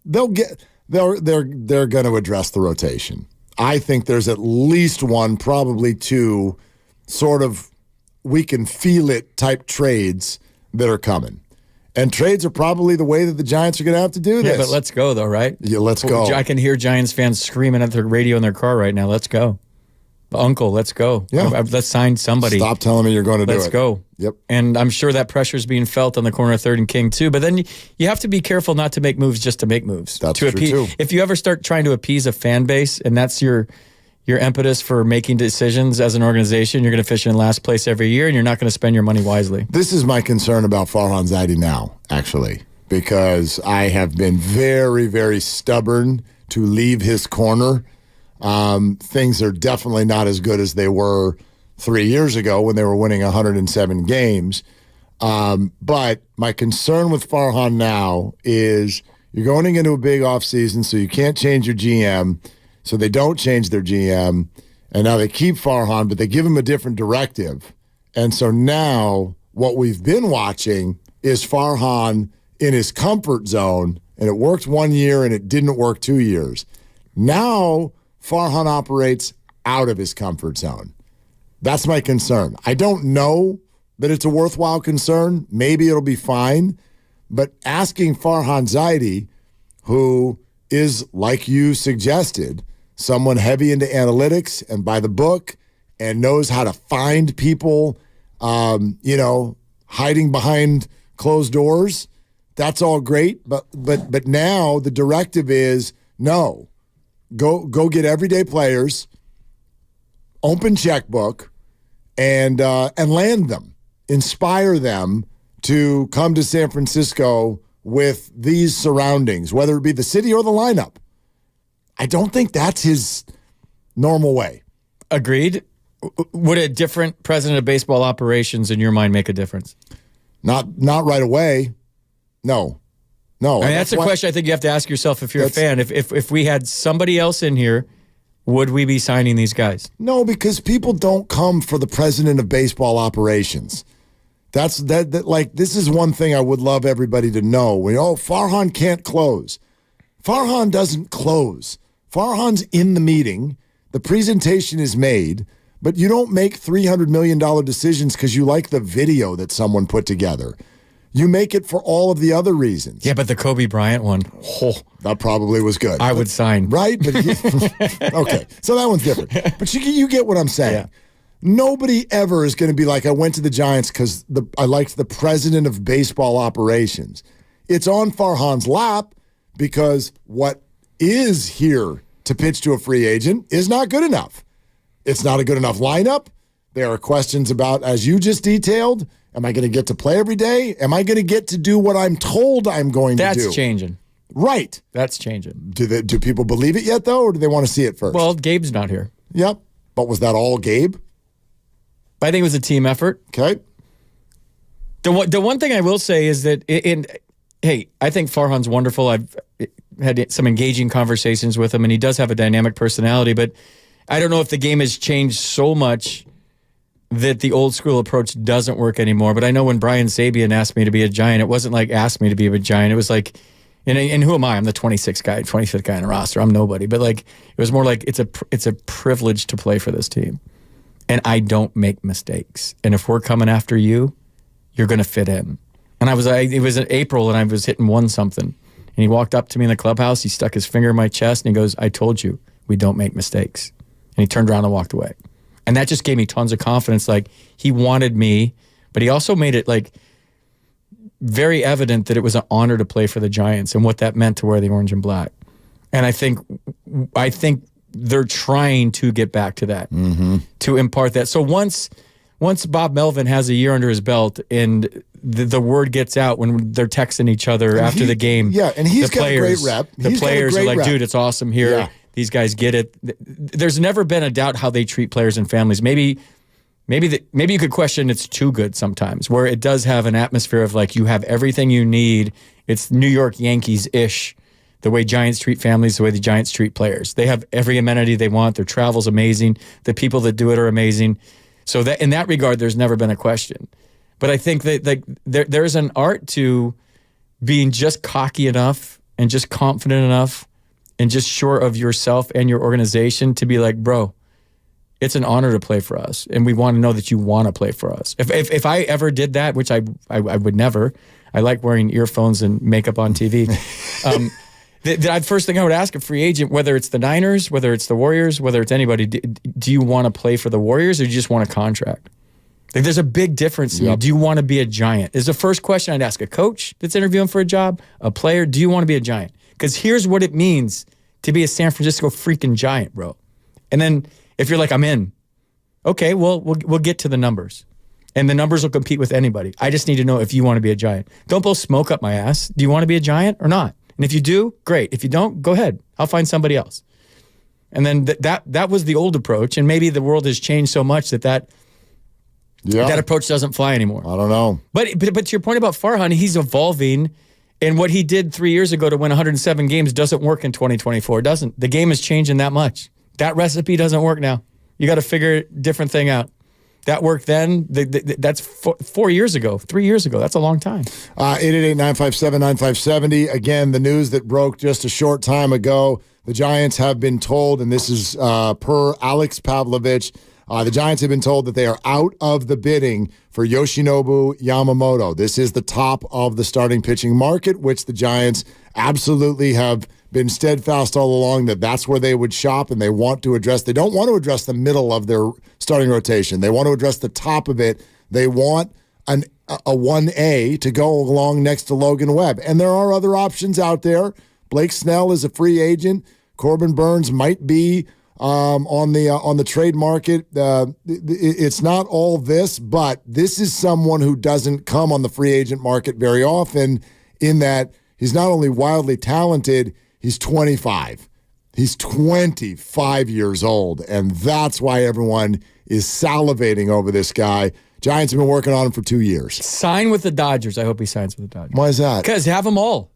they're going to address the rotation. I think there's at least one, probably two, sort of we can feel it type trades that are coming. And trades are probably the way that the Giants are going to have to do this. Yeah, but let's go though, right? Yeah, let's go. I can hear Giants fans screaming at their radio in their car right now. Let's go. Uncle, let's go. Yeah. Let's sign somebody. Stop telling me you're going to do it. Let's go. Yep. And I'm sure that pressure is being felt on the corner of 3rd and King too. But then you have to be careful not to make moves just to make moves. That's true too. If you ever start trying to appease a fan base and that's your impetus for making decisions as an organization, you're going to fish in last place every year and you're not going to spend your money wisely. This is my concern about Farhan Zaidi now, actually, because I have been very, very stubborn to leave his corner. Things are definitely not as good as they were 3 years ago when they were winning 107 games. But my concern with Farhan now is you're going into a big offseason, so you can't change your GM. So they don't change their GM. And now they keep Farhan, but they give him a different directive. And so now what we've been watching is Farhan in his comfort zone, and it worked 1 year and it didn't work 2 years. Now Farhan operates out of his comfort zone. That's my concern. I don't know that it's a worthwhile concern. Maybe it'll be fine. But asking Farhan Zaidi, who is, like you suggested, someone heavy into analytics and by the book and knows how to find people, hiding behind closed doors, that's all great. But now the directive is no. Go get everyday players, open checkbook, and land them. Inspire them to come to San Francisco with these surroundings, whether it be the city or the lineup. I don't think that's his normal way. Agreed. Would a different president of baseball operations in your mind make a difference? Not right away. No. I mean, that's a question I think you have to ask yourself if you're a fan. If we had somebody else in here, would we be signing these guys? No, because people don't come for the president of baseball operations. This is one thing I would love everybody to know. Farhan can't close. Farhan doesn't close. Farhan's in the meeting. The presentation is made, but you don't make $300 million decisions because you like the video that someone put together. You make it for all of the other reasons. Yeah, but the Kobe Bryant one. That probably was good. I would sign. Right? But okay, so that one's different. But you get what I'm saying. Yeah. Nobody ever is going to be like, I went to the Giants because I liked the president of baseball operations. It's on Farhan's lap because what is here to pitch to a free agent is not good enough. It's not a good enough lineup. There are questions about, as you just detailed, am I going to get to play every day? Am I going to get to do what I'm told I'm going to do? That's changing. Right. That's changing. Do people believe it yet, though, or do they want to see it first? Well, Gabe's not here. Yep. But was that all Gabe? I think it was a team effort. Okay. The one thing I will say is that hey, I think Farhan's wonderful. I've had some engaging conversations with him, and he does have a dynamic personality, but I don't know if the game has changed so much that the old school approach doesn't work anymore. But I know when Brian Sabian asked me to be a Giant, it wasn't like asked me to be a Giant. It was like, and who am I? I'm the 25th guy in the roster. I'm nobody. But like, it was more like it's a privilege to play for this team, and I don't make mistakes. And if we're coming after you, you're going to fit in. And it was in April, and I was hitting 1-something. And he walked up to me in the clubhouse. He stuck his finger in my chest, and he goes, "I told you, we don't make mistakes." And he turned around and walked away. And that just gave me tons of confidence. Like, he wanted me, but he also made it like very evident that it was an honor to play for the Giants and what that meant to wear the orange and black. And I think they're trying to get back to that, to impart that. So once Bob Melvin has a year under his belt and the word gets out when they're texting each other after the game. Yeah, and he's got a great rep. The players are like, dude, it's awesome here. Yeah. These guys get it. There's never been a doubt how they treat players and families. Maybe you could question it's too good sometimes, where it does have an atmosphere of like you have everything you need. It's New York Yankees-ish, the way Giants treat families, the way the Giants treat players. They have every amenity they want. Their travel's amazing. The people that do it are amazing. So that in that regard, there's never been a question. But I think that like there's an art to being just cocky enough and just confident enough and just sure of yourself and your organization to be like, bro, it's an honor to play for us, and we want to know that you want to play for us. If I ever did that, which I would never, I like wearing earphones and makeup on TV. The first thing I would ask a free agent, whether it's the Niners, whether it's the Warriors, whether it's anybody, do you want to play for the Warriors or do you just want a contract? Like, there's a big difference. Yep. Do you want to be a Giant? Is the first question I'd ask a coach that's interviewing for a job, a player, do you want to be a Giant? Because here's what it means to be a San Francisco freaking Giant, bro. And then if you're like, I'm in, okay, well, we'll get to the numbers. And the numbers will compete with anybody. I just need to know if you want to be a Giant. Don't blow smoke up my ass. Do you want to be a Giant or not? And if you do, great. If you don't, go ahead. I'll find somebody else. And then that was the old approach. And maybe the world has changed so much that approach doesn't fly anymore. I don't know. But to your point about Farhan, he's evolving. And what he did 3 years ago to win 107 games doesn't work in 2024. It doesn't. The game is changing that much. That recipe doesn't work now. You got to figure a different thing out. That worked then. That's 4 years ago, 3 years ago. That's a long time. 888-957-9570. Again, the news that broke just a short time ago. The Giants have been told, and this is per Alex Pavlovich, the Giants have been told that they are out of the bidding for Yoshinobu Yamamoto. This is the top of the starting pitching market, which the Giants absolutely have been steadfast all along that that's where they would shop, and they don't want to address the middle of their starting rotation. They want to address the top of it. They want a 1A to go along next to Logan Webb. And there are other options out there. Blake Snell is a free agent. Corbin Burns might be on the trade market. It's not all this, but this is someone who doesn't come on the free agent market very often, in that he's not only wildly talented, he's 25. He's 25 years old, and that's why everyone is salivating over this guy. Giants have been working on him for 2 years. Sign with the Dodgers. I hope he signs with the Dodgers. Why is that? Because have them all.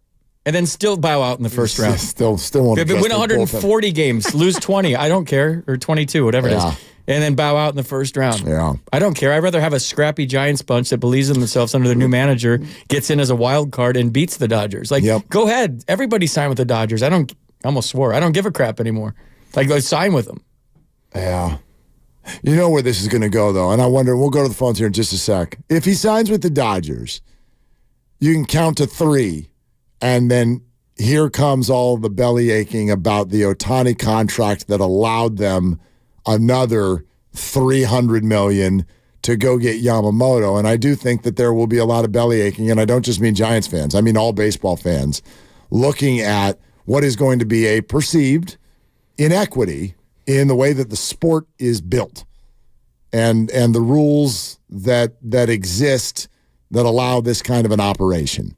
And then still bow out in the first round. Still want to win 140 games, lose 20, I don't care, or 22, whatever it is. And then bow out in the first round. Yeah. I don't care. I'd rather have a scrappy Giants bunch that believes in themselves under their new manager, gets in as a wild card, and beats the Dodgers. Like, go ahead. Everybody sign with the Dodgers. I almost swore. I don't give a crap anymore. Like, let's sign with them. Yeah. You know where this is going to go, though, and I wonder, we'll go to the phones here in just a sec. If he signs with the Dodgers, you can count to 3, and then here comes all the belly aching about the Ohtani contract that allowed them another $300 million to go get Yamamoto. And I do think that there will be a lot of belly aching, and I don't just mean Giants fans. I mean all baseball fans looking at what is going to be a perceived inequity in the way that the sport is built and the rules that exist that allow this kind of an operation.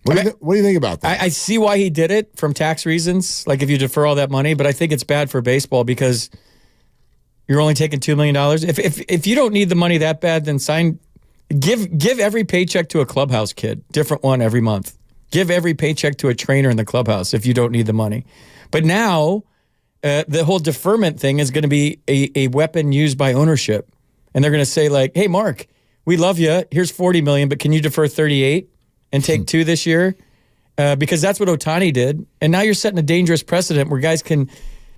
What do you think about that? I see why he did it from tax reasons, like if you defer all that money, but I think it's bad for baseball because you're only taking $2 million. If you don't need the money that bad, then sign Give every paycheck to a clubhouse kid, different one every month. Give every paycheck to a trainer in the clubhouse if you don't need the money. But now the whole deferment thing is going to be a weapon used by ownership. And they're going to say like, hey, Mark, we love you. Here's $40 million, but can you defer 38 and take 2 this year? Because that's what Ohtani did. And now you're setting a dangerous precedent where guys can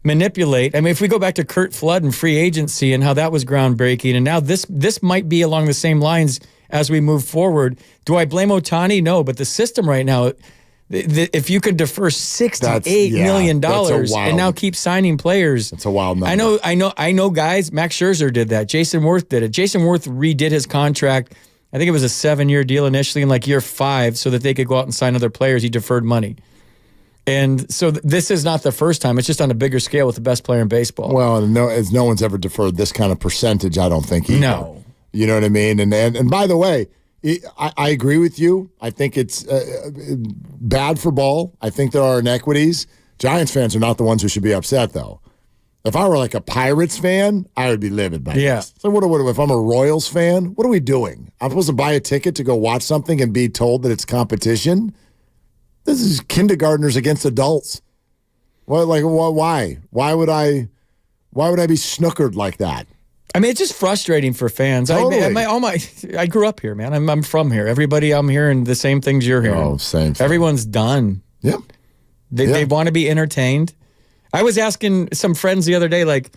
manipulate. I mean, if we go back to Curt Flood and free agency and how that was groundbreaking, and now this might be along the same lines as we move forward. Do I blame Ohtani? No, but the system right now, if you could defer $68 million and now keep signing players, it's a wild number. I know guys. Max Scherzer did that. Jason Worth did it. Jason Worth redid his contract. I think it was a 7-year deal initially, in like year 5, so that they could go out and sign other players. He deferred money. And so this is not the first time. It's just on a bigger scale with the best player in baseball. Well, no one's ever deferred this kind of percentage, I don't think either. No. You know what I mean? And by the way, I agree with you. I think it's bad for ball. I think there are inequities. Giants fans are not the ones who should be upset, though. If I were like a Pirates fan, I would be livid by this. So what if I'm a Royals fan? What are we doing? I'm supposed to buy a ticket to go watch something and be told that it's competition? This is kindergartners against adults. What? Like, why? Why would I be snookered like that? I mean, it's just frustrating for fans. Totally. I grew up here, man. I'm from here. Everybody, I'm hearing the same things you're hearing. Oh, same thing. Everyone's done. Yep. They want to be entertained. I was asking some friends the other day, like,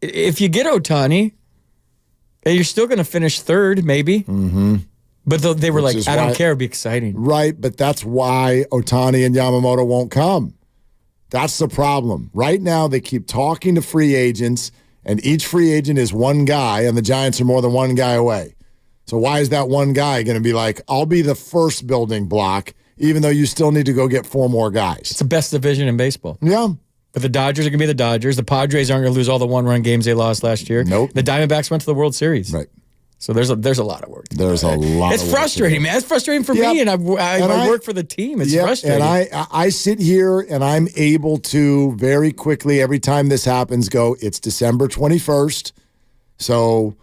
if you get Ohtani, you're still going to finish 3rd, maybe. Mm-hmm. But they were like, I don't care. It'd be exciting. Right, but that's why Ohtani and Yamamoto won't come. That's the problem. Right now, they keep talking to free agents, and each free agent is one guy, and the Giants are more than one guy away. So why is that one guy going to be like, I'll be the first building block, even though you still need to go get 4 more guys? It's the best division in baseball. Yeah. But the Dodgers are going to be the Dodgers. The Padres aren't going to lose all the one-run games they lost last year. Nope. The Diamondbacks went to the World Series. Right. So there's a lot of work. There's a lot. It's frustrating, man. It's frustrating for me, and I work for the team. It's frustrating. And I sit here and I'm able to very quickly, every time this happens, go, it's December 21st. So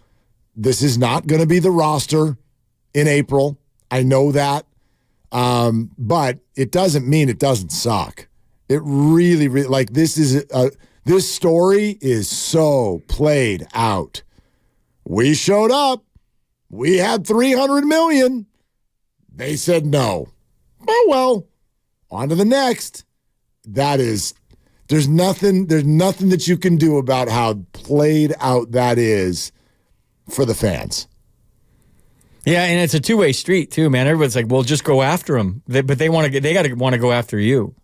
this is not going to be the roster in April. I know that. But it doesn't mean it doesn't suck. It really, like this story is so played out. We showed up. We had $300 million. They said no. Oh, well, on to the next. There's nothing that you can do about how played out that is for the fans. Yeah, and it's a two-way street too, man. Everyone's like, "Well, just go after them," but they got to want to go after you.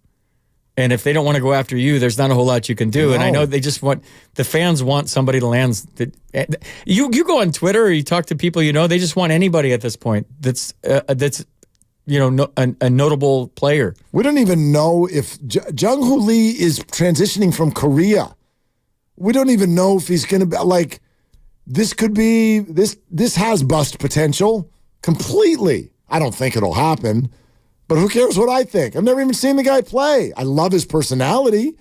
And if they don't want to go after you, there's not a whole lot you can do. No. And I know the fans want somebody to land. You go on Twitter or you talk to people, they just want anybody at this point that's a notable player. We don't even know if Jung-Hoo Lee is transitioning from Korea. We don't even know if he's going to be like, this could be, this has bust potential completely. I don't think it'll happen. But who cares what I think? I've never even seen the guy play. I love his personality.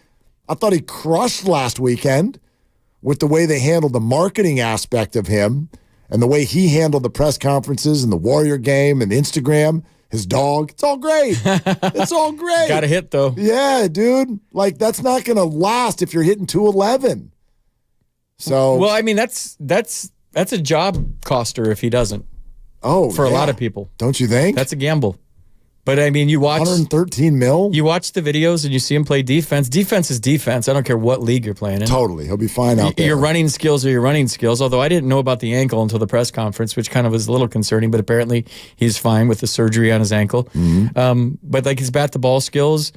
I thought he crushed last weekend with the way they handled the marketing aspect of him and the way he handled the press conferences and the Warrior game and Instagram, his dog. It's all great. It's all great. Got a hit, though. Yeah, dude. Like, that's not going to last if you're hitting 211. So, well, I mean, that's a job coster if he doesn't. Oh, for a lot of people. Don't you think? That's a gamble. But I mean, you watch 113 mil. You watch the videos and you see him play defense. Defense is defense. I don't care what league you're playing in. Totally, he'll be fine out there. Your running skills are your running skills. Although I didn't know about the ankle until the press conference, which kind of was a little concerning. But apparently, he's fine with the surgery on his ankle. Mm-hmm. But like his bat to ball skills,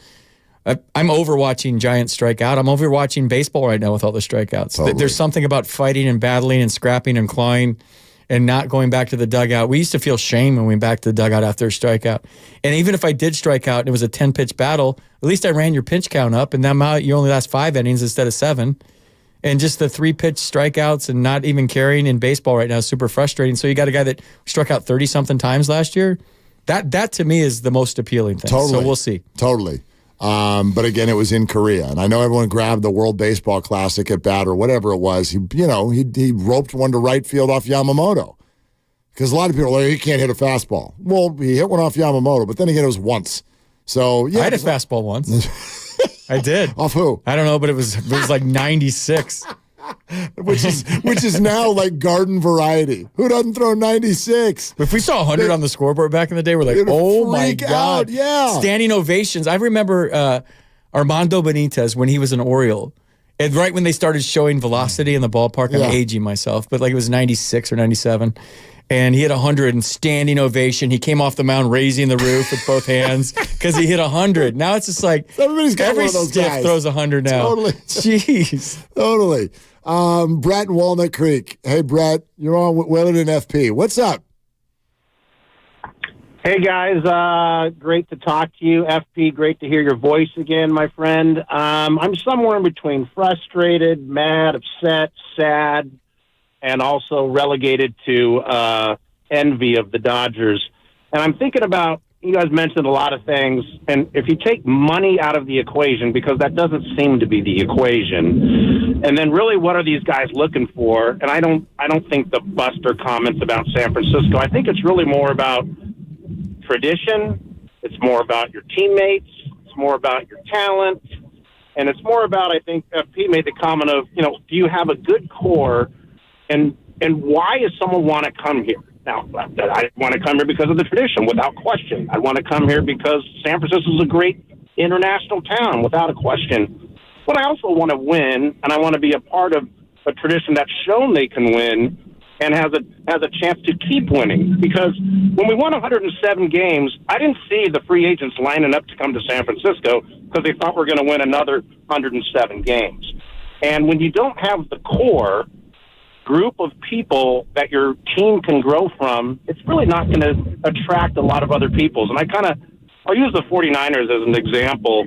I'm over watching Giants strike out. I'm over watching baseball right now with all the strikeouts. Totally. There's something about fighting and battling and scrapping and clawing and not going back to the dugout. We used to feel shame when we went back to the dugout after a strikeout. And even if I did strike out and it was a 10-pitch battle, at least I ran your pitch count up, and now you only last 5 innings instead of 7. And just the 3-pitch strikeouts and not even carrying in baseball right now is super frustrating. So you got a guy that struck out 30-something times last year. That to me is the most appealing thing. Totally. So we'll see. Totally. But again, it was in Korea, and I know everyone grabbed the World Baseball Classic at bat or whatever it was. He roped one to right field off Yamamoto Because a lot of people are like, he can't hit a fastball. Well, he hit one off Yamamoto, but then again, it was once. So, yeah. I had a fastball once. I did. Off who? I don't know, but it was like 96. which is now like garden variety. Who doesn't throw 96? If we saw 100 on the scoreboard back in the day, we're like, oh my God. Yeah. Standing ovations. I remember Armando Benitez when he was an Oriole. And right when they started showing velocity in the ballpark, I'm aging myself, but like it was 96 or 97. And he hit 100 and standing ovation. He came off the mound raising the roof with both hands because he hit 100. Now it's just like everybody's got every one of those stiff guys. throws 100 now. Totally. Jeez. Totally. Brett in Walnut Creek. Hey, Brett, you're on with Willard and FP. What's up? Hey, guys. Great to talk to you. FP, great to hear your voice again, my friend. I'm somewhere in between frustrated, mad, upset, sad, and also relegated to envy of the Dodgers. And I'm thinking about, you guys mentioned a lot of things, and if you take money out of the equation, because that doesn't seem to be the equation, and then really what are these guys looking for? And I don't think the Buster comments about San Francisco, I think it's really more about tradition, it's more about your teammates, it's more about your talent, and it's more about, I think, FP made the comment of, do you have a good core? And why does someone want to come here? Now, I want to come here because of the tradition, without question. I want to come here because San Francisco is a great international town, without a question. But I also want to win, and I want to be a part of a tradition that's shown they can win and has a chance to keep winning. Because when we won 107 games, I didn't see the free agents lining up to come to San Francisco because they thought we were going to win another 107 games. And when you don't have the core group of people that your team can grow from, it's really not going to attract a lot of other people. And I'll use the 49ers as an example.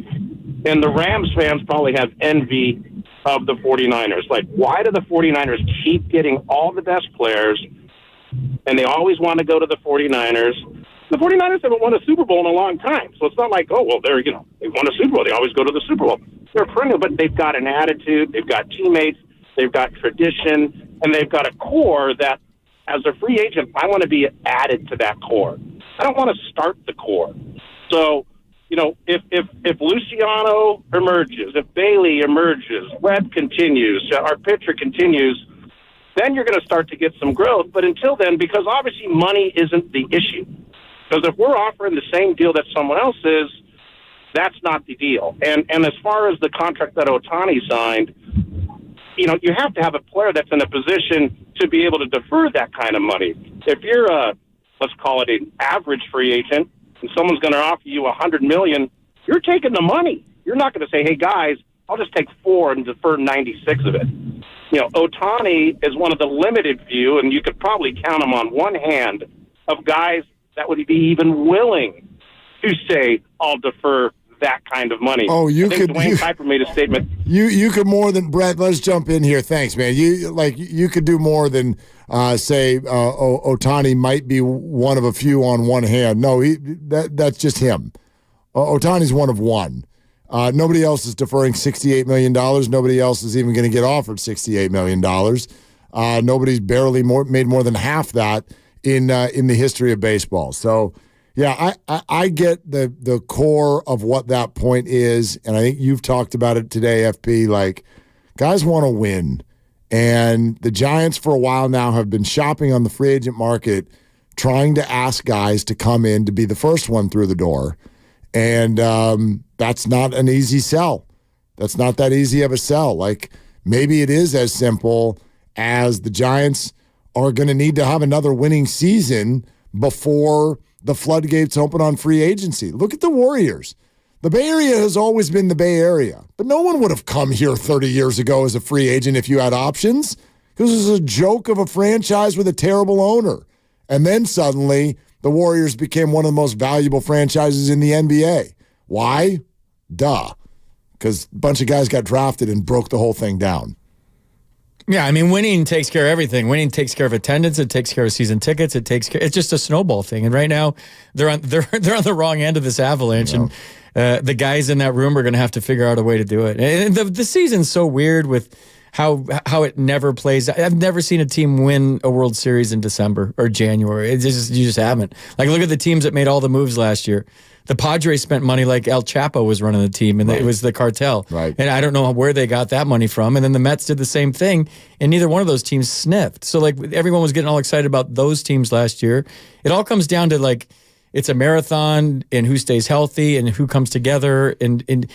And the Rams fans probably have envy of the 49ers. Like, why do the 49ers keep getting all the best players and they always want to go to the 49ers? The 49ers haven't won a Super Bowl in a long time. So it's not like, oh, well, they won a Super Bowl. They always go to the Super Bowl. They're perennial, but they've got an attitude. They've got teammates. They've got tradition, and they've got a core that, as a free agent, I want to be added to that core. I don't want to start the core. So, if Luciano emerges, if Bailey emerges, Webb continues, our pitcher continues, then you're going to start to get some growth. But until then, because obviously money isn't the issue. Because if we're offering the same deal that someone else is, that's not the deal. And as far as the contract that Ohtani signed, you have to have a player that's in a position to be able to defer that kind of money. If you're let's call it an average free agent, and someone's going to offer you $100 million, you're taking the money. You're not going to say, hey, guys, I'll just take 4 and defer 96 of it. Ohtani is one of the limited few, and you could probably count them on one hand, of guys that would be even willing to say, I'll defer that kind of money. Oh, Dwayne Kuiper made a statement. You could more than Brett. Let's jump in here. Thanks, man. You could do more than say Ohtani might be one of a few on one hand. No, that's just him. Ohtani's one of one. Nobody else is deferring $68 million. Nobody else is even going to get offered $68 million. Nobody's barely made more than half that in the history of baseball. So. Yeah, I get the core of what that point is, and I think you've talked about it today, FP. Like, guys want to win, and the Giants for a while now have been shopping on the free agent market, trying to ask guys to come in to be the first one through the door, and that's not an easy sell. That's not that easy of a sell. Like, maybe it is as simple as the Giants are going to need to have another winning season before the floodgates open on free agency. Look at the Warriors. The Bay Area has always been the Bay Area, but no one would have come here 30 years ago as a free agent if you had options, because it was a joke of a franchise with a terrible owner. And then suddenly, the Warriors became one of the most valuable franchises in the NBA. Why? Duh. Because a bunch of guys got drafted and broke the whole thing down. Yeah, I mean, winning takes care of everything. Winning takes care of attendance. It takes care of season tickets. It's just a snowball thing. And right now, they're on the wrong end of this avalanche, and the guys in that room are going to have to figure out a way to do it. And the season's so weird with how it never plays. I've never seen a team win a World Series in December or January. You just haven't. Like, look at the teams that made all the moves last year. The Padres spent money like El Chapo was running the team, and it was the cartel. Right. And I don't know where they got that money from. And then the Mets did the same thing, and neither one of those teams sniffed. So, like, everyone was getting all excited about those teams last year. It all comes down to, like, it's a marathon and who stays healthy and who comes together. And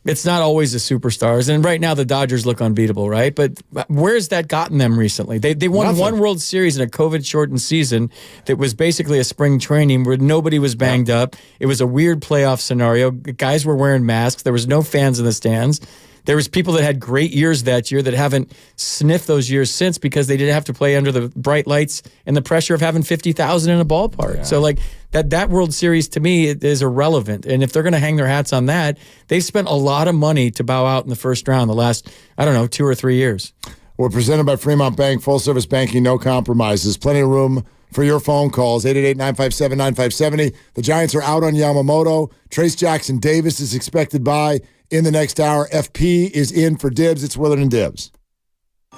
it's not always the superstars. And right now the Dodgers look unbeatable, right? But where's that gotten them recently? They won one World Series in a COVID-shortened season that was basically a spring training where nobody was banged up. It was a weird playoff scenario. Guys were wearing masks. There was no fans in the stands. There was people that had great years that year that haven't sniffed those years since because they didn't have to play under the bright lights and the pressure of having 50,000 in a ballpark. Yeah. So, like, that World Series to me is irrelevant. And if they're going to hang their hats on that, they've spent a lot of money to bow out in the first round the last, 2 or 3 years. We're presented by Fremont Bank, full-service banking, no compromises. Plenty of room for your phone calls, 888-957-9570. The Giants are out on Yamamoto. Trace Jackson-Davis is expected by in the next hour. FP is in for Dibs. It's Willard and Dibs.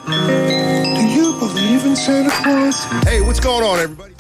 Do you believe in Santa Claus? Hey, what's going on, everybody?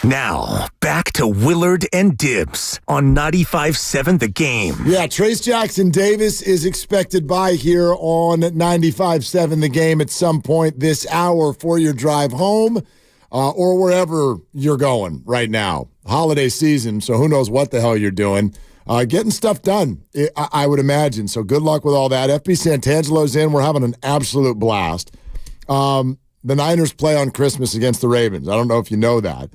Now, back to Willard and Dibs on 95.7 The Game. Yeah, Trace Jackson Davis is expected by here on 95.7 The Game at some point this hour for your drive home or wherever you're going right now. Holiday season, so who knows what the hell you're doing. Getting stuff done, I would imagine. So good luck with all that. FB Santangelo's in. We're having an absolute blast. The Niners play on Christmas against the Ravens. I don't know if you know that.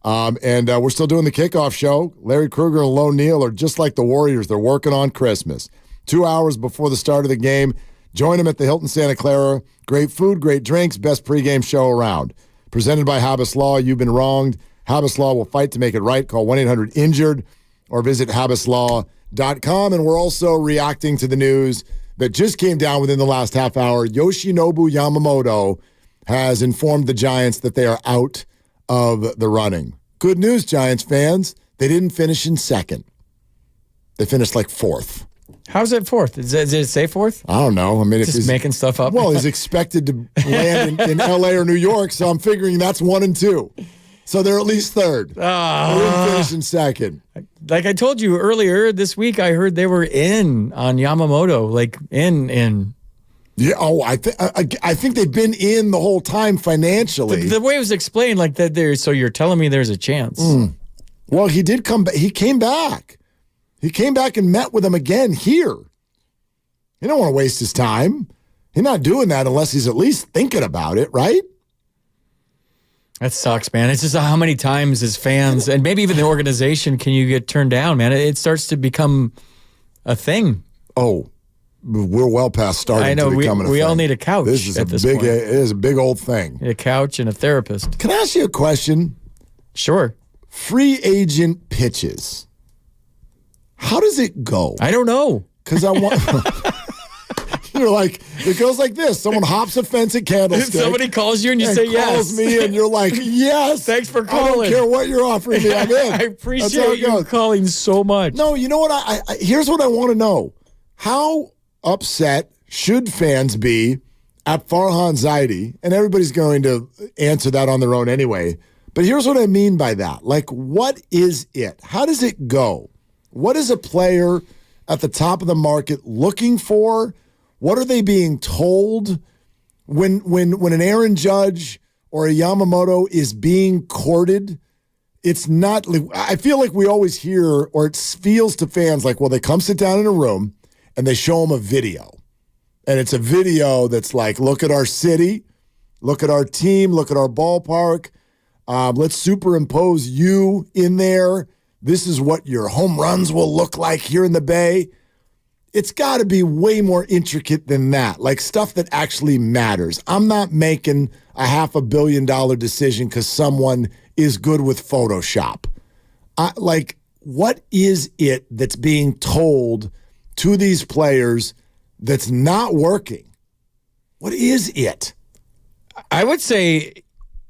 And we're still doing the kickoff show. Larry Krueger and Lone Neal are just like the Warriors. They're working on Christmas. 2 hours before the start of the game, join them at the Hilton Santa Clara. Great food, great drinks, best pregame show around. Presented by Habas Law. You've been wronged. Habas Law will fight to make it right. Call 1-800-INJURED or visit habaslaw.com. And we're also reacting to the news that just came down within the last half hour. Yoshinobu Yamamoto has informed the Giants that they are out of the running. Good news, Giants fans. They didn't finish in second. They finished like fourth. How's it fourth? Does it say fourth? I don't know. I mean, just making stuff up. Well, he's expected to land in L.A. or New York, so I'm figuring that's 1 and 2. So they're at least third. They didn't finish in second. Like I told you earlier this week, I heard they were in on Yamamoto, like in. Yeah. Oh, I think they've been in the whole time financially. The way it was explained, like that. So you're telling me there's a chance? Well, he did come back. He came back. He came back and met with him again here. He don't want to waste his time. He's not doing that unless he's at least thinking about it, right? That sucks, man. It's just how many times as fans and maybe even the organization can you get turned down, man? It starts to become a thing. Oh. We're well past starting to becoming a thing. We all need a couch at this point. It is a big old thing. A couch and a therapist. Can I ask you a question? Sure. Free agent pitches. How does it go? I don't know. Because I want... You're like, it goes like this. Someone hops a fence at Candlestick. Somebody calls you and you say yes. Calls me and you're like, yes. Thanks for calling. I don't care what you're offering me. I'm in. I appreciate you calling so much. No, you know what? I here's what I want to know. How upset should fans be at Farhan Zaidi? And everybody's going to answer that on their own anyway. But here's what I mean by that. Like, what is it? How does it go? What is a player at the top of the market looking for? What are they being told when an Aaron Judge or a Yamamoto is being courted? It's not. I feel like we always hear, or it feels to fans like, well, they come sit down in a room and they show them a video, and it's a video that's like, look at our city, look at our team, look at our ballpark. Let's superimpose you in there. This is what your home runs will look like here in the Bay. It's got to be way more intricate than that, like stuff that actually matters. I'm not making a $500 million decision because someone is good with Photoshop. Like, what is it that's being told to these players that's not working? What is it? I would say,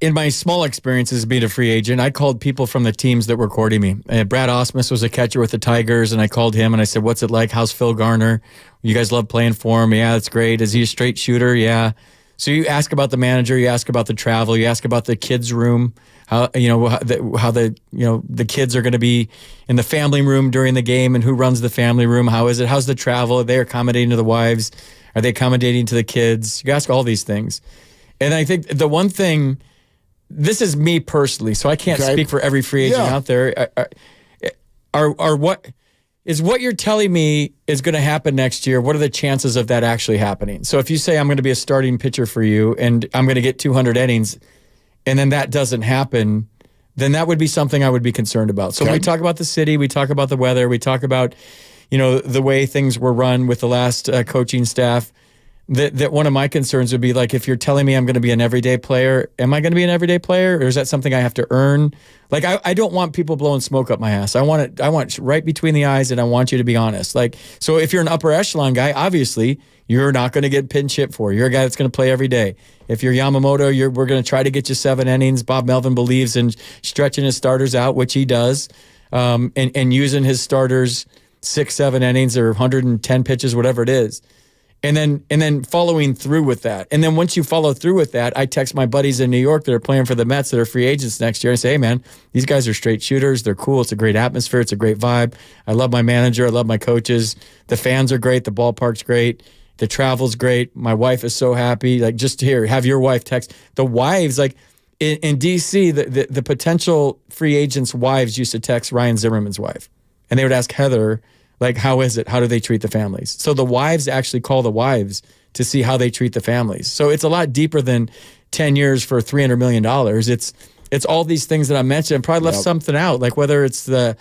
in my small experiences being a free agent, I called people from the teams that were courting me. Brad Ausmus was a catcher with the Tigers, and I called him and I said, what's it like? How's Phil Garner? You guys love playing for him? Yeah, that's great. Is he a straight shooter? Yeah. So you ask about the manager, you ask about the travel, you ask about the kids' room, how the kids are going to be in the family room during the game and who runs the family room. How is it? How's the travel? Are they accommodating to the wives? Are they accommodating to the kids? You ask all these things. And I think the one thing, this is me personally, so I can't speak for every free agent out there. What you're telling me is going to happen next year? What are the chances of that actually happening? So if you say I'm going to be a starting pitcher for you and I'm going to get 200 innings, and then that doesn't happen, then that would be something I would be concerned about. So when we talk about the city, we talk about the weather, we talk about the way things were run with the last coaching staff. that one of my concerns would be like, if you're telling me I'm going to be an everyday player, am I going to be an everyday player, or is that something I have to earn? Like, I don't want people blowing smoke up my ass. I want right between the eyes, and I want you to be honest. Like, so if you're an upper echelon guy, obviously you're not going to get pinch hit for. You're a guy that's going to play every day. If you're Yamamoto, we're going to try to get you 7 innings. Bob Melvin believes in stretching his starters out, which he does, and using his starters 6-7 innings or 110 pitches, whatever it is. And then following through with that. And then once you follow through with that, I text my buddies in New York that are playing for the Mets that are free agents next year and say, hey, man, these guys are straight shooters. They're cool. It's a great atmosphere. It's a great vibe. I love my manager. I love my coaches. The fans are great. The ballpark's great. The travel's great. My wife is so happy. Like, just here, have your wife text. The wives, like in D.C., the potential free agents' wives used to text Ryan Zimmerman's wife. And they would ask Heather, like, how is it? How do they treat the families? So the wives actually call the wives to see how they treat the families. So it's a lot deeper than 10 years for $300 million. It's all these things that I mentioned. And probably left something out, like whether it's the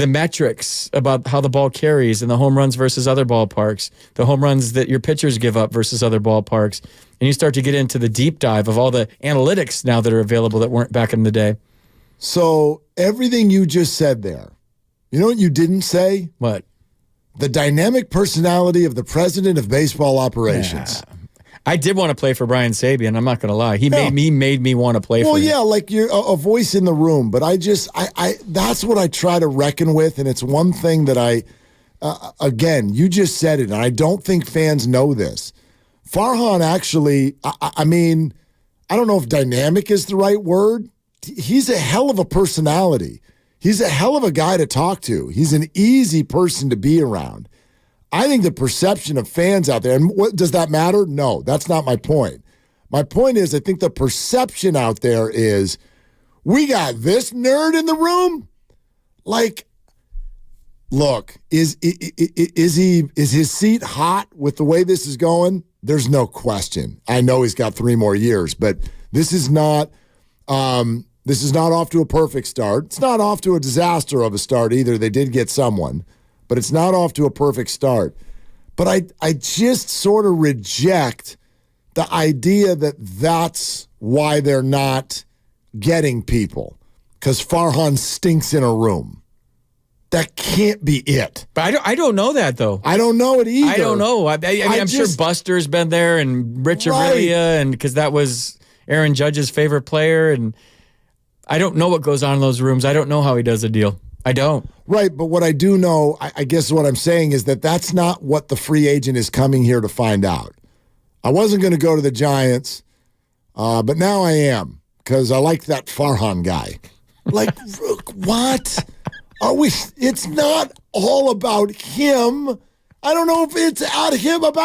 metrics about how the ball carries and the home runs versus other ballparks, the home runs that your pitchers give up versus other ballparks. And you start to get into the deep dive of all the analytics now that are available that weren't back in the day. So everything you just said there, you know what you didn't say? What? The dynamic personality of the president of baseball operations. Yeah. I did want to play for Brian Sabian. I'm not going to lie. He made me want to play for him. Well, yeah, like you're a voice in the room. But I that's what I try to reckon with. And it's one thing that again, you just said it, and I don't think fans know this. Farhan actually, I mean, I don't know if dynamic is the right word. He's a hell of a personality. He's a hell of a guy to talk to. He's an easy person to be around. I think the perception of fans out there, and what does that matter? No, that's not my point. My point is, I think the perception out there is, we got this nerd in the room? Like, look, is his seat hot with the way this is going? There's no question. I know he's got 3 more years, but this is not off to a perfect start. It's not off to a disaster of a start either. They did get someone, but it's not off to a perfect start. But I just sort of reject the idea that that's why they're not getting people, because Farhan stinks in a room. That can't be it. But I don't know that, though. I don't know it either. I don't know. I mean, I'm sure Buster's been there and Rich Aurelia, and because that was Aaron Judge's favorite player, and I don't know what goes on in those rooms. I don't know how he does a deal. I don't. Right, but what I do know, I guess what I'm saying is that that's not what the free agent is coming here to find out. I wasn't going to go to the Giants, but now I am, because I like that Farhan guy. Like, what? It's not all about him. I don't know if it's about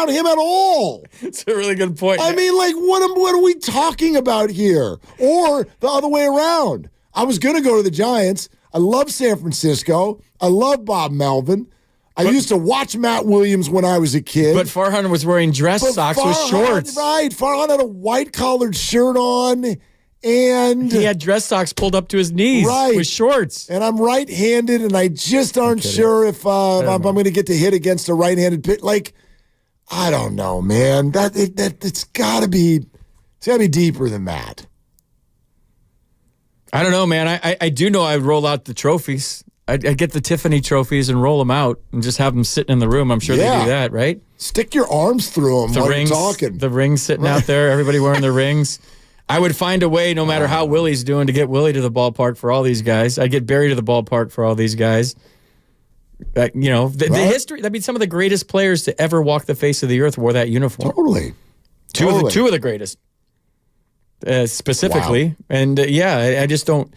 him at all. It's a really good point. I mean, like, what are we talking about here? Or the other way around. I was going to go to the Giants. I love San Francisco. I love Bob Melvin. I used to watch Matt Williams when I was a kid. But Farhan was wearing dress socks with shorts. Right. Farhan had a white-collared shirt on. And he had dress socks pulled up to his knees with shorts. And I'm right-handed, and I just aren't sure if I'm going to get to hit against a right-handed pitch. Like, I don't know, man. It's got to be deeper than that. I don't know, man. I do know I roll out the trophies. I get the Tiffany trophies and roll them out and just have them sitting in the room. I'm sure they do that, right? Stick your arms through them while you're talking. The rings sitting out there, everybody wearing their rings. I would find a way, no matter how Willie's doing, to get Willie to the ballpark for all these guys. I'd get Barry to the ballpark for all these guys. The history, I mean, some of the greatest players to ever walk the face of the earth wore that uniform. Totally. Two of the greatest, specifically. Wow. And I just don't.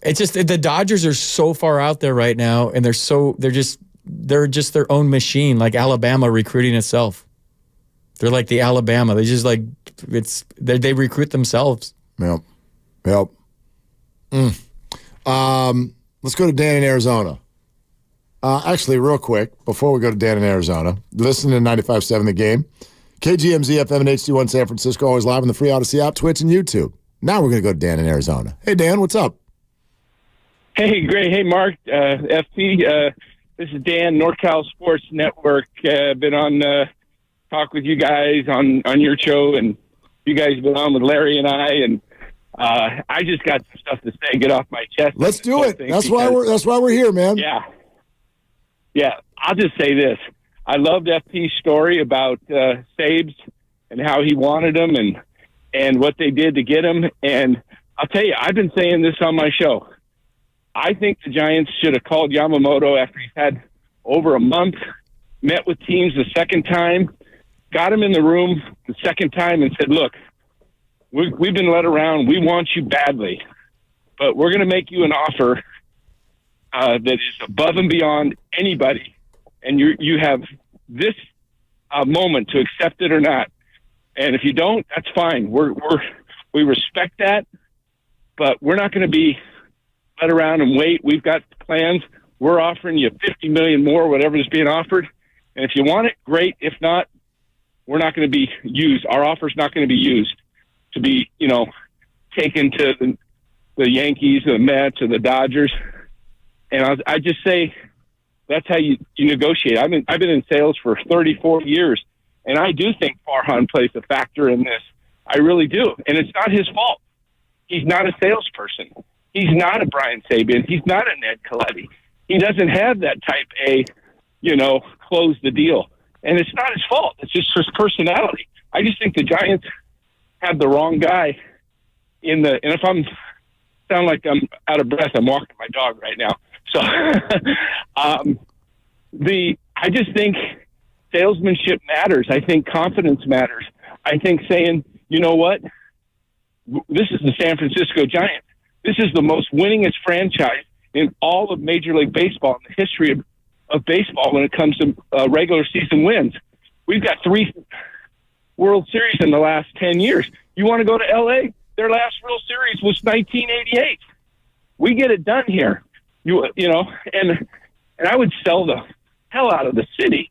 It's just the Dodgers are so far out there right now, and they're just their own machine, like Alabama recruiting itself. They're like the Alabama. They just they recruit themselves. Yep. Let's go to Dan in Arizona. Actually, real quick, before we go to Dan in Arizona, listen to 95.7 The Game. KGMZ FM and HD1 San Francisco, always live on the free Odyssey app, Twitch, and YouTube. Now we're going to go to Dan in Arizona. Hey, Dan, what's up? Hey, great. Hey, Mark, FP. This is Dan, NorCal Sports Network. Been on talk with you guys on your show, and you guys been on with Larry and I, and I just got some stuff to say, get off my chest. Let's do it. That's why we're here, man. Yeah. I'll just say this: I loved FP's story about Sabes and how he wanted him and what they did to get him. And I'll tell you, I've been saying this on my show. I think the Giants should have called Yamamoto after he's had over a month, met with teams the second time, got him in the room the second time and said, look, we've been led around. We want you badly, but we're going to make you an offer that is above and beyond anybody, and you have this moment to accept it or not. And if you don't, that's fine. We respect that, but we're not going to be let around and wait. We've got plans. We're offering you $50 million more, whatever is being offered. And if you want it, great. If not, we're not going to be used. Our offer's not going to be used to be, taken to the Yankees or the Mets or the Dodgers. And I just say that's how you negotiate. I've been in sales for 34 years, and I do think Farhan plays a factor in this. I really do. And it's not his fault. He's not a salesperson. He's not a Brian Sabian. He's not a Ned Colletti. He doesn't have that type A, close the deal. And it's not his fault. It's just his personality. I just think the Giants have the wrong guy and if I'm sound like I'm out of breath, I'm walking my dog right now. So I just think salesmanship matters. I think confidence matters. I think saying, you know what? This is the San Francisco Giants. This is the most winningest franchise in all of Major League Baseball, in the history of baseball when it comes to regular season wins. We've got 3 World Series in the last 10 years. You want to go to L.A.? Their last World Series was 1988. We get it done here. And I would sell the hell out of the city.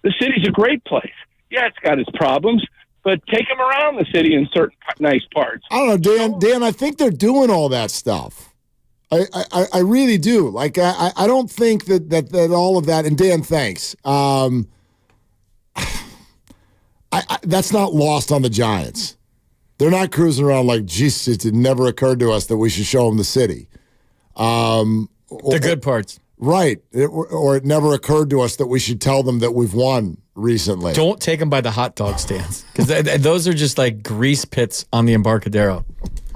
The city's a great place. Yeah, it's got its problems, but take them around the city in certain nice parts. I don't know, Dan, I think they're doing all that stuff. I really do. Like, I don't think that all of that, and Dan, thanks. That's not lost on the Giants. They're not cruising around like, geez, it never occurred to us that we should show them the city. The good parts. Right. Or it never occurred to us that we should tell them that we've won recently. Don't take them by the hot dog stands, because those are just like grease pits on the Embarcadero.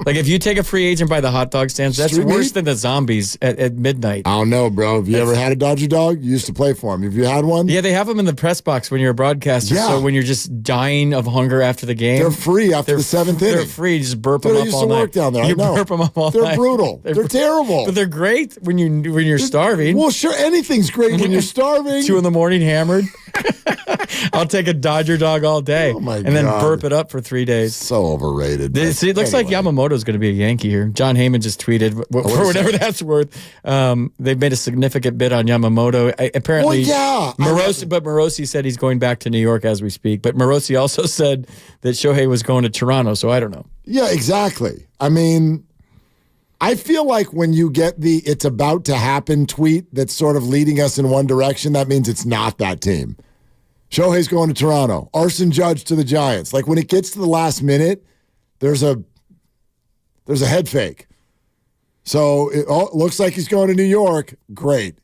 Like, if you take a free agent by the hot dog stands, that's worse than the zombies at midnight. I don't know, bro. Have you ever had a Dodger dog? You used to play for them. Have you had one? Yeah, they have them in the press box when you're a broadcaster. Yeah. So when you're just dying of hunger after the game. They're free after the 7th inning. They're free. You just burp them up all night. I used to work down there. You burp them up all night. They're brutal. They're terrible. But they're great when you're starving. Well, sure, anything's great when you're starving. 2 a.m, hammered. I'll take a Dodger dog all day. Oh, my God. And then burp it up for 3 days. So overrated. See, it looks like Yamamoto's going to be a Yankee here. John Heyman just tweeted, for whatever that's worth, they've made a significant bid on Yamamoto. Apparently, Morosi said he's going back to New York as we speak. But Morosi also said that Shohei was going to Toronto, so I don't know. Yeah, exactly. I mean, I feel like when you get the "it's about to happen" tweet that's sort of leading us in one direction, that means it's not that team. Shohei's going to Toronto. Arson Judge to the Giants. Like, when it gets to the last minute, there's a head fake. So it looks like he's going to New York. Great.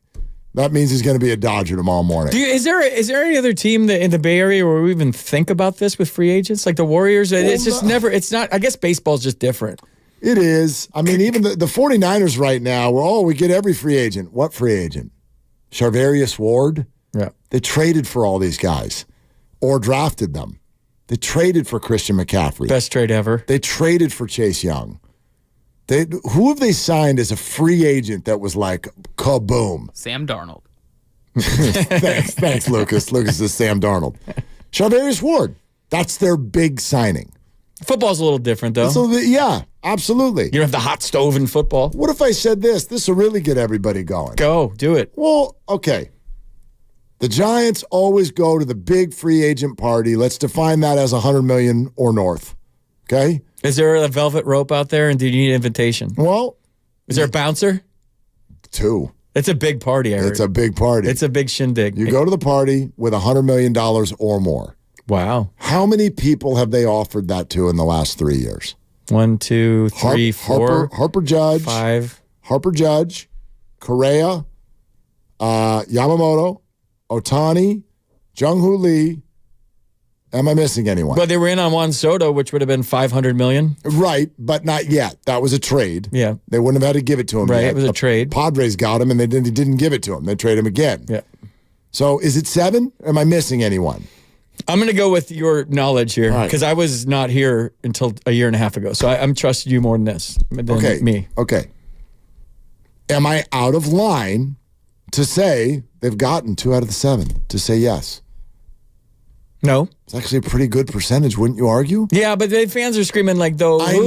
That means he's going to be a Dodger tomorrow morning. Is there any other team in the Bay Area where we even think about this with free agents? Like the Warriors? It's not. I guess baseball's just different. It is. I mean, even the 49ers right now, we get every free agent. What free agent? Charvarius Ward? Yeah. They traded for all these guys or drafted them. They traded for Christian McCaffrey. Best trade ever. They traded for Chase Young. Who have they signed as a free agent that was like kaboom? Sam Darnold. Thanks, Lucas. Lucas is Sam Darnold. Charvarius Ward. That's their big signing. Football's a little different, though. Yeah, absolutely. You don't have the hot stove in football. What if I said this? This will really get everybody going. Go. Do it. Well, okay. The Giants always go to the big free agent party. Let's define that as $100 million or north. Okay? Is there a velvet rope out there, and do you need an invitation? Well, is there a bouncer? 2. It's a big party, I heard. It's a big party. It's a big shindig. You go to the party with $100 million or more. Wow. How many people have they offered that to in the last 3 years? 1, 2, 3, 4. Harper Judge. 5. Harper Judge, Correa, Yamamoto, Ohtani, Jung-Hoo Lee. Am I missing anyone? But they were in on Juan Soto, which would have been $500 million. Right, but not yet. That was a trade. Yeah. They wouldn't have had to give it to him Right, yet. it was a trade. Padres got him, and they didn't give it to him. They trade him again. Yeah. So is it 7? Or am I missing anyone? I'm going to go with your knowledge here because I was not here until a year and a half ago. So I'm trusting you more than me. Okay. Am I out of line to say they've gotten 2 out of the 7 to say yes? No. It's actually a pretty good percentage, wouldn't you argue? Yeah, but the fans are screaming like, though. I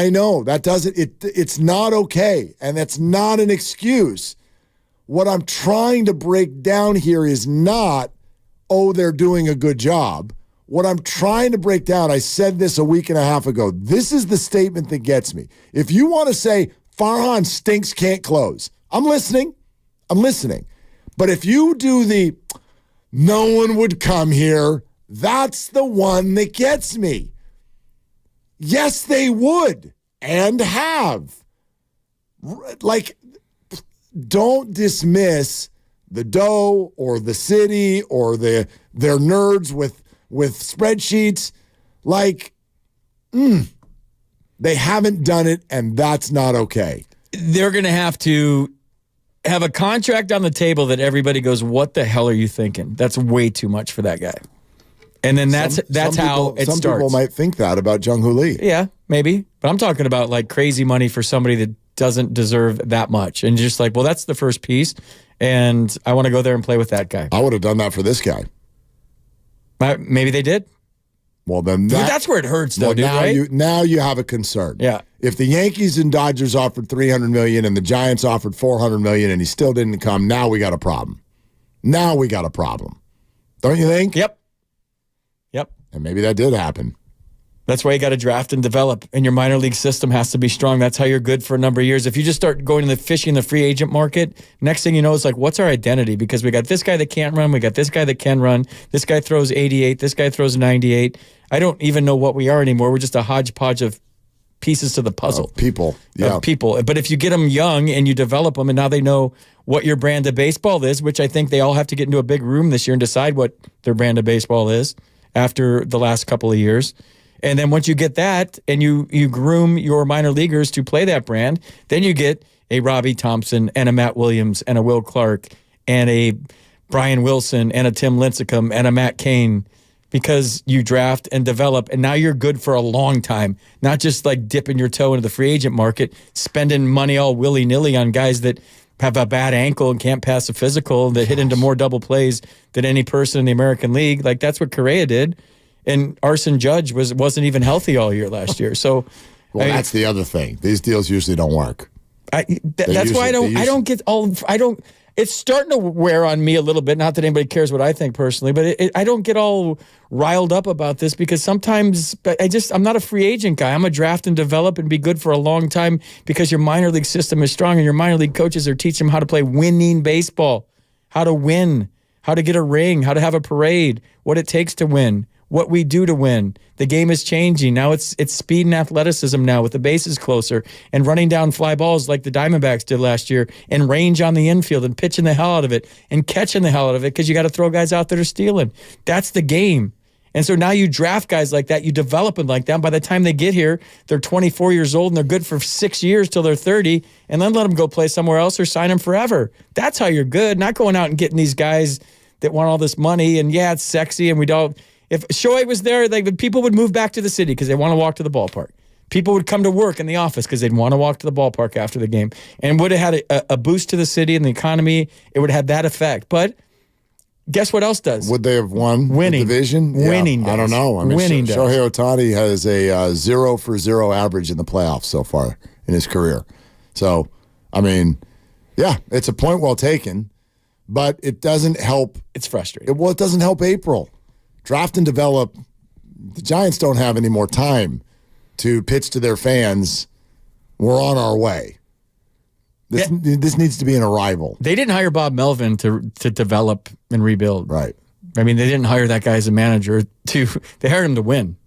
know. That doesn't, it's not okay. And that's not an excuse. What I'm trying to break down here is not, they're doing a good job. What I'm trying to break down, I said this a week and a half ago. This is the statement that gets me. If you want to say Farhan stinks, can't close, I'm listening. But if you do no one would come here, that's the one that gets me. Yes, they would and have. Don't dismiss the Doe or the city or their nerds with spreadsheets. They haven't done it, and that's not okay. They're going to have a contract on the table that everybody goes, what the hell are you thinking? That's way too much for that guy. And then that's how it starts. Some people might think that about Jung-Hoo Lee. Yeah, maybe. But I'm talking about crazy money for somebody that doesn't deserve that much. And just that's the first piece. And I want to go there and play with that guy. I would have done that for this guy. Maybe they did. Well, then that's where it hurts, though, dude, right? Now you have a concern. Yeah. If the Yankees and Dodgers offered $300 million and the Giants offered $400 million and he still didn't come, now we got a problem. Don't you think? Yep. And maybe that did happen. That's why you got to draft and develop, and your minor league system has to be strong. That's how you're good for a number of years. If you just start going to fishing the free agent market, next thing you know is what's our identity? Because we got this guy that can't run, we got this guy that can run, this guy throws 88, this guy throws 98. I don't even know what we are anymore. We're just a hodgepodge of pieces to the puzzle. People. But if you get them young and you develop them and now they know what your brand of baseball is, which I think they all have to get into a big room this year and decide what their brand of baseball is after the last couple of years. And then once you get that and you groom your minor leaguers to play that brand, then you get a Robbie Thompson and a Matt Williams and a Will Clark and a Brian Wilson and a Tim Lincecum and a Matt Cain, because you draft and develop, and now you're good for a long time, not just dipping your toe into the free agent market, spending money all willy-nilly on guys that have a bad ankle and can't pass a physical, that hit into more double plays than any person in the American League. That's what Correa did. And Arson Judge wasn't even healthy all year last year. So, that's the other thing. These deals usually don't work. That's why I don't get all. It's starting to wear on me a little bit. Not that anybody cares what I think personally, but I don't get all riled up about this because sometimes I'm not a free agent guy. I'm a draft and develop and be good for a long time because your minor league system is strong and your minor league coaches are teaching them how to play winning baseball, how to win, how to get a ring, how to have a parade, what it takes to win, what we do to win. The game is changing. Now it's speed and athleticism now with the bases closer and running down fly balls like the Diamondbacks did last year and range on the infield and pitching the hell out of it and catching the hell out of it because you got to throw guys out that are stealing. That's the game. And so now you draft guys like that, you develop them like that. By the time they get here, they're 24 years old and they're good for 6 years till they're 30, and then let them go play somewhere else or sign them forever. That's how you're good, not going out and getting these guys that want all this money. And yeah, it's sexy, and we don't. If Shohei was there, people would move back to the city because they want to walk to the ballpark. People would come to work in the office because they'd want to walk to the ballpark after the game, and would have had a boost to the city and the economy. It would have that effect. But guess what else does? Would they have won winning the division? Winning does. I don't know. Winning does. Shohei Ohtani has a 0-for-0 average in the playoffs so far in his career. So, it's a point well taken, but it doesn't help. It's frustrating. It doesn't help April. Draft and develop. The Giants don't have any more time to pitch to their fans. We're on our way. This needs to be an arrival. They didn't hire Bob Melvin to develop and rebuild. Right. I mean, they didn't hire that guy as a manager. They hired him to win.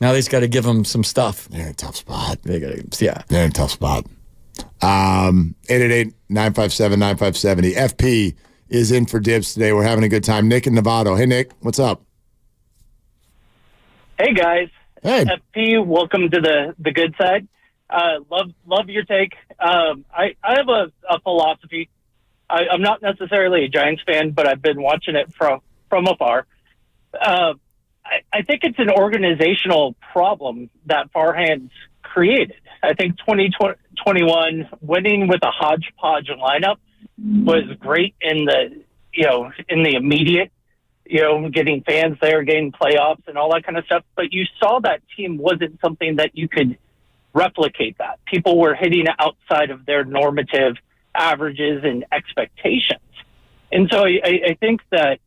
Now they just got to give him some stuff. They're in a tough spot. They got, yeah. They're in a tough spot. 888-957-9570. FP is in for Dibs today. We're having a good time. Nick in Novato. Hey, Nick, what's up? Hey, guys. Hey. FP, welcome to the good side. Love your take. I have a philosophy. I'm not necessarily a Giants fan, but I've been watching it from afar. I think it's an organizational problem that Farhan's created. I think 2021 winning with a hodgepodge lineup was great in the immediate, getting fans there, getting playoffs and all that kind of stuff. But you saw that team wasn't something that you could replicate that. People were hitting outside of their normative averages and expectations. And so I think that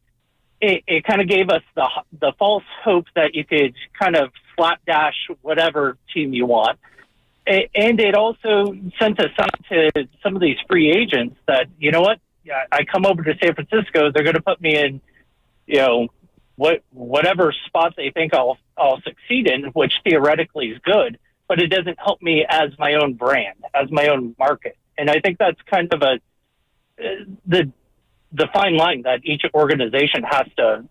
it kind of gave us the false hope that you could kind of slapdash whatever team you want. And it also sent a sign to some of these free agents that, you know what, I come over to San Francisco, they're going to put me in, whatever spot they think I'll succeed in, which theoretically is good, but it doesn't help me as my own brand, as my own market. And I think that's kind of the fine line that each organization has to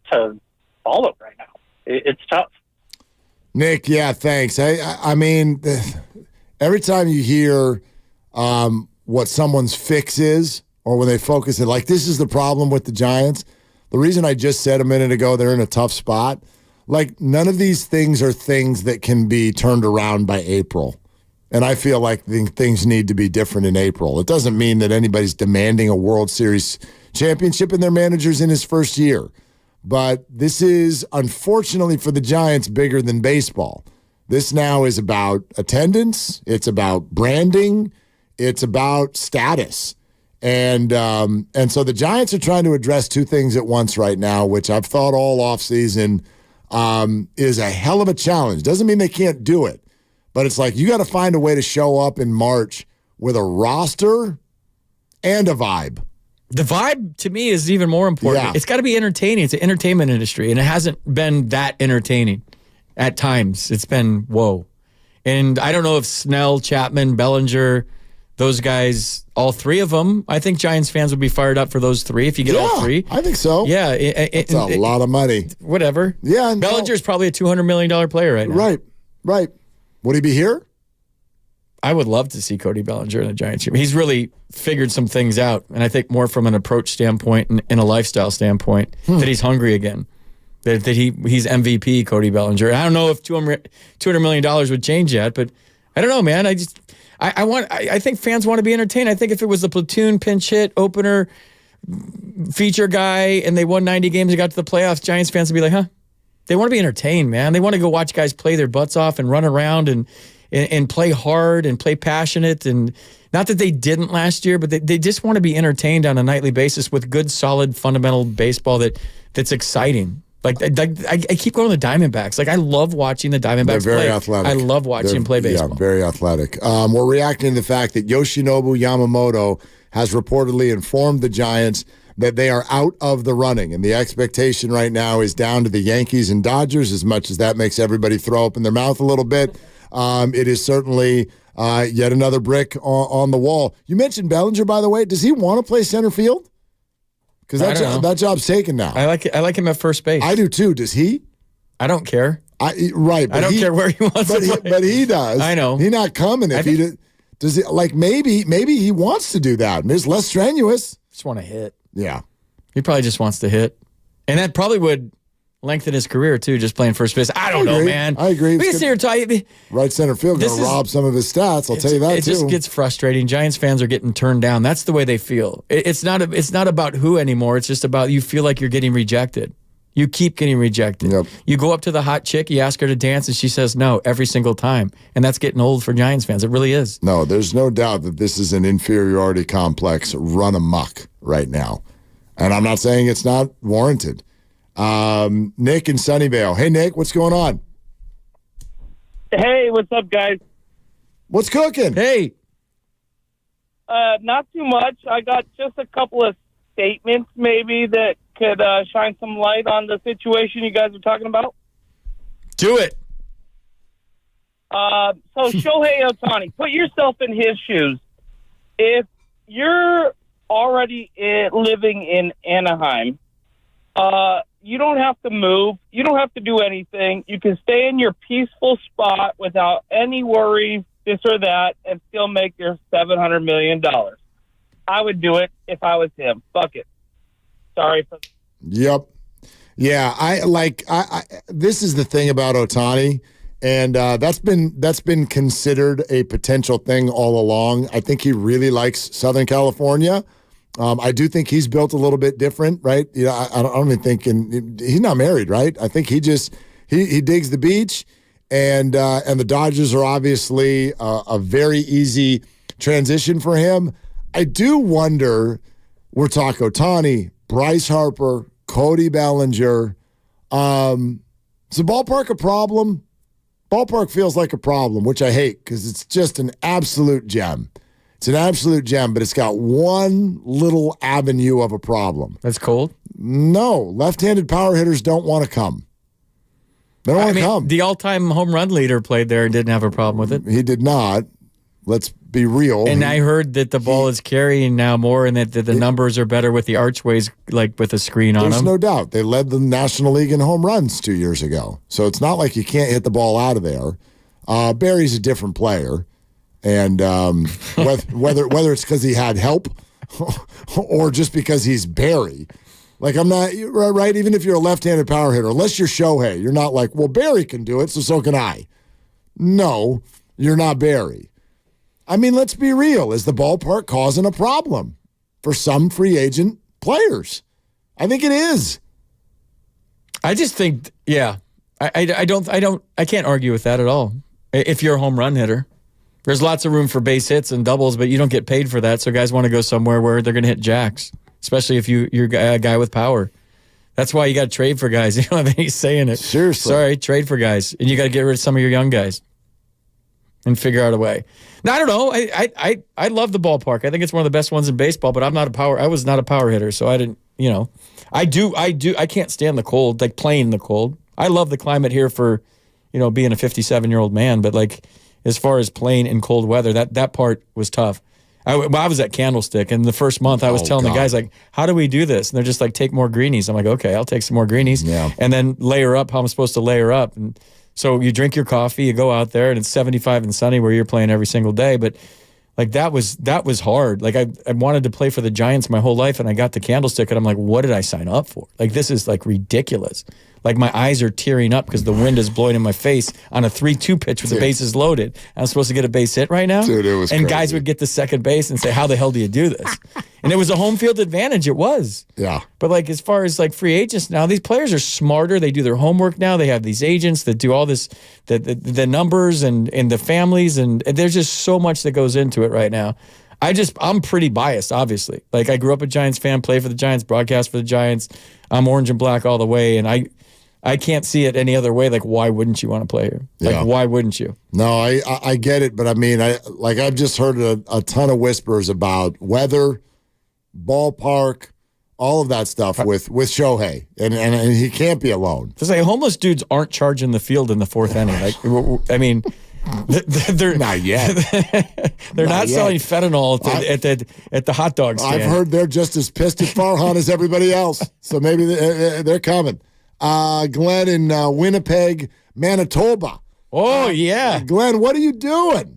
follow right now. It's tough. Nick, yeah, thanks. I mean, every time you hear what someone's fix is, or when they focus it, like this is the problem with the Giants, the reason I just said a minute ago they're in a tough spot, like none of these things are things that can be turned around by April. And I feel like things need to be different in April. It doesn't mean that anybody's demanding a World Series championship and their manager's in his first year. But this is, unfortunately for the Giants, bigger than baseball. This now is about attendance. It's about branding. It's about status. And so the Giants are trying to address two things at once right now, which I've thought all offseason is a hell of a challenge. Doesn't mean they can't do it. But it's like you got to find a way to show up in March with a roster and a vibe. The vibe, to me, is even more important. Yeah. It's got to be entertaining. It's an entertainment industry, and it hasn't been that entertaining at times. It's been, whoa. And I don't know if Snell, Chapman, Bellinger, those guys, all three of them, I think Giants fans would be fired up for those three if you get all three. I think so. Yeah. It's a lot of money. Whatever. Yeah. Bellinger's probably a $200 million player right now. Right. Would he be here? I would love to see Cody Bellinger in a Giants team. He's really figured some things out, and I think more from an approach standpoint and a lifestyle standpoint that he's hungry again. That he's MVP, Cody Bellinger. I don't know if $200 million would change yet, but I don't know, man. I think fans want to be entertained. I think if it was the platoon pinch hit opener feature guy and they won 90 games and got to the playoffs, Giants fans would be like, huh? They want to be entertained, man. They want to go watch guys play their butts off and run around and play hard and play passionate. And not that they didn't last year, but they just want to be entertained on a nightly basis with good, solid, fundamental baseball that's exciting. Like I keep going to the Diamondbacks. Like I love watching the Diamondbacks They're very play. athletic. I love watching them play baseball. Yeah, very athletic. We're reacting to the fact that Yoshinobu Yamamoto has reportedly informed the Giants that they are out of the running. And the expectation right now is down to the Yankees and Dodgers, as much as that makes everybody throw open their mouth a little bit. It is certainly yet another brick on the wall. You mentioned Bellinger, by the way. Does he want to play center field? Because that job's taken now. I like him at first base. I do too. Does he? I don't care. Right. I don't care where he wants to play. But he does. I know. He's not coming if he does. It like maybe he wants to do that. It's less strenuous. Just want to hit. Yeah. He probably just wants to hit. And that probably would lengthen his career, too, just playing first base. I don't know, man. I agree. We can sit here and tell you. Right center field going to rob some of his stats. I'll tell you that, too. It just gets frustrating. Giants fans are getting turned down. That's the way they feel. It's not about who anymore. It's just about you feel like you're getting rejected. You keep getting rejected. Yep. You go up to the hot chick, you ask her to dance, and she says no every single time. And that's getting old for Giants fans. It really is. No, there's no doubt that this is an inferiority complex run amok right now. And I'm not saying it's not warranted. Nick in Sunnyvale. Hey, Nick, what's going on? Hey, what's up, guys? What's cooking? Hey. Not too much. I got just a couple of statements maybe that could shine some light on the situation you guys are talking about? Do it. So Shohei Ohtani, put yourself in his shoes. If you're already living in Anaheim, you don't have to move. You don't have to do anything. You can stay in your peaceful spot without any worries, this or that, and still make your $700 million. I would do it if I was him. Fuck it. Sorry for. Yep. Yeah. I this is the thing about Ohtani, and that's been considered a potential thing all along. I think he really likes Southern California. I do think he's built a little bit different, right? You know, I don't even think, he's not married, right? I think he digs the beach, and the Dodgers are obviously a very easy transition for him. I do wonder, we're talking Ohtani, Bryce Harper, Cody Bellinger. Is the ballpark a problem? Ballpark feels like a problem, which I hate because it's just an absolute gem. It's an absolute gem, but it's got one little avenue of a problem. That's cold? No. Left-handed power hitters don't want to come. They don't want to come. The all-time home run leader played there and didn't have a problem with it. He did not. Let's be real. And I heard that the ball is carrying now more and that the numbers are better with the archways, like with a screen on them. There's no doubt. They led the National League in home runs 2 years ago. So it's not like you can't hit the ball out of there. Barry's a different player. And whether it's because he had help or just because he's Barry. Like, I'm not, right? Even if you're a left-handed power hitter, unless you're Shohei, you're not like, well, Barry can do it, so can I. No, you're not Barry. I mean, let's be real. Is the ballpark causing a problem for some free agent players? I think it is. I just think, yeah. I can't argue with that at all. If you're a home run hitter. There's lots of room for base hits and doubles, but you don't get paid for that. So guys want to go somewhere where they're going to hit jacks, especially if you're a guy with power. That's why you got to trade for guys. You don't have any say in it. Seriously. Sorry, trade for guys. And you got to get rid of some of your young guys and figure out a way. Now, I don't know. I love the ballpark. I think it's one of the best ones in baseball, but I was not a power hitter, so I didn't, I can't stand the cold, like playing in the cold. I love the climate here for, being a 57-year-old man, but like, as far as playing in cold weather, that part was tough. I was at Candlestick, and the first month I was telling the guys, like, how do we do this? And they're just like, take more greenies. I'm like, okay, I'll take some more greenies. Yeah. And then layer up how I'm supposed to layer up. And so you drink your coffee, you go out there, and it's 75 and sunny where you're playing every single day. But like that was hard. Like I wanted to play for the Giants my whole life, and I got to Candlestick, and I'm like, what did I sign up for? Like, this is like ridiculous. Like, my eyes are tearing up because the wind is blowing in my face on a 3-2 pitch with the bases loaded. I'm supposed to get a base hit right now? Dude, it was And crazy. Guys would get to second base and say, how the hell do you do this? And it was a home field advantage. It was. Yeah. But, like, as far as, like, free agents now, these players are smarter. They do their homework now. They have these agents that do all this, the numbers and the families. And there's just so much that goes into it right now. I'm pretty biased, obviously. Like, I grew up a Giants fan, play for the Giants, broadcast for the Giants. I'm orange and black all the way. And I can't see it any other way. Like, why wouldn't you want to play here? Like, why wouldn't you? No, I get it, but I mean, I've just heard a ton of whispers about weather, ballpark, all of that stuff with Shohei, and he can't be alone. It's like homeless dudes aren't charging the field in the fourth inning. Like, I mean, they're not yet. They're not selling fentanyl at the hot dog stand. I've heard they're just as pissed at Farhan as everybody else, so maybe they're coming. Glenn in Winnipeg, Manitoba. Oh, yeah. Glenn, what are you doing?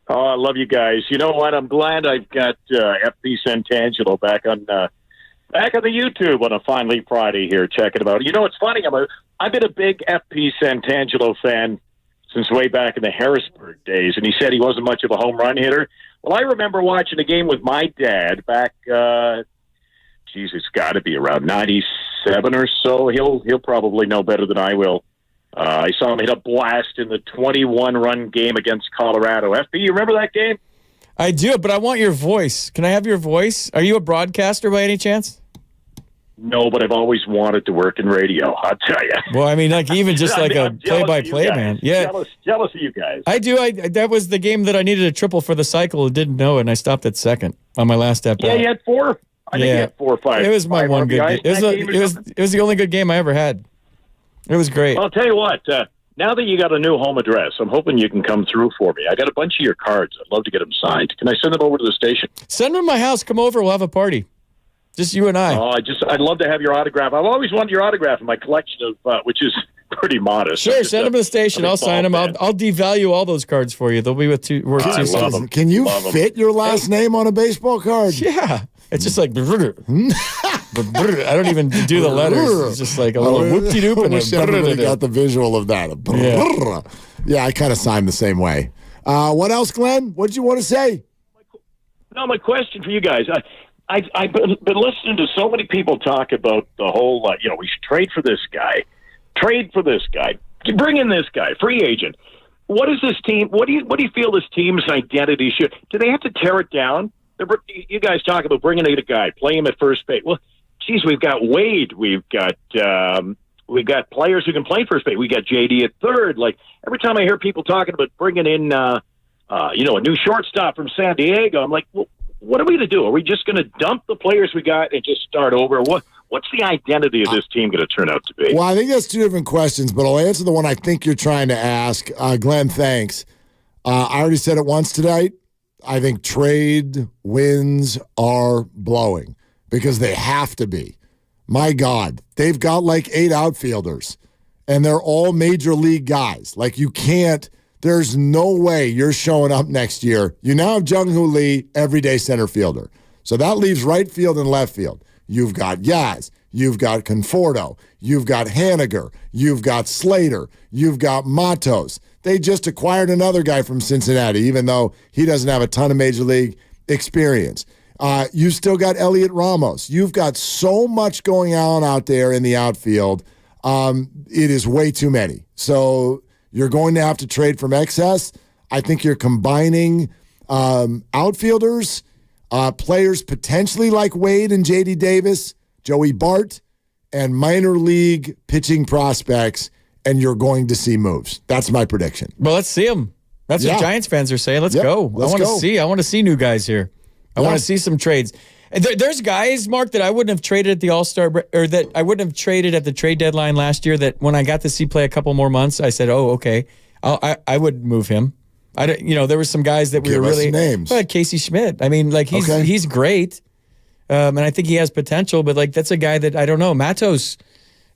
Oh, I love you guys. You know what? I'm glad I've got FP Santangelo back on the YouTube on a finally Friday here, checking it out. You know, it's funny. I've been a big FP Santangelo fan since way back in the Harrisburg days, and he said he wasn't much of a home run hitter. Well, I remember watching a game with my dad back it's got to be around 97 or so. He'll probably know better than I will. I saw him hit a blast in the 21-run game against Colorado. FP, you remember that game? I do, but I want your voice. Can I have your voice? Are you a broadcaster by any chance? No, but I've always wanted to work in radio, I'll tell you. Well, I mean, like even just like a play-by-play man. Yeah, jealous of you guys. I do. That was the game that I needed a triple for the cycle and didn't know it, and I stopped at second on my last at bat. Yeah, you had 4. I think he had 4 or 5. It was my one good game. It was the only good game I ever had. It was great. Well, I'll tell you what. Now that you got a new home address, I'm hoping you can come through for me. I got a bunch of your cards. I'd love to get them signed. Can I send them over to the station? Send them to my house. Come over. We'll have a party. Just you and I. Oh, I'd love to have your autograph. I've always wanted your autograph in my collection of, which is pretty modest. Sure, send them to the station. I'll sign them. I'll devalue all those cards for you. They'll be worth two cents. Can you fit your last name on a baseball card? Yeah. It's just like, I don't even do the letters. It's just like a little whoop-de-doop. I wish everybody got the visual of that. Yeah, I kind of signed the same way. What else, Glenn? What did you want to say? No, my question for you guys. I've been listening to so many people talk about the whole, we should trade for this guy. Trade for this guy. Bring in this guy. Free agent. What is this team? What do you feel this team's identity should? Do they have to tear it down? You guys talk about bringing in a guy, play him at first base. Well, geez, we've got Wade. We've got players who can play first base. We got JD at third. Like every time I hear people talking about bringing in, a new shortstop from San Diego, I'm like, well, what are we going to do? Are we just going to dump the players we got and just start over? What's the identity of this team going to turn out to be? Well, I think that's two different questions, but I'll answer the one I think you're trying to ask. Glenn, thanks. I already said it once tonight. I think trade winds are blowing because they have to be. My God, they've got like 8 outfielders, and they're all major league guys. Like there's no way you're showing up next year. You now have Jung-Hoo Lee, everyday center fielder. So that leaves right field and left field. You've got Yaz. You've got Conforto. You've got Haniger. You've got Slater. You've got Matos. They just acquired another guy from Cincinnati, even though he doesn't have a ton of major league experience. You've still got Elliot Ramos. You've got so much going on out there in the outfield. It is way too many. So you're going to have to trade from excess. I think you're combining outfielders, players potentially like Wade and J.D. Davis, Joey Bart, and minor league pitching prospects, and you're going to see moves. That's my prediction. Well, let's see them. That's what Giants fans are saying. Let's go. I want to see new guys here. I want to see some trades. And there's guys, Mark, that I wouldn't have traded at the All-Star or that I wouldn't have traded at the trade deadline last year. That when I got to see play a couple more months, I said, "Oh, okay, I would move him." There were some guys that we were really names. Casey Schmidt. I mean, like he's great, and I think he has potential. But like that's a guy that I don't know. Matos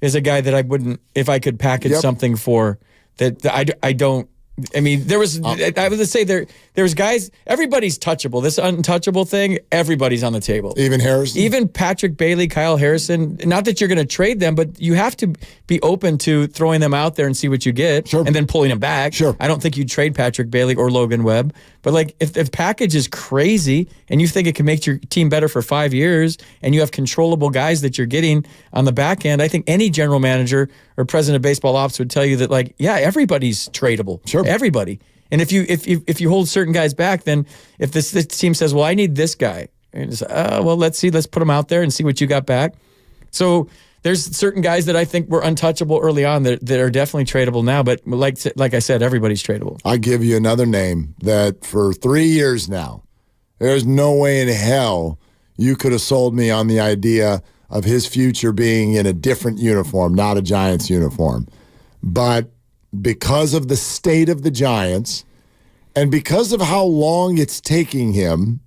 is a guy that I wouldn't, if I could package something for that. I don't. I mean, there was. I was going to say there's guys. Everybody's touchable. This untouchable thing. Everybody's on the table. Even Harrison. Even Patrick Bailey, Kyle Harrison. Not that you're going to trade them, but you have to be open to throwing them out there and see what you get, and then pulling them back. Sure. I don't think you'd trade Patrick Bailey or Logan Webb. But like, if the package is crazy and you think it can make your team better for 5 years, and you have controllable guys that you're getting on the back end, I think any general manager or president of baseball ops would tell you that, like, yeah, everybody's tradable. Sure. Everybody. And if you hold certain guys back, then if this team says, well, I need this guy, and it's, well, let's put him out there and see what you got back. So there's certain guys that I think were untouchable early on that are definitely tradable now. But like I said, everybody's tradable. I'll give you another name that for 3 years now, there's no way in hell you could have sold me on the idea of his future being in a different uniform, not a Giants uniform. But because of the state of the Giants and because of how long it's taking him,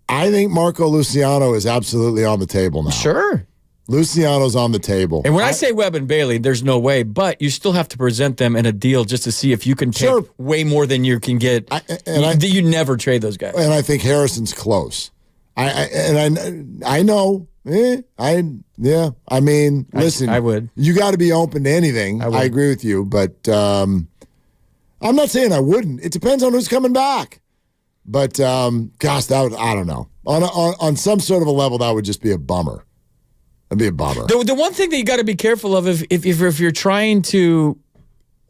I think Marco Luciano is absolutely on the table now. Sure. Luciano's on the table. And when I say Webb and Bailey, there's no way, but you still have to present them in a deal just to see if you can take way more than you can get. You never trade those guys. And I think Harrison's close. I know. I mean, listen. I would. You got to be open to anything. I agree with you, but I'm not saying I wouldn't. It depends on who's coming back. But gosh, I don't know. On some sort of a level, that would just be a bummer. That'd be a bummer. The one thing that you got to be careful of if you're trying to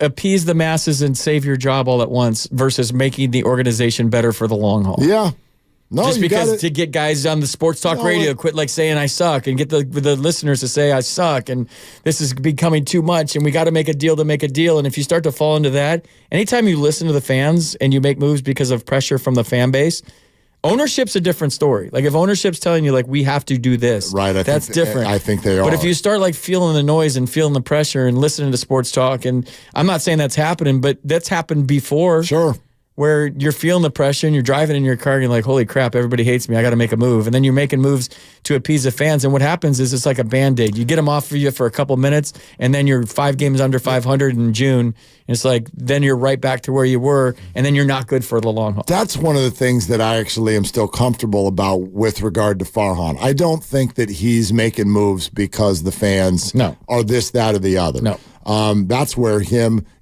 appease the masses and save your job all at once versus making the organization better for the long haul. Yeah. No, just because to get guys on the sports talk radio quit like saying I suck and get the listeners to say I suck and this is becoming too much and we got to make a deal to make a deal. And if you start to fall into that, anytime you listen to the fans and you make moves because of pressure from the fan base, Ownership's a different story. Like if ownership's telling you like we have to do this, right? That's different. I think they are. But if you start like feeling the noise and feeling the pressure and listening to sports talk, and I'm not saying that's happening, but that's happened before. Sure. Where you're feeling the pressure and you're driving in your car and you're like, holy crap, everybody hates me. I got to make a move. And then you're making moves to appease the fans. And what happens is it's like a Band-Aid. You get them off of you for a couple minutes, and then you're 5 games under 500 in June. And it's like, then you're right back to where you were, and then you're not good for the long haul. That's one of the things that I actually am still comfortable about with regard to Farhan. I don't think that he's making moves because the fans are this, that, or the other. No. That's where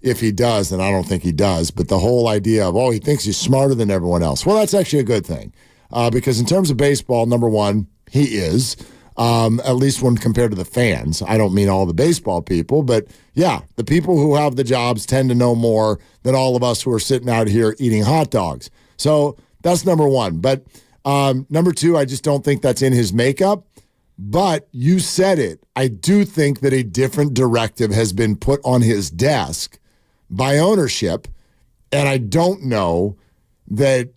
if he does, and I don't think he does, but the whole idea of, he thinks he's smarter than everyone else. Well, that's actually a good thing. Because in terms of baseball, number one, he is, at least when compared to the fans. I don't mean all the baseball people, but yeah, the people who have the jobs tend to know more than all of us who are sitting out here eating hot dogs. So that's number one. But number two, I just don't think that's in his makeup. But you said it. I do think that a different directive has been put on his desk by ownership, and I don't know that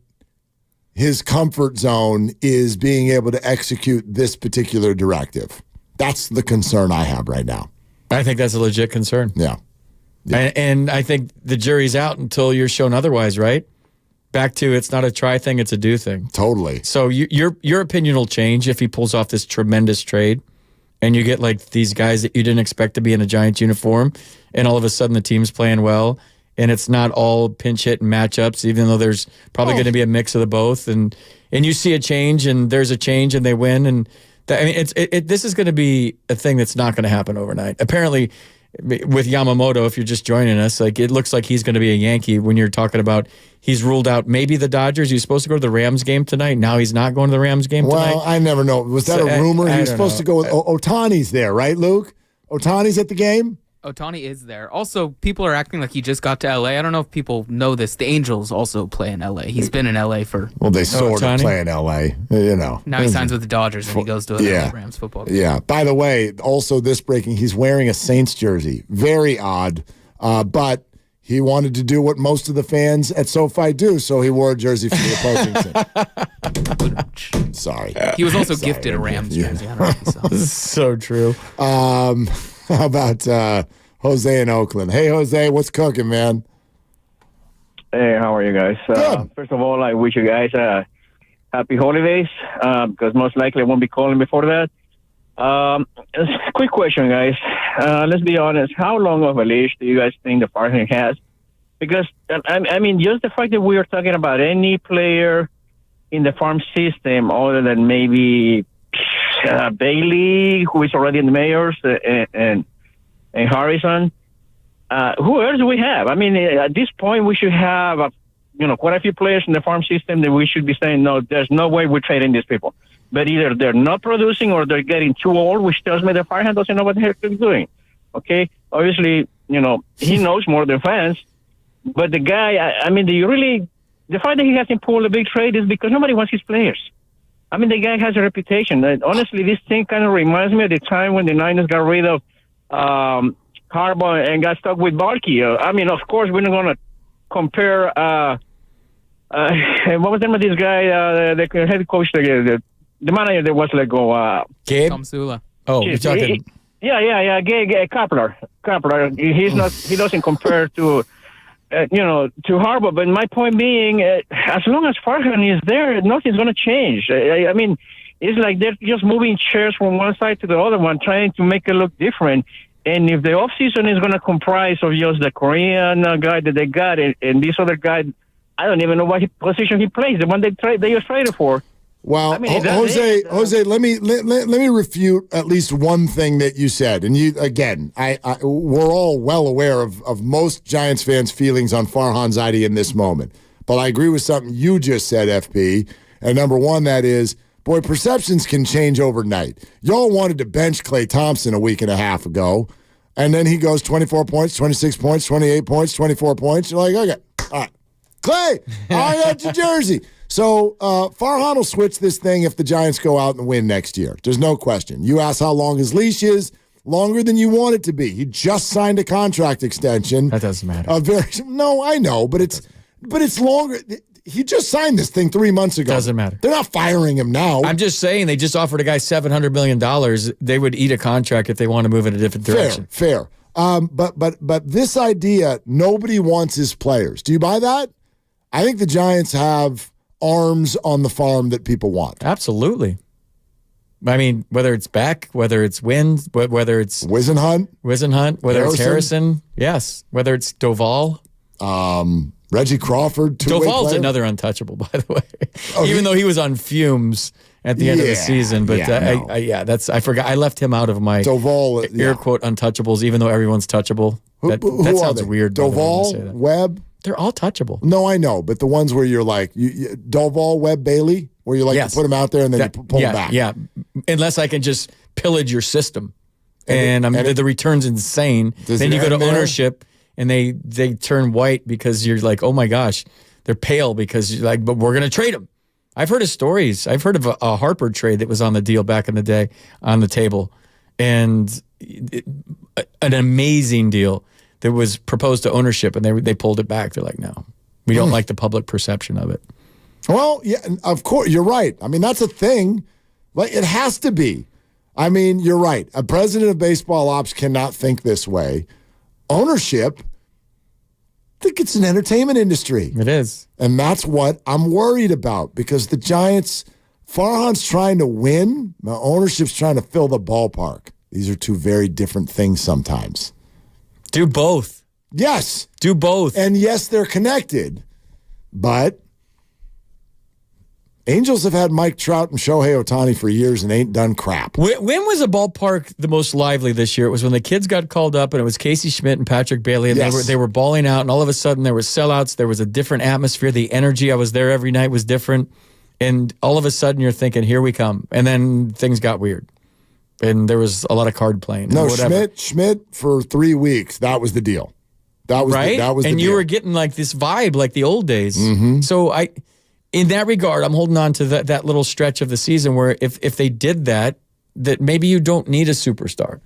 his comfort zone is being able to execute this particular directive. That's the concern I have right now. I think that's a legit concern. Yeah. And I think the jury's out until you're shown otherwise, right? Back to it's not a try thing, it's a do thing. Totally. So your opinion will change if he pulls off this tremendous trade and you get like these guys that you didn't expect to be in a Giants uniform, and all of a sudden the team's playing well, and it's not all pinch hit and matchups, even though there's probably going to be a mix of the both, and you see a change and there's a change and they win, and this is going to be a thing that's not going to happen overnight. Apparently, with Yamamoto, if you're just joining us, like it looks like he's going to be a Yankee when you're talking about he's ruled out maybe the Dodgers. He's supposed to go to the Rams game tonight. Now he's not going to the Rams game tonight. Well, I never know. Was that a rumor? He was supposed to go with Ohtani's there, right, Luke? Ohtani's at the game? Ohtani is there. Also, people are acting like he just got to L.A. I don't know if people know this. The Angels also play in L.A. He's been in L.A. for... Well, they sort of play in L.A., you know. Now he signs with the Dodgers and he goes to the Rams football game. Yeah. By the way, also this breaking, he's wearing a Saints jersey. Very odd, but he wanted to do what most of the fans at SoFi do, so he wore a jersey for the opposing team. Sorry. He was also gifted a Rams jersey. I don't know if you saw. This is so true. How about Jose in Oakland? Hey, Jose, what's cooking, man? Hey, how are you guys? First of all, I wish you guys happy holidays because most likely I won't be calling before that. Quick question, guys. Let's be honest. How long of a leash do you guys think the Farhan has? Because, I mean, just the fact that we are talking about any player in the farm system other than maybe Bailey, who is already in the Mayors, and Harrison. Who else do we have? I mean, at this point, we should have quite a few players in the farm system that we should be saying, no, there's no way we're trading these people. But either they're not producing or they're getting too old, which tells me that Farhan doesn't know what the heck he's doing. Okay, obviously, he knows more than fans. But the guy, I mean, the fact that he hasn't pulled a big trade is because nobody wants his players. I mean, the guy has a reputation. Honestly, this thing kind of reminds me of the time when the Niners got rid of Harbaugh and got stuck with Barkey. I mean, of course, we're not going to compare. What was the name of this guy? The head coach, the manager that was let go. Gabe? Tom Sula. Oh, you're talking. Yeah. Gabe Kapler. He's not. He doesn't compare to. To Harbaugh, but my point being, as long as Farhan is there, nothing's going to change. I mean, it's like they're just moving chairs from one side to the other one, trying to make it look different. And if the offseason is going to comprise of just the Korean guy that they got and this other guy, I don't even know what position he plays, the one they just traded for. Well, I mean, Jose, let me refute at least one thing that you said. And you again, we're all well aware of most Giants fans' feelings on Farhan Zaidi in this moment. But I agree with something you just said, FP. And number one, that is, boy, perceptions can change overnight. Y'all wanted to bench Klay Thompson a week and a half ago, and then he goes 24 points, 26 points, 28 points, 24 points. You're like, okay, all right, Klay, I got your jersey. So Farhan will switch this thing if the Giants go out and win next year. There's no question. You ask how long his leash is, longer than you want it to be. He just signed a contract extension. That doesn't matter. No, I know, but it's longer. he just signed this thing 3 months ago. Doesn't matter. They're not firing him now. I'm just saying they just offered a guy $700 million. They would eat a contract if they want to move in a different direction. Fair. But this idea, nobody wants his players. Do you buy that? I think the Giants have arms on the farm that people want. Absolutely. I mean, whether it's Beck, whether it's Wind, whether it's Wisenhunt, whether it's Harrison, yes, whether it's Doval, Reggie Crawford, Doval's another untouchable, by the way. Even though he was on fumes at the end of the season, but I forgot. I left him out of my Doval, air quote untouchables, even though everyone's touchable. That sounds weird. Doval, Webb, they're all touchable. No, I know, but the ones where you're like Doval, Webb, Bailey, where you like to put them out there and then you pull them back. Yeah, unless I can just pillage your system, and the return's insane. Then you go to ownership, and they turn white because you're like, oh my gosh, they're pale because you're like, but we're gonna trade them. I've heard of stories. I've heard of a Harper trade that was on the deal back in the day on the table, and an amazing deal that was proposed to ownership, and they pulled it back. They're like, no, we don't like the public perception of it. Well, yeah, of course, you're right. I mean, that's a thing. Like, it has to be. I mean, you're right. A president of baseball ops cannot think this way. Ownership, I think it's an entertainment industry. It is. And that's what I'm worried about because the Giants, Farhan's trying to win. Now, ownership's trying to fill the ballpark. These are two very different things sometimes. Do both. Yes. Do both. And yes, they're connected. But Angels have had Mike Trout and Shohei Ohtani for years and ain't done crap. When was the ballpark the most lively this year? It was when the kids got called up and it was Casey Schmidt and Patrick Bailey, and they were balling out, and all of a sudden there were sellouts. There was a different atmosphere. The energy, I was there every night, was different. And all of a sudden you're thinking, here we come. And then things got weird. And there was a lot of card playing. No, Schmidt for 3 weeks. That was the deal. That was right. That was the and deal. You were getting like this vibe, like the old days. Mm-hmm. So in that regard, I'm holding on to that little stretch of the season where if they did that maybe you don't need a superstar.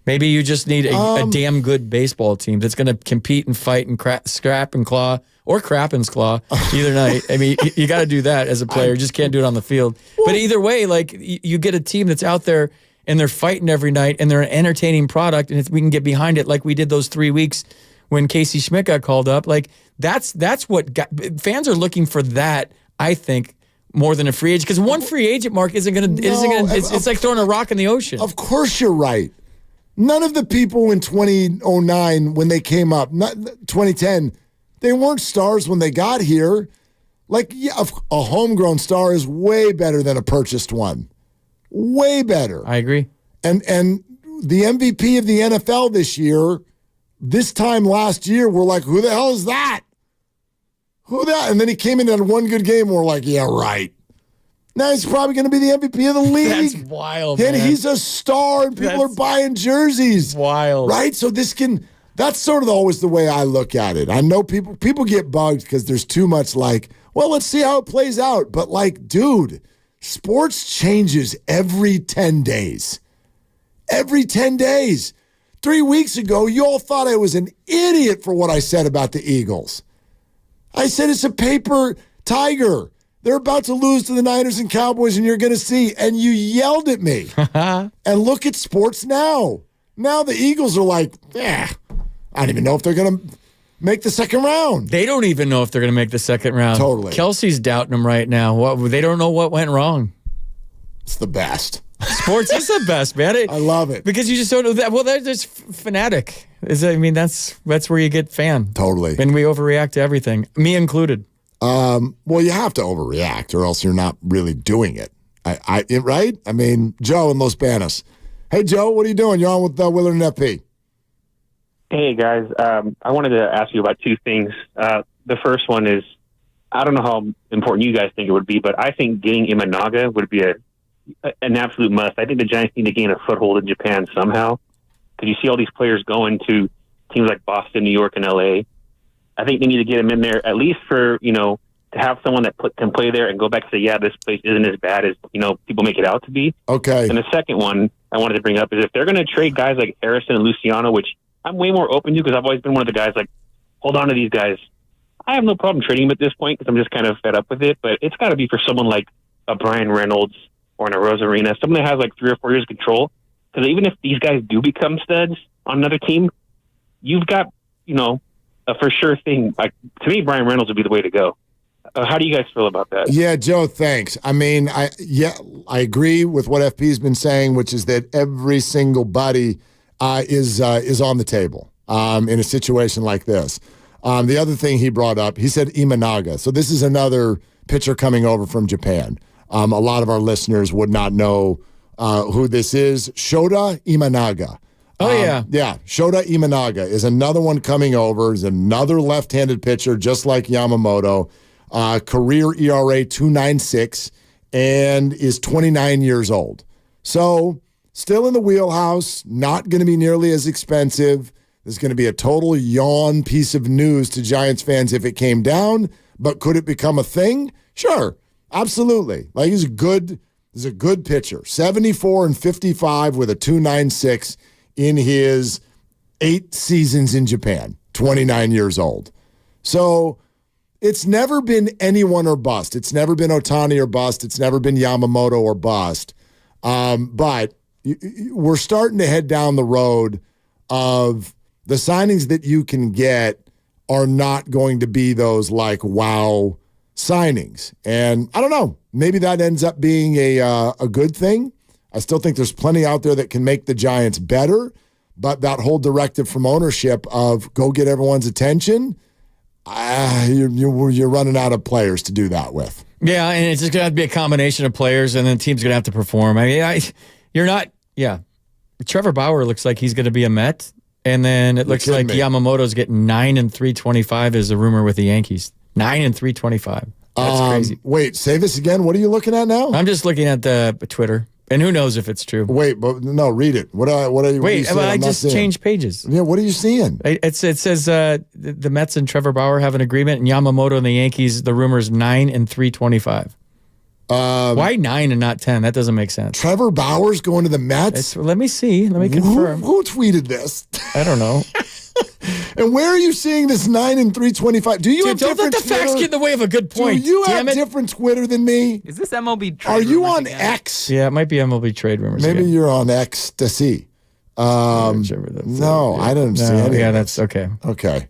Maybe you just need a damn good baseball team that's going to compete and fight and scrap and claw or crap and claw either night. I mean, you got to do that as a player. You just can't do it on the field. But either way, like you get a team that's out there and they're fighting every night, and they're an entertaining product, and we can get behind it like we did those 3 weeks when Casey Schmidt got called up. Like that's what fans are looking for. That I think more than a free agent, because one free agent, Mark, isn't gonna. It's like throwing a rock in the ocean. Of course, you're right. None of the people in 2009 when they came up, 2010, they weren't stars when they got here. Like, yeah, a homegrown star is way better than a purchased one. Way better. I agree. And the MVP of the NFL this time last year, we're like, who the hell is that? Who that? And then he came in and had one good game, and we're like, yeah, right. Now he's probably going to be the MVP of the league. That's wild, and man. He's a star, and people are buying jerseys. Wild. Right? So that's sort of always the way I look at it. I know people get bugged because there's too much like, well, let's see how it plays out. But like, dude, sports changes every 10 days. Every 10 days. 3 weeks ago, you all thought I was an idiot for what I said about the Eagles. I said it's a paper tiger. They're about to lose to the Niners and Cowboys, and you're going to see. And you yelled at me. And look at sports now. Now the Eagles are like, I don't even know if they're going to make the second round. They don't even know if they're going to make the second round. Totally. Kelsey's doubting them right now. They don't know what went wrong. It's the best. Sports is the best, man. I love it. Because you just don't know that. Well, there's fanatic. That's where you get fan. Totally. And we overreact to everything, me included. Well, you have to overreact or else you're not really doing it. Right? I mean, Joe in Los Banos. Hey, Joe, what are you doing? You're on with Willard and FP. Hey, guys. I wanted to ask you about two things. The first one is, I don't know how important you guys think it would be, but I think getting Imanaga would be an absolute must. I think the Giants need to gain a foothold in Japan somehow, because you see all these players going to teams like Boston, New York, and LA. I think they need to get him in there at least for, to have someone that can play there and go back and say, yeah, this place isn't as bad as, people make it out to be. Okay. And the second one I wanted to bring up is if they're going to trade guys like Harrison and Luciano, which I'm way more open to because I've always been one of the guys like, hold on to these guys. I have no problem trading him at this point because I'm just kind of fed up with it. But it's got to be for someone like a Brian Reynolds or an Arozarena, someone that has like 3 or 4 years of control. Because even if these guys do become studs on another team, you've got, a for sure thing. Like, to me, Brian Reynolds would be the way to go. How do you guys feel about that? Yeah, Joe, thanks. I mean, I agree with what FP's been saying, which is that every single buddy is on the table in a situation like this. The other thing he brought up, he said Imanaga. So this is another pitcher coming over from Japan. A lot of our listeners would not know who this is. Shota Imanaga. Oh, yeah. Yeah, Shota Imanaga is another one coming over. Is another left-handed pitcher, just like Yamamoto. Career ERA 2.96 and is 29 years old. So still in the wheelhouse, not going to be nearly as expensive. There's going to be a total yawn piece of news to Giants fans if it came down, but could it become a thing? Sure, absolutely. Like he's a good pitcher. 74-55 with a 2.96 in his 8 seasons in Japan, 29 years old. So it's never been anyone or bust. It's never been Ohtani or bust. It's never been Yamamoto or bust. But we're starting to head down the road of the signings that you can get are not going to be those like wow signings. And I don't know, maybe that ends up being a good thing. I still think there's plenty out there that can make the Giants better, but that whole directive from ownership of go get everyone's attention, you're running out of players to do that with. Yeah, and it's just going to have to be a combination of players, and then the team's going to have to perform. I mean, you're not, yeah. Trevor Bauer looks like he's going to be a Met, and then it looks like Yamamoto's getting 9 and 325 is a rumor with the Yankees. 9 and 325. That's crazy. Wait, say this again. What are you looking at now? I'm just looking at the Twitter. And who knows if it's true? Wait, but no, read it. What are you? Wait, I just changed pages. Yeah, what are you seeing? It says the Mets and Trevor Bauer have an agreement, and Yamamoto and the Yankees. The rumor is 9 and 325. Why 9 and not 10? That doesn't make sense. Trevor Bauer's going to the Mets. Let me see. Let me confirm. Who tweeted this? I don't know. And where are you seeing this 9 and 325? Do you have don't different let the facts get in the way of a good point. Do you have different Twitter than me? Is this MLB trade? Are you on again? X? Yeah, it might be MLB trade rumors. Maybe again. You're on ecstasy. No, I didn't see any. Yeah, that's okay. Okay,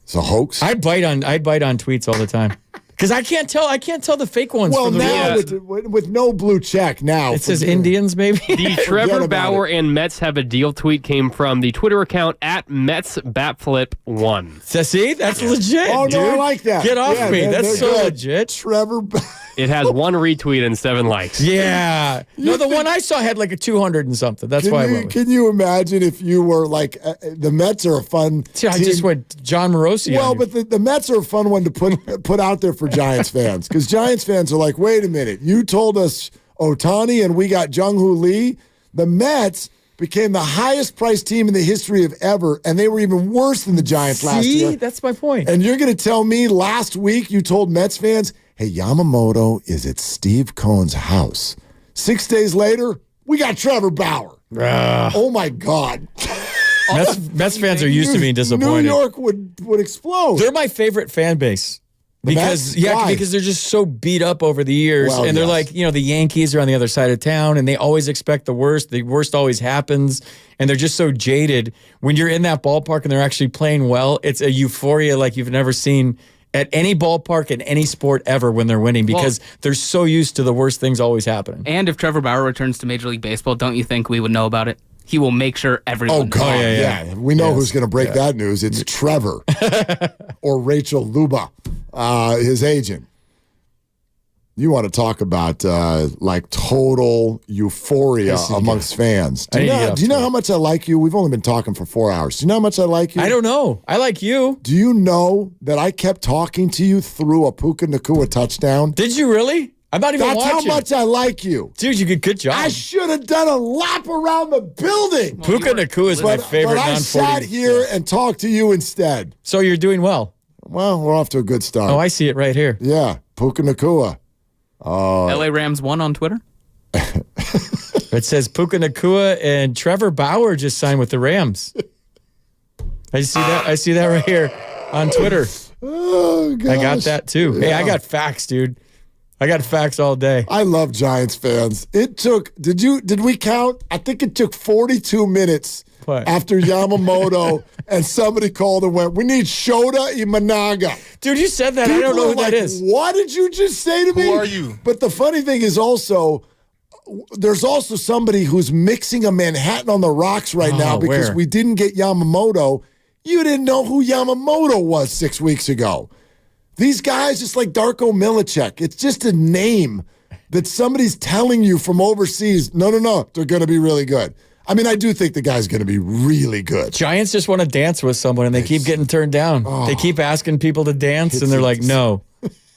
it's a hoax. I bite on tweets all the time. Because I can't tell the fake ones. Well, from the now with no blue check now. It says Indians, maybe? The Trevor Bauer and Mets have a deal tweet came from the Twitter account at MetsBatFlip1. So see? That's legit, Oh, dude. no, I like that. Get off me. That's so good. legit. Trevor It has 1 retweet and 7 likes. Yeah. No, the one I saw had like a 200 and something. That's why I went with. Can you imagine if you were like, the Mets are a fun See, I team. just went John Morosi. Well, but the Mets are a fun one to put out there for Giants fans because Giants fans are like, wait a minute, you told us Ohtani and we got Jung-Hoo Lee. The Mets became the highest priced team in the history of ever, and they were even worse than the Giants last year. See, that's my point. And you're going to tell me last week you told Mets fans, hey, Yamamoto is at Steve Cohen's house. 6 days later, we got Trevor Bauer. Oh, my God. Mets fans are used to being disappointed. New York would explode. They're my favorite fan base. Because because they're just so beat up over the years, Well, and they're yes. like, the Yankees are on the other side of town, and they always expect the worst. The worst always happens, and they're just so jaded. When you're in that ballpark and they're actually playing well, it's a euphoria like you've never seen at any ballpark in any sport ever when they're winning because they're so used to the worst things always happening. And if Trevor Bauer returns to Major League Baseball, don't you think we would know about it? He will make sure everyone knows. God, yeah. We know who's going to break that news. It's Trevor or Rachel Luba, his agent. You want to talk about like total euphoria amongst fans. Do you know how much I like you? We've only been talking for 4 hours. Do you know how much I like you? I don't know. I like you. Do you know that I kept talking to you through a Puka Nacua touchdown? Did you really? I'm not even That's watching. how much I like you. Dude, you did good job. I should have done a lap around the building. Puka Nacua is my favorite But I non-40. sat here and talked to you instead. So you're doing well. Well, we're off to a good start. Oh, I see it right here. Yeah, Puka Nacua. LA Rams won on Twitter. It says Puka Nacua and Trevor Bauer just signed with the Rams. I see that right here on Twitter. Oh, gosh. I got that too. Hey, I got facts, dude. I got facts all day. I love Giants fans. It took, did we count? I think it took 42 minutes after Yamamoto and somebody called and went, we need Shota Imanaga. Dude, you said that. People I don't know who like, that is. What did you just say to me? Who are you? But the funny thing is also, there's also somebody who's mixing a Manhattan on the rocks right now because we didn't get Yamamoto. You didn't know who Yamamoto was 6 weeks ago. These guys, just like Darko Milicic, it's just a name that somebody's telling you from overseas, no, they're going to be really good. I mean, I do think the guy's going to be really good. Giants just want to dance with someone, and they keep getting turned down. They keep asking people to dance, and they're like, no.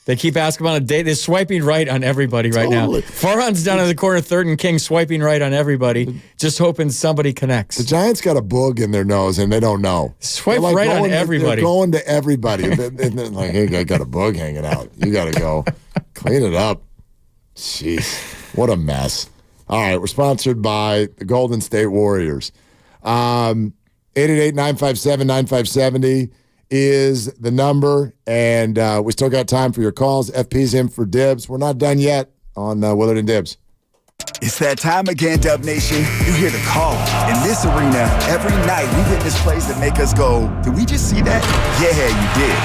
They keep asking on a date. They're swiping right on everybody right now. Farhan's down in the corner, 3rd and King, swiping right on everybody, just hoping somebody connects. The Giants got a boog in their nose, and they don't know. Swipe right on everybody. They're going to everybody. They're like, hey, I got a bug hanging out. You got to go clean it up. Jeez, what a mess. All right, we're sponsored by the Golden State Warriors. 888-957-9570 is the number, and we still got time for your calls. FP's in for Dibs. We're not done yet on Willard and Dibs. It's that time again, Dub Nation. You hear the call. In this arena, every night we witness plays that make us go, did we just see that? Yeah, you did.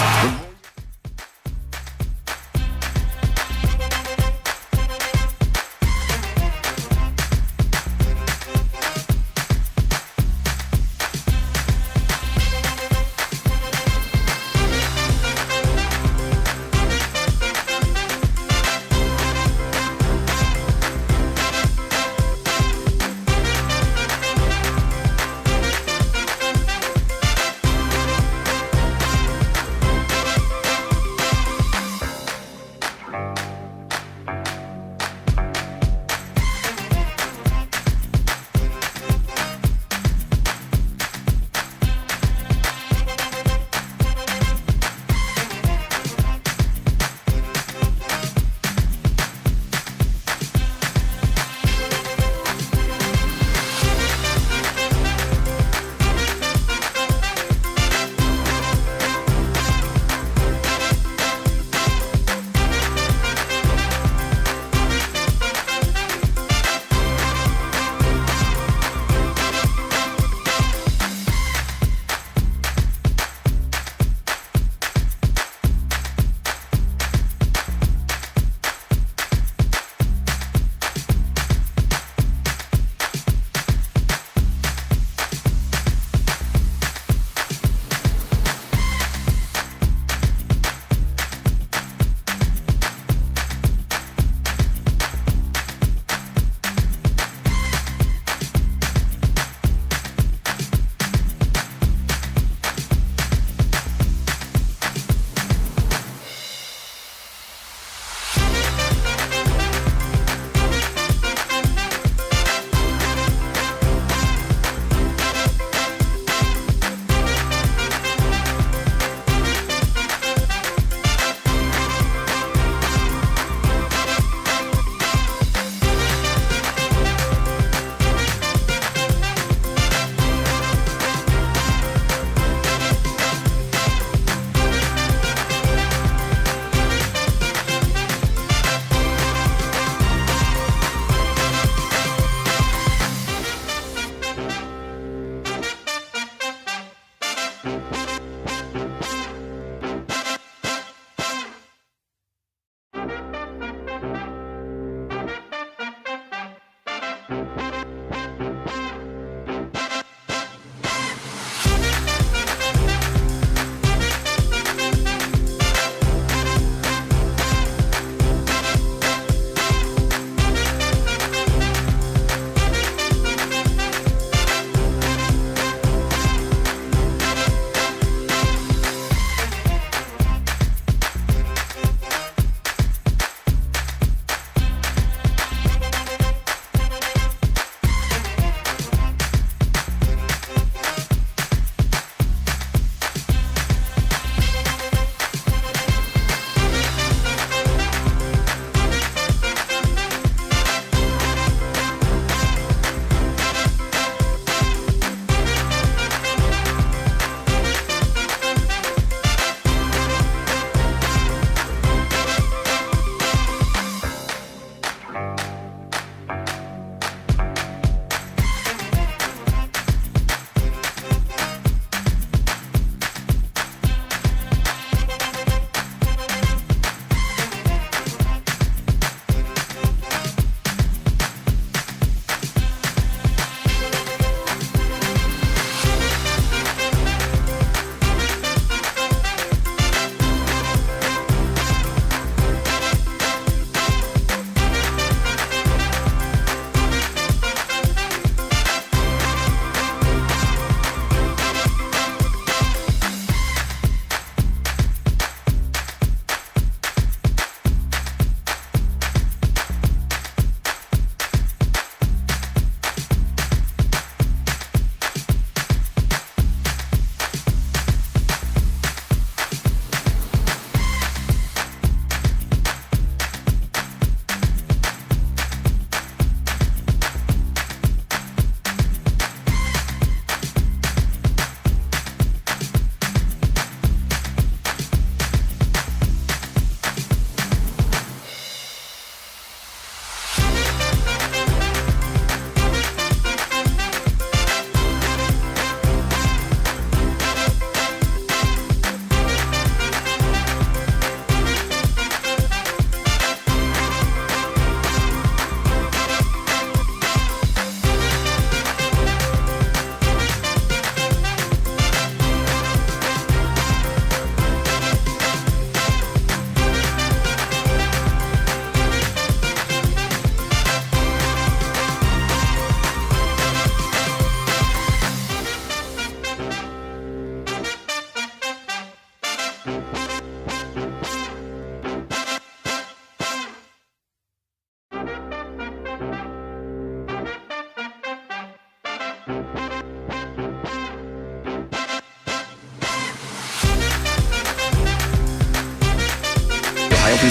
Please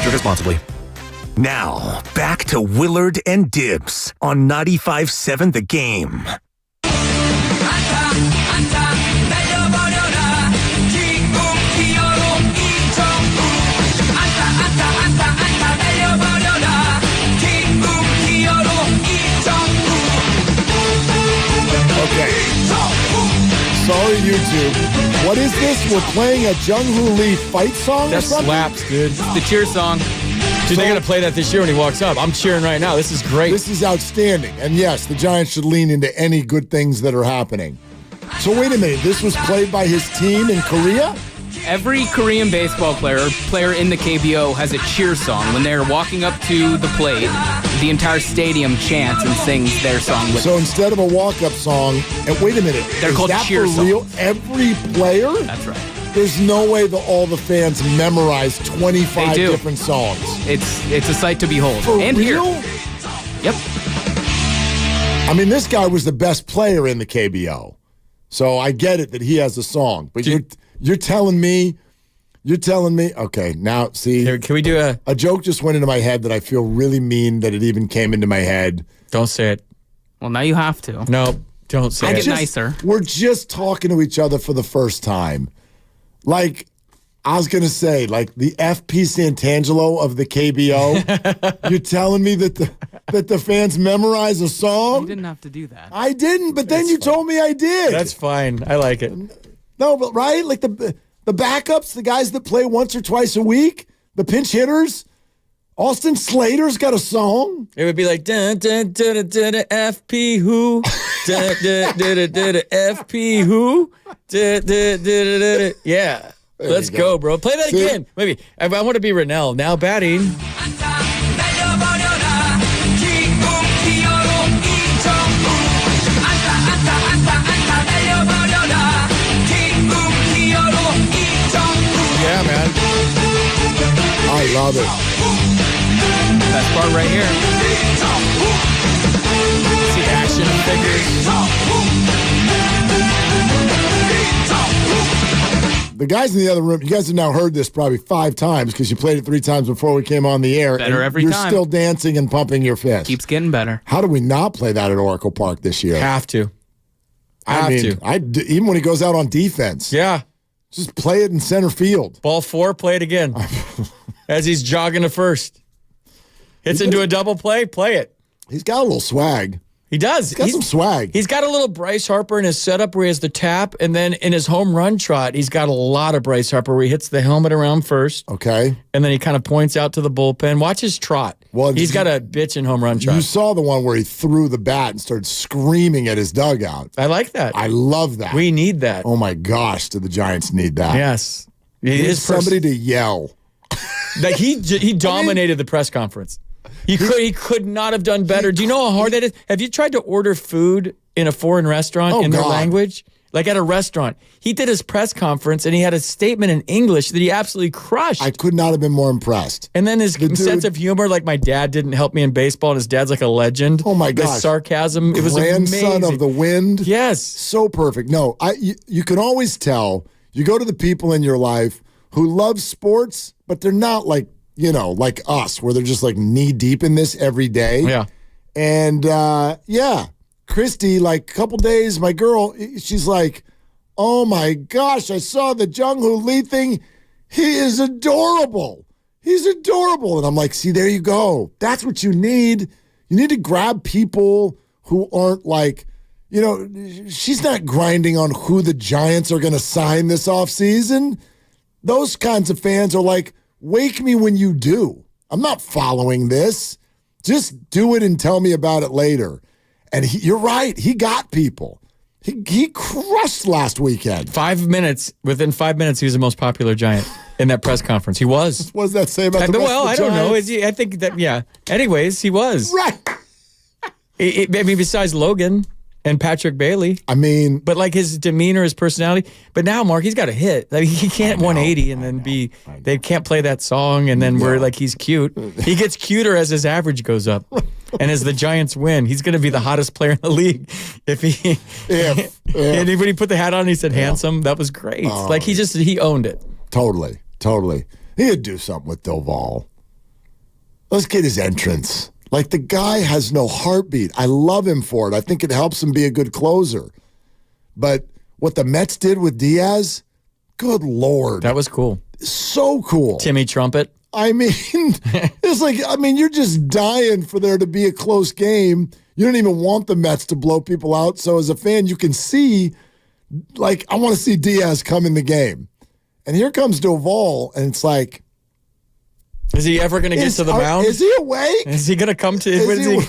drink responsibly. Now, back to Willard and Dibs on 95.7 The Game. Okay. Sorry, YouTube. What is this? We're playing a Jung-Hoo Lee fight song That or something? slaps, dude. The cheer song. Dude, they got to play that this year when he walks up. I'm cheering right now. This is great. This is outstanding. And yes, the Giants should lean into any good things that are happening. So wait a minute. This was played by his team in Korea? Every Korean baseball player in the KBO has a cheer song. When they're walking up to the plate, the entire stadium chants and sings their song with So instead of a walk-up song, and wait a minute. They're is called that cheer for real? songs. Every player? That's right. There's no way that all the fans memorize 25 They do. different songs. It's a sight to behold. For and real? here. Yep. I mean, this guy was the best player in the KBO. So I get it that he has a song. But you're telling me, okay, now see. Can we do a joke just went into my head that I feel really mean that it even came into my head. Don't say it. Well, now you have to. No, don't say it. Make it nicer. We're just talking to each other for the first time. Like, I was going to say, like the FP Santangelo of the KBO. You're telling me that the fans memorize a song? You didn't have to do that. I didn't, but then you told me I did. That's fine. I like it. No, but right? Like the backups, the guys that play once or twice a week, the pinch hitters. Austin Slater's got a song. It would be like dun dun dun dun, dun, dun FP who dun, dun, dun, dun, dun, dun, FP who dun, dun, dun, dun, dun, dun. Yeah. There Let's you go. go, bro. Play that See? again. Maybe. I want to be Rennell. Now batting. Yeah, man. I love it. Best part right here. See action figures. The guys in the other room, you guys have now heard this probably 5 times because you played it 3 times before we came on the air. Better and every you're time. still dancing and pumping your fist. Keeps getting better. How do we not play that at Oracle Park this year? Have to. Even when he goes out on defense. Yeah. Just play it in center field. Ball 4, play it again. As he's jogging to first. Hits into a double play, play it. He's got a little swag. He does. He's got some swag. He's got a little Bryce Harper in his setup where he has the tap, and then in his home run trot, he's got a lot of Bryce Harper where he hits the helmet around first. Okay. And then he kind of points out to the bullpen. Watch his trot. Well, he's got a bitchin' home run trot. You saw the one where he threw the bat and started screaming at his dugout. I like that. I love that. We need that. Oh my gosh, do the Giants need that? Yes. He needs somebody to yell. Like he dominated the press conference. He could not have done better. Do you know how hard that is? Have you tried to order food in a foreign restaurant in their language? Like at a restaurant. He did his press conference and he had a statement in English that he absolutely crushed. I could not have been more impressed. And then his sense of humor, like my dad didn't help me in baseball and his dad's like a legend. Oh my gosh. The sarcasm. It was grandson amazing. of the wind. Yes. So perfect. No, you can always tell. You go to the people in your life who love sports, but they're not like, like us, where they're just like knee deep in this every day. Yeah. And Christy, like a couple days, my girl, she's like, oh my gosh, I saw the Jung-Hoo Lee thing. He is adorable. He's adorable. And I'm like, see, there you go. That's what you need. You need to grab people who aren't like, she's not grinding on who the Giants are going to sign this offseason. Those kinds of fans are like, wake me when you do. I'm not following this. Just do it and tell me about it later. And you're right. He got people. He crushed last weekend. 5 minutes. Within 5 minutes, he was the most popular Giant in that press conference. He was. What does that say about the rest Well, of the I don't know. Giants? I think that, yeah. Anyways, he was. Right. I mean, besides Logan. And Patrick Bailey. I mean, but like his demeanor, his personality. But now, Mark, he's got to hit. Like he can't 180 and then they can't play that song and then we're like he's cute. He gets cuter as his average goes up. And as the Giants win, he's going to be the hottest player in the league. And when he put the hat on, he said handsome. That was great. Like he owned it. Totally. He could do something with Doval. Let's get his entrance. Like, the guy has no heartbeat. I love him for it. I think it helps him be a good closer. But what the Mets did with Diaz, good Lord. That was cool. So cool. Timmy Trumpet. I mean, it's like, you're just dying for there to be a close game. You don't even want the Mets to blow people out. So as a fan, you can see, like, I want to see Diaz come in the game. And here comes Doval, and it's like, is he ever going to get to the mound? Is he awake? Is he going to come to?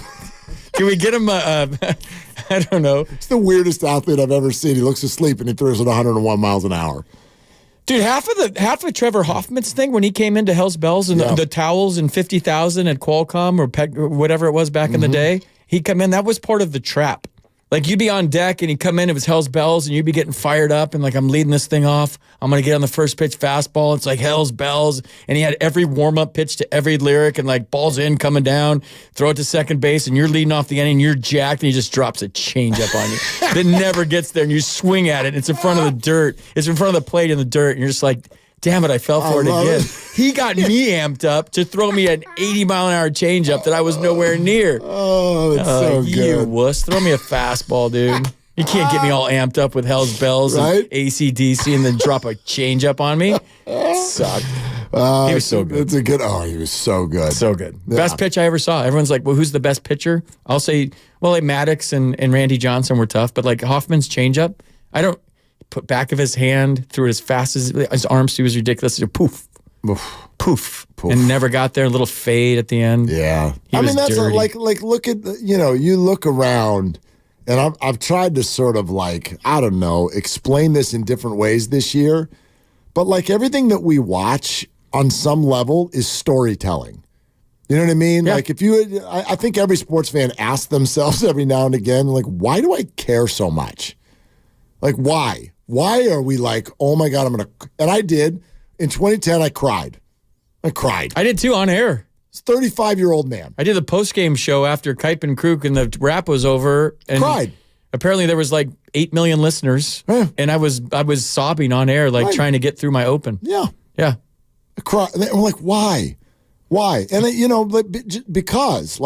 Can we get him? I don't know. It's the weirdest athlete I've ever seen. He looks asleep and he throws at 101 miles an hour. Dude, half of Trevor Hoffman's thing when he came into Hell's Bells and the towels and 50,000 at Qualcomm or whatever it was back in the day, he'd come in. That was part of the trap. Like, you'd be on deck and he'd come in, it was Hell's Bells, and you'd be getting fired up and like, I'm leading this thing off. I'm going to get on the first pitch fastball. It's like Hell's Bells. And he had every warm-up pitch to every lyric and like balls in, coming down, throw it to second base, and you're leading off the inning, you're jacked, and he just drops a changeup on you that never gets there, and you swing at it. It's in front of the dirt. It's in front of the plate in the dirt, and you're just like, damn it, I fell for it again. He got me amped up to throw me an 80-mile-an-hour changeup that I was nowhere near. Oh, that's so good. You wuss. Throw me a fastball, dude. You can't get me all amped up with Hell's Bells and AC/DC and then drop a changeup on me. It sucked. He was so good. He was so good. So good. Yeah. Best pitch I ever saw. Everyone's like, well, who's the best pitcher? I'll say, well, like Maddox and Randy Johnson were tough, but like Hoffman's changeup, I don't put back of his hand, threw it as fast as his arms. He was ridiculous. Poof. Poof. And never got there. A little fade at the end. Yeah. That's dirty. Like look at, you look around, and I've tried to sort of like, I don't know, explain this in different ways this year. But like everything that we watch on some level is storytelling. You know what I mean? Yeah. Like I think every sports fan asks themselves every now and again, like, why do I care so much? Like, why? Why are we like, oh my God, and I did. In 2010, I cried. I did too, on air. It's a 35-year-old man. I did the post-game show after Kipe and Kruk and the rap was over. And cried. Apparently there was like 8 million listeners. And I was sobbing on air, like trying to get through my open. Yeah. Yeah. I cried. And I'm like, why? Why? And because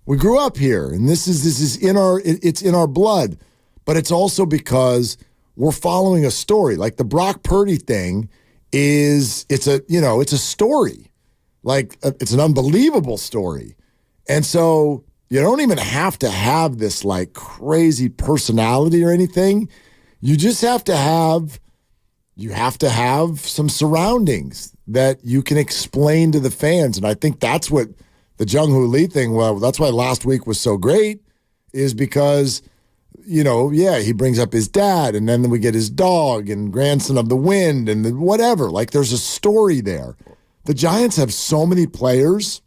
we grew up here, and this is it's in our blood. But it's also because we're following a story. Like the Brock Purdy thing it's a story. Like it's an unbelievable story. And so you don't even have to have this like crazy personality or anything. You just have to have some surroundings that you can explain to the fans. And I think that's what the Jung-Hoo Lee thing, well, that's why last week was so great, is because he brings up his dad, and then we get his dog and grandson of the wind and whatever. Like, there's a story there. The Giants have so many players.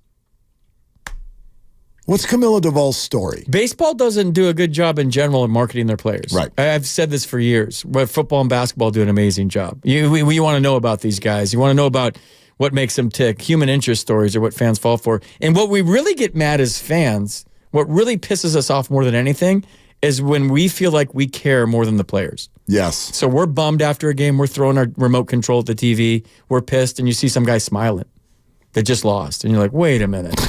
What's Camilo Doval's story? Baseball doesn't do a good job in general in marketing their players. Right. I've said this for years, but football and basketball do an amazing job. You want to know about these guys. You want to know about what makes them tick. Human interest stories are what fans fall for. And what we really get mad as fans, what really pisses us off more than anything, is when we feel like we care more than the players. Yes. So we're bummed after a game. We're throwing our remote control at the TV. We're pissed, and you see some guy smiling that just lost. And you're like, wait a minute.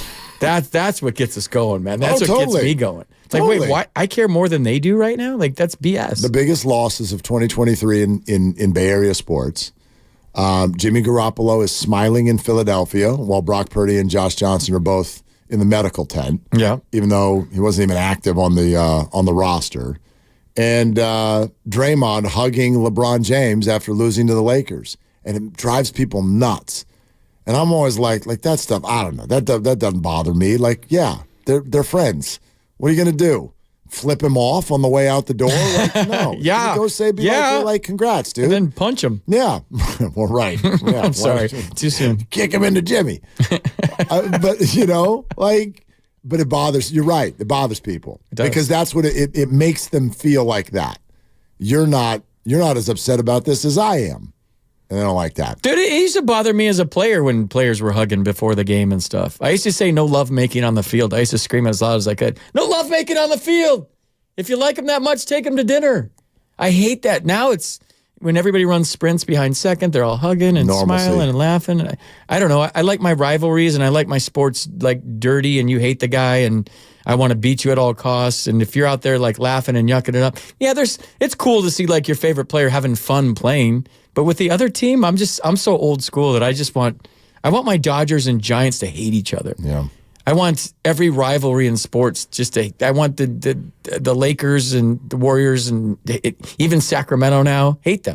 That's what gets us going, man. That's what gets me going. It's like, wait, why? I care more than they do right now? Like, that's BS. The biggest losses of 2023 in Bay Area sports. Jimmy Garoppolo is smiling in Philadelphia while Brock Purdy and Josh Johnson are both in the medical tent. Yeah. Even though he wasn't even active on the roster. And Draymond hugging LeBron James after losing to the Lakers. And it drives people nuts. And I'm always like that stuff, I don't know. That doesn't bother me. Like, yeah, they're friends. What are you going to do? Flip him off on the way out the door? Like, no. Yeah. Go say, like, congrats, dude. And then punch him. Yeah. Well, right. Yeah. I'm sorry. Too soon. Kick him into Jimmy. But, like, But it bothers. You're right. It bothers people because that's what it makes them feel like that. You're not as upset about this as I am. And I don't like that. Dude, it used to bother me as a player when players were hugging before the game and stuff. I used to say no love making on the field. I used to scream as loud as I could. No love making on the field. If you like them that much, take them to dinner. I hate that. Now it's when everybody runs sprints behind second, they're all hugging and smiling and laughing. I don't know. I like my rivalries and I like my sports like dirty and you hate the guy and I want to beat you at all costs. And if you're out there like laughing and yucking it up, yeah, it's cool to see like your favorite player having fun playing. But with the other team, I'm so old school that I want my Dodgers and Giants to hate each other. Yeah. I want every rivalry in sports I want the Lakers and the Warriors and even Sacramento now hate them.